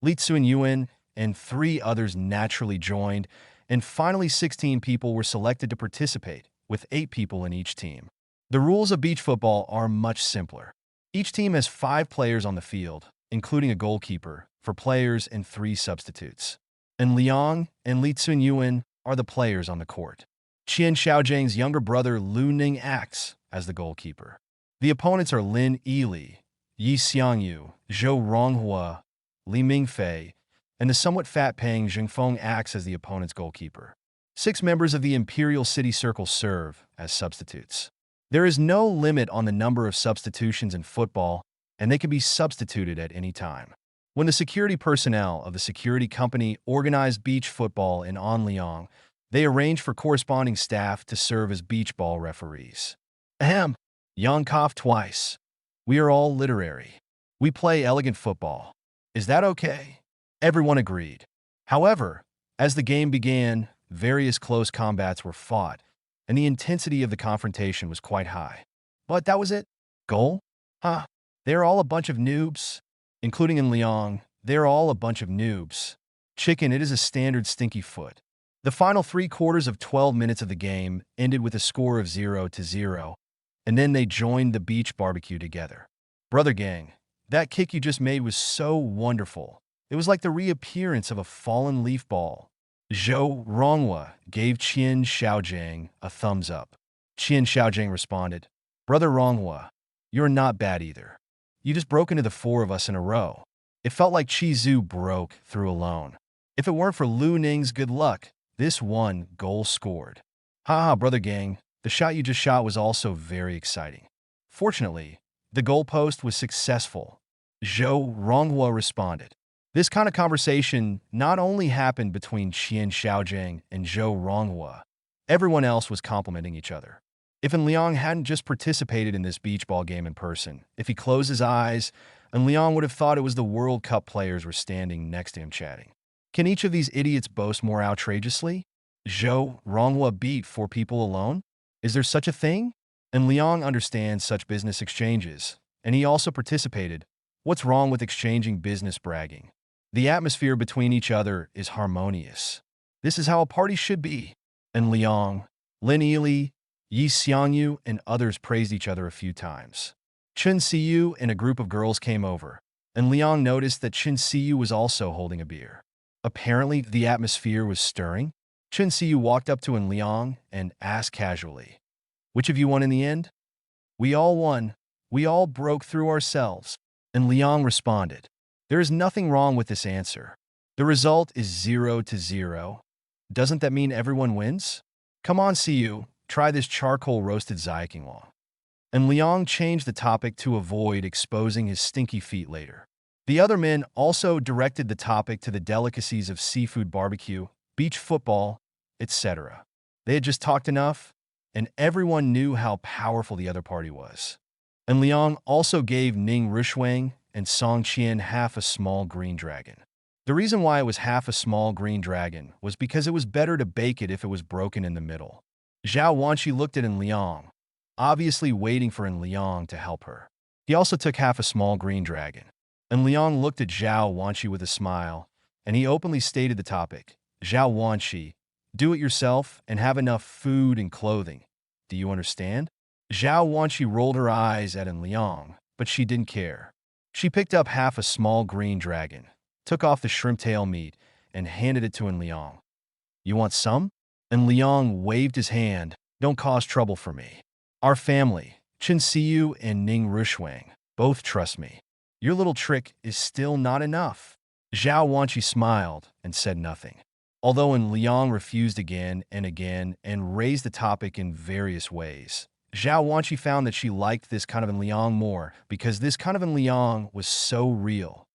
Li Tsunyuan and 3 others naturally joined, and finally 16 people were selected to participate, with 8 people in each team. The rules of beach football are much simpler. Each team has 5 players on the field, including a goalkeeper, for players and 3 substitutes. And Liang and Li Tsunyuan are the players on the court. Qian Xiaojiang's younger brother Lu Ning acts as the goalkeeper. The opponents are Lin Yili, Yi Xiangyu, Zhou Ronghua, Li Mingfei, and the somewhat fat Peng Zhengfeng acts as the opponent's goalkeeper. 6 members of the Imperial City Circle serve as substitutes. There is no limit on the number of substitutions in football, and they can be substituted at any time. When the security personnel of the security company organized beach football in Anliang, they arranged for corresponding staff to serve as beach ball referees. Ahem, Yang coughed twice. We are all literary. We play elegant football. Is that okay? Everyone agreed. However, as the game began, various close combats were fought, and the intensity of the confrontation was quite high. But that was it? Goal? Huh. They're all a bunch of noobs. Including Liang, they're all a bunch of noobs. Chicken, it is a standard stinky foot. The final 3/4 of 12 minutes of the game ended with a score of 0-0, and then they joined the beach barbecue together. Brother gang, that kick you just made was so wonderful. It was like the reappearance of a fallen leaf ball. Zhou Ronghua gave Qian Xiaojiang a thumbs up. Qian Xiaojiang responded, Brother Ronghua, you're not bad either. You just broke into the four of us in a row. It felt like Chi Zhu broke through alone. If it weren't for Lu Ning's good luck, this one goal scored. Haha, brother gang, the shot you just shot was also very exciting. Fortunately, the goalpost was successful. Zhou Ronghua responded. This kind of conversation not only happened between Qian Xiaojiang and Zhou Ronghua, everyone else was complimenting each other. If Liang hadn't just participated in this beach ball game in person, if he closed his eyes, Liang would have thought it was the World Cup players were standing next to him chatting. Can each of these idiots boast more outrageously? Zhou Ronghua beat four people alone? Is there such a thing? And Liang understands such business exchanges, and he also participated. What's wrong with exchanging business bragging? The atmosphere between each other is harmonious. This is how a party should be. And Liang, Lin Yili, Yi Xiangyu, and others praised each other a few times. Chen Siyu and a group of girls came over, and Liang noticed that Chen Siyu was also holding a beer. Apparently, the atmosphere was stirring. Chen Siyu walked up to Liang and asked casually, Which of you won in the end? We all won. We all broke through ourselves. And Liang responded, There is nothing wrong with this answer. The result is 0-0. Doesn't that mean everyone wins? Come on, Siyu, try this charcoal roasted zaiqingwang. And Liang changed the topic to avoid exposing his stinky feet later. The other men also directed the topic to the delicacies of seafood barbecue, beach football, etc. They had just talked enough, and everyone knew how powerful the other party was. And Liang also gave Ning Rishuang and Song Qian half a small green dragon. The reason why it was half a small green dragon was because it was better to bake it if it was broken in the middle. Zhao Wanqi looked at Liang, obviously waiting for Liang to help her. He also took half a small green dragon. And Liang looked at Zhao Wanqi with a smile, and he openly stated the topic. Zhao Wanqi, do it yourself and have enough food and clothing. Do you understand? Zhao Wanqi rolled her eyes at Liang, but she didn't care. She picked up half a small green dragon, took off the shrimp tail meat, and handed it to Liang. You want some? And Liang waved his hand. Don't cause trouble for me. Our family, Chen Siyu and Ning Rishuang, both trust me. Your little trick is still not enough. Zhao Wanqi smiled and said nothing. Although Liang refused again and raised the topic in various ways, Zhao Wanqi found that she liked this kind of Liang more because this kind of Liang was so real.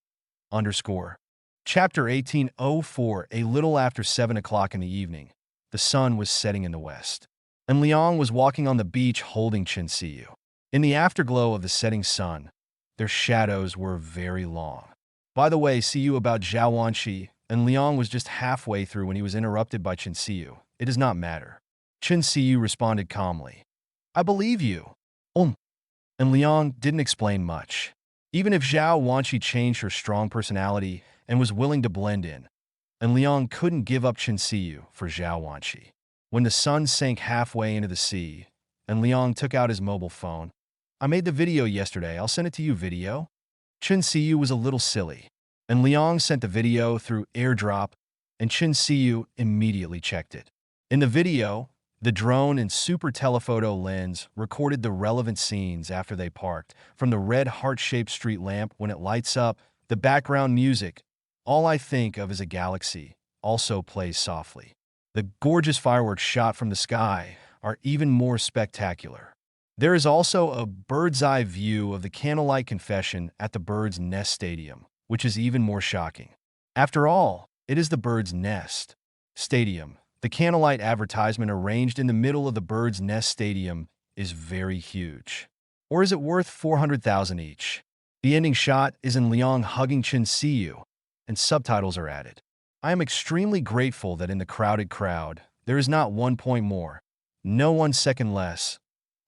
Chapter 1804. A little after 7 o'clock in the evening, the sun was setting in the west, and Liang was walking on the beach holding Chen Siyu. In the afterglow of the setting sun, their shadows were very long. By the way, Siyu about Zhao Wanqi, and Liang was just halfway through when he was interrupted by Chen Siyu. It does not matter. Chen Siyu responded calmly. I believe you. And Liang didn't explain much. Even if Zhao Wanqi changed her strong personality and was willing to blend in, and Liang couldn't give up Chen Siyu for Zhao Wanqi. When the sun sank halfway into the sea, and Liang took out his mobile phone, I made the video yesterday. I'll send it to you, video. Chen Siyu was a little silly, and Liang sent the video through AirDrop, and Chen Siyu immediately checked it. In the video, the drone and super telephoto lens recorded the relevant scenes after they parked, from the red heart-shaped street lamp when it lights up, the background music, All I Think of Is a Galaxy, also plays softly. The gorgeous fireworks shot from the sky are even more spectacular. There is also a bird's-eye view of the Candlelight Confession at the Bird's Nest Stadium, which is even more shocking. After all, it is the Bird's Nest Stadium. The candlelight advertisement arranged in the middle of the Bird's Nest Stadium is very huge. Or is it worth 400,000 each? The ending shot is in Liang hugging Chen Siyu, and subtitles are added. I am extremely grateful that in the crowded crowd, there is not 1 point more, no 1 second less.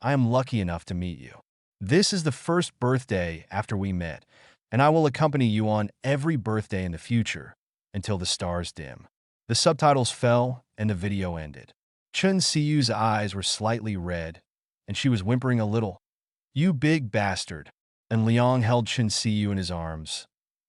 I am lucky enough to meet you. This is the first birthday after we met, and I will accompany you on every birthday in the future, until the stars dim. The subtitles fell, and the video ended. Chen Siyu's eyes were slightly red, and she was whimpering a little. You big bastard. And Liang held Chen Siyu in his arms.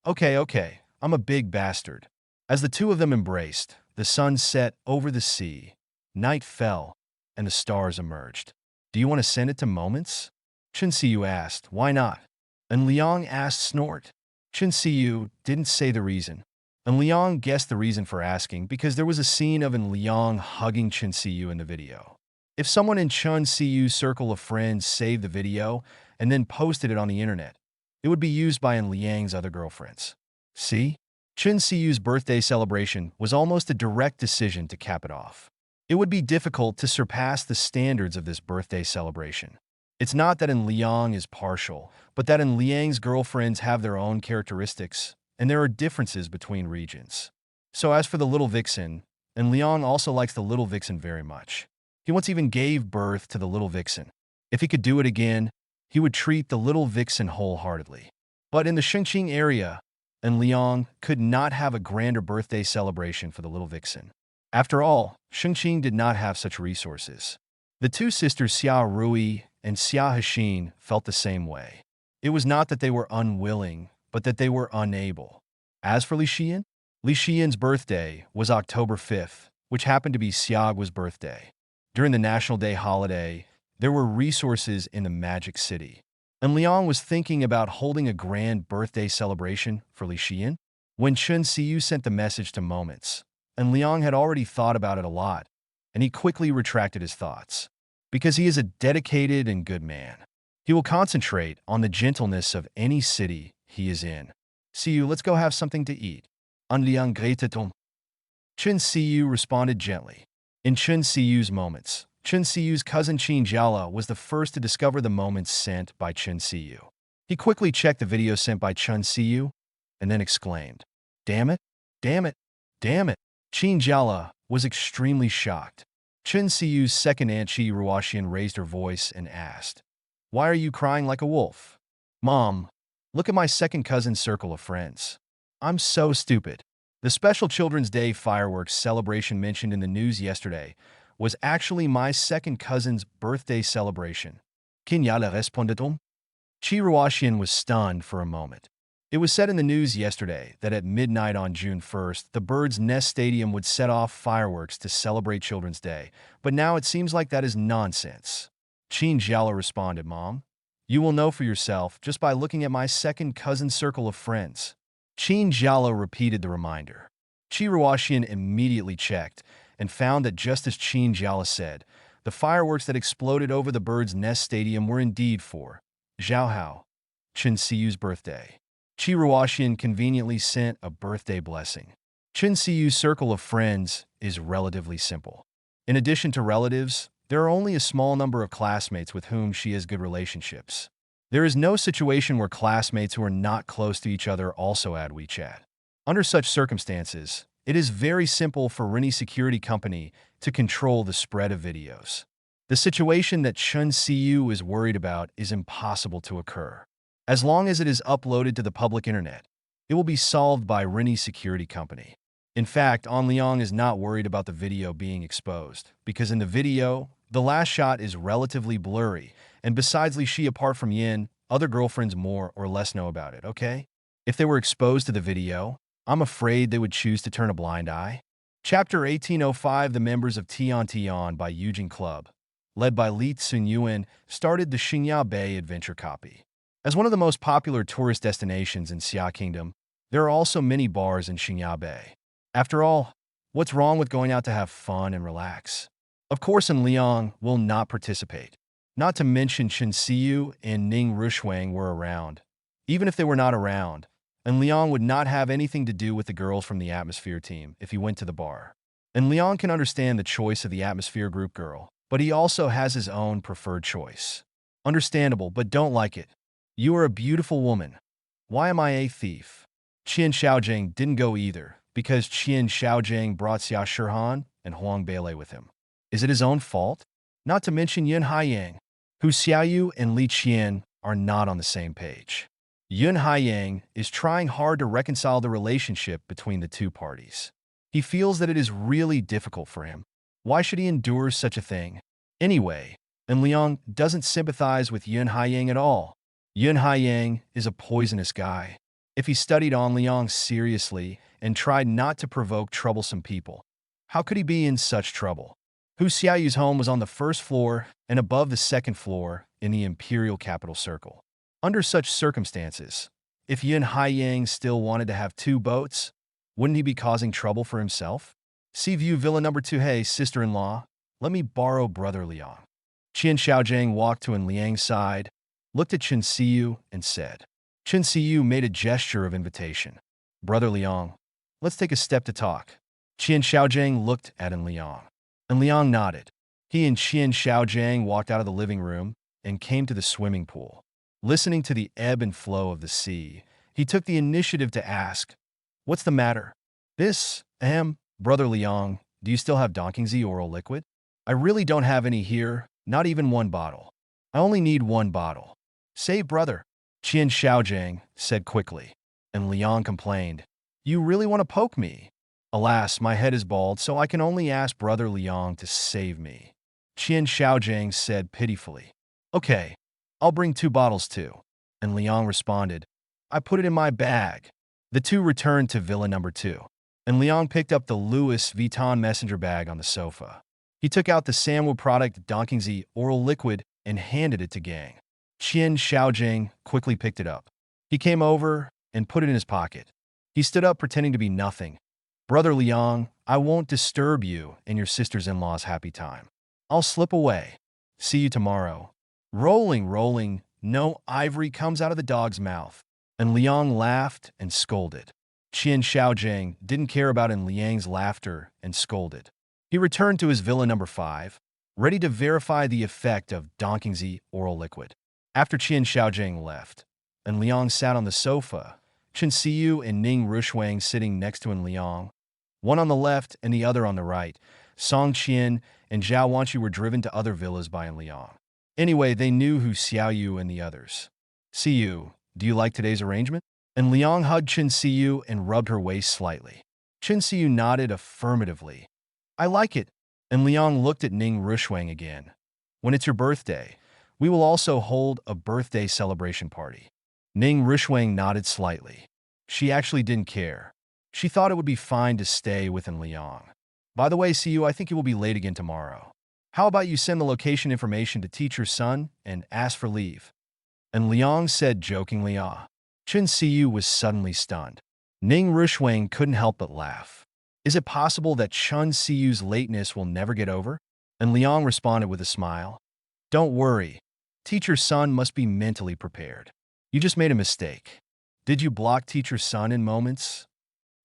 Okay, I'm a big bastard. As the two of them embraced, The sun set over the sea, night fell, and the stars emerged. Do you want to send it to Moments? Chun Siyu asked, why not? And Liang asked Snort. Chun Siyu didn't say the reason. And Liang guessed the reason for asking because there was a scene of Liang hugging Chun Siyu in the video. If someone in Chun Siyu's circle of friends saved the video and then posted it on the internet, it would be used by Liang's other girlfriends. See? Chun Siyu's birthday celebration was almost a direct decision to cap it off. It would be difficult to surpass the standards of this birthday celebration. It's not that Liang is partial, but that Liang's girlfriends have their own characteristics, and there are differences between regions. So as for the little vixen, Liang also likes the little vixen very much. He once even gave birth to the little vixen. If he could do it again, he would treat the little vixen wholeheartedly. But in the Shengqing area, Liang could not have a grander birthday celebration for the little vixen. After all, Shengqing did not have such resources. The two sisters Xia Rui and Xia Hexin felt the same way. It was not that they were unwilling, but that they were unable. As for Li Xian's birthday was October 5th, which happened to be Xiaogua's birthday. During the National Day holiday, there were resources in the Magic City, and Liang was thinking about holding a grand birthday celebration for Li Xian when Chun Siyu sent the message to Moments, and Liang had already thought about it a lot, and he quickly retracted his thoughts. Because he is a dedicated and good man. He will concentrate on the gentleness of any city he is in. Siyu, let's go have something to eat. An Liang Greteton. Chun Siyu responded gently. In Chun Siyu's Moments, Chun Siyu's cousin Qin Jiala was the first to discover the moments sent by Chun Siyu. He quickly checked the video sent by Chun Siyu and then exclaimed, damn it, damn it, damn it. Qin Jiala was extremely shocked. Chun Siyu's second aunt Qi Ruoxian raised her voice and asked, why are you crying like a wolf? Mom, look at my second cousin's circle of friends. I'm so stupid. The special Children's Day fireworks celebration mentioned in the news yesterday was actually my second cousin's birthday celebration. Quinya le respondit-on? Qi Ruoxian was stunned for a moment. It was said in the news yesterday that at midnight on June 1st, the Bird's Nest Stadium would set off fireworks to celebrate Children's Day, but now it seems like that is nonsense. Qin Jiala responded, Mom, you will know for yourself just by looking at my second cousin's circle of friends. Qin Jiala repeated the reminder. Qi Ruoxian immediately checked and found that just as Qin Jiala said, the fireworks that exploded over the Bird's Nest Stadium were indeed for Zhao Chun Siyu's birthday. Qi Ruoxian conveniently sent a birthday blessing. Chun Siyu's circle of friends is relatively simple. In addition to relatives, there are only a small number of classmates with whom she has good relationships. There is no situation where classmates who are not close to each other also add WeChat. Under such circumstances, it is very simple for Rini Security Company to control the spread of videos. The situation that Chun Siyu is worried about is impossible to occur. As long as it is uploaded to the public internet, it will be solved by Rini Security Company. In fact, An Liang is not worried about the video being exposed, because in the video, the last shot is relatively blurry, and besides Li Shi apart from Yin, other girlfriends more or less know about it, okay? If they were exposed to the video, I'm afraid they would choose to turn a blind eye. Chapter 1805 The members of Tian Tian by Eugene Club, led by Li Tsunyuan, started the Xingya Bay Adventure Copy. As one of the most popular tourist destinations in Xia Kingdom, there are also many bars in Xingya Bay. After all, what's wrong with going out to have fun and relax? Of course, Liang will not participate. Not to mention Chun Siyu and Ning Rushuang were around. Even if they were not around, Liang would not have anything to do with the girls from the Atmosphere team if he went to the bar. Liang can understand the choice of the Atmosphere group girl, but he also has his own preferred choice. Understandable, but don't like it. You are a beautiful woman. Why am I a thief? Qian Xiaojing didn't go either, because Qian Xiaojing brought Xia Shihan and Huang Beilei with him. Is it his own fault? Not to mention Yun Haiyang, who Xiaoyu and Li Qian are not on the same page. Yun Haiyang is trying hard to reconcile the relationship between the two parties. He feels that it is really difficult for him. Why should he endure such a thing? Anyway, Liang doesn't sympathize with Yun Haiyang at all. Yun Haiyang is a poisonous guy. If he studied An Liang seriously and tried not to provoke troublesome people, How could he be in such trouble? Hu Xiaoyu's home was on the first floor and above the second floor in the imperial capital circle. Under such circumstances, if Yin Haiyang still wanted to have two boats, wouldn't he be causing trouble for himself? See view villa number 2. Hey, sister-in-law, let me borrow brother Liang. Qian Xiaojiang walked to Liang's side, looked at Chen Siyu, and said. Chen Siyu made a gesture of invitation. Brother Liang, let's take a step to talk. Qian Xiaojiang looked at Liang. And Liang nodded. He and Qian Xiaojiang walked out of the living room and came to the swimming pool. Listening to the ebb and flow of the sea, he took the initiative to ask, "What's the matter?" Brother Liang, do you still have Donkingzi oral liquid? I really don't have any here, not even one bottle. I only need one bottle. Say, brother, Qian Xiaojiang said quickly. And Liang complained, You really want to poke me? Alas, my head is bald, so I can only ask brother Liang to save me. Qian Xiaojiang said pitifully. Okay, I'll bring 2 bottles too. And Liang responded, I put it in my bag. The two returned to villa number 2. And Liang picked up the Louis Vuitton messenger bag on the sofa. He took out the Manhwa product Donkingzi oral liquid and handed it to Gang. Qian Xiaojiang quickly picked it up. He came over and put it in his pocket. He stood up pretending to be nothing. Brother Liang, I won't disturb you and your sisters-in-law's happy time. I'll slip away. See you tomorrow. Rolling, no ivory comes out of the dog's mouth. And Liang laughed and scolded. Qian Xiaojiang didn't care about Liang's laughter and scolded. He returned to his villa number 5, ready to verify the effect of Donkingzi oral liquid. After Qian Xiaojiang left, and Liang sat on the sofa, Chen Siyu and Ning Rushuang sitting next to Liang, one on the left and the other on the right. Song Qian and Zhao Wanqi were driven to other villas by Liang. Anyway, they knew who Xiaoyu and the others. Siyu, do you like today's arrangement? And Liang hugged Chen Siyu and rubbed her waist slightly. Chen Siyu nodded affirmatively. I like it. And Liang looked at Ning Rushuang again. When it's your birthday, we will also hold a birthday celebration party. Ning Rushuang nodded slightly. She actually didn't care. She thought it would be fine to stay with Liang. By the way, Siyu, I think you will be late again tomorrow. How about you send the location information to teacher's son and ask for leave? And Liang said jokingly, Chen Siyu was suddenly stunned. Ning Rushuang couldn't help but laugh. Is it possible that Chen Siyu's lateness will never get over? And Liang responded with a smile. Don't worry. Teacher's son must be mentally prepared. You just made a mistake. Did you block teacher's son in moments?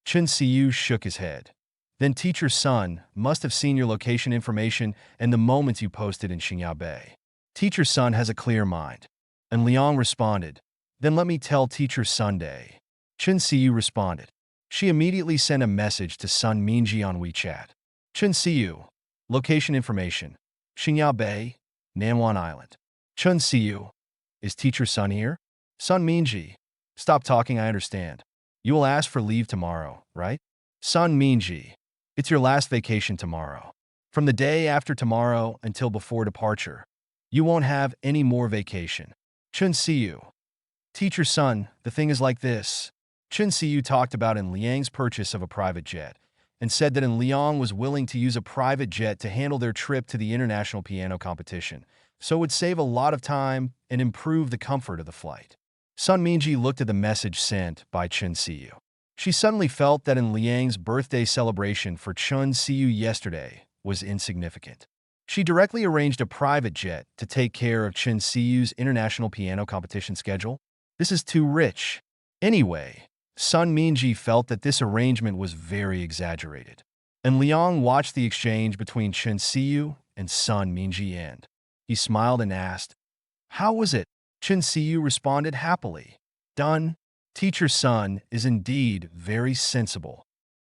Chen Siyu shook his head. Then teacher's son must have seen your location information and the moments you posted in Xingya Bay. Teacher's son has a clear mind. And Liang responded, Then let me tell teacher Sunday. Chen Siyu responded. She immediately sent a message to Sun Mingji on WeChat. Chen Siyu, location information, Xingya Bay, Nanwan Island. Chen Siyu, is teacher Sun here? Sun Mingji, stop talking, I understand. You will ask for leave tomorrow, right? Sun Mingji, it's your last vacation tomorrow. From the day after tomorrow until before departure, you won't have any more vacation. Chen Siyu, teacher Sun, the thing is like this. Chen Siyu talked about Liang's purchase of a private jet and said that Liang was willing to use a private jet to handle their trip to the international piano competition, so it would save a lot of time and improve the comfort of the flight. Sun Mingji looked at the message sent by Chen Siyu. She suddenly felt that Liang's birthday celebration for Chen Siyu yesterday was insignificant. She directly arranged a private jet to take care of Chen Siyu's international piano competition schedule. This is too rich. Anyway, Sun Mingji felt that this arrangement was very exaggerated. And Liang watched the exchange between Chen Siyu and Sun Mingji end. He smiled and asked, How was it? Chen Siyu responded happily. Done. Teacher Sun is indeed very sensible.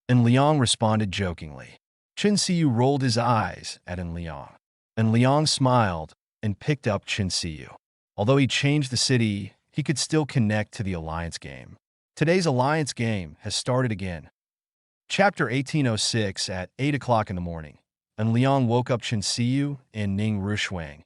And Liang responded jokingly. Chen Siyu rolled his eyes at Liang. And Liang smiled and picked up Chen Siyu. Although he changed the city, he could still connect to the alliance game. Today's alliance game has started again. Chapter 1806 at 8 o'clock in the morning. And Liang woke up Chen Siyu and Ning Rushuang,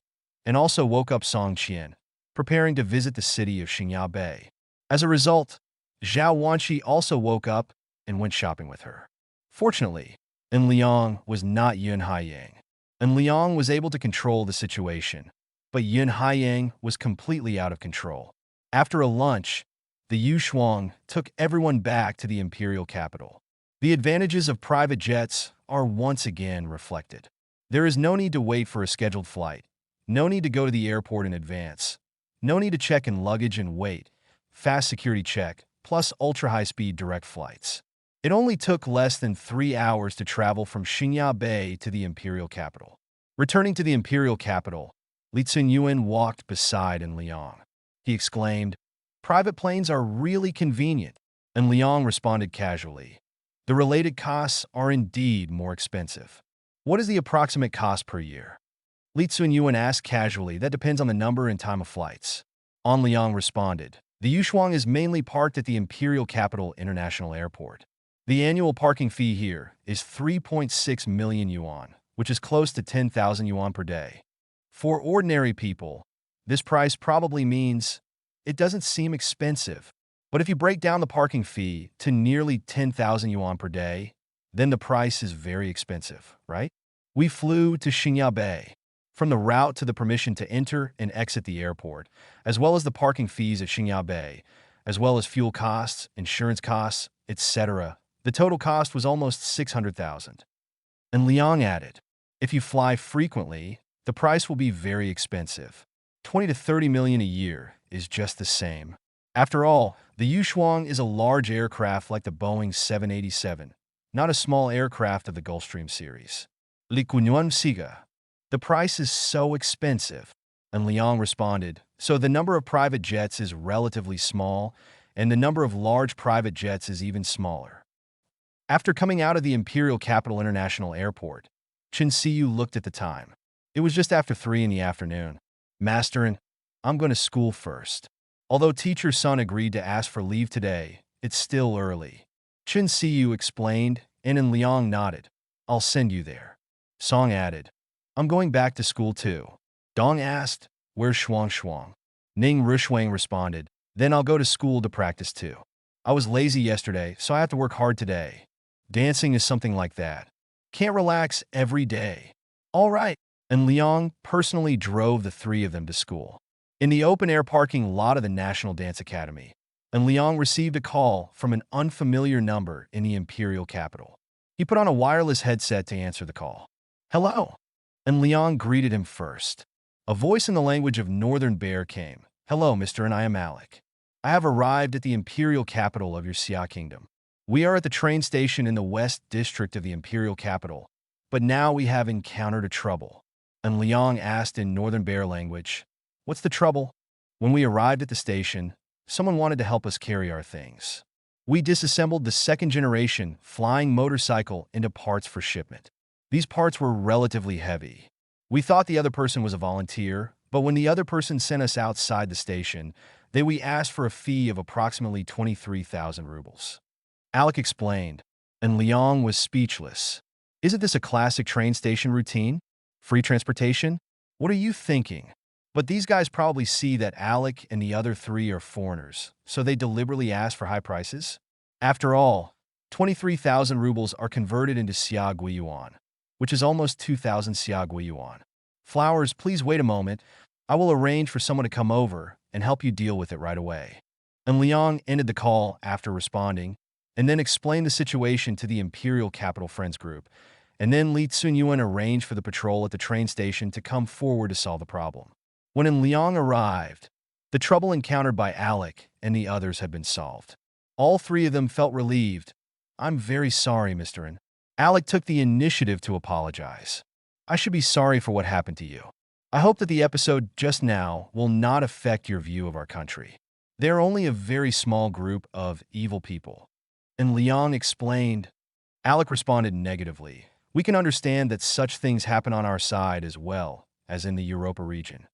and also woke up Song Qian, preparing to visit the city of Xingya Bay. As a result, Zhao Wanqi also woke up and went shopping with her. Fortunately, and Liang was not Yun Haiyang. And Liang was able to control the situation, but Yun Haiyang was completely out of control. After a lunch, the Yu Shuang took everyone back to the imperial capital. The advantages of private jets are once again reflected. There is no need to wait for a scheduled flight, no need to go to the airport in advance, no need to check in luggage and wait, fast security check, plus ultra-high-speed direct flights. It only took less than 3 hours to travel from Xingya Bay to the imperial capital. Returning to the imperial capital, Li Tsunyuan walked beside Liang. He exclaimed, "Private planes are really convenient," and Liang responded casually, "The related costs are indeed more expensive. What is the approximate cost per year?" Li Tsunyuan asked casually, "That depends on the number and time of flights." Liang responded, "The Yushuang is mainly parked at the Imperial Capital International Airport. The annual parking fee here is 3.6 million yuan, which is close to 10,000 yuan per day. For ordinary people, this price probably means it doesn't seem expensive. But if you break down the parking fee to nearly 10,000 yuan per day, then the price is very expensive, right? We flew to Xingya Bay. From the route to the permission to enter and exit the airport, as well as the parking fees at Xingya Bay, as well as fuel costs, insurance costs, etc., the total cost was almost 600,000. And Liang added, "If you fly frequently, the price will be very expensive. 20 to 30 million a year is just the same. After all, the Yushuang is a large aircraft like the Boeing 787, not a small aircraft of the Gulfstream series." Li Kunyuan Siga, "The price is so expensive." And Liang responded, "So the number of private jets is relatively small, and the number of large private jets is even smaller." After coming out of the Imperial Capital International Airport, Chen Siyu looked at the time. It was just after 3 in the afternoon. "Masterin, I'm going to school first." Although teacher Sun agreed to ask for leave today, it's still early. Chen Siyu explained, and Liang nodded. "I'll send you there." Song added, "I'm going back to school too." Dong asked, "Where's Shuang Shuang?" Ning Rishuang responded, "Then I'll go to school to practice too. I was lazy yesterday, so I have to work hard today. Dancing is something like that. Can't relax every day." "All right." And Liang personally drove the 3 of them to school. In the open-air parking lot of the National Dance Academy, and Liang received a call from an unfamiliar number in the imperial capital. He put on a wireless headset to answer the call. "Hello." And Liang greeted him first. A voice in the language of Northern Bear came. "Hello, Mr. and I am Alec. I have arrived at the imperial capital of your Xia Kingdom. We are at the train station in the west district of the imperial capital, but now we have encountered a trouble." And Liang asked in Northern Bear language, "What's the trouble?" "When we arrived at the station, someone wanted to help us carry our things. We disassembled the second-generation flying motorcycle into parts for shipment. These parts were relatively heavy. We thought the other person was a volunteer, but when the other person sent us outside the station, we asked for a fee of approximately 23,000 rubles." Alec explained, and Liang was speechless. "Isn't this a classic train station routine? Free transportation? What are you thinking?" But these guys probably see that Alec and the other 3 are foreigners, so they deliberately ask for high prices. After all, 23,000 rubles are converted into Xia Gui Yuan, which is almost 2,000 Xia Gui Yuan. "Flowers, please wait a moment. I will arrange for someone to come over and help you deal with it right away." And Liang ended the call after responding, and then explained the situation to the Imperial Capital Friends group, and then Li Tsunyuan arranged for the patrol at the train station to come forward to solve the problem. When Liang arrived, the trouble encountered by Alec and the others had been solved. All 3 of them felt relieved. "I'm very sorry, Mr. N." Alec took the initiative to apologize. "I should be sorry for what happened to you. I hope that the episode just now will not affect your view of our country. They are only a very small group of evil people." And Liang explained. Alec responded negatively. "We can understand that such things happen on our side as well as in the Europa region.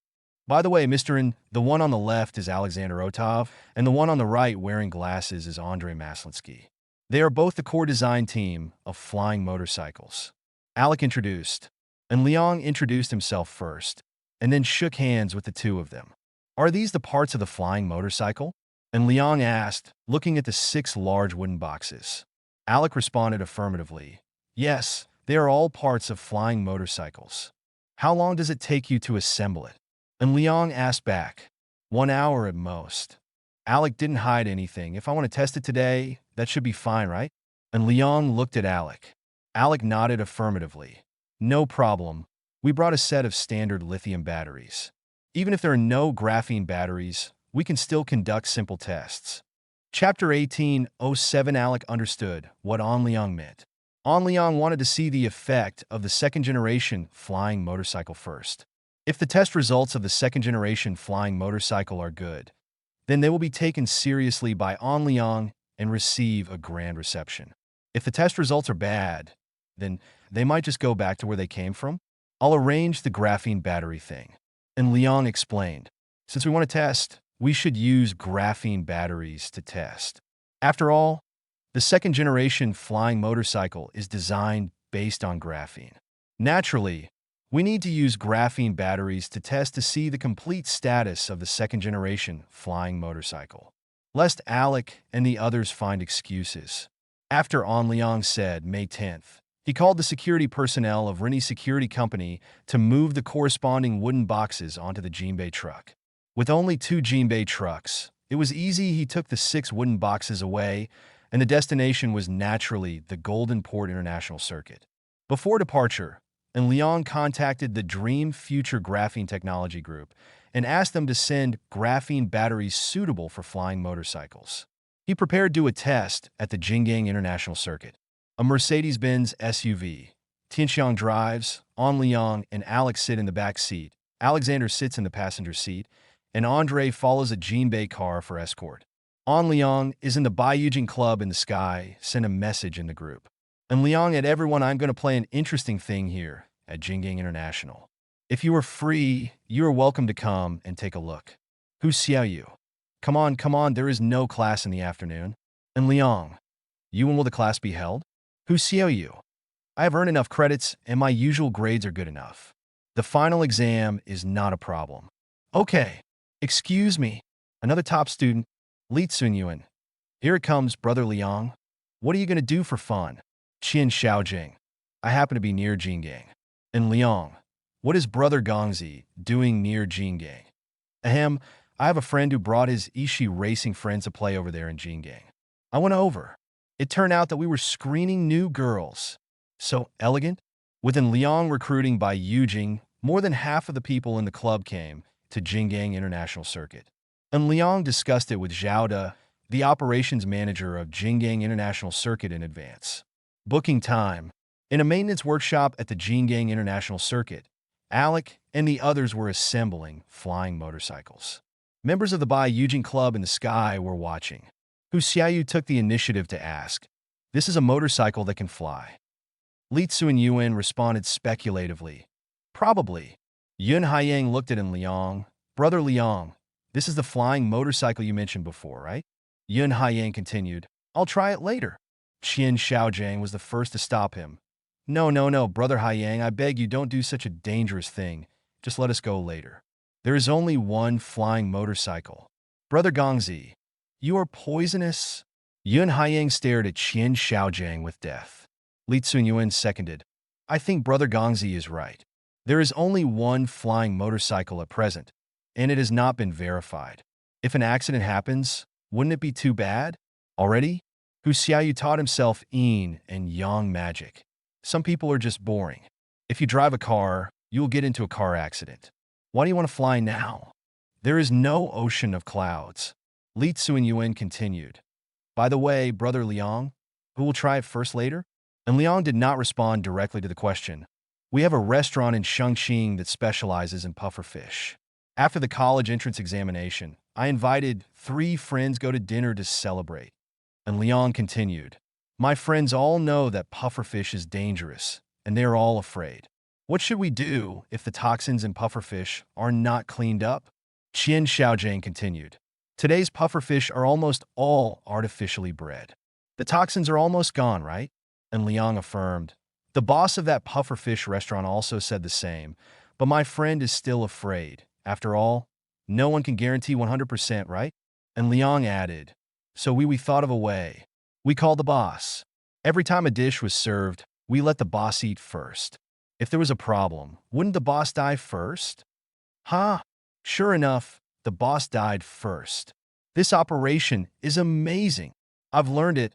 By the way, Mr. N, the one on the left is Alexander Otov, and the one on the right wearing glasses is Andrei Maslinsky. They are both the core design team of flying motorcycles." Alec introduced, and Liang introduced himself first, and then shook hands with the 2 of them. "Are these the parts of the flying motorcycle?" And Liang asked, looking at the 6 large wooden boxes. Alec responded affirmatively. "Yes, They are all parts of flying motorcycles. How long does it take you to assemble it? And Liang asked back. 1 hour at most. Alec didn't hide anything. If I want to test it today, that should be fine, right? And Liang looked at Alec. Alec nodded affirmatively. No problem. We brought a set of standard lithium batteries. Even if there are no graphene batteries, we can still conduct simple tests. Chapter 18:07 Alec understood what An Liang meant. An Liang wanted to see the effect of the second-generation flying motorcycle first. If the test results of the second-generation flying motorcycle are good, then they will be taken seriously by An Liang and receive a grand reception. If the test results are bad, then they might just go back to where they came from. I'll arrange the graphene battery thing. And Liang explained, since we want to test, we should use graphene batteries to test. After all, the second-generation flying motorcycle is designed based on graphene. Naturally, we need to use graphene batteries to test to see the complete status of the second-generation flying motorcycle, lest Alec and the others find excuses. After An Liang said May 10th, he called the security personnel of Rini Security Company to move the corresponding wooden boxes onto the Jinbei truck. With only 2 Jinbei trucks, it was easy. He took the 6 wooden boxes away, and the destination was naturally the Golden Port International Circuit. Before departure, An Liang contacted the Dream Future Graphene Technology Group and asked them to send graphene batteries suitable for flying motorcycles. He prepared to do a test at the Jinggang International Circuit. A Mercedes-Benz SUV. Tianxiang drives, An Liang and Alex sit in the back seat. Alexander sits in the passenger seat, and Andre follows a Jinbei car for escort. An Liang is in the Baiyujing Club in the sky, sent a message in the group. And Liang and everyone, I'm going to play an interesting thing here at Jinggang International. If you are free, you are welcome to come and take a look. Who's Xiaoyu? Come on, there is no class in the afternoon. And Liang, when will the class be held? Who's Xiaoyu? I have earned enough credits and my usual grades are good enough. The final exam is not a problem. Okay, excuse me. Another top student, Li Tsunyuan. Here it comes, brother Liang. What are you going to do for fun? Qian Xiaojing. I happen to be near Jinggang. And Liang, what is brother Gongzi doing near Jinggang? Ahem, I have a friend who brought his Ishi racing friends to play over there in Jinggang. I went over. It turned out that we were screening new girls. So elegant? Within Liang recruiting by Yujing, more than half of the people in the club came to Jinggang International Circuit. And Liang discussed it with Zhao De, the operations manager of Jinggang International Circuit, in advance. Booking time. In a maintenance workshop at the Jinggang International Circuit, Alec and the others were assembling flying motorcycles. Members of the Baiyujing Club in the sky were watching. Hu Xiaoyu took the initiative to ask, "This is a motorcycle that can fly?" Li Tsunyuan responded speculatively, "Probably." Yun Haiyang looked at An Liang. "Brother Liang, this is the flying motorcycle you mentioned before, right?" Yun continued, "I'll try it later." Qian Xiaojiang was the first to stop him. No, Brother Haiyang, I beg you, don't do such a dangerous thing. Just let us go later. There is only one flying motorcycle. Brother Gongzi, you are poisonous." Yun Haiyang stared at Qian Xiaojiang with death. Li Tsunyuan seconded, "I think Brother Gongzi is right. There is only one flying motorcycle at present, and it has not been verified. If an accident happens, wouldn't it be too bad? Already, Hu Xiaoyu taught himself yin and yang magic. Some people are just boring. If you drive a car, you will get into a car accident. Why do you want to fly now? There is no ocean of clouds." Li Tsunyuan continued. "By the way, Brother Liang, who will try it first later?" And Liang did not respond directly to the question. "We have a restaurant in Chongqing that specializes in pufferfish. After the college entrance examination, I invited 3 friends go to dinner to celebrate." And Liang continued, "My friends all know that pufferfish is dangerous, and they are all afraid. What should we do if the toxins in pufferfish are not cleaned up?" Qian Xiaojiang continued, "Today's pufferfish are almost all artificially bred. The toxins are almost gone, right?" And Liang affirmed. "The boss of that pufferfish restaurant also said the same, but my friend is still afraid. After all, no one can guarantee 100%, right?" And Liang added, "So we thought of a way. We called the boss. Every time a dish was served, We let the boss eat first. If there was a problem, wouldn't the boss die first? Huh? Sure enough, the boss died first. This operation is amazing. I've learned it,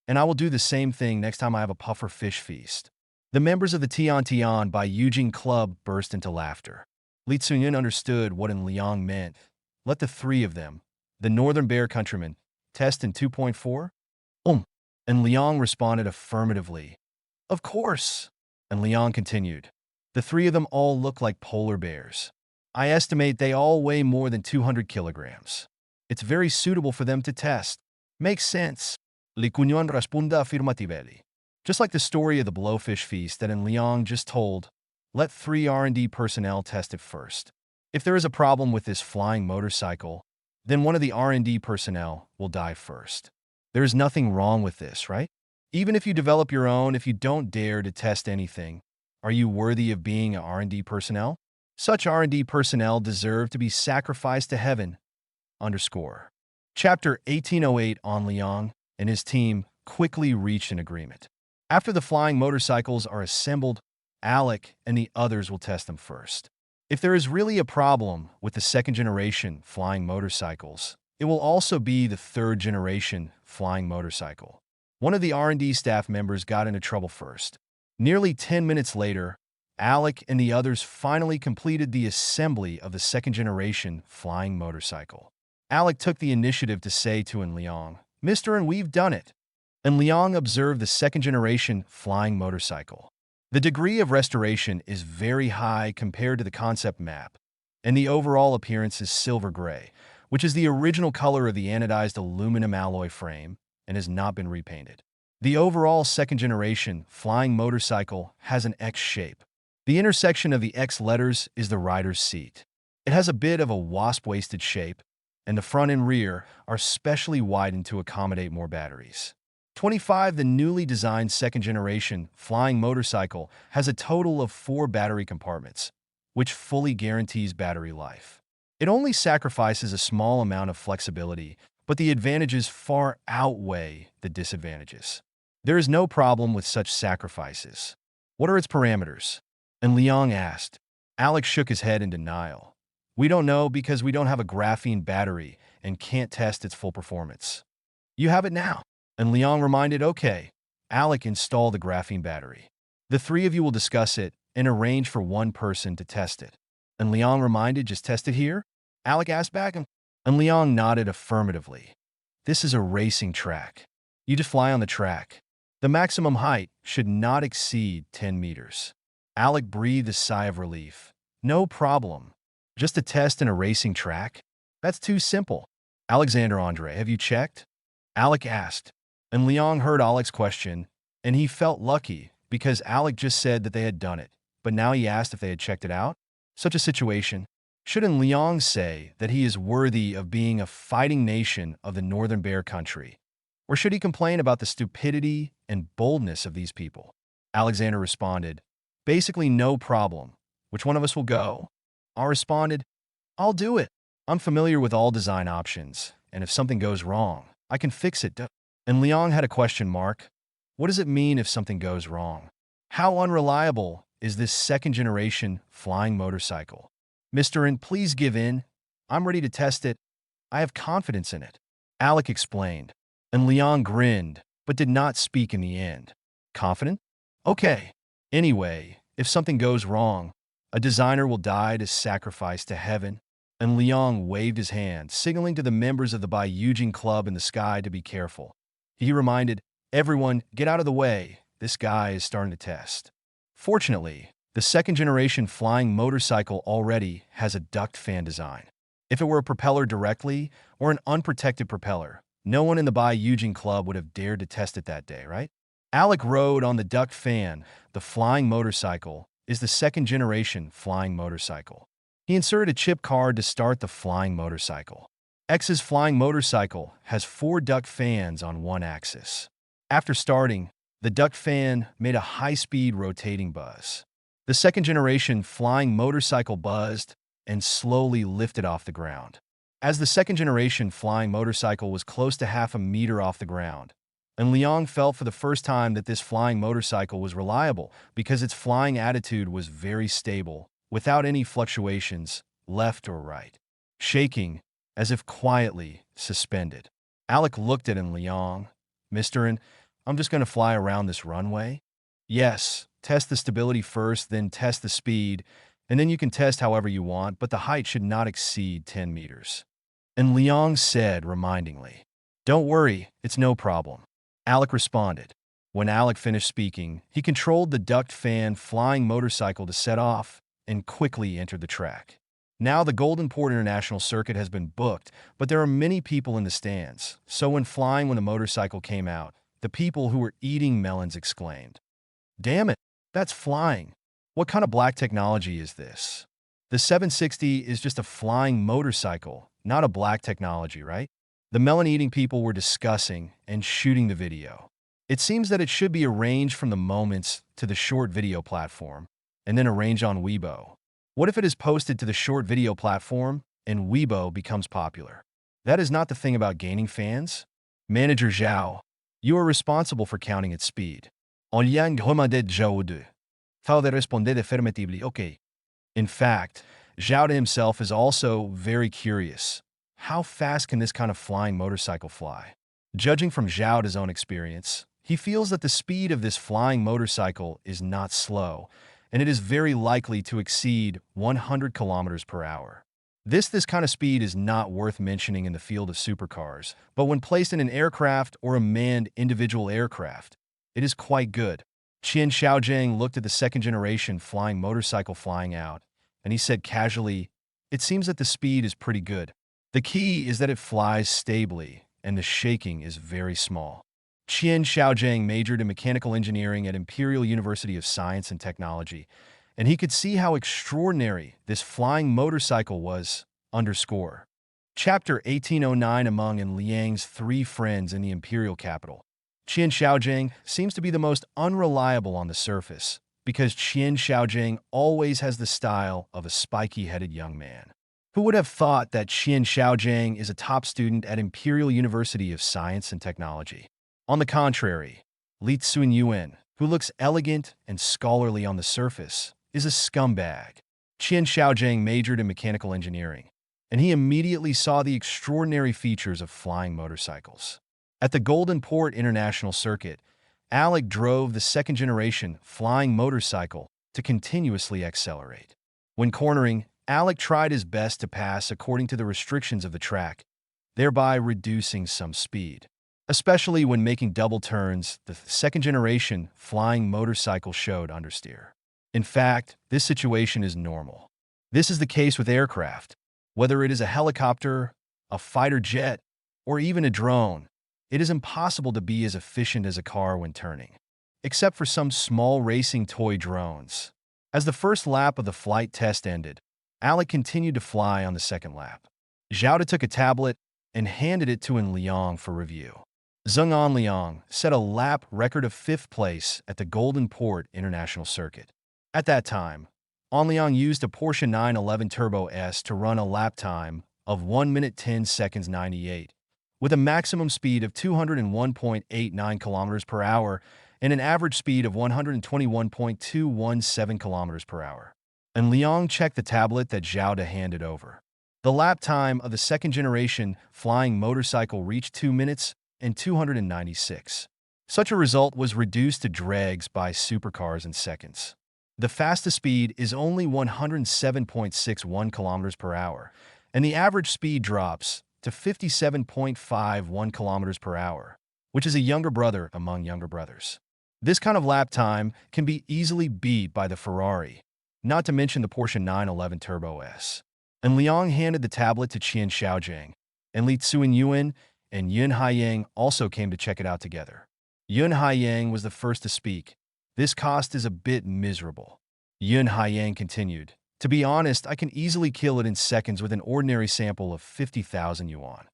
and I will do the same thing next time I have a puffer fish feast. The members of the Tian Tian by Eugene Club burst into laughter. Li Tsunyun understood what in Liang meant. Let the three of them, the Northern Bear countrymen, test in 2.4? And Liang responded affirmatively. Of course. And Liang continued. The three of them all look like polar bears. I estimate they all weigh more than 200 kilograms. It's very suitable for them to test. Makes sense. Li Kunyuan responda afirmatively. Just like the story of the blowfish feast that Liang just told, let 3 R&D personnel test it first. If there is a problem with this flying motorcycle, then one of the R&D personnel will die first. There is nothing wrong with this, right? Even if you develop your own, if you don't dare to test anything, are you worthy of being an R&D personnel? Such R&D personnel deserve to be sacrificed to heaven. Chapter 1808 on Liang and his team quickly reached an agreement. After the flying motorcycles are assembled, Alec and the others will test them first. If there is really a problem with the second-generation flying motorcycles, it will also be the third-generation flying motorcycle. One of the R&D staff members got into trouble first. Nearly 10 minutes later, Alec and the others finally completed the assembly of the second-generation flying motorcycle. Alec took the initiative to say to Liang, "Mr. And we've done it." And Liang observed the second-generation flying motorcycle. The degree of restoration is very high compared to the concept map, and the overall appearance is silver gray, which is the original color of the anodized aluminum alloy frame and has not been repainted. The overall second-generation flying motorcycle has an X shape. The intersection of the X letters is the rider's seat. It has a bit of a wasp-waisted shape, and the front and rear are specially widened to accommodate more batteries. 25. The newly designed second-generation flying motorcycle has a total of 4 battery compartments, which fully guarantees battery life. It only sacrifices a small amount of flexibility, but the advantages far outweigh the disadvantages. There is no problem with such sacrifices. What are its parameters? And Liang asked. Alex shook his head in denial. We don't know because we don't have a graphene battery and can't test its full performance. You have it now. And Liang reminded, okay. Alec installed the graphene battery. The 3 of you will discuss it and arrange for one person to test it. And Liang reminded, just test it here? Alec asked back, and Liang nodded affirmatively. This is a racing track. You just fly on the track. The maximum height should not exceed 10 meters. Alec breathed a sigh of relief. No problem. Just a test in a racing track? That's too simple. Alexander Andre, have you checked? Alec asked. And Liang heard Alec's question, and he felt lucky because Alec just said that they had done it, but now he asked if they had checked it out? Such a situation. Shouldn't Liang say that he is worthy of being a fighting nation of the Northern Bear country? Or should he complain about the stupidity and boldness of these people? Alexander responded, basically no problem. Which one of us will go? I responded, I'll do it. I'm familiar with all design options, and if something goes wrong, I can fix it. And Liang had a question mark. What does it mean if something goes wrong? How unreliable is this second-generation flying motorcycle? Mr. And please give in. I'm ready to test it. I have confidence in it. Alec explained. And Liang grinned, but did not speak in the end. Confident? Okay. Anyway, if something goes wrong, a designer will die to sacrifice to heaven. And Liang waved his hand, signaling to the members of the Baiyujing Club in the sky to be careful. He reminded, everyone, get out of the way. This guy is starting to test. Fortunately, the second-generation flying motorcycle already has a duct fan design. If it were a propeller directly or an unprotected propeller, no one in the Baiyujing Club would have dared to test it that day, right? Alec rode on the duct fan. The flying motorcycle is the second-generation flying motorcycle. He inserted a chip card to start the flying motorcycle. X's flying motorcycle has 4 duct fans on one axis. After starting, the duct fan made a high-speed rotating buzz. The second-generation flying motorcycle buzzed and slowly lifted off the ground. As the second-generation flying motorcycle was close to half a meter off the ground, And Liang felt for the first time that this flying motorcycle was reliable because its flying attitude was very stable, without any fluctuations, left or right. Shaking, as if quietly suspended. Alec looked at Liang. Mister, I'm just going to fly around this runway? Yes, test the stability first, then test the speed, and then you can test however you want, but the height should not exceed 10 meters. And Liang said remindingly, Don't worry, it's no problem. Alec responded. When Alec finished speaking, he controlled the duct fan flying motorcycle to set off and quickly entered the track. Now the Golden Port International Circuit has been booked, but there are many people in the stands, so when the motorcycle came out, the people who were eating melons exclaimed, Damn it, that's flying. What kind of black technology is this? The 760 is just a flying motorcycle, not a black technology, right? The melon-eating people were discussing and shooting the video. It seems that it should be arranged from the moments to the short video platform, and then arranged on Weibo. What if it is posted to the short video platform, and Weibo becomes popular? That is not the thing about gaining fans. Manager Zhao, you are responsible for counting its speed. On yang demandé Zhao de. Zhao de responded affirmatively, okay. In fact, Zhao de himself is also very curious. How fast can this kind of flying motorcycle fly? Judging from Zhao De's own experience, he feels that the speed of this flying motorcycle is not slow, and it is very likely to exceed 100 kilometers per hour. This kind of speed is not worth mentioning in the field of supercars, but when placed in an aircraft or a manned individual aircraft, it is quite good. Qian Xiaojiang looked at the second-generation flying motorcycle flying out, and he said casually, It seems that the speed is pretty good. The key is that it flies stably, and the shaking is very small. Qian Xiaojiang majored in mechanical engineering at Imperial University of Science and Technology, and he could see how extraordinary this flying motorcycle was. Chapter 1809 Among Liang's three friends in the imperial capital. Qian Xiaojiang seems to be the most unreliable on the surface, because Qian Xiaojiang always has the style of a spiky-headed young man. Who would have thought that Qian Xiaojiang is a top student at Imperial University of Science and Technology? On the contrary, Li Tsunyuan, who looks elegant and scholarly on the surface, is a scumbag. Qian Xiaojiang majored in mechanical engineering, and he immediately saw the extraordinary features of flying motorcycles. At the Golden Port International Circuit, Alec drove the second-generation flying motorcycle to continuously accelerate. When cornering, Alec tried his best to pass according to the restrictions of the track, thereby reducing some speed. Especially when making double turns, the second-generation flying motorcycle showed understeer. In fact, this situation is normal. This is the case with aircraft. Whether it is a helicopter, a fighter jet, or even a drone, it is impossible to be as efficient as a car when turning, except for some small racing toy drones. As the first lap of the flight test ended, Alec continued to fly on the second lap. Zhao De took a tablet and handed it to Liang for review. Zheng Liang set a lap record of 5th place at the Golden Port International Circuit. At that time, Liang used a Porsche 911 Turbo S to run a lap time of 1 minute 10 seconds 98, with a maximum speed of 201.89 kilometers per hour and an average speed of 121.217 kilometers per hour. And Liang checked the tablet that Zhao De handed over. The lap time of the second-generation flying motorcycle reached 2 minutes and 296. Such a result was reduced to dregs by supercars in seconds. The fastest speed is only 107.61 kilometers per hour, and the average speed drops to 57.51 kilometers per hour, which is a younger brother among younger brothers. This kind of lap time can be easily beat by the Ferrari, not to mention the Porsche 911 Turbo S. And Liang handed the tablet to Qian Xiaojiang, and Li Tsunyuan and Yun Haiyang also came to check it out together. Yun Haiyang was the first to speak. This cost is a bit miserable. Yun Haiyang continued, To be honest, I can easily kill it in seconds with an ordinary sample of 50,000 yuan.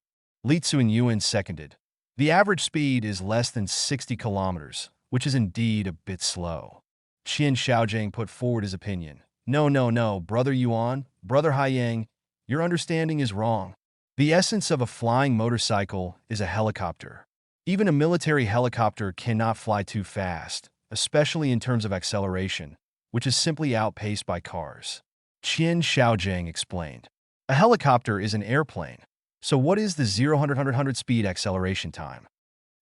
Li Tsunyuan seconded. The average speed is less than 60 kilometers, which is indeed a bit slow. Qian Xiaojiang put forward his opinion. No, Brother Yuan, Brother Haiyang, your understanding is wrong. The essence of a flying motorcycle is a helicopter. Even a military helicopter cannot fly too fast, especially in terms of acceleration, which is simply outpaced by cars. Qian Xiaojiang explained. A helicopter is an airplane. So what is the 0-100 speed acceleration time?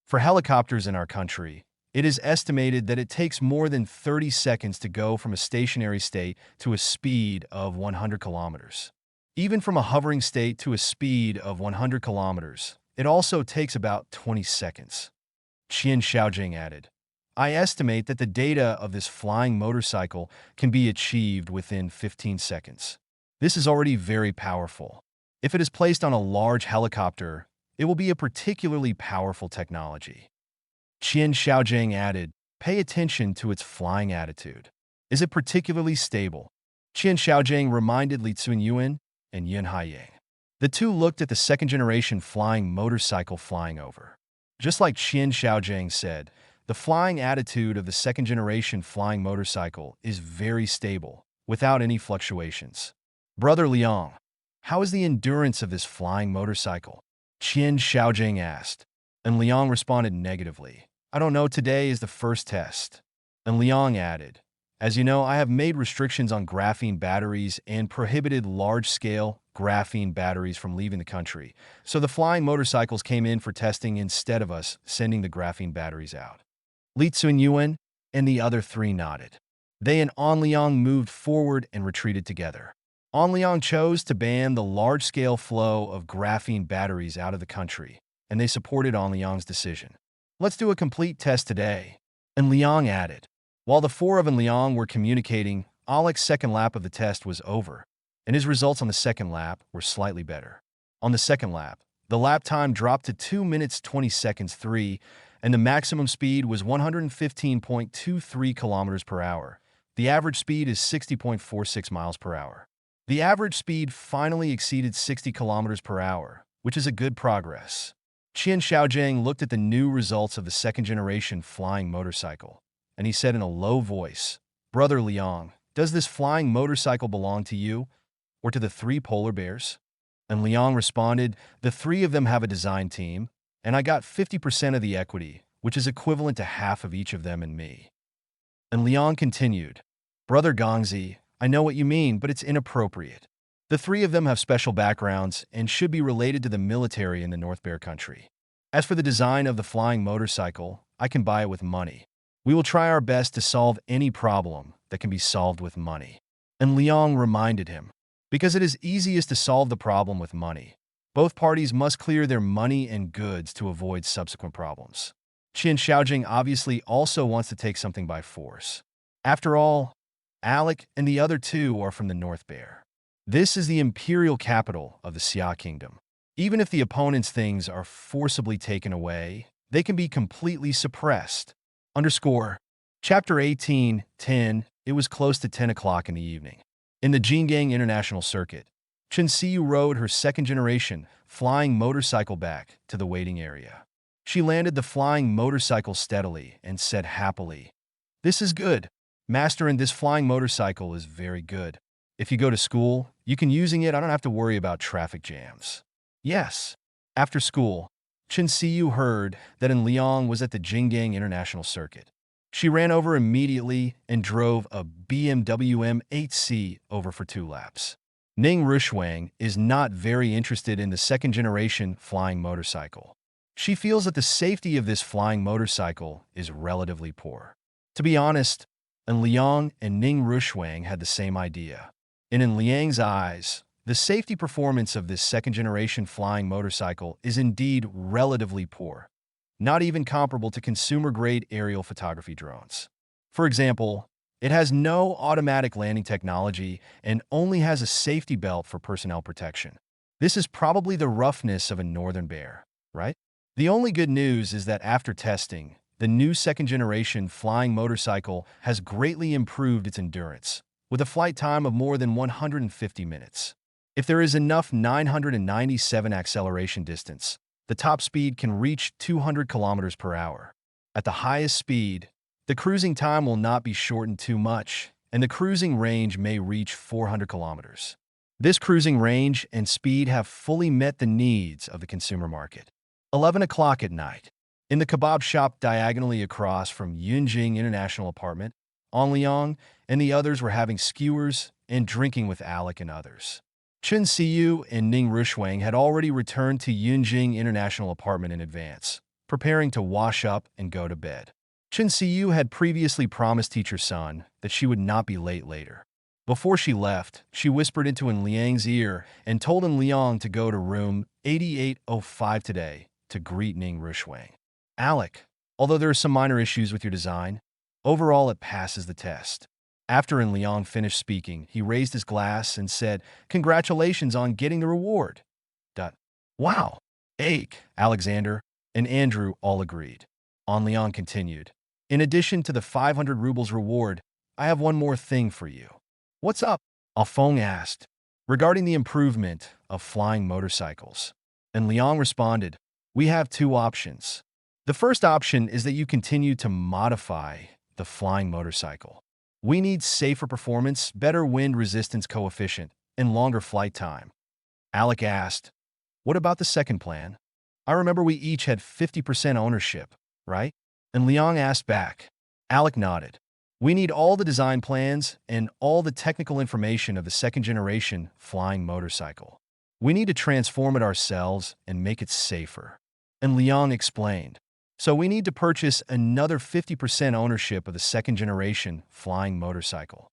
For helicopters in our country, it is estimated that it takes more than 30 seconds to go from a stationary state to a speed of 100 kilometers. Even from a hovering state to a speed of 100 kilometers, it also takes about 20 seconds. Qian Xiaojing added, I estimate that the data of this flying motorcycle can be achieved within 15 seconds. This is already very powerful. If it is placed on a large helicopter, it will be a particularly powerful technology. Qian Xiaojing added, pay attention to its flying attitude. Is it particularly stable? Qian Xiaojing reminded Li Tsunyuan and Yun Haiyang. The two looked at the second-generation flying motorcycle flying over. Just like Qian Xiaojing said, the flying attitude of the second-generation flying motorcycle is very stable, without any fluctuations. Brother Liang, how is the endurance of this flying motorcycle? Qian Xiaojing asked, and Liang responded negatively. I don't know, today is the first test. And Liang added, as you know, I have made restrictions on graphene batteries and prohibited large-scale graphene batteries from leaving the country, so the flying motorcycles came in for testing instead of us sending the graphene batteries out. Li Tsunyuan and the other three nodded. They and An Liang moved forward and retreated together. An Liang chose to ban the large-scale flow of graphene batteries out of the country, and they supported An Liang's decision. Let's do a complete test today. And Liang added. While the four of An Liang were communicating, Alex's second lap of the test was over, and his results on the second lap were slightly better. On the second lap, the lap time dropped to 2 minutes 20 seconds 3, and the maximum speed was 115.23 kilometers per hour. The average speed is 60.46 miles per hour. The average speed finally exceeded 60 kilometers per hour, which is a good progress. Qian Xiaojing looked at the new results of the second-generation flying motorcycle, and he said in a low voice, Brother Liang, does this flying motorcycle belong to you, or to the three polar bears? And Liang responded, the three of them have a design team, and I got 50% of the equity, which is equivalent to half of each of them and me. And Liang continued, Brother Gongzi, I know what you mean, but it's inappropriate. The three of them have special backgrounds and should be related to the military in the North Bear country. As for the design of the flying motorcycle, I can buy it with money. We will try our best to solve any problem that can be solved with money. And Liang reminded him, because it is easiest to solve the problem with money. Both parties must clear their money and goods to avoid subsequent problems. Qian Xiaojing obviously also wants to take something by force. After all, Alec and the other two are from the North Bear. This is the imperial capital of the Xia Kingdom. Even if the opponent's things are forcibly taken away, they can be completely suppressed. Underscore. Chapter 18:10. It was close to 10 o'clock in the evening. In the Jingang International Circuit, Chen Xiyu rode her second-generation flying motorcycle back to the waiting area. She landed the flying motorcycle steadily and said happily, This is good. Master, and this flying motorcycle is very good. If you go to school, you can using it. I don't have to worry about traffic jams. Yes. After school, Chen Xiyu heard that An Liang was at the Jingang International Circuit. She ran over immediately and drove a BMW M8C over for 2 laps. Ning Rushuang is not very interested in the second-generation flying motorcycle. She feels that the safety of this flying motorcycle is relatively poor. To be honest, An Liang and Ning Rushuang had the same idea. In An Liang's eyes, the safety performance of this second-generation flying motorcycle is indeed relatively poor, not even comparable to consumer-grade aerial photography drones. For example, it has no automatic landing technology and only has a safety belt for personnel protection. This is probably the roughness of a northern bear, right? The only good news is that after testing, the new second-generation flying motorcycle has greatly improved its endurance, with a flight time of more than 150 minutes. If there is enough 997 acceleration distance, the top speed can reach 200 kilometers per hour. At the highest speed, the cruising time will not be shortened too much, and the cruising range may reach 400 kilometers. This cruising range and speed have fully met the needs of the consumer market. 11 o'clock at night. In the kebab shop diagonally across from Yunjing International Apartment, An Liang and the others were having skewers and drinking with Alec and others. Chen Siyu and Ning Rushuang had already returned to Yunjing International Apartment in advance, preparing to wash up and go to bed. Chen Siyu had previously promised Teacher Sun that she would not be late later. Before she left, she whispered into An Liang's ear and told An Liang to go to room 8805 today to greet Ning Rushuang. Alec, although there are some minor issues with your design, overall it passes the test. After An Liang finished speaking, he raised his glass and said, "Congratulations on getting the reward." Wow! Ake, Alexander, and Andrew all agreed. An Liang continued, "In addition to the 500 rubles reward, I have one more thing for you." "What's up?" Alfong asked. "Regarding the improvement of flying motorcycles." And Liang responded, "We have two options. The first option is that you continue to modify the flying motorcycle. We need safer performance, better wind resistance coefficient, and longer flight time." Alec asked, "What about the second plan? I remember we each had 50% ownership, right?" And Liang asked back. Alec nodded. "We need all the design plans and all the technical information of the second-generation flying motorcycle. We need to transform it ourselves and make it safer." And Liang explained, "So we need to purchase another 50% ownership of the second-generation flying motorcycle."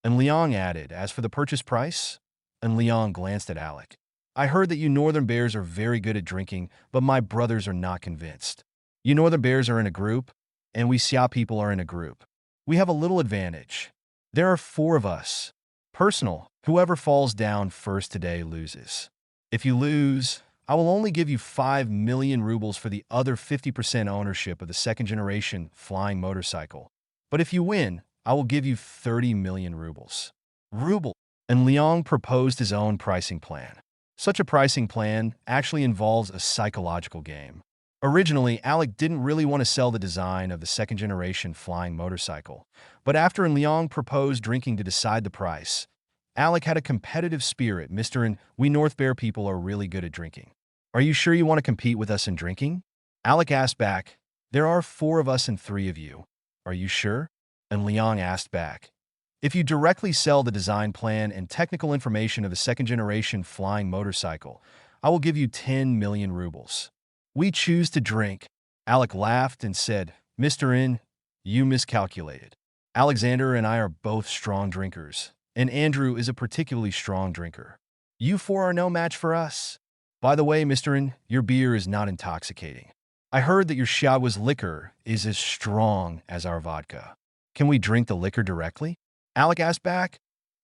And Liang added, "As for the purchase price?" And Liang glanced at Alec. "I heard that you Northern Bears are very good at drinking, but my brothers are not convinced. You Northern Bears are in a group, and we Xia people are in a group. We have a little advantage. There are 4 of us. Personal, whoever falls down first today loses. If you lose, I will only give you 5 million rubles for the other 50% ownership of the second-generation flying motorcycle. But if you win, I will give you 30 million rubles." And Liang proposed his own pricing plan. Such a pricing plan actually involves a psychological game. Originally, Alec didn't really want to sell the design of the second-generation flying motorcycle, but after Liang proposed drinking to decide the price, Alec had a competitive spirit. "Mr. and we North Bear people are really good at drinking. Are you sure you want to compete with us in drinking?" Alec asked back, "There are 4 of us and 3 of you. Are you sure?" And Liang asked back, "If you directly sell the design plan and technical information of the second-generation flying motorcycle, I will give you 10 million rubles. We choose to drink." Alec laughed and said, "Mr. In, you miscalculated. Alexander and I are both strong drinkers, and Andrew is a particularly strong drinker. You 4 are no match for us. By the way, Mr. In, your beer is not intoxicating. I heard that your Xiao's liquor is as strong as our vodka. Can we drink the liquor directly?" Alec asked back.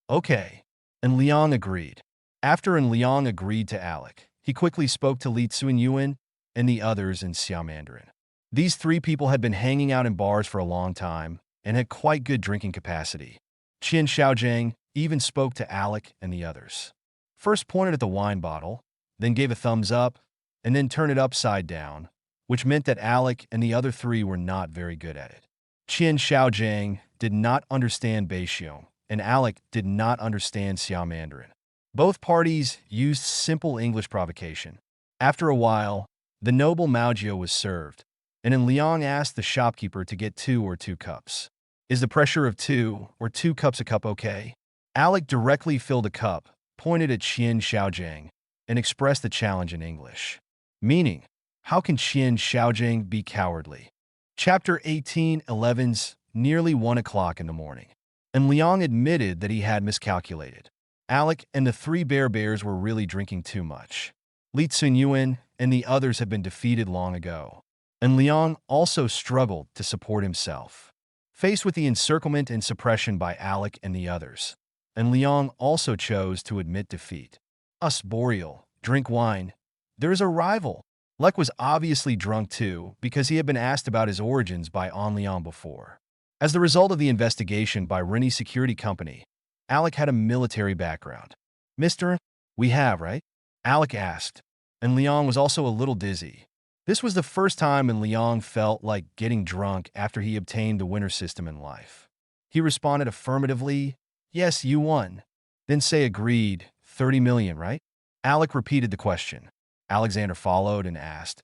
"Okay." And Liang agreed. After Liang agreed to Alec, he quickly spoke to Li Tsunyuan and the others in Xia Mandarin. These 3 people had been hanging out in bars for a long time and had quite good drinking capacity. Qian Xiaojiang even spoke to Alec and the others. First pointed at the wine bottle, then gave a thumbs up, and then turned it upside down, which meant that Alec and the other 3 were not very good at it. Qian Xiaojiang did not understand Beixiong, and Alec did not understand Xia Mandarin. Both parties used simple English provocation. After a while, the noble Maojiao was served, and Liang asked the shopkeeper to get 2 cups. "Is the pressure of 2 cups a cup okay?" Alec directly filled a cup, pointed at Qian Xiaojiang, and expressed the challenge in English. Meaning, how can Qian Xiaojiang be cowardly? Chapter 18:11's nearly 1 o'clock in the morning. And Liang admitted that he had miscalculated. Alec and the 3 bears were really drinking too much. Li Tsunyuan and the others had been defeated long ago. And Liang also struggled to support himself. Faced with the encirclement and suppression by Alec and the others, and Liang also chose to admit defeat. "Us Boreal, drink wine. There is a rival." Lek was obviously drunk too, because he had been asked about his origins by An Liang before. As the result of the investigation by Rini Security Company, Alec had a military background. "Mr. We have, right?" Alec asked, and Liang was also a little dizzy. This was the first time Liang felt like getting drunk after he obtained the winner system in life. He responded affirmatively, "Yes, you won." Then say agreed, 30 million, right? Alec repeated the question. Alexander followed and asked,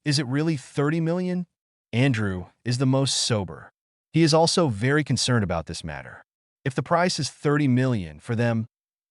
Is it really 30 million? Andrew is the most sober. He is also very concerned about this matter. If the price is 30 million for them,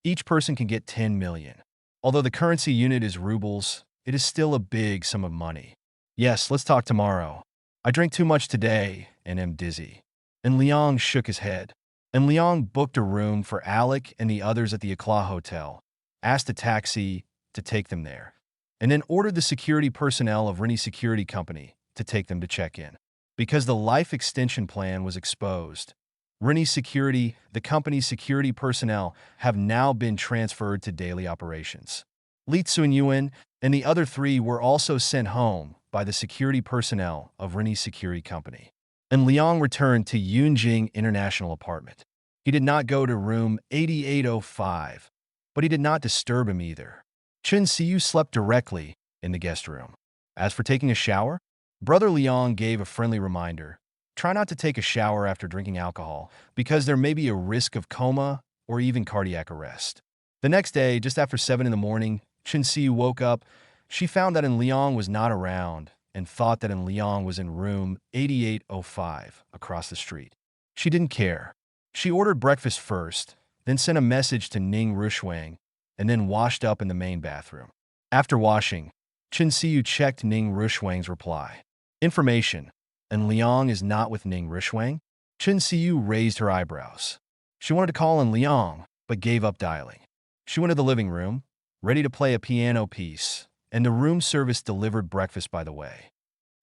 each person can get 10 million. Although the currency unit is rubles, it is still a big sum of money. Yes, let's talk tomorrow. I drank too much today and am dizzy. And Liang shook his head. And Liang booked a room for Alec and the others at the Akla Hotel, asked a taxi to take them there, and then ordered the security personnel of Rini Security Company to take them to check in. Because the life extension plan was exposed, Rini Security, the company's security personnel, have now been transferred to daily operations. Li Tsunyuan and the other three were also sent home by the security personnel of Rini Security Company. And Liang returned to Yunjing International Apartment. He did not go to room 8805, but he did not disturb him either. Chun Siyu slept directly in the guest room. As for taking a shower, Brother Liang gave a friendly reminder. Try not to take a shower after drinking alcohol, because there may be a risk of coma or even cardiac arrest. The next day, just after 7 in the morning, Chun Siyu woke up. She found that Liang was not around and thought that Liang was in room 8805 across the street. She didn't care. She ordered breakfast first, then sent a message to Ning Rushwang, and then washed up in the main bathroom. After washing, Chun Siyu checked Ning Rushwang's reply. Information: and Liang is not with Ning Rushwang? Chun Siyu raised her eyebrows. She wanted to call on Liang, but gave up dialing. She went to the living room, ready to play a piano piece, and the room service delivered breakfast by the way.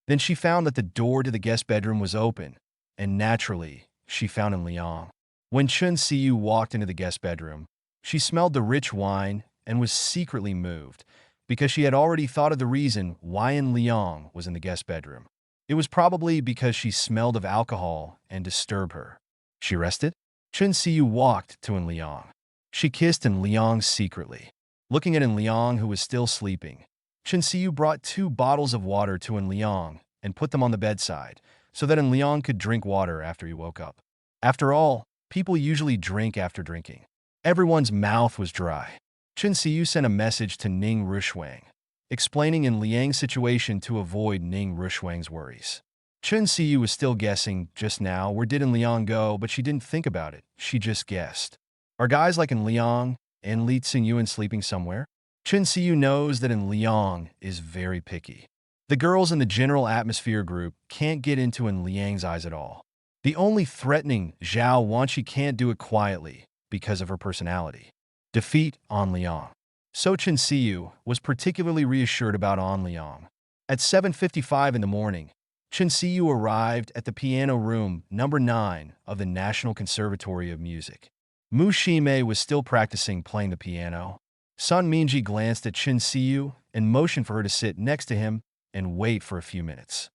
Then she found that the door to the guest bedroom was open, and naturally, she found in Liang. When Chun Siyu walked into the guest bedroom, she smelled the rich wine and was secretly moved, because she had already thought of the reason why Liang was in the guest bedroom. It was probably because she smelled of alcohol and disturbed her. She rested. Chun Siyu walked to Liang. She kissed Liang secretly. Looking at Liang, who was still sleeping, Chun Siyu brought 2 bottles of water to Liang and put them on the bedside, so that Liang could drink water after he woke up. After all, people usually drink after drinking. Everyone's mouth was dry. Chun Siyu sent a message to Ning Rushwang, explaining Liang's situation to avoid Ning Rushwang's worries. Chun Siyu was still guessing just now where did Liang go, but she didn't think about it. She just guessed. Are guys like Liang and Li Tsingyuan sleeping somewhere? Chun Siyu knows that Liang is very picky. The girls in the general atmosphere group can't get into Liang's eyes at all. The only threatening Zhao Wanqi can't do it quietly because of her personality. Defeat on Liang. So Chun Siyu was particularly reassured about On Liang. At 7:55 in the morning, Chun Siyu arrived at the piano room number 9 of the National Conservatory of Music. Mu Shimei was still practicing playing the piano. Sun Minji glanced at Chun Siyu and motioned for her to sit next to him and wait for a few minutes.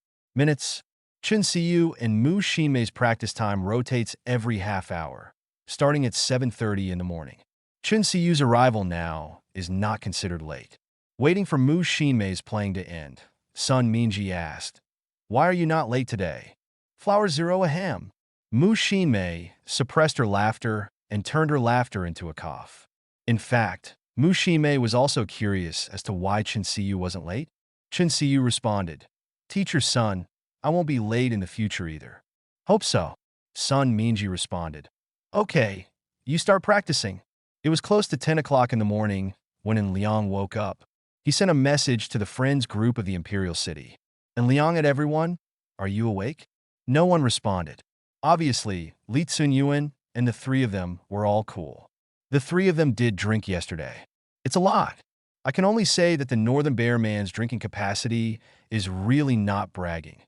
Chun Siyu and Mu Shimei's practice time rotates every half hour, starting at 7:30 in the morning. Chun Siyu's arrival now is not considered late. Waiting for Mu Shimei's playing to end, Sun Minji asked, "Why are you not late today?" "Flower 0 a ham." Mu Shimei suppressed her laughter and turned her laughter into a cough. In fact, Mu Shimei was also curious as to why Chun Siyu wasn't late. Chun Siyu responded, "Teacher's son, I won't be late in the future either." "Hope so." Sun Minji responded. "Okay, you start practicing." It was close to 10 o'clock in the morning when Liang woke up. He sent a message to the friends group of the Imperial City. And Liang at everyone, "Are you awake?" No one responded. Obviously, Li Tsunyuan and the 3 of them were all cool. The 3 of them did drink yesterday. It's a lot. I can only say that the Northern Bear Man's drinking capacity is really not bragging.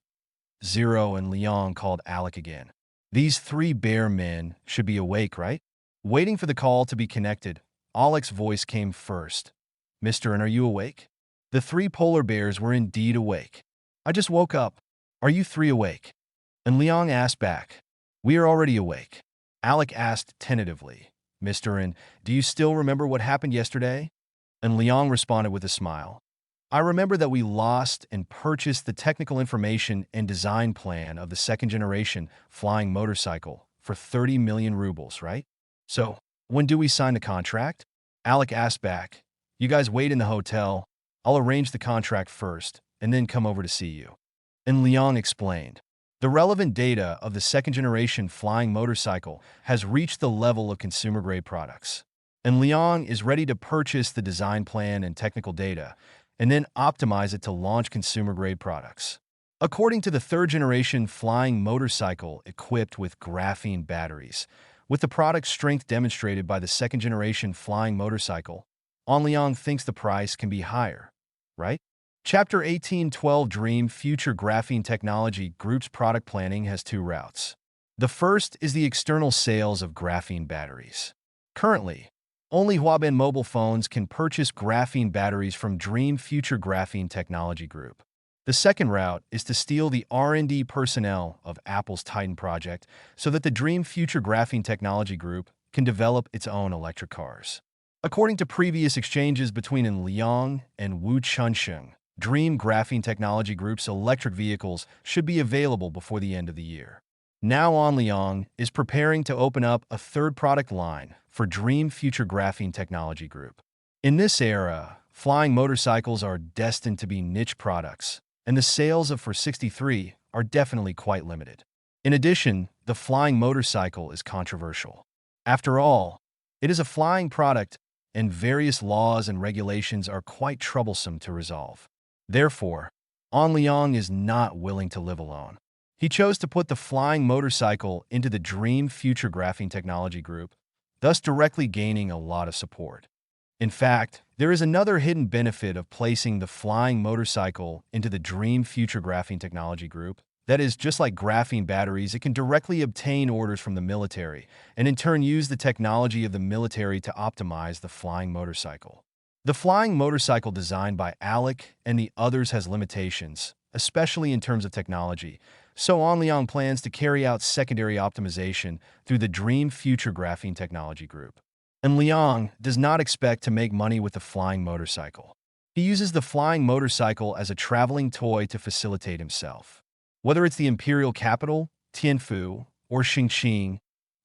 Zero and Liang called Alec again. These 3 bear men should be awake, right? Waiting for the call to be connected, Alec's voice came first. "Mister, and are you awake?" The 3 polar bears were indeed awake. "I just woke up. Are you 3 awake?" And Liang asked back. "We are already awake." Alec asked tentatively, "Mister, and do you still remember what happened yesterday?" And Liang responded with a smile. "I remember that we lost and purchased the technical information and design plan of the 2nd generation flying motorcycle for 30 million rubles, right? So, when do we sign the contract?" Alec asked back. "You guys wait in the hotel. I'll arrange the contract first, and then come over to see you. And Liang explained. The relevant data of the second-generation flying motorcycle has reached the level of consumer-grade products. And Liang is ready to purchase the design plan and technical data, and then optimize it to launch consumer-grade products. According to the third-generation flying motorcycle equipped with graphene batteries, with the product strength demonstrated by the second-generation flying motorcycle, Liang thinks the price can be higher, right? Chapter 18:12 Dream Future Graphene Technology Group's product planning has two routes. The first is the external sales of graphene batteries. Currently, only Huaben mobile phones can purchase graphene batteries from Dream Future Graphene Technology Group. The second route is to steal the R&D personnel of Apple's Titan project so that the Dream Future Graphene Technology Group can develop its own electric cars. According to previous exchanges between Liang and Wu Chunsheng, Dream Graphene Technology Group's electric vehicles should be available before the end of the year. Now Liang is preparing to open up a third product line for Dream Future Graphene Technology Group. In this era, flying motorcycles are destined to be niche products, and the sales of 463 are definitely quite limited. In addition, the flying motorcycle is controversial. After all, it is a flying product, and various laws and regulations are quite troublesome to resolve. Therefore, Liang is not willing to live alone. He chose to put the flying motorcycle into the Dream Future Graphene Technology Group, thus directly gaining a lot of support. In fact, there is another hidden benefit of placing the flying motorcycle into the Dream Future Graphene Technology Group. That is, just like graphene batteries, it can directly obtain orders from the military and in turn use the technology of the military to optimize the flying motorcycle. The flying motorcycle designed by Alec and the others has limitations, especially in terms of technology, so Liang plans to carry out secondary optimization through the Dream Future Graphene Technology Group. And Liang does not expect to make money with the flying motorcycle. He uses the flying motorcycle as a traveling toy to facilitate himself. Whether it's the imperial capital, Tianfu, or Xingqing,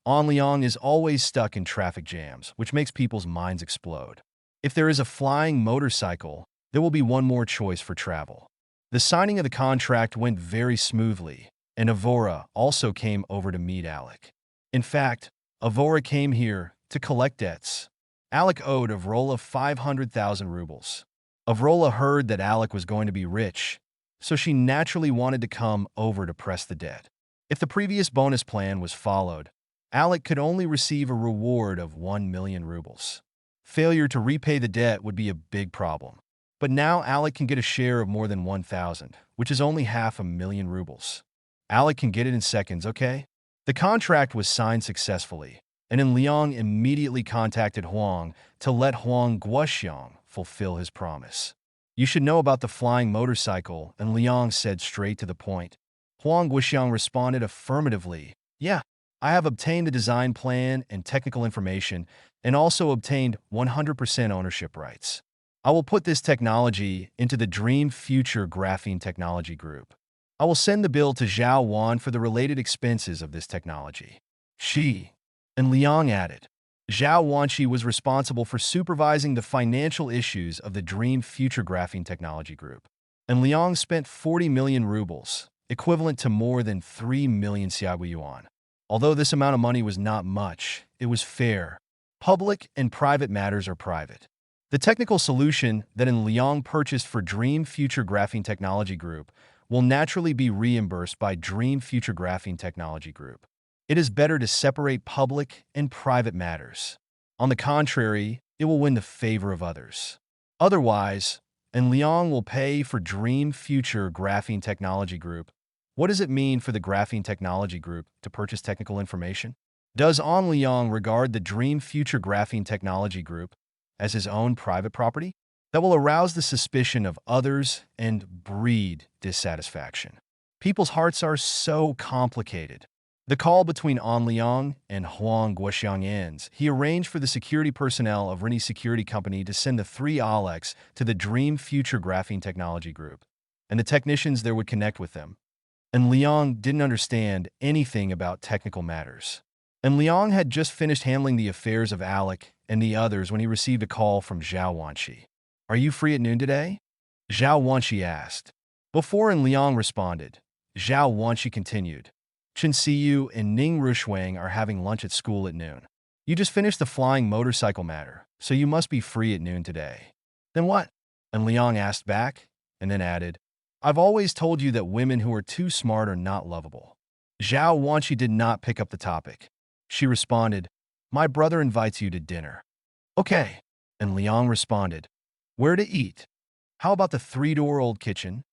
Liang is always stuck in traffic jams, which makes people's minds explode. If there is a flying motorcycle, there will be one more choice for travel. The signing of the contract went very smoothly, and Avora also came over to meet Alec. In fact, Avora came here to collect debts. Alec owed Avrola 500,000 rubles. Avrola heard that Alec was going to be rich, so she naturally wanted to come over to press the debt. If the previous bonus plan was followed, Alec could only receive a reward of 1 million rubles. Failure to repay the debt would be a big problem. But now Alec can get a share of more than 1,000, which is only 500,000 rubles. Alec can get it in seconds, okay? The contract was signed successfully, and Liang immediately contacted Huang to let Huang Guoxiang fulfill his promise. You should know about the flying motorcycle, and Liang said straight to the point. Huang Guoxiang responded affirmatively, yeah, I have obtained the design plan and technical information, and also obtained 100% ownership rights. I will put this technology into the Dream Future Graphene Technology Group. I will send the bill to Zhao Wan for the related expenses of this technology. She and Liang added. Zhao Wanshi was responsible for supervising the financial issues of the Dream Future Graphene Technology Group. And Liang spent 40 million rubles, equivalent to more than 3 million Xiaogui yuan. Although this amount of money was not much, it was fair. Public and private matters are private. The technical solution that Liang purchased for Dream Future Graphene Technology Group will naturally be reimbursed by Dream Future Graphene Technology Group. It is better to separate public and private matters. On the contrary, it will win the favor of others. Otherwise, Liang will pay for Dream Future Graphene Technology Group. What does it mean for the Graphene Technology Group to purchase technical information? Does Liang regard the Dream Future Graphene Technology Group as his own private property? That will arouse the suspicion of others and breed dissatisfaction. People's hearts are so complicated. The call between Liang and Huang Guoxiang ends. He arranged for the security personnel of Rini Security Company to send the 3 Alex to the Dream Future Graphene Technology Group, and the technicians there would connect with them. And Liang didn't understand anything about technical matters. And Liang had just finished handling the affairs of Alec and the others when he received a call from Zhao Wanshi. Are you free at noon today? Zhao Wanshi asked. Before and Liang responded, Zhao Wanshi continued. Chen Siyu and Ning Rushuang are having lunch at school at noon. You just finished the flying motorcycle matter, so you must be free at noon today. Then what? And Liang asked back, and then added, I've always told you that women who are too smart are not lovable. Zhao Wanshi did not pick up the topic. She responded, My brother invites you to dinner. Okay. And Liang responded, Where to eat? How about the three-door old kitchen?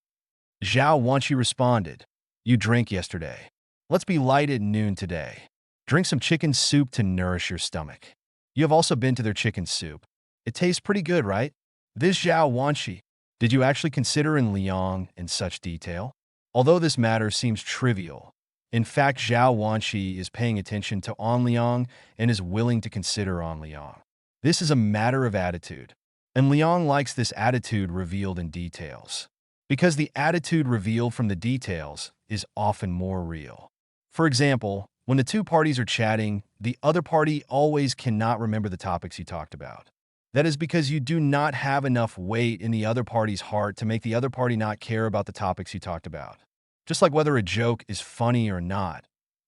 Zhao Wanshi responded, You drank yesterday. Let's be light at noon today. Drink some chicken soup to nourish your stomach. You have also been to their chicken soup. It tastes pretty good, right? This Zhao Wanshi. Did you actually consider in Liang in such detail? Although this matter seems trivial, in fact Zhao Wanshi is paying attention to An Liang and is willing to consider An Liang. This is a matter of attitude, and Liang likes this attitude revealed in details. Because the attitude revealed from the details is often more real. For example, when the two parties are chatting, the other party always cannot remember the topics you talked about. That is because you do not have enough weight in the other party's heart to make the other party not care about the topics you talked about. Just like whether a joke is funny or not,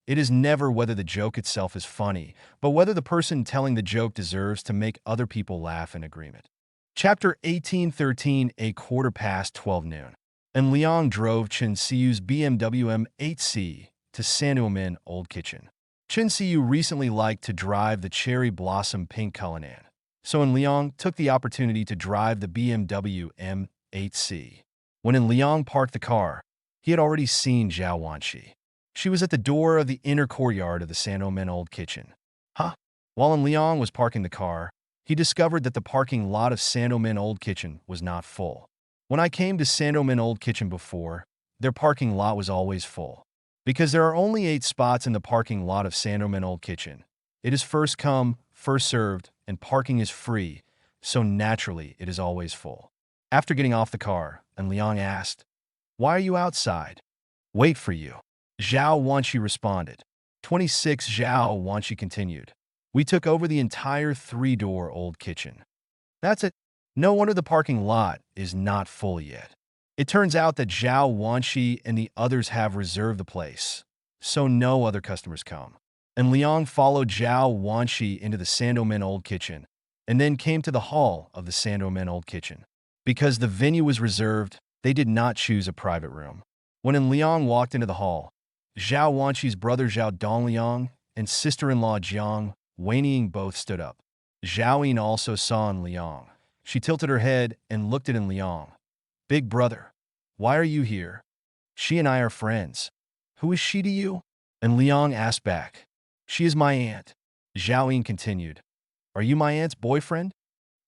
it is never whether the joke itself is funny, but whether the person telling the joke deserves to make other people laugh in agreement. Chapter 1813, a quarter past 12 noon. And Liang drove Chen Siyu's BMW M8C to Sandomin Old Kitchen. Chen Siyu recently liked to drive the cherry blossom pink Cullinan, so Liang took the opportunity to drive the BMW M8C. When Liang parked the car, he had already seen Zhao Wanshi. She was at the door of the inner courtyard of the Sandomin Old Kitchen. Huh? While Liang was parking the car, he discovered that the parking lot of Sandomin Old Kitchen was not full. When I came to Sandomin Old Kitchen before, their parking lot was always full. Because there are only 8 spots in the parking lot of Sandomin Old Kitchen. It is first come, first served, and parking is free, so naturally it is always full. After getting off the car, Liang asked, Why are you outside? Wait for you. Zhao Wanshi responded. 26 Zhao Wanshi continued. We took over the entire 3-door old kitchen. That's it. No wonder the parking lot is not full yet. It turns out that Zhao Wanshi and the others have reserved the place, so no other customers come. And Liang followed Zhao Wanshi into the Sandomin Old Kitchen, and then came to the hall of the Sandomin Old Kitchen. Because the venue was reserved, they did not choose a private room. When Liang walked into the hall, Zhao Wanshi's brother Zhao Dongliang and sister-in-law Jiang Weiying both stood up. Zhao Yin also saw Liang. She tilted her head and looked at Liang. Big brother, why are you here? She and I are friends. Who is she to you? And Liang asked back. She is my aunt. Zhao Yin continued. Are you my aunt's boyfriend?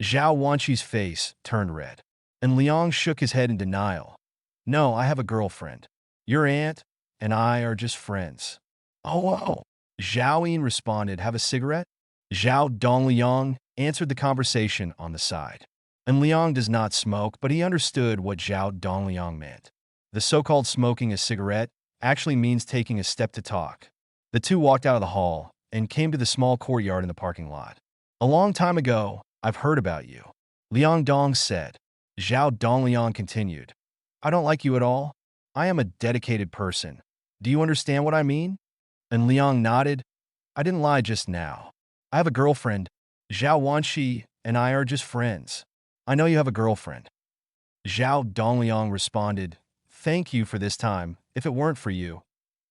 Zhao Wanshi's face turned red, and Liang shook his head in denial. No, I have a girlfriend. Your aunt and I are just friends. Oh. Zhao Yin responded, Have a cigarette? Zhao Dongliang answered the conversation on the side. And Liang does not smoke, but he understood what Zhao Dongliang meant. The so-called smoking a cigarette actually means taking a step to talk. The two walked out of the hall and came to the small courtyard in the parking lot. A long time ago, I've heard about you, Liang Dong said. Zhao Dongliang continued. I don't like you at all. I am a dedicated person. Do you understand what I mean? And Liang nodded. I didn't lie just now. I have a girlfriend. Zhao Wanshi and I are just friends. I know you have a girlfriend. Zhao Dongliang responded, Thank you for this time. If it weren't for you,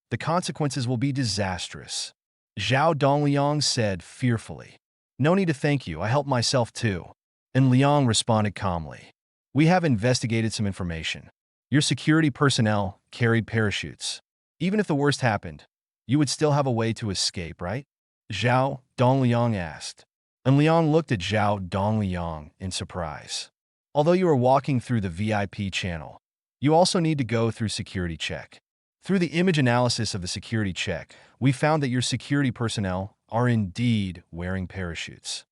the consequences will be disastrous. Zhao Dongliang said fearfully. No need to thank you. I helped myself too. And Liang responded calmly. We have investigated some information. Your security personnel carried parachutes. Even if the worst happened, you would still have a way to escape, right? Zhao Dongliang asked. And Liang looked at Zhao Dongliang in surprise. Although you are walking through the VIP channel, you also need to go through security check. Through the image analysis of the security check, we found that your security personnel are indeed wearing parachutes.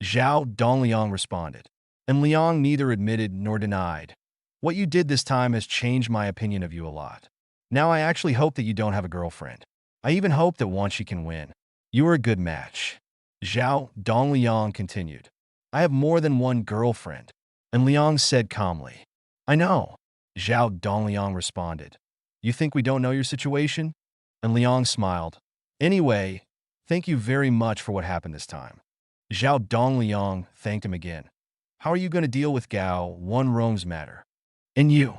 Zhao Dongliang responded. And Liang neither admitted nor denied. What you did this time has changed my opinion of you a lot. Now I actually hope that you don't have a girlfriend. I even hope that Wanshi can win. You are a good match. Zhao Dongliang continued. I have more than one girlfriend. And Liang said calmly. I know. Zhao Dongliang responded. You think we don't know your situation? And Liang smiled. Anyway, thank you very much for what happened this time. Zhao Dongliang thanked him again. How are you going to deal with Gao Wenrong's matter? And you?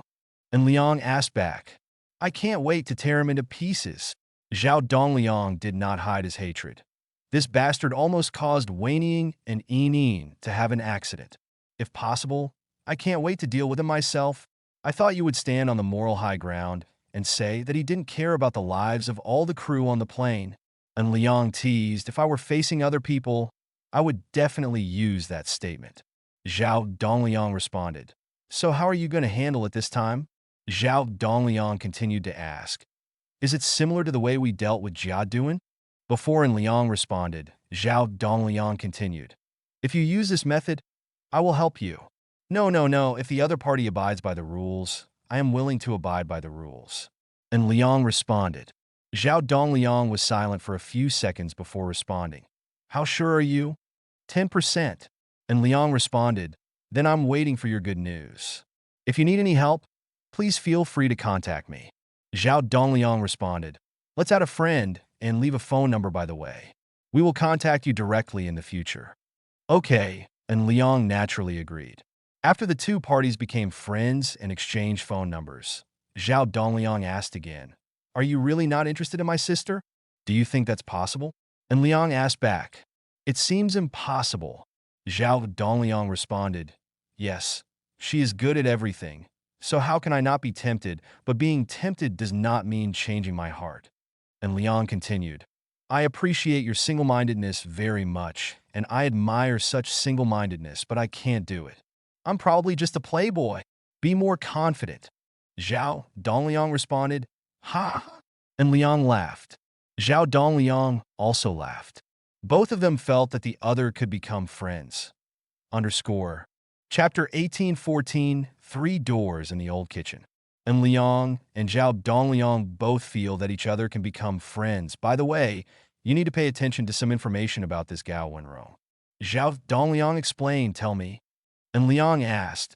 And Liang asked back. I can't wait to tear him into pieces. Zhao Dongliang did not hide his hatred. This bastard almost caused Weining and Yining to have an accident. If possible, I can't wait to deal with him myself. I thought you would stand on the moral high ground and say that he didn't care about the lives of all the crew on the plane. And Liang teased, if I were facing other people, I would definitely use that statement. Zhao Dongliang responded. So how are you going to handle it this time? Zhao Dongliang continued to ask. Is it similar to the way we dealt with Jia Duan? Before and Liang responded, Zhao Dongliang continued. If you use this method, I will help you. No, if the other party abides by the rules, I am willing to abide by the rules. And Liang responded. Zhao Dongliang was silent for a few seconds before responding. How sure are you? 10%. And Liang responded, then I'm waiting for your good news. If you need any help, please feel free to contact me. Zhao Dongliang responded, let's add a friend and leave a phone number by the way. We will contact you directly in the future. Okay, and Liang naturally agreed. After the two parties became friends and exchanged phone numbers, Zhao Dongliang asked again, are you really not interested in my sister? Do you think that's possible? And Liang asked back, it seems impossible. Zhao Dongliang responded, yes, she is good at everything, so how can I not be tempted, but being tempted does not mean changing my heart. And Liang continued, I appreciate your single-mindedness very much, and I admire such single-mindedness, but I can't do it. I'm probably just a playboy. Be more confident. Zhao Dongliang responded, ha! And Liang laughed. Zhao Dongliang also laughed. Both of them felt that the other could become friends. Underscore. Chapter 1814, Three Doors in the Old Kitchen. And Liang and Zhao Dongliang both feel that each other can become friends. By the way, you need to pay attention to some information about this Gao Wenrong. Zhao Dongliang explained, tell me. And Liang asked,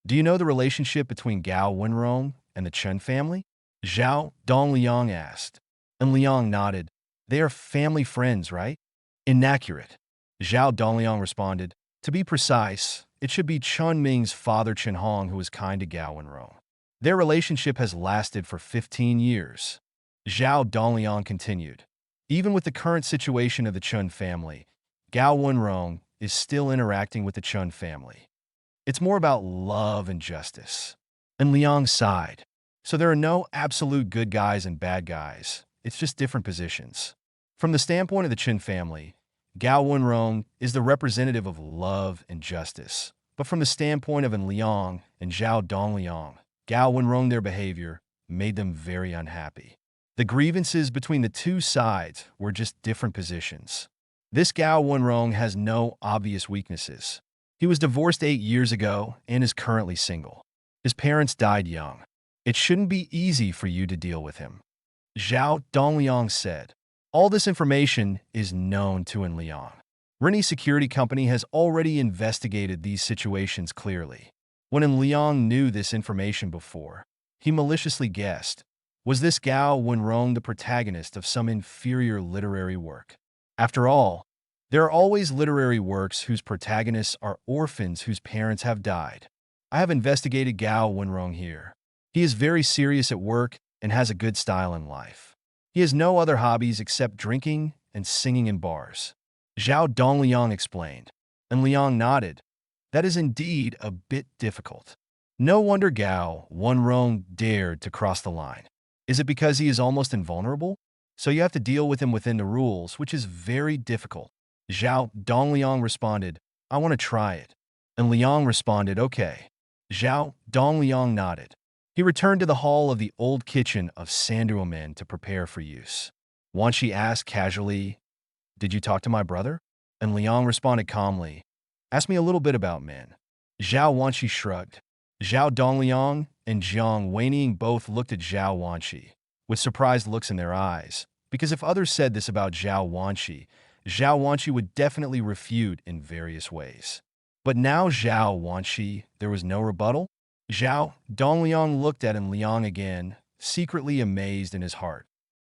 do you know the relationship between Gao Wenrong and the Chen family? Zhao Dongliang asked. And Liang nodded. They are family friends, right? Inaccurate. Zhao Dongliang responded. To be precise, it should be Chun Ming's father Chen Hong who was kind to Gao Wenrong. Their relationship has lasted for 15 years. Zhao Dongliang continued. Even with the current situation of the Chun family, Gao Wenrong is still interacting with the Chun family. It's more about love and justice. And Liang sighed. So there are no absolute good guys and bad guys. It's just different positions. From the standpoint of the Chen family, Gao Wenrong is the representative of love and justice. But from the standpoint of Liang and Zhao Dongliang, Gao Wenrong, their behavior made them very unhappy. The grievances between the two sides were just different positions. This Gao Wenrong has no obvious weaknesses. He was divorced 8 years ago and is currently single. His parents died young. It shouldn't be easy for you to deal with him. Zhao Dongliang said. All this information is known to Liang. Rennie Security Company has already investigated these situations clearly. When Liang knew this information before, he maliciously guessed, was this Gao Wenrong the protagonist of some inferior literary work? After all, there are always literary works whose protagonists are orphans whose parents have died. I have investigated Gao Wenrong here. He is very serious at work and has a good style in life. He has no other hobbies except drinking and singing in bars. Zhao Dongliang explained, and Liang nodded. That is indeed a bit difficult. No wonder Gao Wenrong dared to cross the line. Is it because he is almost invulnerable? So you have to deal with him within the rules, which is very difficult. Zhao Dongliang responded, I want to try it. And Liang responded, okay. Zhao Dongliang nodded. He returned to the hall of the old kitchen of Sanduomen to prepare for use. Wanshi asked casually, did you talk to my brother? And Liang responded calmly, ask me a little bit about men. Zhao Wanshi shrugged. Zhao Dongliang and Jiang Weining both looked at Zhao Wanshi with surprised looks in their eyes, because if others said this about Zhao Wanshi would definitely refute in various ways. But now Zhao Wanshi, there was no rebuttal? Zhao Dongliang looked at Liang again, secretly amazed in his heart.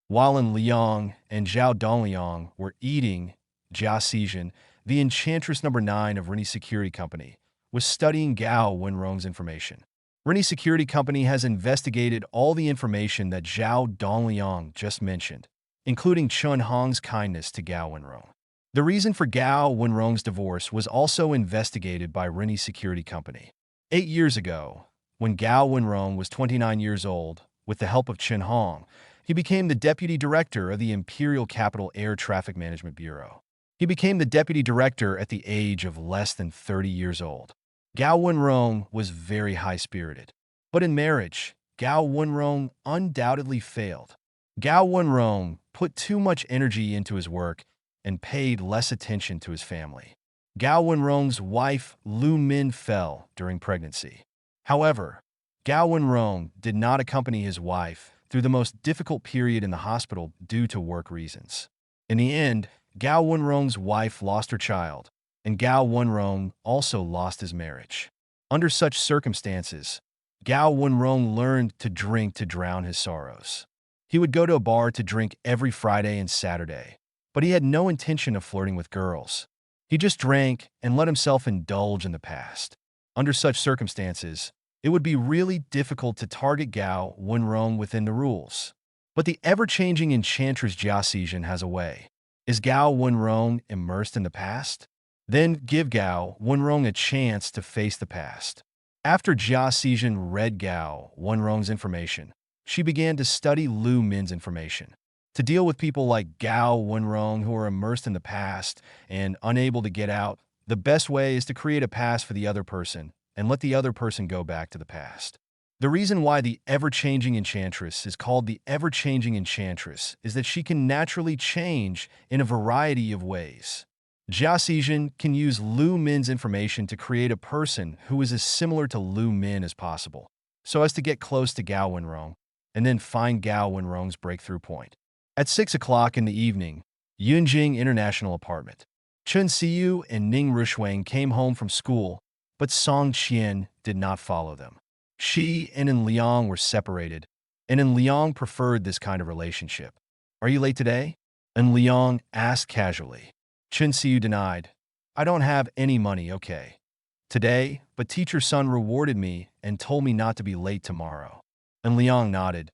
While Liang and Zhao Dongliang were eating, Jia Xijin, the enchantress number 9 of Rini Security Company, was studying Gao Wenrong's information. Rini Security Company has investigated all the information that Zhao Dongliang just mentioned, including Chun Hong's kindness to Gao Wenrong. The reason for Gao Wenrong's divorce was also investigated by Rini Security Company. 8 years ago, when Gao Wenrong was 29 years old, with the help of Chen Hong, he became the deputy director of the Imperial Capital Air Traffic Management Bureau. He became the deputy director at the age of less than 30 years old. Gao Wenrong was very high-spirited. But in marriage, Gao Wenrong undoubtedly failed. Gao Wenrong put too much energy into his work and paid less attention to his family. Gao Wenrong's wife, Lu Min, fell during pregnancy. However, Gao Wenrong did not accompany his wife through the most difficult period in the hospital due to work reasons. In the end, Gao Wenrong's wife lost her child, and Gao Wenrong also lost his marriage. Under such circumstances, Gao Wenrong learned to drink to drown his sorrows. He would go to a bar to drink every Friday and Saturday, but he had no intention of flirting with girls. He just drank and let himself indulge in the past. Under such circumstances, it would be really difficult to target Gao Wenrong within the rules. But the ever-changing enchantress Jia Xijin has a way. Is Gao Wenrong immersed in the past? Then give Gao Wenrong a chance to face the past. After Jia Xijin read Gao Wenrong's information, she began to study Lu Min's information. To deal with people like Gao Wenrong who are immersed in the past and unable to get out, the best way is to create a past for the other person and let the other person go back to the past. The reason why the ever-changing enchantress is called the ever-changing enchantress is that she can naturally change in a variety of ways. Jia Xijin can use Lu Min's information to create a person who is as similar to Lu Min as possible, so as to get close to Gao Wenrong, and then find Gao Wenrong's breakthrough point. At 6 o'clock in the evening, Yunjing International Apartment. Chun Siyu and Ning Rushwang came home from school, but Song Qian did not follow them. She and Liang were separated, and Liang preferred this kind of relationship. "Are you late today?" Liang asked casually. Chun Siyu denied. "I don't have any money, okay. Today, but teacher's son rewarded me and told me not to be late tomorrow." Liang nodded.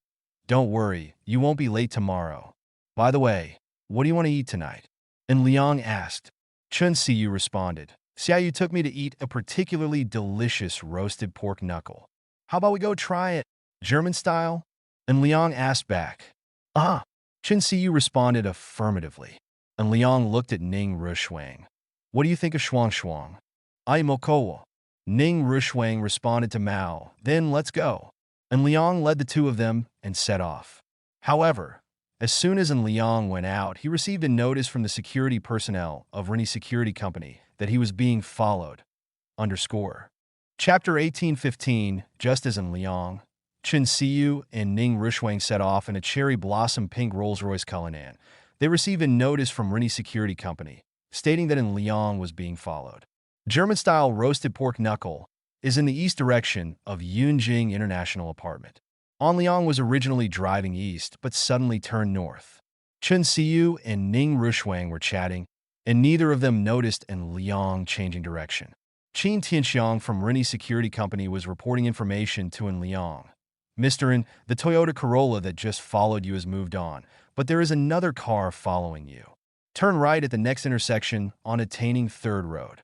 "Don't worry, you won't be late tomorrow. By the way, what do you want to eat tonight?" Liang asked. Chun Siyu responded. "Xiaoyu took me to eat a particularly delicious roasted pork knuckle. How about we go try it, German style?" Liang asked back. "Ah." Chun Siyu responded affirmatively. Liang looked at Ning Rushwang. "What do you think of Shuang Shuang?" "Ai mokowo." Ning Rushwang responded to Mao. "Then let's go." Liang led the two of them and set off. However, as soon as Liang went out, he received a notice from the security personnel of Rini Security Company that he was being followed. Chapter 1815, just as Liang, Chun Siyu, and Ning Rushwang set off in a cherry blossom pink Rolls-Royce Cullinan, they received a notice from Rini Security Company stating that Liang was being followed. German-style roasted pork knuckle is in the east direction of Yunjing International Apartment. Liang was originally driving east, but suddenly turned north. Chun Siyu and Ning Rushwang were chatting, and neither of them noticed Liang changing direction. Qin Tianxiang from Rini Security Company was reporting information to Liang. "Mr. N, the Toyota Corolla that just followed you has moved on, but there is another car following you. Turn right at the next intersection on attaining 3rd Road."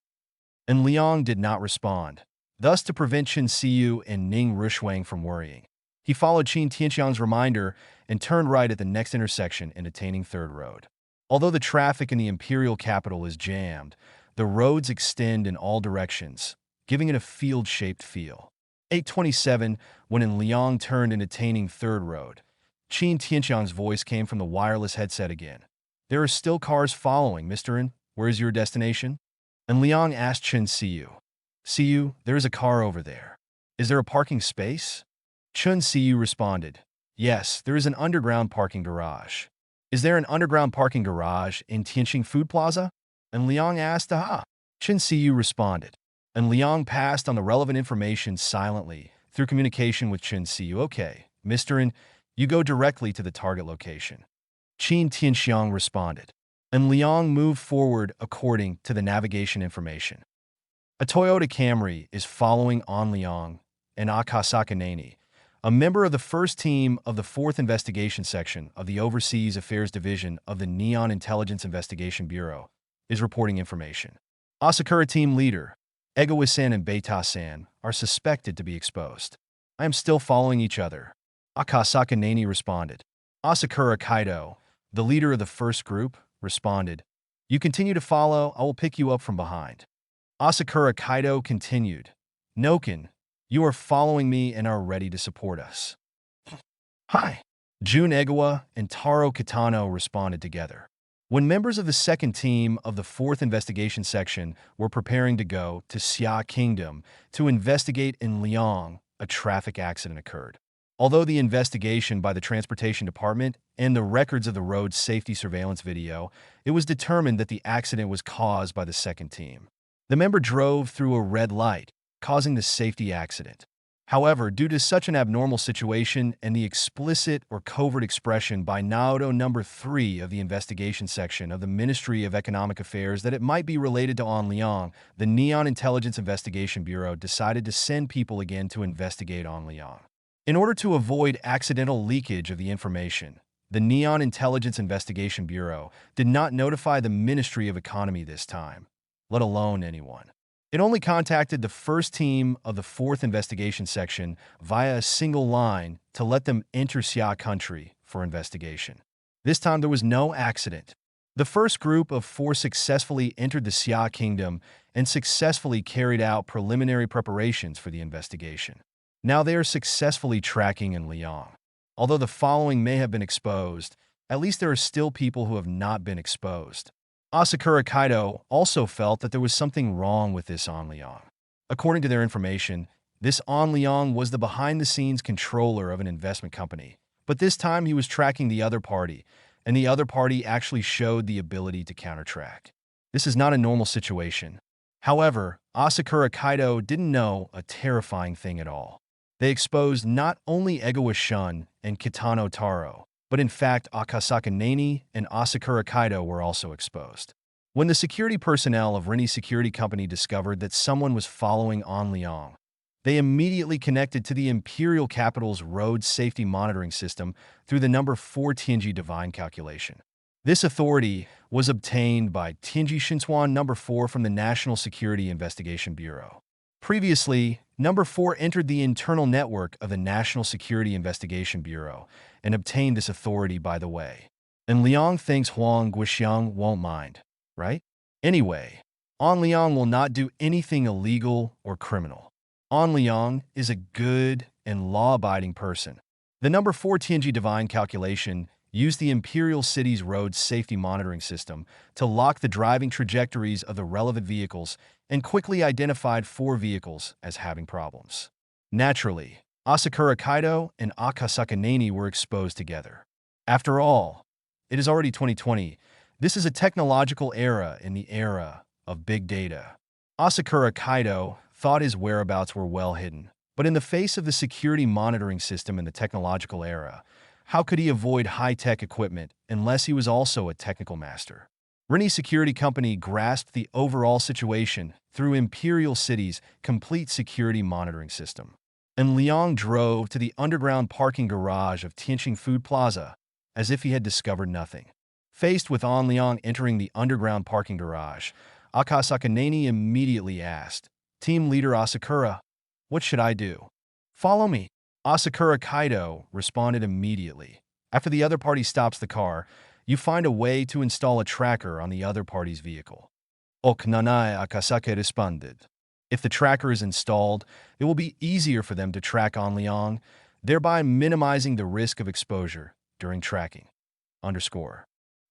Liang did not respond, thus to prevent Chun Siyu and Ning Rushwang from worrying. He followed Qin Tianxiang's reminder and turned right at the next intersection in attaining 3rd Road. Although the traffic in the imperial capital is jammed, the roads extend in all directions, giving it a field-shaped feel. 8:27, when Liang turned in attaining 3rd Road, Qin Tianxiang's voice came from the wireless headset again. "There are still cars following, Mr. N. Where is your destination?" Liang asked Chun Siyu. "Siyu, there is a car over there. Is there a parking space?" Chun Siyu responded. "Yes, there is an underground parking garage." "Is there an underground parking garage in Tianxing Food Plaza?" Liang asked. "Aha." Chun Siyu responded. Liang passed on the relevant information silently, through communication with Chen Siyu. Okay, Mr. And you go directly to the target location. Qin Tianxiang responded, and Liang moved forward according to the navigation information. A Toyota Camry is following An Liang and Akasaka Nani, a member of the first team of the 4th Investigation Section of the Overseas Affairs Division of the Neon Intelligence Investigation Bureau, is reporting information. Asakura team leader, Egoisan and Beita-san, are suspected to be exposed. I am still following each other. Akasaka Nani responded. Asakura Kaido, the leader of the first group, responded. You continue to follow, I will pick you up from behind. Asakura Kaido continued. Noken, you are following me and are ready to support us. Hi. Jun Egawa and Taro Kitano responded together. When members of the second team of the 4th Investigation Section were preparing to go to Xia Kingdom to investigate in Liang, a traffic accident occurred. Although the investigation by the Transportation Department and the records of the road safety surveillance video, it was determined that the accident was caused by the second team. The member drove through a red light, causing the safety accident. However, due to such an abnormal situation and the explicit or covert expression by Naoto No. 3 of the investigation section of the Ministry of Economic Affairs that it might be related to An Liang, the Neon Intelligence Investigation Bureau decided to send people again to investigate An Liang. In order to avoid accidental leakage of the information, the Neon Intelligence Investigation Bureau did not notify the Ministry of Economy this time, let alone anyone. It only contacted the first team of the 4th Investigation Section via a single line to let them enter Xia country for investigation. This time there was no accident. The first group of 4 successfully entered the Xia Kingdom and successfully carried out preliminary preparations for the investigation. Now they are successfully tracking in Liang. Although the following may have been exposed, at least there are still people who have not been exposed. Asakura Kaido also felt that there was something wrong with this An Liang. According to their information, this An Liang was the behind-the-scenes controller of an investment company, but this time he was tracking the other party, and the other party actually showed the ability to counter-track. This is not a normal situation. However, Asakura Kaido didn't know a terrifying thing at all. They exposed not only Egawa Shun and Kitano Taro, but in fact Akasaka Nani and Asakura Kaido were also exposed. When the security personnel of Rinnie Security Company discovered that someone was following An Liang, they immediately connected to the Imperial Capital's road safety monitoring system through the number 4 Tianji divine calculation. This authority was obtained by Tianji Shinsuan number 4 from the National Security Investigation Bureau. Previously, number 4 entered the internal network of the National Security Investigation Bureau and obtained this authority by the way. And Liang thinks Huang Guixiang won't mind, right? Anyway, An Liang will not do anything illegal or criminal. An Liang is a good and law-abiding person. The number 4 Tianji divine calculation used the Imperial City's road safety monitoring system to lock the driving trajectories of the relevant vehicles and quickly identified 4 vehicles as having problems. Naturally, Asakura Kaido and Akasaka Nani were exposed together. After all, it is already 2020. This is a technological era in the era of big data. Asakura Kaido thought his whereabouts were well hidden, but in the face of the security monitoring system in the technological era, how could he avoid high-tech equipment unless he was also a technical master? Rinnie Security Company grasped the overall situation through Imperial City's complete security monitoring system. And Liang drove to the underground parking garage of Tianqing Food Plaza as if he had discovered nothing. Faced with An Liang entering the underground parking garage, Akasaka Nani immediately asked, Team Leader Asakura, what should I do? Follow me. Asakura Kaido responded immediately. After the other party stops the car, you find a way to install a tracker on the other party's vehicle. Oknanae Akasaka responded. If the tracker is installed, it will be easier for them to track An Liang, thereby minimizing the risk of exposure during tracking.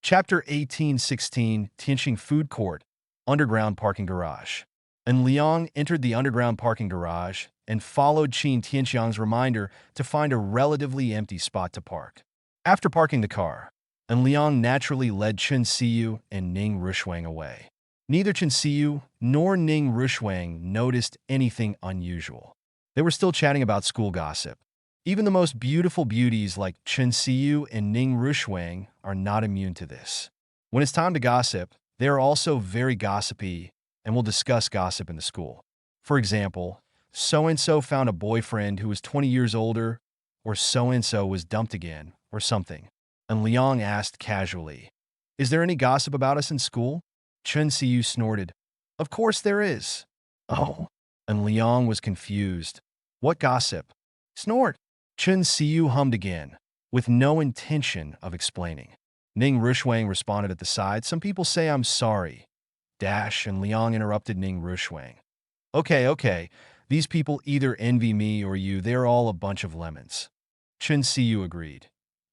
Chapter 1816 Tianqing Food Court, Underground Parking Garage. And Liang entered the underground parking garage and followed Qin Tianxiang's reminder to find a relatively empty spot to park. After parking the car, and Liang naturally led Chen Siyu and Ning Rushuang away. Neither Chen Siyu nor Ning Rushuang noticed anything unusual. They were still chatting about school gossip. Even the most beautiful beauties like Chen Siyu and Ning Rushwang are not immune to this. When it's time to gossip, they are also very gossipy and will discuss gossip in the school. For example, so-and-so found a boyfriend who was 20 years older, or so-and-so was dumped again, or something. And Liang asked casually, "Is there any gossip about us in school?" Chen Siyu snorted, "Of course there is." "Oh." And Liang was confused. "What gossip?" "Snort." Chen Siyu hummed again, with no intention of explaining. Ning Rushwang responded at the side, "Some people say I'm sorry." Dash, and Liang interrupted Ning Rushwang. Okay. These people either envy me or you. They're all a bunch of lemons." Chen Siyu agreed.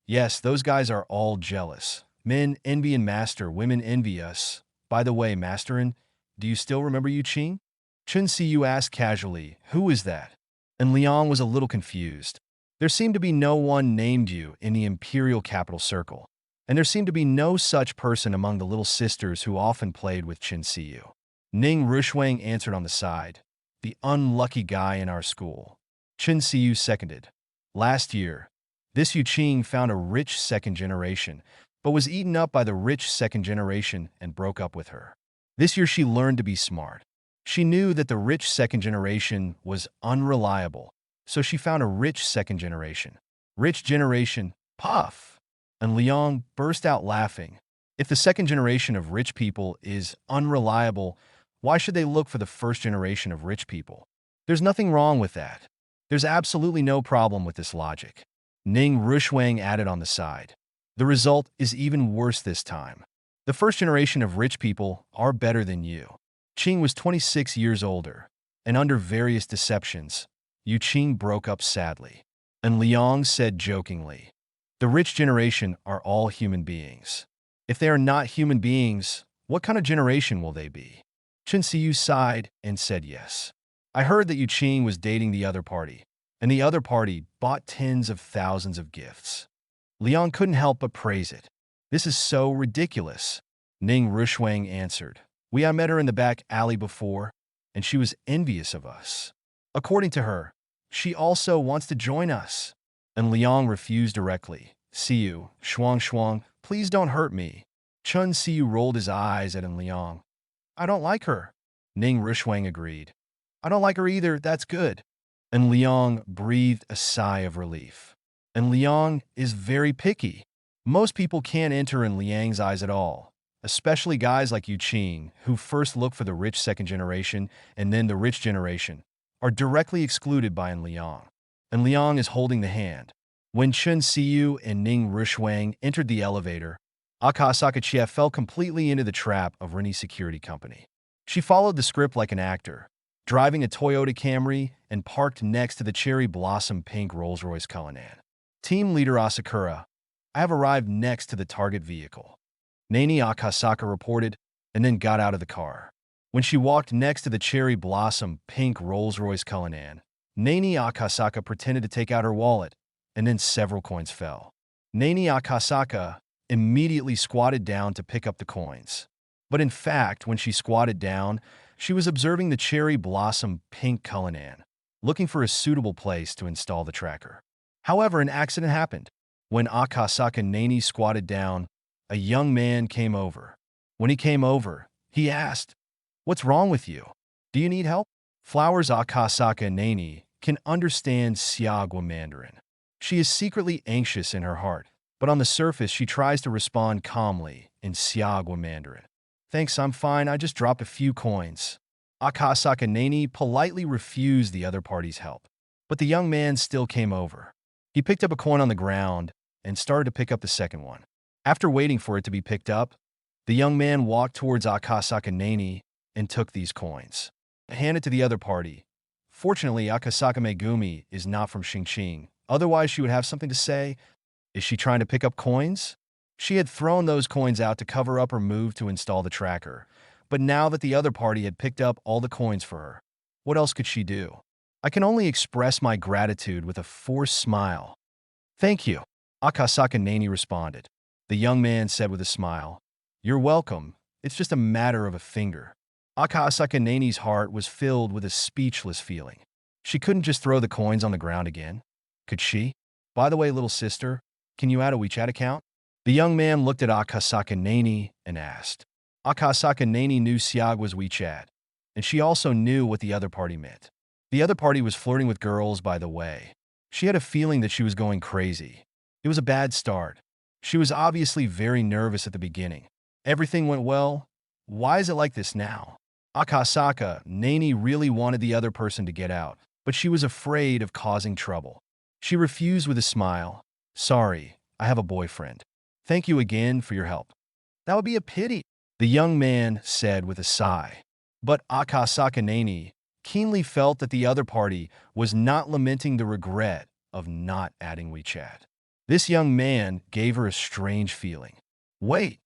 "Yes, those guys are all jealous. Men envy and Master, women envy us. By the way, Masterin, do you still remember Yu Qing?" Chen Siyu asked casually, "Who is that?" And Liang was a little confused. There seemed to be no one named Yu in the imperial capital circle, and there seemed to be no such person among the little sisters who often played with Chen Siyu. Ning Rushwang answered on the side, "The unlucky guy in our school." Chen Siyu seconded. "Last year, this Yu Qing found a rich second generation, but was eaten up by the rich second generation and broke up with her. This year she learned to be smart. She knew that the rich second generation was unreliable, so she found a rich second generation. Rich generation, puff!" And Liang burst out laughing. If the second generation of rich people is unreliable, why should they look for the first generation of rich people? There's nothing wrong with that. There's absolutely no problem with this logic. Ning Rushwang added on the side. The result is even worse this time. The first generation of rich people are better than you. Qing was 26 years older, and under various deceptions, Yu Qing broke up sadly. And Liang said jokingly, "The rich generation are all human beings. If they are not human beings, what kind of generation will they be?" Chen Siyu sighed and said yes. "I heard that Yu Qing was dating the other party, and the other party bought tens of thousands of gifts." Liang couldn't help but praise it. "This is so ridiculous." Ning Rushwang answered, "I met her in the back alley before, and she was envious of us. According to her, she also wants to join us." And Liang refused directly. "Siyu, Shuang, please don't hurt me." Chen Siyu rolled his eyes at Liang. "I don't like her." Ning Rushwang agreed. "I don't like her either, that's good." And Liang breathed a sigh of relief. And Liang is very picky. Most people can't enter in Liang's eyes at all, especially guys like Yu Qing, who first look for the rich second generation and then the rich generation, are directly excluded by Liang. And Liang is holding the hand. When Chen Siyu and Ning Rushwang entered the elevator, Akasaka Chia fell completely into the trap of Rennie's security company. She followed the script like an actor, driving a Toyota Camry and parked next to the cherry blossom pink Rolls-Royce Cullinan. Team leader Asakura, "I have arrived next to the target vehicle." Nani Akasaka reported, and then got out of the car. When she walked next to the cherry blossom pink Rolls-Royce Cullinan, Nani Akasaka pretended to take out her wallet, and then several coins fell. Nani Akasaka immediately squatted down to pick up the coins. But in fact, when she squatted down, she was observing the cherry blossom pink Cullinan, looking for a suitable place to install the tracker. However, an accident happened. When Akasaka Nani squatted down, a young man came over. When he came over, he asked, "What's wrong with you? Do you need help?" Flowers Akasaka Nani can understand Xiagua Mandarin. She is secretly anxious in her heart, but on the surface she tries to respond calmly in Xiagua Mandarin. "Thanks, I'm fine, I just dropped a few coins." Akasaka Nani politely refused the other party's help, but the young man still came over. He picked up a coin on the ground and started to pick up the second one. After waiting for it to be picked up, the young man walked towards Akasaka Nani and took these coins. Handed to the other party. Fortunately, Akasaka Megumi is not from Xingqing, otherwise she would have something to say. Is she trying to pick up coins? She had thrown those coins out to cover up her move to install the tracker, but now that the other party had picked up all the coins for her, what else could she do? "I can only express my gratitude with a forced smile." "Thank you," Akasaka Nani responded. The young man said with a smile, "You're welcome. It's just a matter of a finger." Akasaka Nani's heart was filled with a speechless feeling. She couldn't just throw the coins on the ground again. Could she? By the way, little sister, can you add a WeChat account? The young man looked at Akasaka Nani and asked. Akasaka Nani knew Siag was WeChat, and she also knew what the other party meant. The other party was flirting with girls, by the way. She had a feeling that she was going crazy. It was a bad start. She was obviously very nervous at the beginning. Everything went well. Why is it like this now? Akasaka Nani really wanted the other person to get out, but she was afraid of causing trouble. She refused with a smile. Sorry, I have a boyfriend. Thank you again for your help. That would be a pity, the young man said with a sigh. But Akasaka Nani keenly felt that the other party was not lamenting the regret of not adding WeChat. This young man gave her a strange feeling. Wait,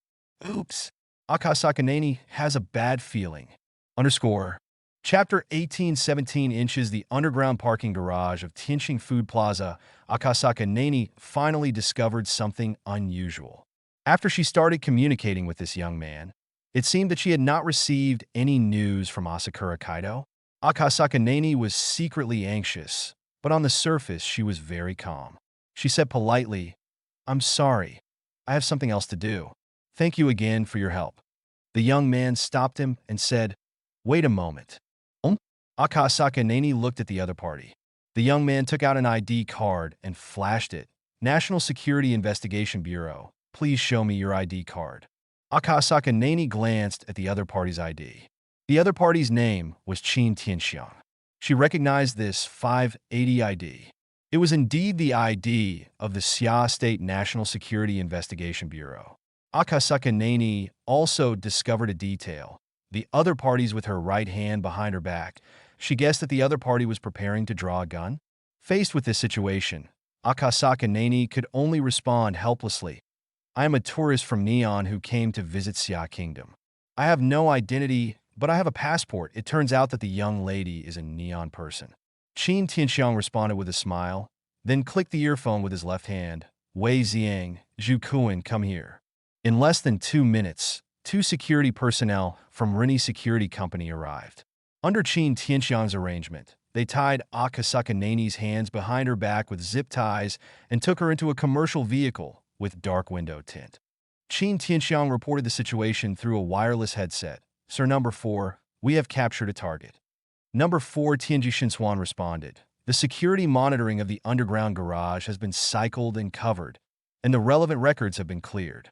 oops, Akasaka Nani has a bad feeling. Underscore. Chapter 1817 inches the underground parking garage of Tianqing Food Plaza. Akasaka Nani finally discovered something unusual. After she started communicating with this young man, it seemed that she had not received any news from Asakura Kaido. Akasaka Nani was secretly anxious, but on the surface she was very calm. She said politely, I'm sorry, I have something else to do. Thank you again for your help. The young man stopped him and said, Wait a moment. Akasaka Nani looked at the other party. The young man took out an ID card and flashed it. National Security Investigation Bureau, please show me your ID card. Akasaka Nani glanced at the other party's ID. The other party's name was Qin Tianxiang. She recognized this 580 ID. It was indeed the ID of the Xia State National Security Investigation Bureau. Akasaka Nani also discovered a detail. The other party's with her right hand behind her back. She guessed that the other party was preparing to draw a gun. Faced with this situation, Akasaka Nani could only respond helplessly. I am a tourist from Neon who came to visit Xia Kingdom. I have no identity, but I have a passport. It turns out that the young lady is a Neon person. Qin Tianxiang responded with a smile, then clicked the earphone with his left hand. Wei Xiang, Zhu Kuan, come here. In less than 2 minutes, 2 security personnel from Rini Security Company arrived. Under Qin Tianxiang's arrangement, they tied Akasaka Nani's hands behind her back with zip ties and took her into a commercial vehicle with dark window tint. Qin Tianxiang reported the situation through a wireless headset. Sir Number 4, we have captured a target. Number 4 Tianji Shinswan responded. The security monitoring of the underground garage has been cycled and covered, and the relevant records have been cleared.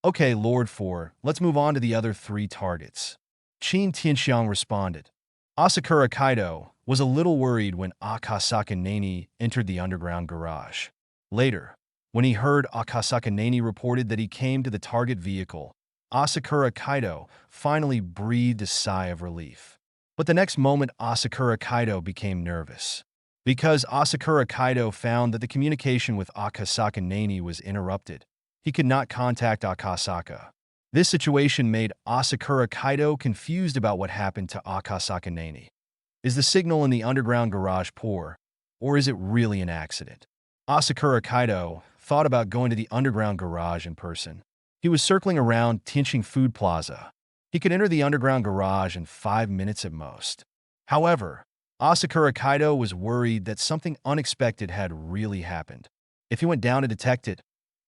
Okay, Lord 4, let's move on to the other 3 targets. Qin Tianxiang responded. Asakura Kaido was a little worried when Akasaka Nani entered the underground garage. Later, when he heard Akasaka Nani reported that he came to the target vehicle, Asakura Kaido finally breathed a sigh of relief. But the next moment, Asakura Kaido became nervous. Because Asakura Kaido found that the communication with Akasaka Nani was interrupted, he could not contact Akasaka. This situation made Asakura Kaido confused about what happened to Akasaka Nani. Is the signal in the underground garage poor, or is it really an accident? Asakura Kaido thought about going to the underground garage in person. He was circling around Tianqing Food Plaza. He could enter the underground garage in 5 minutes at most. However, Asakura Kaido was worried that something unexpected had really happened. If he went down to detect it,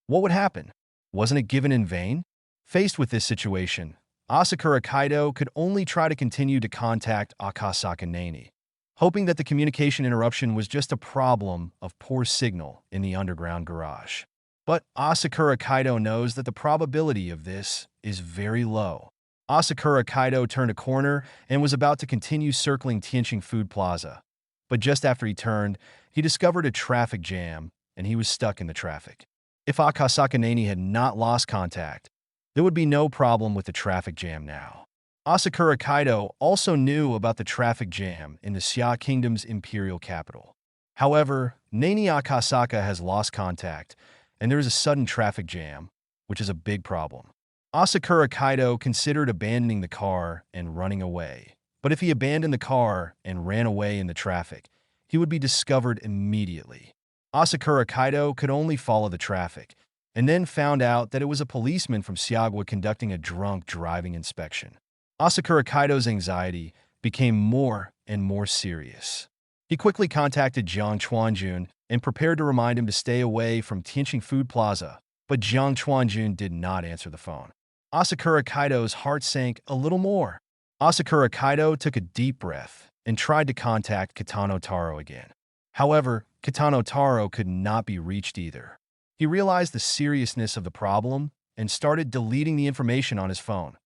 what would happen? Wasn't it given in vain? Faced with this situation, Asakura Kaido could only try to continue to contact Akasaka Nani, hoping that the communication interruption was just a problem of poor signal in the underground garage. But Asakura Kaido knows that the probability of this is very low. Asakura Kaido turned a corner and was about to continue circling Tianqing Food Plaza. But just after he turned, he discovered a traffic jam, and he was stuck in the traffic. If Akasaka Nani had not lost contact, there would be no problem with the traffic jam now. Asakura Kaido also knew about the traffic jam in the Xia Kingdom's imperial capital. However, Nani Akasaka has lost contact, and there is a sudden traffic jam, which is a big problem. Asakura Kaido considered abandoning the car and running away. But if he abandoned the car and ran away in the traffic, he would be discovered immediately. Asakura Kaido could only follow the traffic, and then found out that it was a policeman from Siagwa conducting a drunk driving inspection. Asakura Kaido's anxiety became more and more serious. He quickly contacted Jiang Chuanjun and prepared to remind him to stay away from Tianqing Food Plaza, but Jiang Chuanjun did not answer the phone. Asakura Kaido's heart sank a little more. Asakura Kaido took a deep breath and tried to contact Kitano Taro again. However, Kitano Taro could not be reached either. He realized the seriousness of the problem and started deleting the information on his phone.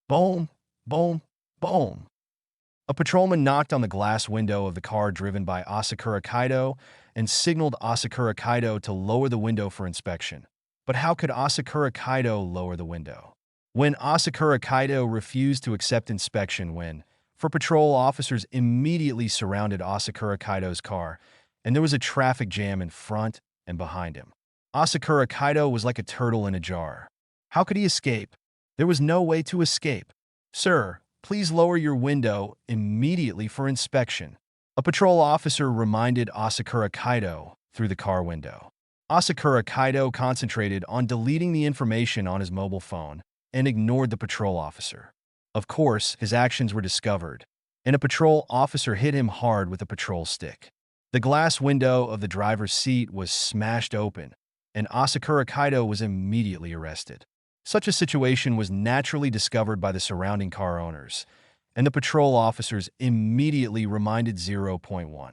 Boom, boom, boom. A patrolman knocked on the glass window of the car driven by Asakura Kaido and signaled Asakura Kaido to lower the window for inspection. But how could Asakura Kaido lower the window? When Asakura Kaido refused to accept inspection for patrol officers immediately surrounded Asakura Kaido's car, and there was a traffic jam in front and behind him. Asakura Kaido was like a turtle in a jar. How could he escape? There was no way to escape. Sir, please lower your window immediately for inspection. A patrol officer reminded Asakura Kaido through the car window. Asakura Kaido concentrated on deleting the information on his mobile phone and ignored the patrol officer. Of course, his actions were discovered, and a patrol officer hit him hard with a patrol stick. The glass window of the driver's seat was smashed open, and Asakura Kaido was immediately arrested. Such a situation was naturally discovered by the surrounding car owners, and the patrol officers immediately reminded 0.1.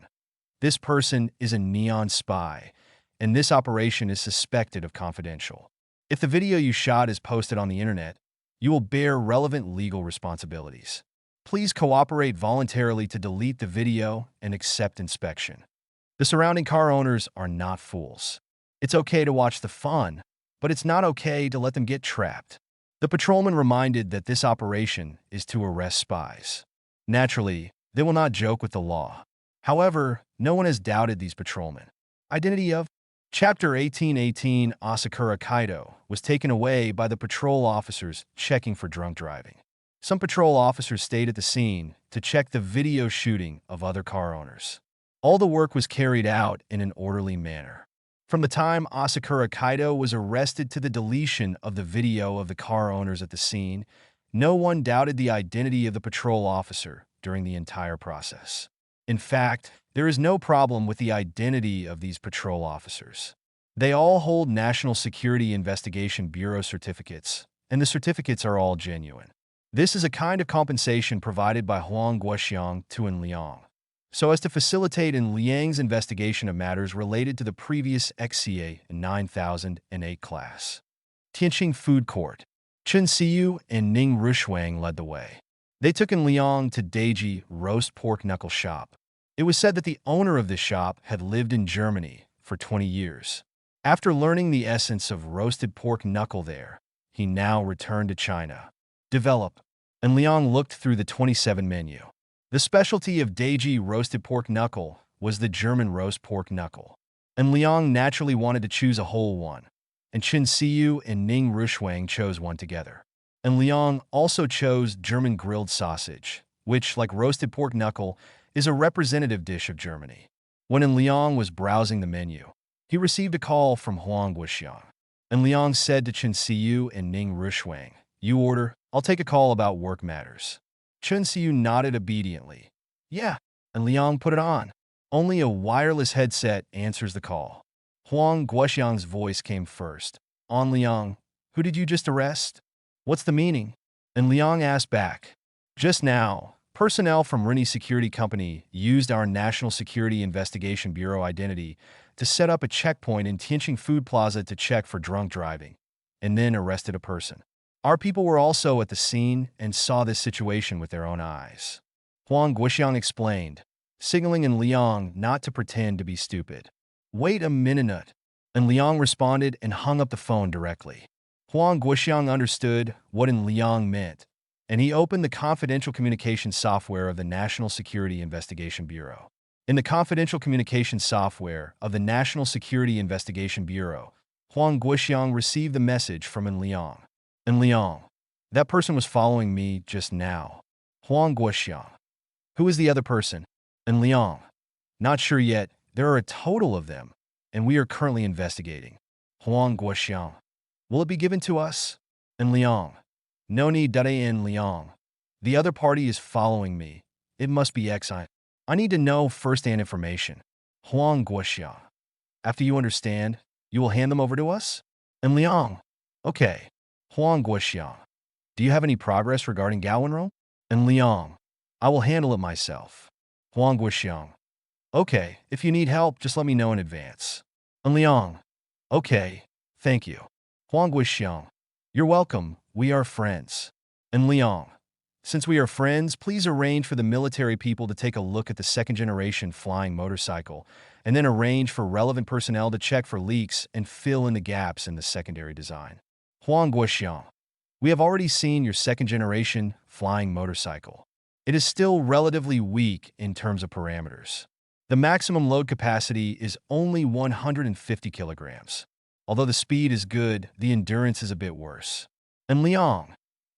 This person is a neon spy, and this operation is suspected of confidential. If the video you shot is posted on the internet, you will bear relevant legal responsibilities. Please cooperate voluntarily to delete the video and accept inspection. The surrounding car owners are not fools. It's okay to watch the fun, but it's not okay to let them get trapped. The patrolman reminded that this operation is to arrest spies. Naturally, they will not joke with the law. However, no one has doubted these patrolmen. Identity of Chapter 1818 Asakura Kaido was taken away by the patrol officers checking for drunk driving. Some patrol officers stayed at the scene to check the video shooting of other car owners. All the work was carried out in an orderly manner. From the time Asakura Kaido was arrested to the deletion of the video of the car owners at the scene, no one doubted the identity of the patrol officer during the entire process. In fact, there is no problem with the identity of these patrol officers. They all hold National Security Investigation Bureau certificates, and the certificates are all genuine. This is a kind of compensation provided by Huang Guoxiang to En Liang, so as to facilitate En Liang's investigation of matters related to the previous XCA 9008 class. Tianqing Food Court. Chen Xiyu and Ning Rushuang led the way. They took En Liang to Daiji Roast Pork Knuckle Shop. It was said that the owner of this shop had lived in Germany for 20 years. After learning the essence of roasted pork knuckle there, he now returned to China. Develop. En Liang looked through the 27 menu. The specialty of Daiji roasted pork knuckle was the German roast pork knuckle. En Liang naturally wanted to choose a whole one, and Chen Xiyu and Ning Rushuang chose one together. En Liang also chose German grilled sausage, which, like roasted pork knuckle, is a representative dish of Germany. When En Liang was browsing the menu, he received a call from Huang Guoxiang. En Liang said to Chen Xiyu and Ning Rushuang, "You order, I'll take a call about work matters." Chen Xiyu nodded obediently. "Yeah." En Liang put it on. Only a wireless headset answers the call. Huang Guoxiang's voice came first. "En Liang, who did you just arrest? What's the meaning?" En Liang asked back. "Just now, personnel from Rini Security Company used our National Security Investigation Bureau identity to set up a checkpoint in Tianqing Food Plaza to check for drunk driving, and then arrested a person. Our people were also at the scene and saw this situation with their own eyes." Huang Guoxiang explained, signaling En Liang not to pretend to be stupid. "Wait a minute." En Liang responded and hung up the phone directly. Huang Guoxiang understood what En Liang meant, and he opened the confidential communication software of the National Security Investigation Bureau. In the confidential communication software of the National Security Investigation Bureau, Huang Guoxiang received the message from En Liang. "En Liang, that person was following me just now." Huang Guoxiang. "Who is the other person?" En Liang. "Not sure yet. There are a total of them, and we are currently investigating." Huang Guoxiang. "Will it be given to us?" En Liang. "No need. En Liang. The other party is following me. It must be Xi." I need to know first-hand information. Huang Guoxiang. After you understand, you will hand them over to us? And Liang. Okay. Huang Guoxiang. Do you have any progress regarding Gaowenro? And Liang. I will handle it myself. Huang Guoxiang. Okay, if you need help, just let me know in advance. And Liang. Okay, thank you. Huang Guoxiang. You're welcome, we are friends. And Liang. Since we are friends, please arrange for the military people to take a look at the second-generation flying motorcycle, and then arrange for relevant personnel to check for leaks and fill in the gaps in the secondary design. Huang Guoxiang. We have already seen your second-generation flying motorcycle. It is still relatively weak in terms of parameters. The maximum load capacity is only 150 kilograms. Although the speed is good, the endurance is a bit worse. And Liang.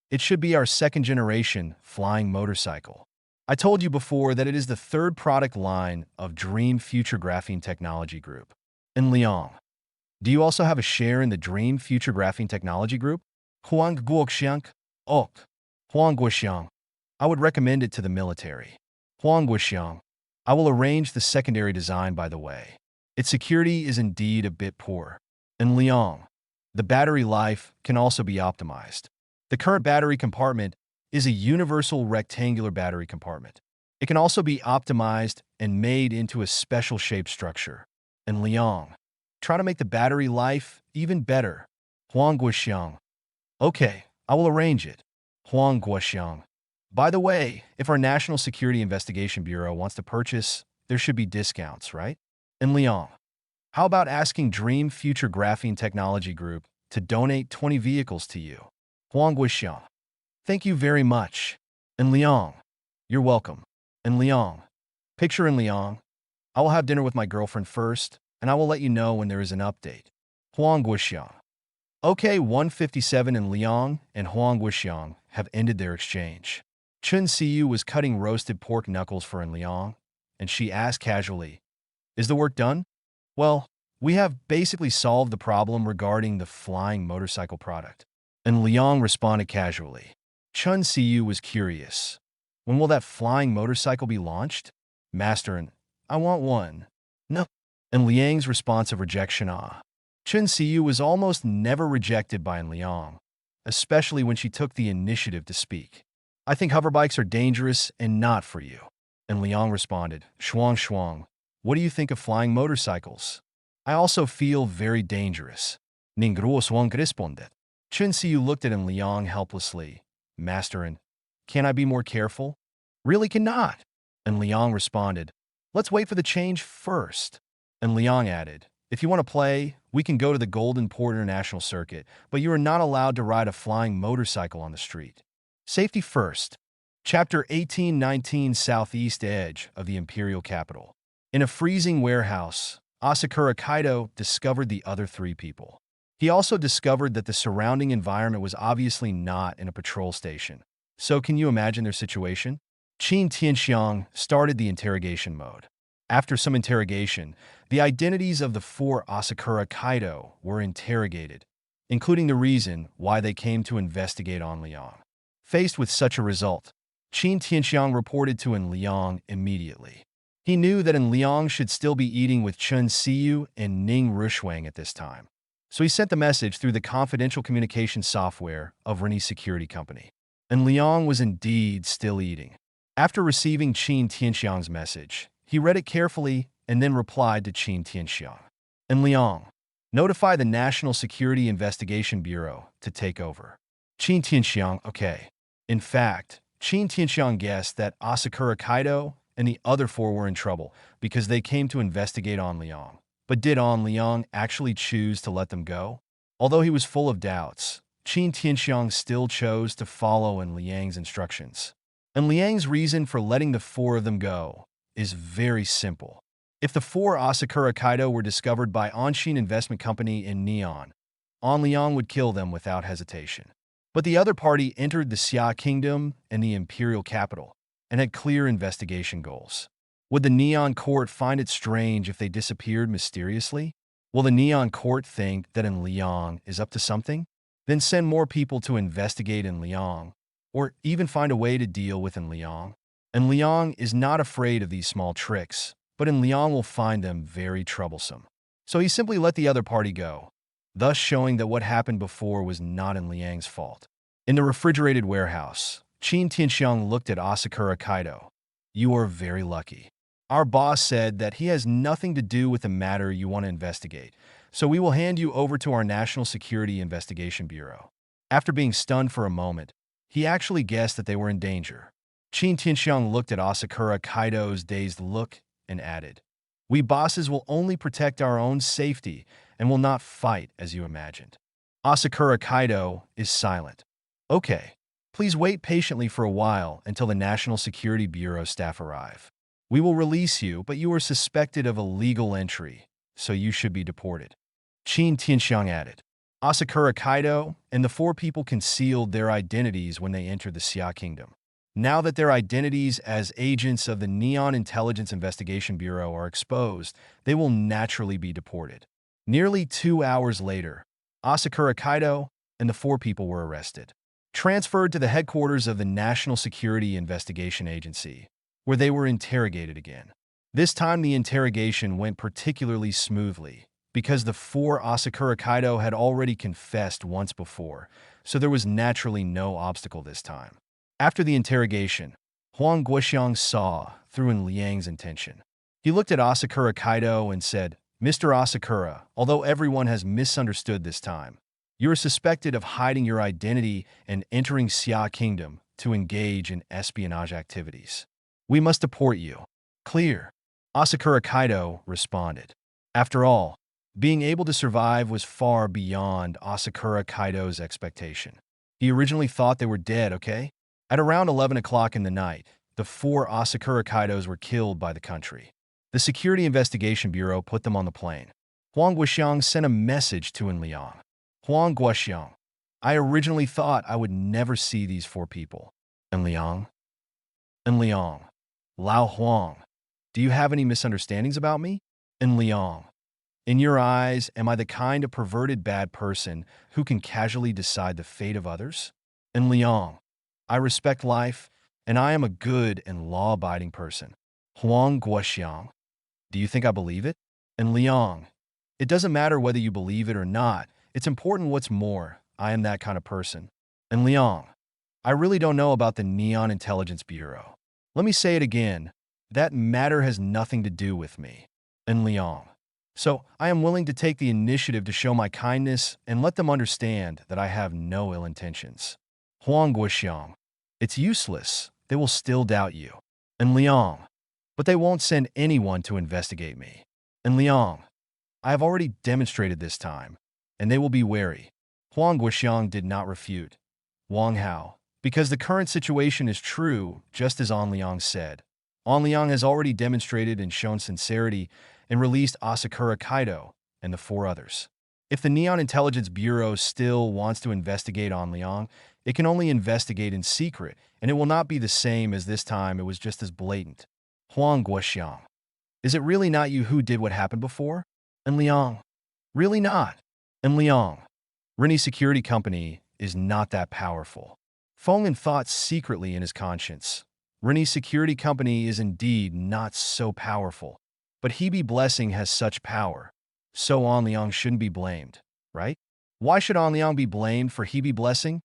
It should be our second-generation flying motorcycle. I told you before that it is the third product line of Dream Future Graphene Technology Group. And Liang. Do you also have a share in the Dream Future Graphene Technology Group? Huang Guoxiang. Ok. Huang Guoxiang. I would recommend it to the military. Huang Guoxiang. I will arrange the secondary design, by the way. Its security is indeed a bit poor. And Liang. The battery life can also be optimized. The current battery compartment is a universal rectangular battery compartment. It can also be optimized and made into a special shape structure. And Liang. Try to make the battery life even better. Huang Guoxiang. Okay, I will arrange it. Huang Guoxiang. By the way, if our National Security Investigation Bureau wants to purchase, there should be discounts, right? And Liang. How about asking Dream Future Graphene Technology Group to donate 20 vehicles to you? Huang Guoxiang. Thank you very much. And Liang. You're welcome. And Liang. Picture in Liang. I will have dinner with my girlfriend first, and I will let you know when there is an update. Huang Guoxiang. Okay, 157 and Liang and Huang Guoxiang have ended their exchange. Chun Siyu was cutting roasted pork knuckles for En Liang, and she asked casually, "Is the work done?" "Well, we have basically solved the problem regarding the flying motorcycle product." And Liang responded casually. Chun Siyu was curious. "When will that flying motorcycle be launched?" "Master, and I want one." "No." And Liang's response of rejection, Chun Siyu was almost never rejected by En Liang, especially when she took the initiative to speak. "I think hoverbikes are dangerous and not for you." And Liang responded, "Shuang shuang. What do you think of flying motorcycles?" "I also feel very dangerous." Ningruo Shuang responded. Chun Siyu looked at En Liang helplessly. "Master, and can I be more careful?" "Really cannot." And Liang responded, "Let's wait for the change first." And Liang added, "If you want to play, we can go to the Golden Port International Circuit, but you are not allowed to ride a flying motorcycle on the street. Safety first." Chapter 1819 Southeast Edge of the Imperial Capital. In a freezing warehouse, Asakura Kaido discovered the other three people. He also discovered that the surrounding environment was obviously not in a patrol station. So can you imagine their situation? Qin Tianxiang started the interrogation mode. After some interrogation, the identities of the four Asakura Kaido were interrogated, including the reason why they came to investigate En Liang. Faced with such a result, Qin Tianxiang reported to En Liang immediately. He knew that En Liang should still be eating with Chun Siyu and Ning Rushuang at this time. So he sent the message through the confidential communication software of Rennie's security company. And Liang was indeed still eating. After receiving Qin Tianxiang's message, he read it carefully and then replied to Qin Tianxiang. And Liang, notify the National Security Investigation Bureau to take over. Qin Tianxiang, okay. In fact, Qin Tianxiang guessed that Asakura Kaido and the other four were in trouble because they came to investigate En Liang. But did En Liang actually choose to let them go? Although he was full of doubts, Qin Tianxiang still chose to follow En Liang's instructions. En Liang's reason for letting the four of them go is very simple. If the four Asakura Kaido were discovered by Anshin Investment Company in Neon, En Liang would kill them without hesitation. But the other party entered the Xia Kingdom and the Imperial Capital and had clear investigation goals. Would the Neon Court find it strange if they disappeared mysteriously? Will the Neon Court think that En Liang is up to something? Then send more people to investigate En Liang, or even find a way to deal with En Liang? And Liang is not afraid of these small tricks, but Liang will find them very troublesome. So he simply let the other party go, thus showing that what happened before was not Liang's fault. In the refrigerated warehouse, Qin Tianxiang looked at Asakura Kaido. You are very lucky. Our boss said that he has nothing to do with the matter you want to investigate, so we will hand you over to our National Security Investigation Bureau. After being stunned for a moment, he actually guessed that they were in danger. Qin Tianxiang looked at Asakura Kaido's dazed look and added, We bosses will only protect our own safety and will not fight as you imagined. Asakura Kaido is silent. Okay, please wait patiently for a while until the National Security Bureau staff arrive. We will release you, but you are suspected of illegal entry, so you should be deported. Qin Tianxiang added. Asakura Kaido and the four people concealed their identities when they entered the Xia Kingdom. Now that their identities as agents of the Neon Intelligence Investigation Bureau are exposed, they will naturally be deported. Nearly 2 hours later, Asakura Kaido and the four people were arrested, transferred to the headquarters of the National Security Investigation Agency, where they were interrogated again. This time the interrogation went particularly smoothly, because the four Asakura Kaido had already confessed once before, so there was naturally no obstacle this time. After the interrogation, Huang Guoxiang saw through in Liang's intention. He looked at Asakura Kaido and said, Mr. Asakura, although everyone has misunderstood this time, you are suspected of hiding your identity and entering Xia Kingdom to engage in espionage activities. We must deport you. Clear. Asakura Kaido responded. After all, being able to survive was far beyond Asakura Kaido's expectation. He originally thought they were dead, okay? At around 11 o'clock in the night, the four Asakura Kaidos were killed by the country. The Security Investigation Bureau put them on the plane. Huang Guoxiang sent a message to Liang. Huang Guoxiang, I originally thought I would never see these four people. Liang? Lao Huang, do you have any misunderstandings about me? Liang, in your eyes, am I the kind of perverted bad person who can casually decide the fate of others? Liang, I respect life, and I am a good and law-abiding person. Huang Guoxiang, do you think I believe it? Liang, it doesn't matter whether you believe it or not. It's important what's more. I am that kind of person. Liang, I really don't know about the Neon Intelligence Bureau. Let me say it again. That matter has nothing to do with me. Liang, so I am willing to take the initiative to show my kindness and let them understand that I have no ill intentions. Huang Guoxiang, it's useless. They will still doubt you. Liang, but they won't send anyone to investigate me. Liang, I have already demonstrated this time, and they will be wary. Huang Guoxiang did not refute. Wang Hao, because the current situation is true, just as An Liang said. An Liang has already demonstrated and shown sincerity and released Asakura Kaido and the four others. If the Neon Intelligence Bureau still wants to investigate An Liang, it can only investigate in secret, and it will not be the same as this time. It was just as blatant. Huang Guoxiang, is it really not you who did what happened before? Liang, really not. Liang, Rinnie's security company is not that powerful. Fenghan thought secretly in his conscience. Rinnie's security company is indeed not so powerful, but Hebe Blessing has such power. So An Liang shouldn't be blamed, right? Why should An Liang be blamed for Hebe Blessing?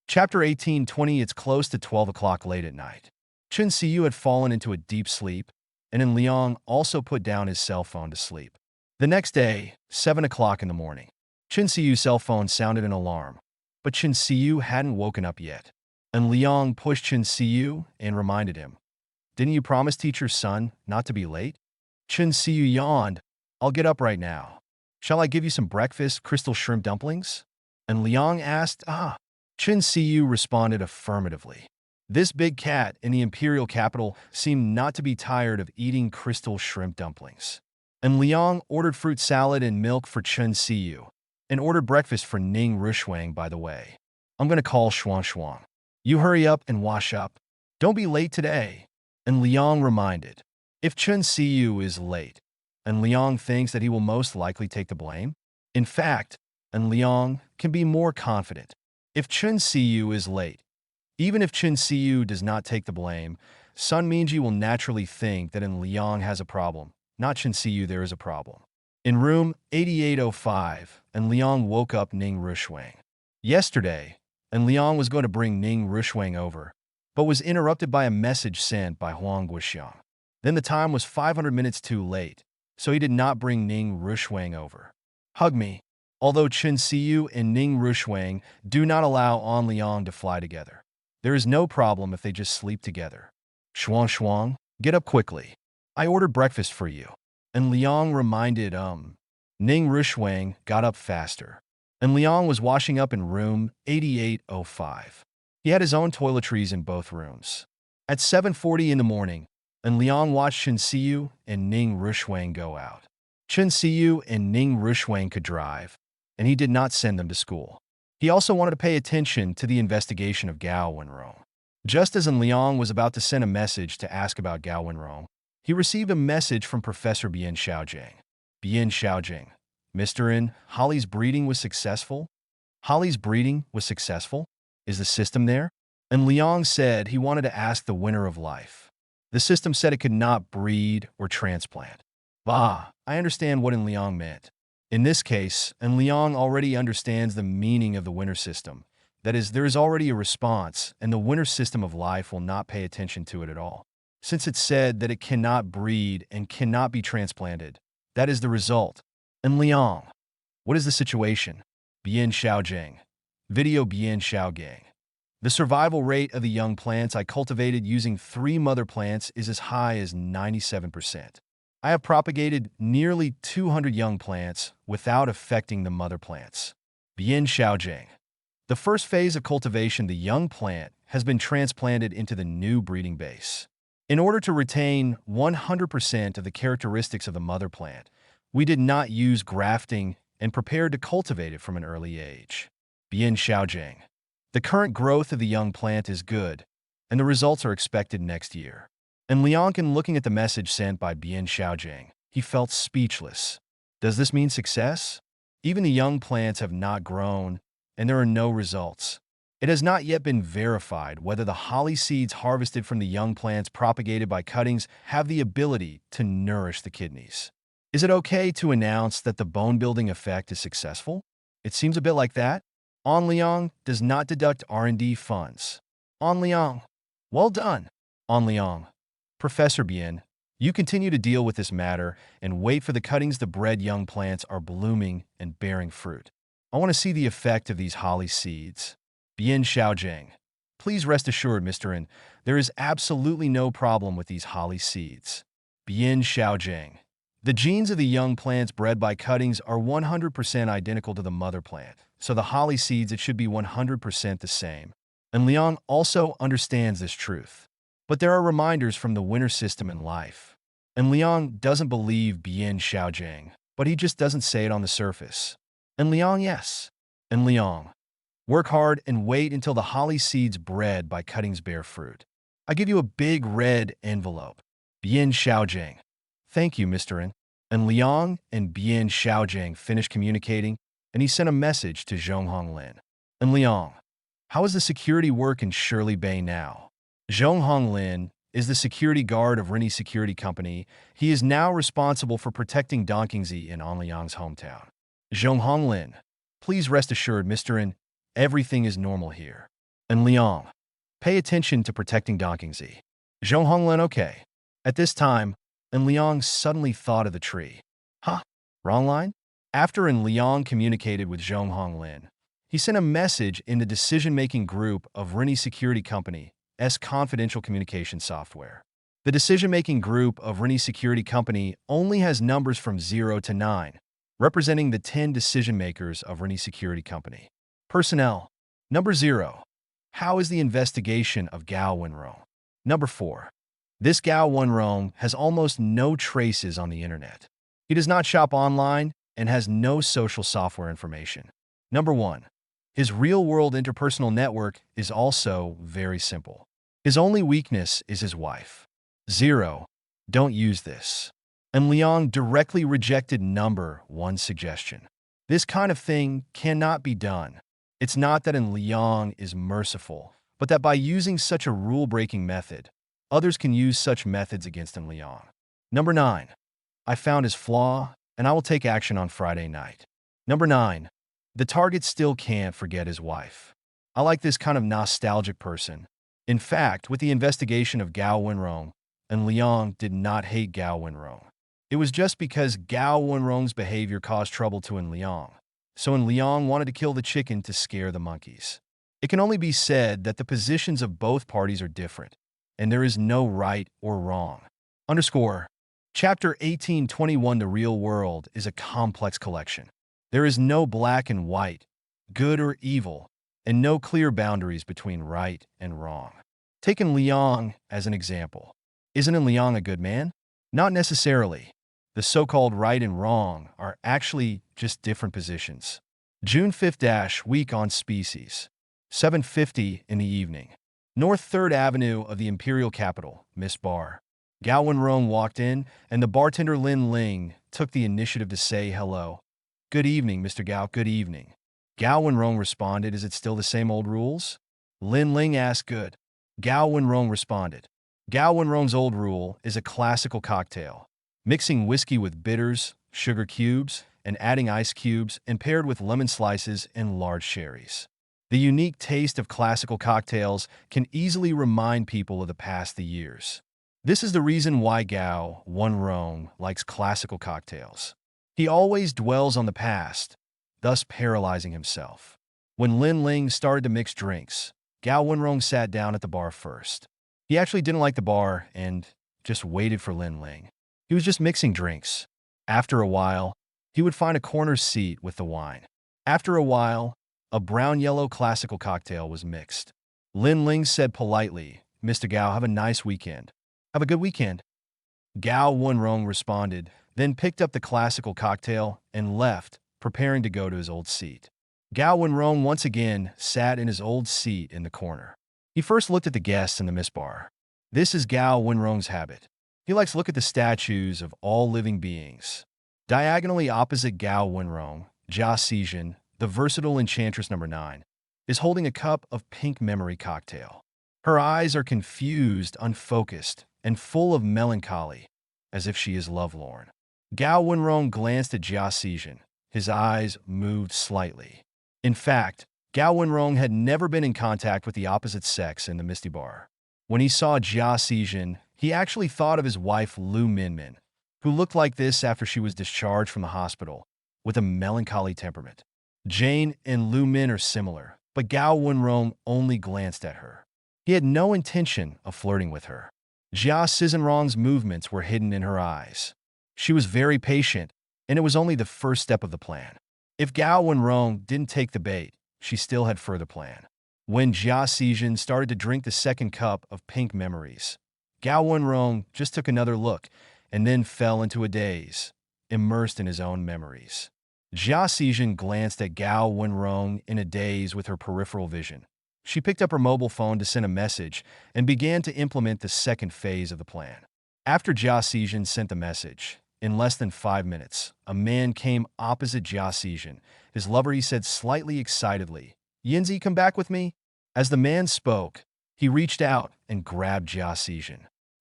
Chapter 18:20. It's close to 12 o'clock late at night. Chen Siyu had fallen into a deep sleep, and Liang also put down his cell phone to sleep. The next day, 7 o'clock in the morning, Chen Siyu's cell phone sounded an alarm, but Chen Siyu hadn't woken up yet. And Liang pushed Chen Siyu and reminded him, Didn't you promise teacher's son not to be late? Chen Siyu yawned. I'll get up right now. Shall I give you some breakfast, crystal shrimp dumplings? And Liang asked, Chen Siyu responded affirmatively. This big cat in the imperial capital seemed not to be tired of eating crystal shrimp dumplings. And Liang ordered fruit salad and milk for Chen Siyu, and ordered breakfast for Ning Rushuang, by the way. I'm going to call Shuang. You hurry up and wash up. Don't be late today. And Liang reminded, if Chen Siyu is late, and Liang thinks that he will most likely take the blame. In fact, and Liang can be more confident. If Chen Siyu is late, Even if Chin Siyu does not take the blame, Sun Minji will naturally think that in Liang has a problem, not Chin Siyu there is a problem. In room 8805, and Liang woke up Ning Rushwang. Yesterday, and Liang was going to bring Ning Rushwang over, but was interrupted by a message sent by Huang Guoxiang. Then the time was 500 minutes too late, so he did not bring Ning Rushwang over. Hug me. Although Chen Siyu and Ning Rushwang do not allow An Liang to fly together, there is no problem if they just sleep together. Shuang Shuang, get up quickly. I ordered breakfast for you. And Liang reminded Ning Rushwang got up faster. And Liang was washing up in room 8805. He had his own toiletries in both rooms. At 7:40 in the morning, and Liang watched Chen Siyu and Ning Rushwang go out. Chen Siyu and Ning Rushwang could drive, and he did not send them to school. He also wanted to pay attention to the investigation of Gao Wenrong. Just as Liang was about to send a message to ask about Gao Wenrong, he received a message from Professor Bian Xiaojing. Bian Xiaojing, Mr. In, Holly's breeding was successful? Holly's breeding was successful? Is the system there? And Liang said he wanted to ask the winner of life. The system said it could not breed or transplant. Bah, I understand what Liang meant. In this case, Liang already understands the meaning of the winner system. That is, there is already a response, and the winner system of life will not pay attention to it at all. Since it said that it cannot breed and cannot be transplanted, that is the result. And Liang, what is the situation? Bian Xiaojing. Video Bian Xiaogang. The survival rate of the young plants I cultivated using 3 mother plants is as high as 97%. I have propagated nearly 200 young plants without affecting the mother plants. Bian Xiaojing. The first phase of cultivation, the young plant, has been transplanted into the new breeding base. In order to retain 100% of the characteristics of the mother plant, we did not use grafting and prepared to cultivate it from an early age. Bian Xiaojing. The current growth of the young plant is good, and the results are expected next year. And Liangkin, looking at the message sent by Bian Xiaojing, he felt speechless. Does this mean success? Even the young plants have not grown, and there are no results. It has not yet been verified whether the holly seeds harvested from the young plants propagated by cuttings have the ability to nourish the kidneys. Is it okay to announce that the bone-building effect is successful? It seems a bit like that. An Liang does not deduct R&D funds. An Liang. Well done. An Liang. Professor Bian, you continue to deal with this matter and wait for the cuttings. The bred young plants are blooming and bearing fruit. I want to see the effect of these holly seeds. Bian Xiaojing. Please rest assured, Mr. In, there is absolutely no problem with these holly seeds. Bian Xiaojing. The genes of the young plants bred by cuttings are 100% identical to the mother plant, so the holly seeds, it should be 100% the same. And Liang also understands this truth. But there are reminders from the winner system in life. And Liang doesn't believe Bian Xiaojing, but he just doesn't say it on the surface. And Liang, yes. And Liang. Work hard and wait until the holly seeds bred by cuttings bear fruit. I give you a big red envelope. Bian Xiaojing. Thank you, Mr. In. And Liang and Bian Xiaojing finished communicating, and he sent a message to Zhong Honglin. And Liang. How is the security work in Shirley Bay now? Zhong Honglin is the security guard of Rini Security Company. He is now responsible for protecting Donkingzi in An Liang's hometown. Zhong Honglin. Please rest assured, Mr. In, everything is normal here. And Liang. Pay attention to protecting Donkingzi. Zhong Honglin, okay. At this time, and Liang suddenly thought of the tree. Huh? Wrong line? After and Liang communicated with Zhong Honglin, he sent a message in the decision-making group of Rini Security Company's confidential communication software. The decision-making group of Rini Security Company only has numbers from 0 to 9, representing the 10 decision-makers of Rini Security Company. Personnel. Number 0. How is the investigation of Gao Wenrong? Number 4. This Gao Wenrong has almost no traces on the internet. He does not shop online and has no social software information. Number 1. His real-world interpersonal network is also very simple. His only weakness is his wife. 0. Don't use this. And Liang directly rejected number 1 suggestion. This kind of thing cannot be done. It's not that Liang is merciful, but that by using such a rule-breaking method, others can use such methods against Liang. Number 9. I found his flaw, and I will take action on Friday night. Number 9. The target still can't forget his wife. I like this kind of nostalgic person. In fact, with the investigation of Gao Wenrong, and Liang did not hate Gao Wenrong. It was just because Gao Wenrong's behavior caused trouble to Liang. So Liang wanted to kill the chicken to scare the monkeys. It can only be said that the positions of both parties are different, and there is no right or wrong. Underscore. Chapter 1821 The Real World is a complex collection. There is no black and white, good or evil, and no clear boundaries between right and wrong. Taking Liang as an example. Isn't Liang a good man? Not necessarily. The so-called right and wrong are actually just different positions. June 5th, week on species. 7:50 in the evening. North 3rd Avenue of the Imperial Capital, Miss Bar. Gao Wenrong walked in, and the bartender Lin Ling took the initiative to say hello. Good evening, Mr. Gao, good evening. Gao Wenrong responded, is it still the same old rules? Lin Ling asked, good. Gao Wenrong responded. Gao Wenrong's old rule is a classical cocktail, mixing whiskey with bitters, sugar cubes, and adding ice cubes and paired with lemon slices and large cherries. The unique taste of classical cocktails can easily remind people of the years. This is the reason why Gao Wenrong likes classical cocktails. He always dwells on the past, thus paralyzing himself. When Lin Ling started to mix drinks, Gao Wenrong sat down at the bar first. He actually didn't like the bar and just waited for Lin Ling. He was just mixing drinks. After a while, he would find a corner seat with the wine. After a while, a brown-yellow classical cocktail was mixed. Lin Ling said politely, Mr. Gao, have a nice weekend. Have a good weekend. Gao Wenrong responded, then picked up the classical cocktail and left, preparing to go to his old seat. Gao Wenrong once again sat in his old seat in the corner. He first looked at the guests in the Miss Bar. This is Gao Wenrong's habit. He likes to look at the statues of all living beings. Diagonally opposite Gao Wenrong, Jia Xijin, the versatile enchantress number 9, is holding a cup of pink memory cocktail. Her eyes are confused, unfocused, and full of melancholy, as if she is lovelorn. Gao Wenrong glanced at Jia Xijin. His eyes moved slightly. In fact, Gao Wenrong had never been in contact with the opposite sex in the Misty Bar. When he saw Jia Xijin, he actually thought of his wife Lu Minmin, who looked like this after she was discharged from the hospital, with a melancholy temperament. Jane and Lu Min are similar, but Gao Wenrong only glanced at her. He had no intention of flirting with her. Jia Xijin's movements were hidden in her eyes. She was very patient, and it was only the first step of the plan. If Gao Wenrong didn't take the bait, she still had further plan. When Jia Xijin started to drink the second cup of pink memories, Gao Wenrong just took another look and then fell into a daze, immersed in his own memories. Jia Xijin glanced at Gao Wenrong in a daze with her peripheral vision. She picked up her mobile phone to send a message and began to implement the second phase of the plan. After Jia Xijin sent the message, in less than 5 minutes, a man came opposite Jia Xijin. His lover, he said slightly excitedly, Yinzi, come back with me? As the man spoke, he reached out and grabbed Jia Xijin.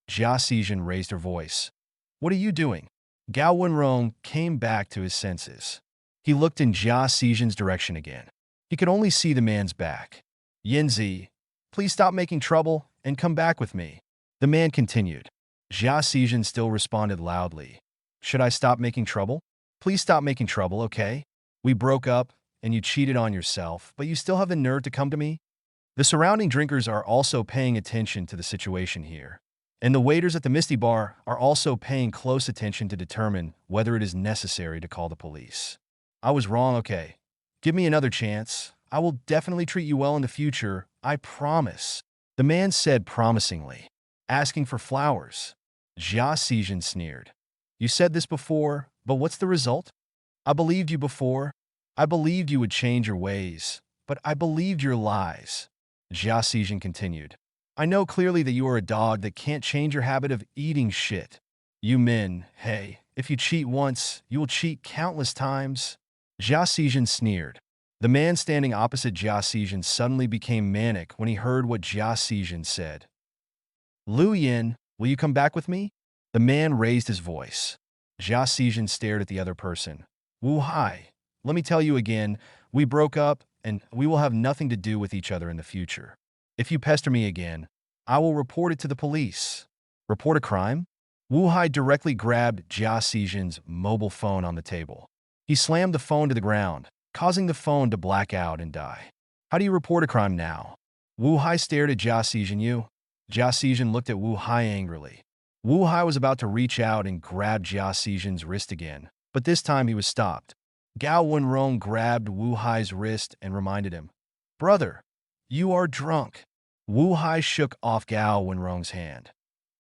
Jia Xijin raised her voice. What are you doing? Gao Wenrong came back to his senses. He looked in Jia Xijin's direction again. He could only see the man's back. Yinzi, please stop making trouble and come back with me. The man continued. Jia Xijin still responded loudly. Should I stop making trouble? Please stop making trouble, okay? We broke up, and you cheated on yourself, but you still have the nerve to come to me? The surrounding drinkers are also paying attention to the situation here, and the waiters at the Misty Bar are also paying close attention to determine whether it is necessary to call the police. I was wrong, okay. Give me another chance. I will definitely treat you well in the future, I promise. The man said promisingly, asking for flowers. Jia Xijin sneered. You said this before, but what's the result? I believed you before. I believed you would change your ways, but I believed your lies. Jia Xijin continued. I know clearly that you are a dog that can't change your habit of eating shit. You men, hey, if you cheat once, you will cheat countless times. Jia Xijin sneered. The man standing opposite Jia Xijin suddenly became manic when he heard what Jia Xijin said. Lu Yin, will you come back with me? The man raised his voice. Jia Xijin stared at the other person. Wu Hai, let me tell you again, we broke up and we will have nothing to do with each other in the future. If you pester me again, I will report it to the police. Report a crime? Wu Hai directly grabbed Jia Xijin's mobile phone on the table. He slammed the phone to the ground, causing the phone to black out and die. How do you report a crime now? Wu Hai stared at Jia Xijin. Jia Xijin looked at Wu Hai angrily. Wu Hai was about to reach out and grab Jia Xijin's wrist again, but this time he was stopped. Gao Wenrong grabbed Wu Hai's wrist and reminded him, Brother, you are drunk. Wu Hai shook off Gao Wenrong's hand.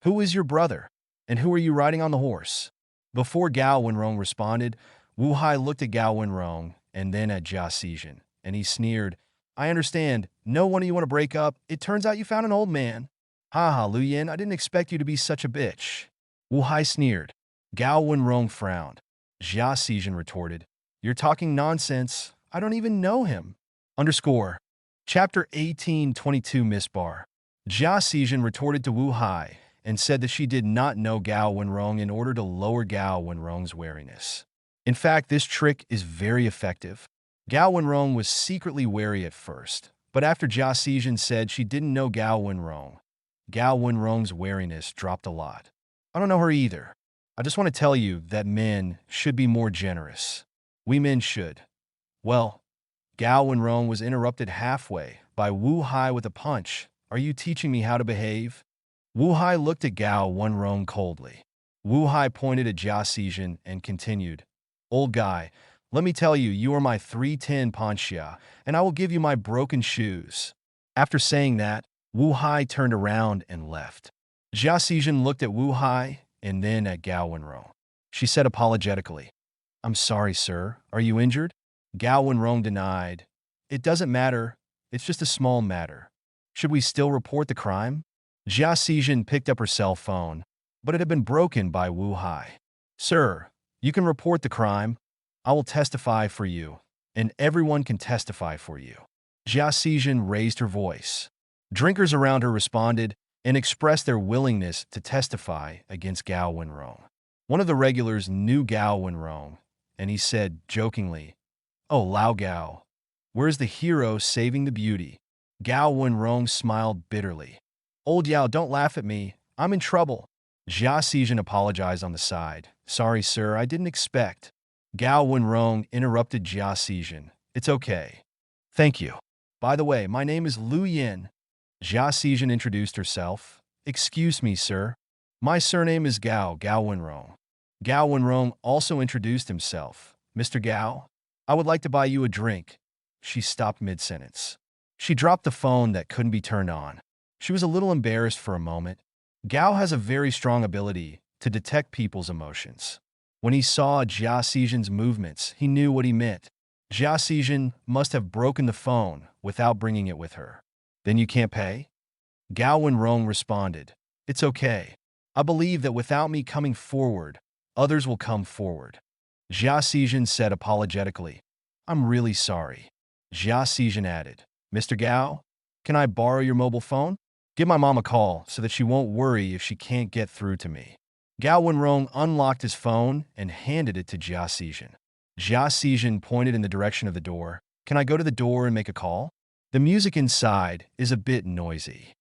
Who is your brother? And who are you riding on the horse? Before Gao Wenrong responded, Wu Hai looked at Gao Wenrong and then at Jia Xijin, and he sneered, I understand. No wonder you want to break up. It turns out you found an old man. Haha, Lu Yin, I didn't expect you to be such a bitch. Wu Hai sneered. Gao Wenrong frowned. Jia Xijin retorted, You're talking nonsense. I don't even know him. Underscore. Chapter 1822 Miss Bar. Jia Xijin retorted to Wu Hai and said that she did not know Gao Wenrong in order to lower Gao Wenrong's wariness. In fact, this trick is very effective. Gao Wenrong was secretly wary at first, but after Jia Xijin said she didn't know Gao Wenrong's wariness dropped a lot. I don't know her either. I just want to tell you that men should be more generous. We men should. Well, Gao Wenrong was interrupted halfway by Wu Hai with a punch. Are you teaching me how to behave? Wu Hai looked at Gao Wenrong coldly. Wu Hai pointed at Jia Xijin and continued, Old guy, let me tell you, you are my 310 panxia, and I will give you my broken shoes. After saying that, Wu Hai turned around and left. Jia Xijin looked at Wu Hai and then at Gao Wenrong. She said apologetically, I'm sorry, sir. Are you injured? Gao Wenrong denied. It doesn't matter. It's just a small matter. Should we still report the crime? Jia Xijin picked up her cell phone, but it had been broken by Wu Hai. Sir, you can report the crime. I will testify for you, and everyone can testify for you. Jia Xijin raised her voice. Drinkers around her responded and expressed their willingness to testify against Gao Wenrong. One of the regulars knew Gao Wenrong, and he said jokingly, Oh, Lao Gao, where's the hero saving the beauty? Gao Wenrong smiled bitterly. Old Yao, don't laugh at me. I'm in trouble. Jia Xijin apologized on the side. Sorry, sir, I didn't expect. Gao Wenrong interrupted Jia Xijin. It's okay. Thank you. By the way, my name is Lu Yin. Jia Xijin introduced herself. Excuse me, sir. My surname is Gao Wenrong. Gao Wenrong also introduced himself. Mr. Gao, I would like to buy you a drink. She stopped mid-sentence. She dropped the phone that couldn't be turned on. She was a little embarrassed for a moment. Gao has a very strong ability to detect people's emotions. When he saw Jia Xijin's movements, he knew what he meant. Jia Xijin must have broken the phone without bringing it with her. Then you can't pay? Gao Wenrong responded. It's okay. I believe that without me coming forward, others will come forward. Jia Xijin said apologetically. I'm really sorry. Jia Xijin added, Mr. Gao, can I borrow your mobile phone? Give my mom a call so that she won't worry if she can't get through to me. Gao Wenrong unlocked his phone and handed it to Jia Xijin. Jia Xijin pointed in the direction of the door. Can I go to the door and make a call? The music inside is a bit noisy.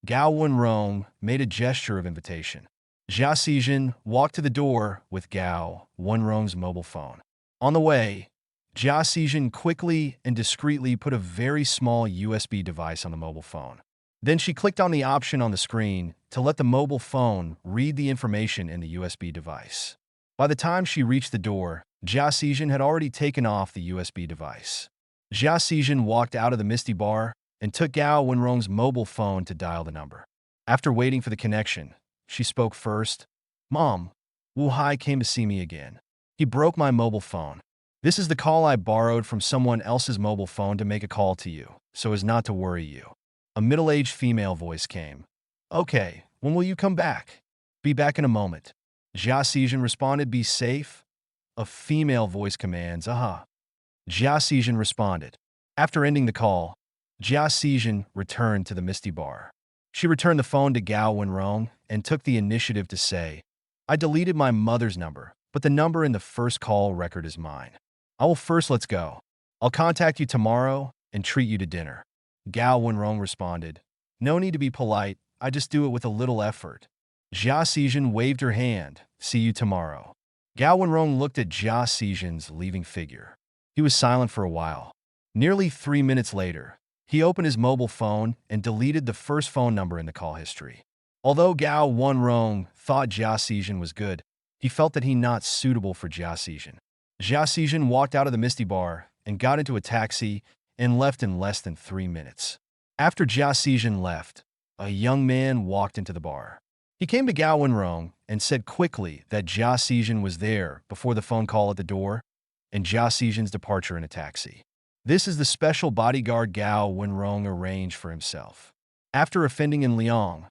Gao Wenrong made a gesture of invitation. Jia Xijin walked to the door with Gao Wenrong's mobile phone. On the way, Jia Xijin quickly and discreetly put a very small USB device on the mobile phone. Then she clicked on the option on the screen to let the mobile phone read the information in the USB device. By the time she reached the door, Jia Xijin had already taken off the USB device. Jia Xijin walked out of the Misty Bar and took Gao Wenrong's mobile phone to dial the number. After waiting for the connection, she spoke first. Mom, Wu Hai came to see me again. He broke my mobile phone. This is the call I borrowed from someone else's mobile phone to make a call to you, so as not to worry you. A middle-aged female voice came. Okay, when will you come back? Be back in a moment. Jia Xijin responded, Be safe. A female voice commands, Aha. Jia Xijin responded. After ending the call, Jia Xijin returned to the Misty Bar. She returned the phone to Gao Wenrong and took the initiative to say, I deleted my mother's number, but the number in the first call record is mine. Let's go. I'll contact you tomorrow and treat you to dinner. Gao Wenrong responded, no need to be polite, I just do it with a little effort. Jia Xijin waved her hand, see you tomorrow. Gao Wenrong looked at Jia Xijin's leaving figure. He was silent for a while. Nearly 3 minutes later, he opened his mobile phone and deleted the first phone number in the call history. Although Gao Wenrong thought Jia Xijin was good, he felt that he not suitable for Jia Xijin. Jia Xijin walked out of the Misty Bar and got into a taxi and left in less than 3 minutes. After Jia Xijin left, a young man walked into the bar. He came to Gao Wenrong and said quickly that Jia Xijin was there before the phone call at the door and Jia Xijin's departure in a taxi. This is the special bodyguard Gao Wenrong arranged for himself. After offending in Liang,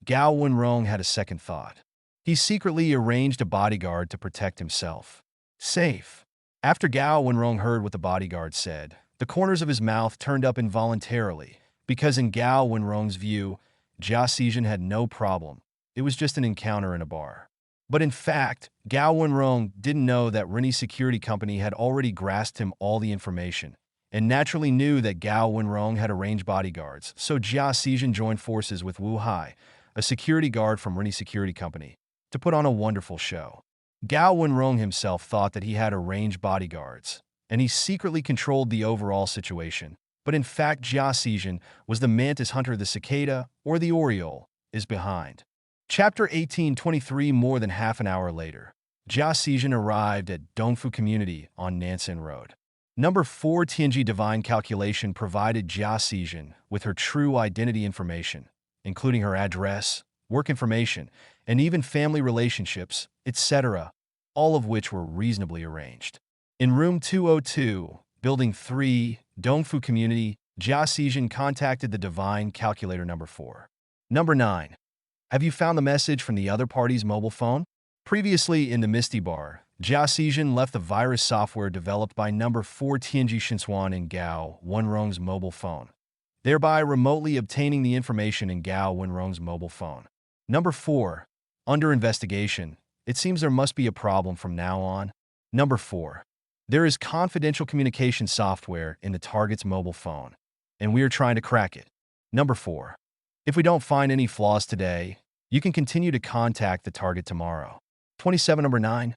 Gao Wenrong had a second thought. He secretly arranged a bodyguard to protect himself. Safe. After Gao Wenrong heard what the bodyguard said, the corners of his mouth turned up involuntarily, because in Gao Wenrong's view, Jia Xijin had no problem. It was just an encounter in a bar. But in fact, Gao Wenrong didn't know that Rennie's security company had already grasped him all the information, and naturally knew that Gao Wenrong had arranged bodyguards, so Jia Xijin joined forces with Wu Hai, a security guard from Rennie's security company, to put on a wonderful show. Gao Wenrong himself thought that he had arranged bodyguards, and he secretly controlled the overall situation. But in fact, Jia Xijin was the mantis hunter the cicada, or the oriole, is behind. Chapter 1823. More than half an hour later, Jia Xijin arrived at Dongfu Community on Nansen Road. Number 4 Tianji Divine Calculation provided Jia Xijin with her true identity information, including her address, work information, and even family relationships, etc., all of which were reasonably arranged. In room 202, building 3, Dongfu Community, Jia Xijin contacted the Divine Calculator number 4. Number 9. Have you found the message from the other party's mobile phone? Previously in the Misty Bar, Jia Xijin left the virus software developed by number 4 Tianji Shinsuan in Gao Wenrong's mobile phone, thereby remotely obtaining the information in Gao Wenrong's mobile phone. Number 4. Under investigation. It seems there must be a problem from now on. Number 4. There is confidential communication software in the target's mobile phone, and we are trying to crack it. Number 4. If we don't find any flaws today, you can continue to contact the target tomorrow. 27. Number 9.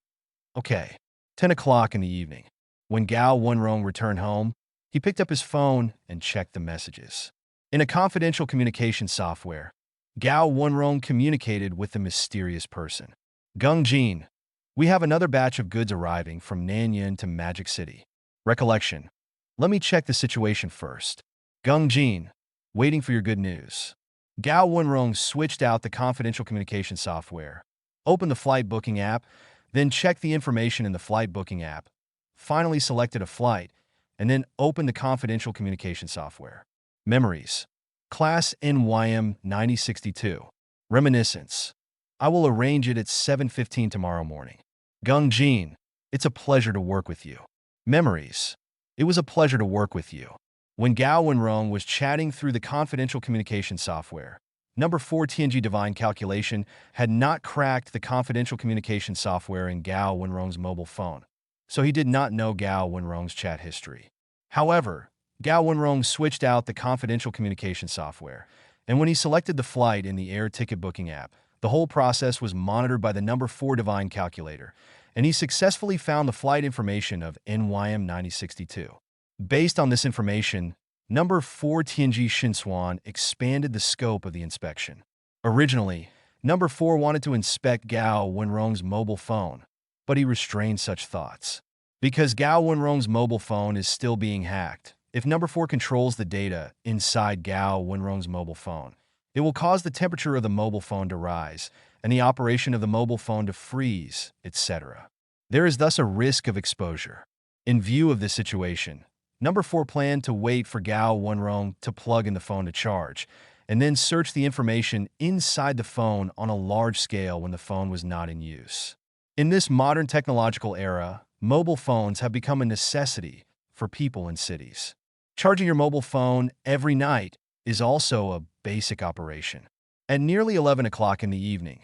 Okay. 10 o'clock in the evening. When Gao Wenrong returned home, he picked up his phone and checked the messages. In a confidential communication software, Gao Wenrong communicated with the mysterious person. Gung Jin, we have another batch of goods arriving from Nanyan to Magic City. Recollection. Let me check the situation first. Gung Jin, waiting for your good news. Gao Wenrong switched out the confidential communication software, opened the flight booking app, then checked the information in the flight booking app, finally selected a flight, and then opened the confidential communication software. Memories. Class NYM 9062. Reminiscence. I will arrange it at 7:15 tomorrow morning. Gung Jin, it's a pleasure to work with you. Memories. It was a pleasure to work with you. When Gao Wenrong was chatting through the confidential communication software, number 4 Tianji Divine Calculation had not cracked the confidential communication software in Gao Wenrong's mobile phone, so he did not know Gao Wenrong's chat history. However, Gao Wenrong switched out the confidential communication software, and when he selected the flight in the air ticket booking app, the whole process was monitored by the number 4 Divine Calculator, and he successfully found the flight information of NYM 9062. Based on this information, number 4 Tianji Shinsuan expanded the scope of the inspection. Originally, number 4 wanted to inspect Gao Wenrong's mobile phone, but he restrained such thoughts. Because Gao Wenrong's mobile phone is still being hacked, if number 4 controls the data inside Gao Wenrong's mobile phone, it will cause the temperature of the mobile phone to rise and the operation of the mobile phone to freeze, etc. There is thus a risk of exposure. In view of this situation, number 4 planned to wait for Gao Wenrong to plug in the phone to charge, and then search the information inside the phone on a large scale when the phone was not in use. In this modern technological era, mobile phones have become a necessity for people in cities. Charging your mobile phone every night is also a basic operation. At nearly 11 o'clock in the evening,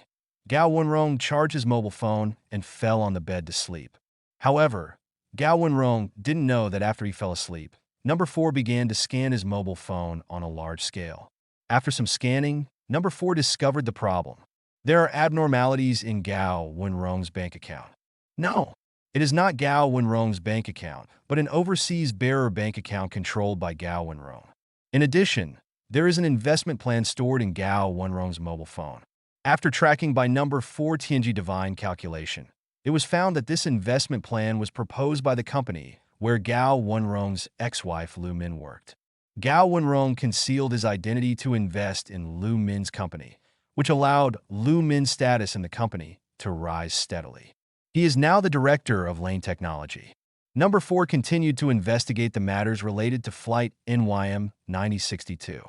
Gao Wenrong charged his mobile phone and fell on the bed to sleep. However, Gao Wenrong didn't know that after he fell asleep, Number 4 began to scan his mobile phone on a large scale. After some scanning, Number 4 discovered the problem. There are abnormalities in Gao Wenrong's bank account. No, it is not Gao Wenrong's bank account, but an overseas bearer bank account controlled by Gao Wenrong. In addition, there is an investment plan stored in Gao Wenrong's mobile phone. After tracking by Number 4 Tianji Divine calculation, it was found that this investment plan was proposed by the company where Gao Wenrong's ex-wife Lu Min worked. Gao Wenrong concealed his identity to invest in Lu Min's company, which allowed Lu Min's status in the company to rise steadily. He is now the director of Lane Technology. Number 4 continued to investigate the matters related to Flight NYM 9062.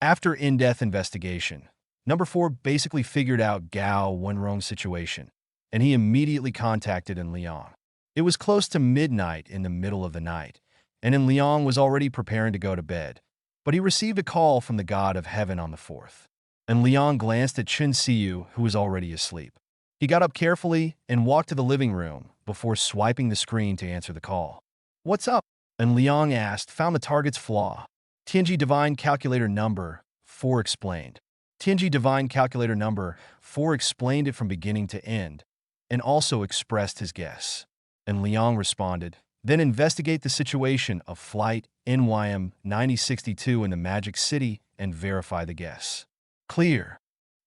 After in-depth investigation, Number 4 basically figured out Gao Wenrong's situation, and he immediately contacted En Liang. It was close to midnight in the middle of the night, and En Liang was already preparing to go to bed, but he received a call from the god of heaven on the 4th. En Liang glanced at Chen Siyu, who was already asleep. He got up carefully and walked to the living room before swiping the screen to answer the call. "What's up?" En Liang asked, found the target's flaw. Tianji Divine Calculator Number 4 explained. Tianji Divine Calculator Number 4 explained it from beginning to end, and also expressed his guess. And Liang responded, "Then investigate the situation of Flight NYM 9062 in the Magic City and verify the guess." "Clear."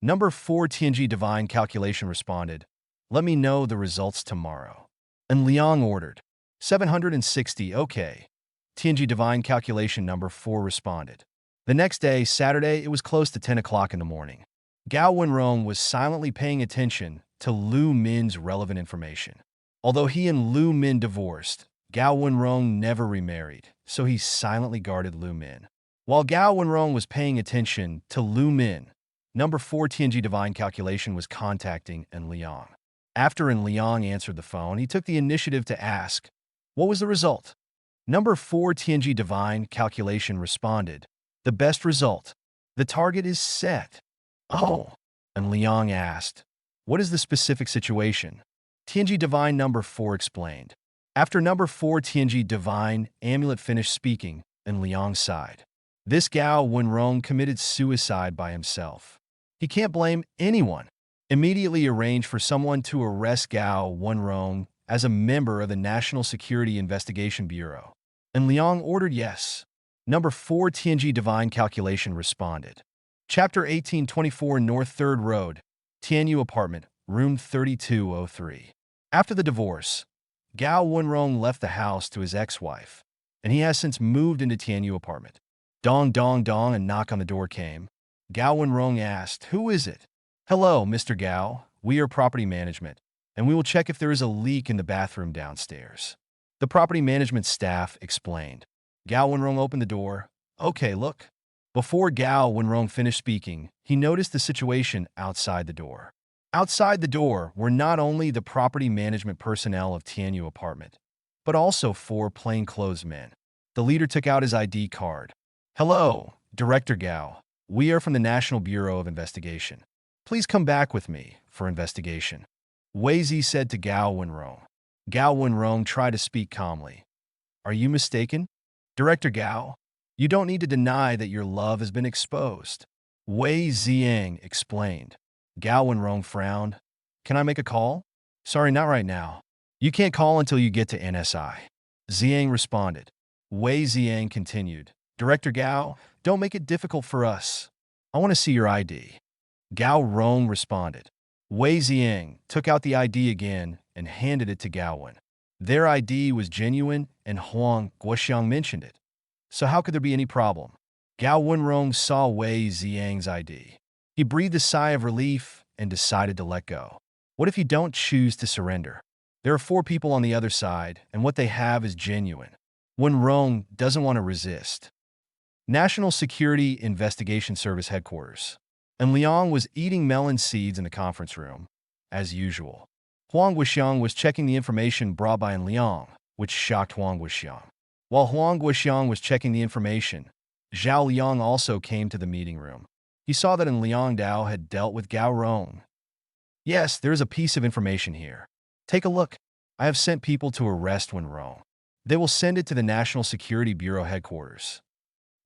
Number 4 Tianji Divine Calculation responded, "Let me know the results tomorrow." And Liang ordered, 760, okay. Tianji Divine Calculation Number 4 responded. The next day, Saturday, it was close to 10 o'clock in the morning. Gao Wenrong was silently paying attention to Lu Min's relevant information. Although he and Lu Min divorced, Gao Wenrong never remarried, so he silently guarded Lu Min. While Gao Wenrong was paying attention to Lu Min, Number 4 Tianji Divine Calculation was contacting En Liang. After En Liang answered the phone, he took the initiative to ask, "What was the result?" Number 4 Tianji Divine Calculation responded, "The best result. The target is set." "Oh." En Liang asked, "What is the specific situation?" Tianji Divine Number 4 explained. After Number 4 Tianji Divine Amulet finished speaking, En Liang sighed. This Gao Wenrong committed suicide by himself. He can't blame anyone. Immediately arrange for someone to arrest Gao Wenrong as a member of the National Security Investigation Bureau. En Liang ordered yes. Number 4 Tianji Divine Calculation responded. Chapter 1824 North 3rd Road, Tianyu Apartment, Room 3203. After the divorce, Gao Wenrong left the house to his ex-wife, and he has since moved into Tianyu Apartment. Dong dong dong, a knock on the door came. Gao Wenrong asked, "Who is it?" "Hello, Mr. Gao. We are property management, and we will check if there is a leak in the bathroom downstairs." The property management staff explained. Gao Wenrong opened the door. "Okay, look." Before Gao Wenrong finished speaking, he noticed the situation outside the door. Outside the door were not only the property management personnel of Tianyu Apartment, but also 4 plainclothes men. The leader took out his ID card. "Hello, Director Gao. We are from the National Bureau of Investigation. Please come back with me for investigation," Wei Zi said to Gao Wenrong. Gao Wenrong tried to speak calmly. "Are you mistaken? Director Gao, you don't need to deny that your love has been exposed," Wei Ziang explained. Gao Wenrong frowned. "Can I make a call?" "Sorry, not right now. You can't call until you get to NSI." Ziang responded. Wei Ziang continued. "Director Gao, don't make it difficult for us. I want to see your ID." Gao Rong responded. Wei Ziang took out the ID again and handed it to Gao Wen. Their ID was genuine, and Huang Guoxiang mentioned it. So how could there be any problem? Gao Wenrong saw Wei Ziang's ID. He breathed a sigh of relief and decided to let go. What if you don't choose to surrender? There are 4 people on the other side, and what they have is genuine. Wenrong doesn't want to resist. National Security Investigation Service Headquarters. En Liang was eating melon seeds in the conference room, as usual. Huang Guoxiang was checking the information brought by En Liang, which shocked Huang Guoxiang. While Huang Guoxiang was checking the information, Zhao Liang also came to the meeting room. He saw that Liang Dao had dealt with Gao Rong. Yes, there is a piece of information here. Take a look. I have sent people to arrest Wenrong. They will send it to the National Security Bureau headquarters.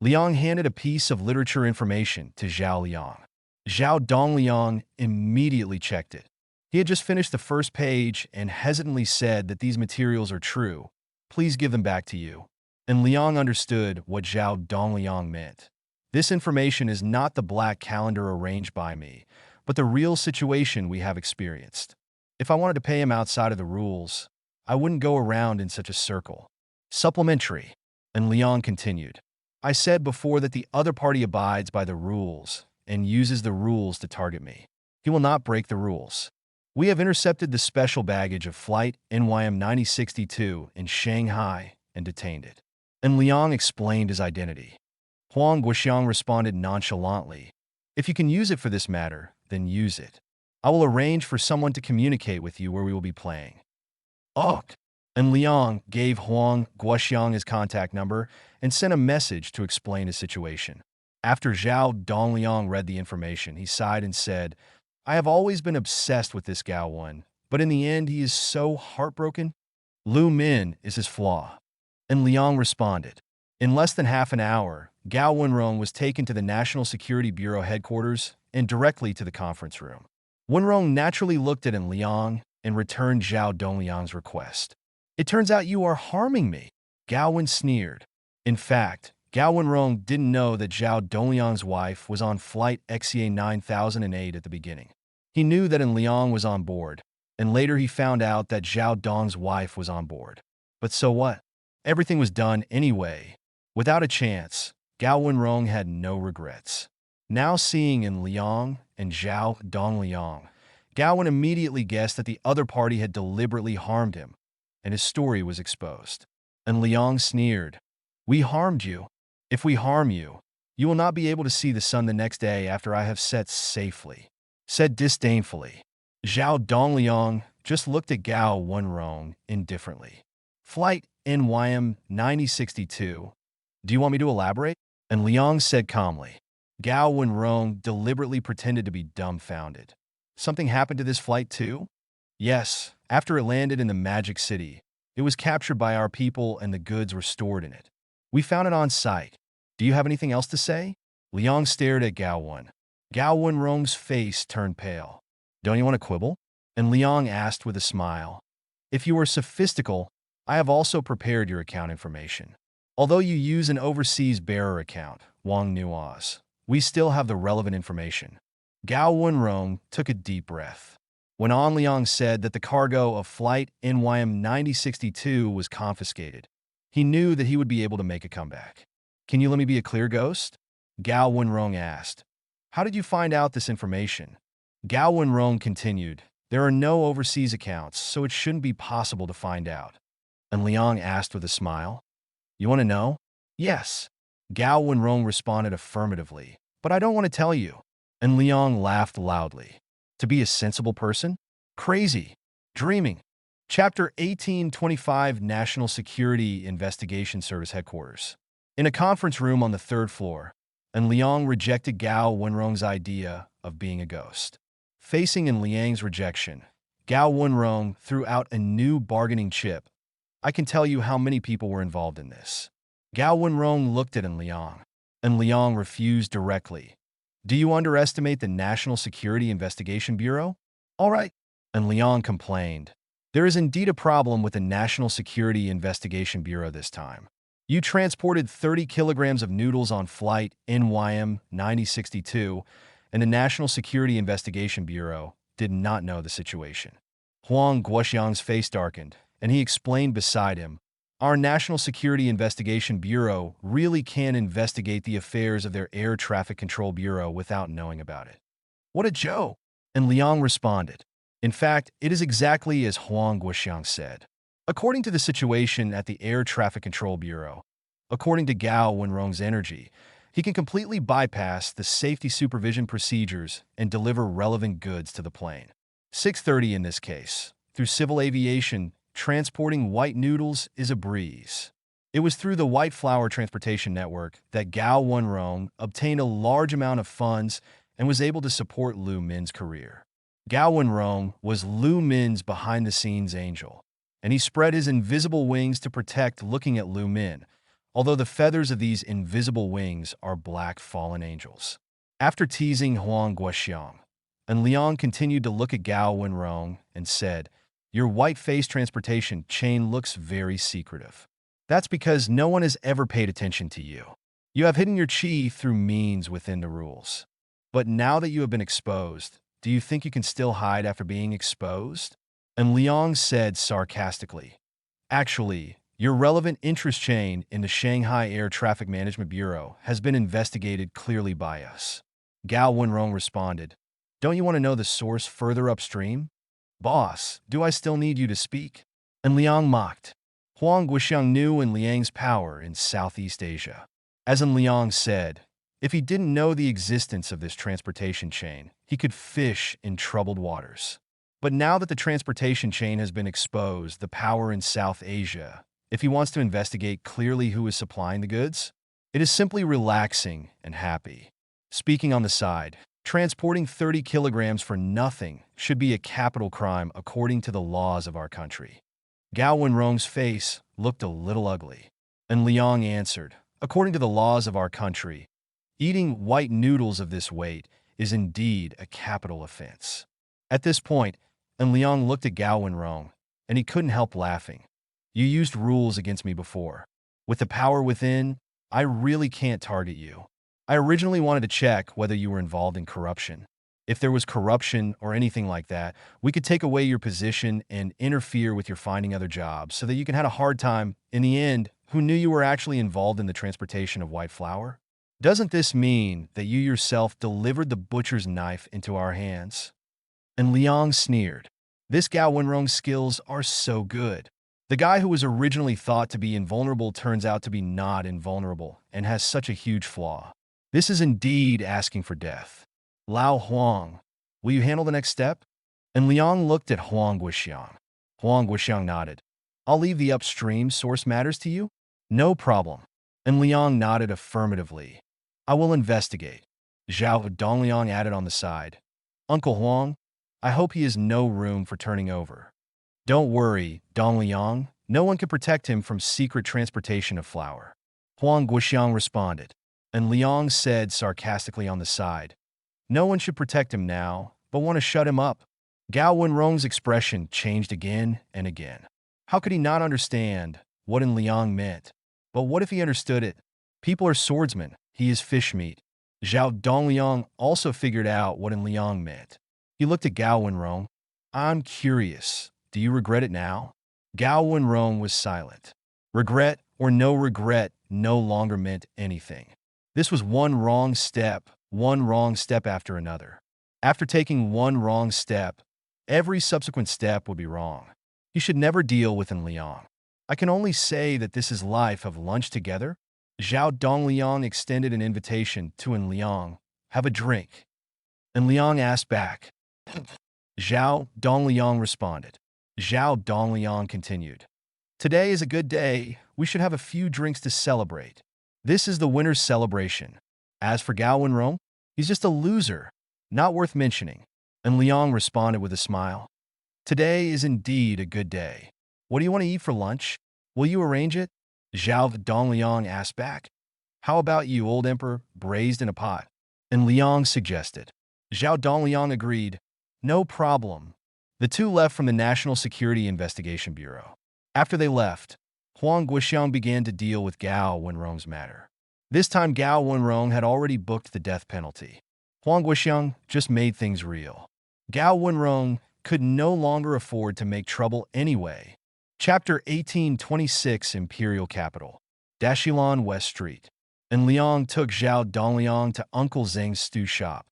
Liang handed a piece of literature information to Zhao Liang. Zhao Dongliang immediately checked it. He had just finished the first page and hesitantly said that these materials are true. Please give them back to you. And Liang understood what Zhao Dongliang meant. This information is not the black calendar arranged by me, but the real situation we have experienced. If I wanted to pay him outside of the rules, I wouldn't go around in such a circle. Supplementary. And Liang continued. I said before that the other party abides by the rules and uses the rules to target me. He will not break the rules. We have intercepted the special baggage of Flight NYM 9062 in Shanghai and detained it. And Liang explained his identity. Huang Guoxiang responded nonchalantly. If you can use it for this matter, then use it. I will arrange for someone to communicate with you where we will be playing. Oh! And Liang gave Huang Guoxiang his contact number and sent a message to explain his situation. After Zhao Dongliang read the information, he sighed and said, I have always been obsessed with this Gao one, but in the end he is so heartbroken. Lu Min is his flaw. And Liang responded. In less than half an hour, Gao Wenrong was taken to the National Security Bureau headquarters and directly to the conference room. Wenrong naturally looked at Liang and returned Zhao Dongliang's request. It turns out you are harming me, Gao Wen sneered. In fact, Gao Wenrong didn't know that Zhao Dongliang's wife was on flight XEA 9008 at the beginning. He knew that Liang was on board, and later he found out that Zhao Dong's wife was on board. But so what? Everything was done anyway. Without a chance, Gao Wenrong had no regrets. Now seeing Liang and Zhao Dongliang, Gao Wen immediately guessed that the other party had deliberately harmed him, and his story was exposed. And Liang sneered. We harmed you. If we harm you, you will not be able to see the sun the next day after I have set safely. Said disdainfully. Zhao Dongliang just looked at Gao Wenrong indifferently. Flight NYM 9062. Do you want me to elaborate? And Liang said calmly. Gao Wenrong deliberately pretended to be dumbfounded. Something happened to this flight too? Yes, after it landed in the Magic City, it was captured by our people and the goods were stored in it. We found it on site. Do you have anything else to say? Liang stared at Gao Wen. Gao Wenrong's face turned pale. Don't you want to quibble? And Liang asked with a smile. If you are sophistical, I have also prepared your account information. Although you use an overseas bearer account, Wang Nuaz, we still have the relevant information. Gao Wenrong took a deep breath. When An Liang said that the cargo of Flight NYM 9062 was confiscated, he knew that he would be able to make a comeback. Can you let me be a clear ghost? Gao Wenrong asked. How did you find out this information? Gao Wenrong continued. There are no overseas accounts, so it shouldn't be possible to find out. And Liang asked with a smile. You want to know? Yes. Gao Wenrong responded affirmatively. But I don't want to tell you. And Liang laughed loudly. To be a sensible person? Crazy. Dreaming. Chapter 1825 National Security Investigation Service Headquarters. In a conference room on the third floor, and Liang rejected Gao Wenrong's idea of being a ghost. Facing in Liang's rejection, Gao Wenrong threw out a new bargaining chip. I can tell you how many people were involved in this. Gao Wenrong looked at Liang, and Liang refused directly. Do you underestimate the National Security Investigation Bureau? All right. And Liang complained. There is indeed a problem with the National Security Investigation Bureau this time. You transported 30 kilograms of noodles on flight NYM 9062, and the National Security Investigation Bureau did not know the situation. Huang Guoxiang's face darkened, and he explained beside him, our National Security Investigation Bureau really can investigate the affairs of their Air Traffic Control Bureau without knowing about it. What a joke! And Liang responded. In fact, it is exactly as Huang Guoxiang said. According to the situation at the Air Traffic Control Bureau, according to Gao Wenrong's energy, he can completely bypass the safety supervision procedures and deliver relevant goods to the plane. 630 in this case. Through civil aviation, transporting white noodles is a breeze. It was through the White Flower Transportation Network that Gao Wenrong obtained a large amount of funds and was able to support Lu Min's career. Gao Wenrong was Lu Min's behind-the-scenes angel, and he spread his invisible wings to protect looking at Lu Min, although the feathers of these invisible wings are black fallen angels. After teasing Huang Guoxiang, and Liang continued to look at Gao Wenrong and said, "Your white-faced transportation chain looks very secretive. That's because no one has ever paid attention to you. You have hidden your chi through means within the rules. But now that you have been exposed, do you think you can still hide after being exposed?" And Liang said sarcastically, "Actually, your relevant interest chain in the Shanghai Air Traffic Management Bureau has been investigated clearly by us." Gao Wenrong responded, "Don't you want to know the source further upstream? Boss, do I still need you to speak?" And Liang mocked. Huang Guoxiang knew in Liang's power in Southeast Asia. As in Liang said, if he didn't know the existence of this transportation chain, he could fish in troubled waters. But now that the transportation chain has been exposed, the power in South Asia, if he wants to investigate clearly who is supplying the goods, it is simply relaxing and happy. Speaking on the side, transporting 30 kilograms for nothing should be a capital crime according to the laws of our country. Gao Wenrong's face looked a little ugly, and Liang answered, "According to the laws of our country, eating white noodles of this weight is indeed a capital offense." At this point, and Liang looked at Gao Wenrong, and he couldn't help laughing. "You used rules against me before. With the power within, I really can't target you. I originally wanted to check whether you were involved in corruption. If there was corruption or anything like that, we could take away your position and interfere with your finding other jobs so that you can have a hard time. In the end, who knew you were actually involved in the transportation of white flour? Doesn't this mean that you yourself delivered the butcher's knife into our hands?" And Liang sneered. This Gao Wenrong's skills are so good. The guy who was originally thought to be invulnerable turns out to be not invulnerable and has such a huge flaw. This is indeed asking for death. "Lao Huang, will you handle the next step?" And Liang looked at Huang Guoxiang. Huang Guoxiang nodded. "I'll leave the upstream source matters to you?" "No problem." And Liang nodded affirmatively. "I will investigate." Zhao Dongliang added on the side, "Uncle Huang, I hope he has no room for turning over." "Don't worry, Dongliang, no one can protect him from secret transportation of flour." Huang Guoxiang responded, and Liang said sarcastically on the side, "No one should protect him now, but want to shut him up." Gao Wenrong's expression changed again and again. How could he not understand what in Liang meant? But what if he understood it? People are swordsmen, he is fish meat. Zhao Dongliang also figured out what in Liang meant. He looked at Gao Wenrong. "I'm curious, do you regret it now?" Gao Wenrong was silent. Regret or no regret no longer meant anything. This was one wrong step after another. After taking one wrong step, every subsequent step would be wrong. He should never deal with Liang. "I can only say that this is life of lunch together." Zhao Dongliang extended an invitation to Liang. "Have a drink." And Liang asked back. Zhao Dongliang responded. Zhao Dongliang continued. "Today is a good day. We should have a few drinks to celebrate. This is the winner's celebration. As for Gao Wenrong, he's just a loser, not worth mentioning." And Liang responded with a smile. "Today is indeed a good day. What do you want to eat for lunch? Will you arrange it?" Zhao Dongliang asked back. "How about you, old emperor, braised in a pot?" And Liang suggested. Zhao Dongliang agreed. "No problem." The two left from the National Security Investigation Bureau. After they left, Huang Guoxiang began to deal with Gao Wenrong's matter. This time Gao Wenrong had already booked the death penalty. Huang Guoxiang just made things real. Gao Wenrong could no longer afford to make trouble anyway. Chapter 1826 Imperial Capital, Dashilan West Street. And Liang took Zhao Dongliang to Uncle Zheng's stew shop.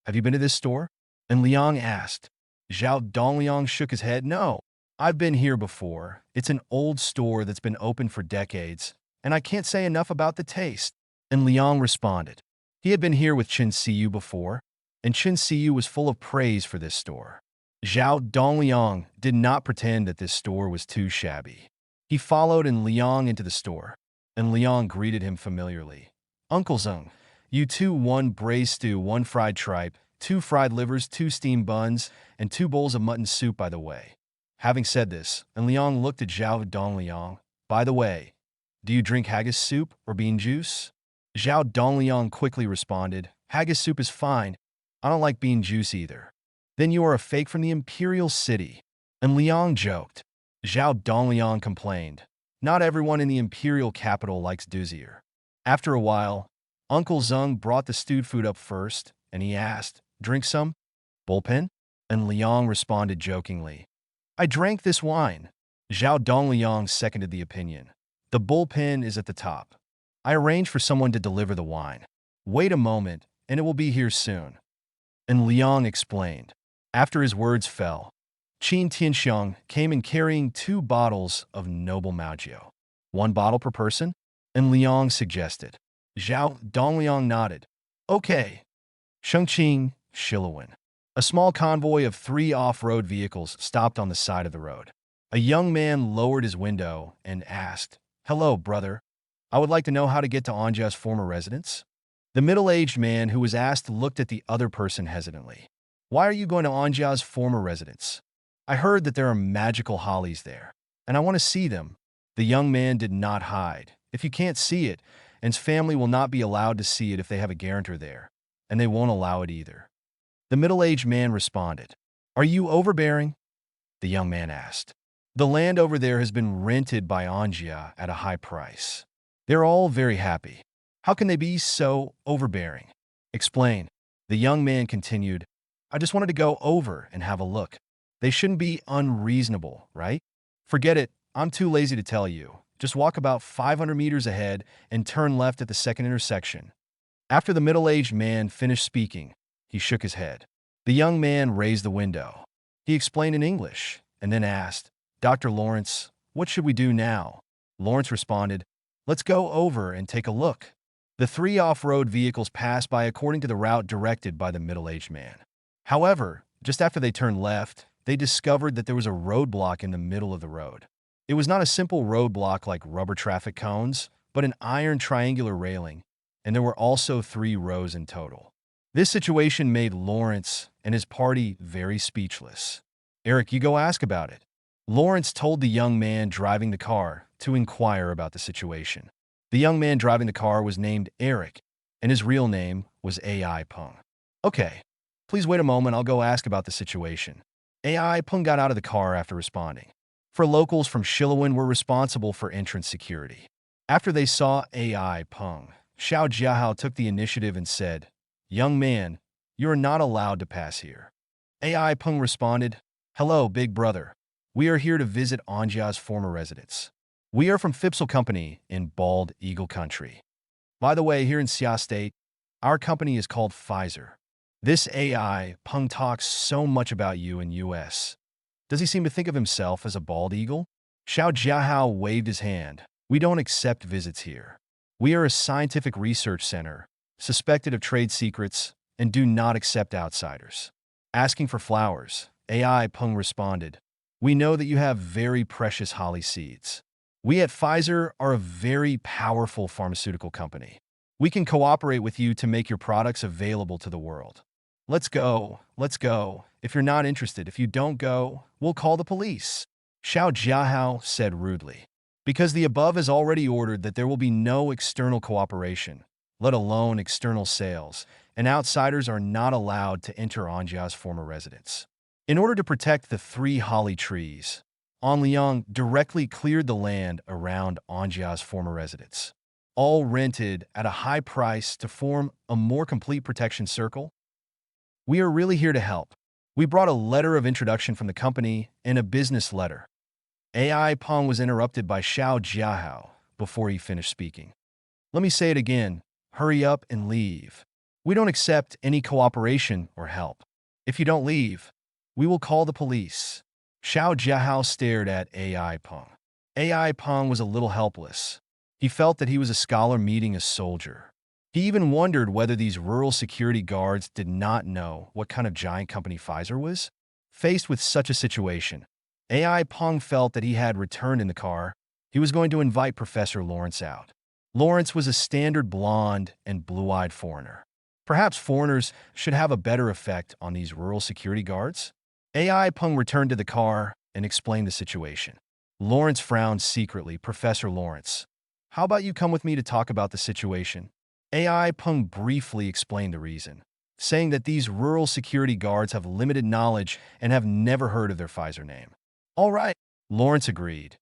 "Have you been to this store?" And Liang asked. Zhao Dongliang shook his head. "No, I've been here before. It's an old store that's been open for decades, and I can't say enough about the taste." And Liang responded. He had been here with Chen Siyu before, and Chen Siyu was full of praise for this store. Zhao Dongliang did not pretend that this store was too shabby. He followed in Liang into the store, and Liang greeted him familiarly. Uncle Zeng, you two, one braised stew, one fried tripe, two fried livers, two steamed buns, and two bowls of mutton soup, by the way. Having said this, and Liang looked at Zhao Dongliang. By the way, do you drink haggis soup or bean juice? Zhao Dongliang quickly responded, haggis soup is fine. I don't like bean juice either. Then you are a fake from the imperial city. And Liang joked. Zhao Dongliang complained. Not everyone in the imperial capital likes dozier. After a while, Uncle Zeng brought the stewed food up first, and he asked, drink some? Bullpen? And Liang responded jokingly, I drank this wine. Zhao Dongliang seconded the opinion. The bullpen is at the top. I arranged for someone to deliver the wine. Wait a moment, and it will be here soon. And Liang explained. After his words fell, Qin Tianxiang came in carrying 2 bottles of noble Maojiao. 1 bottle per person? And Liang suggested. Zhao Dongliang nodded. Okay. Shengqing, Shilawin. A small convoy of 3 off-road vehicles stopped on the side of the road. A young man lowered his window and asked, Hello, brother. I would like to know how to get to Anjia's former residence. The middle-aged man who was asked looked at the other person hesitantly. Why are you going to Anjia's former residence? I heard that there are magical hollies there, and I want to see them. The young man did not hide. If you can't see it, and his family will not be allowed to see it if they have a guarantor there, and they won't allow it either. The middle-aged man responded. Are you overbearing? The young man asked. The land over there has been rented by Anjia at a high price. They're all very happy. How can they be so overbearing? Explain. The young man continued. I just wanted to go over and have a look. They shouldn't be unreasonable, right? Forget it. I'm too lazy to tell you. Just walk about 500 meters ahead and turn left at the second intersection. After the middle-aged man finished speaking, he shook his head. The young man raised the window. He explained in English and then asked, Dr. Lawrence, what should we do now? Lawrence responded, Let's go over and take a look. The 3 off-road vehicles passed by according to the route directed by the middle-aged man. However, just after they turned left, they discovered that there was a roadblock in the middle of the road. It was not a simple roadblock like rubber traffic cones, but an iron triangular railing, and there were also 3 rows in total. This situation made Lawrence and his party very speechless. Eric, you go ask about it. Lawrence told the young man driving the car to inquire about the situation. The young man driving the car was named Eric, and his real name was AI Peng. Okay, please wait a moment, I'll go ask about the situation. AI Peng got out of the car after responding. For locals from Shilawin were responsible for entrance security. After they saw AI Peng, Xiao Jiahao took the initiative and said, Young man, you are not allowed to pass here. AI Peng responded, Hello, big brother. We are here to visit Anjia's former residence. We are from Fipsel Company in Bald Eagle Country. By the way, here in Xia State, our company is called Pfizer. This AI Peng talks so much about you in US. Does he seem to think of himself as a bald eagle? Xiao Jiahao waved his hand. We don't accept visits here. We are a scientific research center, suspected of trade secrets, and do not accept outsiders. Asking for flowers, AI Peng responded, We know that you have very precious holly seeds. We at Pfizer are a very powerful pharmaceutical company. We can cooperate with you to make your products available to the world. Let's go. Let's go. If you're not interested, if you don't go, we'll call the police. Xiao Jiahao said rudely. Because the above has already ordered that there will be no external cooperation, let alone external sales, and outsiders are not allowed to enter Anjia's former residence. In order to protect the 3 holly trees, An Liang directly cleared the land around Anjia's former residence, all rented at a high price to form a more complete protection circle. We are really here to help. We brought a letter of introduction from the company and a business letter. AI Peng was interrupted by Xiao Jiahao before he finished speaking. Let me say it again. Hurry up and leave. We don't accept any cooperation or help. If you don't leave, we will call the police. Xiao Jiahao stared at AI Peng. AI Peng was a little helpless. He felt that he was a scholar meeting a soldier. He even wondered whether these rural security guards did not know what kind of giant company Pfizer was. Faced with such a situation, AI Peng felt that he had returned in the car He was going to invite Professor Lawrence out. Lawrence was a standard blonde and blue-eyed foreigner. Perhaps foreigners should have a better effect on these rural security guards? AI Peng returned to the car and explained the situation. Lawrence frowned secretly. Professor Lawrence, how about you come with me to talk about the situation? AI Peng briefly explained the reason, saying that these rural security guards have limited knowledge and have never heard of their Pfizer name. All right, Lawrence agreed.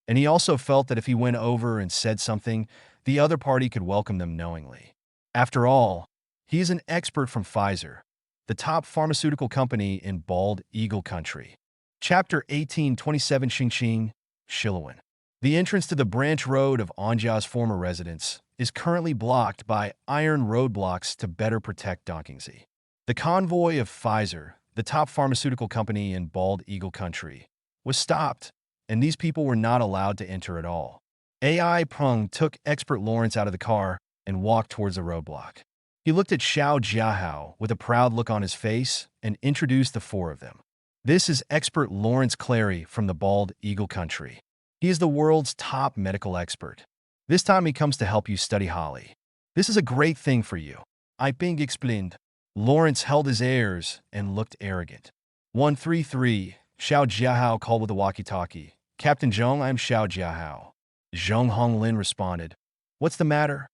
And he also felt that if he went over and said something, the other party could welcome them knowingly. After all, he is an expert from Pfizer, the top pharmaceutical company in Bald Eagle Country. Chapter 1827 Xingxing, Shiluan. The entrance to the branch road of Anjia's former residence is currently blocked by iron roadblocks to better protect Dongqingzi. The convoy of Pfizer, the top pharmaceutical company in Bald Eagle Country, was stopped, and these people were not allowed to enter at all. AI Peng took expert Lawrence out of the car and walked towards the roadblock. He looked at Xiao Jiahao with a proud look on his face and introduced the four of them. This is expert Lawrence Clary from the Bald Eagle Country. He is the world's top medical expert. This time he comes to help you study Holly. This is a great thing for you. I Ping explained. Lawrence held his airs and looked arrogant. 133, Xiao Jiahao called with a walkie-talkie. Captain Zhong, I'm Xiao Jiahao. Zhong Honglin responded. What's the matter?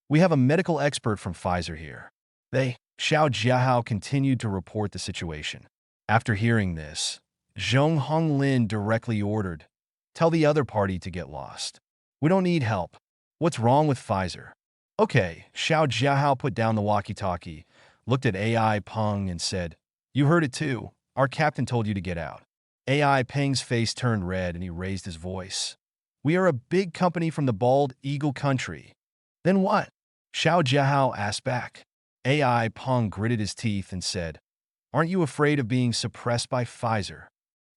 We have a medical expert from Pfizer here. Xiao Jiahao continued to report the situation. After hearing this, Zhong Honglin directly ordered, tell the other party to get lost. We don't need help. What's wrong with Pfizer? Okay, Xiao Jiahao put down the walkie-talkie, looked at AI Peng and said, you heard it too. Our captain told you to get out. AI Peng's face turned red and he raised his voice. We are a big company from the Bald Eagle Country. Then what? Xiao Jiahao asked back. AI Peng gritted his teeth and said, aren't you afraid of being suppressed by Pfizer?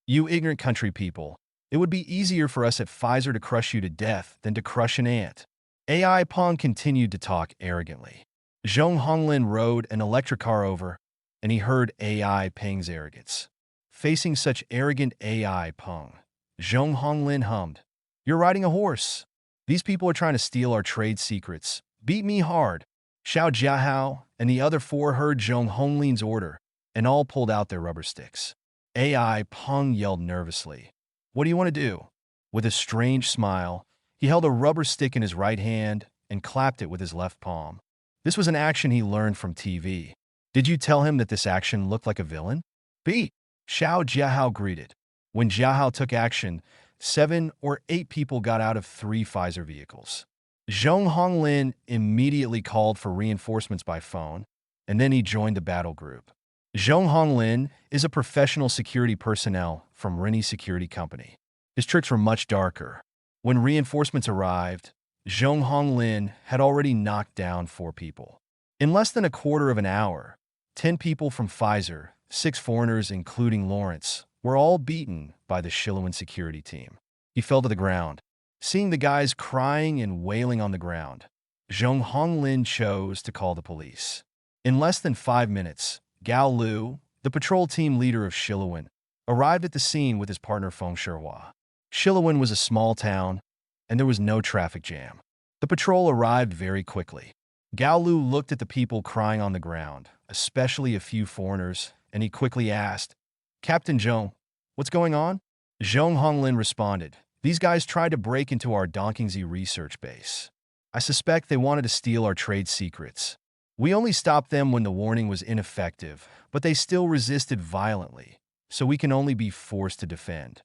You ignorant country people, it would be easier for us at Pfizer to crush you to death than to crush an ant. AI Peng continued to talk arrogantly. Zhong Honglin rode an electric car over, and he heard AI Peng's arrogance. Facing such arrogant AI Peng, Zhong Honglin hummed, you're riding a horse. These people are trying to steal our trade secrets. Beat me hard. Xiao Jiahao and the other four heard Zhong Honglin's order, and all pulled out their rubber sticks. AI Peng yelled nervously, what do you want to do? With a strange smile, he held a rubber stick in his right hand and clapped it with his left palm. This was an action he learned from TV. Did you tell him that this action looked like a villain? Beat! Xiao Jiahao greeted. When Jiahao took action, 7 or 8 people got out of 3 Pfizer vehicles. Zhong Honglin immediately called for reinforcements by phone, and then he joined the battle group. Zhong Honglin is a professional security personnel from Rini Security Company. His tricks were much darker. When reinforcements arrived, Zhong Honglin had already knocked down 4 people. In less than a quarter of an hour, 10 people from Pfizer, 6 foreigners including Lawrence, were all beaten by the Shiluan security team. He fell to the ground. Seeing the guys crying and wailing on the ground, Zhong Honglin chose to call the police. In less than 5 minutes, Gao Lu, the patrol team leader of Shiluan, arrived at the scene with his partner Feng Shihua. Shiluan was a small town, and there was no traffic jam. The patrol arrived very quickly. Gao Lu looked at the people crying on the ground, especially a few foreigners, and he quickly asked, Captain Zhong, what's going on? Zhong Honglin responded, these guys tried to break into our Dongqingzi research base. I suspect they wanted to steal our trade secrets. We only stopped them when the warning was ineffective, but they still resisted violently, so we can only be forced to defend.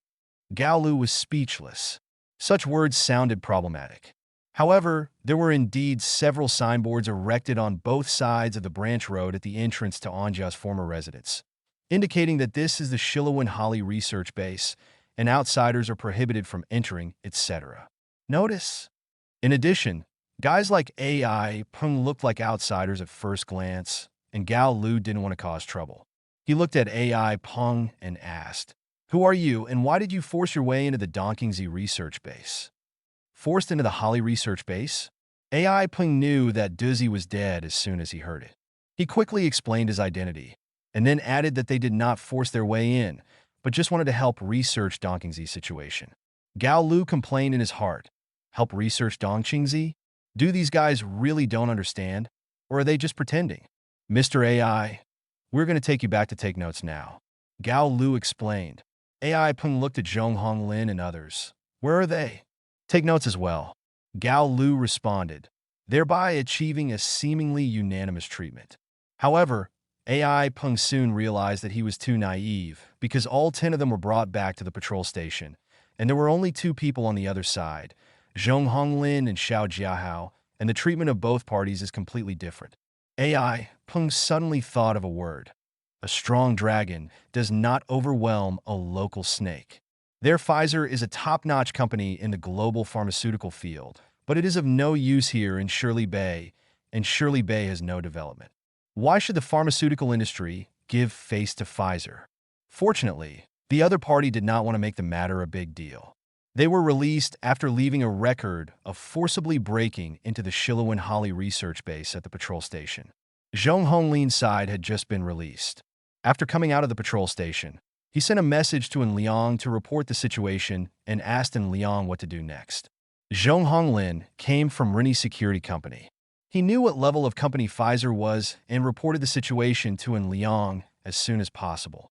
Gao Lu was speechless. Such words sounded problematic. However, there were indeed several signboards erected on both sides of the branch road at the entrance to Anjia's former residence, indicating that this is the Shiluan Holly research base, and outsiders are prohibited from entering, etc. Notice? In addition, guys like AI Peng looked like outsiders at first glance, and Gao Lu didn't want to cause trouble. He looked at AI Peng and asked, who are you and why did you force your way into the Dongqingzi research base? Forced into the Holly research base? AI Peng knew that AtoZ was dead as soon as he heard it. He quickly explained his identity, and then added that they did not force their way in, but just wanted to help research Dongqingzi's situation. Gao Lu complained in his heart. Help research Dongqingzi? Do these guys really don't understand? Or are they just pretending? Mr. AI, we're going to take you back to take notes now. Gao Lu explained. AI Peng looked at Zhong Honglin and others. Where are they? Take notes as well. Gao Lu responded, thereby achieving a seemingly unanimous treatment. However, AI Peng soon realized that he was too naive because all 10 of them were brought back to the patrol station, and there were only 2 people on the other side, Zhong Honglin and Xiao Jiahao, and the treatment of both parties is completely different. AI Peng suddenly thought of a word. A strong dragon does not overwhelm a local snake. Their Pfizer is a top-notch company in the global pharmaceutical field, but it is of no use here in Shirley Bay, and Shirley Bay has no development. Why should the pharmaceutical industry give face to Pfizer? Fortunately, the other party did not want to make the matter a big deal. They were released after leaving a record of forcibly breaking into the Shilawin Holly research base at the patrol station. Zhong Honglin's side had just been released. After coming out of the patrol station, he sent a message to En Liang to report the situation and asked En Liang what to do next. Zhong Honglin came from Rini Security Company. He knew what level of company Pfizer was and reported the situation to En Liang as soon as possible.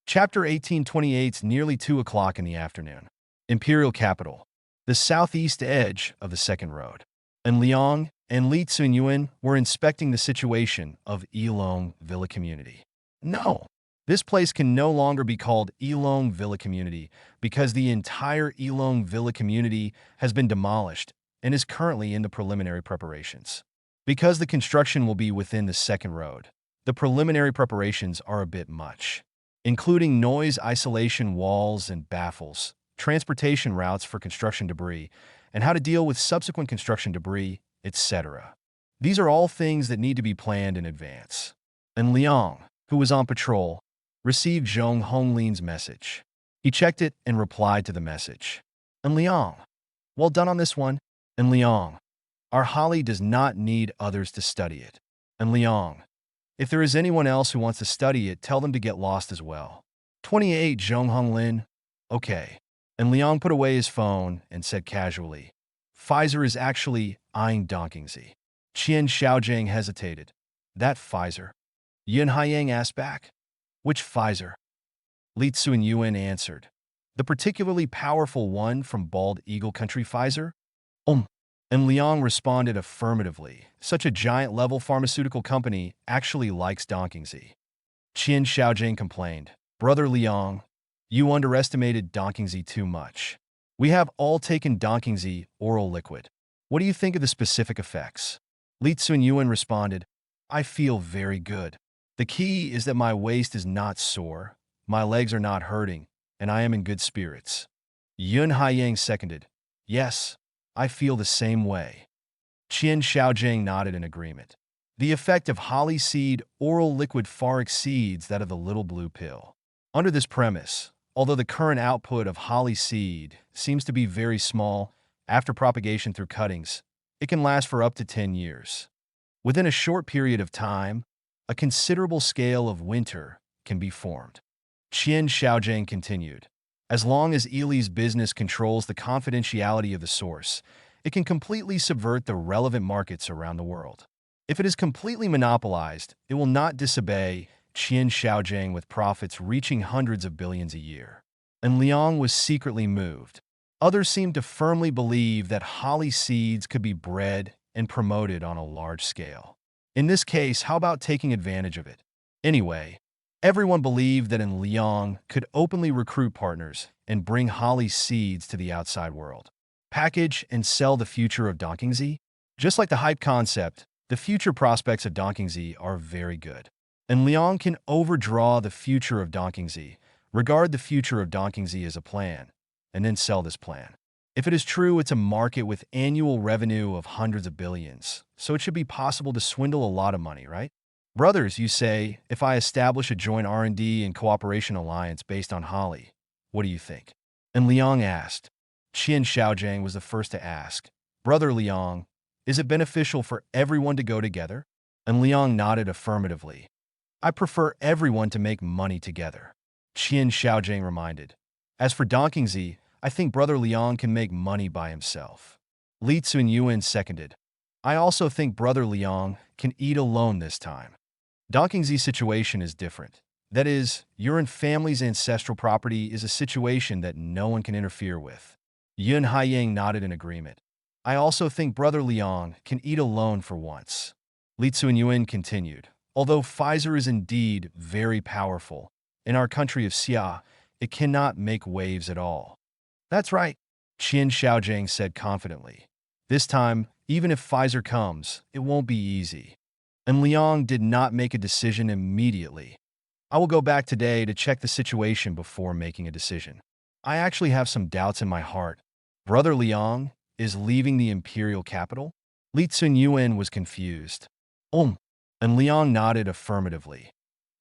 Chapter 1828's nearly 2 o'clock in the afternoon. Imperial Capital, the southeast edge of the Second Road. En Liang and Li Tsunyuan were inspecting the situation of Yilong Villa Community. No, this place can no longer be called Yilong Villa Community because the entire Yilong Villa Community has been demolished and is currently in the preliminary preparations. Because the construction will be within the Second Road, the preliminary preparations are a bit much, including noise isolation walls and baffles, transportation routes for construction debris, and how to deal with subsequent construction debris, etc. These are all things that need to be planned in advance. En Liang, who was on patrol, received Zhong Honglin's message. He checked it and replied to the message. En Liang, well done on this one. En Liang, our Holly does not need others to study it. En Liang, if there is anyone else who wants to study it, tell them to get lost as well. 28 Zhong Honglin. Okay. En Liang put away his phone and said casually, Pfizer is actually eyeing Dongqingzi. Qian Xiaojiang hesitated. That Pfizer? Yin Haiyang asked back. Which Pfizer? Li Tsunyuan answered. The particularly powerful one from Bald Eagle Country Pfizer? En Liang responded affirmatively. Such a giant-level pharmaceutical company actually likes Dongqingzi. Qian Xiaojiang complained. Brother Liang, you underestimated Dongqingzi too much. We have all taken Dongqingzi oral liquid. What do you think of the specific effects? Li Tsunyuan responded, I feel very good. The key is that my waist is not sore, my legs are not hurting, and I am in good spirits. Yun Haiyang seconded, yes, I feel the same way. Qian Xiaojiang nodded in agreement. The effect of holly seed oral liquid far exceeds that of the little blue pill. Under this premise, although the current output of holly seed seems to be very small, after propagation through cuttings, it can last for up to 10 years. Within a short period of time, a considerable scale of winter can be formed. Qian Xiaojiang continued. As long as Ili's business controls the confidentiality of the source, it can completely subvert the relevant markets around the world. If it is completely monopolized, it will not disobey Qian Xiaojiang with profits reaching hundreds of billions a year. And Liang was secretly moved. Others seemed to firmly believe that holly seeds could be bred and promoted on a large scale. In this case, how about taking advantage of it? Anyway, everyone believed that En Liang could openly recruit partners and bring holly seeds to the outside world. Package and sell the future of Dongqingzi? Just like the hype concept, the future prospects of Dongqingzi are very good. En Liang can overdraw the future of Dongqingzi, regard the future of Dongqingzi as a plan, and then sell this plan. If it is true, it's a market with annual revenue of hundreds of billions, so it should be possible to swindle a lot of money, right? Brothers, you say, if I establish a joint R&D and cooperation alliance based on holly, what do you think? And Liang asked. Qian Xiaojiang was the first to ask. Brother Liang, is it beneficial for everyone to go together? And Liang nodded affirmatively. I prefer everyone to make money together. Qian Xiaojiang reminded. As for Donkingzi, I think Brother Liang can make money by himself. Li Tsunyuan seconded. I also think Brother Liang can eat alone this time. Donkingzi's situation is different. That is, your and family's ancestral property is a situation that no one can interfere with. Yun Haiyang nodded in agreement. I also think Brother Liang can eat alone for once. Li Tsunyuan continued. Although Pfizer is indeed very powerful, in our country of Xia, it cannot make waves at all. That's right, Qin Xiaojing said confidently. This time, even if Pfizer comes, it won't be easy. And Liang did not make a decision immediately. I will go back today to check the situation before making a decision. I actually have some doubts in my heart. Brother Liang is leaving the imperial capital? Li Tsunyuan was confused. And Liang nodded affirmatively.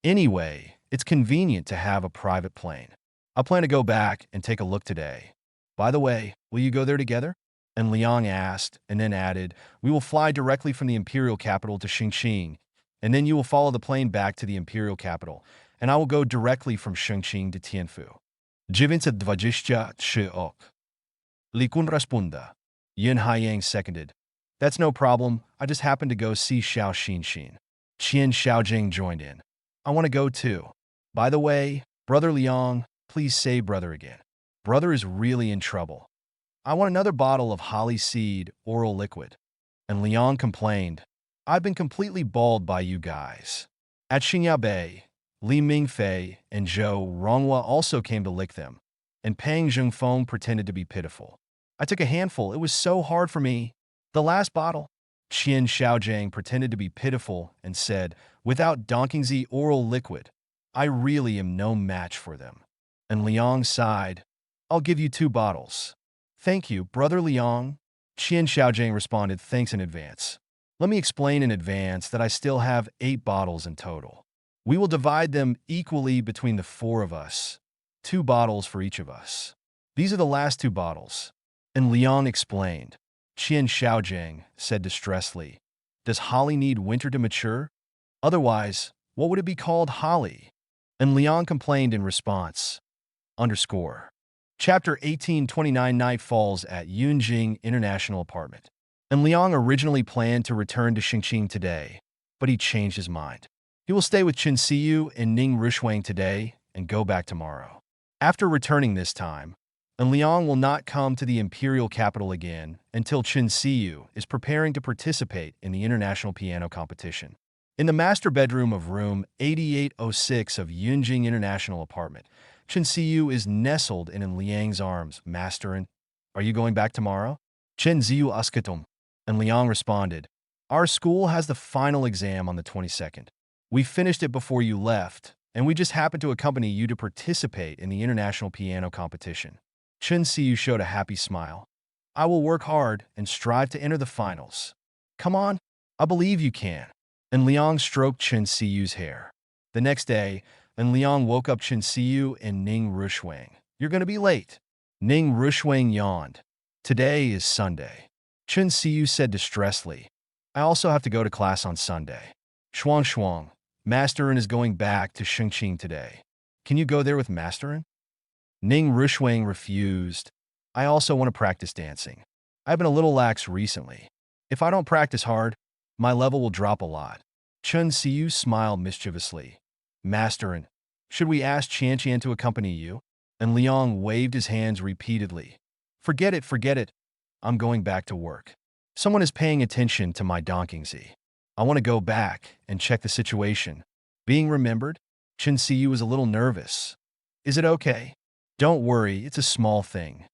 Anyway, it's convenient to have a private plane. I plan to go back and take a look today. By the way, will you go there together? And Liang asked, and then added, we will fly directly from the imperial capital to Xingqing, and then you will follow the plane back to the imperial capital, and I will go directly from Xingqing to Tianfu. 923 ok. Li Kun responda. Yin Haiyang seconded. That's no problem. I just happened to go see Xiao Xinxin. Qin Xiaojing joined in. I want to go too. By the way, Brother Liang, please say brother again. Brother is really in trouble. I want another bottle of holly seed oral liquid. And Liang complained. I've been completely bald by you guys. At Xingya Bay, Li Mingfei and Zhou Ronghua also came to lick them, and Pang Zhengfeng pretended to be pitiful. I took a handful. It was so hard for me. The last bottle. Qin Xiaojing pretended to be pitiful and said, without Donkingzi oral liquid, I really am no match for them. And Liang sighed. I'll give you 2 bottles. Thank you, Brother Liang. Qin Xiaojing responded, thanks in advance. Let me explain in advance that I still have 8 bottles in total. We will divide them equally between the 4 of us. 2 bottles for each of us. These are the last 2 bottles. And Liang explained. Qin Xiaojing said distressedly, does holly need winter to mature? Otherwise, what would it be called holly? And Liang complained in response. Chapter 1829 Night falls at Yunjing International Apartment. And Liang originally planned to return to Xingqing today, but he changed his mind. He will stay with Chen Siyu and Ning Rushwang today and go back tomorrow. After returning this time, and Liang will not come to the imperial capital again until Chen Siyu is preparing to participate in the international piano competition. In the master bedroom of room 8806 of Yunjing International Apartment, Chen Siyu is nestled in Liang's arms. Masterin, are you going back tomorrow? Chen Ziyu askatum. And Liang responded, our school has the final exam on the 22nd. We finished it before you left, and we just happened to accompany you to participate in the international piano competition. Chen Siyu showed a happy smile. I will work hard and strive to enter the finals. Come on, I believe you can. And Liang stroked Chen Siyu's hair. The next day, and Liang woke up Chen Siyu and Ning Rushwang. You're going to be late. Ning Rushwang yawned. Today is Sunday. Chen Siyu said distressedly. I also have to go to class on Sunday. Shuang, Masterin is going back to Xingqing today. Can you go there with Masterin? Ning Rushwang refused. I also want to practice dancing. I've been a little lax recently. If I don't practice hard, my level will drop a lot. Chen Siyu smiled mischievously. Masterin, should we ask Qian to accompany you? And Liang waved his hands repeatedly. Forget it. I'm going back to work. Someone is paying attention to my Donkingzi. I want to go back and check the situation. Being remembered? Chen Siyu was a little nervous. Is it okay? Don't worry, it's a small thing.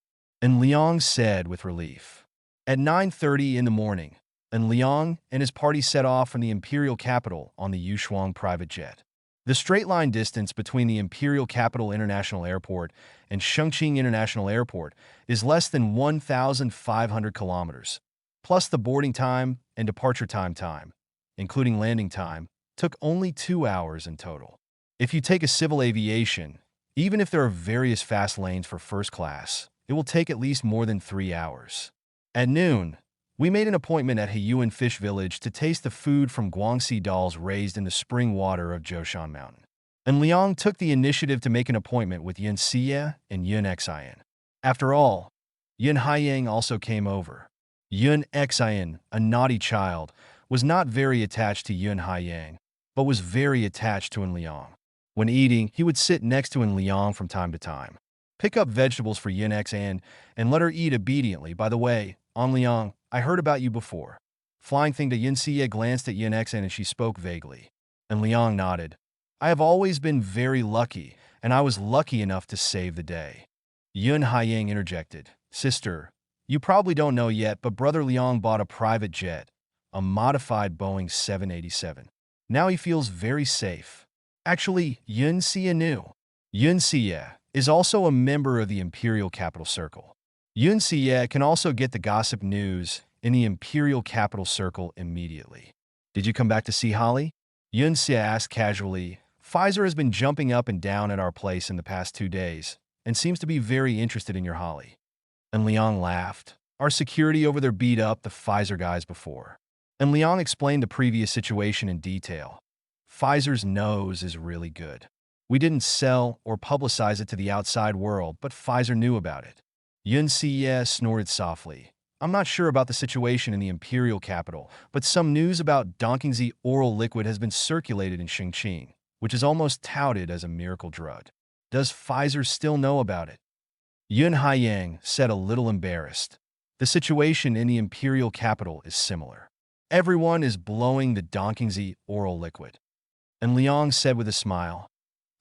And Liang said with relief. At 9:30 in the morning, and Liang and his party set off from the imperial capital on the Yushuang private jet. The straight-line distance between the Imperial Capital International Airport and Chongqing International Airport is less than 1,500 kilometers, plus the boarding time and departure time, including landing time, took only 2 hours in total. If you take a civil aviation, even if there are various fast lanes for first class, it will take at least more than 3 hours. At noon, we made an appointment at Heyuan Fish Village to taste the food from Guangxi dolls raised in the spring water of Zhoushan Mountain. and Liang took the initiative to make an appointment with Yun Xie and Yun Xian. After all, Yun Haiyang also came over. Yun Xian, a naughty child, was not very attached to Yun Haiyang, but was very attached to Yun Liang. When eating, he would sit next to Yun Liang from time to time, pick up vegetables for Yun Xian, and let her eat obediently. By the way, An Liang, I heard about you before. Flying thing to Yun Xie glanced at Yun Xian and she spoke vaguely. And Liang nodded. I have always been very lucky, and I was lucky enough to save the day. Yun Haiyang interjected. Sister, you probably don't know yet, but Brother Liang bought a private jet, a modified Boeing 787. Now he feels very safe. Actually, Yun Xie knew. Yun Xie is also a member of the Imperial Capital Circle. Yun Xie can also get the gossip news in the Imperial Capital Circle immediately. Did you come back to see Holly? Yun Xie asked casually. Pfizer has been jumping up and down at our place in the past 2 days and seems to be very interested in your Holly. And Liang laughed. Our security over there beat up the Pfizer guys before. And Liang explained the previous situation in detail. Pfizer's nose is really good. We didn't sell or publicize it to the outside world, but Pfizer knew about it. Yun Xie snorted softly. I'm not sure about the situation in the imperial capital, but some news about Dongqingzi oral liquid has been circulated in Xingqing, which is almost touted as a miracle drug. Does Pfizer still know about it? Yun Haiyang said, a little embarrassed. The situation in the imperial capital is similar. Everyone is blowing the Dongqingzi oral liquid. And Liang said with a smile,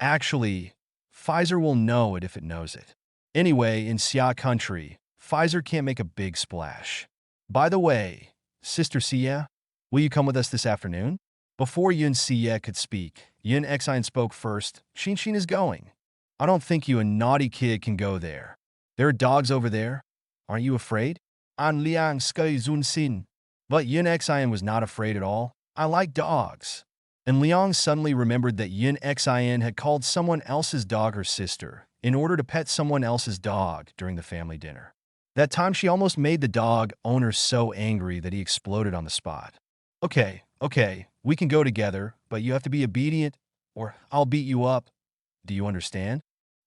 actually, Pfizer will know it if it knows it. Anyway, in Xia country, Pfizer can't make a big splash. By the way, Sister Xie, will you come with us this afternoon? Before Yun Xie could speak, Yun Xian spoke first. Xin is going. I don't think you, a naughty kid, can go there. There are dogs over there. Aren't you afraid? An Liang Sky Zun Xin. But Yun Xian was not afraid at all. I like dogs. And Liang suddenly remembered that Yun Xian had called someone else's dog her sister in order to pet someone else's dog during the family dinner. That time she almost made the dog owner so angry that he exploded on the spot. Okay, we can go together, but you have to be obedient or I'll beat you up. Do you understand?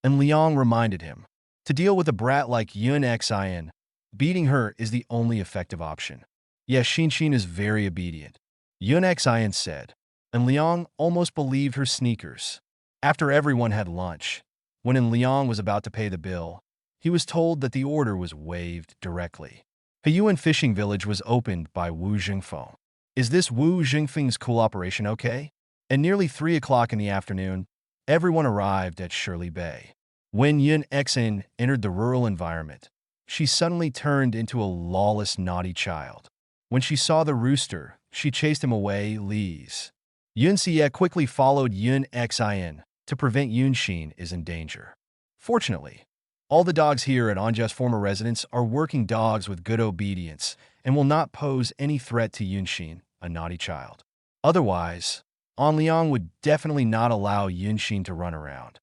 And Liang reminded him. To deal with a brat like Yun Xian, beating her is the only effective option. Yes, Xin is very obedient, Yun Xian said. And Liang almost believed her sneakers. After everyone had lunch, when Liang was about to pay the bill, he was told that the order was waived directly. Peyuan Fishing Village was opened by Wu Jingfeng. Is this Wu Jingfeng's cool operation okay? At nearly 3 o'clock in the afternoon, everyone arrived at Shirley Bay. When Yun Xian entered the rural environment, she suddenly turned into a lawless, naughty child. When she saw the rooster, she chased him away. Yun Xie quickly followed Yun Xian to prevent Yunxin is in danger. Fortunately, all the dogs here at Anjia's former residence are working dogs with good obedience and will not pose any threat to Yunxin, a naughty child. Otherwise, An Liang would definitely not allow Yunxin to run around.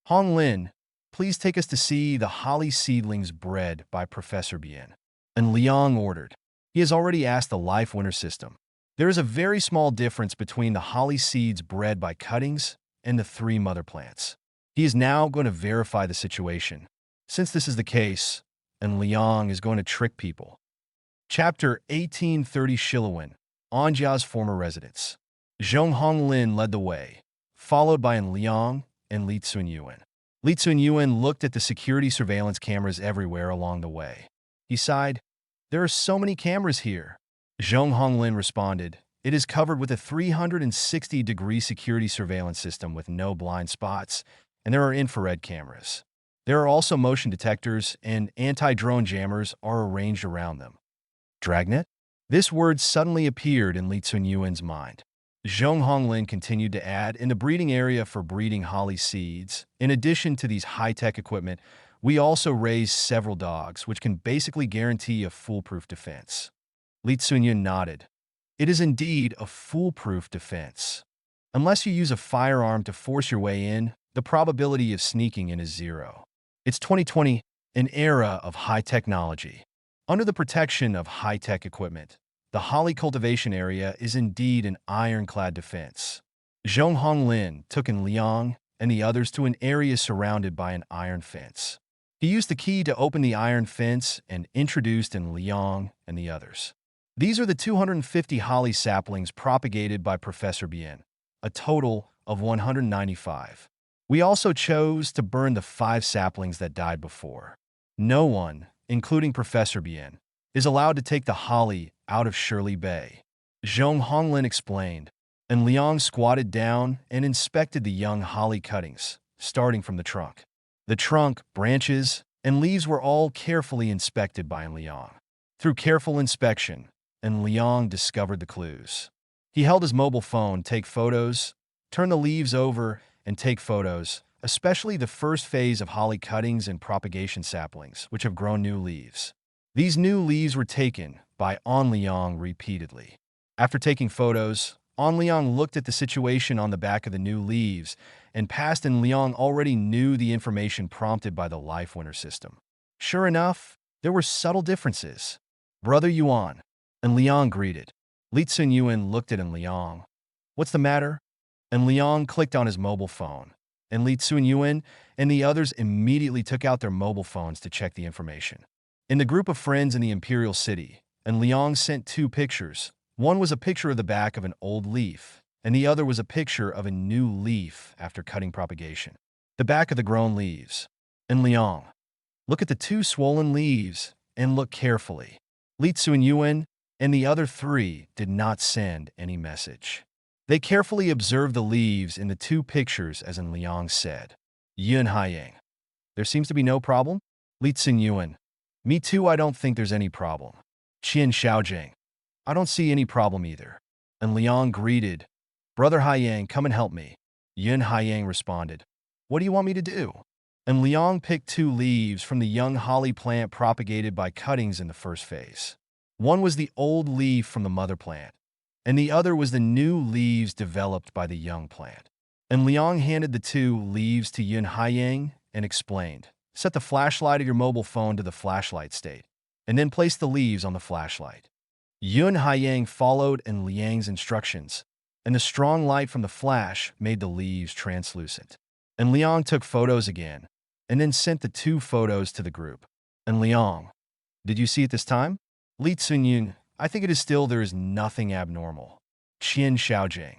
Hong Lin, please take us to see the holly seedlings bred by Professor Bien. And Liang ordered. He has already asked the life winner system. There is a very small difference between the holly seeds bred by cuttings and the 3 mother plants. He is now going to verify the situation. Since this is the case, and Liang is going to trick people. Chapter 1830 Shilawin, Anjia's former residence. Zhong Honglin led the way, followed by An Liang and Li Tsunyuan. Li Tsunyuan looked at the security surveillance cameras everywhere along the way. He sighed, there are so many cameras here. Zhong Honglin responded, it is covered with a 360-degree security surveillance system with no blind spots, and there are infrared cameras. There are also motion detectors, and anti-drone jammers are arranged around them. Dragnet? This word suddenly appeared in Li Tsunyuan's mind. Zhong Honglin continued to add, in the breeding area for breeding holly seeds, in addition to these high-tech equipment, we also raise several dogs, which can basically guarantee a foolproof defense. Li Tsunyuan nodded. It is indeed a foolproof defense. Unless you use a firearm to force your way in, the probability of sneaking in is 0. It's 2020, an era of high technology. Under the protection of high-tech equipment, the holly cultivation area is indeed an ironclad defense. Zhong Honglin took in Liang and the others to an area surrounded by an iron fence. He used the key to open the iron fence and introduced in Liang and the others. These are the 250 holly saplings propagated by Professor Bien, a total of 195. We also chose to burn the 5 saplings that died before. No one, including Professor Bien, is allowed to take the holly out of Shirley Bay. Zhong Honglin explained, and Liang squatted down and inspected the young holly cuttings, starting from the trunk. The trunk, branches, and leaves were all carefully inspected by Liang. Through careful inspection, Liang discovered the clues. He held his mobile phone, take photos, turn the leaves over, and take photos, especially the first phase of holly cuttings and propagation saplings, which have grown new leaves. These new leaves were taken by An Liang repeatedly. After taking photos, An Liang looked at the situation on the back of the new leaves, and past and Liang already knew the information prompted by the life winner system. Sure enough, there were subtle differences. Brother Yuan, and Liang greeted. Li Tsun Yuan looked at Liang. What's the matter? And Liang clicked on his mobile phone, and Li Tsun Yuan and the others immediately took out their mobile phones to check the information. In the group of friends in the Imperial City, and Liang sent 2 pictures. One was a picture of the back of an old leaf, and the other was a picture of a new leaf after cutting propagation. The back of the grown leaves. And Liang, look at the 2 swollen leaves and look carefully. Li Tsun Yuan and the other 3 did not send any message. They carefully observed the leaves in the 2 pictures as Liang said. Yun Haiyang, there seems to be no problem? Li Tsun Yuan, me too, I don't think there's any problem. Qian Xiaojing, I don't see any problem either. And Liang greeted, Brother Haiyang, come and help me. Yun Haiyang responded, what do you want me to do? And Liang picked 2 leaves from the young holly plant propagated by cuttings in the first phase. One was the old leaf from the mother plant, and the other was the new leaves developed by the young plant. And Liang handed the 2 leaves to Yun Haiyang and explained, set the flashlight of your mobile phone to the flashlight state, and then place the leaves on the flashlight. Yun Haiyang followed in Liang's instructions, and the strong light from the flash made the leaves translucent. And Liang took photos again, and then sent the 2 photos to the group. And Liang, did you see it this time? Li Tsunyun, I think it is still there is nothing abnormal. Qian Xiaojing,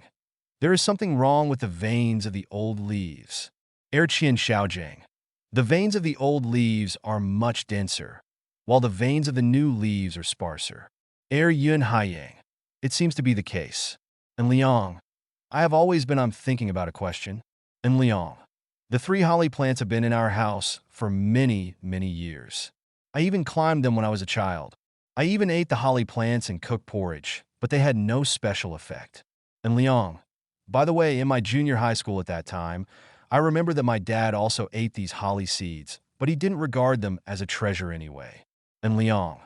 there is something wrong with the veins of the old leaves. Qian Xiaojing, the veins of the old leaves are much denser, while the veins of the new leaves are sparser. Yun Haiyang, it seems to be the case. And Liang, I have always been thinking about a question. And Liang, the 3 holly plants have been in our house for many, many years. I even climbed them when I was a child. I even ate the holly plants and cooked porridge, but they had no special effect. And Liang, by the way, in my junior high school at that time, I remember that my dad also ate these holly seeds, but he didn't regard them as a treasure anyway. And Liang,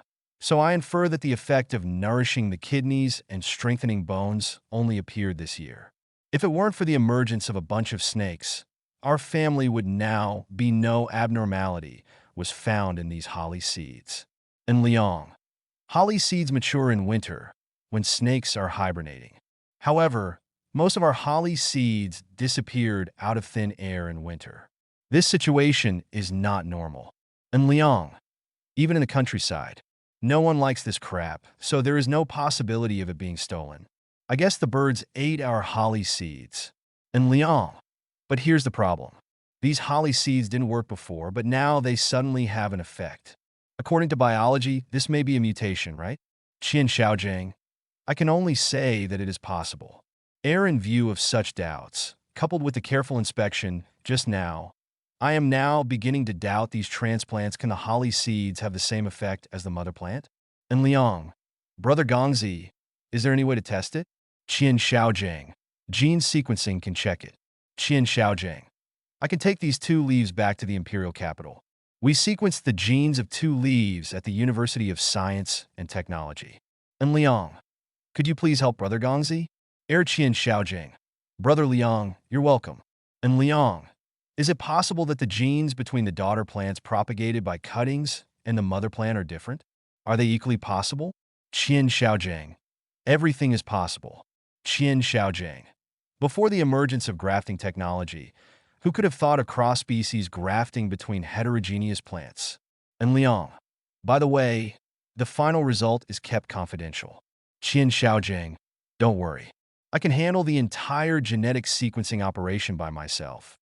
so I infer that the effect of nourishing the kidneys and strengthening bones only appeared this year. If it weren't for the emergence of a bunch of snakes, our family would now be no abnormality was found in these holly seeds. And Liang, holly seeds mature in winter, when snakes are hibernating. However, most of our holly seeds disappeared out of thin air in winter. This situation is not normal. And Liang, even in the countryside, no one likes this crap, so there is no possibility of it being stolen. I guess the birds ate our holly seeds. And Liang, but here's the problem. These holly seeds didn't work before, but now they suddenly have an effect. According to biology, this may be a mutation, right? Qian Xiaojing, I can only say that it is possible. In view of such doubts, coupled with the careful inspection just now, I am now beginning to doubt these transplants. Can the holly seeds have the same effect as the mother plant? And Liang, Brother Gongzi, is there any way to test it? Qian Xiaojing, gene sequencing can check it. Qian Xiaojing, I can take these 2 leaves back to the imperial capital. We sequenced the genes of 2 leaves at the University of Science and Technology. And Liang, could you please help Brother Gongzi? Qian Xiaojing, Brother Liang, you're welcome. And Liang, is it possible that the genes between the daughter plants propagated by cuttings and the mother plant are different? Are they equally possible? Qian Xiaojing, everything is possible. Qian Xiaojing, Before the emergence of grafting technology, who could have thought of cross-species grafting between heterogeneous plants? And Liang. By the way, the final result is kept confidential. Qian Xiaojing, don't worry. I can handle the entire genetic sequencing operation by myself,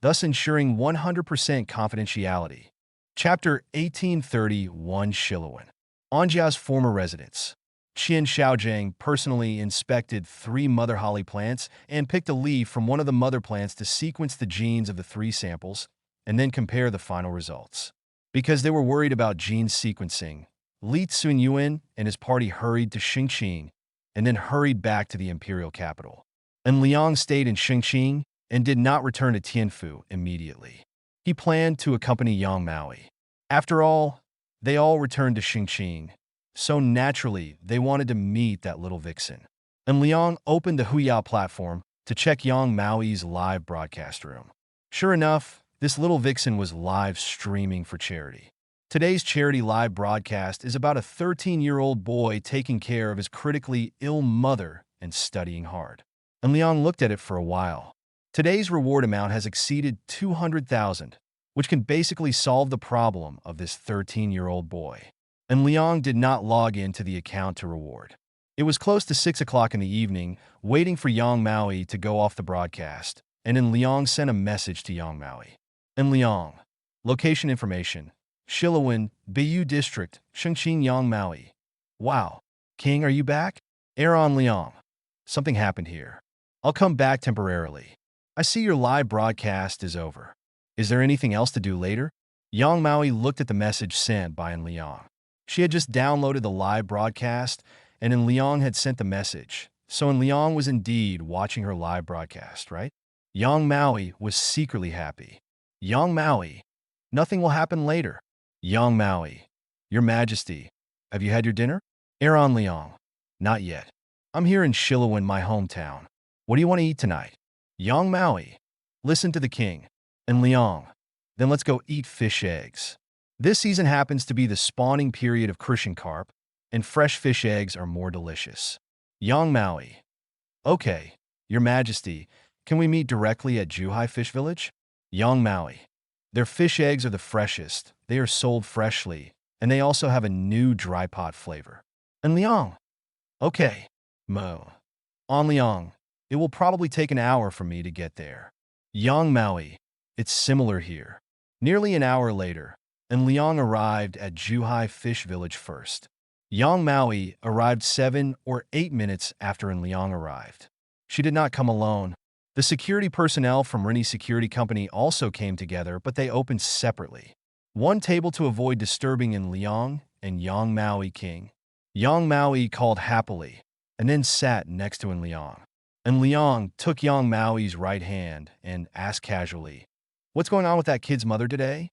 thus ensuring 100% confidentiality. Chapter 1831 Shiluan. Anjia's former residence. Qian Xiaojing personally inspected 3 mother holly plants and picked a leaf from one of the mother plants to sequence the genes of the 3 samples and then compare the final results. Because they were worried about gene sequencing, Li Tsunyuan and his party hurried to Xingqing and then hurried back to the imperial capital. And Liang stayed in Xingqing and did not return to Tianfu immediately. He planned to accompany Yang Maui. After all, they all returned to Xingqing, so naturally they wanted to meet that little vixen. And Liang opened the Huya platform to check Yang Maui's live broadcast room. Sure enough, this little vixen was live streaming for charity. Today's charity live broadcast is about a 13-year-old boy taking care of his critically ill mother and studying hard. And Liang looked at it for a while. Today's reward amount has exceeded 200,000, which can basically solve the problem of this 13-year-old boy. And Liang did not log into the account to reward. It was close to 6 o'clock in the evening, waiting for Yang Maui to go off the broadcast, and then Liang sent a message to Yang Maui. And Liang, location information, Shiluan, Biyu District, Shengqing Yang Maui. Wow. King, are you back? Aaron Liang. Something happened here. I'll come back temporarily. I see your live broadcast is over. Is there anything else to do later? Yang Maui looked at the message sent by En Liang. She had just downloaded the live broadcast, and En Liang had sent the message. So En Liang was indeed watching her live broadcast, right? Yang Maui was secretly happy. Yang Maui, nothing will happen later. Yang Maui, Your Majesty, have you had your dinner? Aaron Liang, not yet. I'm here in Shiluan, my hometown. What do you want to eat tonight? Yang Maui, listen to the king. And Liang, then let's go eat fish eggs. This season happens to be the spawning period of crucian carp, and fresh fish eggs are more delicious. Yang Maui, okay, Your Majesty, can we meet directly at Zhuhai Fish Village? Yang Maui, their fish eggs are the freshest, they are sold freshly, and they also have a new dry pot flavor. And Liang, okay, Mo. On Liang, it will probably take an hour for me to get there. Yang Maui, it's similar here. Nearly an hour later, and Liang arrived at Zhuhai Fish Village first. Yang Maui arrived 7 or 8 minutes after En Liang arrived. She did not come alone. The security personnel from Rini Security Company also came together, but they opened separately. One table to avoid disturbing En Liang and Yang Maui King. Yang Maui called happily, and then sat next to En Liang. En Liang took Yang Maui's right hand and asked casually, "What's going on with that kid's mother today?"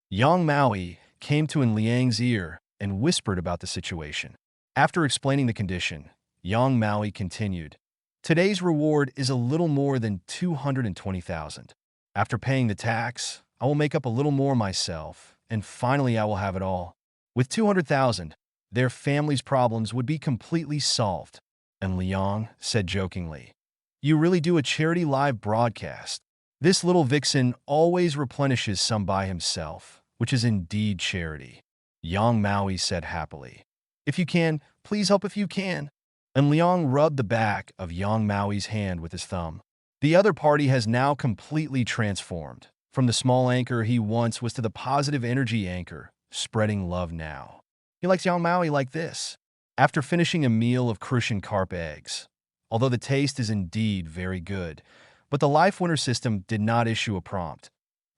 Yang Maui came to En Liang's ear and whispered about the situation. After explaining the condition, Yang Maui continued, "Today's reward is a little more than 220,000. After paying the tax, I will make up a little more myself, and finally I will have it all. With 200,000, their family's problems would be completely solved." And Liang said jokingly, "You really do a charity live broadcast. This little vixen always replenishes some by himself, which is indeed charity." Yang Maui said happily, "If you can, please help if you can." And Liang rubbed the back of Yang Maui's hand with his thumb. The other party has now completely transformed. From the small anchor he once was to the positive energy anchor, spreading love now. He likes Yang Maui like this. After finishing a meal of crucian carp eggs, although the taste is indeed very good, but the Life Winner system did not issue a prompt,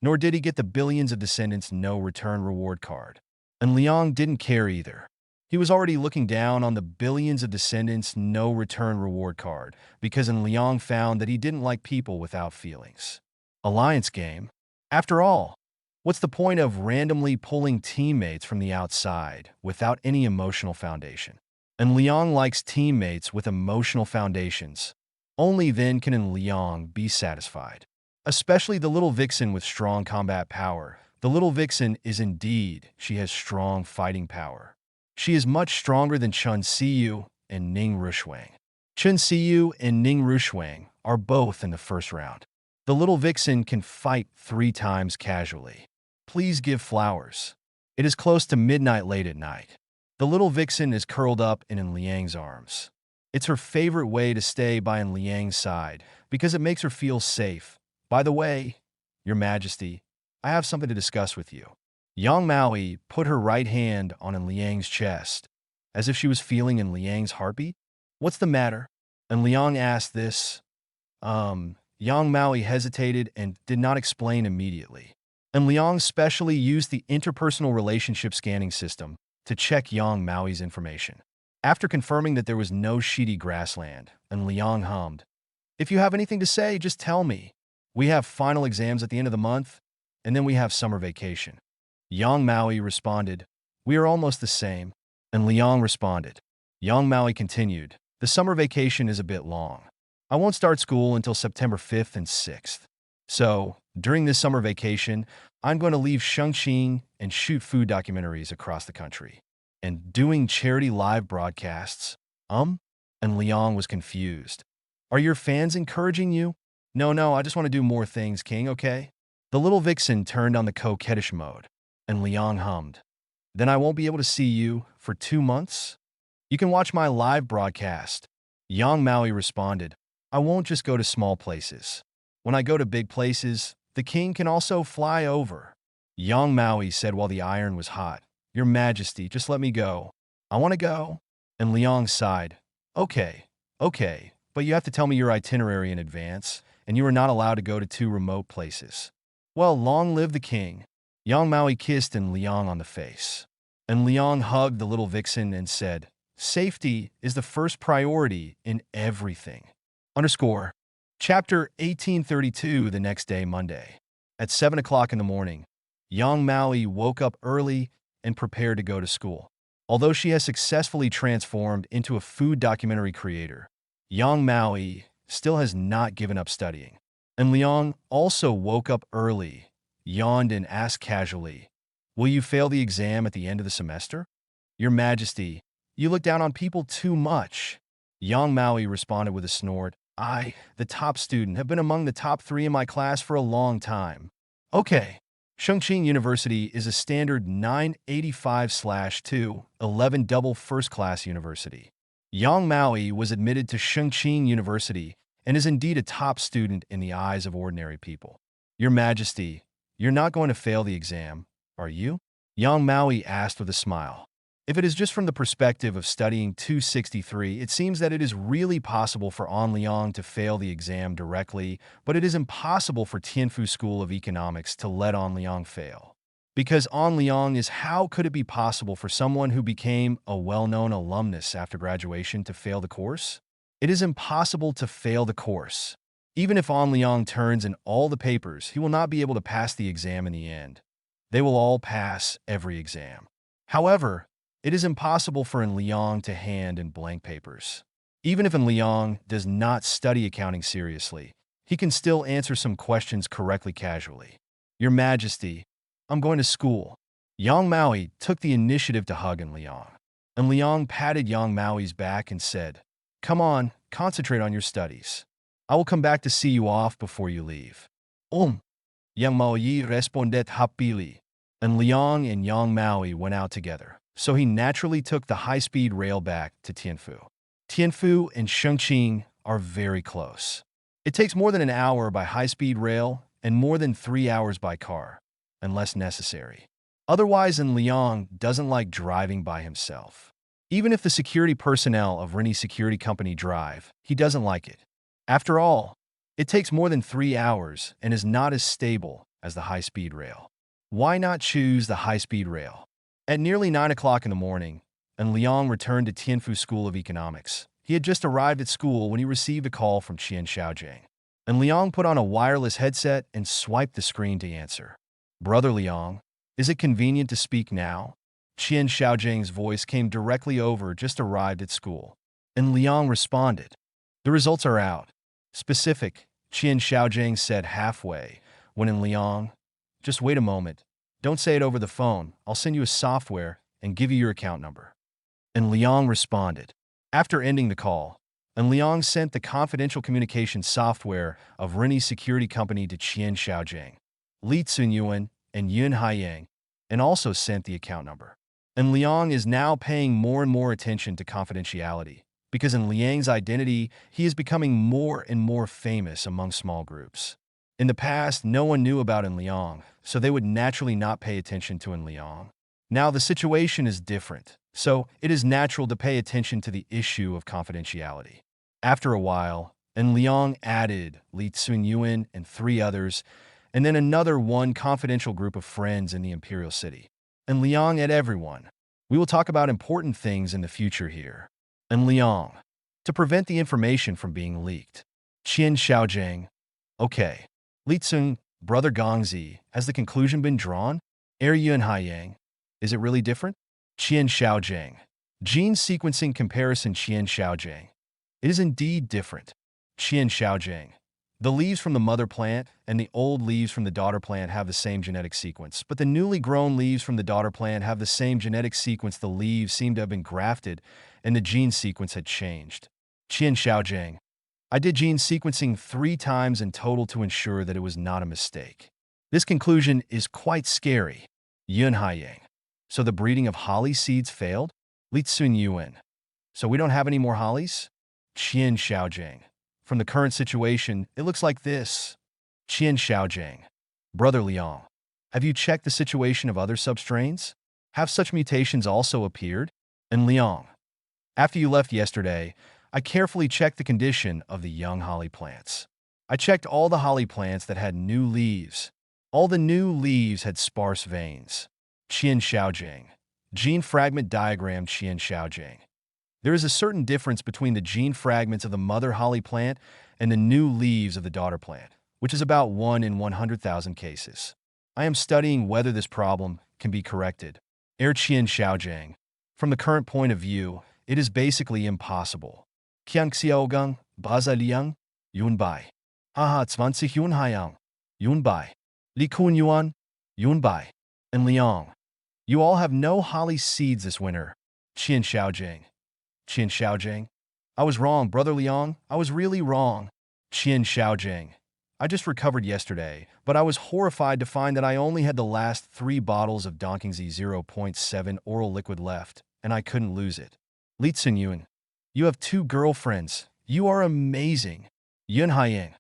nor did he get the Billions of Descendants no return reward card. And Liang didn't care either. He was already looking down on the Billions of Descendants no return reward card because En Liang found that he didn't like people without feelings. Alliance game? After all, what's the point of randomly pulling teammates from the outside without any emotional foundation? En Liang likes teammates with emotional foundations. Only then can En Liang be satisfied. Especially the little vixen with strong combat power. The little vixen is indeed, she has strong fighting power. She is much stronger than Chun Siyu and Ning Rushuang. Chun Siyu and Ning Rushuang are both in the first round. The little vixen can fight 3 times casually. Please give flowers. It is close to midnight late at night. The little vixen is curled up in Liang's arms. It's her favorite way to stay by Liang's side because it makes her feel safe. By the way, Your Majesty, I have something to discuss with you. Yang Maui put her right hand on Liang's chest, as if she was feeling Liang's heartbeat. What's the matter? And Liang asked this. Yang Maui hesitated and did not explain immediately. And Liang specially used the interpersonal relationship scanning system to check Yang Maui's information. After confirming that there was no sheety grassland, and Liang hummed, "If you have anything to say, just tell me. We have final exams at the end of the month, and then we have summer vacation." Yang Maui responded, "We are almost the same." And Liang responded. Yang Maui continued, "The summer vacation is a bit long. I won't start school until September 5th and 6th. So, during this summer vacation, I'm going to leave Shengqing and shoot food documentaries across the country. And doing charity live broadcasts? And Liang was confused. Are your fans encouraging you? No, I just want to do more things, King, okay? The little vixen turned on the coquettish mode, and Liang hummed. Then I won't be able to see you for 2 months? You can watch my live broadcast. Yang Maui responded, I won't just go to small places. When I go to big places, the king can also fly over. Yang Maui said while the iron was hot, Your Majesty, just let me go. I want to go. And Liang sighed, Okay, but you have to tell me your itinerary in advance, and you are not allowed to go to 2 remote places. Well, long live the king. Yang Maui kissed Liang on the face. And Liang hugged the little vixen and said, Safety is the first priority in everything. _ Chapter 1832 the next day, Monday. At 7 o'clock in the morning, Yang Maui woke up early and prepared to go to school. Although she has successfully transformed into a food documentary creator, Yang Maui still has not given up studying. And Liang also woke up early, yawned and asked casually, Will you fail the exam at the end of the semester? Your Majesty, you look down on people too much. Yang Maui responded with a snort. I, the top student, have been among the top 3 in my class for a long time. Okay. Shengqing University is a standard 985/2, 11 double first-class university. Yang Maui was admitted to Shengqing University and is indeed a top student in the eyes of ordinary people. Your Majesty, you're not going to fail the exam, are you? Yang Maui asked with a smile. If it is just from the perspective of studying 263, it seems that it is really possible for An Liang to fail the exam directly, but it is impossible for Tianfu School of Economics to let An Liang fail. Because An Liang is, how could it be possible for someone who became a well-known alumnus after graduation to fail the course? It is impossible to fail the course. Even if An Liang turns in all the papers, he will not be able to pass the exam in the end. They will all pass every exam. However, it is impossible for An Liang to hand in blank papers. Even if An Liang does not study accounting seriously, he can still answer some questions correctly casually. Your Majesty, I'm going to school. Yang Maui took the initiative to hug An Liang. An Liang patted Yang Maui's back and said, Come on, concentrate on your studies. I will come back to see you off before you leave. Yang Maui responded happily. An Liang and Yang Maui went out together. So he naturally took the high-speed rail back to Tianfu. Tianfu and Shengqing are very close. It takes more than an hour by high-speed rail and more than 3 hours by car, unless necessary. Otherwise, An Liang doesn't like driving by himself. Even if the security personnel of Rennie Security Company drive, he doesn't like it. After all, it takes more than 3 hours and is not as stable as the high-speed rail. Why not choose the high-speed rail? At nearly 9 o'clock in the morning, An Liang returned to Tianfu School of Economics. He had just arrived at school when he received a call from Qian Xiaojing. An Liang put on a wireless headset and swiped the screen to answer. Brother Liang, is it convenient to speak now? Qian Xiaojing's voice came directly over, just arrived at school. An Liang responded. The results are out. Specific, Qian Xiaojing said halfway, when An Liang, just wait a moment. Don't say it over the phone. I'll send you a software and give you your account number. And Liang responded. After ending the call, and Liang sent the confidential communication software of Rennie's security company to Qian Xiaojing, Li Tsunyuan, and Yun Haiyang, and also sent the account number. And Liang is now paying more and more attention to confidentiality, because in Liang's identity, he is becoming more and more famous among small groups. In the past, no one knew about En Liang, so they would naturally not pay attention to En Liang. Now the situation is different, so it is natural to pay attention to the issue of confidentiality. After a while, En Liang added Li Tsunyuan and 3 others, and then another one confidential group of friends in the Imperial City. En Liang added everyone. We will talk about important things in the future here. En Liang, to prevent the information from being leaked. Qian Xiaojing. Okay. Li Tsung, brother Gongzi, has the conclusion been drawn? Yun Haiyang. Is it really different? Qian Xiaojing. Gene sequencing comparison Qian Xiaojing. It is indeed different. Qian Xiaojing. The leaves from the mother plant and the old leaves from the daughter plant have the same genetic sequence, but the newly grown leaves from the daughter plant have the same genetic sequence. The leaves seem to have been grafted, and the gene sequence had changed. Qian Xiaojing. I did gene sequencing 3 times in total to ensure that it was not a mistake. This conclusion is quite scary. Yun Haiyang. So the breeding of holly seeds failed? Li Tsunyuan. So we don't have any more hollies? Qian Xiaojing. From the current situation, it looks like this. Qian Xiaojing. Brother Liang, have you checked the situation of other substrains? Have such mutations also appeared? And Liang, after you left yesterday, I carefully checked the condition of the young holly plants. I checked all the holly plants that had new leaves. All the new leaves had sparse veins. Qian Xiaojing. Gene fragment diagram Qian Xiaojing. There is a certain difference between the gene fragments of the mother holly plant and the new leaves of the daughter plant, which is about 1 in 100,000 cases. I am studying whether this problem can be corrected. Qian Xiaojing. From the current point of view, it is basically impossible. Qiang Xiaogang, Baza Liang, Yunbai. Aha 20 Yun Haiyang, Yunbai. Li Kun Yuan, Yunbai. And Liang. You all have no holly seeds this winter. Qian Xiaojing. Qian Xiaojing. I was wrong, Brother Liang. I was really wrong. Qian Xiaojing. I just recovered yesterday, but I was horrified to find that I only had the last 3 bottles of Donkingzi 0.7 oral liquid left, and I couldn't lose it. Li Tsunyuan. You have 2 girlfriends. You are amazing. Yun Haiyang.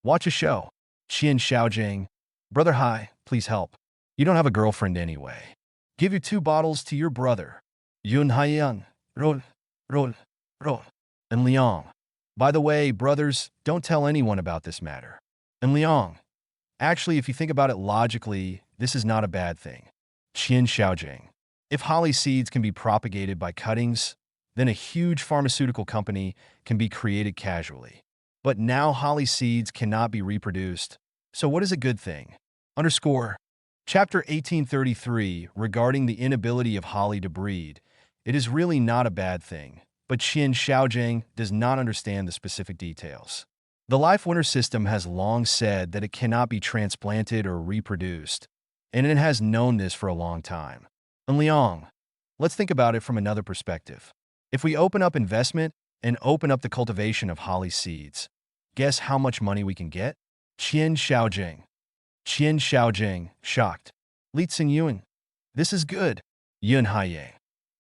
Watch a show. Qian Xiaojing. Brother Hai, please help. You don't have a girlfriend anyway. Give your 2 bottles to your brother. Yun Haiyang. Roll. And Liang. By the way, brothers, don't tell anyone about this matter. And Liang. Actually, if you think about it logically, this is not a bad thing. Qian Xiaojing. If holly seeds can be propagated by cuttings, then a huge pharmaceutical company can be created casually. But now holly seeds cannot be reproduced. So what is a good thing? Underscore. Chapter 1833 regarding the inability of holly to breed. It is really not a bad thing, but Qian Xiaojing does not understand the specific details. The life winner system has long said that it cannot be transplanted or reproduced, and it has known this for a long time. And Liang, let's think about it from another perspective. If we open up investment and open up the cultivation of holly seeds, guess how much money we can get? Qian Xiaojing. Qian Xiaojing, shocked. Li Tsingyuan. This is good. Yun Haiyang.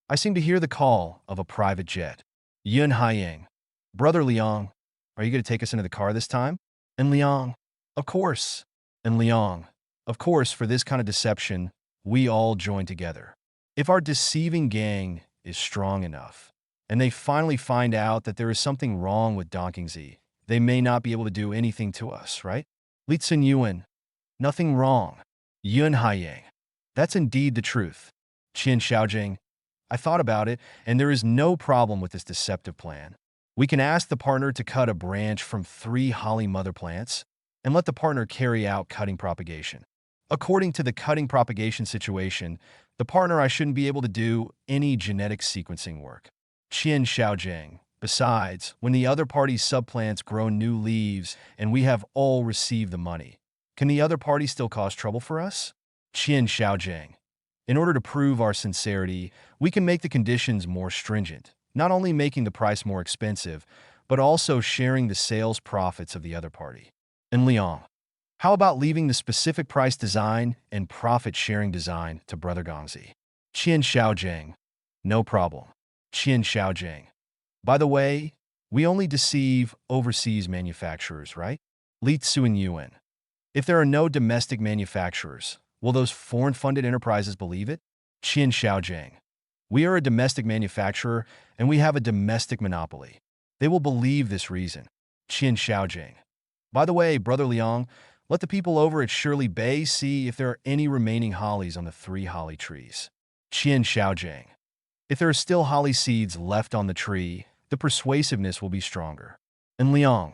I seem to hear the call of a private jet. Yun Haiyang. Brother Liang, are you going to take us into the car this time? And Liang. Of course. And Liang. Of course, for this kind of deception, we all join together. If our deceiving gang is strong enough, and they finally find out that there is something wrong with Donkingzi, they may not be able to do anything to us, right? Li Tsingyuan. Nothing wrong. Yun Haiyang. That's indeed the truth. Qian Xiaojing. I thought about it, and there is no problem with this deceptive plan. We can ask the partner to cut a branch from 3 holly mother plants, and let the partner carry out cutting propagation. According to the cutting propagation situation, the partner I shouldn't be able to do any genetic sequencing work. Qian Xiaojing. Besides, when the other party's subplants grow new leaves and we have all received the money, can the other party still cause trouble for us? Qian Xiaojing. In order to prove our sincerity, we can make the conditions more stringent, not only making the price more expensive, but also sharing the sales profits of the other party. And Liang, how about leaving the specific price design and profit-sharing design to Brother Gongzi? Qian Xiaojiang, no problem. Qian Xiaojiang. By the way, we only deceive overseas manufacturers, right? Li Tsuen Yuan. If there are no domestic manufacturers, will those foreign-funded enterprises believe it? Qian Xiaojiang. We are a domestic manufacturer, and we have a domestic monopoly. They will believe this reason. Qian Xiaojiang. By the way, Brother Liang, let the people over at Shirley Bay see if there are any remaining hollies on the 3 holly trees. Qian Xiaojiang. If there are still holly seeds left on the tree, the persuasiveness will be stronger. And Liang.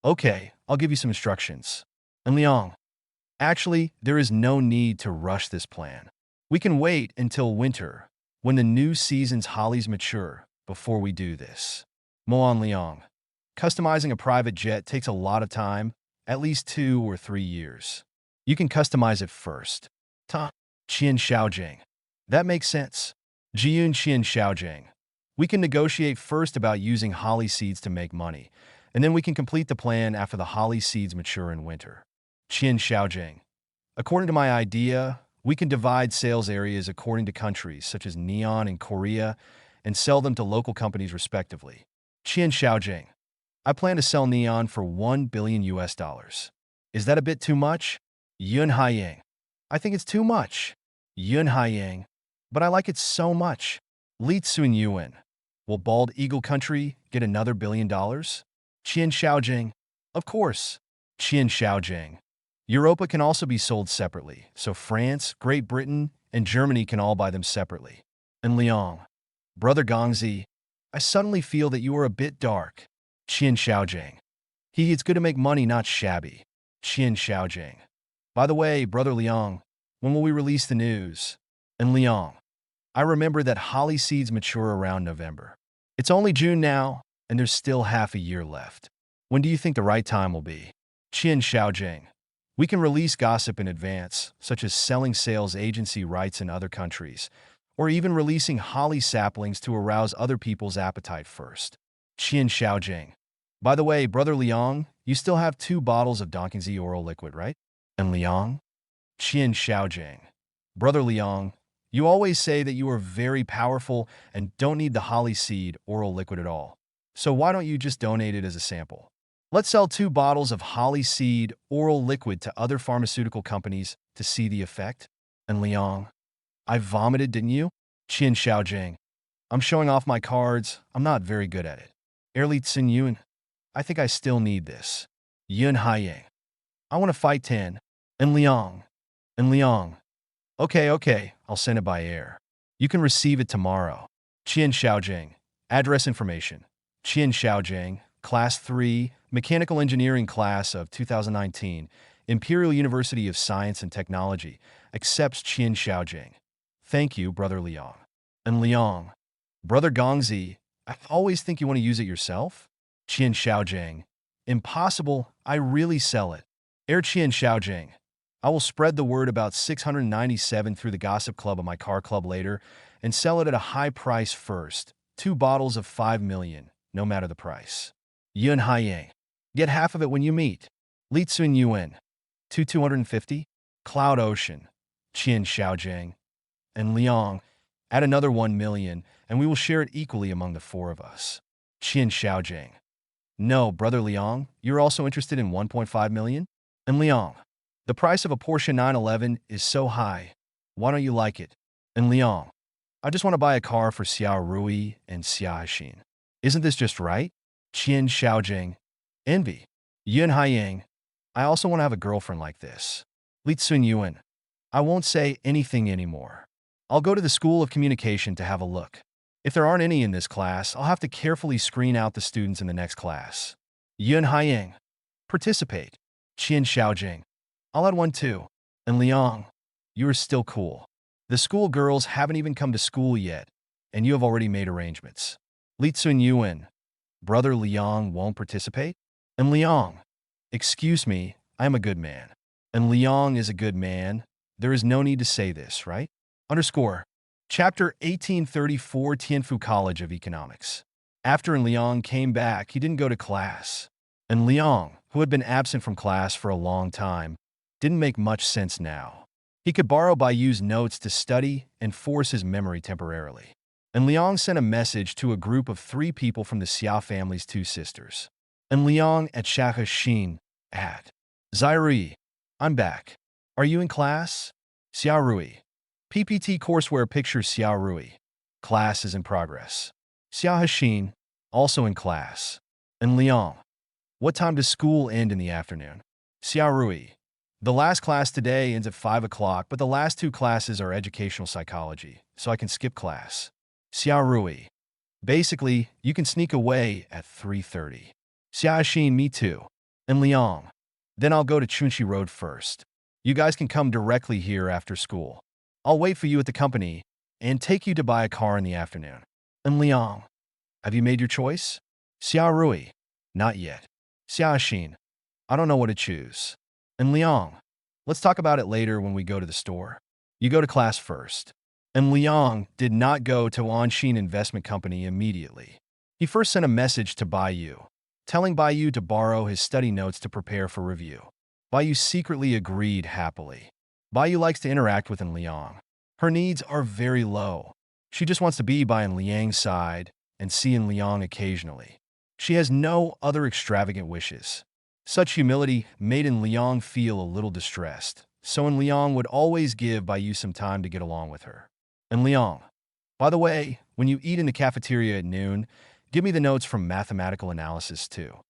Okay, I'll give you some instructions. And Liang. Actually, there is no need to rush this plan. We can wait until winter, when the new season's hollies mature, before we do this. Moan Liang. Customizing a private jet takes a lot of time, at least 2 or 3 years. You can customize it first. Ta. Qian Xiaojiang. That makes sense. Jiyun Qian Xiaojiang. We can negotiate first about using holly seeds to make money, and then we can complete the plan after the holly seeds mature in winter. Qian Xiaojiang. According to my idea, we can divide sales areas according to countries, such as neon and Korea, and sell them to local companies respectively. Qian Xiaojiang. I plan to sell neon for $1 billion US. Is that a bit too much? Yun Haiyang. I think it's too much. Yun Haiyang. But I like it so much. Li Tsuen Yuan. Will Bald Eagle Country get another $1 billion? Qian Xiaojiang. Of course. Qian Xiaojiang. Europa can also be sold separately, so France, Great Britain, and Germany can all buy them separately. And Liang. Brother Gongzi, I suddenly feel that you are a bit dark. Qian Xiaojiang. It's good to make money, not shabby. Qian Xiaojiang. By the way, Brother Liang, when will we release the news? And Liang. I remember that holly seeds mature around November. It's only June now, and there's still half a year left. When do you think the right time will be? Qian Xiaojiang. We can release gossip in advance, such as selling sales agency rights in other countries, or even releasing holly saplings to arouse other people's appetite first. Qian Xiaojiang. By the way, Brother Liang, you still have 2 bottles of Donkingzi oral liquid, right? And Liang? Qian Xiaojiang. Brother Liang, you always say that you are very powerful and don't need the holly seed oral liquid at all. So why don't you just donate it as a sample? Let's sell 2 bottles of holly seed oral liquid to other pharmaceutical companies to see the effect. And Liang, I vomited, didn't you? Qian Xiaojiang. I'm showing off my cards. I'm not very good at it. Li Tsuen Yuan. I think I still need this. Yun Haiyang. I want to fight 10. And Liang. And Liang. Okay, I'll send it by air. You can receive it tomorrow. Qian Xiaojiang. Address information. Qian Xiaojiang. Class 3, Mechanical Engineering Class of 2019, Imperial University of Science and Technology, accepts Qian Xiaojiang. Thank you, Brother Liang. And Liang. Brother Gongzi, I always think you want to use it yourself? Qian Xiaojiang. Impossible, I really sell it. Qian Xiaojiang. I will spread the word about 697 through the gossip club of my car club later and sell it at a high price first, 2 bottles of 5 million, no matter the price. Yun Haiyang. Get half of it when you meet. Li Tsuen Yuan. 250? Cloud Ocean. Qian Xiaojiang. And Liang. Add another 1 million, and we will share it equally among the 4 of us. Qian Xiaojiang. No, Brother Liang, you're also interested in 1.5 million? And Liang. The price of a Porsche 911 is so high. Why don't you like it? And Liang. I just want to buy a car for Xiao Rui and Xia Xin. Isn't this just right? Qian Xiaojiang. Envy. Yun Haiyang. I also want to have a girlfriend like this. Li Tsuen Yuan. I won't say anything anymore. I'll go to the School of Communication to have a look. If there aren't any in this class, I'll have to carefully screen out the students in the next class. Yun Haiyang. Participate. Qian Xiaojiang. I'll add 1 too. And Liang. You are still cool. The school girls haven't even come to school yet, and you have already made arrangements. Li Tsuen Yuan. Brother Liang won't participate? And Liang. Excuse me, I am a good man. And Liang is a good man. There is no need to say this, right? Underscore. Chapter 1834 Tianfu College of Economics. After Liang came back, he didn't go to class. And Liang, who had been absent from class for a long time, didn't make much sense now. He could borrow Bayu's notes to study and force his memory temporarily. And Liang sent a message to a group of 3 people from the Xia family's 2 sisters. And Liang at Shaka Xin at Zairui, I'm back. Are you in class? Xiaorui. PPT courseware pictures Xiaorui. Class is in progress. Xia Xin, also in class. And Liang. What time does school end in the afternoon? Xiaorui. The last class today ends at 5 o'clock, but the last 2 classes are educational psychology, so I can skip class. Xiaorui. Basically, you can sneak away at 3:30. Xia Xin, me too. And Liang. Then I'll go to Chunxi Road first. You guys can come directly here after school. I'll wait for you at the company and take you to buy a car in the afternoon. And Liang. Have you made your choice? Xiaorui. Not yet. Xia Xin. I don't know what to choose. And Liang. Let's talk about it later when we go to the store. You go to class first. And Liang did not go to Anshin Investment Company immediately. He first sent a message to Baiyu, telling Baiyu to borrow his study notes to prepare for review. Baiyu secretly agreed happily. Baiyu likes to interact with Liang. Her needs are very low. She just wants to be by Liang's side and see Liang occasionally. She has no other extravagant wishes. Such humility made Liang feel a little distressed, so Liang would always give Baiyu some time to get along with her. And Liang, by the way, when you eat in the cafeteria at noon, give me the notes from mathematical analysis too.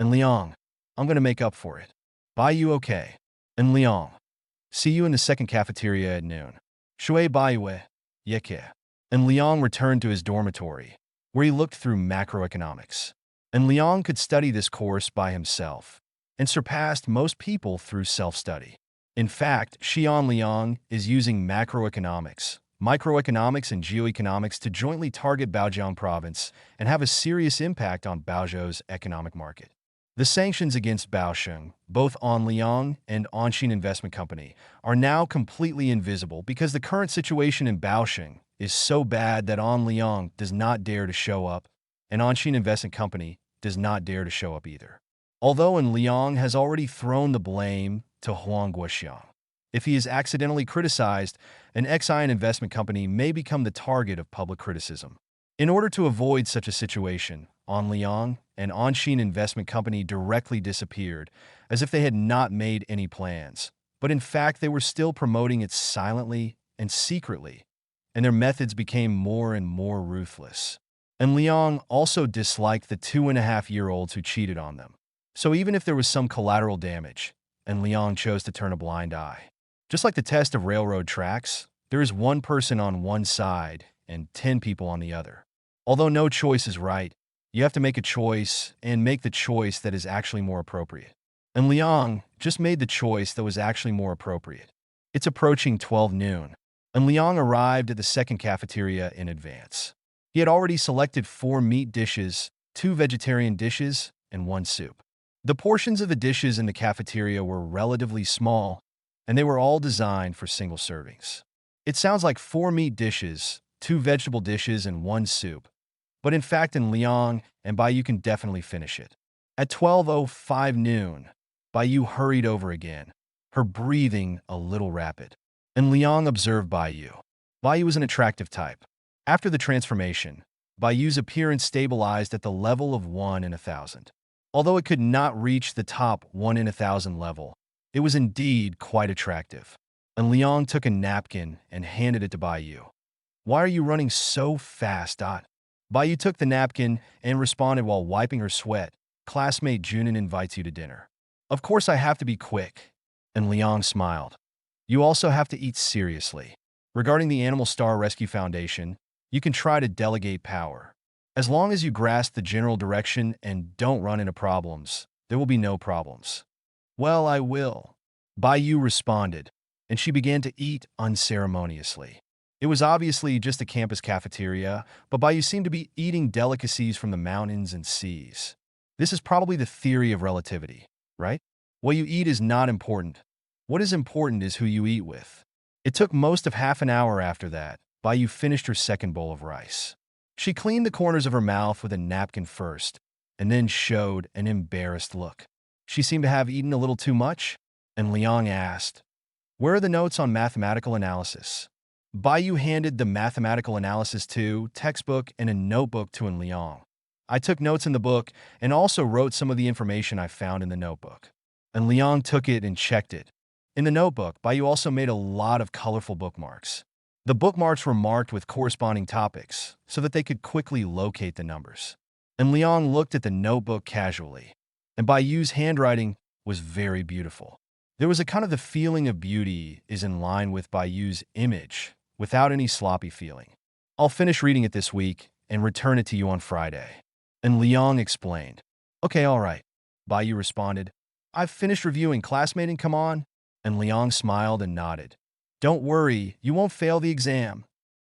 And Liang, I'm going to make up for it. Baiyu, okay. And Liang, see you in the second cafeteria at noon. Shui Baiyu, yeke. And Liang returned to his dormitory, where he looked through macroeconomics. And Liang could study this course by himself, and surpassed most people through self-study. In fact, Xian Liang is using macroeconomics, microeconomics, and geoeconomics to jointly target Baojiang province and have a serious impact on Baozhou's economic market. The sanctions against Baosheng, both on Liang and Anshin Investment Company, are now completely invisible because the current situation in Baosheng is so bad that An Liang does not dare to show up, and Anshin Investment Company does not dare to show up either. Although Liang has already thrown the blame to Huang Guoxiang. If he is accidentally criticized, an Xian investment company may become the target of public criticism. In order to avoid such a situation, An Liang and Anshin Investment Company directly disappeared, as if they had not made any plans. But in fact, they were still promoting it silently and secretly, and their methods became more and more ruthless. And Liang also disliked the 2.5-year-olds who cheated on them. So even if there was some collateral damage, and Liang chose to turn a blind eye. Just like the test of railroad tracks, there is one person on one side and 10 people on the other. Although no choice is right, you have to make a choice and make the choice that is actually more appropriate. And Liang just made the choice that was actually more appropriate. It's approaching 12 noon, and Liang arrived at the second cafeteria in advance. He had already selected 4 meat dishes, 2 vegetarian dishes, and 1 soup. The portions of the dishes in the cafeteria were relatively small, and they were all designed for single servings. It sounds like 4 meat dishes, 2 vegetable dishes, and 1 soup, but in fact in Liang and Baiyu can definitely finish it. At 12:05 noon, Baiyu hurried over again, her breathing a little rapid. And Liang observed Baiyu. Baiyu was an attractive type. After the transformation, Baiyu's appearance stabilized at the level of 1 in 1,000. Although it could not reach the top 1 in 1,000 level, it was indeed quite attractive. And Liang took a napkin and handed it to Baiyu. Why are you running so fast, Dot? Baiyu took the napkin and responded while wiping her sweat. Classmate Junin invites you to dinner. Of course I have to be quick. And Liang smiled. You also have to eat seriously. Regarding the Animal Star Rescue Foundation, you can try to delegate power. As long as you grasp the general direction and don't run into problems, there will be no problems. Well, I will. Baiyu responded, and she began to eat unceremoniously. It was obviously just a campus cafeteria, but Baiyu seemed to be eating delicacies from the mountains and seas. This is probably the theory of relativity, right? What you eat is not important. What is important is who you eat with. It took most of half an hour after that. Baiyu finished her second bowl of rice. She cleaned the corners of her mouth with a napkin first, and then showed an embarrassed look. She seemed to have eaten a little too much, and Liang asked, "Where are the notes on mathematical analysis?" Baiyu handed the mathematical analysis textbook and a notebook to Liang. "I took notes in the book and also wrote some of the information I found in the notebook." And Liang took it and checked it. In the notebook, Baiyu also made a lot of colorful bookmarks. The bookmarks were marked with corresponding topics so that they could quickly locate the numbers. And Liang looked at the notebook casually. And Baiyu's handwriting was very beautiful. There was a kind of the feeling of beauty is in line with Baiyu's image, without any sloppy feeling. "I'll finish reading it this week and return it to you on Friday." And Liang explained. "Okay, all right." Baiyu responded, "I've finished reviewing Classmate and come on." And Liang smiled and nodded. "Don't worry, you won't fail the exam.